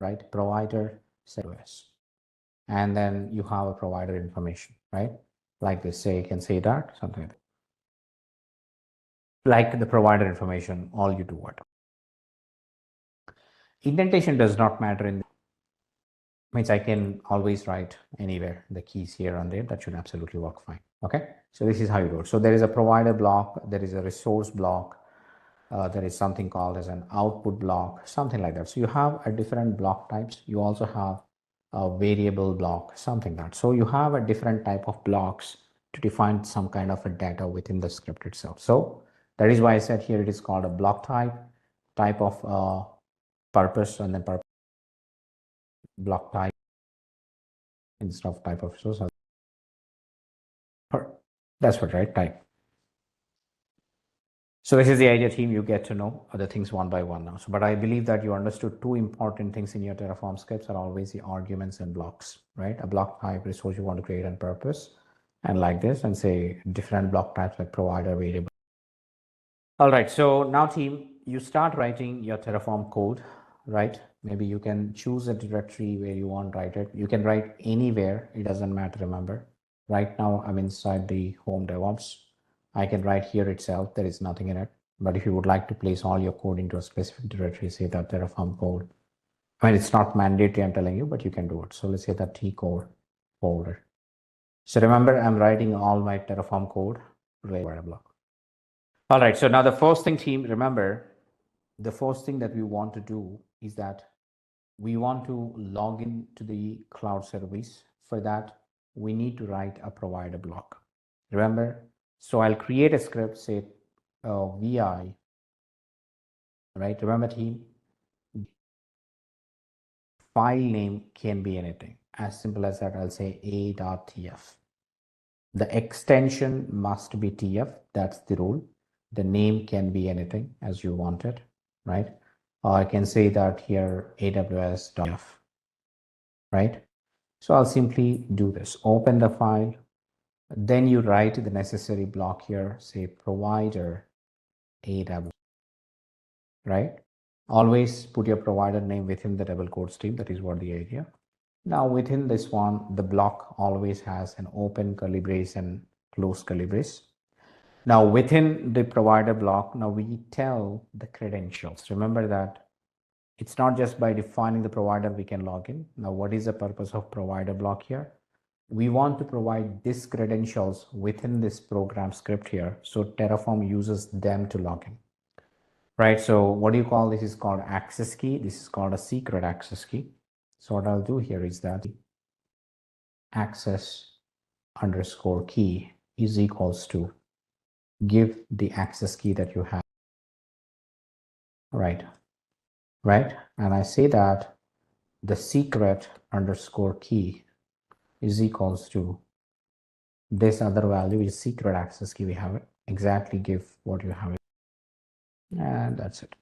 right? Provider service. And then you have a provider information, right? Like this, say, you can say that, something like the provider information, all you do what. Indentation does not matter in means I can always write anywhere the keys here and there. That should absolutely work fine. Okay, so this is how you do it. So there is a provider block, there is a resource block, there is something called as an output block, something like that. So you have a different block types. You also have a variable block, something like that. So you have a different type of blocks to define some kind of a data within the script itself. So that is why I said here it is called a block type of purpose, and then purpose block type instead of type of resource. That's what, right? Type. So this is the idea, team. You get to know other things one by one now. So, but I believe that you understood two important things in your Terraform scripts are always the arguments and blocks, right? A block type resource you want to create on purpose, and like this, and say different block types like provider, variable. All right. So now, team, you start writing your Terraform code, right? Maybe you can choose a directory where you want to write it. You can write anywhere. It doesn't matter. Remember, right now I'm inside the home DevOps. I can write here itself. There is nothing in it. But if you would like to place all your code into a specific directory, say that Terraform code, I mean, it's not mandatory, I'm telling you, but you can do it. So let's say that T code folder. So remember, I'm writing all my Terraform code related to block. All right. So now the first thing, team, remember, the first thing that we want to do is that we want to log in to the cloud service. For that, we need to write a provider block. Remember, so I'll create a script, say VI, right? Remember, team, file name can be anything. As simple as that, I'll say a.tf. The extension must be tf. That's the rule. The name can be anything as you want it, right? Or I can say that here aws.tf, right? So I'll simply do this. Open the file. Then you write the necessary block here, say provider AWS, right? Always put your provider name within the double quote stream. That is what the idea. Now within this one, the block always has an open curly brace and close curly brace. Now within the provider block, now we tell the credentials. Remember that it's not just by defining the provider we can log in. Now what is the purpose of provider block here? We want to provide these credentials within this program script here. So Terraform uses them to log in, right? So what do you call this? Is called access key. This is called a secret access key. So what I'll do here is that access underscore key is equals to give the access key that you have, right? And I say that the secret underscore key is equals to this other value, which is secret access key. We have it. Exactly give what you have it. And that's it.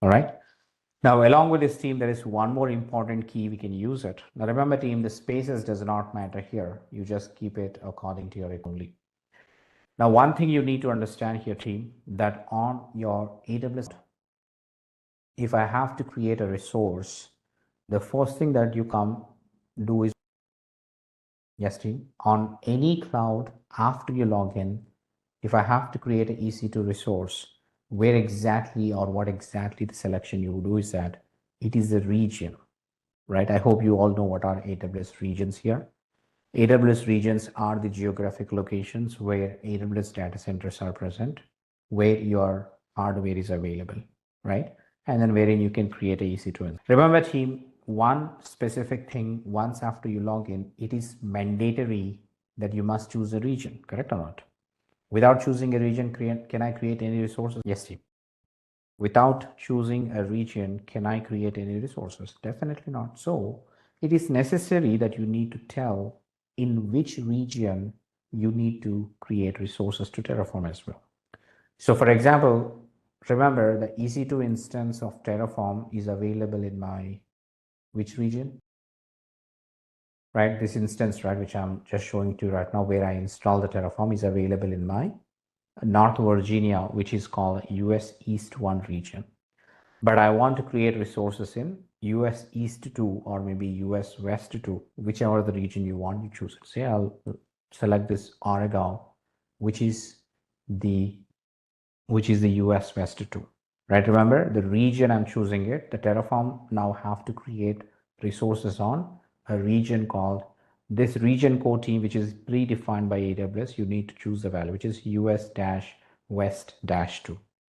All right. Now, along with this, team, there is one more important key. We can use it. Now, remember, team, the spaces does not matter here. You just keep it according to your only. Now, one thing you need to understand here, team, that on your AWS, if I have to create a resource, the first thing that you come do is, yes, team, on any cloud, after you log in, if I have to create an EC2 resource, where exactly or what exactly the selection you do is that it is the region, right? I hope you all know what are AWS regions here. AWS regions are the geographic locations where AWS data centers are present, where your hardware is available, right? And then wherein you can create a EC2. Remember, team, one specific thing, once after you log in, it is mandatory that you must choose a region, correct or not? Without choosing a region, can I create any resources? Yes, team. Without choosing a region, can I create any resources? Definitely not. So it is necessary that you need to tell in which region you need to create resources to Terraform as well. So for example, remember the EC2 instance of Terraform is available in my which region? Right, this instance, right, which I'm just showing to you right now, where I install the Terraform, is available in my North Virginia, which is called US East 1 region. But I want to create resources in US East 2 or maybe US West 2, whichever the region you want, you choose it. Say I'll select this Oregon, which is the US West 2, right? Remember the region I'm choosing it, the Terraform now have to create resources on a region called this region core team, which is predefined by AWS. You need to choose the value, which is US-West-2.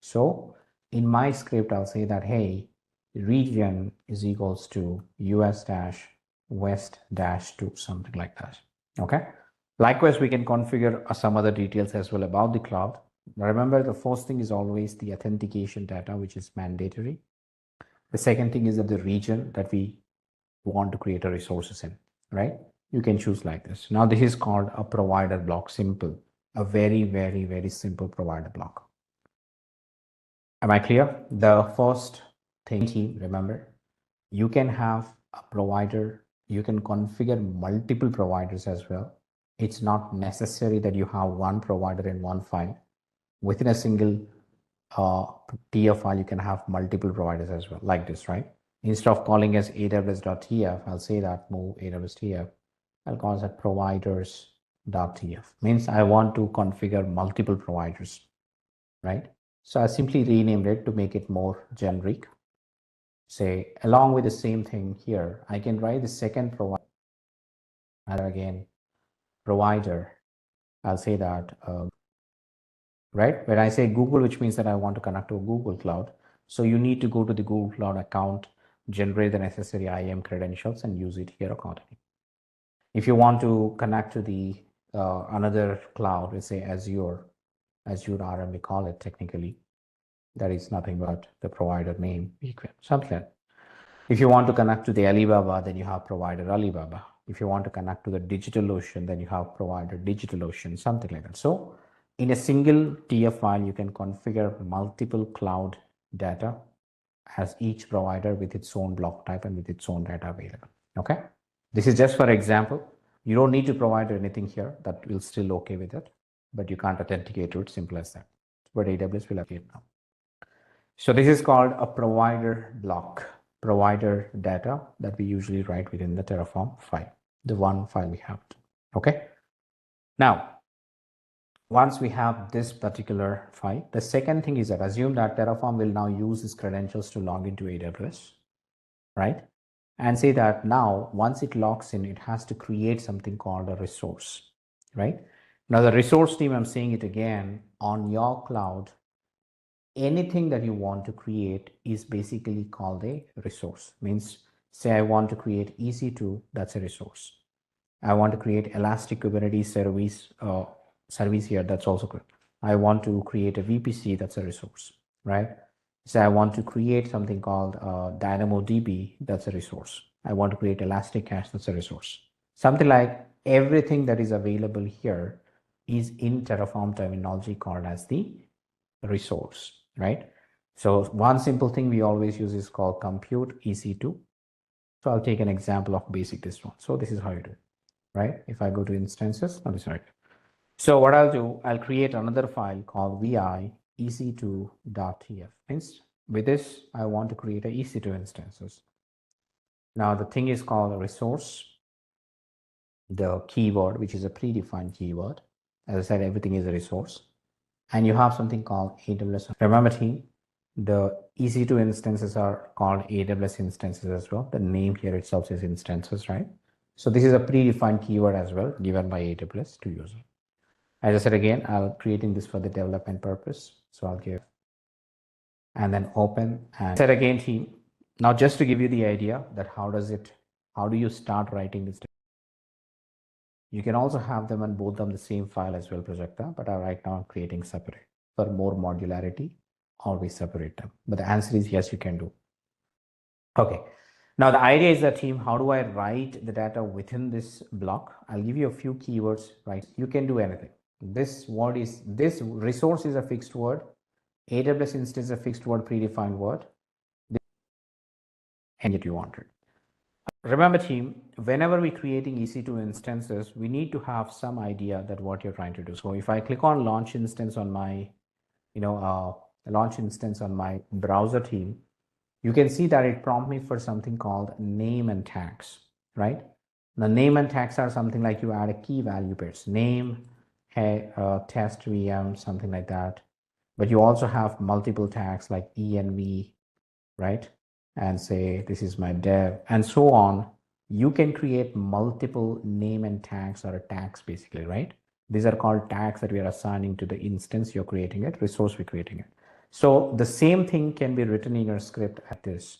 So in my script, I'll say that, hey, region is equals to US-West-2, something like that. Okay. Likewise, we can configure some other details as well about the cloud. Remember, the first thing is always the authentication data, which is mandatory. The second thing is that the region that we want to create a resources in, right? You can choose like this. Now, this is called a provider block, simple, a very, very, very simple provider block. Am I clear? The first thing, remember, you can have a provider, you can configure multiple providers as well. It's not necessary that you have one provider in one file. Within a single TF file, you can have multiple providers as well, like this, right? Instead of calling as aws.tf, I'll say that move aws.tf. I'll call it providers.tf. Means I want to configure multiple providers, right? So I simply renamed it to make it more generic. Say, along with the same thing here, I can write the second provider, and again, provider. I'll say that, right? When I say Google, which means that I want to connect to a Google Cloud. So you need to go to the Google Cloud account, generate the necessary IAM credentials, and use it here accordingly. If you want to connect to the another cloud, let's say Azure RM, we call it technically. That is nothing but the provider name, something. If you want to connect to the Alibaba, then you have provider Alibaba. If you want to connect to the DigitalOcean, then you have provider DigitalOcean, something like that. So in a single TF file, you can configure multiple cloud data as each provider with its own block type and with its own data available. Okay. This is just for example. You don't need to provide anything here. That will still okay with it, but you can't authenticate to it. Simple as that. But AWS will appear now. So this is called a provider block, provider data that we usually write within the Terraform file, the one file we have. Okay. Now, once we have this particular file, the second thing is that assume that Terraform will now use its credentials to log into AWS, right? And say that now, once it logs in, it has to create something called a resource, right? Now the resource team, I'm saying it again, on your cloud, anything that you want to create is basically called a resource. Means, say I want to create EC2, that's a resource. I want to create Elastic Kubernetes service here, that's also good. I want to create a VPC, that's a resource, right? So I want to create something called DynamoDB, that's a resource. I want to create Elastic Cache, that's a resource. Something like everything that is available here is in Terraform terminology called as the resource, right? So one simple thing we always use is called compute EC2. So I'll take an example of basic this one. So this is how you do it, right? If I go to instances, oh, sorry. So what I'll do, I'll create another file called vi ec2.tf. Means with this, I want to create a EC2 instances. Now the thing is called a resource, the keyword, which is a predefined keyword. As I said, everything is a resource. And you have something called AWS. Remember team, the EC2 instances are called AWS instances as well. The name here itself says instances, right? So this is a predefined keyword as well, given by AWS to use it. As I said again, I'll creating this for the development purpose. So I'll give and then open and said again team. Now just to give you the idea that how do you start writing this? You can also have them on both of the same file as well, Projecta, but right now I'm creating separate. For more modularity, always separate them. But the answer is yes, you can do. Okay. Now the idea is that team, how do I write the data within this block? I'll give you a few keywords, right? You can do anything. This resource is a fixed word. AWS instance is a fixed word, predefined word. And yet you want it. Remember team, whenever we're creating EC2 instances, we need to have some idea that what you're trying to do. So if I click on launch instance on my, launch instance on my browser team, you can see that it prompts me for something called name and tags, right? Now name and tags are something like you add a key value pairs, name, hey, test VM, something like that. But you also have multiple tags like env, right? And say, this is my dev and so on. You can create multiple name and tags or tags basically, right? These are called tags that we are assigning to the instance you're creating it, resource we're creating it. So the same thing can be written in your script at this,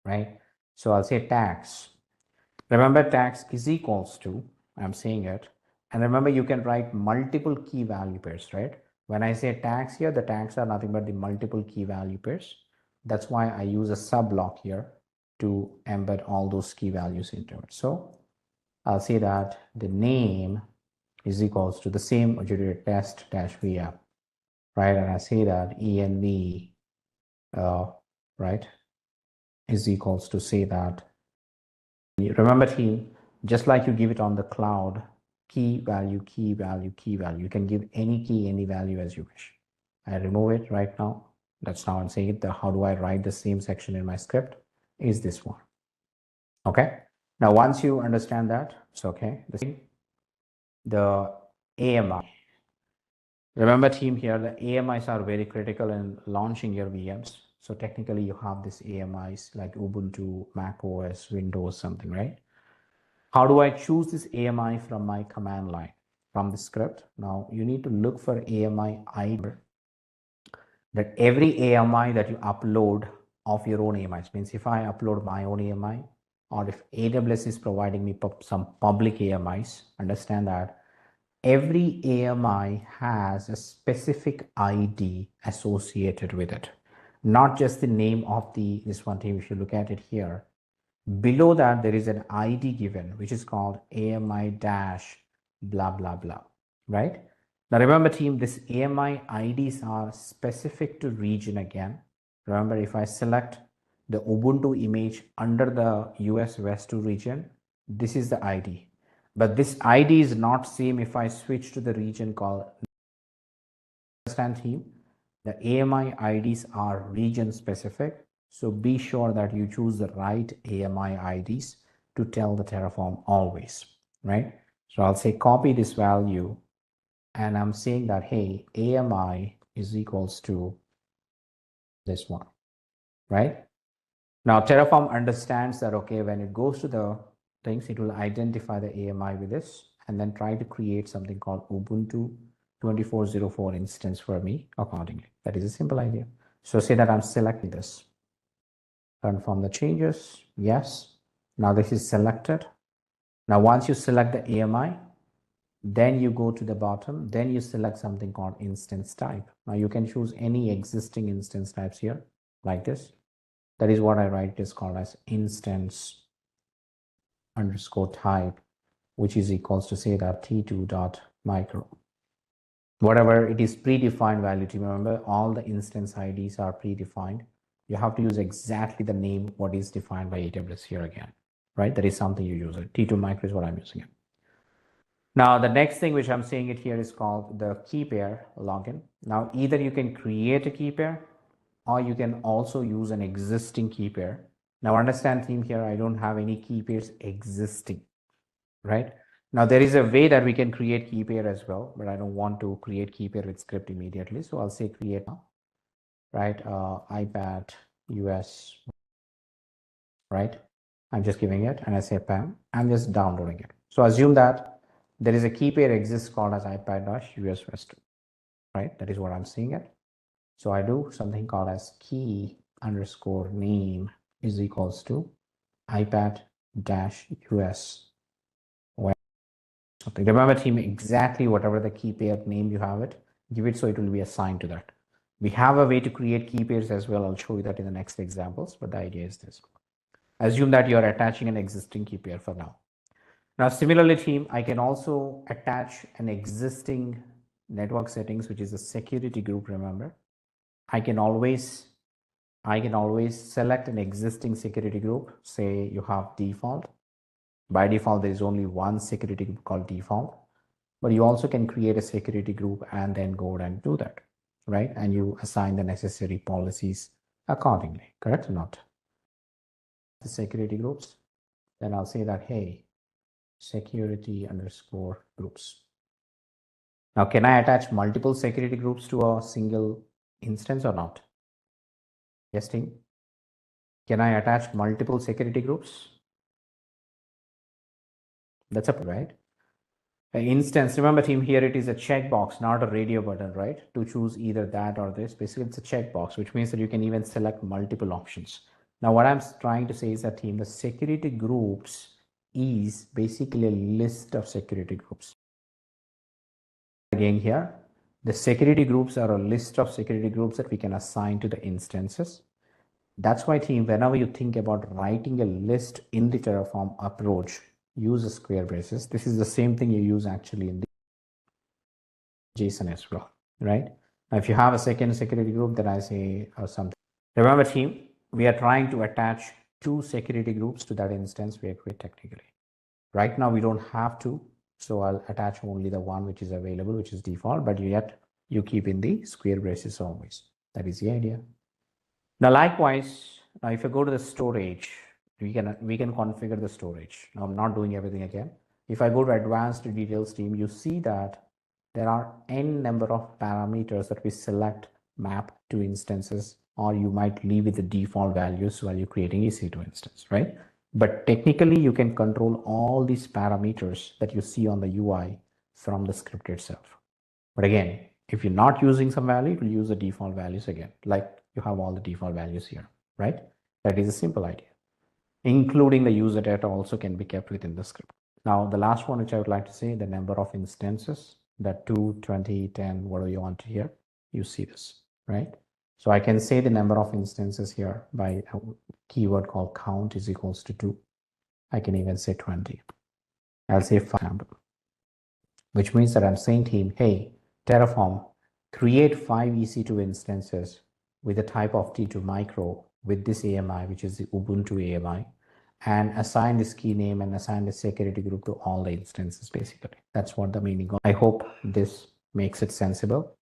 right? So I'll say tags. Remember tags is equals to, I'm saying it. And remember you can write multiple key value pairs, right? When I say tags here, the tags are nothing but the multiple key value pairs. That's why I use a sub block here to embed all those key values into it. So I'll say that the name is equals to the same test dash VM, right? And I say that env, right, is equals to say that. Remember team, just like you give it on the cloud, key value, key value, key value. You can give any key, any value as you wish. I remove it right now. That's now I'm saying it. How do I write the same section in my script? Is this one. Okay. Now, once you understand that, it's okay. The AMI. Remember team here, the AMIs are very critical in launching your VMs. So technically you have this AMIs like Ubuntu, Mac OS, Windows, something, right? How do I choose this AMI from my command line, from the script? Now you need to look for AMI ID, that every AMI that you upload of your own AMIs, means if I upload my own AMI, or if AWS is providing me some public AMIs, understand that every AMI has a specific ID associated with it, not just the name of this one team. If you look at it here, below that there is an ID given, which is called AMI dash blah blah blah, right? Now remember team, this AMI IDs are specific to region again. Remember, if I select the Ubuntu image under the US West 2 region, this is the ID. But this ID is not same if I switch to the region called, understand team, the AMI IDs are region specific. So be sure that you choose the right AMI IDs to tell the Terraform always, right? So I'll say copy this value and I'm saying that, hey, AMI is equals to this one, right? Now Terraform understands that, okay, when it goes to the things, it will identify the AMI with this and then try to create something called Ubuntu 2404 instance for me accordingly. That is a simple idea. So say that I'm selecting this. Confirm the changes. Yes. Now this is selected. Now once you select the AMI, then you go to the bottom, then you select something called instance type. Now you can choose any existing instance types here like this. That is what I write is called as instance underscore type, which is equals to say that t2.micro. Whatever it is predefined value to remember, all the instance IDs are predefined. You have to use exactly the name what is defined by AWS here again, right? That is something you use it. T2 micro is what I'm using it. Now the next thing which I'm saying it here is called the key pair login. Now either you can create a key pair or you can also use an existing key pair. Now understand team here, I don't have any key pairs existing, right? Now there is a way that we can create key pair as well, but I don't want to create key pair with script immediately. So I'll say create now, right? iPad US, right? I'm just giving it and I say PAM, I'm just downloading it. So assume that there is a key pair exists called as iPad-US West, right? That is what I'm seeing it. So I do something called as key underscore name is equals to iPad-US. Remember team, exactly whatever the key pair name you have it, give it so it will be assigned to that. We have a way to create key pairs as well. I'll show you that in the next examples, but the idea is this. Assume that you're attaching an existing key pair for now. Now, similarly team, I can also attach an existing network settings, which is a security group, remember. I can always I can always select an existing security group. Say you have default. By default, there is only one security group called default, but you also can create a security group and then go and do that, right? And you assign the necessary policies accordingly, correct or not? The security groups, then I'll say that, hey, security underscore groups. Now, can I attach multiple security groups to a single instance or not? Yes, team. Can I attach multiple security groups? That's up, right? An instance, remember team, here it is a checkbox, not a radio button, right? To choose either that or this. Basically, it's a checkbox, which means that you can even select multiple options. Now, what I'm trying to say is that team, the security groups is basically a list of security groups. Again here, the security groups are a list of security groups that we can assign to the instances. That's why team, whenever you think about writing a list in the Terraform approach, use a square braces. This is the same thing you use actually in the JSON as well, right? Now, if you have a second security group, then I say something. Remember team, we are trying to attach two security groups to that instance we are creating technically. Right now, we don't have to, so I'll attach only the one which is available, which is default, but yet you keep in the square braces always. That is the idea. Now, likewise, now if you go to the storage, we can configure the storage. Now, I'm not doing everything again. If I go to advanced details team, you see that there are n number of parameters that we select map to instances, or you might leave with the default values while you're creating EC2 instance, right? But technically, you can control all these parameters that you see on the UI from the script itself. But again, if you're not using some value, it will use the default values again, like you have all the default values here, right? That is a simple idea. Including the user data also can be kept within the script. Now, the last one, which I would like to say, the number of instances, that 2, 20, 10, whatever you want to hear, you see this, right? So I can say the number of instances here by a keyword called count is equals to 2. I can even say 20. I'll say 5, which means that I'm saying to him, hey, Terraform, create 5 EC2 instances with the type of T2 micro with this AMI, which is the Ubuntu AMI, and assign this key name and assign the security group to all the instances, basically. That's what the meaning of. I hope this makes it sensible.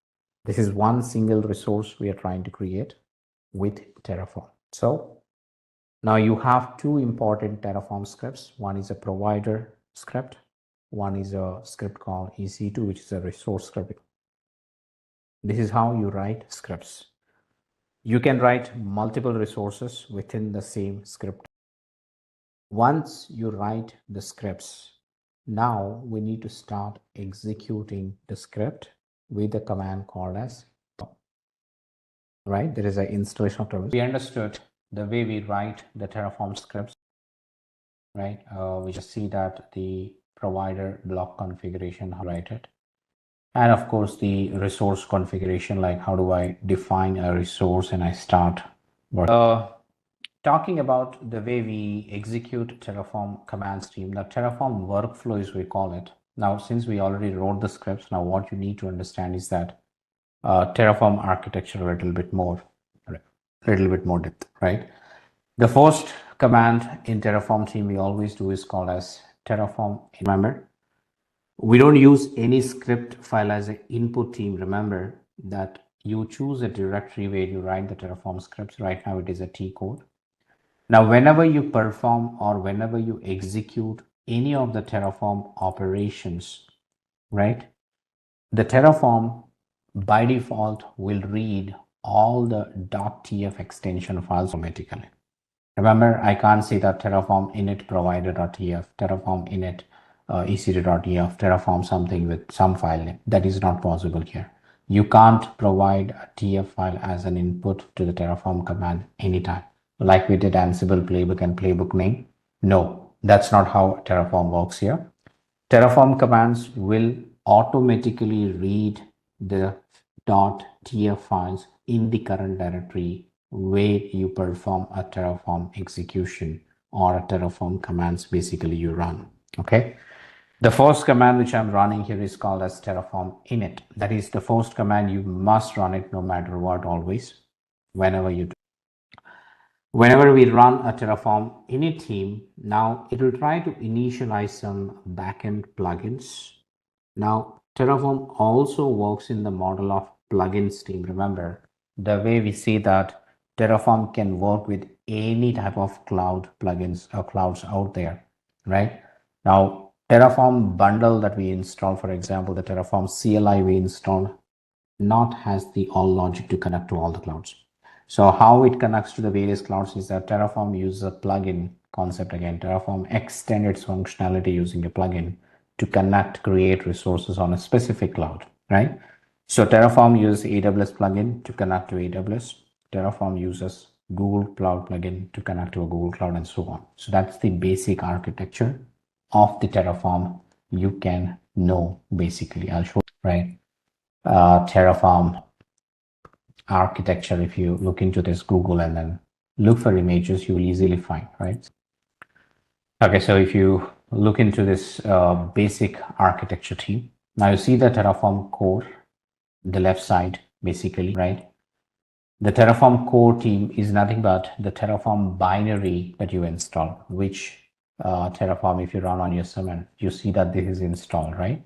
This is one single resource we are trying to create with Terraform. So now you have two important Terraform scripts. One is a provider script. One is a script called EC2, which is a resource script. This is how you write scripts. You can write multiple resources within the same script. Once you write the scripts, now we need to start executing the script with a command called as, right? There is an installation of Terraform. We understood the way we write the Terraform scripts, right? We just see that the provider block configuration, how to write it. And of course, the resource configuration, like how do I define a resource and I start working. Talking about the way we execute Terraform command stream, the Terraform workflow is we call it. Now, since we already wrote the scripts, now what you need to understand is that Terraform architecture a little bit more depth, right? The first command in Terraform team we always do is called as Terraform. Remember, we don't use any script file as an input team. Remember that you choose a directory where you write the Terraform scripts. Right now it is a T code. Now, whenever you perform or whenever you execute any of the Terraform operations, right, the Terraform by default will read all the .tf extension files automatically. Remember, I can't say that Terraform init provider.tf, Terraform init ec2.tf, Terraform something with some file name. That is not possible here. You can't provide a TF file as an input to the Terraform command anytime. Like we did Ansible playbook and playbook name. No, that's not how Terraform works here. Terraform commands will automatically read the .tf files in the current directory where you perform a Terraform execution or a Terraform commands basically you run. Okay. The first command which I'm running here is called as Terraform init. That is the first command. You must run it no matter what, always, whenever you do. Whenever we run a Terraform init team, now it will try to initialize some backend plugins. Now, Terraform also works in the model of plugins team. Remember, the way we see that Terraform can work with any type of cloud plugins or clouds out there, right? Now, Terraform bundle that we install, for example, the Terraform CLI we install, not has the all logic to connect to all the clouds. So how it connects to the various clouds is that Terraform uses a plugin concept again. Terraform extends its functionality using a plugin to connect, create resources on a specific cloud, right? So Terraform uses AWS plugin to connect to AWS. Terraform uses Google Cloud plugin to connect to a Google Cloud and so on. So that's the basic architecture of the Terraform you can know basically. I'll show you, right? Terraform architecture. If you look into this Google and then look for images, you will easily find, right? Okay, so if you look into this basic architecture team, now you see the Terraform core, the left side basically, right? The Terraform core team is nothing but the Terraform binary that you install, which Terraform, if you run on your server, you see that this is installed, right?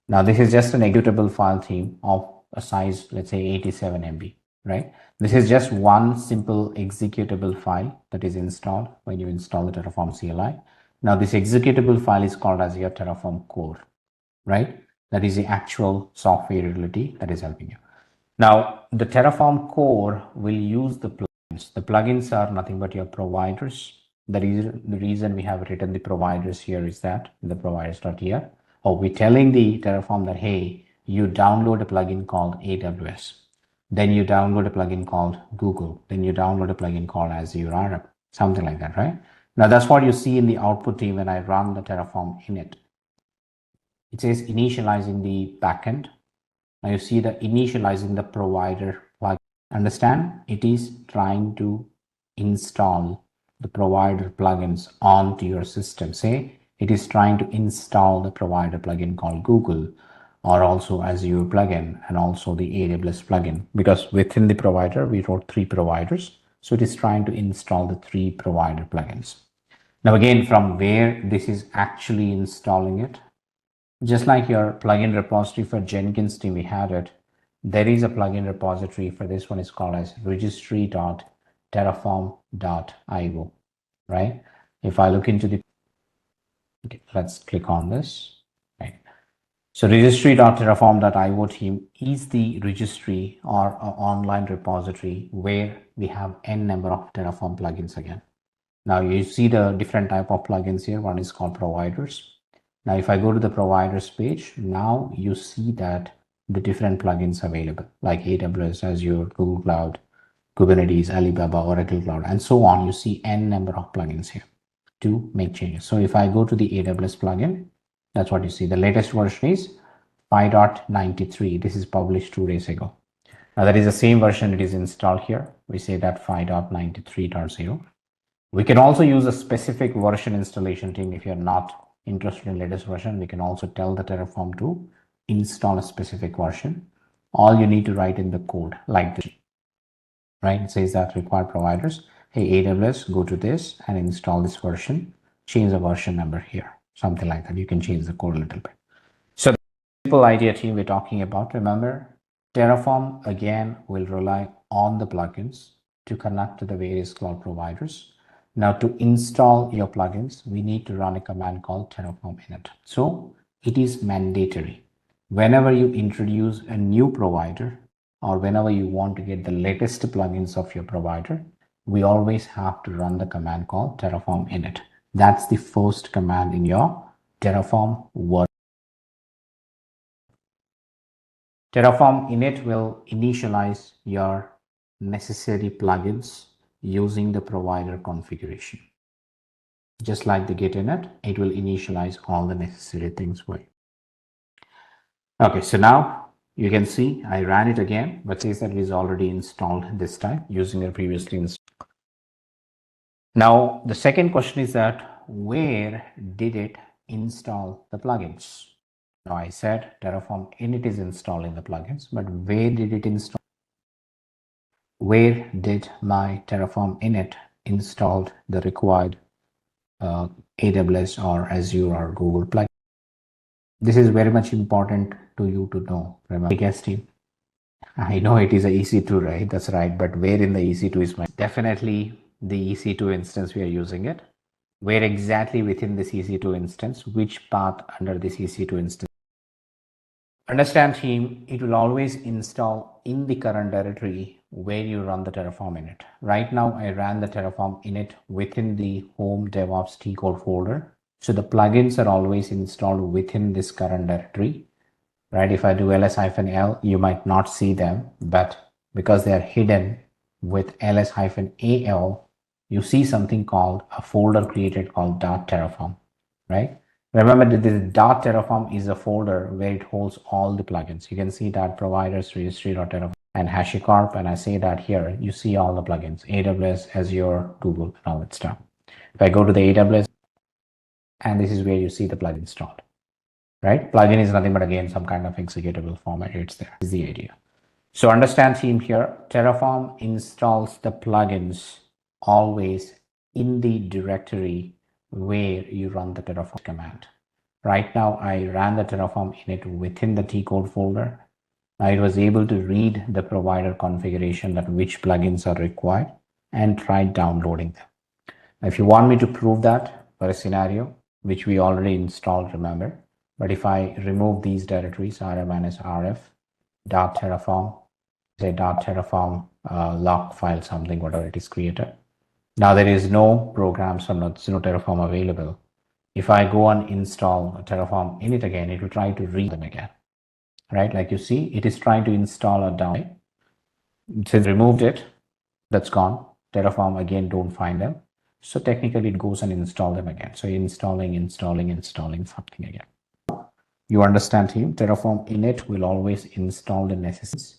Now this is just an executable file theme of a size, let's say 87 MB, right? This is just one simple executable file that is installed when you install the Terraform CLI. Now this executable file is called as your Terraform core, right? That is the actual software utility that is helping you. Now the Terraform core will use the plugins. The plugins are nothing but your providers. The reason we have written the providers here is that the providers.here. Or we're telling the Terraform that, hey, you download a plugin called AWS. Then you download a plugin called Google. Then you download a plugin called Azure Arab, something like that, right? Now that's what you see in the output team when I run the Terraform init. It says initializing the backend. Now you see the initializing the provider plugin. Understand? It is trying to install the provider plugins onto your system. Say it is trying to install the provider plugin called Google, or also Azure plugin, and also the AWS plugin, because within the provider we wrote 3 providers. So it is trying to install the 3 provider plugins. Now again, from where this is actually installing it, just like your plugin repository for Jenkins team, we had it. There is a plugin repository for this one. Is called as registry.terraform.io, right? If I look into the, okay, let's click on this, right? So registry.terraform.io team is the registry or online repository where we have n number of Terraform plugins again. Now you see the different type of plugins here. One is called providers. Now, if I go to the providers page, now you see that the different plugins available like AWS, Azure, Google Cloud, Kubernetes, Alibaba, Oracle Cloud, and so on. You see n number of plugins here to make changes. So if I go to the AWS plugin, that's what you see. The latest version is 5.93. This is published 2 days ago. Now that is the same version it is installed here. We say that 5.93.0. We can also use a specific version installation team. If you're not interested in latest version, we can also tell the Terraform to install a specific version. All you need to write in the code like this, right? It says that required providers, hey AWS, go to this and install this version, change the version number here, something like that. You can change the code a little bit. So the simple idea team we're talking about, remember, Terraform again will rely on the plugins to connect to the various cloud providers. Now to install your plugins, we need to run a command called Terraform init. So it is mandatory. Whenever you introduce a new provider or whenever you want to get the latest plugins of your provider, we always have to run the command called Terraform init. That's the first command in your Terraform work. Terraform init will initialize your necessary plugins using the provider configuration. Just like the git init, it will initialize all the necessary things for you. Okay, so now you can see I ran it again, but says that it is already installed this time using the previously installed. Now the second question is that where did it install the plugins? Now I said Terraform init is installing the plugins, but where did it install? Where did my Terraform init installed the required AWS or Azure or Google plugin. This is very much important to you to know. Remember, biggest team. I know it is a EC2, right? That's right. But where in the EC2 is my definitely the EC2 instance we are using it. Where exactly within this EC2 instance, which path under this EC2 instance. Understand team, it will always install in the current directory where you run the Terraform init. Right now, I ran the Terraform init within the home DevOps T code folder. So the plugins are always installed within this current directory, right? If I do ls-l, you might not see them, but because they are hidden with ls-al, you see something called a folder created called .terraform, right? Remember that this .terraform is a folder where it holds all the plugins. You can see that providers registry.terraform and HashiCorp, and I say that here, you see all the plugins, AWS, Azure, Google, and all that stuff. If I go to the AWS, and this is where you see the plugin installed, right? Plugin is nothing but again, some kind of executable format. It's there, is the idea. So understand team here, Terraform installs the plugins always in the directory where you run the Terraform command. Right now, I ran the Terraform init within the T code folder. I was able to read the provider configuration that which plugins are required and tried downloading them. Now, if you want me to prove that for a scenario, which we already installed, remember, but if I remove these directories, rm-rf, .terraform, say .terraform log file, something, whatever it is created. Now there is no programs or no Terraform available. If I go and install Terraform init again, it will try to read them again, right? Like you see, it is trying to install a down. Since removed it, that's gone. Terraform again, don't find them. So technically it goes and install them again. So installing something again. You understand team? Terraform init will always install the necessities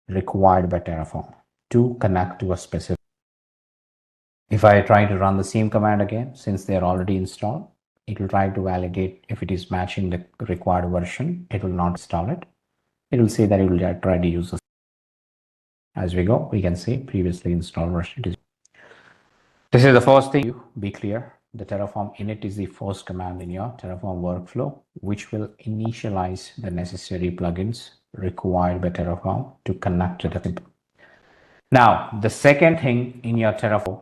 required by Terraform to connect to a specific. If I try to run the same command again, since they are already installed, it will try to validate if it is matching the required version. It will not install it. It will say that it will try to use this. As we go, we can see previously installed version. This is the first thing. Be clear. The Terraform init is the first command in your Terraform workflow, which will initialize the necessary plugins required by Terraform to connect to the simple. Now, the second thing in your Terraform,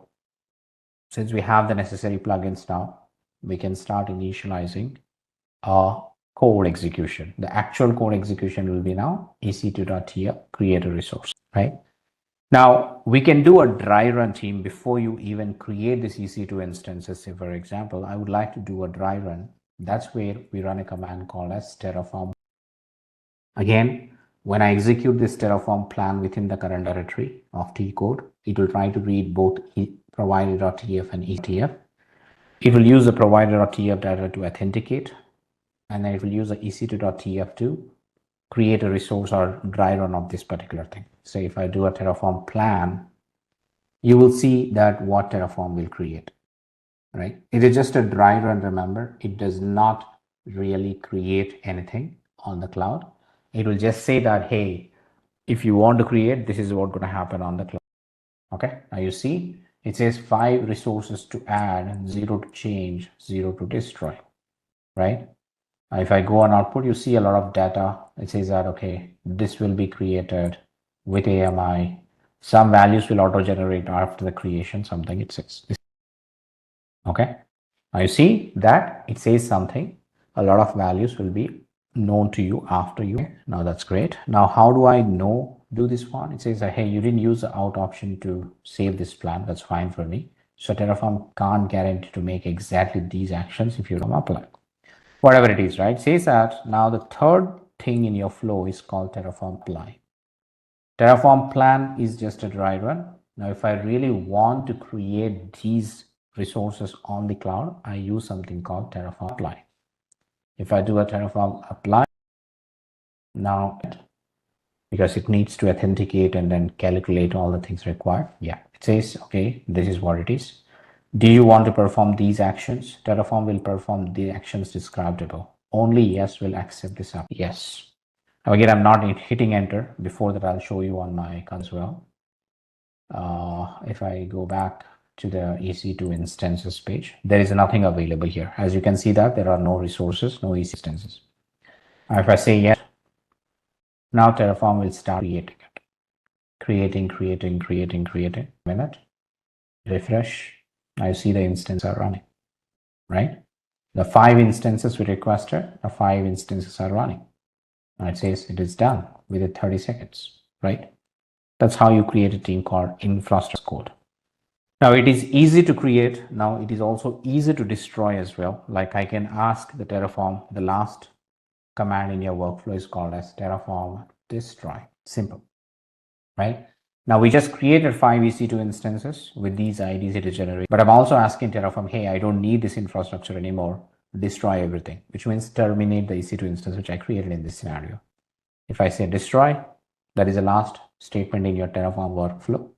since we have the necessary plugins now, we can start initializing a code execution. The actual code execution will be now ec2.tf create a resource, right? Now, we can do a dry run team before you even create this EC2 instances. Say, for example, I would like to do a dry run. That's where we run a command called as Terraform. Again, when I execute this Terraform plan within the current directory of T code, it will try to read both provider.tf and etf. It will use the provider.tf data to authenticate, and then it will use the ec2.tf to create a resource or dry run of this particular thing. So if I do a Terraform plan, you will see that what Terraform will create, right? It is just a dry run, remember. It does not really create anything on the cloud. It will just say that, hey, if you want to create, this is what's going to happen on the cloud. Okay, now you see, it says 5 resources to add, 0 to change, 0 to destroy, right? If I go on output, you see a lot of data. It says that, okay, this will be created with AMI. Some values will auto-generate after the creation, something it says. Okay, now you see that it says something. A lot of values will be known to you after you. Now that's great. Now, how do I do this one? It says that, hey, you didn't use the out option to save this plan. That's fine for me. So Terraform can't guarantee to make exactly these actions if you don't apply. Whatever it is, right? It says that now the third thing in your flow is called Terraform apply. Terraform plan is just a dry run. Now, if I really want to create these resources on the cloud, I use something called Terraform apply. If I do a Terraform apply, now, because it needs to authenticate and then calculate all the things required. Yeah, it says, okay, this is what it is. Do you want to perform these actions? Terraform will perform the actions described above. Only yes will accept this up. Yes. Now again, I'm not hitting enter. Before that, I'll show you on my console. If I go back to the EC2 instances page. There is nothing available here. As you can see that there are no resources, no EC instances. If I say yes, now Terraform will start creating it. Creating. Minute. Refresh. Now you see the instances are running, right? The 5 instances we requested, the 5 instances are running. Now it says it is done within 30 seconds, right? That's how you create a team called infrastructure code. Now it is easy to create. Now it is also easy to destroy as well. Like I can ask the Terraform, the last command in your workflow is called as Terraform destroy. Simple, right? Now we just created 5 EC2 instances with these IDs it is generated. But I'm also asking Terraform, hey, I don't need this infrastructure anymore. Destroy everything, which means terminate the EC2 instance which I created in this scenario. If I say destroy, that is the last statement in your Terraform workflow,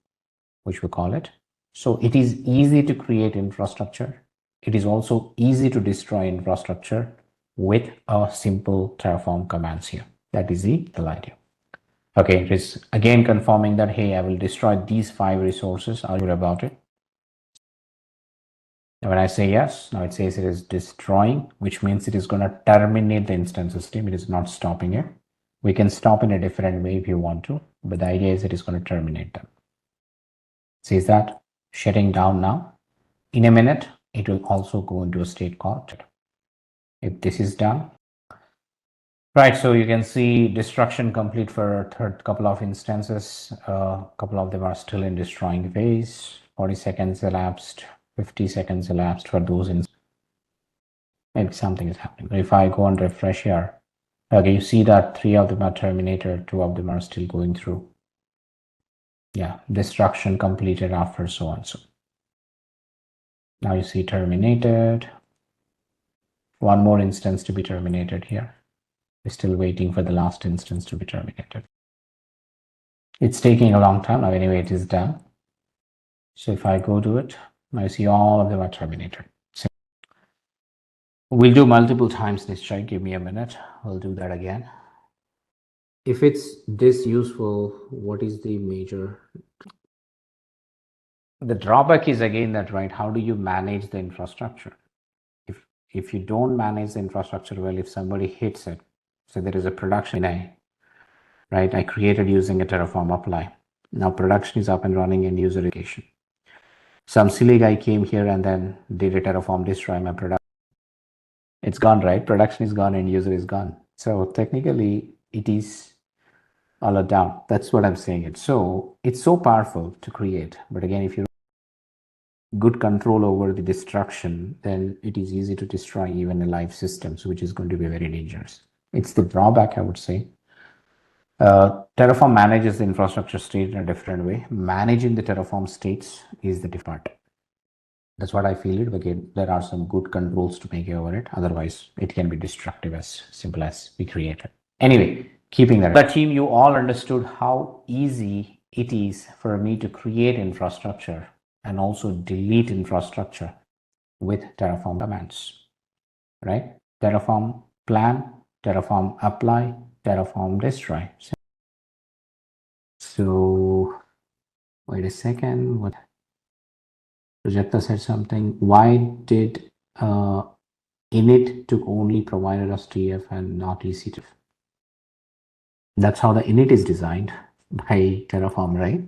which we call it. So it is easy to create infrastructure. It is also easy to destroy infrastructure with a simple Terraform commands here. That is the idea. Okay, it is again confirming that, hey, I will destroy these 5 resources. I'll do about it. And when I say yes, now it says it is destroying, which means it is going to terminate the instance system. It is not stopping it. We can stop in a different way if you want to, but the idea is it is going to terminate them. It says that shutting down now. In a minute, it will also go into a state called. If this is done, right, so you can see destruction complete for a third couple of instances. A couple of them are still in destroying phase. 40 seconds elapsed, 50 seconds elapsed for those instances. Maybe something is happening. If I go and refresh here, okay, you see that 3 of them are terminated, 2 of them are still going through. Yeah, destruction completed after so on. So now you see terminated. 1 more instance to be terminated here. We're still waiting for the last instance to be terminated. It's taking a long time. Now anyway, it is done. So if I go to it, now you see all of them are terminated. So we'll do multiple times this try. Give me a minute. We'll do that again. If it's this useful, what is the major? The drawback is again that, right, how do you manage the infrastructure? If you don't manage the infrastructure well, if somebody hits it, so there is a production right? I created using a Terraform apply. Now production is up and running and user education. Some silly guy came here and then did a Terraform destroy my production. It's gone, right? Production is gone and user is gone. So technically it is all down. That's what I'm saying. It's so powerful to create. But again, if you good control over the destruction, then it is easy to destroy even a live system, which is going to be very dangerous. It's the drawback, I would say. Terraform manages the infrastructure state in a different way. Managing the Terraform states is the different part. That's what I feel it. Again, there are some good controls to make over it. Otherwise, it can be destructive as simple as we created. Anyway, keeping that. The team, you all understood how easy it is for me to create infrastructure and also delete infrastructure with Terraform commands, right? Terraform plan, Terraform apply, Terraform destroy. So wait a second. What Projecta said something. Why did init took only provided as TF and not EC2? That's how the init is designed by Terraform, right?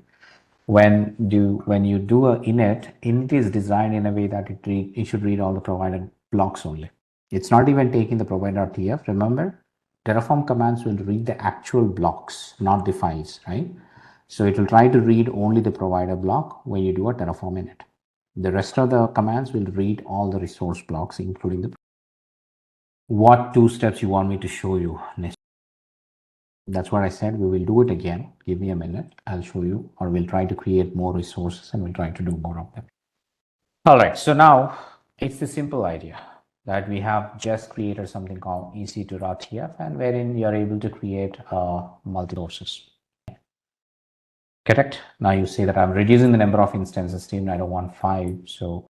When you do a init is designed in a way that it should read all the provided blocks only. It's not even taking the provider.tf. Remember, Terraform commands will read the actual blocks, not the files, right? So it will try to read only the provider block when you do a Terraform init. The rest of the commands will read all the resource blocks, including the. What 2 steps you want me to show you next? That's what I said. We will do it again. Give me a minute. I'll show you, or we'll try to create more resources and we'll try to do more of them. All right. So now it's the simple idea that we have just created something called EC2.tf, and wherein you're able to create multi-sources. Correct. Now you say that I'm reducing the number of instances. Team, I don't want 5. So,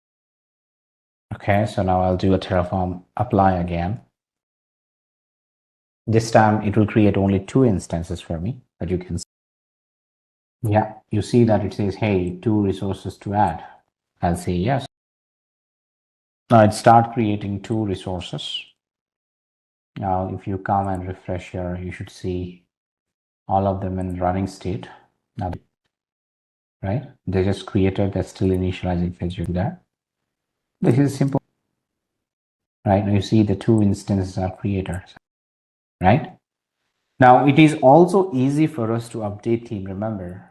okay. So now I'll do a Terraform apply again. This time it will create only 2 instances for me that you can see. Yeah, you see that it says, hey, 2 resources to add. I'll say yes. Now it start creating two resources. Now if you come and refresh here, you should see all of them in running state. Now, right? They just created, they're still initializing phase there. This is simple. Right? Now you see the two instances are created. Right? Now it is also easy for us to update team, remember.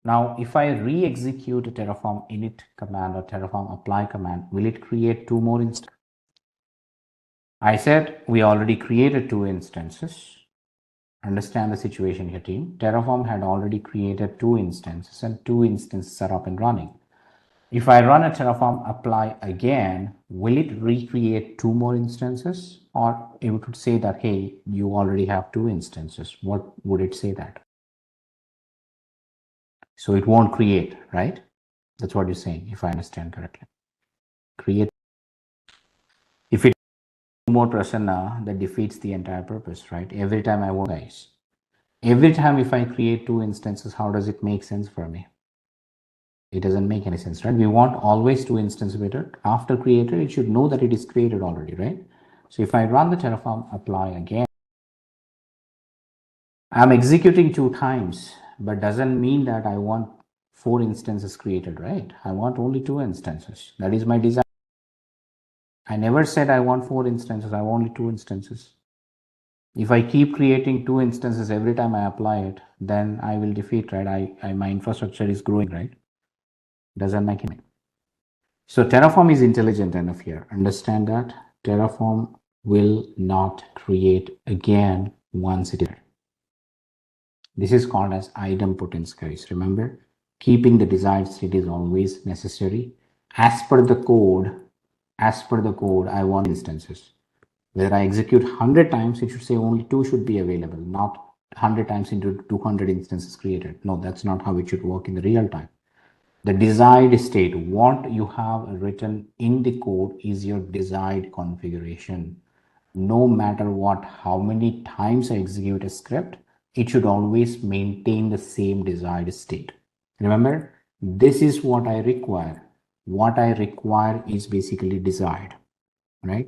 Now if I re-execute a Terraform init command or Terraform apply command, will it create two more instances? I said we already created two instances. Understand the situation here, team. Terraform had already created two instances and two instances are up and running. If I run a Terraform apply again, will it recreate two more instances? Or it would say that, hey, you already have two instances. What would it say that? So it won't create, right? That's what you're saying, if I understand correctly. Create. If it more prasanna, that defeats the entire purpose, right? Every time I want guys. Every time if I create two instances, how does it make sense for me? It doesn't make any sense, right? We want always two instances with it. After created, it should know that it is created already, right? So if I run the Terraform apply again, I'm executing two times, but doesn't mean that I want four instances created, right? I want only two instances. That is my design. I never said I want four instances. I want only two instances. If I keep creating two instances every time I apply it, then I will defeat, right? My infrastructure is growing, right? Doesn't make any. So Terraform is intelligent enough here. Understand that Terraform will not create again once it is. This is called as idempotent, guys. Remember, keeping the desired state is always necessary. As per the code, I want instances. Whether I execute 100 times, it should say only two should be available, not 100 times into 200 instances created. No, that's not how it should work in the real time. The desired state, what you have written in the code is your desired configuration. No matter what, how many times I execute a script, it should always maintain the same desired state. Remember, this is what I require. What I require is basically desired, right?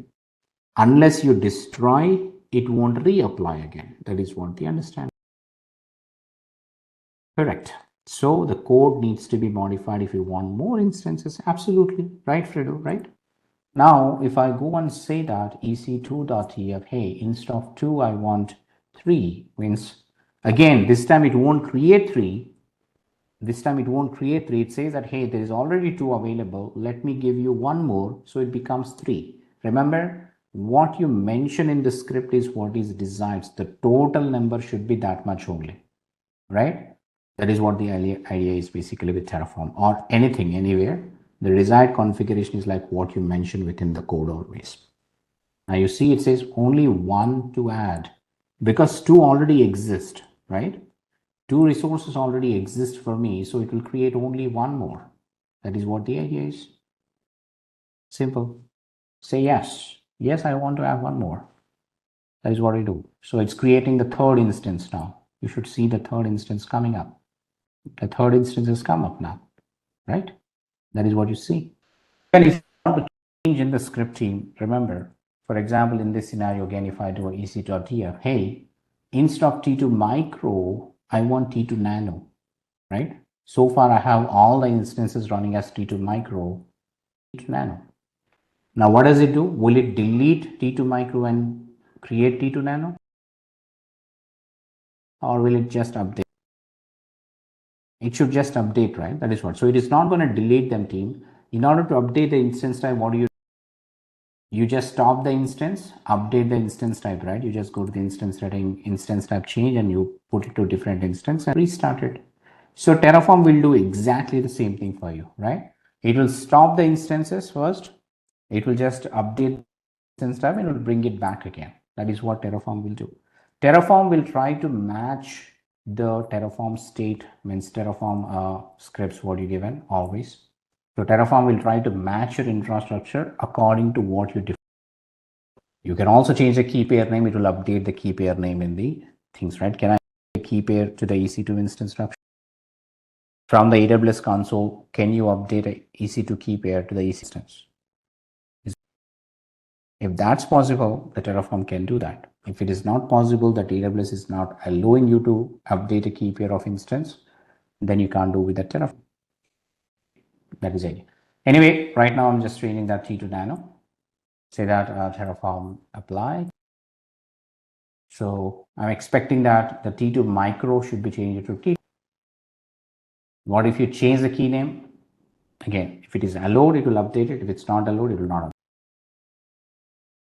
Unless you destroy, it won't reapply again. That is what we understand. Correct. So the code needs to be modified if you want more instances. Absolutely. Right, Fredo, right? Now, if I go and say that ec2.tf, hey, instead of 2, I want 3, means, again, this time it won't create 3. This time it won't create 3. It says that, hey, there is already 2 available. Let me give you one more. So it becomes 3. Remember, what you mention in the script is what is desired. The total number should be that much only, right? That is what the idea is basically with Terraform or anything, anywhere. The desired configuration is like what you mention within the code always. Now you see it says only one to add because two already exist, right? Two resources already exist for me, so it will create only one more. That is what the idea is. Simple. Say yes. Yes, I want to have one more. That is what I do. So it's creating the third instance now. You should see the third instance coming up. The third instance has come up now, right? That is what you see. And if you want to change in the script team, remember, for example, in this scenario, again, if I do an ec.tf, hey, instead of T2 micro, I want T2 nano, right? So far, I have all the instances running as T2 micro, T2 nano. Now, what does it do? Will it delete T2 micro and create T2 nano? Or will it just update? It should just update, right? That is what. So it is not going to delete them, team. In order to update the instance type, what do you just stop the instance, update the instance type, right? You just go to the instance setting, instance type change, and you put it to a different instance and restart it. So Terraform will do exactly the same thing for you, right? It will stop the instances first. It will just update the instance type and it will bring it back again. That is what Terraform will do. Terraform will try to match the Terraform state, means Terraform scripts what you given always. So Terraform will try to match your infrastructure according to what you define. You can also change the key pair name. It will update the key pair name in the things, right? Can I key pair to the EC2 instance structure? From the AWS console, can you update a EC2 key pair to the EC instance? If that's possible, the Terraform can do that. If it is not possible, that AWS is not allowing you to update a key pair of instance, then you can't do with the Terraform. That is it. Anyway, right now I'm just training that T2 Nano. Say that Terraform apply. So I'm expecting that the T2 micro should be changed to T2. What if you change the key name? Again, if it is allowed, it will update it. If it's not allowed, it will not update.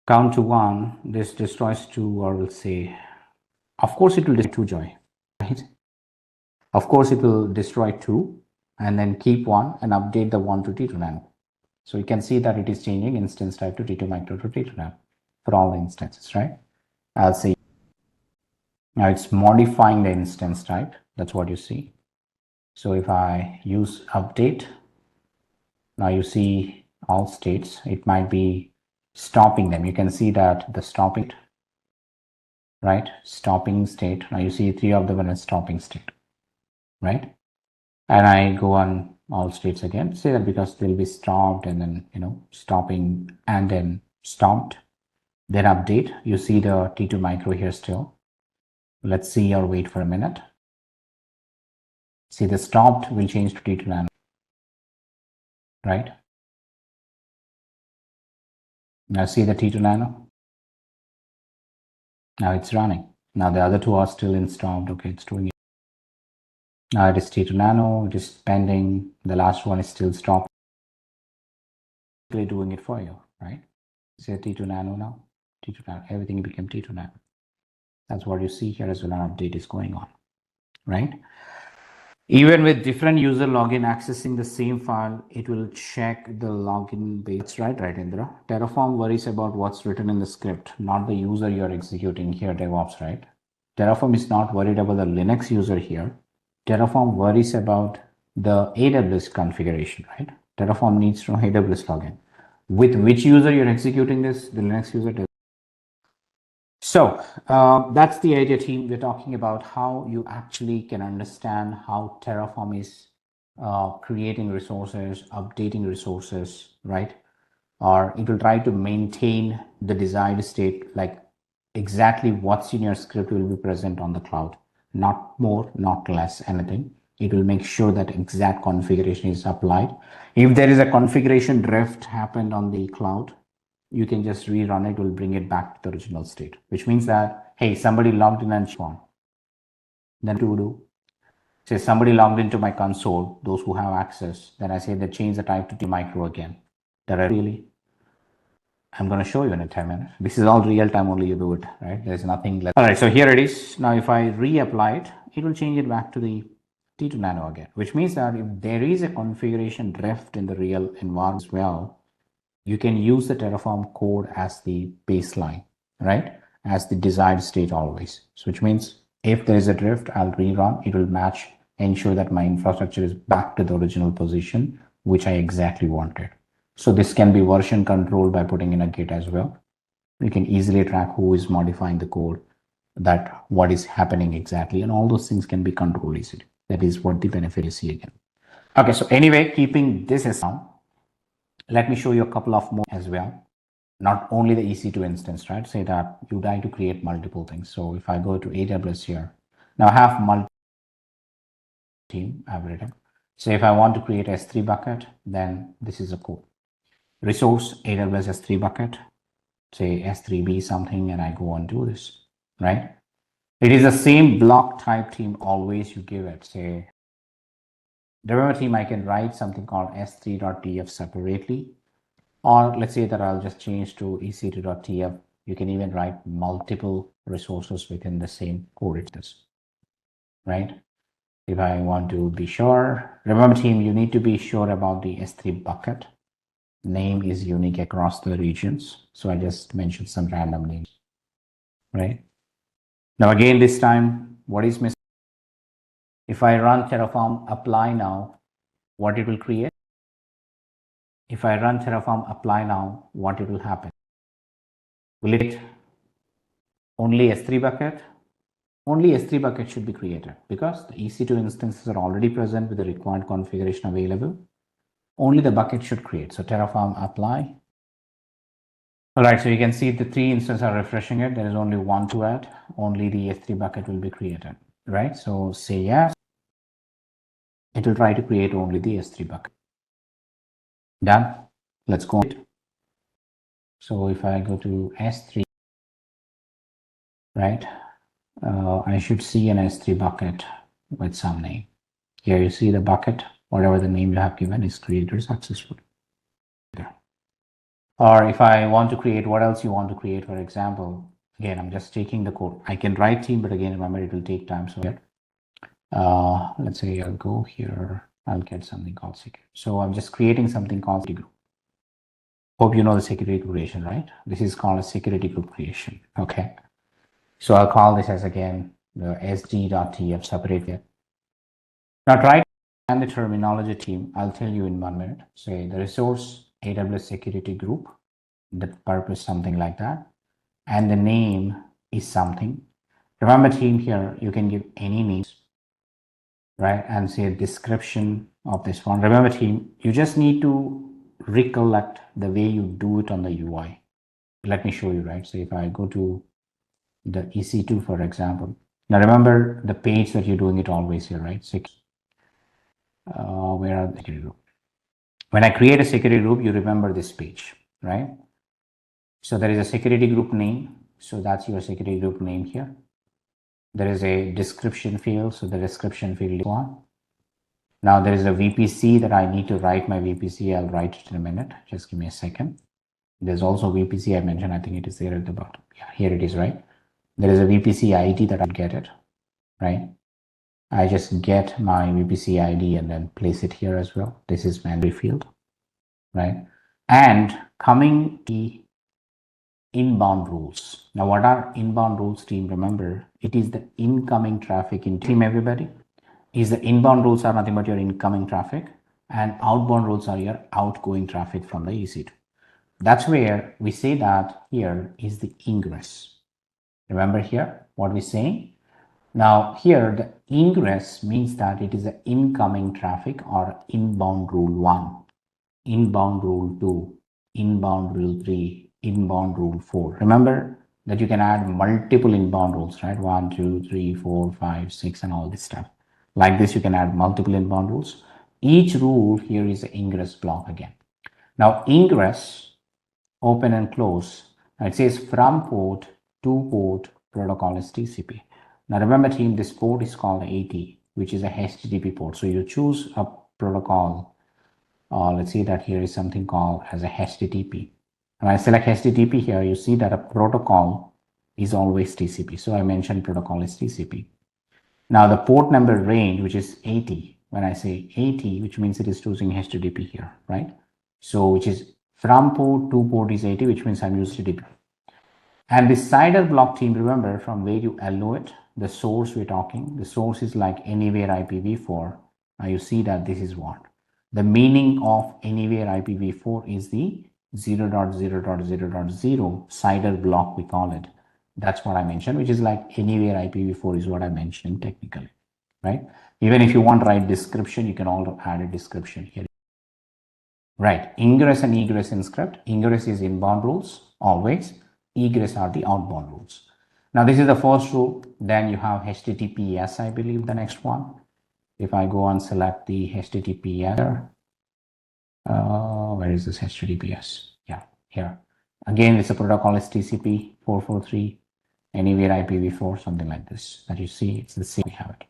Count to 1, this destroys 2, or we'll say, of course it will destroy 2 joy, right? Of course it will destroy 2 and then keep 1 and update the 1 to T2 Nano. So you can see that it is changing instance type to T2 micro to T2 Nano for all the instances, right? I'll see. Now it's modifying the instance type. That's what you see. So if I use update, now you see all states, it might be stopping them. You can see that the stopping, right? Stopping state. Now you see 3 of them in a stopping state, right? And I go on all states again, say that because they'll be stopped and then, stopping and then stopped, then update. You see the T2 micro here still. Let's see or wait for a minute. See the stopped will change to T2 Nano, right? Now see the T2 Nano. Now it's running. Now the other 2 are still in stopped. Okay, it's doing it. Now it is T2 Nano, it is pending. The last one is still stopped. Doing it for you, right? See T2 Nano now. T2 Nano, everything became T2 Nano. That's what you see here as well. An update is going on, right? Even with different user login accessing the same file, it will check the login base, right, Indra? Terraform worries about what's written in the script, not the user you're executing here, DevOps, right? Terraform is not worried about the Linux user here. Terraform worries about the AWS configuration, right? Terraform needs to know AWS login. With which user you're executing this, the Linux user does. So that's the idea, team. We're talking about how you actually can understand how Terraform is creating resources, updating resources, right? Or it will try to maintain the desired state, like exactly what's in your script will be present on the cloud. Not more, not less, anything. It will make sure that exact configuration is applied. If there is a configuration drift happened on the cloud, you can just rerun it, will bring it back to the original state, which means that, hey, somebody logged in and on. Then to do, say somebody logged into my console, those who have access, then I say they change the type to T micro again. That I really, I'm going to show you in a 10 minutes. This is all real time, only you do it, right? There's nothing left. All right, so here it is. Now, if I reapply it, it will change it back to the T2 Nano again, which means that if there is a configuration drift in the real environment as well, you can use the Terraform code as the baseline, right? As the desired state always. So which means if there is a drift, I'll rerun, it will match, ensure that my infrastructure is back to the original position, which I exactly wanted. So this can be version controlled by putting in a Git as well. You can easily track who is modifying the code, that what is happening exactly, and all those things can be controlled easily. That is what the benefit you see again. Okay, so anyway, keeping this aside, let me show you a couple of more as well. Not only the EC2 instance, right? Say that you try to create multiple things. So if I go to AWS here, now I have multi team I've written. So if I want to create S3 bucket, then this is a code. Resource AWS S3 bucket, say S3B something, and I go and do this, right? It is the same block type team always you give it. Say, remember team, I can write something called s3.tf separately. Or let's say that I'll just change to ec2.tf. You can even write multiple resources within the same code instance, right? If I want to be sure, remember team, you need to be sure about the S3 bucket. Name is unique across the regions. So I just mentioned some random names, right? Now again, this time, what is missing? If I run Terraform apply now, what it will create? If I run Terraform apply now, what it will happen? Will it only S3 bucket? only S3 bucket should be created because the EC2 instances are already present with the required configuration available. Only the bucket should create. So Terraform apply. All right, so you can see the 3 instances are refreshing it. There is only 1 to add. Only the S3 bucket will be created, right? So say yes. It will try to create only the S3 bucket. Done. Let's go. So if I go to S3, right, I should see an S3 bucket with some name. Here you see the bucket, whatever the name you have given is created successfully. Or if I want to create, what else you want to create, for example, again, I'm just taking the code. I can write team, but again, remember it will take time. So let's say I'll go here, I'll get something called security. So I'm just creating something called security group. Hope you know the security creation, right? This is called a security group creation. Okay. So I'll call this as again the sd.tf separate it. Now try to understand the terminology team. I'll tell you in 1 minute. Say the resource AWS security group, the purpose something like that, and the name is something. Remember team here, you can give any names, right? And say a description of this one. Remember team, you just need to recollect the way you do it on the UI. Let me show you, right? So if I go to the EC2, for example, now remember the page that you're doing it always here, right? Where are the security group? When I create a security group, you remember this page, right? So there is a security group name. So that's your security group name here. There is a description field. So the description field is one. Now there is a VPC that I need to write my VPC. I'll write it in a minute. Just give me a second. There's also VPC I mentioned. I think it is there at the bottom. Yeah, here it is, right? There is a VPC ID that I'll get it, right? I just get my VPC ID and then place it here as well. This is memory field, right? And coming the inbound rules. Now, what are inbound rules, team? Remember, it is the incoming traffic in team, everybody. Is the inbound rules are nothing but your incoming traffic, and outbound rules are your outgoing traffic from the EC2. That's where we say that here is the ingress. Remember here what we're saying? Now here the ingress means that it is the incoming traffic or inbound rule 1, inbound rule 2, inbound rule 3, inbound rule 4. Remember that you can add multiple inbound rules, right? 1, 2, 3, 4, 5, 6 and all this stuff. Like this you can add multiple inbound rules. Each rule here is the ingress block again. Now ingress, open and close. Now it says from port to port, protocol is TCP. Now remember team, this port is called 80, which is a HTTP port. So you choose a protocol. Let's see that here is something called as a HTTP. When I select HTTP here, you see that a protocol is always TCP. So I mentioned protocol is TCP. Now the port number range, which is 80. When I say 80, which means it is choosing HTTP here, right? So which is from port to port is 80, which means I'm using HTTP. And the CIDR block team, remember from where you allow it, the source we're talking, the source is like anywhere IPv4. Now you see that this is what? The meaning of anywhere IPv4 is the 0.0.0.0 CIDR block, we call it. That's what I mentioned, which is like anywhere IPv4 is what I mentioned technically, right? Even if you want to write description, you can also add a description here. Right, ingress and egress in script. Ingress is inbound rules, always. Egress are the outbound rules. Now this is the first rule. Then you have HTTPS, I believe, the next one. If I go and select the HTTPS, where is this HTTPS? Yeah, here. Again, it's a protocol is TCP 443, anywhere IPv4, something like this. That you see, it's the same. We have it.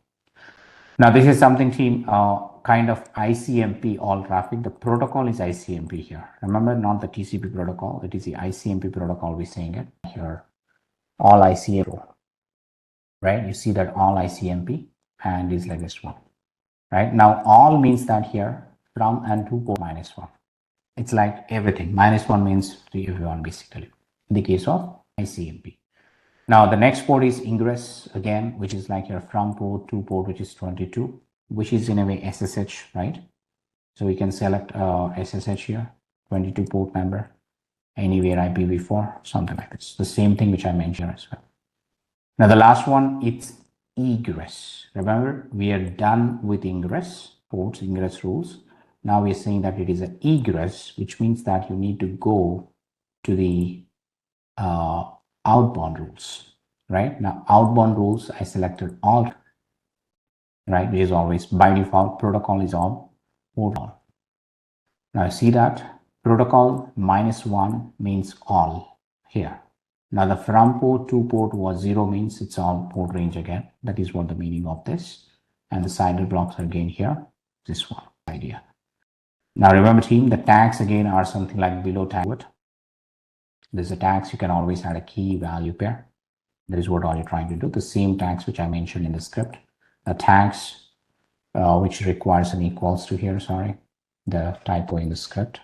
Now this is something team, kind of ICMP all traffic. The protocol is ICMP here. Remember, not the TCP protocol. It is the ICMP protocol we're saying it here. All ICMP, right? You see that all ICMP and is like this one, right? Now all means that here from and to port -1. It's like everything. -1 means to everyone basically. In the case of ICMP. Now the next port is ingress again, which is like your from port to port, which is 22, which is in a way SSH, right? So we can select SSH here, 22 port number, anywhere IPv4, something like this. The same thing which I mentioned as well. Now the last one, it's egress. Remember, we are done with ingress, ports, ingress rules. Now we are saying that it is an egress, which means that you need to go to the outbound rules, right? Now, outbound rules, I selected all, right, which is always by default, protocol is all, port all. Now, see that protocol -1 means all here. Now, the from port to port was 0 means it's all port range again. That is what the meaning of this. And the CIDR blocks are again here, this one idea. Now, remember team, the tags again are something like below tag. There's a tags, you can always add a key value pair. That is what all you're trying to do. The same tags which I mentioned in the script. The tags which requires an equals to here, sorry, the typo in the script.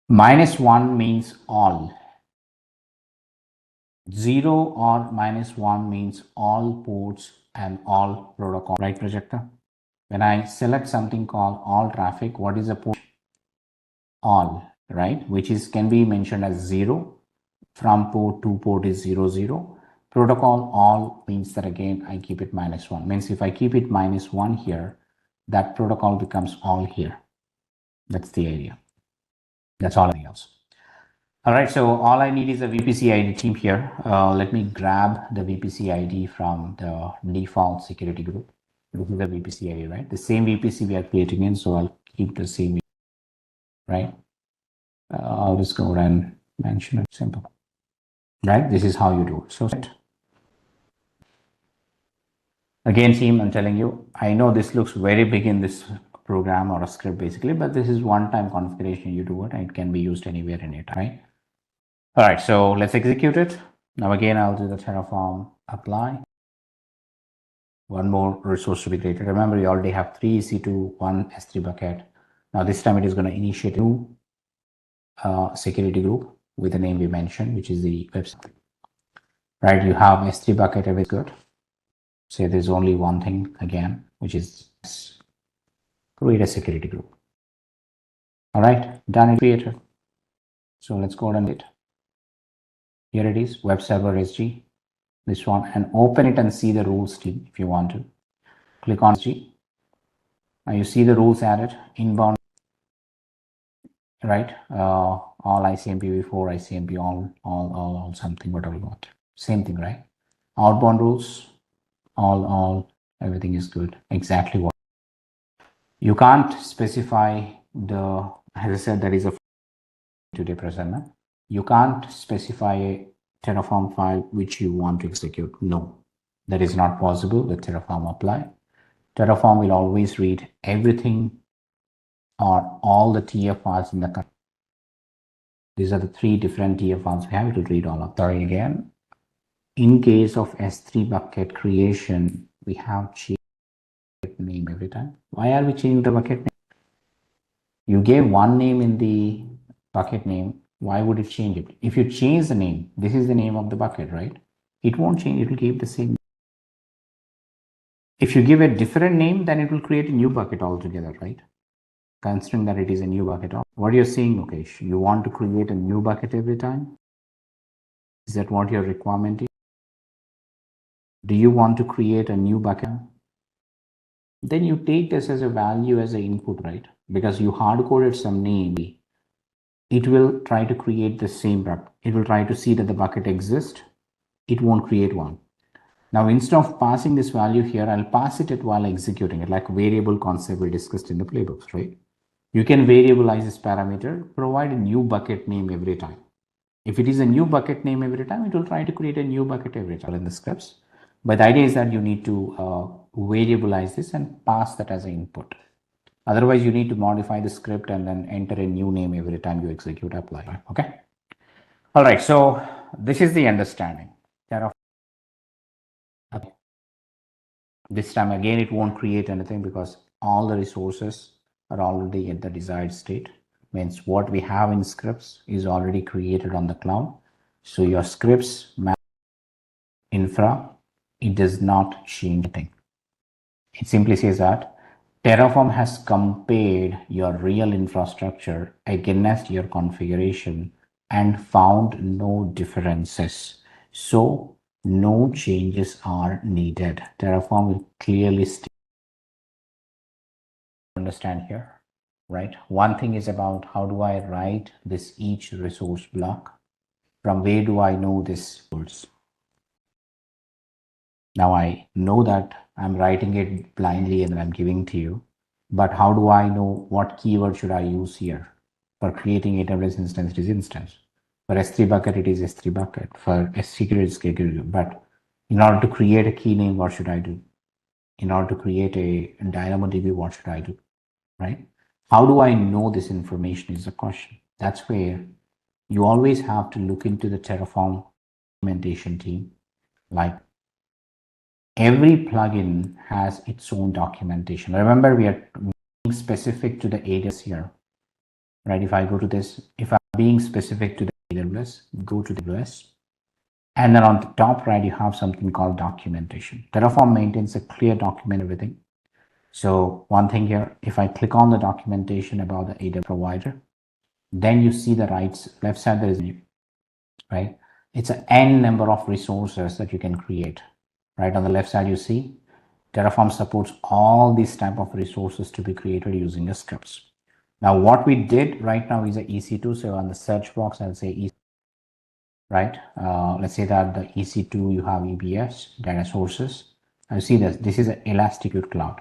-1 means all. 0 or -1 means all ports and all protocol, right, projector? When I select something called all traffic, what is the port? All, right, which is can be mentioned as 0. From port to port is 0, 0. Protocol all means that again I keep it -1. Means if I keep it -1 here, that protocol becomes all here. That's the idea. That's all else. All right, so all I need is a VPC ID team here. Let me grab the VPC ID from the default security group. This is the VPC ID, right? The same VPC we are creating in, so I'll keep the same, right? I'll just go and mention it simple, right? This is how you do it. So again, team, I'm telling you, I know this looks very big in this program or a script basically, but this is one-time configuration. You do it and it can be used anywhere in it, right? All right, so let's execute it. Now again, I'll do the Terraform apply. One more resource to be created. Remember, you already have 3 EC2, 1 S3 bucket. Now this time it is going to initiate a new security group with the name we mentioned, which is the website. Right, you have S3 bucket, everything's good. Say there's only one thing again, which is create a security group. All right, done and created. So let's go and do it. Here it is, web server SG, this one, and open it and see the rules team if you want to. Click on SG. Now you see the rules added, inbound, right? All ICMP4, ICMP, all something, whatever you want. Same thing, right? Outbound rules, all, everything is good. Exactly what you can't specify the, as I said, there is a today present. You can't specify a Terraform file which you want to execute. No, that is not possible with Terraform apply. Terraform will always read everything or all the TF files in the. These are the 3 different TF files we have. It will read all of. Sorry again. In case of S3 bucket creation, we have changed name every time. Why are we changing the bucket name? You gave one name in the bucket name. Why would it change it? If you change the name, this is the name of the bucket, right? It won't change. It will keep the same. If you give a different name, then it will create a new bucket altogether, right? Considering that it is a new bucket. What you're saying, Mukesh, you want to create a new bucket every time? Is that what your requirement is? Do you want to create a new bucket? Then you take this as a value as an input, right? Because you hard-coded some name. It will try to create the same bucket. It will try to see that the bucket exists. It won't create one. Now, instead of passing this value here, I'll pass it while executing it, like variable concept we discussed in the playbooks, right? You can variabilize this parameter, provide a new bucket name every time. If it is a new bucket name every time, it will try to create a new bucket every time in the scripts. But the idea is that you need to variabilize this and pass that as an input. Otherwise, you need to modify the script and then enter a new name every time you execute apply. Okay. All right. So this is the understanding. Okay. This time again, it won't create anything because all the resources are already at the desired state. Means what we have in scripts is already created on the cloud. So your scripts infra, it does not change anything. It simply says that Terraform has compared your real infrastructure against your configuration and found no differences. So no changes are needed. Terraform will clearly understand here, right? One thing is about how do I write this each resource block? From where do I know this words? Now I know that I'm writing it blindly and I'm giving to you, but how do I know what keyword should I use here? For creating AWS instance, it is instance. For S3 bucket, it is S3 bucket. For S-security, it is security. But in order to create a key name, what should I do? In order to create a DynamoDB, what should I do? Right? How do I know this information is the question. That's where you always have to look into the Terraform documentation team. Like every plugin has its own documentation. Remember, we are being specific to the AWS here, right? If I go to this, if I'm being specific to the AWS, go to the AWS. And then on the top right, you have something called documentation. Terraform maintains a clear document, everything. So one thing here, if I click on the documentation about the AWS provider, then you see the left side, there is, right? It's an n number of resources that you can create, right? On the left side, you see Terraform supports all these type of resources to be created using the scripts. Now, what we did right now is a EC2. So on the search box, I'll say EC2, right? Let's say that the EC2, you have EBS, data sources. I see this is an Elasticute cloud.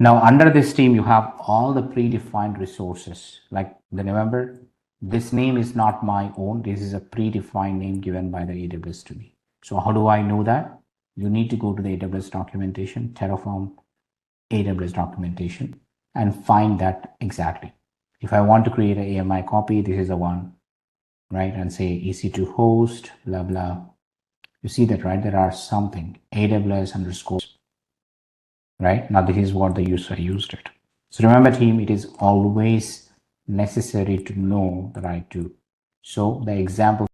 Now, under this team, you have all the predefined resources. Like, remember, this name is not my own. This is a predefined name given by the AWS to me. So how do I know that? You need to go to the AWS documentation, Terraform AWS documentation, and find that exactly. If I want to create an AMI copy, this is the one, right? And say EC2 host, blah, blah. You see that, right? There are something, AWS underscore, right? Now, this is what the user used it. So remember, team, it is always necessary to know the right to. So the example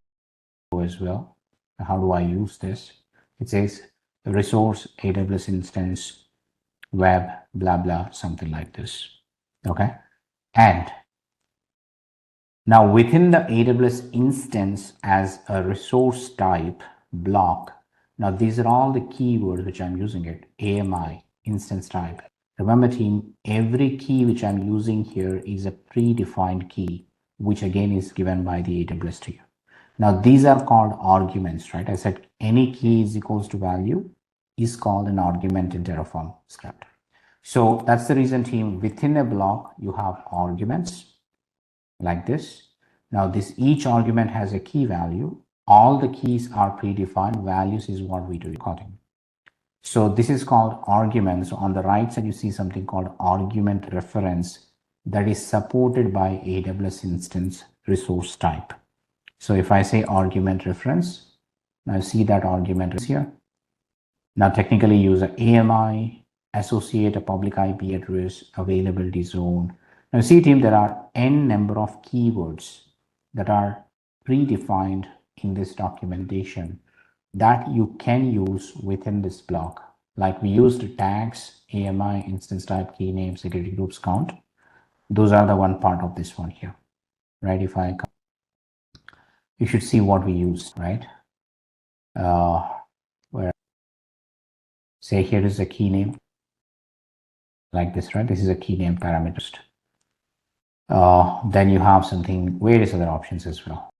as well, how do I use this? It says resource AWS instance web blah blah, something like this. Okay, and now within the AWS instance as a resource type block, now these are all the keywords which I'm using it. AMI instance type. Remember, team, every key which I'm using here is a predefined key, which again is given by the AWS to you. Now, these are called arguments, right? I said any key is equals to value is called an argument in Terraform script. So that's the reason, team, within a block, you have arguments like this. Now, each argument has a key value. All the keys are predefined. Values is what we do recording. So this is called arguments. So on the right side, you see something called argument reference that is supported by AWS instance resource type. So if I say argument reference, now see that argument is here. Now technically use an AMI, associate a public IP address, availability zone. Now see, team, there are n number of keywords that are predefined in this documentation that you can use within this block. Like we used tags, AMI, instance type, key name, security groups count. Those are the one part of this one here, right? If I come, you should see what we use, right? Where say here is a key name like this, right? This is a key name parameter. Then you have something, various other options as well.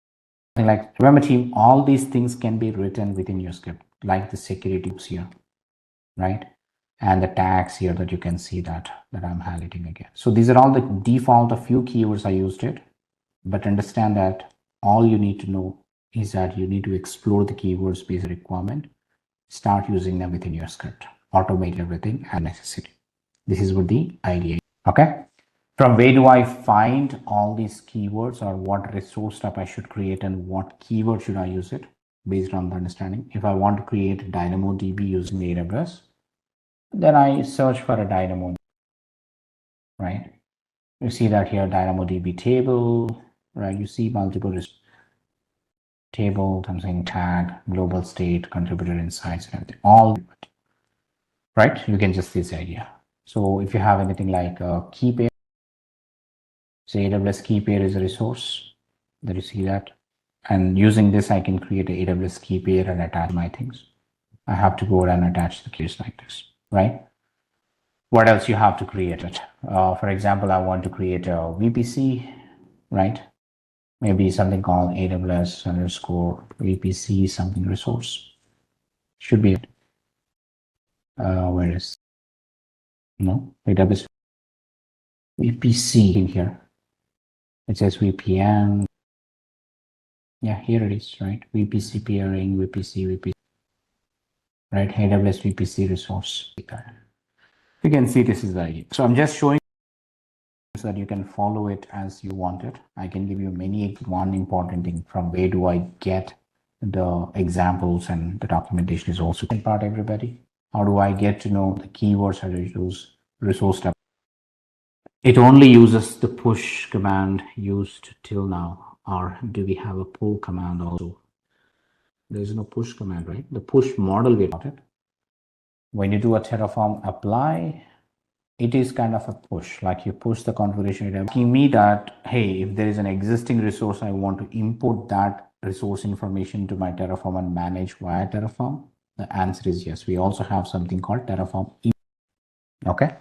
Like, remember, team, all these things can be written within your script, like the security groups here, right? And the tags here that you can see that I'm highlighting again. So these are all the default, a few keywords I used it, but understand that all you need to know is that you need to explore the keywords based requirement, start using them within your script, automate everything as necessary. This is what the idea, okay? From where do I find all these keywords, or what resource type I should create and what keyword should I use it based on the understanding? If I want to create DynamoDB using AWS, then I search for a Dynamo, right? You see that here, DynamoDB table, right? You see multiple table, something tag, global state, contributor insights, and everything, all, right? You can just see this idea. So if you have anything like a key pair, say AWS key pair is a resource that you see that, and using this I can create a AWS key pair and attach my things. I have to go and attach the keys like this, right? What else you have to create it? For example, I want to create a VPC, right? Maybe something called AWS underscore VPC something resource. Should be it. Where is no AWS VPC in here? It says VPN. Yeah, here it is, right? VPC peering, VPC, right? AWS VPC resource. You can see this is the idea. So I'm just showing so that you can follow it as you want it. I can give you one important thing from where do I get the examples, and the documentation is also part, everybody. How do I get to know the keywords I use resource tab? It only uses the push command used till now, or do we have a pull command also? There's no push command, right? The push model we got it. When you do a Terraform apply, it is kind of a push, like you push the configuration. Give me that, hey, if there is an existing resource, I want to import that resource information to my Terraform and manage via Terraform. The answer is yes. We also have something called Terraform. Okay.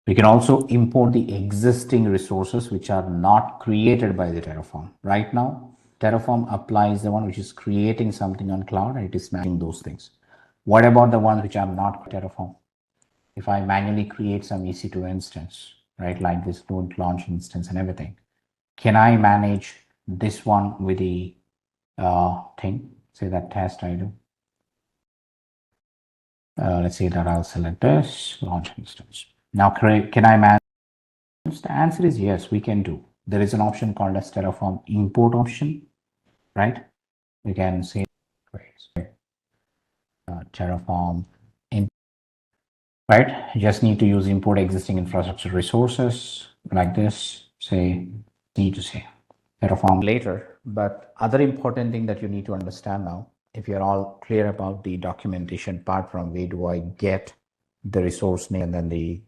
We can also import the existing resources which are not created by the Terraform. Right now, Terraform applies the one which is creating something on cloud, and it is managing those things. What about the ones which are not Terraform? If I manually create some EC2 instance, right, like this node launch instance and everything, can I manage this one with the thing? Say that test I do. Let's say that I'll select this launch instance. Now, can I manage? The answer is yes, we can do. There is an option called as Terraform import option, right? We can say Terraform right? You just need to use import existing infrastructure resources like this, say, need to say Terraform later. But other important thing that you need to understand now, if you're all clear about the documentation part, from where do I get the resource name and then the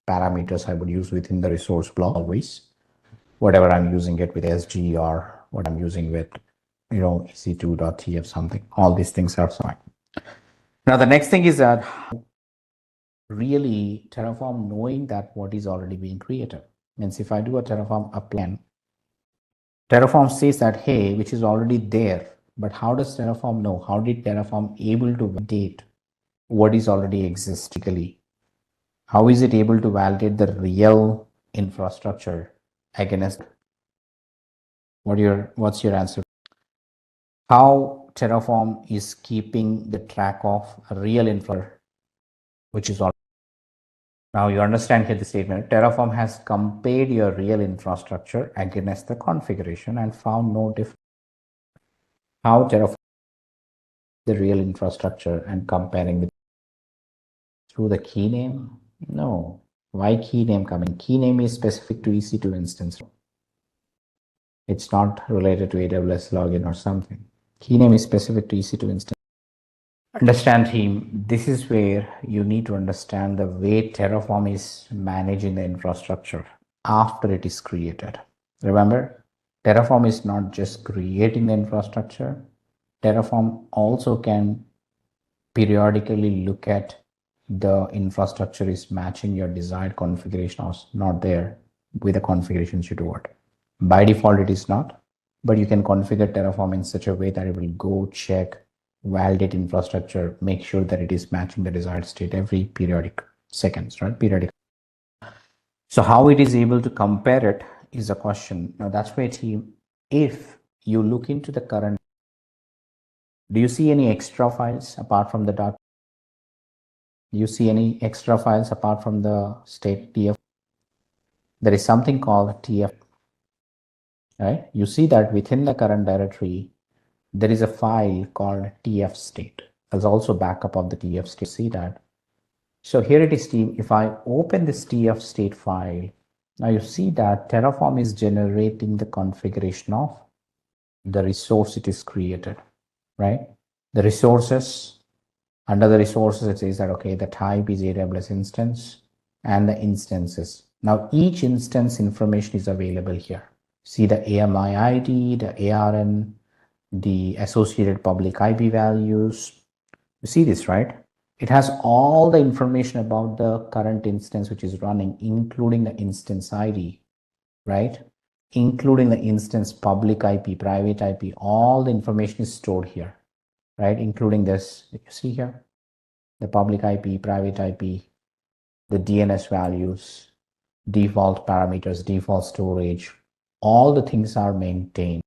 parameters I would use within the resource block, always, whatever I'm using it with SG or what I'm using with, EC2.tf something, all these things are fine. Now, the next thing is that really Terraform knowing that what is already being created. Means if I do a Terraform apply, Terraform says that, hey, which is already there, but how does Terraform know? How did Terraform able to validate what is already existing? How is it able to validate the real infrastructure against? What's your answer? How Terraform is keeping the track of a real infrastructure, which is already. Now you understand here the statement. Terraform has compared your real infrastructure against the configuration and found no difference. How Terraform the real infrastructure and comparing with through the key name? No. Why key name coming? Key name is specific to EC2 instance. It's not related to AWS login or something. Key name is specific to EC2 instance. Understand, team, this is where you need to understand the way Terraform is managing the infrastructure after it is created. Remember, Terraform is not just creating the infrastructure. Terraform also can periodically look at the infrastructure is matching your desired configuration or not there with the configurations you do it. By default, it is not, but you can configure Terraform in such a way that it will go check, validate infrastructure, make sure that it is matching the desired state every periodic seconds, right? Periodic. So how it is able to compare it is a question. Now that's why, team, if you look into the current, do you see any extra files apart from the doc? Do you see any extra files apart from the state TF? There is something called TF, right? You see that within the current directory, there is a file called TF state. There's also backup of the TF state. See that? So here it is, team. If I open this TF state file, now you see that Terraform is generating the configuration of the resource it is created, right? The resources, under the resources, it says that, okay, the type is AWS instance and the instances. Now each instance information is available here. See the AMI ID, the ARN, the associated public IP values, You see this, right? It has all the information about the current instance which is running, including the instance ID, right? Including the instance public IP, private IP, all the information is stored here, right? Including this, you see here, the public IP, private IP, the DNS values, default parameters, default storage, all the things are maintained.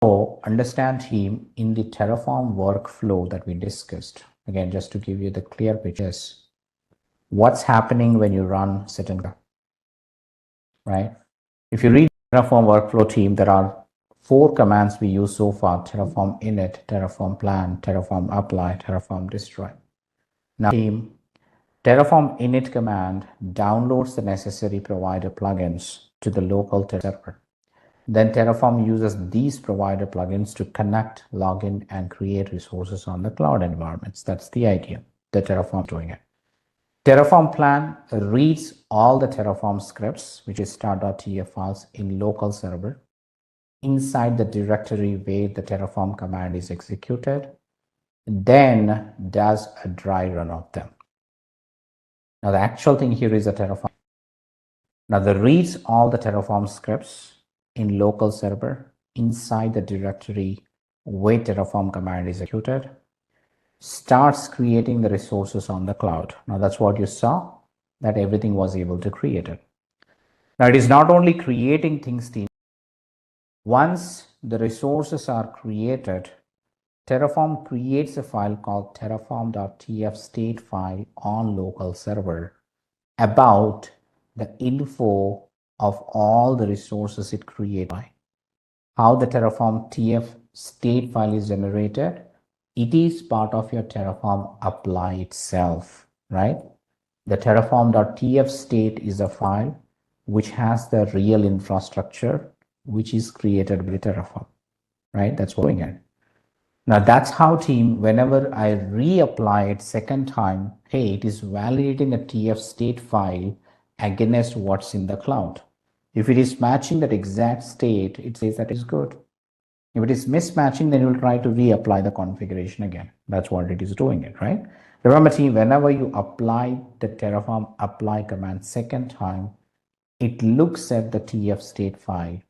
So understand team in the Terraform workflow that we discussed, again, just to give you the clear picture, what's happening when you run certain, right? If you read Terraform workflow team, there are 4 commands we use so far: Terraform init, Terraform plan, Terraform apply, Terraform destroy. Now team, Terraform init command downloads the necessary provider plugins to the local server. Then Terraform uses these provider plugins to connect, login, and create resources on the cloud environments. That's the idea that Terraform is doing it. Terraform plan reads all the Terraform scripts, which is start.tf files in local server inside the directory where the Terraform command is executed, then does a dry run of them. Now the actual thing here is a Terraform. Now the reads all the Terraform scripts in local server inside the directory where Terraform command is executed, starts creating the resources on the cloud. Now that's what you saw, that everything was able to create it. Now it is not only creating things, team. Once the resources are created, Terraform creates a file called terraform.tf state file on local server about the info of all the resources it created. How the Terraform TF state file is generated, it is part of your Terraform apply itself, right? The terraform.tf state is a file which has the real infrastructure which is created with Terraform, right? That's what we're doing it. Now that's how team, whenever I reapply it second time, hey, it is validating the TF state file against what's in the cloud. If it is matching that exact state, it says that is good. If it is mismatching, then you will try to reapply the configuration again. That's what it is doing it, right? Remember team, whenever you apply the Terraform apply command second time, it looks at the TF state file,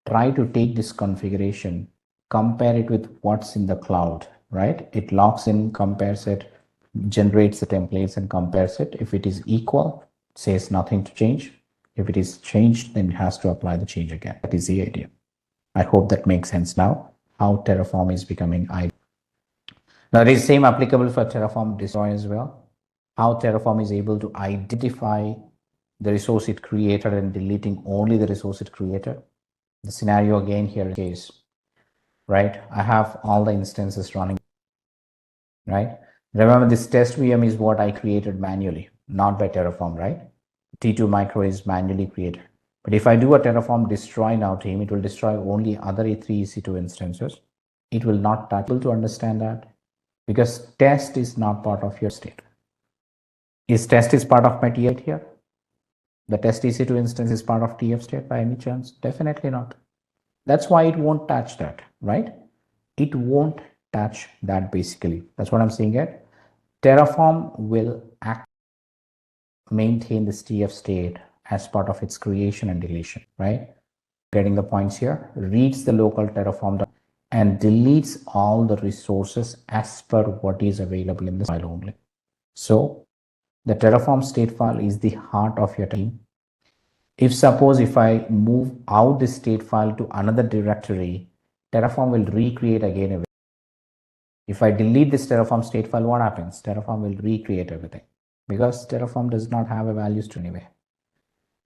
try to take this configuration, compare it with what's in the cloud, right? It logs in, compares it, generates the templates and compares it. If it is equal, says nothing to change. If it is changed, then it has to apply the change again. That is the idea. I hope that makes sense now, how Terraform is becoming ideal. Now it is same applicable for Terraform destroy as well. How Terraform is able to identify the resource it created and deleting only the resource it created. The scenario again here is, right? I have all the instances running, right? Remember this test VM is what I created manually, not by Terraform, right? T2 micro is manually created. But if I do a Terraform destroy now team, it will destroy only other E3 EC2 instances. It will not touch. Able to understand that, because test is not part of your state. Is test is part of my TF here? The test EC2 instance is part of TF state by any chance? Definitely not. That's why it won't touch that, right? It won't touch that basically. That's what I'm saying here. Terraform will maintain this TF state as part of its creation and deletion, right? Getting the points here, reads the local Terraform and deletes all the resources as per what is available in this file only. So the Terraform state file is the heart of your team. If suppose if I move out this state file to another directory, Terraform will recreate again. If I delete this Terraform state file, what happens? Terraform will recreate everything, because Terraform does not have a value to anyway.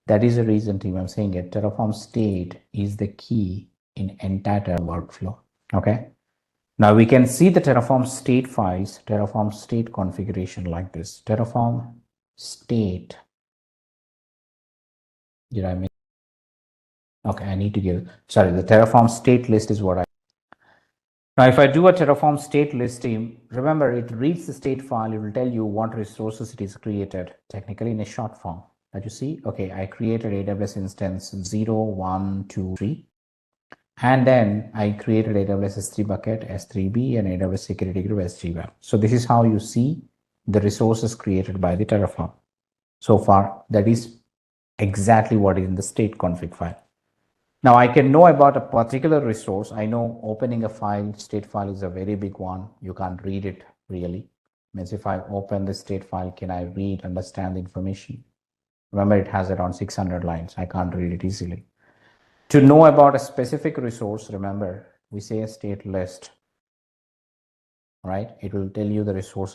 That is the reason team I'm saying it. Terraform state is the key in entire workflow. Okay. Now we can see the Terraform state files, Terraform state configuration like this. Terraform state. Did I miss? Okay, I need to give, sorry, the Terraform state list is what I. Now, if I do a Terraform state list team, remember it reads the state file, it will tell you what resources it is created, technically in a short form. That you see, okay, I created AWS instance 0, 1, 2, 3. And then I created AWS S3 bucket, S3B, and AWS Security Group, SGWAP. So this is how you see the resources created by the Terraform. So far, that is exactly what is in the state config file. Now I can know about a particular resource. I know opening a file, state file is a very big one. You can't read it really. Means if I open the state file, can I read, understand the information? Remember, it has around 600 lines. I can't read it easily. To know about a specific resource, remember, we say a state list, right? It will tell you the resource.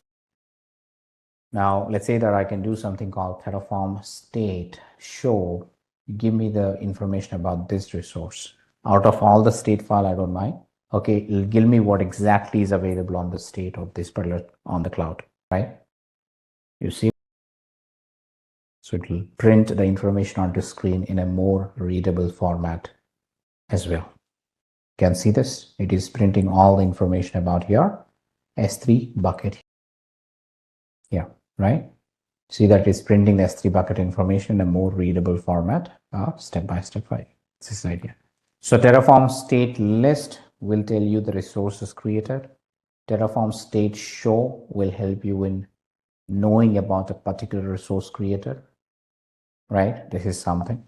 Now, let's say that I can do something called Terraform state show. Give me the information about this resource. Out of all the state file, I don't mind. Okay, it'll give me what exactly is available on the state of this particular on the cloud, right? You see? So it will print the information onto screen in a more readable format as well. You can see this. It is printing all the information about your S3 bucket. Yeah, right? See that it's printing the S3 bucket information in a more readable format, step by step. Right? This is the idea. So Terraform state list will tell you the resources created. Terraform state show will help you in knowing about a particular resource created, right? This is something.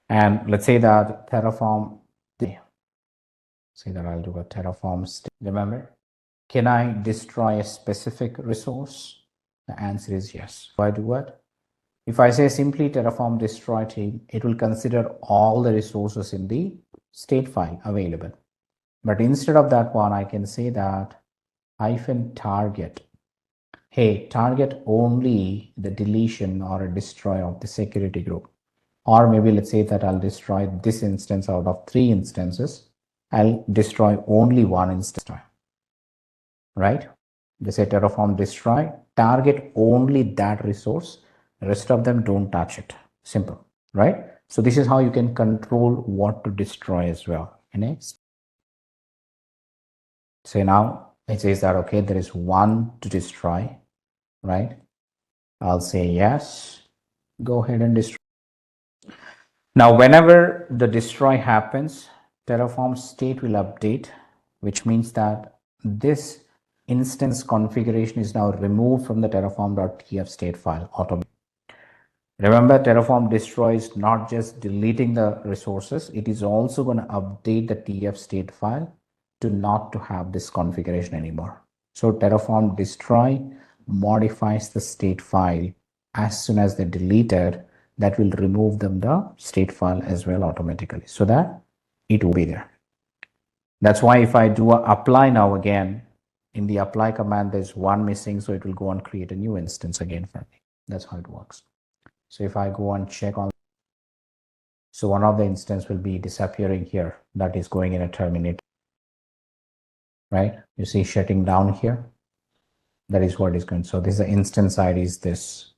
And let's say that Terraform, say that I'll do a Terraform state. Remember, can I destroy a specific resource? The answer is yes. Why do what? If I say simply Terraform destroy team, it will consider all the resources in the state file available. But instead of that one, I can say that -target. Hey, target only the deletion or a destroy of the security group. Or maybe let's say that I'll destroy this instance out of 3 instances. I'll destroy only one instance, right? They say Terraform destroy, target only that resource. The rest of them don't touch it. Simple, right? So this is how you can control what to destroy as well. Next. So now it says that, okay, there is one to destroy, right? I'll say yes. Go ahead and destroy. Now, whenever the destroy happens, Terraform state will update, which means that this instance configuration is now removed from the terraform.tf state file automatically. Remember, Terraform destroys not just deleting the resources, it is also going to update the tf state file to not to have this configuration anymore. So Terraform destroy modifies the state file as soon as they deleted. That will remove them the state file as well automatically so that it will be there. That's why if I do a apply now again, in the apply command, there's one missing, so it will go and create a new instance again for me. That's how it works. So if I go and check on, so one of the instance will be disappearing here. That is going in a terminate, right? You see shutting down here. That is what is going. So this is the instance ID is this.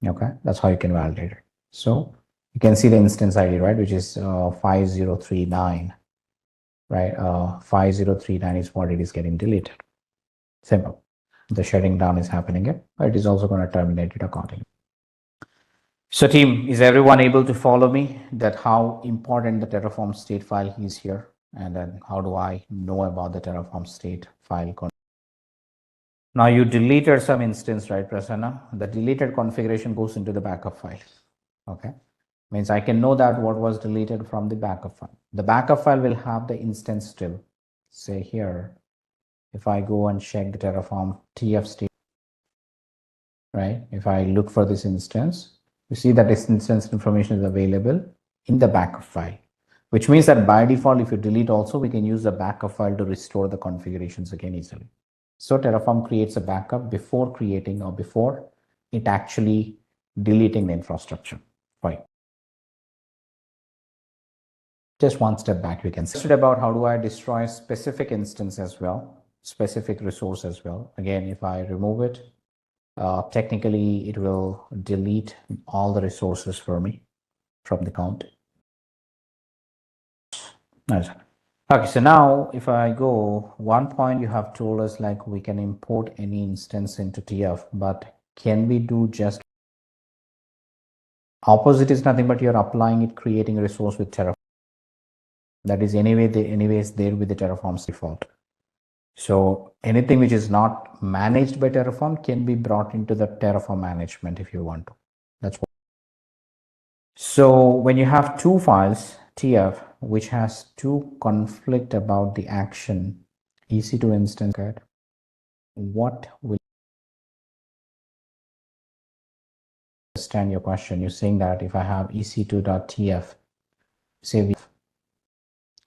Okay, that's how you can validate it. So you can see the instance ID, right, which is 5039, right? 5039 is what it is getting deleted. Simple. The shutting down is happening here, but it is also going to terminate it accordingly. So team, is everyone able to follow me that how important the Terraform state file is here? And then how do I know about the Terraform state file? Now you deleted some instance, right, Prasanna? The deleted configuration goes into the backup file. Okay, means I can know that what was deleted from the backup file. The backup file will have the instance still. Say here, if I go and check the Terraform TF state, right? If I look for this instance, you see that this instance information is available in the backup file, which means that by default, if you delete also, we can use the backup file to restore the configurations again easily. So Terraform creates a backup before creating or before it actually deleting the infrastructure. Right. Just one step back, we can see about how do I destroy specific instance as well, specific resource as well. Again, if I remove it, technically it will delete all the resources for me from the count. Nice. Okay, so now if I go, one point you have told us like we can import any instance into TF, but can we do just opposite? Is nothing but you're applying it, creating a resource with Terraform. That is anyways there with the Terraform's default. So anything which is not managed by Terraform can be brought into the Terraform management if you want to. That's what. So when you have two files, TF, which has two conflict about the action, EC2 instance, what will understand your question? You're saying that if I have ec2.tf, say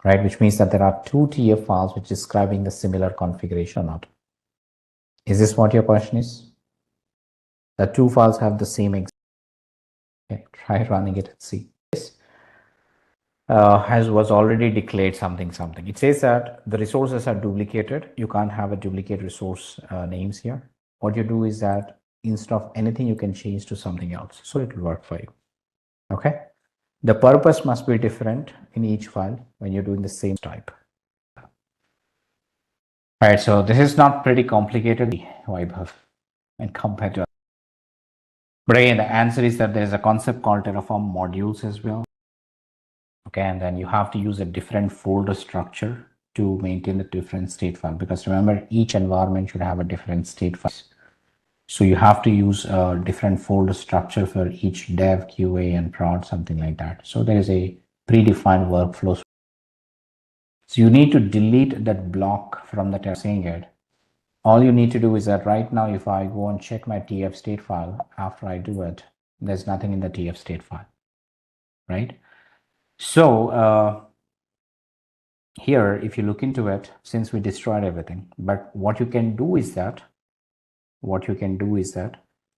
right, which means that there are two TF files which is describing the similar configuration or not. Is this what your question is? The two files have the same exact. Okay, try running it and see. This was already declared something. It says that the resources are duplicated. You can't have a duplicate resource names here. What you do is that instead of anything, you can change to something else. So it will work for you. Okay. The purpose must be different in each file when you're doing the same type. All right. So this is not pretty complicated, Vaibhav, and compared to. But again, the answer is that there's a concept called Terraform modules as well. Okay, and then you have to use a different folder structure to maintain the different state file, because remember, each environment should have a different state file. So you have to use a different folder structure for each dev, QA, and prod, something like that. So there is a predefined workflow. So you need to delete that block from the saying it. All you need to do is that right now, if I go and check my TF state file, after I do it, there's nothing in the TF state file, right? So here, if you look into it, since we destroyed everything, but what you can do is that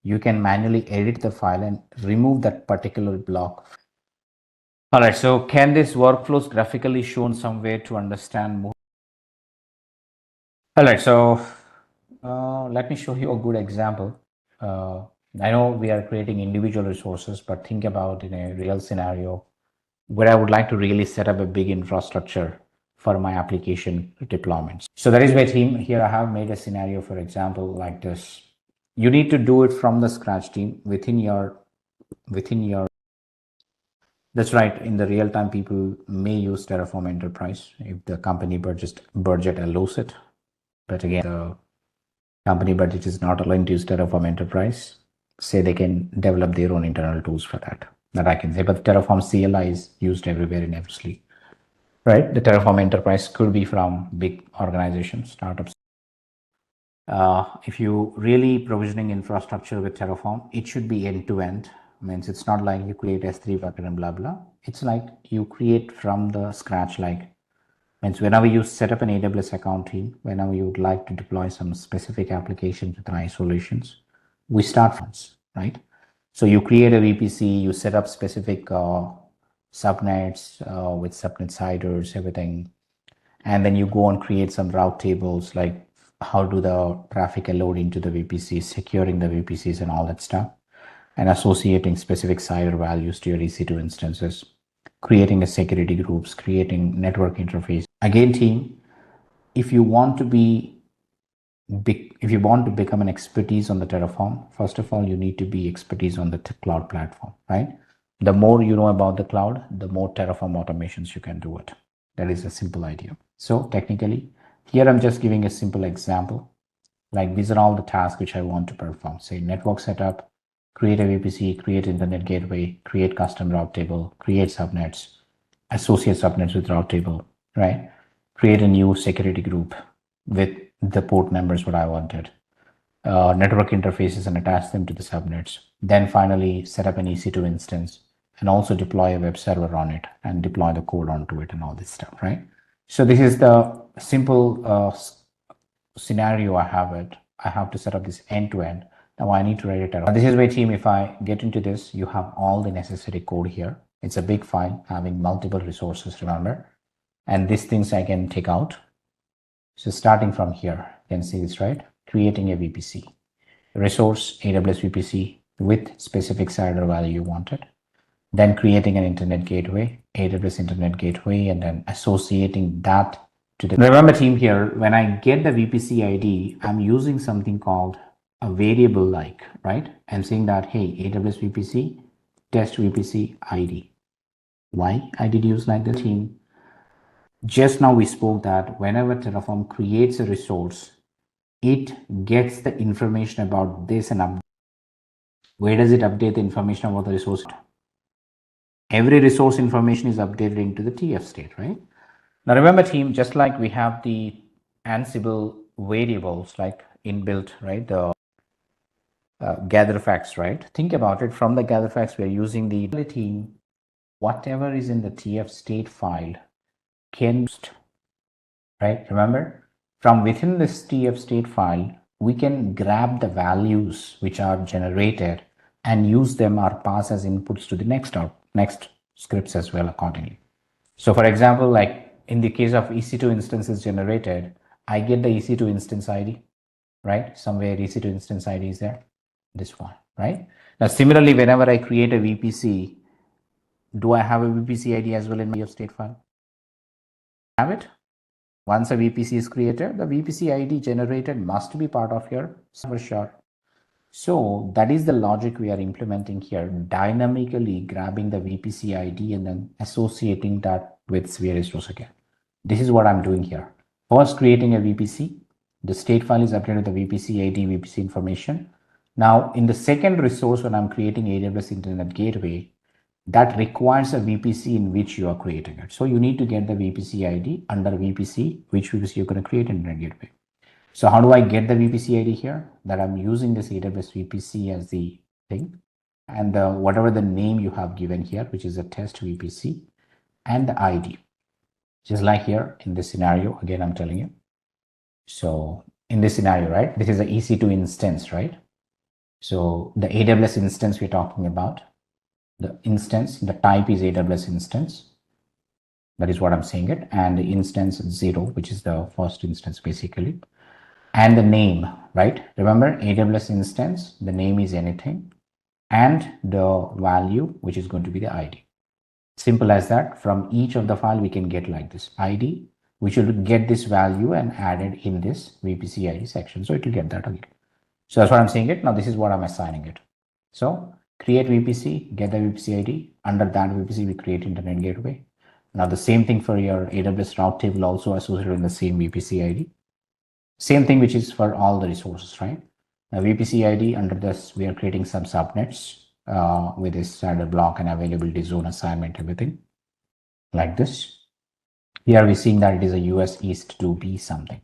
you can manually edit the file and remove that particular block. All right, so can this workflows graphically shown somewhere to understand more? All right, so let me show you a good example. I know we are creating individual resources, but think about in a real scenario where I would like to really set up a big infrastructure for my application deployments. So that is why team here I have made a scenario, for example, like this. You need to do it from the scratch, team, within your that's right. In the real time, people may use Terraform Enterprise if the company budget allows it. But again, the company budget is not allowing to use Terraform Enterprise. Say they can develop their own internal tools for that. That I can say. But Terraform CLI is used everywhere in every. Right? The Terraform Enterprise could be from big organizations, startups. If you really provisioning infrastructure with Terraform, it should be end to end. Means it's not like you create S3 bucket and blah blah. It's like you create from the scratch. Like means whenever you set up an AWS account team, whenever you would like to deploy some specific applications with isolations, we start from right. So you create a VPC, you set up specific subnets with subnet siders, everything, and then you go and create some route tables like how do the traffic load into the VPCs, securing the VPCs and all that stuff, and associating specific CIDR values to your EC2 instances, creating a security groups, creating network interface. Again, team, if you want to become an expertise on the Terraform, first of all, you need to be expertise on the cloud platform, right? The more you know about the cloud, the more Terraform automations you can do it. That is a simple idea. So technically, here I'm just giving a simple example. Like these are all the tasks which I want to perform. Say network setup, create a VPC, create internet gateway, create custom route table, create subnets, associate subnets with route table, right? Create a new security group with the port numbers what I wanted. Network interfaces and attach them to the subnets. Then finally set up an EC2 instance and also deploy a web server on it and deploy the code onto it and all this stuff, right? So this is the simple scenario I have it. I have to set up this end to end. Now I need to write it out. This is where team, if I get into this, you have all the necessary code here. It's a big file having multiple resources, remember? And these things I can take out. So starting from here, you can see this, right? Creating a VPC. Resource AWS VPC with specific CIDR value you wanted. Then creating an internet gateway, AWS internet gateway, and then associating that to the. Remember team here, when I get the VPC ID, I'm using something called a variable like, right? I'm saying that, hey, AWS VPC, test VPC ID. Why I did use like the team? Just now we spoke that whenever Terraform creates a resource, it gets the information about this and where does it update the information about the resource? Every resource information is updated into the TF state, right? Now remember team, just like we have the Ansible variables like inbuilt, right? The gather facts, right? Think about it. From the gather facts, we're using the team. Whatever is in the TF state file can, right? Remember, from within this TF state file, we can grab the values which are generated and use them or pass as inputs to the next scripts as well accordingly. So for example, like in the case of EC2 instances generated, I get the EC2 instance ID, right? Somewhere EC2 instance ID is there, this one, right? Now similarly, whenever I create a VPC, do I have a VPC ID as well in my TF state file? Have it. Once a VPC is created, the VPC ID generated must be part of your server shard. So that is the logic we are implementing here, dynamically grabbing the VPC ID and then associating that with Sphere resource again. This is what I'm doing here. First creating a VPC, the state file is updated with the VPC ID, VPC information. Now in the second resource, when I'm creating AWS Internet Gateway, that requires a VPC in which you are creating it. So you need to get the VPC ID under VPC, which VPC you're going to create in Internet Gateway. So how do I get the VPC ID here? That I'm using this AWS VPC as the thing, and whatever the name you have given here, which is a test VPC, and the ID. Just like here in this scenario, again, I'm telling you. So in this scenario, right, this is the EC2 instance, right? So the AWS instance we're talking about, the instance, the type is AWS instance. That is what I'm saying it. And the instance 0, which is the first instance basically. And the name, right? Remember AWS instance, the name is anything, and the value, which is going to be the ID. Simple as that. From each of the file, we can get like this ID, which will get this value and added in this VPC ID section. So it will get that again. So that's what I'm saying it. Now this is what I'm assigning it. So create VPC, get the VPC ID. Under that VPC, we create Internet Gateway. Now the same thing for your AWS route table, also associated in the same VPC ID. Same thing which is for all the resources, right? Now VPC ID, under this we are creating some subnets with this standard block and availability zone assignment, everything like this. Here we're seeing that it is a US East 2B something,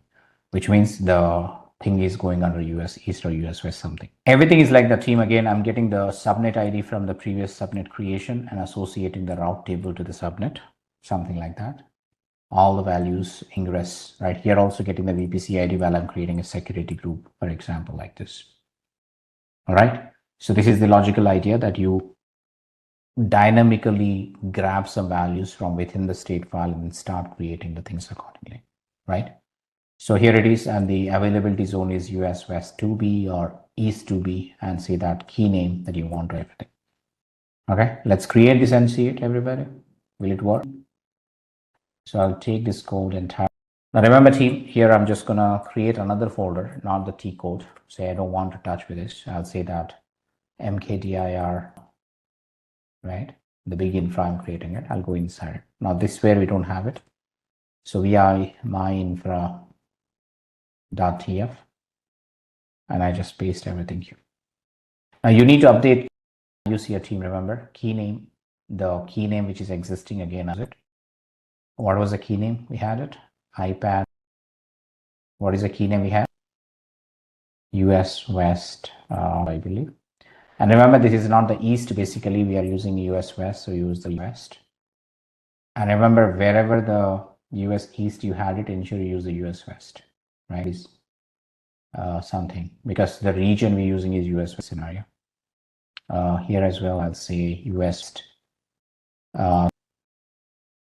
which means the thing is going under US East or US West something. Everything is like the team. Again, I'm getting the subnet ID from the previous subnet creation and associating the route table to the subnet, something like that. All the values ingress, right? Here also getting the VPC ID while I'm creating a security group, for example, like this. All right. So this is the logical idea, that you dynamically grab some values from within the state file and start creating the things accordingly, right? So here it is, and the availability zone is US West 2B or East 2B, and say that key name that you want, everything. Okay, let's create this and see it, everybody. Will it work? So I'll take this code entire. Now remember team, here I'm just gonna create another folder, not the T code. Say I don't want to touch with this. I'll say that mkdir, right? The big infra I'm creating it. I'll go inside it. Now this where we don't have it. So vi my infra .tf, and I just paste everything here. Now you need to update. You see a team, remember key name, the key name which is existing again as it. What was the key name? We had it iPad. What is the key name we had? US West, I believe. And remember, this is not the East. Basically, we are using US West, so use the West. And remember, wherever the US East you had it, ensure you use the US West, right? Is something, because the region we're using is US West scenario. Here as well, I'll say US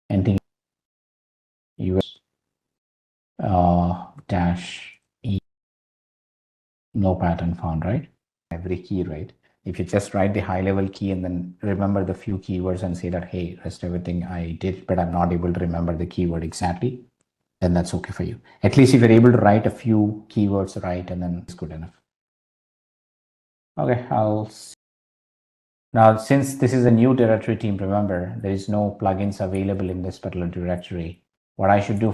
anything US dash E, no pattern found, right? Every key, right? If you just write the high level key and then remember the few keywords and say that, hey, rest everything I did, but I'm not able to remember the keyword exactly, then that's okay for you. At least if you're able to write a few keywords right, and then it's good enough. Okay, now since this is a new directory team, remember there is no plugins available in this particular directory. what I should do.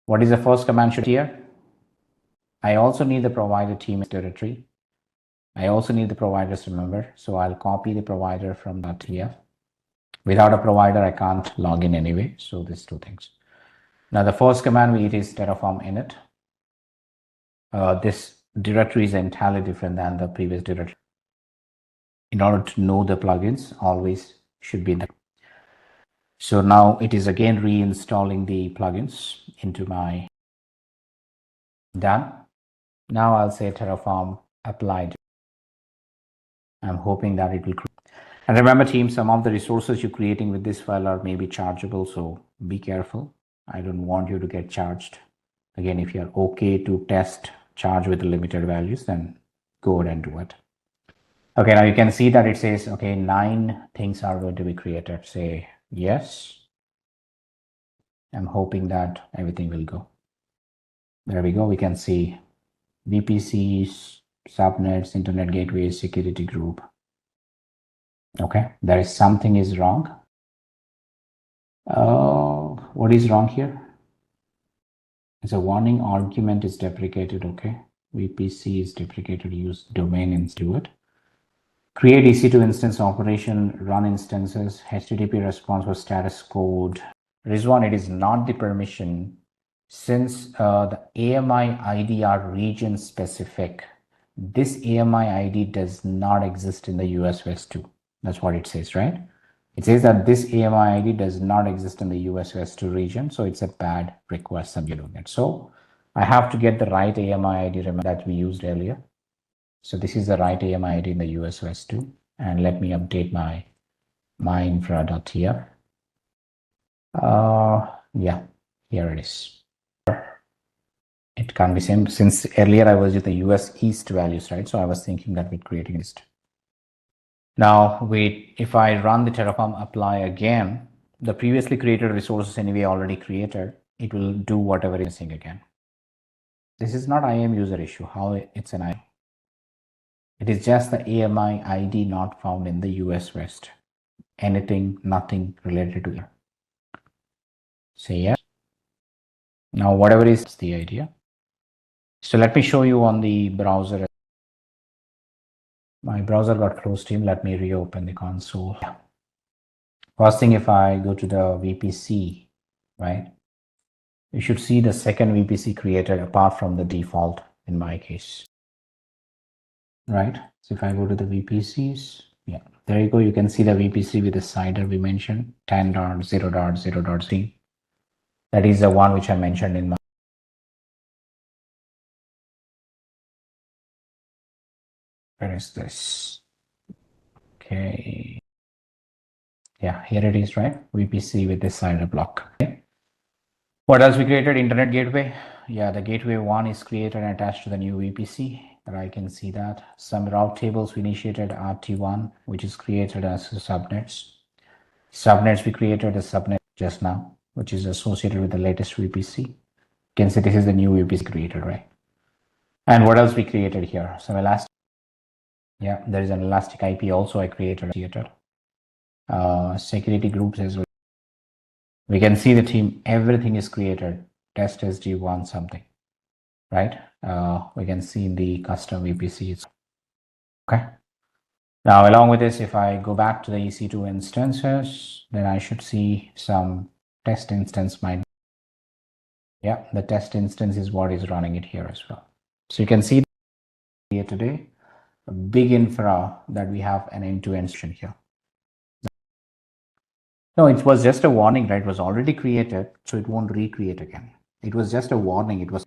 What is the first command should here? I also need the provider team directory. I also need the providers, remember. So I'll copy the provider from that here. Without a provider, I can't log in anyway. So these two things. Now the first command we need is Terraform init. This directory is entirely different than the previous directory. In order to know the plugins, always should be there. So now it is again reinstalling the plugins into my done. Now I'll say Terraform applied. I'm hoping that it will create. And remember team, some of the resources you're creating with this file are maybe chargeable, so be careful. I don't want you to get charged. Again, if you're okay to test charge with the limited values, then go ahead and do it. Okay, now you can see that it says, okay, 9 things are going to be created. Say yes. I'm hoping that everything will go. There we go. We can see VPCs, subnets, internet gateways, security group. Okay, there is something is wrong. What is wrong here? It's a warning argument is deprecated. Okay, VPC is deprecated. Use domain and do it. Create EC2 instance operation, run instances, HTTP response for status code. Rizwan, it is not the permission since the AMI ID are region specific. This AMI ID does not exist in the US West 2. That's what it says, right? It says that this AMI ID does not exist in the US West 2 region. So it's a bad request that you're doing it. So I have to get the right AMI ID that we used earlier. So this is the right AMI ID in the US West 2. And let me update my infra.tf. Yeah, here it is. It can't be same since earlier I was with the US East values, right? So I was thinking that we're creating East. Now wait, if I run the Terraform apply again, the previously created resources anyway already created, it will do whatever is missing again. This is not IAM user issue, how it's an IAM. It is just the AMI ID not found in the US West. Anything, nothing related to it. Say yes. Now whatever is the idea. So let me show you on the browser. My browser got closed, team. Let me reopen the console. First thing, if I go to the VPC, right? You should see the second VPC created apart from the default in my case. Right? So if I go to the VPCs, yeah, there you go. You can see the VPC with the CIDR we mentioned, 10.0.0.0.3. That is the one which I mentioned in my. Where is this? Okay. Yeah, here it is, right? VPC with this CIDR block. Okay. What else we created? Internet gateway. Yeah, the gateway 1 is created and attached to the new VPC. I can see that. Some route tables we initiated RT1, which is created as subnets. Subnets we created a subnet just now, which is associated with the latest VPC. You can see this is the new VPC created, right? And what else we created here? Some elastic. Yeah, there is an elastic IP also I created. Security groups as well. We can see the team, everything is created. Test SD1 something, right? We can see in the custom VPCs. Okay. Now, along with this, if I go back to the EC2 instances, then I should see some test instance might. Yeah, the test instance is what is running it here as well. So you can see here today, a big infra that we have an end-to-end solution here. No, it was just a warning, right? It was already created, so it won't recreate again. It was just a warning. It was,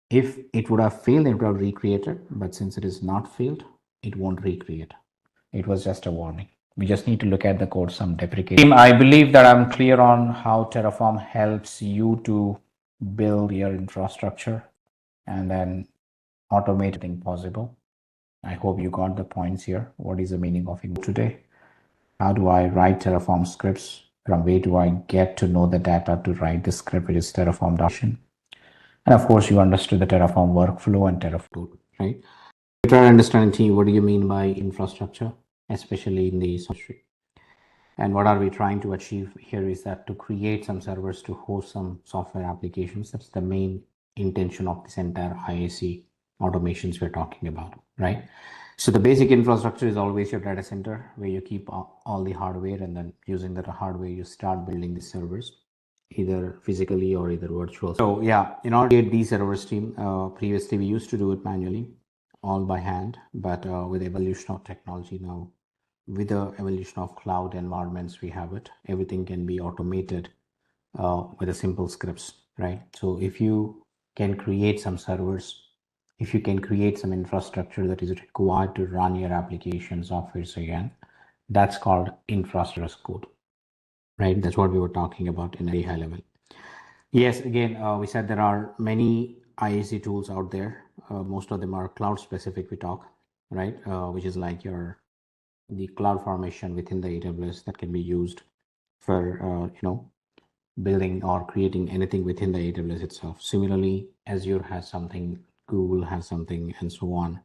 if it would have failed, it would have recreated, but since it is not failed, it won't recreate. It was just a warning. We just need to look at the code, some deprecation. I believe that I'm clear on how Terraform helps you to build your infrastructure and then automate anything possible. I hope you got the points here. What is the meaning of it today? How do I write Terraform scripts? From where do I get to know the data to write the script, which is Terraform documentation? And of course, you understood the Terraform workflow and Terraform, right? Try understanding, team, what do you mean by infrastructure, especially in the industry? And what are we trying to achieve here is that to create some servers to host some software applications. That's the main intention of this entire IAC automations we're talking about, right? So the basic infrastructure is always your data center where you keep all the hardware, and then using that hardware, you start building the servers either physically or either virtual. So yeah, in order to create these servers team, previously we used to do it manually, all by hand, but with evolution of technology now, with the evolution of cloud environments, we have it. Everything can be automated with a simple scripts, right? So if you can create some servers, if you can create some infrastructure that is required to run your application softwares again, that's called infrastructure as code, right? That's what we were talking about in a high level. Yes, again, we said there are many IAC tools out there. Most of them are cloud specific, we talk, right? Which is like the cloud formation within the AWS that can be used for building or creating anything within the AWS itself. Similarly, Azure has something, Google has something, and so on.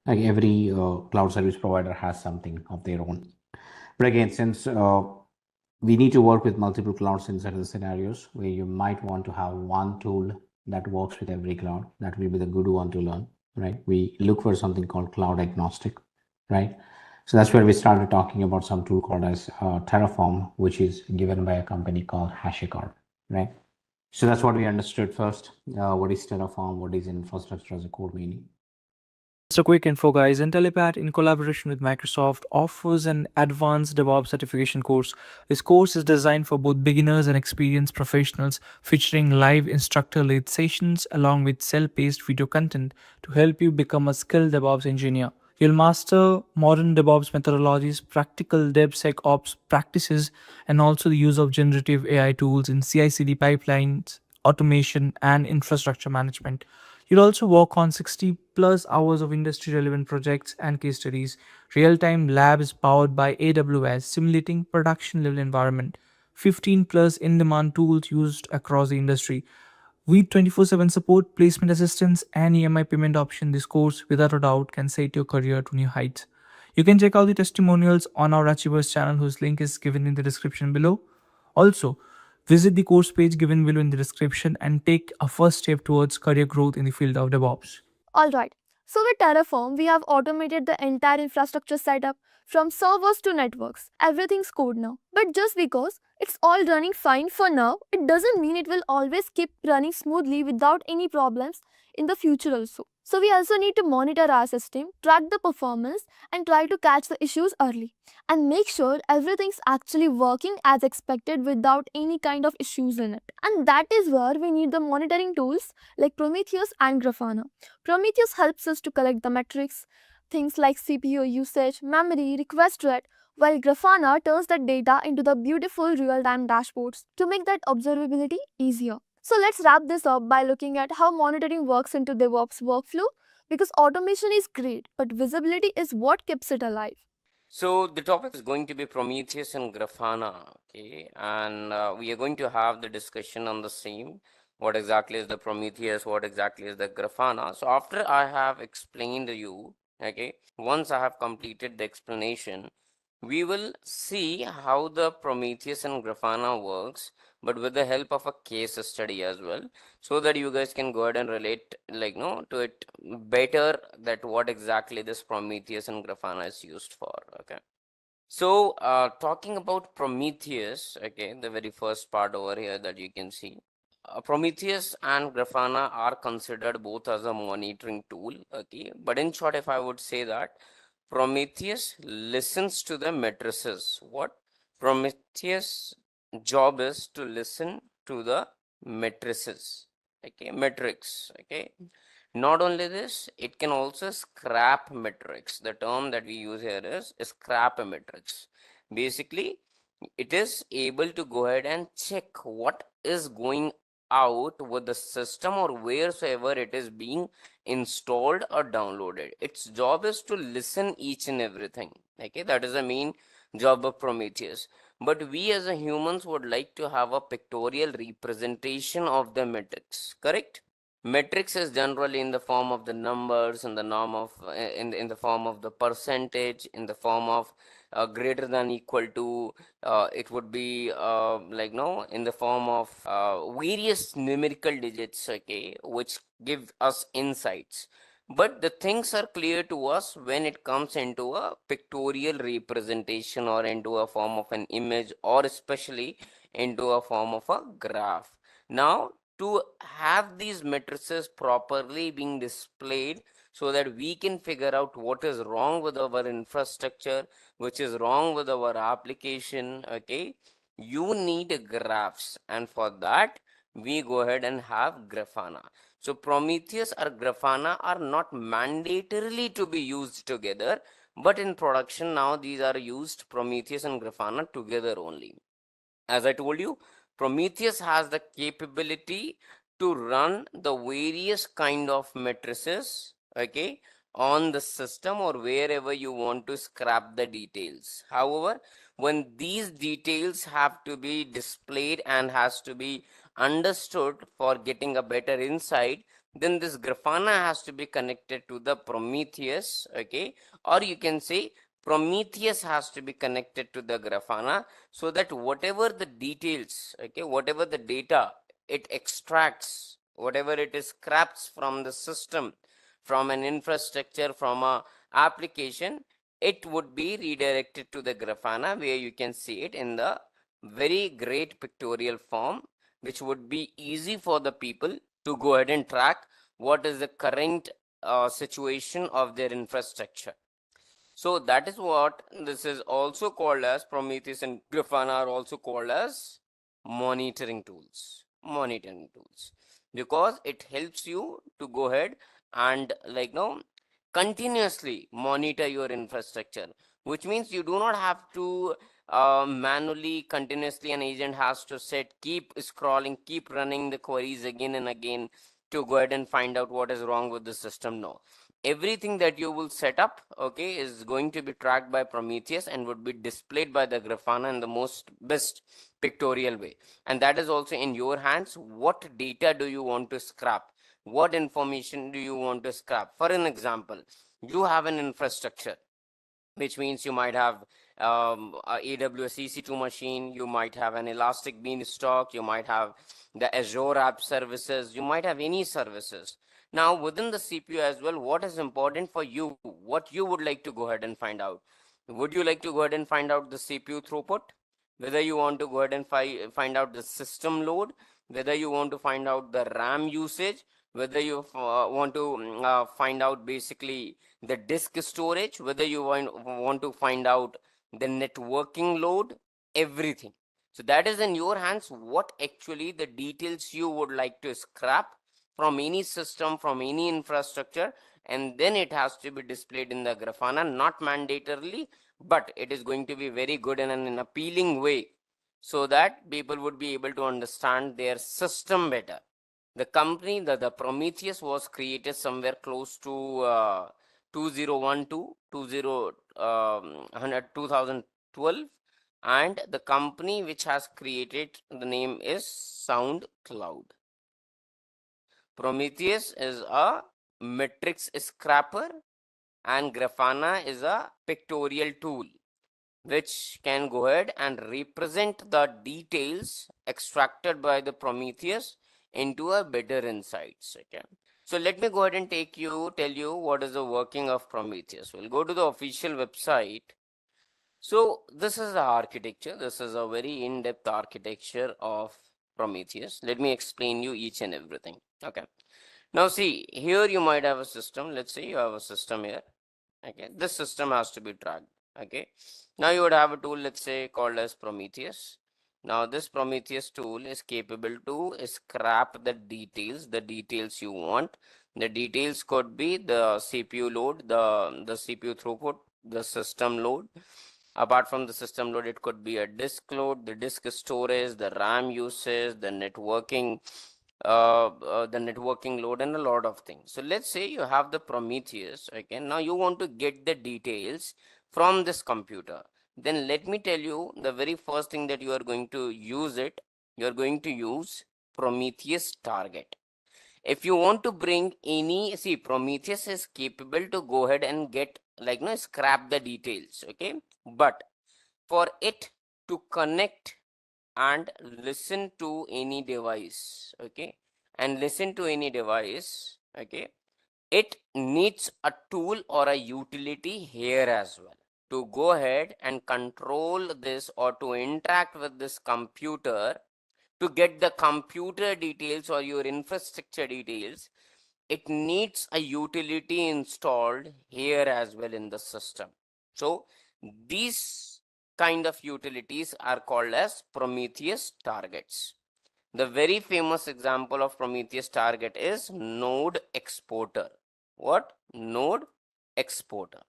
Like every cloud service provider has something of their own. But again, since we need to work with multiple clouds in certain scenarios where you might want to have one tool that works with every cloud, that will be the good one to learn, right? We look for something called cloud agnostic, right? So that's where we started talking about some tool called as Terraform, which is given by a company called HashiCorp, right? So that's what we understood first. What is Terraform? What is infrastructure as a code meaning? Just a quick info, guys. Intellipaat, in collaboration with Microsoft, offers an advanced DevOps certification course. This course is designed for both beginners and experienced professionals, featuring live instructor led sessions along with self paced video content to help you become a skilled DevOps engineer. You'll master modern DevOps methodologies, practical DevSecOps practices, and also the use of generative AI tools in CI CD pipelines, automation, and infrastructure management. You'll also work on 60 plus hours of industry relevant projects and case studies, real time labs powered by AWS, simulating production level environment, 15 plus in demand tools used across the industry. With 24/7 support, placement assistance, and EMI payment option, this course, without a doubt, can set your career to new heights. You can check out the testimonials on our Achievers channel, whose link is given in the description below. Also, visit the course page given below in the description and take a first step towards career growth in the field of DevOps. Alright, so with Terraform, we have automated the entire infrastructure setup from servers to networks. Everything's code now. But just because it's all running fine for now, it doesn't mean it will always keep running smoothly without any problems in the future also. So we also need to monitor our system, track the performance, and try to catch the issues early and make sure everything's actually working as expected without any kind of issues in it. And that is where we need the monitoring tools like Prometheus and Grafana. Prometheus helps us to collect the metrics, things like CPU usage, memory, request rate, while Grafana turns that data into the beautiful real-time dashboards to make that observability easier. So let's wrap this up by looking at how monitoring works into DevOps workflow, because automation is great, but visibility is what keeps it alive. So the topic is going to be Prometheus and Grafana, okay, and we are going to have the discussion on the same. What exactly is the Prometheus? What exactly is the Grafana? So after I have explained you, okay, once I have completed the explanation, we will see how the Prometheus and Grafana works, but with the help of a case study as well, so that you guys can go ahead and relate, like, no, to it better, that what exactly this Prometheus and Grafana is used for. Okay. So talking about Prometheus, okay, the very first part over here that you can see, Prometheus and Grafana are considered both as a monitoring tool, okay, but in short, if I would say that Prometheus listens to the matrices. What Prometheus job is to listen to the matrices, okay, metrics, okay. Not only this, it can also scrap metrics. The term that we use here is scrap metrics. Basically, it is able to go ahead and check what is going out with the system or wheresoever it is being installed or downloaded. Its job is to listen each and everything. Okay, that is the main job of Prometheus. But we as a humans would like to have a pictorial representation of the metrics, correct? Metrics is generally in the form of the numbers, in the norm of in the form of the percentage, in the form of greater than equal to. It would be like no, in the form of various numerical digits, okay, which give us insights. But the things are clear to us when it comes into a pictorial representation or into a form of an image or especially into a form of a graph. Now, to have these matrices properly being displayed so that we can figure out what is wrong with our infrastructure, which is wrong with our application, okay, you need graphs, and for that we go ahead and have Grafana. So Prometheus or Grafana are not mandatorily to be used together, but in production now these are used, Prometheus and Grafana together only. As I told you, Prometheus has the capability to run the various kind of matrices, okay, on the system or wherever you want to scrap the details. However, when these details have to be displayed and has to be understood for getting a better insight, then this Grafana has to be connected to the Prometheus, okay, or you can say Prometheus has to be connected to the Grafana, so that whatever the details, okay, whatever the data it extracts, whatever it is scraps from the system, from an infrastructure, from a application, it would be redirected to the Grafana, where you can see it in the very great pictorial form, which would be easy for the people to go ahead and track what is the current situation of their infrastructure. So that is what this is also called as. Prometheus and Grafana are also called as monitoring tools. Monitoring tools. Because it helps you to go ahead and like no continuously monitor your infrastructure, which means you do not have to manually continuously an agent has to set, keep scrolling, keep running the queries again and again to go ahead and find out what is wrong with the system. No, everything that you will set up, okay, is going to be tracked by Prometheus and would be displayed by the Grafana in the most best pictorial way. And that is also in your hands. What data do you want to scrap? What information do you want to scrap? For an example, you have an infrastructure, which means you might have a AWS EC2 machine, you might have an Elastic Beanstalk, you might have the Azure App Services, you might have any services. Now, within the CPU as well, what is important for you? What you would like to go ahead and find out? Would you like to go ahead and find out the CPU throughput? Whether you want to go ahead and find out the system load, whether you want to find out the RAM usage, whether you want to find out basically the disk storage, whether you want to find out the networking load, everything. So that is in your hands, what actually the details you would like to scrap from any system, from any infrastructure, and then it has to be displayed in the Grafana, not mandatorily, but it is going to be very good in an appealing way so that people would be able to understand their system better. The company, the Prometheus was created somewhere close to 2012, 2012, and the company which has created the name is SoundCloud. Prometheus is a metrics scrapper and Grafana is a pictorial tool which can go ahead and represent the details extracted by the Prometheus into a better insights. Okay. So let me go ahead and tell you what is the working of Prometheus. We'll go to the official website. So this is the architecture. This is a very in-depth architecture of Prometheus. Let me explain you each and everything. Okay. Now see, here you might have a system. Let's say you have a system here. Okay. This system has to be tracked. Okay. Now you would have a tool, let's say, called as Prometheus. Now this Prometheus tool is capable to scrap the details you want. The details could be the CPU load, the CPU throughput, the system load. Apart from the system load, it could be a disk load, the disk storage, the RAM usage, the networking load, and a lot of things. So let's say you have the Prometheus. Okay, now you want to get the details from this computer. Then let me tell you the very first thing that you are going to use it. You are going to use Prometheus target. If you want to bring any, see, Prometheus is capable to go ahead and get, like, scrap the details, okay? But for it to connect and listen to any device, okay, and listen to any device, okay, it needs a tool or a utility here as well to go ahead and control this or to interact with this computer, to get the computer details or your infrastructure details. It needs a utility installed here as well in the system. So these kind of utilities are called as Prometheus targets. The very famous example of Prometheus target is node exporter. What? Node exporter.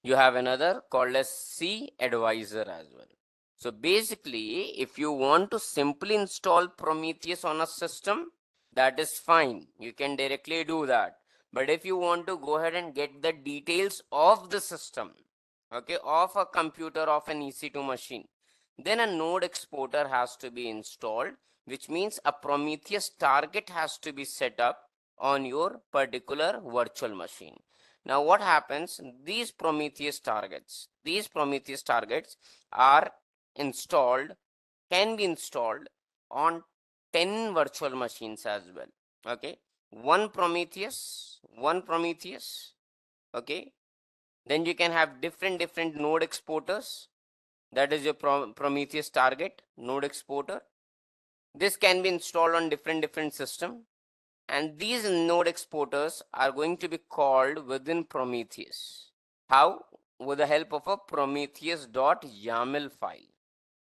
You have another called as C advisor as well. So basically, if you want to simply install Prometheus on a system, that is fine. You can directly do that. But if you want to go ahead and get the details of the system, okay, of a computer, of an EC2 machine, then a node exporter has to be installed, which means a Prometheus target has to be set up on your particular virtual machine. Now what happens, these Prometheus targets are installed, can be installed on 10 virtual machines as well, okay? One Prometheus, okay? Then you can have different node exporters. That is your Prometheus target node exporter. This can be installed on different system, and these node exporters are going to be called within Prometheus. How? With the help of a prometheus.yaml file.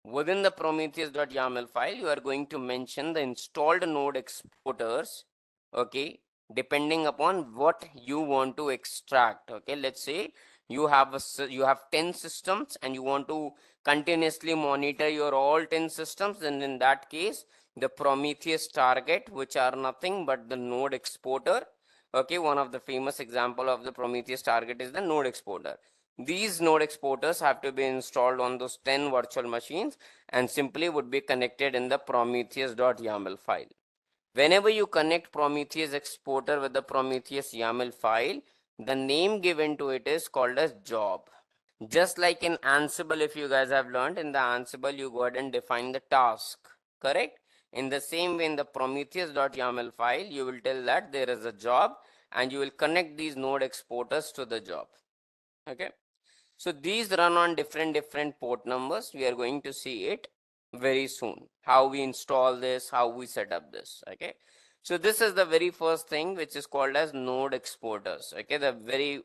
Within the prometheus.yaml file, you are going to mention the installed node exporters, okay, depending upon what you want to extract. Okay, let's say you have 10 systems and you want to continuously monitor your all 10 systems, and in that case the Prometheus target, which are nothing but the node exporter, okay, one of the famous example of the Prometheus target is the node exporter. These node exporters have to be installed on those 10 virtual machines and simply would be connected in the prometheus.yaml file. Whenever you connect Prometheus exporter with the Prometheus YAML file, the name given to it is called as job. Just like in Ansible, if you guys have learned, in the Ansible you go ahead and define the task, correct? In the same way, in the prometheus.yaml file, you will tell that there is a job and you will connect these node exporters to the job, okay? So these run on different port numbers. We are going to see it very soon, how we install this, how we set up this, okay? So this is the very first thing, which is called as node exporters, okay? The very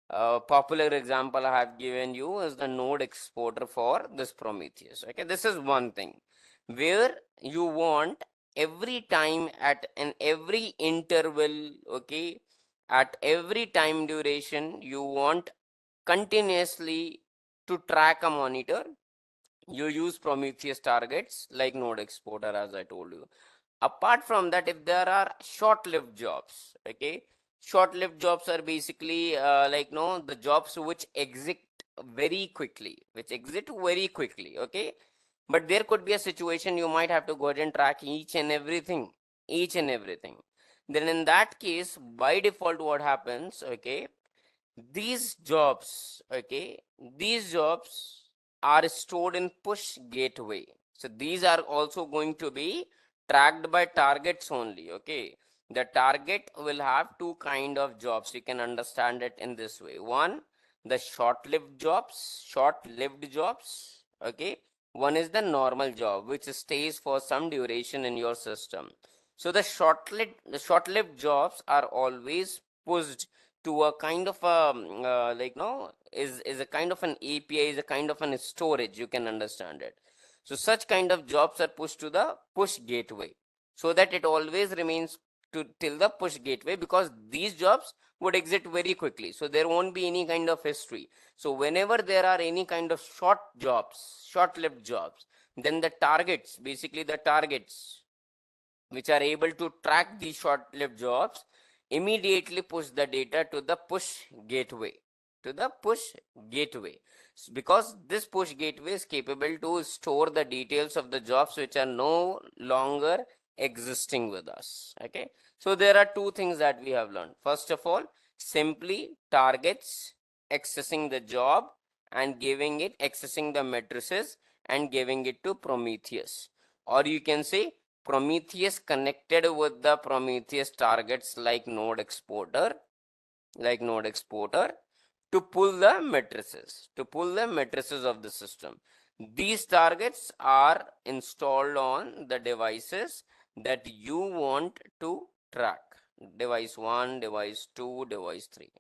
popular example I have given you is the node exporter for this Prometheus, okay? This is one thing where you want every time at an every interval, okay, at every time duration, you want continuously to track a monitor. You use Prometheus targets like node exporter, as I told you. Apart from that, if there are short-lived jobs, okay, short-lived jobs are basically the jobs which exit very quickly, okay? But there could be a situation you might have to go ahead and track each and everything. Then in that case, by default, what happens, okay, these jobs, okay, these jobs are stored in push gateway. So these are also going to be tracked by targets only, okay? The target will have two kind of jobs. You can understand it in this way. One, the short-lived jobs, okay? One is the normal job, which stays for some duration in your system. So the short-lived jobs are always pushed to a kind of a is a kind of an API, is a kind of an storage, you can understand it. So such kind of jobs are pushed to the push gateway, so that it always remains to till the push gateway, because these jobs would exit very quickly, so there won't be any kind of history. So whenever there are any kind of short-lived jobs, then the targets, basically the targets which are able to track these short-lived jobs, immediately push the data to the push gateway, because this push gateway is capable to store the details of the jobs which are no longer existing with us. Okay, so there are two things that we have learned. First of all, simply targets accessing the job and giving it, accessing the matrices and giving it to Prometheus. Or you can say Prometheus connected with the Prometheus targets like node exporter, to pull the matrices of the system. These targets are installed on the devices that you want to track. Device 1, device 2, device 3.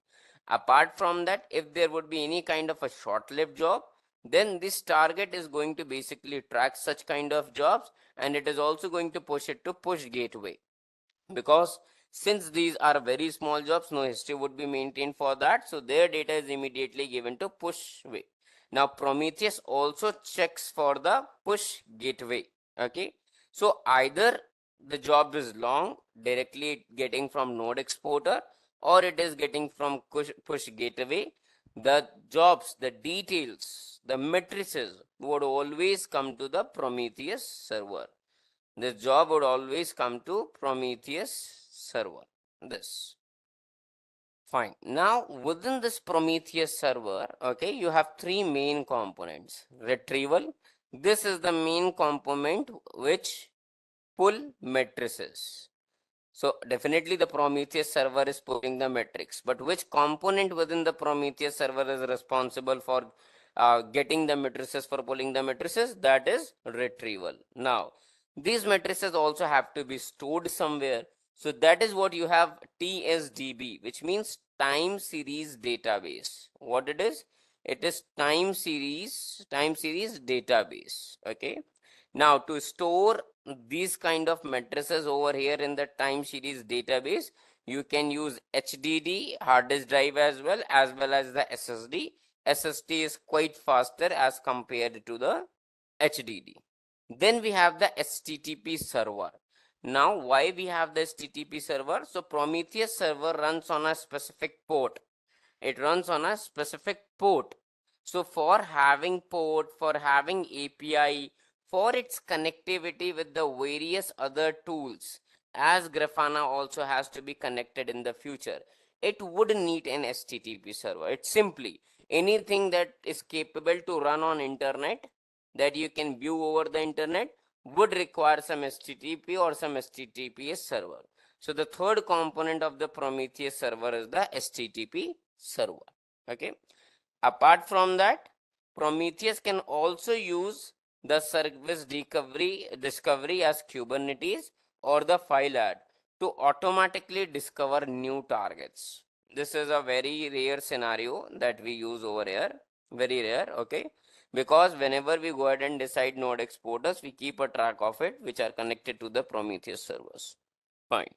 Apart from that, if there would be any kind of a short-lived job, then this target is going to basically track such kind of jobs, and it is also going to push it to push gateway, because since these are very small jobs, no history would be maintained for that, so their data is immediately given to push way. Now Prometheus also checks for the push gateway. Okay, so either the job is long, directly getting from node exporter, or it is getting from push gateway. The jobs, the details, the matrices would always come to the Prometheus server. This job would always come to Prometheus server. This. Fine. Now, within this Prometheus server, okay, you have three main components. Retrieval. This is the main component which pull matrices. So definitely the Prometheus server is pulling the metrics, but which component within the Prometheus server is responsible for getting the matrices, for pulling the matrices? That is retrieval. Now, these matrices also have to be stored somewhere. So that is what you have TSDB, which means time series database. What it is? It is time series database. Okay. Now to store these kind of matrices over here in the time series database, you can use HDD, hard disk drive as well as the SSD. SSD is quite faster as compared to the HDD. Then we have the HTTP server. Now why we have the HTTP server? So Prometheus server runs on a specific port. It runs on a specific port. So for having port, for having API, for its connectivity with the various other tools, as Grafana also has to be connected in the future, it would need an HTTP server. It's simply anything that is capable to run on internet, that you can view over the internet, would require some HTTP or some HTTPS server. So the third component of the Prometheus server is the HTTP server. Okay. Apart from that, Prometheus can also use the service discovery as Kubernetes or the file add to automatically discover new targets. This is a very rare scenario that we use over here. Very rare. Okay. Because whenever we go ahead and decide node exporters, we keep a track of it, which are connected to the Prometheus servers. Fine.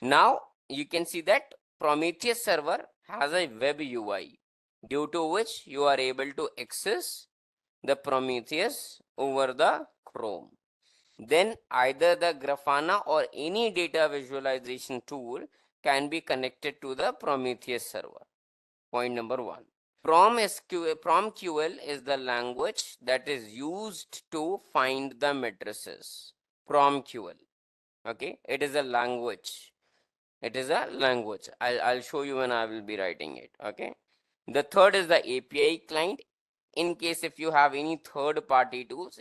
Now you can see that Prometheus server has a web UI, due to which you are able to access the Prometheus over the Chrome. Then either the Grafana or any data visualization tool can be connected to the Prometheus server. Point number one. PromQL is the language that is used to find the matrices. PromQL. Okay, it is a language. I'll show you when I will be writing it. Okay. The third is the API client. In case if you have any third-party tools,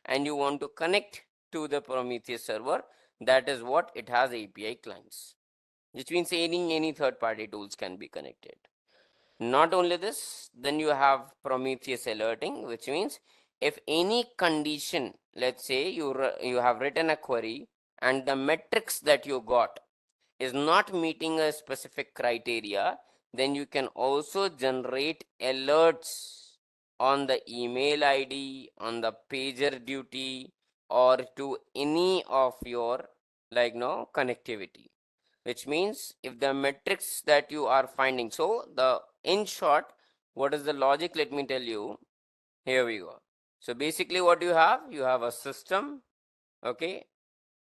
and you want to connect to the Prometheus server, that is what it has, API clients, which means any third-party tools can be connected. Not only this, then you have Prometheus alerting, which means if any condition, let's say you have written a query and the metrics that you got is not meeting a specific criteria, then you can also generate alerts on the email ID, on the pager duty, or to any of your connectivity. Which means if the metrics that you are finding, so in short, what is the logic? Let me tell you. Here we go. So basically what you have a system. Okay.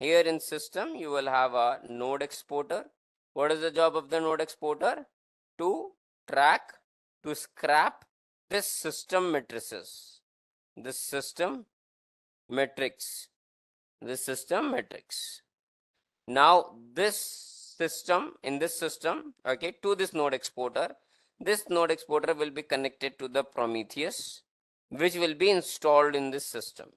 Here in system, you will have a node exporter. What is the job of the node exporter? To track, to scrap this system matrices, this system metrics. this system metrics. Now this system, in this system, okay, to this node exporter will be connected to the Prometheus, which will be installed in this system.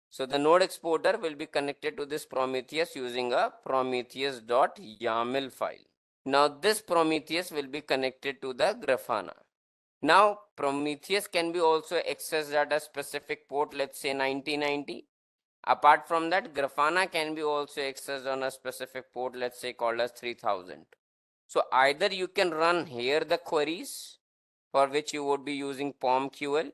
So the node exporter will be connected to this Prometheus using a prometheus.yaml file. Now this Prometheus will be connected to the Grafana. Now Prometheus can be also accessed at a specific port, let's say 9090. Apart from that, Grafana can be also accessed on a specific port, let's say called as 3000. So either you can run here the queries for which you would be using POMQL.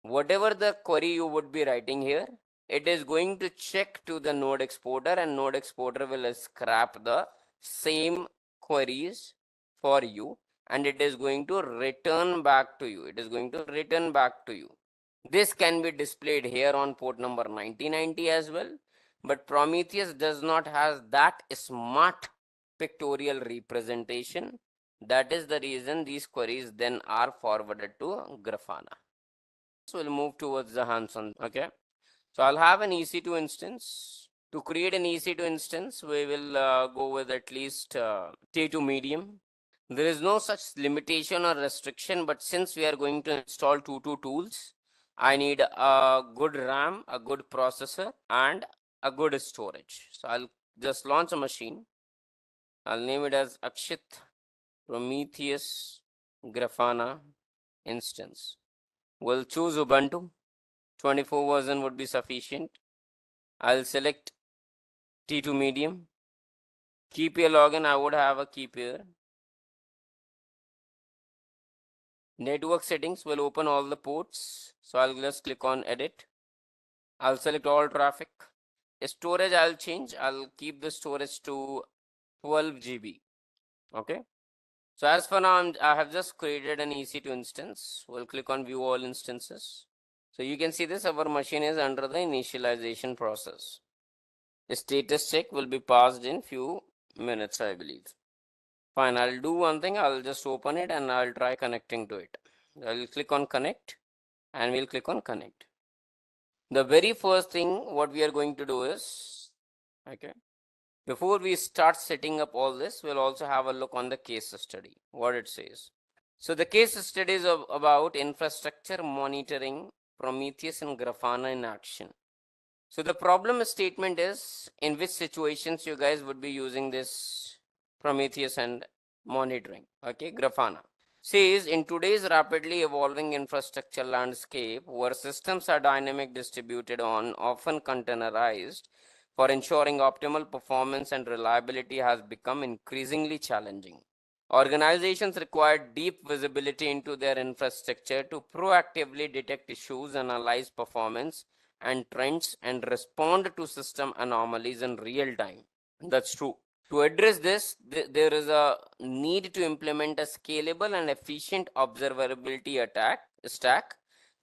Whatever the query you would be writing here, it is going to check to the node exporter, and node exporter will scrap the same queries for you, and it is going to return back to you. This can be displayed here on port number 9090 as well, but Prometheus does not have that smart pictorial representation. That is the reason these queries then are forwarded to Grafana. So we'll move towards the hands-on. Okay, so I'll have an EC2 instance. To create an EC2 instance, we will go with at least T2 medium. There is no such limitation or restriction, but since we are going to install two tools, I need a good RAM, a good processor, and a good storage. So I'll just launch a machine. I'll name it as Akshit Prometheus Grafana instance. We'll choose Ubuntu. 24 version would be sufficient. I'll select T2 medium. Keep your login, I would have a keep here. Network settings will open all the ports. So I'll just click on edit. I'll select all traffic. Storage I'll change. I'll keep the storage to 12 GB. Okay. So as for now, I have just created an EC2 instance. We'll click on view all instances. So you can see this, our machine is under the initialization process. The status check will be passed in few minutes, I believe. Fine, I'll do one thing. I'll just open it and I'll try connecting to it. I'll click on connect and we'll click on connect. The very first thing what we are going to do is, okay, before we start setting up all this, we'll also have a look on the case study, what it says. So the case study is about infrastructure monitoring, Prometheus and Grafana in action. So the problem statement is in which situations you guys would be using this Prometheus and monitoring, okay, Grafana. Says in today's rapidly evolving infrastructure landscape where systems are dynamic, distributed on, often containerized, for ensuring optimal performance and reliability has become increasingly challenging. Organizations require deep visibility into their infrastructure to proactively detect issues, analyze performance and trends, and respond to system anomalies in real time. That's true. To address this, there is a need to implement a scalable and efficient observability stack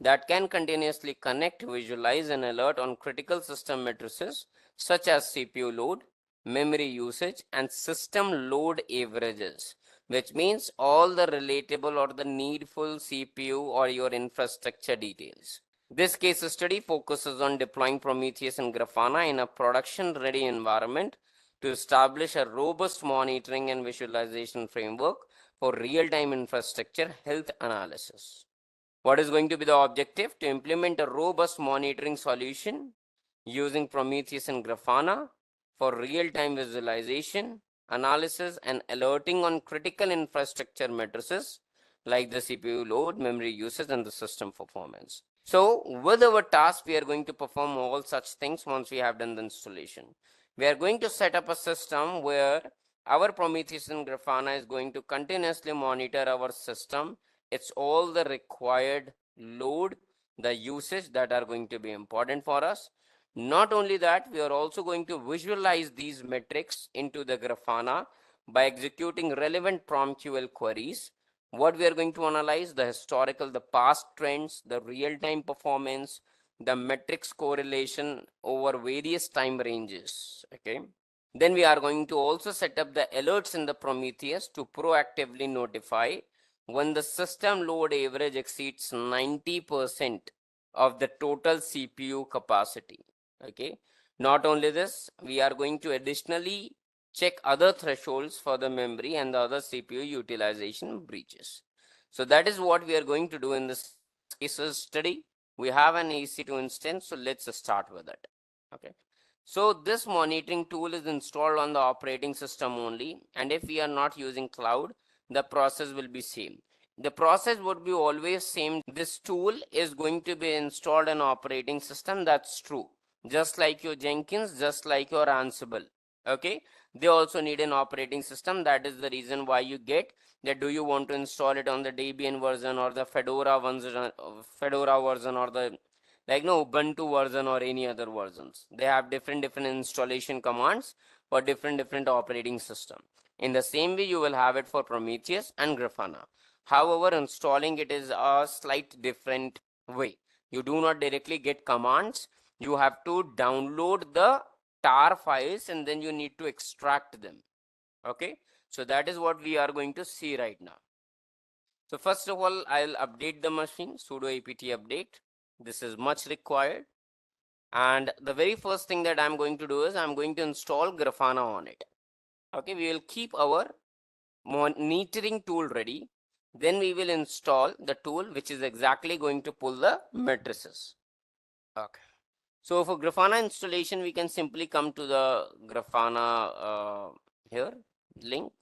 that can continuously connect, visualize, and alert on critical system matrices such as CPU load, memory usage, and system load averages, which means all the relatable or the needful CPU or your infrastructure details. This case study focuses on deploying Prometheus and Grafana in a production-ready environment to establish a robust monitoring and visualization framework for real-time infrastructure health analysis. What is going to be the objective? To implement a robust monitoring solution using Prometheus and Grafana for real-time visualization, analysis, and alerting on critical infrastructure matrices like the CPU load, memory usage, and the system performance. So with our task, we are going to perform all such things once we have done the installation. We are going to set up a system where our Prometheus and Grafana is going to continuously monitor our system. It's all the required load, the usage that are going to be important for us. Not only that, we are also going to visualize these metrics into the Grafana by executing relevant PromQL queries. What we are going to analyze, the historical, the past trends, the real-time performance, the metrics correlation over various time ranges, okay. Then we are going to also set up the alerts in the Prometheus to proactively notify when the system load average exceeds 90% of the total CPU capacity, okay. Not only this, we are going to additionally check other thresholds for the memory and the other CPU utilization breaches. So that is what we are going to do in this case study. We have an EC2 instance, so let's start with it. Okay. So this monitoring tool is installed on the operating system only, and if we are not using cloud, the process will be same. The process would be always same. This tool is going to be installed on operating system, that's true. Just like your Jenkins, just like your Ansible. Okay, they also need an operating system. That is the reason why you get that. Do you want to install it on the Debian version or the Fedora version or the Ubuntu version or any other versions? They have different installation commands for different operating system. In the same way, you will have it for Prometheus and Grafana. However, installing it is a slight different way. You do not directly get commands. You have to download the tar files and then you need to extract them. Okay, so that is what we are going to see right now. So first of all, I'll update the machine, sudo apt update. This is much required. And the very first thing that I'm going to do is I'm going to install Grafana on it. Okay, we will keep our monitoring tool ready. Then we will install the tool which is exactly going to pull the matrices. Okay. So for Grafana installation, we can simply come to the Grafana here link.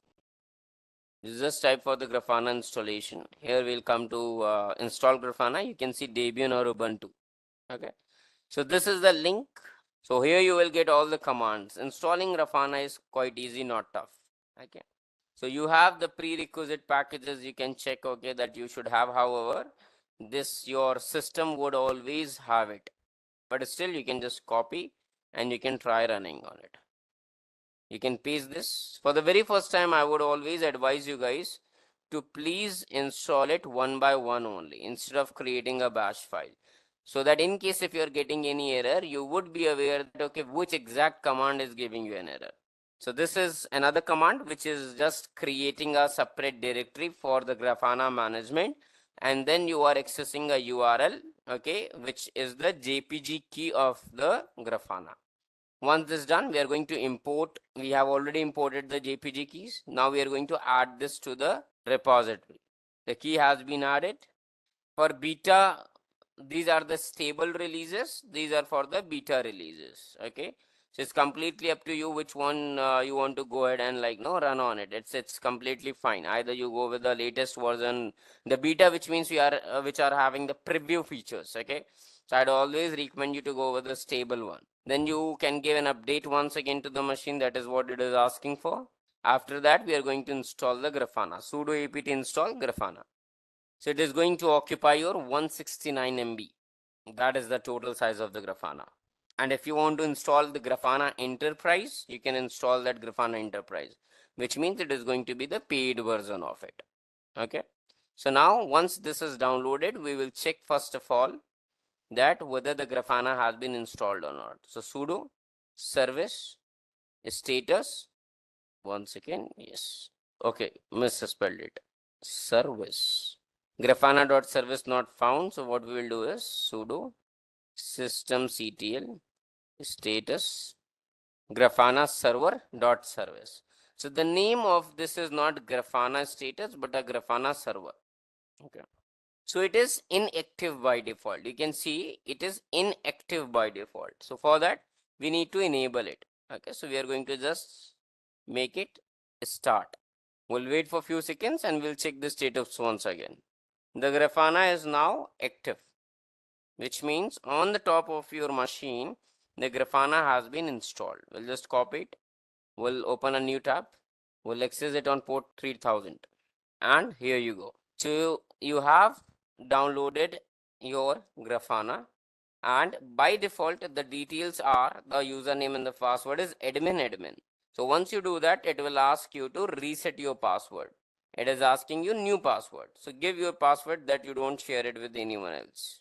Just type for the Grafana installation. Here we'll come to install Grafana. You can see Debian or Ubuntu. Okay. So this is the link. So here you will get all the commands. Installing Grafana is quite easy, not tough. Okay. So you have the prerequisite packages you can check, okay, that you should have. However, this your system would always have it. But still you can just copy and you can try running on it. You can paste this. For the very first time, I would always advise you guys to please install it one by one only instead of creating a bash file. So that in case if you're getting any error, you would be aware that, okay, which exact command is giving you an error. So this is another command which is just creating a separate directory for the Grafana management. And then you are accessing a URL, okay, which is the JPG key of the Grafana. Once this is done, we are going to import. We have already imported the JPG keys. Now we are going to add this to the repository. The key has been added. For beta, these are the stable releases. These are for the beta releases. Okay. So it's completely up to you which one you want to go ahead and run on it. It's completely fine. Either you go with the latest version, the beta, which means we are which are having the preview features. Okay. So I'd always recommend you to go with the stable one. Then you can give an update once again to the machine. That is what it is asking for. After that, we are going to install the Grafana. Sudo apt install Grafana. So it is going to occupy your 169 MB. That is the total size of the Grafana. And if you want to install the Grafana Enterprise, you can install that Grafana Enterprise, which means it is going to be the paid version of it. Okay. So now once this is downloaded, we will check first of all that whether the Grafana has been installed or not. So sudo service status. Once again, yes. Okay, misspelled it. Service. Grafana.service not found. So what we will do is sudo systemctl status Grafana server.service. So the name of this is not Grafana status, but a Grafana server. Okay. So it is inactive by default. You can see it is inactive by default. So for that, we need to enable it. Okay, so we are going to just make it start. We'll wait for a few seconds and we'll check the status once again. The Grafana is now active, which means on the top of your machine, the Grafana has been installed. We'll just copy it. We'll open a new tab. We'll access it on port 3000. And here you go. So you have downloaded your Grafana, and by default the details are the username and the password is admin. So once you do that, it will ask you to reset your password. It is asking you new password. So give your password that you don't share it with anyone else.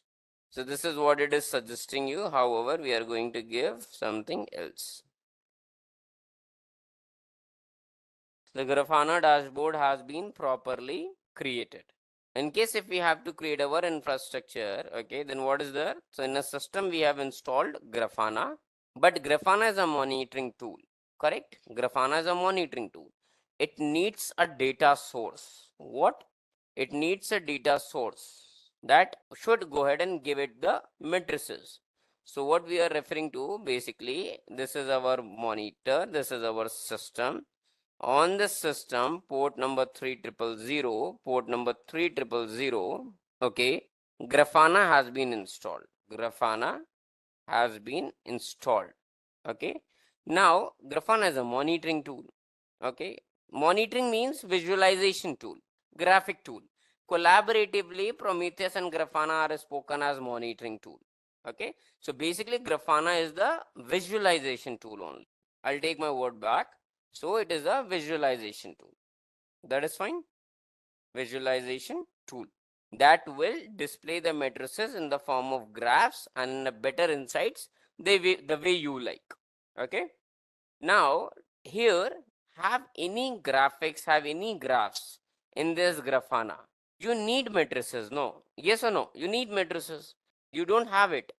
So this is what it is suggesting you. However, we are going to give something else. The Grafana dashboard has been properly created. In case if we have to create our infrastructure, okay, then what is there? So in a system we have installed Grafana. But Grafana is a monitoring tool, correct? Grafana is a monitoring tool. It needs a data source. What? It needs a data source that should go ahead and give it the matrices. So what we are referring to, basically, this is our monitor, this is our system. On this system, port number 3000, port number 3000, okay, Grafana has been installed. Grafana has been installed. Okay. Now, Grafana is a monitoring tool. Okay. Monitoring means visualization tool, graphic tool. Collaboratively, Prometheus and Grafana are spoken as monitoring tool. Okay. So basically, Grafana is the visualization tool only. I'll take my word back. So it is a visualization tool. That is fine. Visualization tool that will display the matrices in the form of graphs and better insights the way you like. Okay. Now here, have any graphics, have any graphs in this Grafana? You need matrices, no? Yes or no? You need matrices. You don't have it.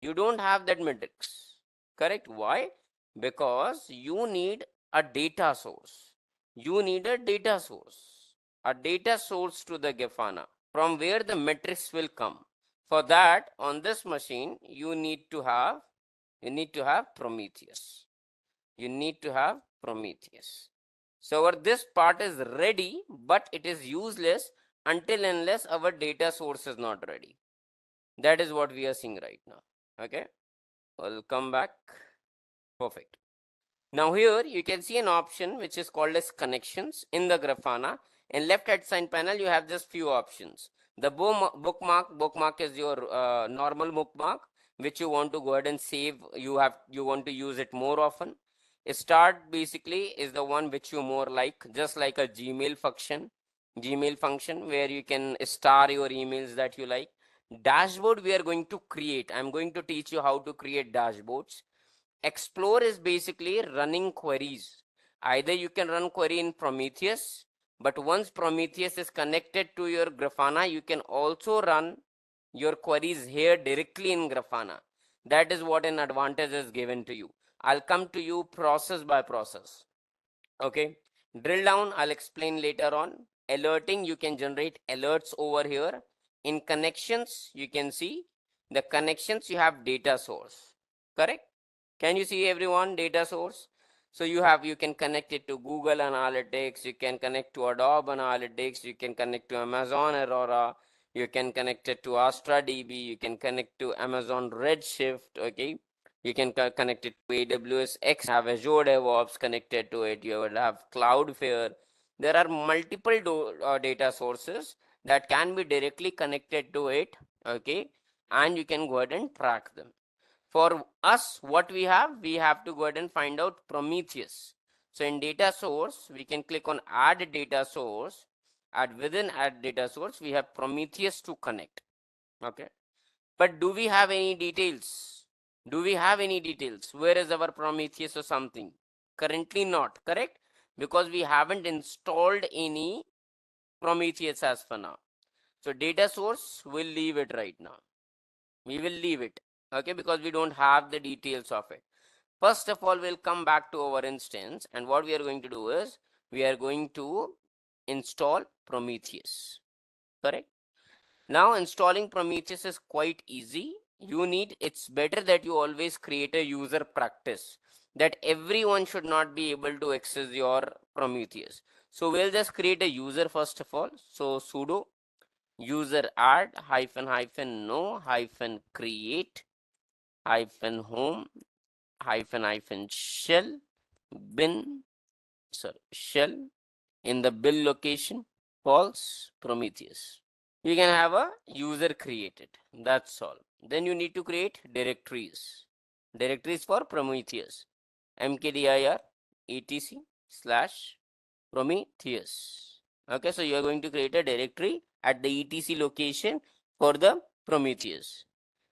You don't have that matrix. Correct? Why? Because you need a data source. You need a data source. A data source to the Grafana from where the matrix will come. For that, on this machine, you need to have Prometheus. You need to have Prometheus. So our this part is ready, but it is useless until unless our data source is not ready. That is what we are seeing right now. Okay, I'll come back. Perfect. Now here you can see an option which is called as connections in the Grafana. In left hand side panel you have just few options. The bookmark is your normal bookmark which you want to go ahead and save. You want to use it more often. Start basically is the one which you more like, just like a Gmail function where you can star your emails that you like. Dashboard we are going to create. I'm going to teach you how to create dashboards. Explore is basically running queries. Either you can run query in Prometheus, but once Prometheus is connected to your Grafana, you can also run your queries here directly in Grafana. That is what an advantage is given to you. I'll come to you process by process. Okay. Drill down, I'll explain later on. Alerting, you can generate alerts over here. In connections, you can see the connections, you have data source. Correct? Can you see everyone data source? So you can connect it to Google Analytics, you can connect to Adobe Analytics, you can connect to Amazon Aurora, you can connect it to Astra DB, you can connect to Amazon Redshift, okay? You can connect it to AWS X, have Azure DevOps connected to it, you will have Cloudflare. There are multiple data sources that can be directly connected to it, okay? And you can go ahead and track them. For us, what we have to go ahead and find out Prometheus. So in data source, we can click on add data source. Within add data source, we have Prometheus to connect. Okay. But do we have any details? Do we have any details? Where is our Prometheus or something? Currently not, correct? Because we haven't installed any Prometheus as for now. So data source, we'll leave it right now. We will leave it, okay, because we don't have the details of it. First of all, we'll come back to our instance, and what we are going to do is we are going to install Prometheus. Correct? Now installing Prometheus is quite easy. It's better that you always create a user practice that everyone should not be able to access your Prometheus. So we'll just create a user first of all. So sudo user add --no -create -home -shell bin shell in the build location false Prometheus. You can have a user created. That's all. Then you need to create directories. Directories for Prometheus. mkdir etc/Prometheus. Okay, so you are going to create a directory at the etc location for the Prometheus.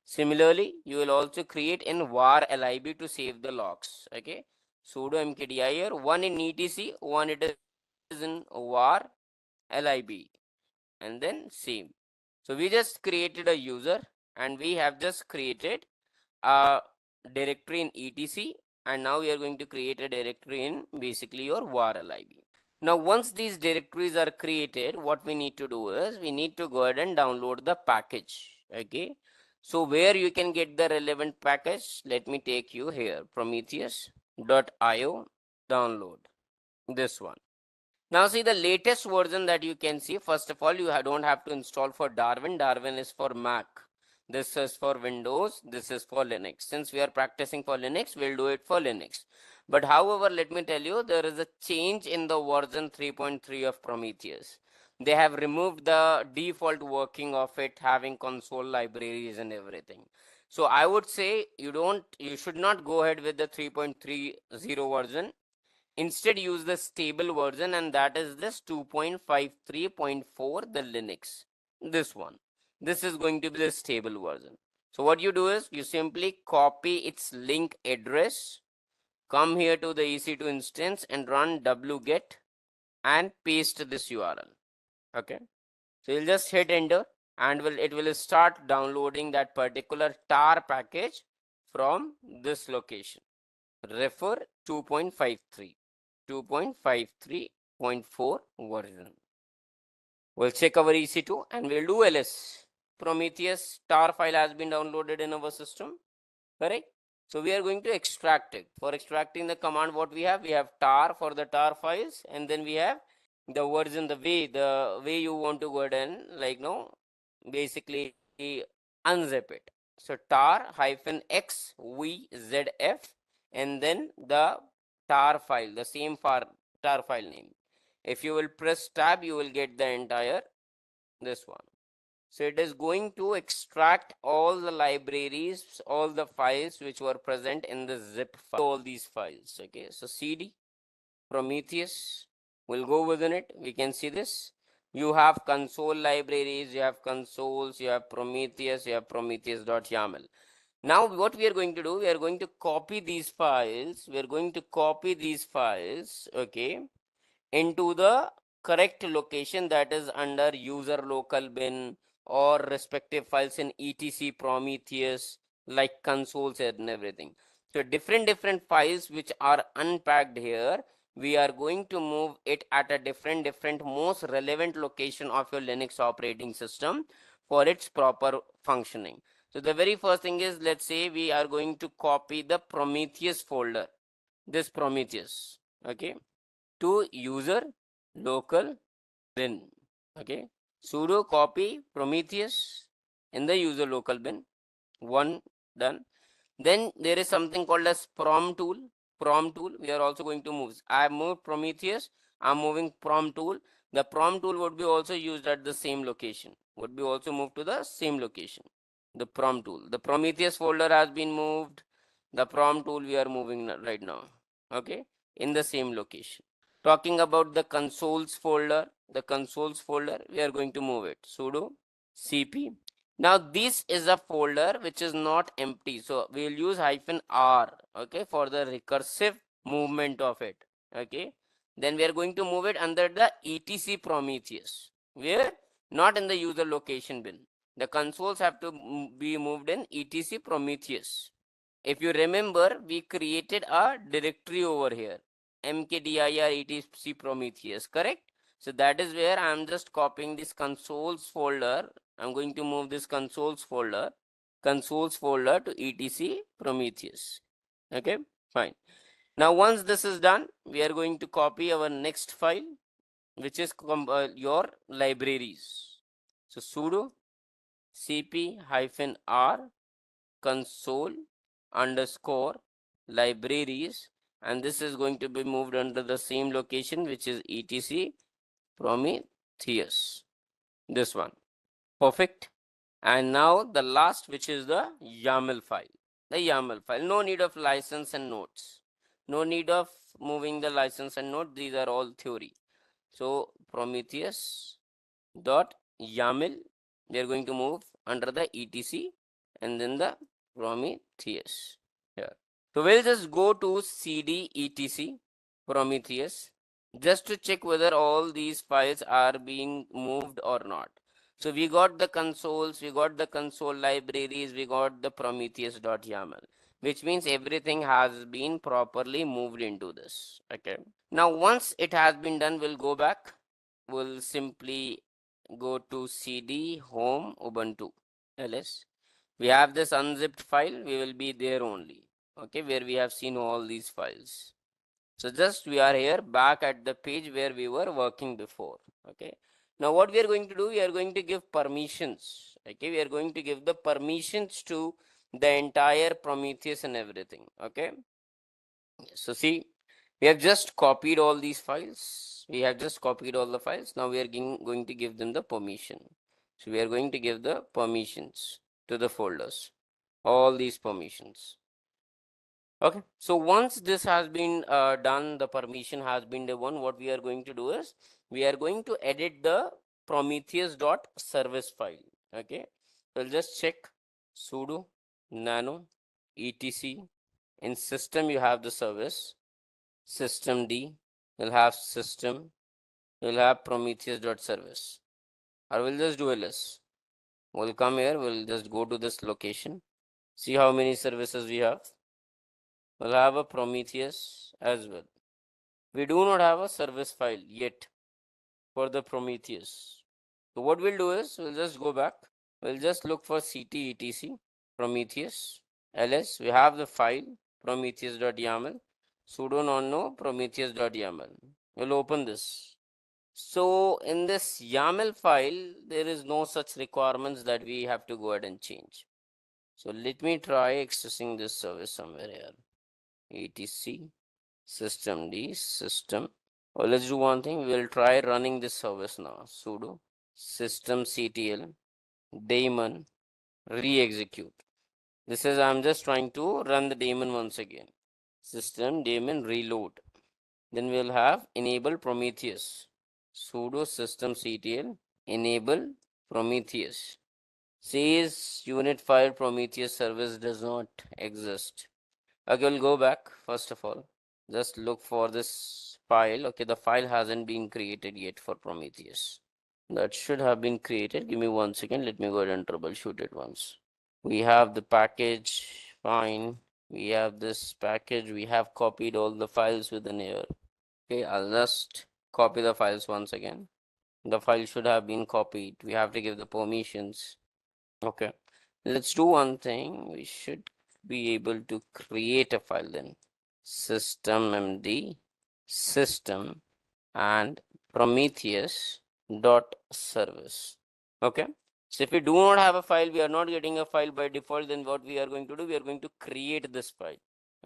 Similarly, you will also create in var lib to save the logs. Okay, sudo mkdir, one in etc, one it is in var lib, and then same. So we just created a user and we have just created a directory in etc, and now we are going to create a directory in basically your var lib. Now once these directories are created, what we need to do is we need to go ahead and download the package. Okay, so where you can get the relevant package, let me take you here, prometheus.io download, this one. Now see the latest version that you can see. First of all, you don't have to install for Darwin. Darwin is for Mac. This is for Windows. This is for Linux. Since we are practicing for Linux, we'll do it for Linux. But however, let me tell you, there is a change in the version 3.3 of Prometheus. They have removed the default working of it having console libraries and everything. So I would say you should not go ahead with the 3.30 version. Instead, use the stable version, and that is this 2.53.4, the Linux. This one. This is going to be the stable version. So what you do is you simply copy its link address, come here to the EC2 instance and run wget and paste this URL. Okay. So you'll just hit enter and it will start downloading that particular tar package from this location. Refer 2.53. 2.53.4 version. We'll check our EC2 and we'll do ls. Prometheus tar file has been downloaded in our system, correct? So we are going to extract it. For extracting the command, what we have tar for the tar files, and then we have the version, the way you want to go ahead and basically unzip it. So tar -xvzf, and then the tar file, the same tar file name. If you will press tab, you will get the entire this one. So it is going to extract all the libraries, all the files which were present in the zip file, all these files. Okay, so cd Prometheus will go within it. We can see this. You have console libraries, you have consoles, you have Prometheus, you have prometheus.yaml. Now what we are going to do, we are going to copy these files. We are going to copy these files, okay, into the correct location, that is under user local bin or respective files in etc Prometheus, like consoles and everything. So different files which are unpacked here, we are going to move it at a different most relevant location of your Linux operating system for its proper functioning. So the very first thing is, let's say we are going to copy the Prometheus folder, this Prometheus, okay, to user local bin. Okay, sudo copy Prometheus in the user local bin. One done. Then there is something called as prom tool. Prom tool we are also going to move. I have moved Prometheus, I'm moving prom tool. The prom tool would be also used at the same location, would be also moved to the same location. The prom tool, the Prometheus folder has been moved, the prom tool we are moving right now, okay, in the same location. Talking about the consoles folder, we are going to move it, sudo cp. Now this is a folder which is not empty, so we will use -r, okay, for the recursive movement of it. Okay, then we are going to move it under the etc Prometheus, where not in the user location bin. The consoles have to be moved in etc Prometheus. If you remember, we created a directory over here, mkdir etc Prometheus, correct? So that is where I am just copying this consoles folder. I'm going to move this consoles folder to etc Prometheus. Okay, fine. Now once this is done, we are going to copy our next file, which is your libraries. So sudo cp-r console underscore libraries, and this is going to be moved under the same location, which is etc Prometheus, this one. Perfect. And now the last, which is the YAML file. The YAML file, no need of license and nodes, no need of moving the license and node, these are all theory. So Prometheus dot YAML, we are going to move under the etc and then the Prometheus here. So we'll just go to cd etc Prometheus just to check whether all these files are being moved or not. So we got the consoles, we got the console libraries, we got the Prometheus.yaml. which means everything has been properly moved into this. Okay. Now, once it has been done, we'll go back. We'll simply go to cd home ubuntu ls. We have this unzipped file. We will be there only. Okay, where we have seen all these files. So just we are here back at the page where we were working before. Okay. Now what we are going to do, we are going to give permissions. Okay, we are going to give the permissions to the entire Prometheus and everything. Okay. So see, we have just copied all these files. We have just copied all the files. Now we are going to give them the permission. So we are going to give the permissions to the folders, all these permissions. Okay, so once this has been done, the permission has been done, what we are going to do is we are going to edit the prometheus.service file. Okay, so we'll just check sudo nano etc. In system you have the service, systemd, you'll have system, you'll have prometheus.service, or we'll just do ls. We'll come here, we'll just go to this location, see how many services we have. We'll have a Prometheus as well. We do not have a service file yet for the Prometheus. So what we'll do is we'll just go back. We'll just look for ct etc Prometheus ls. We have the file prometheus.yaml sudo nonno prometheus.yaml. We'll open this. So in this YAML file, there is no such requirements that we have to go ahead and change. So let me try accessing this service somewhere here. etc systemd system. Well, let's do one thing. We'll try running this service now. Sudo systemctl daemon re-execute. This is, I'm just trying to run the daemon once again. System daemon reload. Then we'll have enable Prometheus. Sudo systemctl enable Prometheus. Says unit file Prometheus service does not exist. Okay, we'll go back first of all. Just look for this file. Okay, the file hasn't been created yet for Prometheus. That should have been created. Give me 1 second. Let me go ahead and troubleshoot it once. We have the package. Fine. We have this package. We have copied all the files within here. Okay, I'll just copy the files once again. The file should have been copied. We have to give the permissions. Okay, let's do one thing. We should be able to create a file then. Systemd system and Prometheus dot service. Okay, so if we do not have a file, we are not getting a file by default, then what we are going to do, we are going to create this file.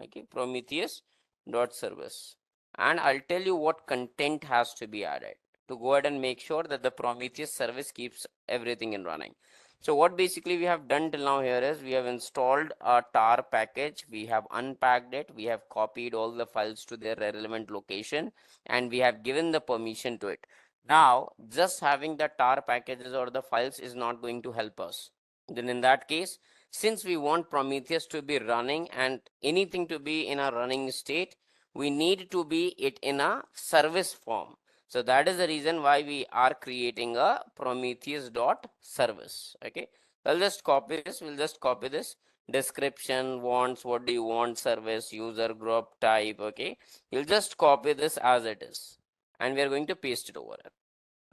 Okay, Prometheus dot service, and I'll tell you what content has to be added to go ahead and make sure that the Prometheus service keeps everything in running. So what basically we have done till now here is we have installed a tar package, we have unpacked it, we have copied all the files to their relevant location, and we have given the permission to it. Now, just having the tar packages or the files is not going to help us. Then in that case, since we want Prometheus to be running and anything to be in a running state, we need to be it in a service form. So that is the reason why we are creating a Prometheus.service. Okay, I'll just copy this. We'll just copy this description, wants, what do you want, service, user group, type. Okay, you'll just copy this as it is, and we are going to paste it over here.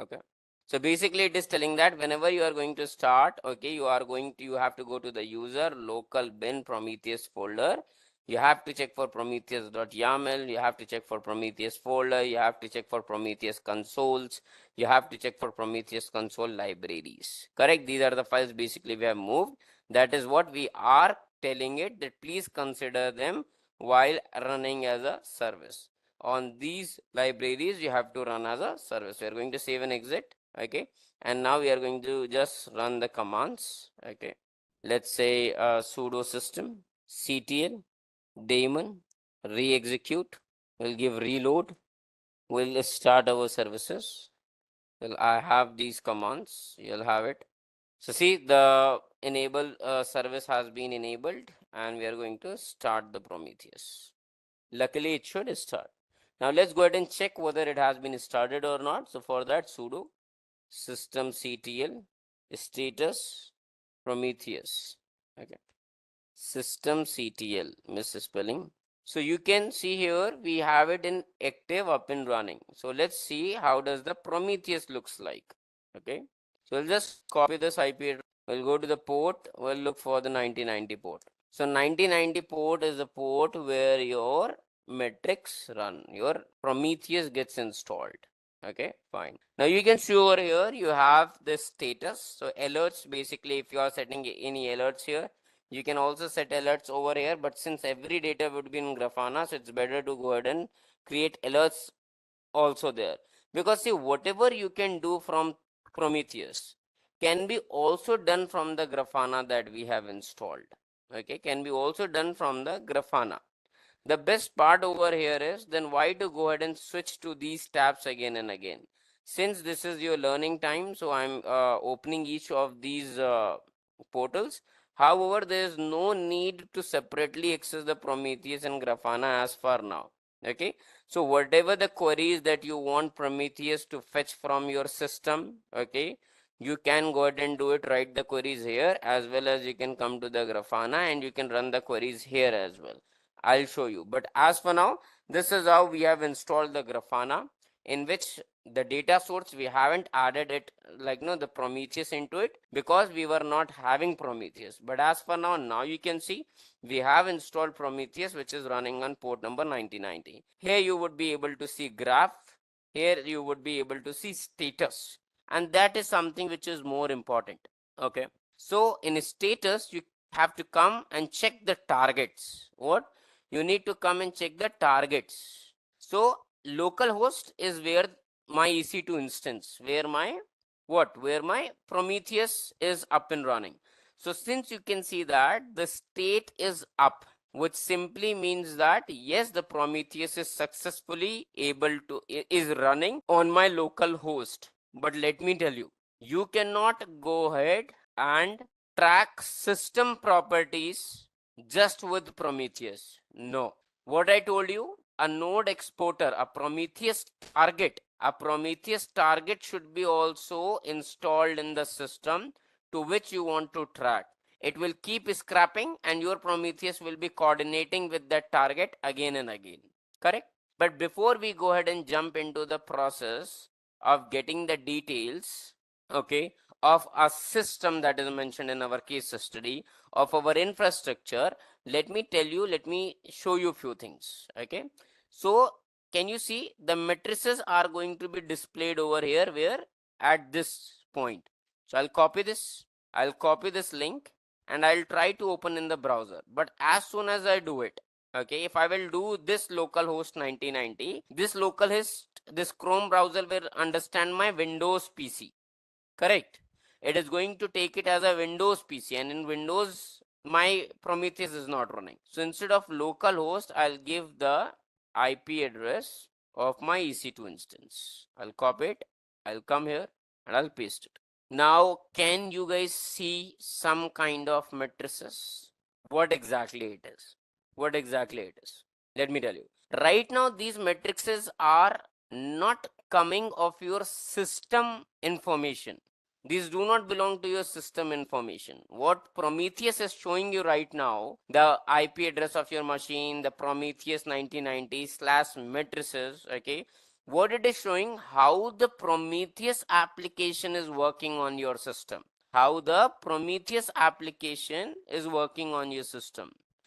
Okay, so basically it is telling that whenever you are going to start, okay, you have to go to the user local bin Prometheus folder. You have to check for prometheus.yaml, you have to check for Prometheus folder, you have to check for Prometheus consoles, you have to check for Prometheus console libraries. Correct? These are the files basically we have moved. That is what we are telling it, that please consider them while running as a service. On these libraries, you have to run as a service. We are going to save and exit. Okay. And now we are going to just run the commands. Okay. Let's say sudo system ctl daemon re-execute. We'll give reload. We'll start our services. Well, I have these commands. You'll have it. So see, the enable service has been enabled, and we are going to start the Prometheus. Luckily, it should start. Now let's go ahead and check whether it has been started or not. So for that, sudo systemctl status Prometheus. Okay. systemctl, misspelling. So you can see here we have it in active, up and running. So let's see how does the Prometheus looks like. Okay, so we'll just copy this IP address. We'll go to the port. We'll look for the 9090 port. So 9090 port is the port where your metrics run, your Prometheus gets installed. Okay, fine. Now you can see over here you have the status. So alerts, basically if you are setting any alerts here, you can also set alerts over here, but since every data would be in Grafana, so it's better to go ahead and create alerts also there. Because see, whatever you can do from Prometheus can be also done from the Grafana that we have installed. Okay, can be also done from the Grafana. The best part over here is then why to go ahead and switch to these tabs again and again. Since this is your learning time, so I'm opening each of these portals. However, there is no need to separately access the Prometheus and Grafana as for now. Okay, so whatever the queries that you want Prometheus to fetch from your system, okay, you can go ahead and do it, write the queries here, as well as you can come to the Grafana and you can run the queries here as well. I'll show you. But as for now, this is how we have installed the Grafana, in which the data source we haven't added it like the Prometheus into it because we were not having Prometheus. But as for now you can see we have installed Prometheus, which is running on port number 9090. Here you would be able to see graph. Here you would be able to see status, and that is something which is more important. Okay, so in status you have to come and check the targets. What you need to come and check the targets. So localhost is where my EC2 instance, where my Prometheus is up and running. So since you can see that the state is up, which simply means that yes, the Prometheus is successfully is running on my local host. But let me tell you, you cannot go ahead and track system properties just with Prometheus. No. What I told you, a node exporter, a Prometheus target should be also installed in the system to which you want to track. It will keep scrapping and your Prometheus will be coordinating with that target again and again. Correct? But before we go ahead and jump into the process of getting the details, okay, of a system that is mentioned in our case study, of our infrastructure, let me show you a few things. Okay, so can you see the matrices are going to be displayed over here where at this point. So I'll copy this link and I'll try to open in the browser. But as soon as I do it, okay, if I will do this localhost 9090, this Chrome browser will understand my Windows PC. Correct? It is going to take it as a Windows PC, and in Windows my Prometheus is not running. So instead of localhost, I'll give the IP address of my EC2 instance. I'll copy it, I'll come here and I'll paste it. Now can you guys see some kind of matrices? What exactly it is? Let me tell you. Right now these matrices are not coming of your system information. These do not belong to your system information. What Prometheus is showing you right now, the IP address of your machine, the Prometheus 9090/matrices, okay, what it is showing, how the Prometheus application is working on your system.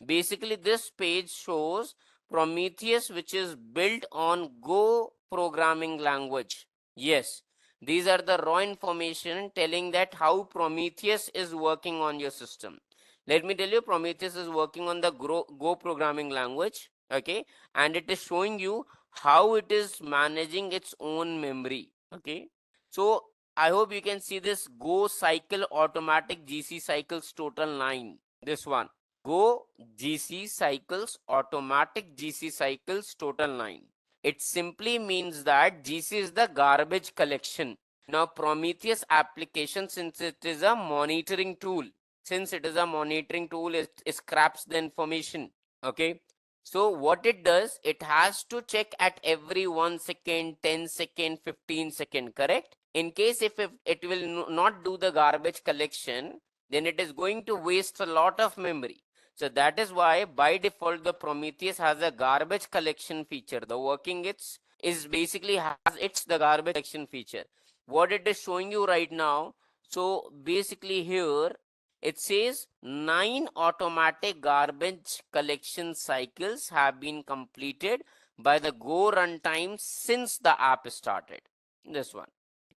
Basically, this page shows Prometheus, which is built on Go programming language. Yes, these are the raw information telling that how Prometheus is working on your system. Let me tell you, Prometheus is working on the Go programming language, okay, and it is showing you how it is managing its own memory. Okay, so I hope you can see this Go cycle automatic GC cycles total 9. This one, Go GC cycles automatic GC cycles total 9. It simply means that GC is the garbage collection. Now Prometheus application, since it is a monitoring tool, it scraps the information. Okay, so what it does, it has to check at every 1 second, 10 second, 15 second. Correct? In case if it will not do the garbage collection, then it is going to waste a lot of memory. So that is why by default the Prometheus has a garbage collection feature. The working is basically has the garbage collection feature. What it is showing you right now, so basically here it says 9 automatic garbage collection cycles have been completed by the Go runtime since the app started. This one.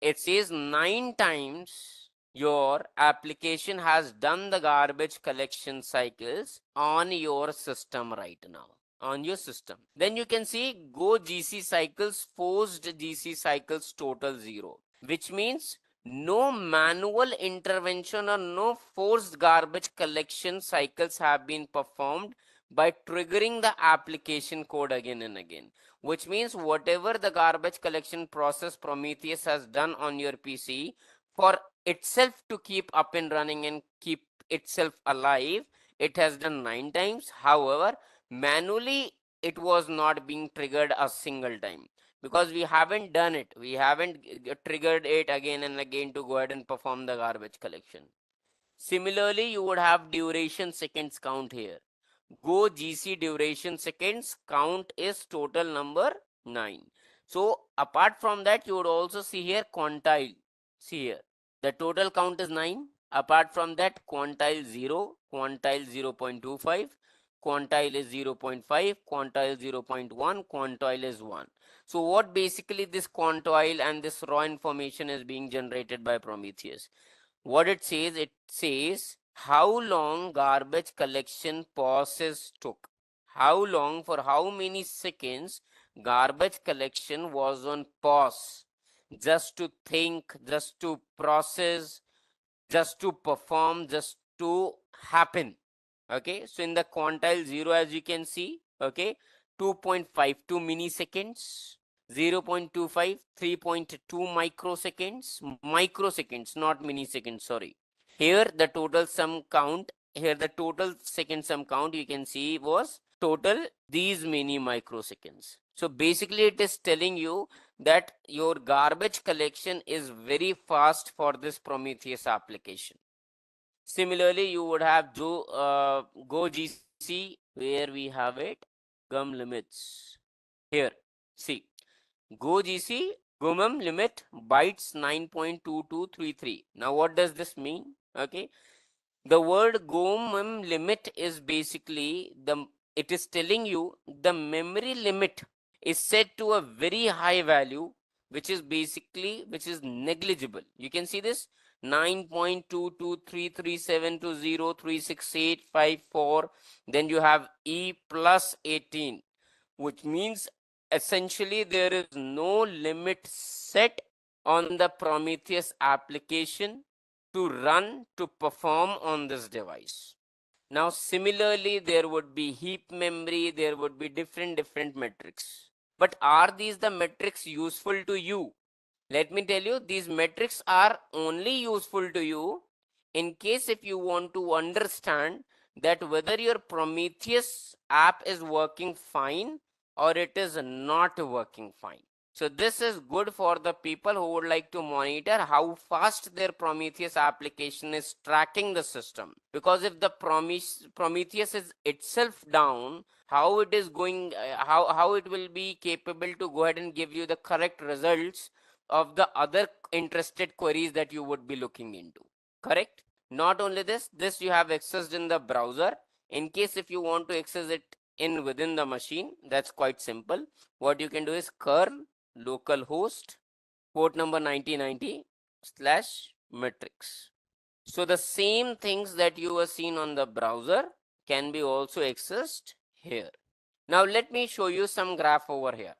It says 9 times your application has done the garbage collection cycles on your system right now. On your system. Then you can see Go GC cycles, forced GC cycles total 0, which means no manual intervention or no forced garbage collection cycles have been performed by triggering the application code again and again, which means whatever the garbage collection process Prometheus has done on your PC for itself to keep up and running and keep itself alive, it has done 9 times. However, manually it was not being triggered a single time, because we haven't done it. We haven't triggered it again and again to go ahead and perform the garbage collection. Similarly, you would have duration seconds count here. Go GC duration seconds count is total number 9. So apart from that, you would also see here quantile. See here, the total count is 9. Apart from that, quantile 0, quantile 0.25, quantile is 0.5, quantile 0.1, quantile is 1. So what basically this quantile and this raw information is being generated by Prometheus? What it says how long garbage collection process took. How long, for how many seconds garbage collection was on pause, just to think, just to process, just to perform, just to happen. Okay, so in the quantile 0, as you can see, okay, 2.52 milliseconds, 0.25, 3.2 microseconds, not milliseconds, sorry. Here the total sum count, here the total second sum count you can see was total these many microseconds. So basically it is telling you that your garbage collection is very fast for this Prometheus application. Similarly, you would have Go GC, where we have it, gum limits. Here, see, Go GC gum limit bytes 9.2233. Now, what does this mean? Okay, the word gum limit is basically it is telling you the memory limit is set to a very high value, which is negligible. You can see this 9.223372 to 036854. Then you have E plus 18, which means essentially there is no limit set on the Prometheus application to run, to perform on this device. Now similarly there would be heap memory, there would be different metrics. But are these the metrics useful to you? Let me tell you, these metrics are only useful to you in case if you want to understand that whether your Prometheus app is working fine or it is not working fine. So this is good for the people who would like to monitor how fast their Prometheus application is tracking the system. Because if the Prometheus is itself down, how it is going, how it will be capable to go ahead and give you the correct results of the other interested queries that you would be looking into. Correct? Not only this you have accessed in the browser. In case if you want to access it in within the machine, that's quite simple. What you can do is curl localhost port number 9090/metrics. So the same things that you were seen on the browser can be also accessed here. Now let me show you some graph over here.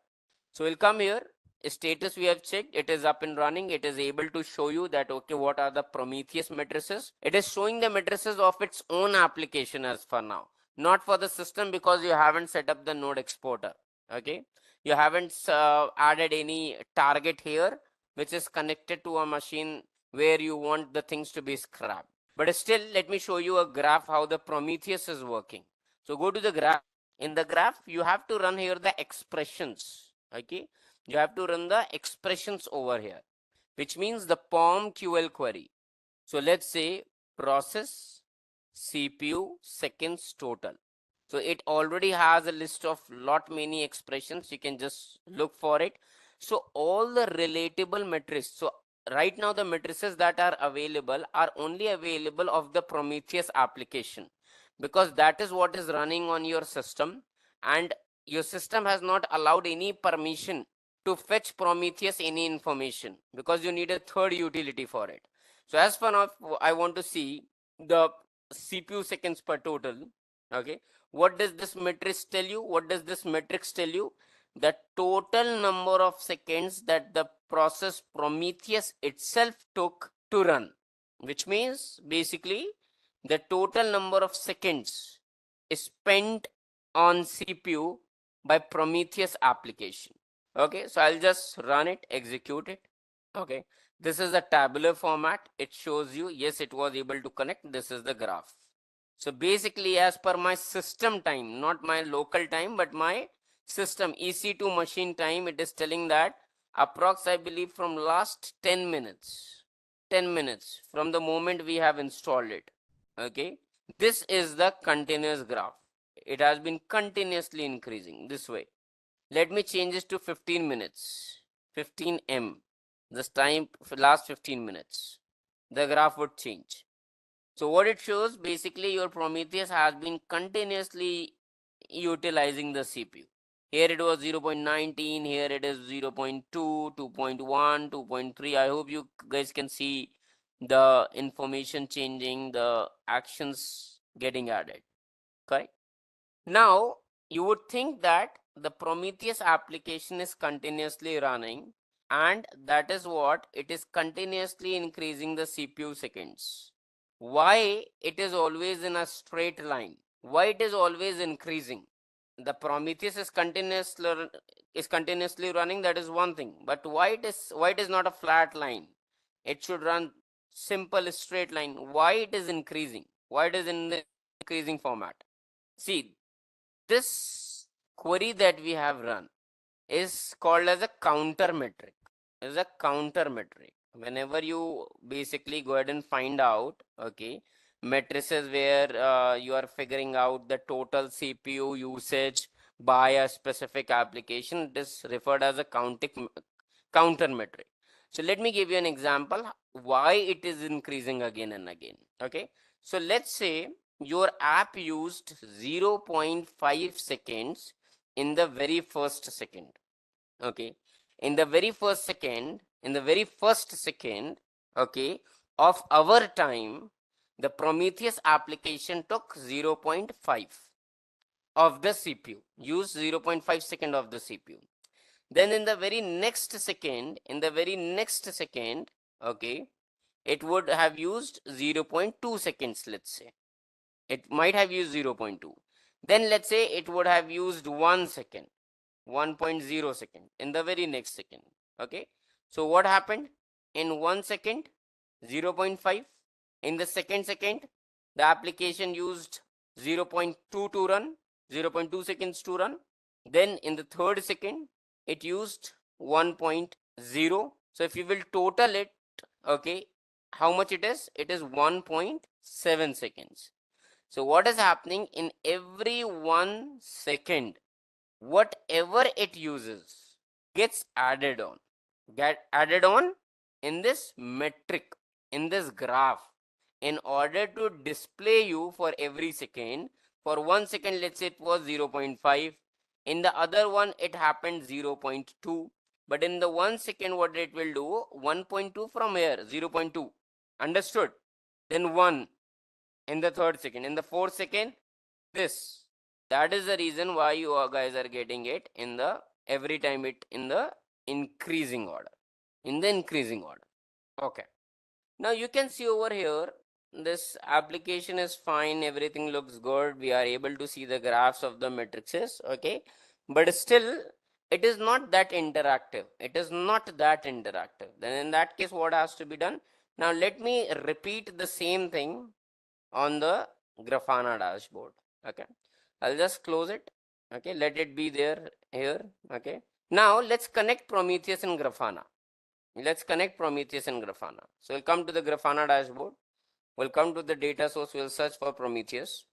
So we'll come here, status we have checked, it is up and running. It is able to show you that, okay, what are the Prometheus matrices. It is showing the matrices of its own application as for now, not for the system, because you haven't set up the node exporter. Okay, you haven't added any target here which is connected to a machine where you want the things to be scrapped. But still, let me show you a graph how the Prometheus is working. So go to the graph. In the graph you have to run here the expressions. Okay, you have to run the expressions over here, which means the POM QL query. So let's say process CPU seconds total. So it already has a list of lot many expressions. You can just look for it. So all the relatable matrices. So right now the matrices that are available are only available of the Prometheus application, because that is what is running on your system, and your system has not allowed any permission to fetch Prometheus any information, because you need a third utility for it. So as for now, I want to see the CPU seconds per total. Okay, what does this matrix tell you? What does this matrix tell you? The total number of seconds that the process Prometheus itself took to run, which means basically the total number of seconds is spent on CPU by Prometheus application. Okay, so I'll just run it, execute it. Okay, this is a tabular format. It shows you, yes, it was able to connect. This is the graph. So basically, as per my system time, not my local time, but my system EC2 machine time, it is telling that approx, I believe, from last 10 minutes, 10 minutes from the moment we have installed it. Okay, this is the continuous graph. It has been continuously increasing this way. Let me change this to 15 minutes, 15M. This time for last 15 minutes, the graph would change. So what it shows, basically your Prometheus has been continuously utilizing the CPU. Here it was 0.19, here it is 0.2, 2.1, 2.3. I hope you guys can see the information changing, the actions getting added. Correct? Now, you would think that the Prometheus application is continuously running, and that is what it is continuously increasing the CPU seconds. Why it is always in a straight line? Why it is always increasing? The Prometheus is continuously running, that is one thing. But why it is not a flat line? It should run simple straight line. Why it is increasing? Why it is in the increasing format? See, this query that we have run is called as a counter metric. Is a counter metric. Whenever you basically go ahead and find out, okay, matrices where you are figuring out the total CPU usage by a specific application, it is referred as a counter metric. So let me give you an example why it is increasing again and again. Okay, so let's say your app used 0.5 seconds in the very first second. Okay, in the very first second, okay, of our time, the Prometheus application took 0.5 of the CPU, used 0.5 second of the CPU. Then in the very next second, okay, it would have used 0.2 seconds, let's say. It might have used 0.2. Then let's say it would have used 1 second, 1.0 second in the very next second. Okay, so what happened? In 1 second, 0.5. In the second, the application used 0.2 to run, 0.2 seconds to run. Then in the third second, it used 1.0. So if you will total it, okay, how much it is? It is 1.7 seconds. So what is happening? In every 1 second, whatever it uses gets added on. In this metric, in this graph, in order to display you for every second. For 1 second, let's say it was 0.5. In the other one, it happened 0.2. But in the 1 second, what it will do? 1.2 from here, 0.2. Understood? Then 1 in the third second. In the fourth second, this. That is the reason why you guys are getting it in the every time it in the increasing order. Okay. Now you can see over here, this application is fine. Everything looks good. We are able to see the graphs of the matrices. Okay. But still, it is not that interactive. Then in that case, what has to be done? Now let me repeat the same thing on the Grafana dashboard. Okay, I'll just close it. Okay, let it be there here. Okay, now let's connect Prometheus and Grafana. So we'll come to the Grafana dashboard. We'll come to the data source, we'll search for Prometheus,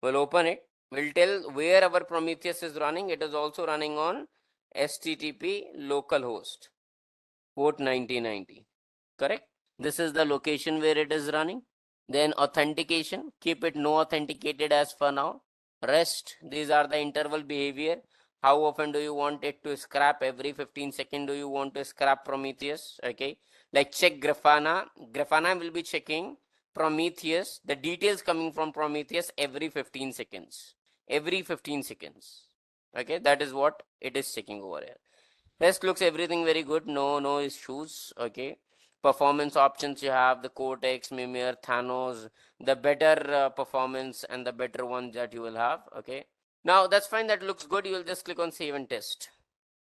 we'll open it, we'll tell where our Prometheus is running. It is also running on HTTP localhost, port 9090, correct? This is the location where it is running. Then authentication, keep it no authenticated as for now. Rest, these are the interval behavior. How often do you want it to scrap? Every 15 seconds do you want to scrap Prometheus? Okay, like check Grafana. Grafana will be checking Prometheus, the details coming from Prometheus every 15 seconds. Every 15 seconds. Okay, that is what it is checking over here. Rest looks everything very good. No issues. Okay. Performance options you have the Cortex, Mimir, Thanos, the better performance and the better one that you will have. Okay. Now that's fine. That looks good. You will just click on save and test.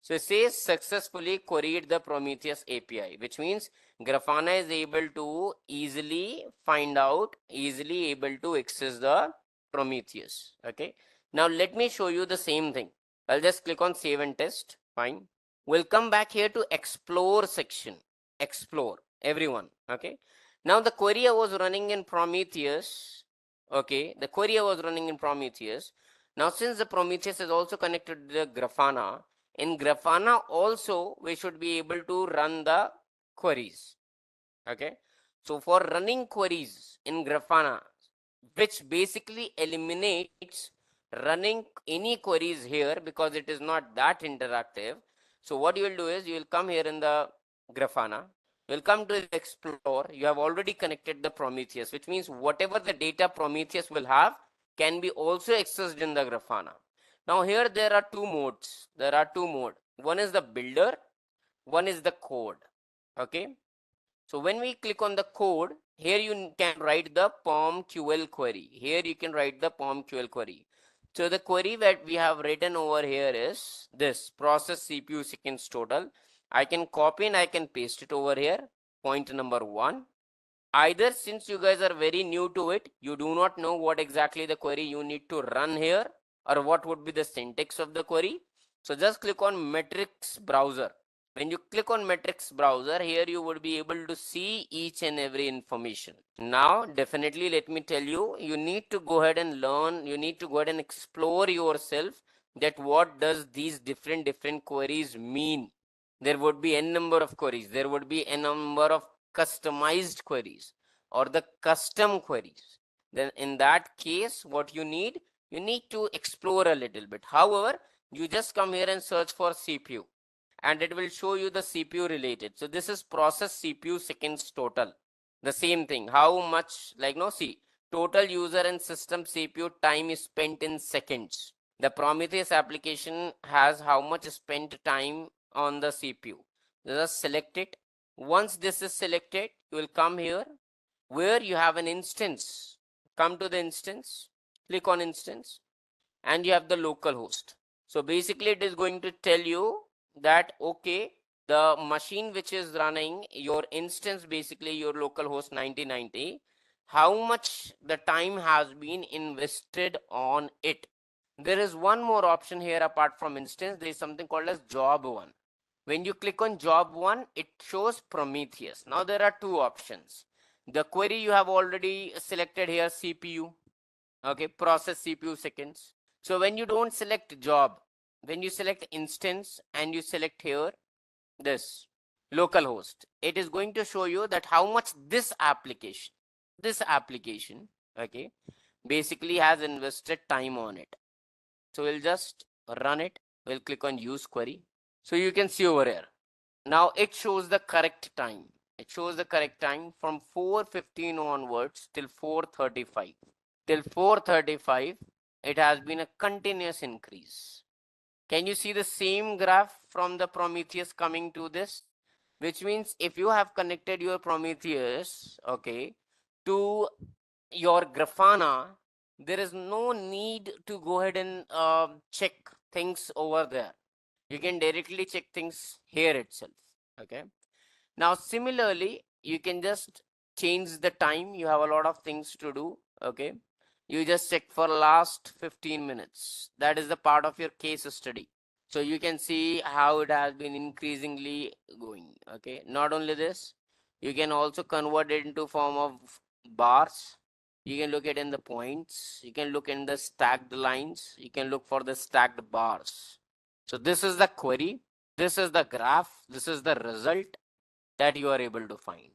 So it says successfully queried the Prometheus API, which means Grafana is able to easily find out, easily able to access the Prometheus. Okay. Now let me show you the same thing. I'll just click on save and test. Fine. We'll come back here to explore section. Explore, everyone. Okay. Now the query I was running in Prometheus. Okay. The query I was running in Prometheus. Now since the Prometheus is also connected to the Grafana, in Grafana also we should be able to run the queries. Okay. So for running queries in Grafana, which basically eliminates running any queries here because it is not that interactive. So what you will do is you will come here in the Grafana, you will come to explore. You have already connected the Prometheus, which means whatever the data Prometheus will have can be also accessed in the Grafana. Now here there are two modes. There are two modes. One is the builder, one is the code. Okay. So when we click on the code, here you can write the POM-QL query. Here you can write the POM-QL query. So the query that we have written over here is this: process CPU seconds total. I can copy and I can paste it over here. Point number 1. Either since you guys are very new to it, you do not know what exactly the query you need to run here or what would be the syntax of the query. So just click on metrics browser. When you click on metrics browser, here you would be able to see each and every information. Now definitely let me tell you, you need to go ahead and learn, you need to go ahead and explore yourself that what does these different queries mean. There would be n number of queries, there would be n number of customized queries or the custom queries. Then in that case, what you need to explore a little bit. However, you just come here and search for CPU and it will show you the CPU related. So this is process CPU seconds total. The same thing, how much, like no, see, total user and system CPU time is spent in seconds. The Prometheus application has how much spent time on the CPU. Just select it. Once this is selected, you will come here where you have an instance. Come to the instance, click on instance, and you have the local host. So basically it is going to tell you that, okay, the machine which is running your instance, basically your local host 9090, how much the time has been invested on it. There is one more option here apart from instance. There is something called as job one. When you click on job one, it shows Prometheus. Now there are two options. The query you have already selected here, CPU. Okay, process CPU seconds. So when you don't select job, when you select instance and you select here this localhost, it is going to show you that how much this application, okay, basically has invested time on it. So we'll just run it. We'll click on use query. So you can see over here. Now it shows the correct time. It shows the correct time from 4:15 onwards till 4:35. Till 4:35, it has been a continuous increase. Can you see the same graph from the Prometheus coming to this? Which means if you have connected your Prometheus, okay, to your Grafana, there is no need to go ahead and check things over there. You can directly check things here itself. Okay. Now, similarly, you can just change the time. You have a lot of things to do. Okay. You just check for last 15 minutes. That is the part of your case study. So you can see how it has been increasingly going. Okay. Not only this, you can also convert it into form of bars, you can look at in the points, you can look in the stacked lines, you can look for the stacked bars. So this is the query, this is the graph, this is the result that you are able to find.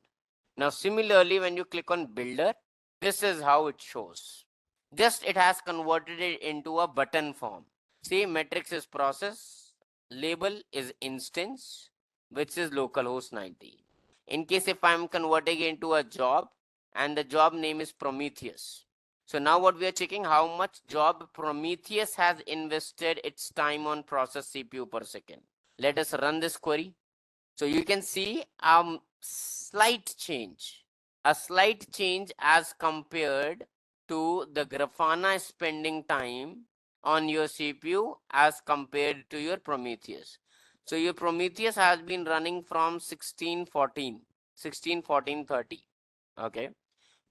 Now similarly, when you click on builder, this is how it shows. Just it has converted it into a button form. See, metrics is process, label is instance, which is localhost 90. In case if I'm converting it into a job, and the job name is Prometheus. So now what we are checking, how much job Prometheus has invested its time on process CPU per second. Let us run this query. So you can see a slight change as compared to the Grafana spending time on your CPU as compared to your Prometheus. So your Prometheus has been running from 1614, 1614.30. Okay.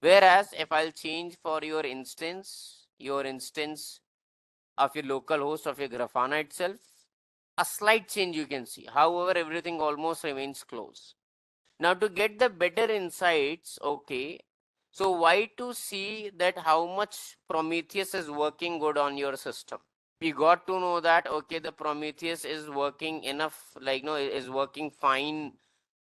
Whereas if I'll change for your instance of your local host of your Grafana itself, a slight change you can see. However, everything almost remains close. Now to get the better insights, okay, so why to see that how much Prometheus is working good on your system? We got to know that, okay, the Prometheus is working enough, like, no, is working fine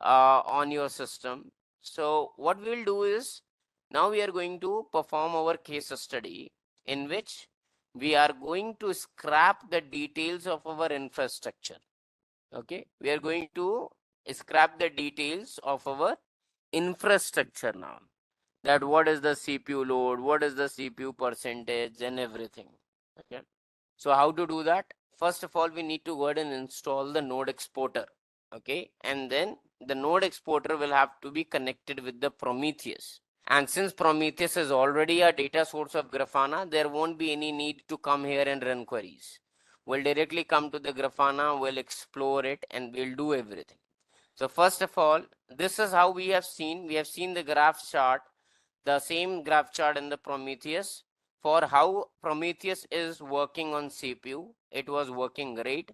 on your system. So what we will do is, now we are going to perform our case study in which we are going to scrap the details of our infrastructure. Okay, we are going to scrap the details of our infrastructure now. That what is the CPU load, what is the CPU percentage, and everything. Okay, so how to do that? First of all, we need to go ahead and install the node exporter. Okay, and then the node exporter will have to be connected with the Prometheus. And since Prometheus is already a data source of Grafana, there won't be any need to come here and run queries. We'll directly come to the Grafana, we'll explore it, and we'll do everything. So first of all, this is how we have seen the graph chart, the same graph chart in the Prometheus for how Prometheus is working on CPU. It was working great,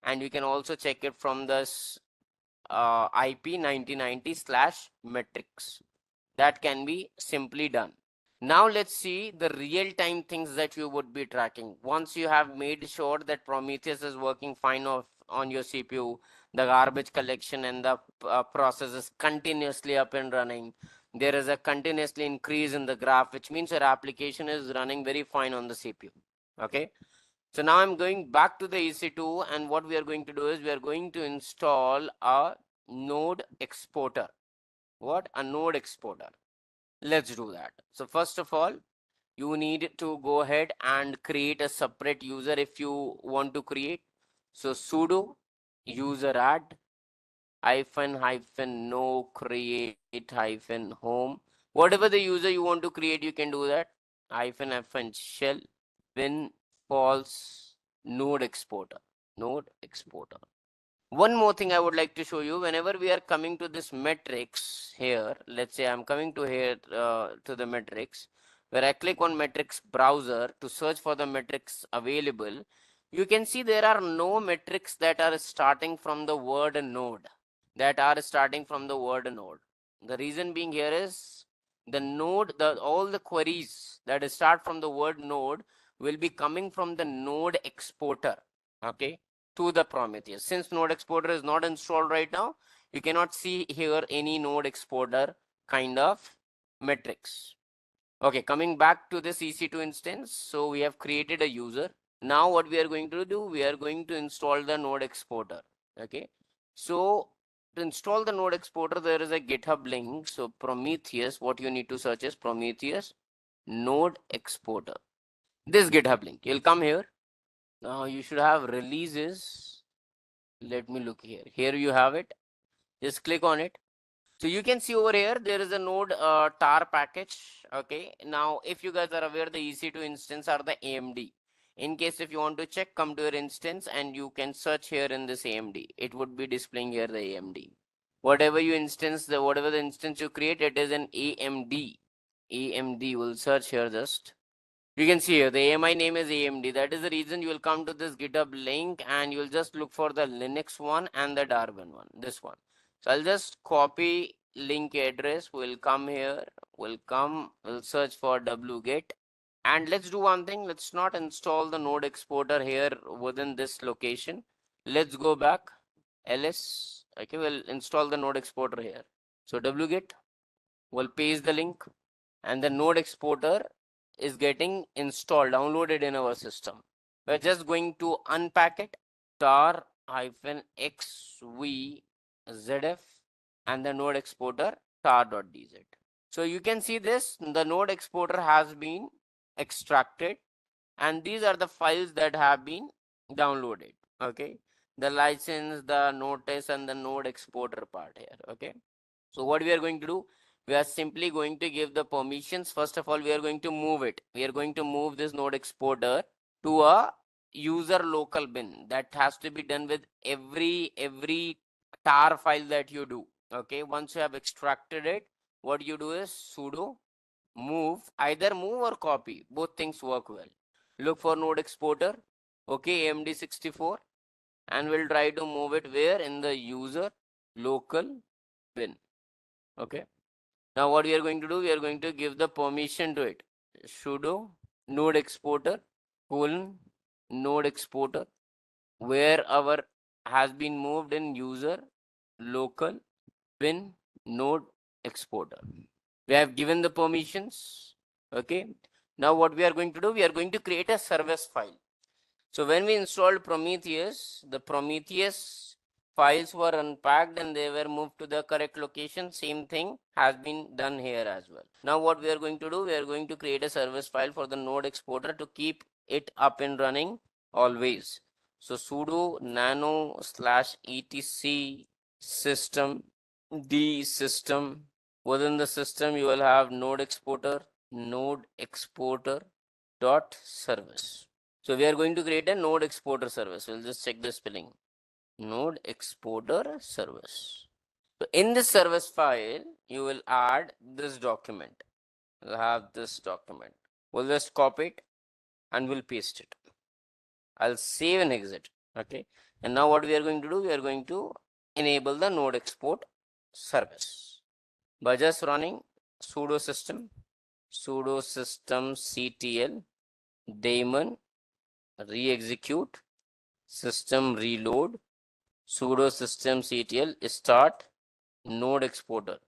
and you can also check it from this IP 9090/metrics. That can be simply done. Now let's see the real-time things that you would be tracking. Once you have made sure that Prometheus is working fine on your CPU, the garbage collection and the process is continuously up and running. There is a continuously increase in the graph, which means your application is running very fine on the CPU. Okay. So now I'm going back to the EC2, and what we are going to do is we are going to install a node exporter. What? A node exporter. Let's do that. So first of all, you need to go ahead and create a separate user if you want to create. So sudo user add -no create -home. Whatever the user you want to create, you can do that. -FN shell win false node exporter. One more thing I would like to show you, whenever we are coming to this metrics here, let's say I'm coming to here to the metrics, where I click on metrics browser to search for the metrics available, you can see there are no metrics that are starting from the word node. The reason being here is the node, all the queries that start from the word node will be coming from the node exporter. Okay, to the Prometheus. Since node exporter is not installed right now, you cannot see here any node exporter kind of metrics. Okay, coming back to this EC2 instance. So we have created a user. Now what we are going to do, we are going to install the node exporter. Okay, so to install the node exporter, there is a GitHub link. So Prometheus, what you need to search is Prometheus node exporter. This GitHub link, you'll come here. Now you should have releases. Let me look here. Here you have it. Just click on it. So you can see over here, there is a node tar package. Okay. Now, if you guys are aware, the EC2 instance are the AMD. In case if you want to check, come to your instance and you can search here in this AMD. It would be displaying here the AMD. Whatever you instance, whatever the instance you create, it is an AMD. AMD will search here just. You can see here the AMI name is AMD. That is the reason you will come to this GitHub link and you will just look for the Linux one and the Darwin one, this one. So I'll just copy link address. We'll come here. we'll search for wget, and let's do one thing. Let's not install the node exporter here within this location. Let's go back, ls, okay, we'll install the node exporter here. So wget, we'll paste the link, and the node exporter is getting installed, downloaded in our system. We're just going to unpack it, tar-xvzf, and the node exporter tar.dz. So you can see this, the node exporter has been extracted, and these are the files that have been downloaded. Okay, the license, the notice, and the node exporter part here. Okay, so what we are going to do, we are simply going to give the permissions. First of all, we are going to move it. We are going to move this node exporter to a user local bin. That has to be done with every tar file that you do. Okay, once you have extracted it, what you do is sudo move, either move or copy, both things work well. Look for node exporter, okay, AMD64, and we'll try to move it where? In the user local bin. Okay, now what we are going to do, we are going to give the permission to it. Sudo node exporter colon node exporter, where our has been moved in user local bin node exporter. We have given the permissions. Okay, now what we are going to do, we are going to create a service file. So when we installed Prometheus, the Prometheus files were unpacked and they were moved to the correct location. Same thing has been done here as well. Now what we are going to do, we are going to create a service file for the node exporter to keep it up and running always. So sudo nano /etc system d system. Within the system you will have node exporter dot service. So we are going to create a node exporter service. We'll just check the spelling. Node exporter service. So in this service file, you will add this document. We'll have this document. We'll just copy it and we'll paste it. I'll save and exit. Okay. And now what we are going to do, we are going to enable the node export service by just running sudo system ctl daemon re-execute system reload sudo system ctl start node exporter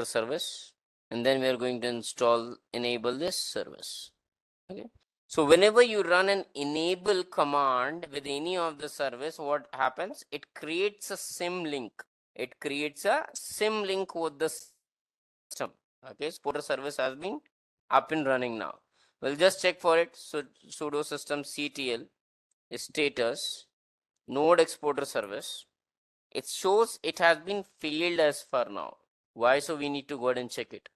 service, and then we are going to enable this service. Okay, so whenever you run an enable command with any of the service, what happens, it creates a sim link with the system. Okay, exporter service has been up and running now. We'll just check for it. So sudo system ctl status node exporter service, it shows it has been failed as for now. Why? So we need to go ahead and check it.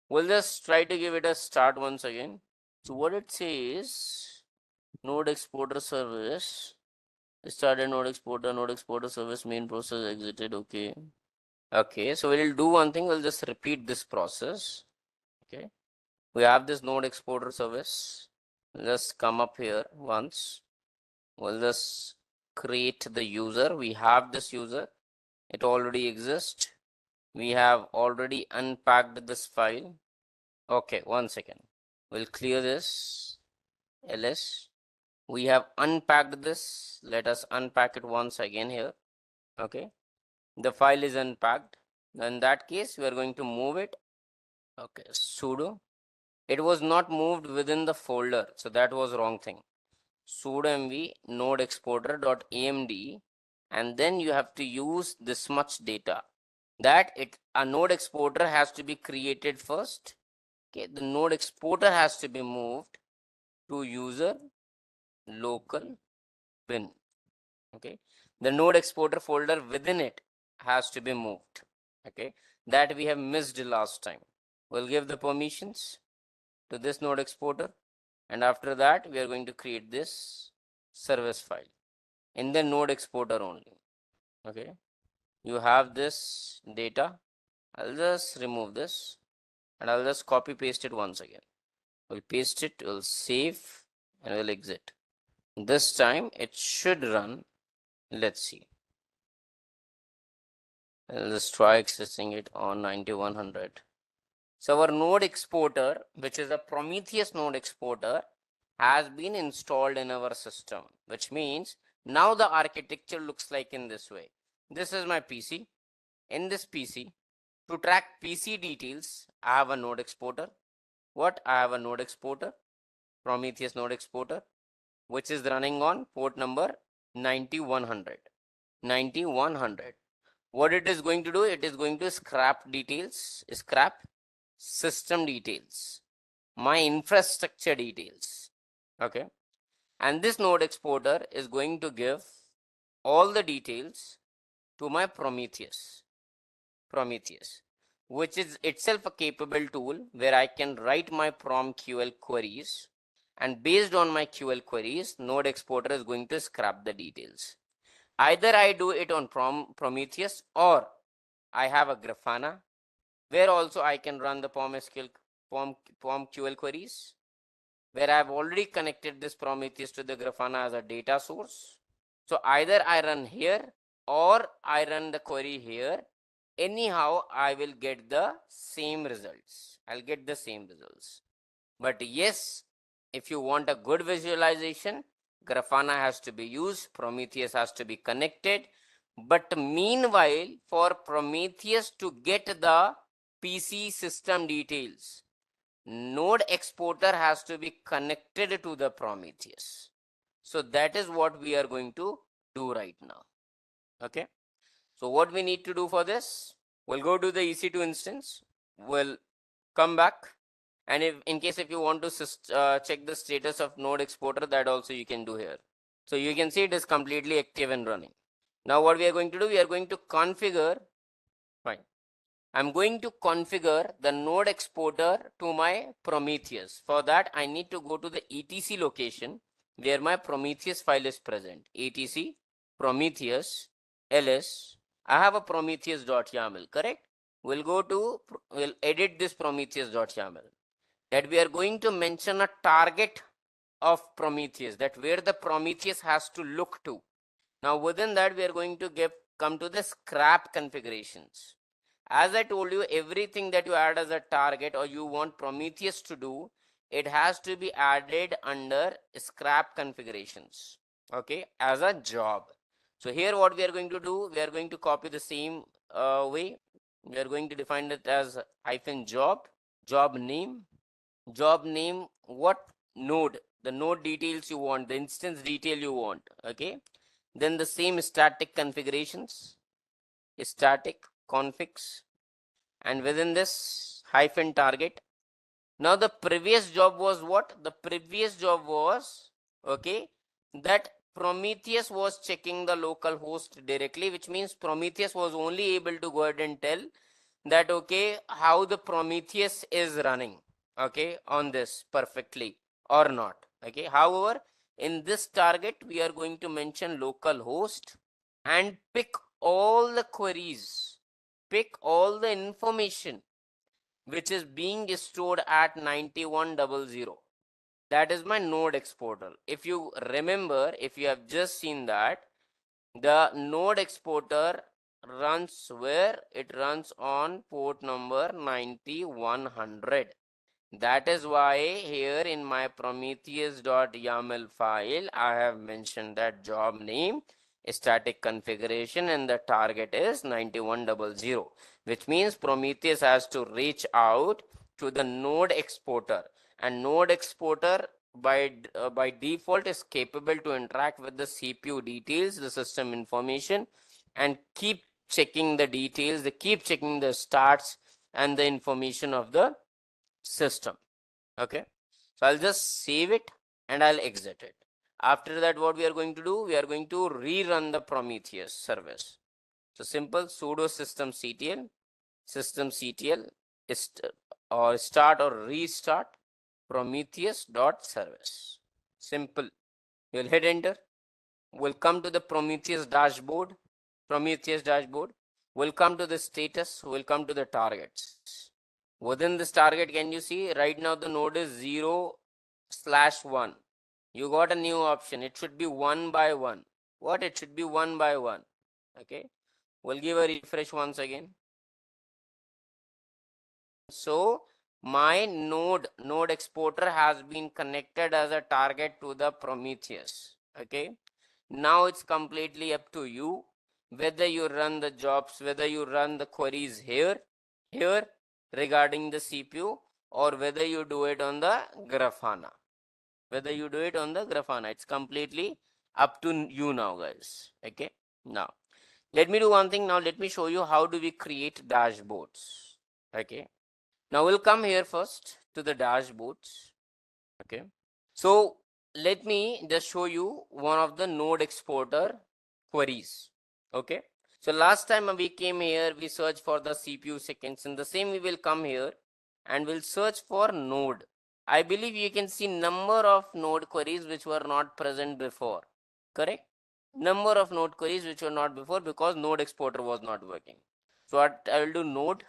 We'll just try to give it a start once again. So what it says, node exporter service started, node exporter service main process exited. Okay, so we'll do one thing, we'll just repeat this process. Okay, we have this node exporter service. Just come up here once. We'll just create the user. We have this user, it already exists. We have already unpacked this file. Okay, one second, we'll clear this ls. We have unpacked this. Let us unpack it once again here. Okay, the file is unpacked. In that case, we are going to move it. Okay, sudo, it was not moved within the folder, so that was wrong thing. Sudo mv node exporter .amd, and then you have to use this much data, that a node exporter has to be created first. Okay, the node exporter has to be moved to user local bin. Okay, the node exporter folder within it has to be moved. Okay, that we have missed last time. We'll give the permissions to this node exporter, and after that we are going to create this service file in the node exporter only. Okay, you have this data. I'll just remove this and I'll just copy paste it once again. We'll paste it, we'll save, and we'll exit. This time it should run. Let's see. I'll just try accessing it on 9100. So our node exporter, which is a Prometheus node exporter, has been installed in our system, which means now the architecture looks like in this way. This is my PC. In this PC, to track PC details, I have a node exporter. What? I have a node exporter, Prometheus node exporter, which is running on port number 9100. 9100. What it is going to do? It is going to scrap details, scrap system details, my infrastructure details. Okay. And this node exporter is going to give all the details to my Prometheus, which is itself a capable tool where I can write my PromQL queries, and based on my QL queries, node exporter is going to scrap the details. Either I do it on Prometheus, or I have a Grafana where also I can run the PromQL queries, where I've already connected this Prometheus to the Grafana as a data source. So either I run here or I run the query here. Anyhow, I will get the same results. I'll get the same results. But yes, if you want a good visualization, Grafana has to be used, Prometheus has to be connected. But meanwhile, for Prometheus to get the PC system details, node exporter has to be connected to the Prometheus. So that is what we are going to do right now. Okay. So what we need to do for this, we'll go to the EC2 instance. We'll come back. And if in case if you want to check the status of node exporter, that also you can do here. So you can see it is completely active and running. Now what we are going to do, we are going to configure, fine. I'm going to configure the node exporter to my Prometheus. For that, I need to go to the etc location where my Prometheus file is present. etc Prometheus ls. I have a Prometheus.yaml, correct? We'll edit this Prometheus.yaml. That we are going to mention a target of Prometheus, that where the Prometheus has to look to. Now within that, we are going to come to the scrap configurations. As I told you, everything that you add as a target or you want Prometheus to do, it has to be added under scrap configurations, okay, as a job. So here what we are going to do, we are going to copy the same way. We are going to define it as -job, job name, what node, the node details you want, the instance detail you want, okay. Then the same static configurations, static configs, and within this -target. Now the previous job was what? The previous job was, okay, that Prometheus was checking the local host directly, which means Prometheus was only able to go ahead and tell that, okay, how the Prometheus is running, okay, on this perfectly or not, okay. However, in this target, we are going to mention local host and pick all the queries, pick all the information which is being stored at 9100. That is my node exporter. If you remember, if you have just seen that, the node exporter runs where? It runs on port number 9100. That is why here in my Prometheus.yaml file, I have mentioned that job name, static configuration, and the target is 9100, which means Prometheus has to reach out to the node exporter, and node exporter by default is capable to interact with the CPU details, the system information, and keep checking the details, they keep checking the starts and the information of the system. Okay, so I'll just save it and I'll exit it. After that, what we are going to do, we are going to rerun the Prometheus service. So simple sudo systemctl or start or restart Prometheus.service. Simple. You'll hit enter. We'll come to the Prometheus dashboard. We'll come to the status. We'll come to the targets. Within this target, can you see right now the node is 0/1. You got a new option. It should be 1 by 1. What? It should be 1 by 1. Okay. We'll give a refresh once again. So my node exporter has been connected as a target to the Prometheus. Okay. Now it's completely up to you whether you run the jobs, whether you run the queries here regarding the CPU, or whether you do it on the Grafana. It's completely up to you now, guys. Okay. Now, let me do one thing. Now, let me show you how do we create dashboards. Okay. Now, we'll come here first to the dashboards. Okay. So, let me just show you one of the node exporter queries. Okay. So, last time we came here, we searched for the CPU seconds, and the same we will come here and we'll search for node. I believe you can see number of node queries which were not present before. Correct? Number of node queries which were not before because node exporter was not working. So what I will do, node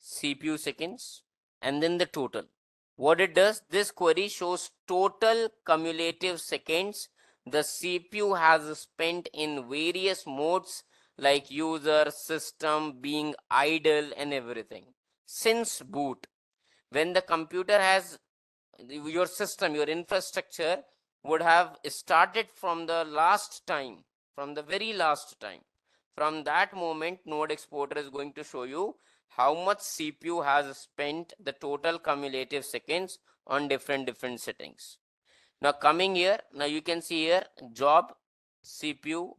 CPU seconds and then the total. What it does, this query shows total cumulative seconds the CPU has spent in various modes like user, system, being idle, and everything since boot. When the computer has your system, your infrastructure would have started from the last time, from the very last time. From that moment, node exporter is going to show you how much CPU has spent the total cumulative seconds on different settings. Now coming here, now you can see here job CPU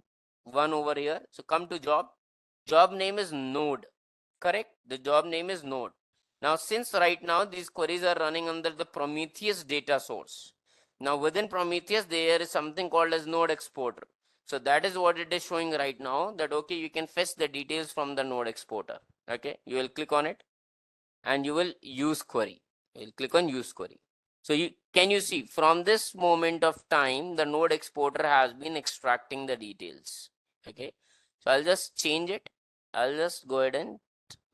one over here. So come to job name is node. Correct? The job name is node. Now, since right now these queries are running under the Prometheus data source. Now, within Prometheus, there is something called as node exporter. So that is what it is showing right now, that okay, you can fetch the details from the node exporter. Okay, you will click on it and you will use query. You will click on use query. So can you see from this moment of time, the node exporter has been extracting the details. Okay, so I'll just change it. I'll just go ahead and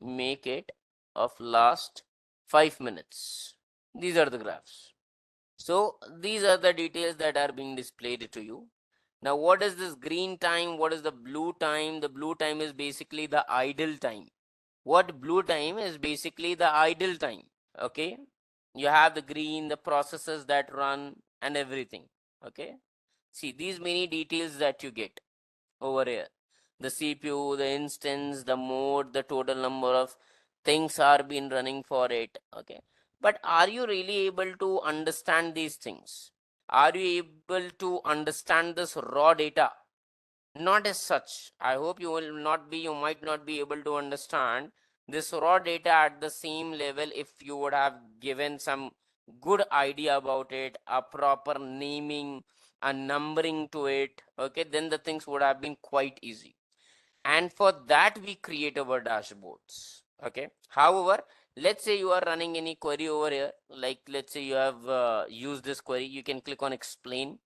make it of last 5 minutes. These are the graphs. So these are the details that are being displayed to you. Now, what is this green time? What is the blue time? The blue time is basically the idle time. What blue time is basically the idle time. Okay. You have the green, the processes that run and everything. Okay. See these many details that you get over here. The CPU, the instance, the mode, the total number of things are been running for it. Okay. But are you really able to understand these things? Are you able to understand this raw data? Not as such. I hope you might not be able to understand this raw data at the same level if you would have given some good idea about it, a proper naming, a numbering to it. Okay, then the things would have been quite easy. And for that, we create our dashboards. Okay. However, let's say you are running any query over here, like let's say you have used this query, you can click on explain.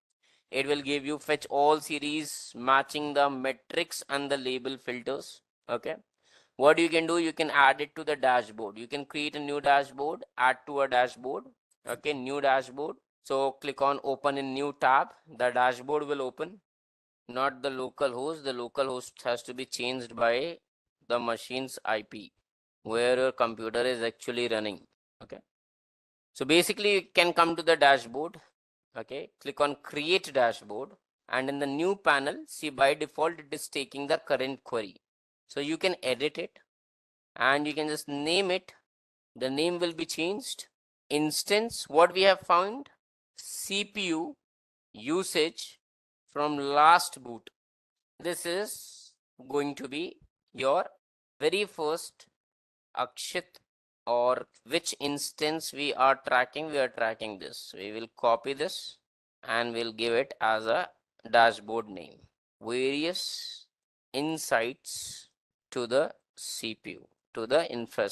It will give you fetch all series matching the metrics and the label filters. Okay. What you can do, you can add it to the dashboard. You can create a new dashboard, add to a dashboard. Okay, new dashboard. So click on open in new tab. The dashboard will open, not the local host. The local host has to be changed by the machine's IP, where your computer is actually running. Okay. So basically you can come to the dashboard. Okay, click on create dashboard, and in the new panel, see by default it is taking the current query. So you can edit it and you can just name it. The name will be changed. Instance, what we have found, CPU usage from last boot. This is going to be your very first Akshit, or which instance we are tracking. We are tracking this. We will copy this and we'll give it as a dashboard name. Various insights to the CPU, to the infra.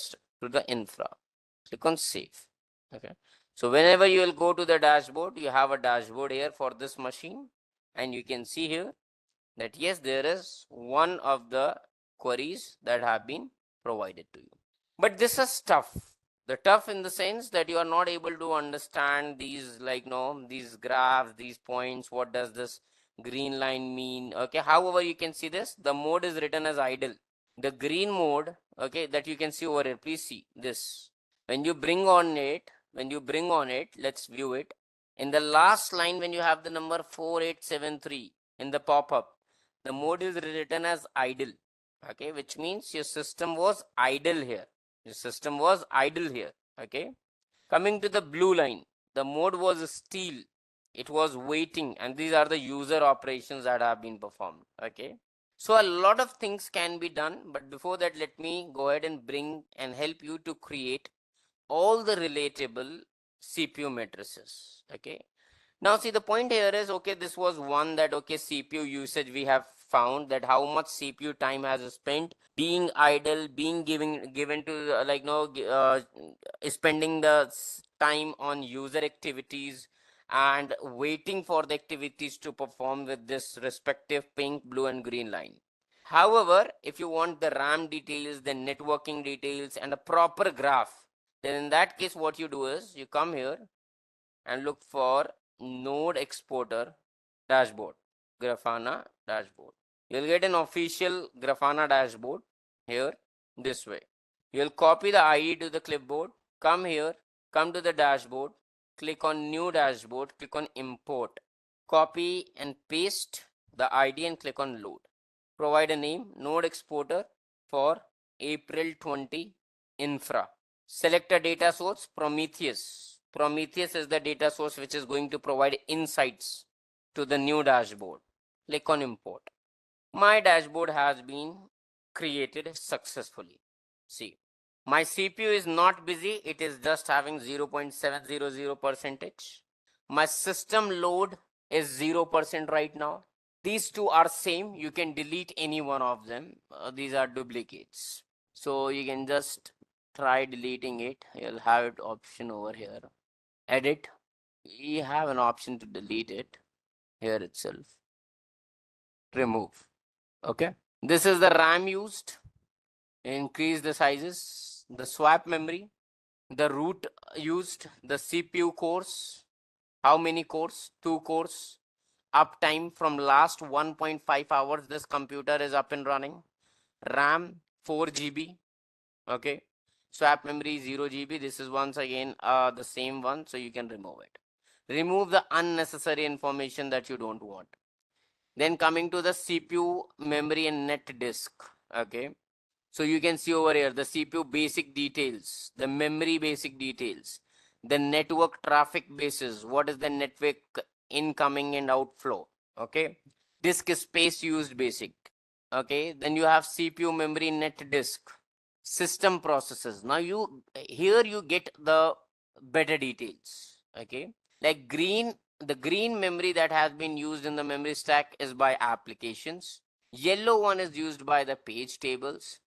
Click on save. Okay. So whenever you will go to the dashboard, you have a dashboard here for this machine, and you can see here that yes, there is one of the queries that have been provided to you. But this is tough. The tough in the sense that you are not able to understand these, like, these graphs, these points. What does this green line mean? Okay. However, you can see this. The mode is written as idle. The green mode, okay, that you can see over here. Please see this. When you bring on it, let's view it. In the last line, when you have the number 4873 in the pop-up, the mode is written as idle. Okay, which means your system was idle here. Okay. Coming to the blue line, the mode was still. It was waiting, and these are the user operations that have been performed. Okay. So a lot of things can be done, but before that, let me go ahead and bring and help you to create all the relatable CPU matrices. Okay. Now see, the point here is, okay, this was one that, okay, CPU usage, we have found that how much CPU time has spent being idle, being given to spending the time on user activities and waiting for the activities to perform with this respective pink, blue and green line. However, if you want the RAM details, the networking details and a proper graph, then in that case, what you do is you come here and look for node exporter dashboard, Grafana dashboard. You'll get an official Grafana dashboard here this way. You'll copy the ID to the clipboard, come here, come to the dashboard, click on new dashboard, click on import, copy and paste the ID and click on load. Provide a name, node exporter for April 20 infra. Select a data source, Prometheus. Prometheus is the data source which is going to provide insights to the new dashboard. Click on import. My dashboard has been created successfully. See, my CPU is not busy. It is just having 0.700%. My system load is 0% right now. These two are same. You can delete any one of them. These are duplicates. So you can just try deleting it. You'll have it option over here. Edit. You have an option to delete it here itself. Remove. Okay. This is the RAM used. Increase the sizes. The swap memory. The root used. The CPU cores. How many cores? 2 cores. Uptime from last 1.5 hours. This computer is up and running. RAM 4 GB. Okay. Swap memory 0 GB. This is once again the same one, so you can remove it. Remove the unnecessary information that you don't want. Then coming to the CPU memory and net disk. Okay. So you can see over here the CPU basic details, the memory basic details, the network traffic basis, what is the network incoming and outflow. Okay. Disk space used basic. Okay. Then you have CPU memory net disk, system processes. Now here you get the better details. Okay. Like the green memory that has been used in the memory stack is by applications. Yellow one is used by the page tables.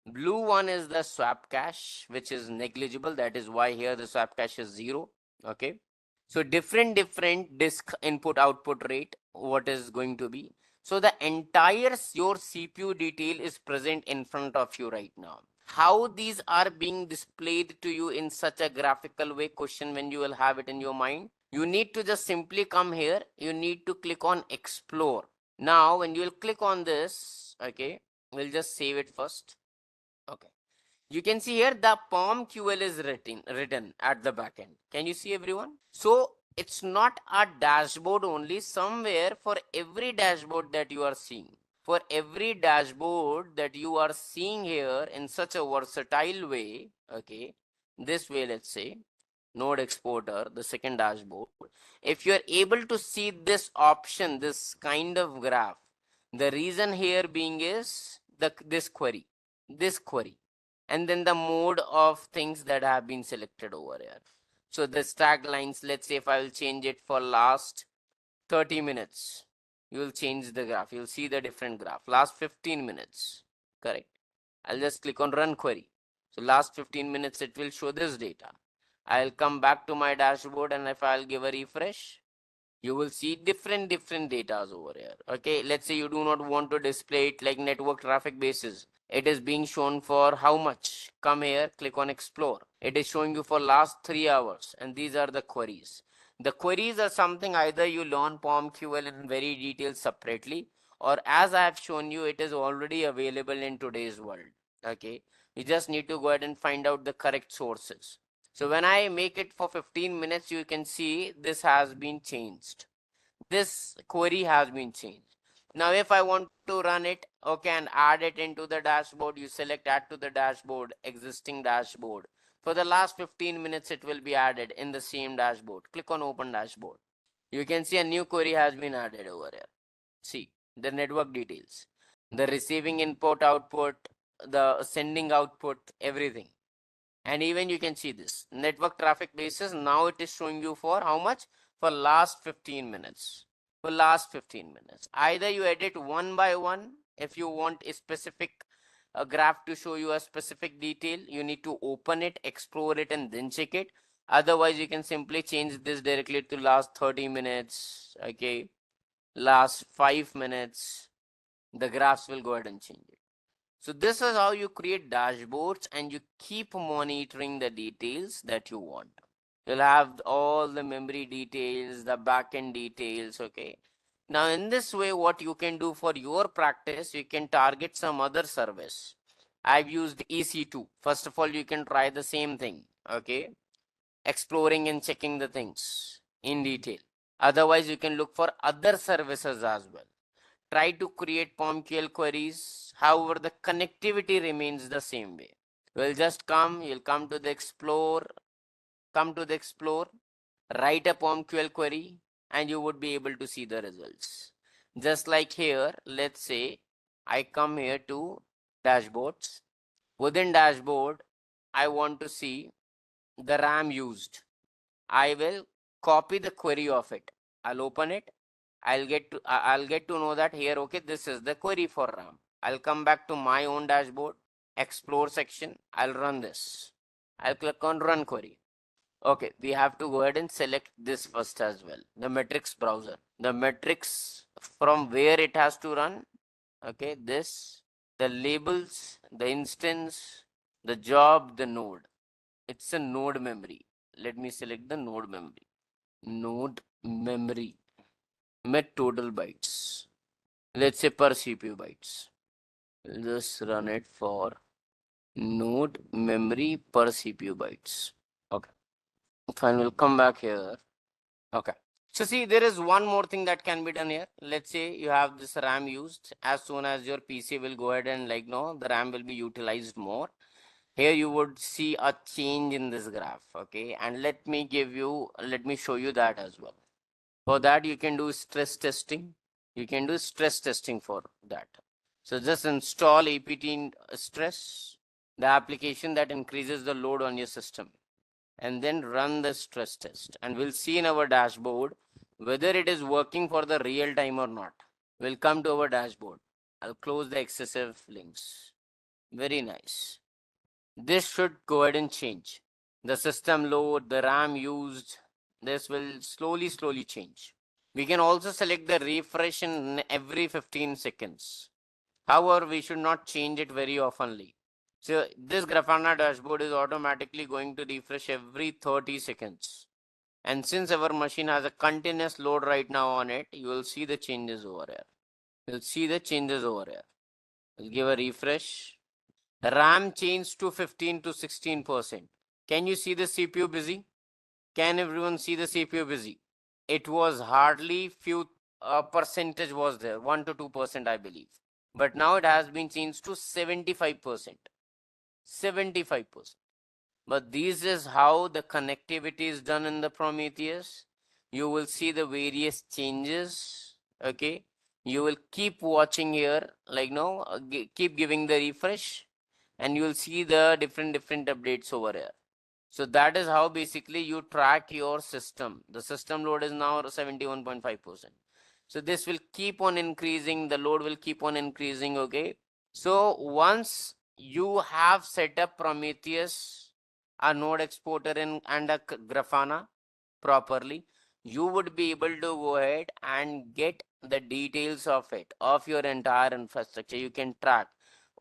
Blue one is the swap cache, which is negligible. That is why here the swap cache is 0. Okay. So different disk input output rate, what is going to be. So the entire your CPU detail is present in front of you right now. How these are being displayed to you in such a graphical way, question when you will have it in your mind. You need to just simply come here. You need to click on explore. Now, when you will click on this, okay, we'll just save it first. Okay. You can see here the POM QL is written at the back end. Can you see everyone? So it's not a dashboard only. Somewhere for every dashboard that you are seeing, for every dashboard that you are seeing here in such a versatile way, okay, this way, let's say, node exporter, the second dashboard. If you are able to see this option, this kind of graph, the reason here being is this query, and then the mode of things that have been selected over here. So the stack lines, let's say if I will change it for last 30 minutes, you will change the graph. You'll see the different graph. Last 15 minutes, correct. I'll just click on run query. So last 15 minutes, it will show this data. I'll come back to my dashboard, and if I'll give a refresh, you will see different data over here. Okay, let's say you do not want to display it like network traffic basis. It is being shown for how much? Come here, click on explore. It is showing you for last 3 hours, and these are the queries. The queries are something either you learn POM QL in very detailed separately, or as I have shown you, it is already available in today's world. Okay, you just need to go ahead and find out the correct sources. So when I make it for 15 minutes, you can see this has been changed. This query has been changed. Now, if I want to run it, okay, and add it into the dashboard, you select add to the dashboard, existing dashboard. For the last 15 minutes, it will be added in the same dashboard. Click on open dashboard. You can see a new query has been added over here. See the network details, the receiving input output, the sending output, everything. And even you can see this network traffic basis. Now it is showing you for how much? For last 15 minutes. For last 15 minutes. Either you edit one by one. If you want a specific graph to show you a specific detail, you need to open it, explore it, and then check it. Otherwise, you can simply change this directly to last 30 minutes. Okay. Last 5 minutes. The graphs will go ahead and change it. So this is how you create dashboards and you keep monitoring the details that you want. You'll have all the memory details, the backend details, okay? Now in this way, what you can do for your practice, you can target some other service. I've used EC2. First of all, you can try the same thing, okay? Exploring and checking the things in detail. Otherwise, you can look for other services as well. Try to create POMQL queries. However, the connectivity remains the same way. You'll come to the explore, write a POMQL query, and you would be able to see the results. Just like here, let's say I come here to dashboards. Within dashboard, I want to see the RAM used. I will copy the query of it. I'll open it. I'll get to know that here, okay, this is the query for RAM. I'll come back to my own dashboard, explore section. I'll run this. I'll click on run query. Okay, we have to go ahead and select this first as well. The metrics browser. The metrics from where it has to run. Okay, this, the labels, the instance, the job, the node. It's a node memory. Let me select the node memory. Node memory. Met total bytes. Let's say per CPU bytes. Just run it for node memory per CPU bytes. Okay. Fine, we'll come back here. Okay. So see, there is one more thing that can be done here. Let's say you have this RAM used. As soon as your PC will go ahead and the RAM will be utilized more. Here you would see a change in this graph. Okay. And let me show you that as well. For that, you can do stress testing. You can do stress testing for that. So just install apt stress, the application that increases the load on your system, and then run the stress test. And we'll see in our dashboard whether it is working for the real time or not. We'll come to our dashboard. I'll close the excessive links. Very nice. This should go ahead and change. The system load, the RAM used, this will slowly change. We can also select the refresh in every 15 seconds. However, we should not change it very oftenly. So this Grafana dashboard is automatically going to refresh every 30 seconds. And since our machine has a continuous load right now on it, you will see the changes over here. You'll see the changes over here. We'll give a refresh. RAM changed to 15 to 16%. Can you see the CPU busy? Can everyone see the CPU busy? It was hardly few percentage was there, 1 to 2%, I believe. But now it has been changed to 75%. 75%. But this is how the connectivity is done in the Prometheus. You will see the various changes. Okay. You will keep watching here, keep giving the refresh, and you will see the different updates over here. So that is how basically you track your system. The system load is now 71.5%. So this will keep on increasing. The load will keep on increasing. Okay. So once you have set up Prometheus, a node exporter and a Grafana properly, you would be able to go ahead and get the details of it, of your entire infrastructure. You can track.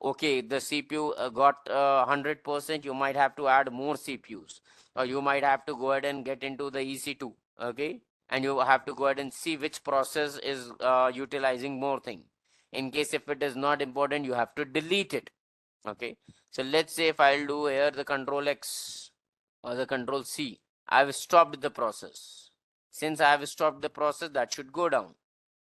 Okay, the CPU got 100%, you might have to add more CPUs, or you might have to go ahead and get into the EC2, okay? And you have to go ahead and see which process is utilizing more thing. In case if it is not important, you have to delete it, okay? So let's say if I'll do here the control X, or the control C, I've stopped the process. Since I have stopped the process, that should go down.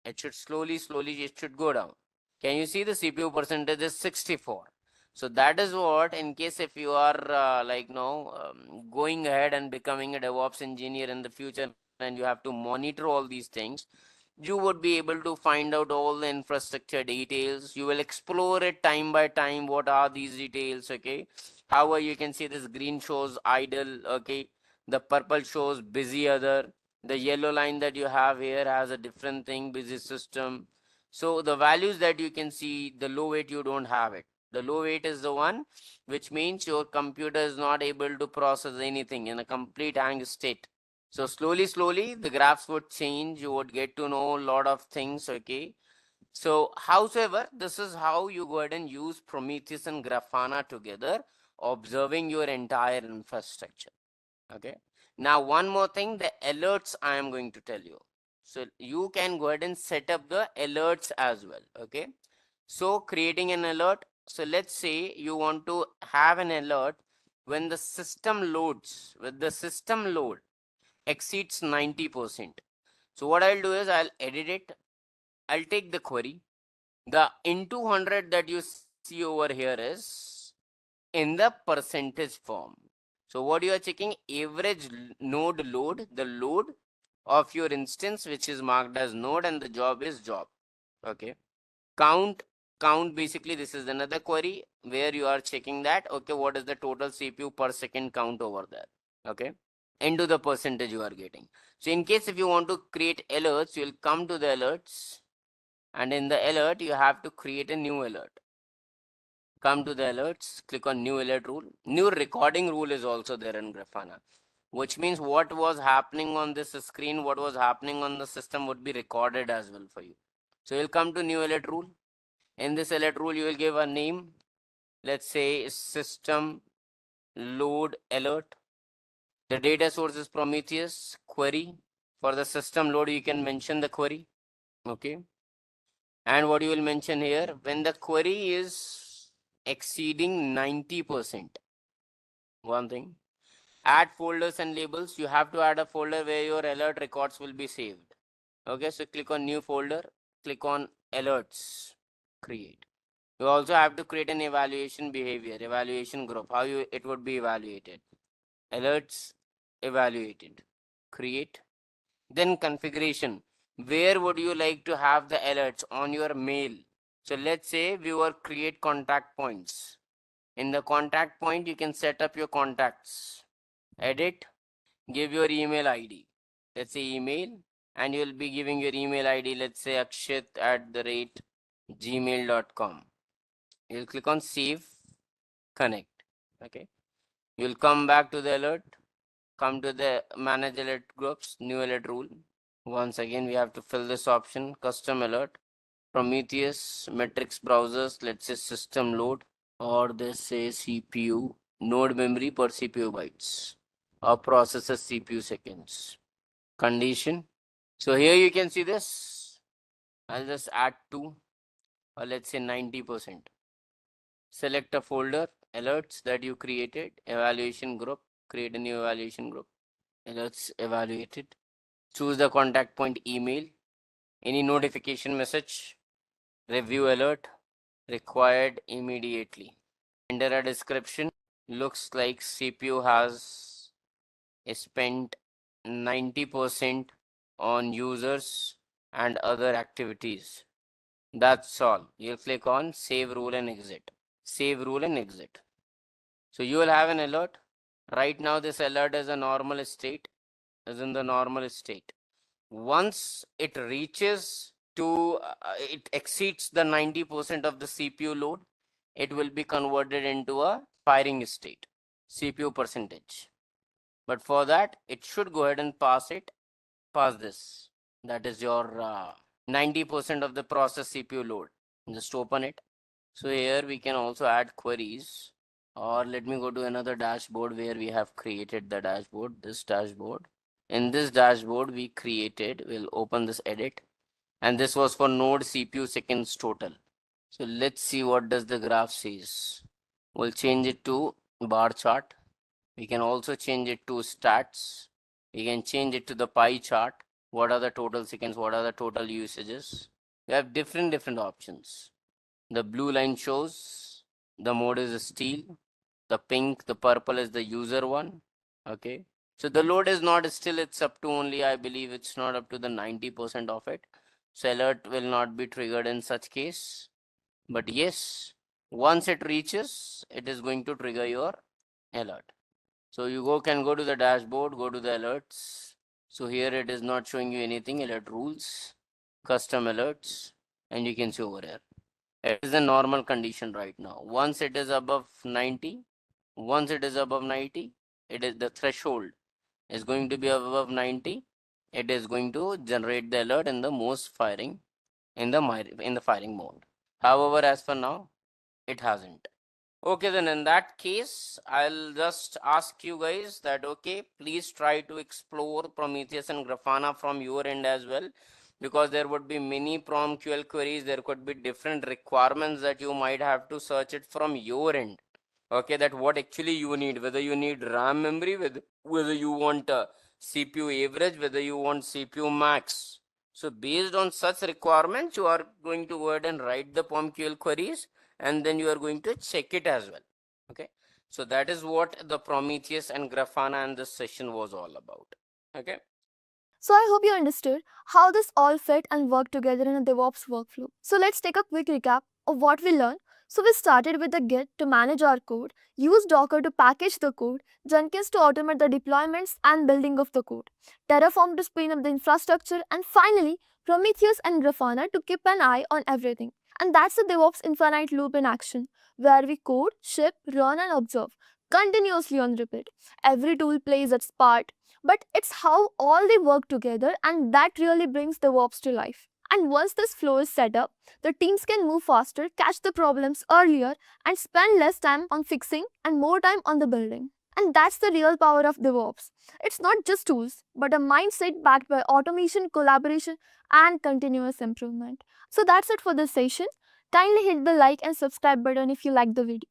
It should slowly, it should go down. Can you see the CPU percentage is 64? So that is what, in case if you are going ahead and becoming a DevOps engineer in the future and you have to monitor all these things, you would be able to find out all the infrastructure details. You will explore it time by time. What are these details? Okay. However, you can see this green shows idle. Okay. The purple shows busy other. The yellow line that you have here has a different thing, busy system. So the values that you can see, the low weight, you don't have it. The low weight is the one which means your computer is not able to process anything in a complete hang state. So slowly, the graphs would change. You would get to know a lot of things. Okay. So, however, this is how you go ahead and use Prometheus and Grafana together, observing your entire infrastructure. Okay. Now, one more thing, the alerts I am going to tell you. So, you can go ahead and set up the alerts as well. Okay. So, creating an alert. So, let's say you want to have an alert when the system loads, with the system load exceeds 90%. So what I'll do is I'll edit it. I'll take the query. The into 100 that you see over here is in the percentage form. So what you are checking, average node load, the load of your instance, which is marked as node, and the job is job. Okay. Count, basically this is another query where you are checking that, okay, what is the total CPU per second count over there. Okay. Into the percentage you are getting. So in case if you want to create alerts, you will come to the alerts, and in the alert you have to create a new alert. Come to the alerts, click on new alert rule. New recording rule is also there in Grafana, which means what was happening on this screen, what was happening on the system would be recorded as well for you. So you'll come to new alert rule. In this alert rule, you will give a name. Let's say system load alert. The data source is Prometheus query. For the system load, you can mention the query. Okay. And what you will mention here, when the query is exceeding 90%, one thing, add folders and labels. You have to add a folder where your alert records will be saved. Okay. So click on new folder, click on alerts, create. You also have to create an evaluation behavior, evaluation group, how it would be evaluated. Alerts evaluated, create. Then configuration, where would you like to have the alerts on your mail? So let's say viewer create contact points. In the contact point, you can set up your contacts. Edit, give your email ID. Let's say email, and you'll be giving your email ID, let's say akshit@gmail.com. You'll click on save, connect. Okay. You'll come back to the alert, come to the manage alert groups, new alert rule. Once again, we have to fill this option, custom alert, Prometheus, metrics browsers, let's say system load, or they say CPU, node memory per CPU bytes, or processor CPU seconds. Condition. So here you can see this. I'll just add 2, or let's say 90%. Select a folder, alerts that you created, evaluation group, create a new evaluation group, alerts evaluated. Choose the contact point email, any notification message, review alert, required immediately. Enter a description, looks like CPU has spent 90% on users and other activities. That's all. You'll click on save rule and exit. Save rule and exit. So you will have an alert. Right now this alert is a normal state, is in the normal state. Once it reaches to, it exceeds the 90% of the CPU load, it will be converted into a firing state, CPU percentage. But for that, it should go ahead and pass this. That is your 90% of the process CPU load. Just open it. So here we can also add queries, or let me go to another dashboard where we have created the dashboard, this dashboard. In this dashboard we created, we'll open this edit, and this was for node CPU seconds total. So let's see what does the graph says. We'll change it to bar chart. We can also change it to stats. We can change it to the pie chart. What are the total seconds? What are the total usages? We have different options. The blue line shows the mode is steel. The pink, the purple is the user one. Okay. So the load is not still, it's up to only, I believe it's not up to the 90% of it. So alert will not be triggered in such case. But yes, once it reaches, it is going to trigger your alert. So you can go to the dashboard, go to the alerts. So here it is not showing you anything, alert rules, custom alerts, and you can see over here. It is a normal condition right now. Once it is above 90, it is the threshold is going to be above 90. It is going to generate the alert in the most firing in the firing mode. However, as for now, it hasn't. Okay, then in that case, I'll just ask you guys that, okay, please try to explore Prometheus and Grafana from your end as well, because there would be many PromQL queries. There could be different requirements that you might have to search it from your end. Okay, that what actually you need, whether you need RAM memory, whether you want CPU average, whether you want CPU max. So based on such requirements, you are going to go ahead and write the PromQL queries, and then you are going to check it as well. Okay, so that is what the Prometheus and Grafana and this session was all about. Okay. So I hope you understood how this all fit and worked together in a DevOps workflow. So let's take a quick recap of what we learned. So we started with the Git to manage our code, used Docker to package the code, Jenkins to automate the deployments and building of the code, Terraform to spin up the infrastructure, and finally Prometheus and Grafana to keep an eye on everything. And that's the DevOps infinite loop in action, where we code, ship, run and observe continuously on repeat. Every tool plays its part, but it's how all they work together, and that really brings DevOps to life. And once this flow is set up, the teams can move faster, catch the problems earlier, and spend less time on fixing and more time on the building. And that's the real power of DevOps. It's not just tools, but a mindset backed by automation, collaboration, and continuous improvement. So that's it for this session. Kindly hit the like and subscribe button if you liked the video.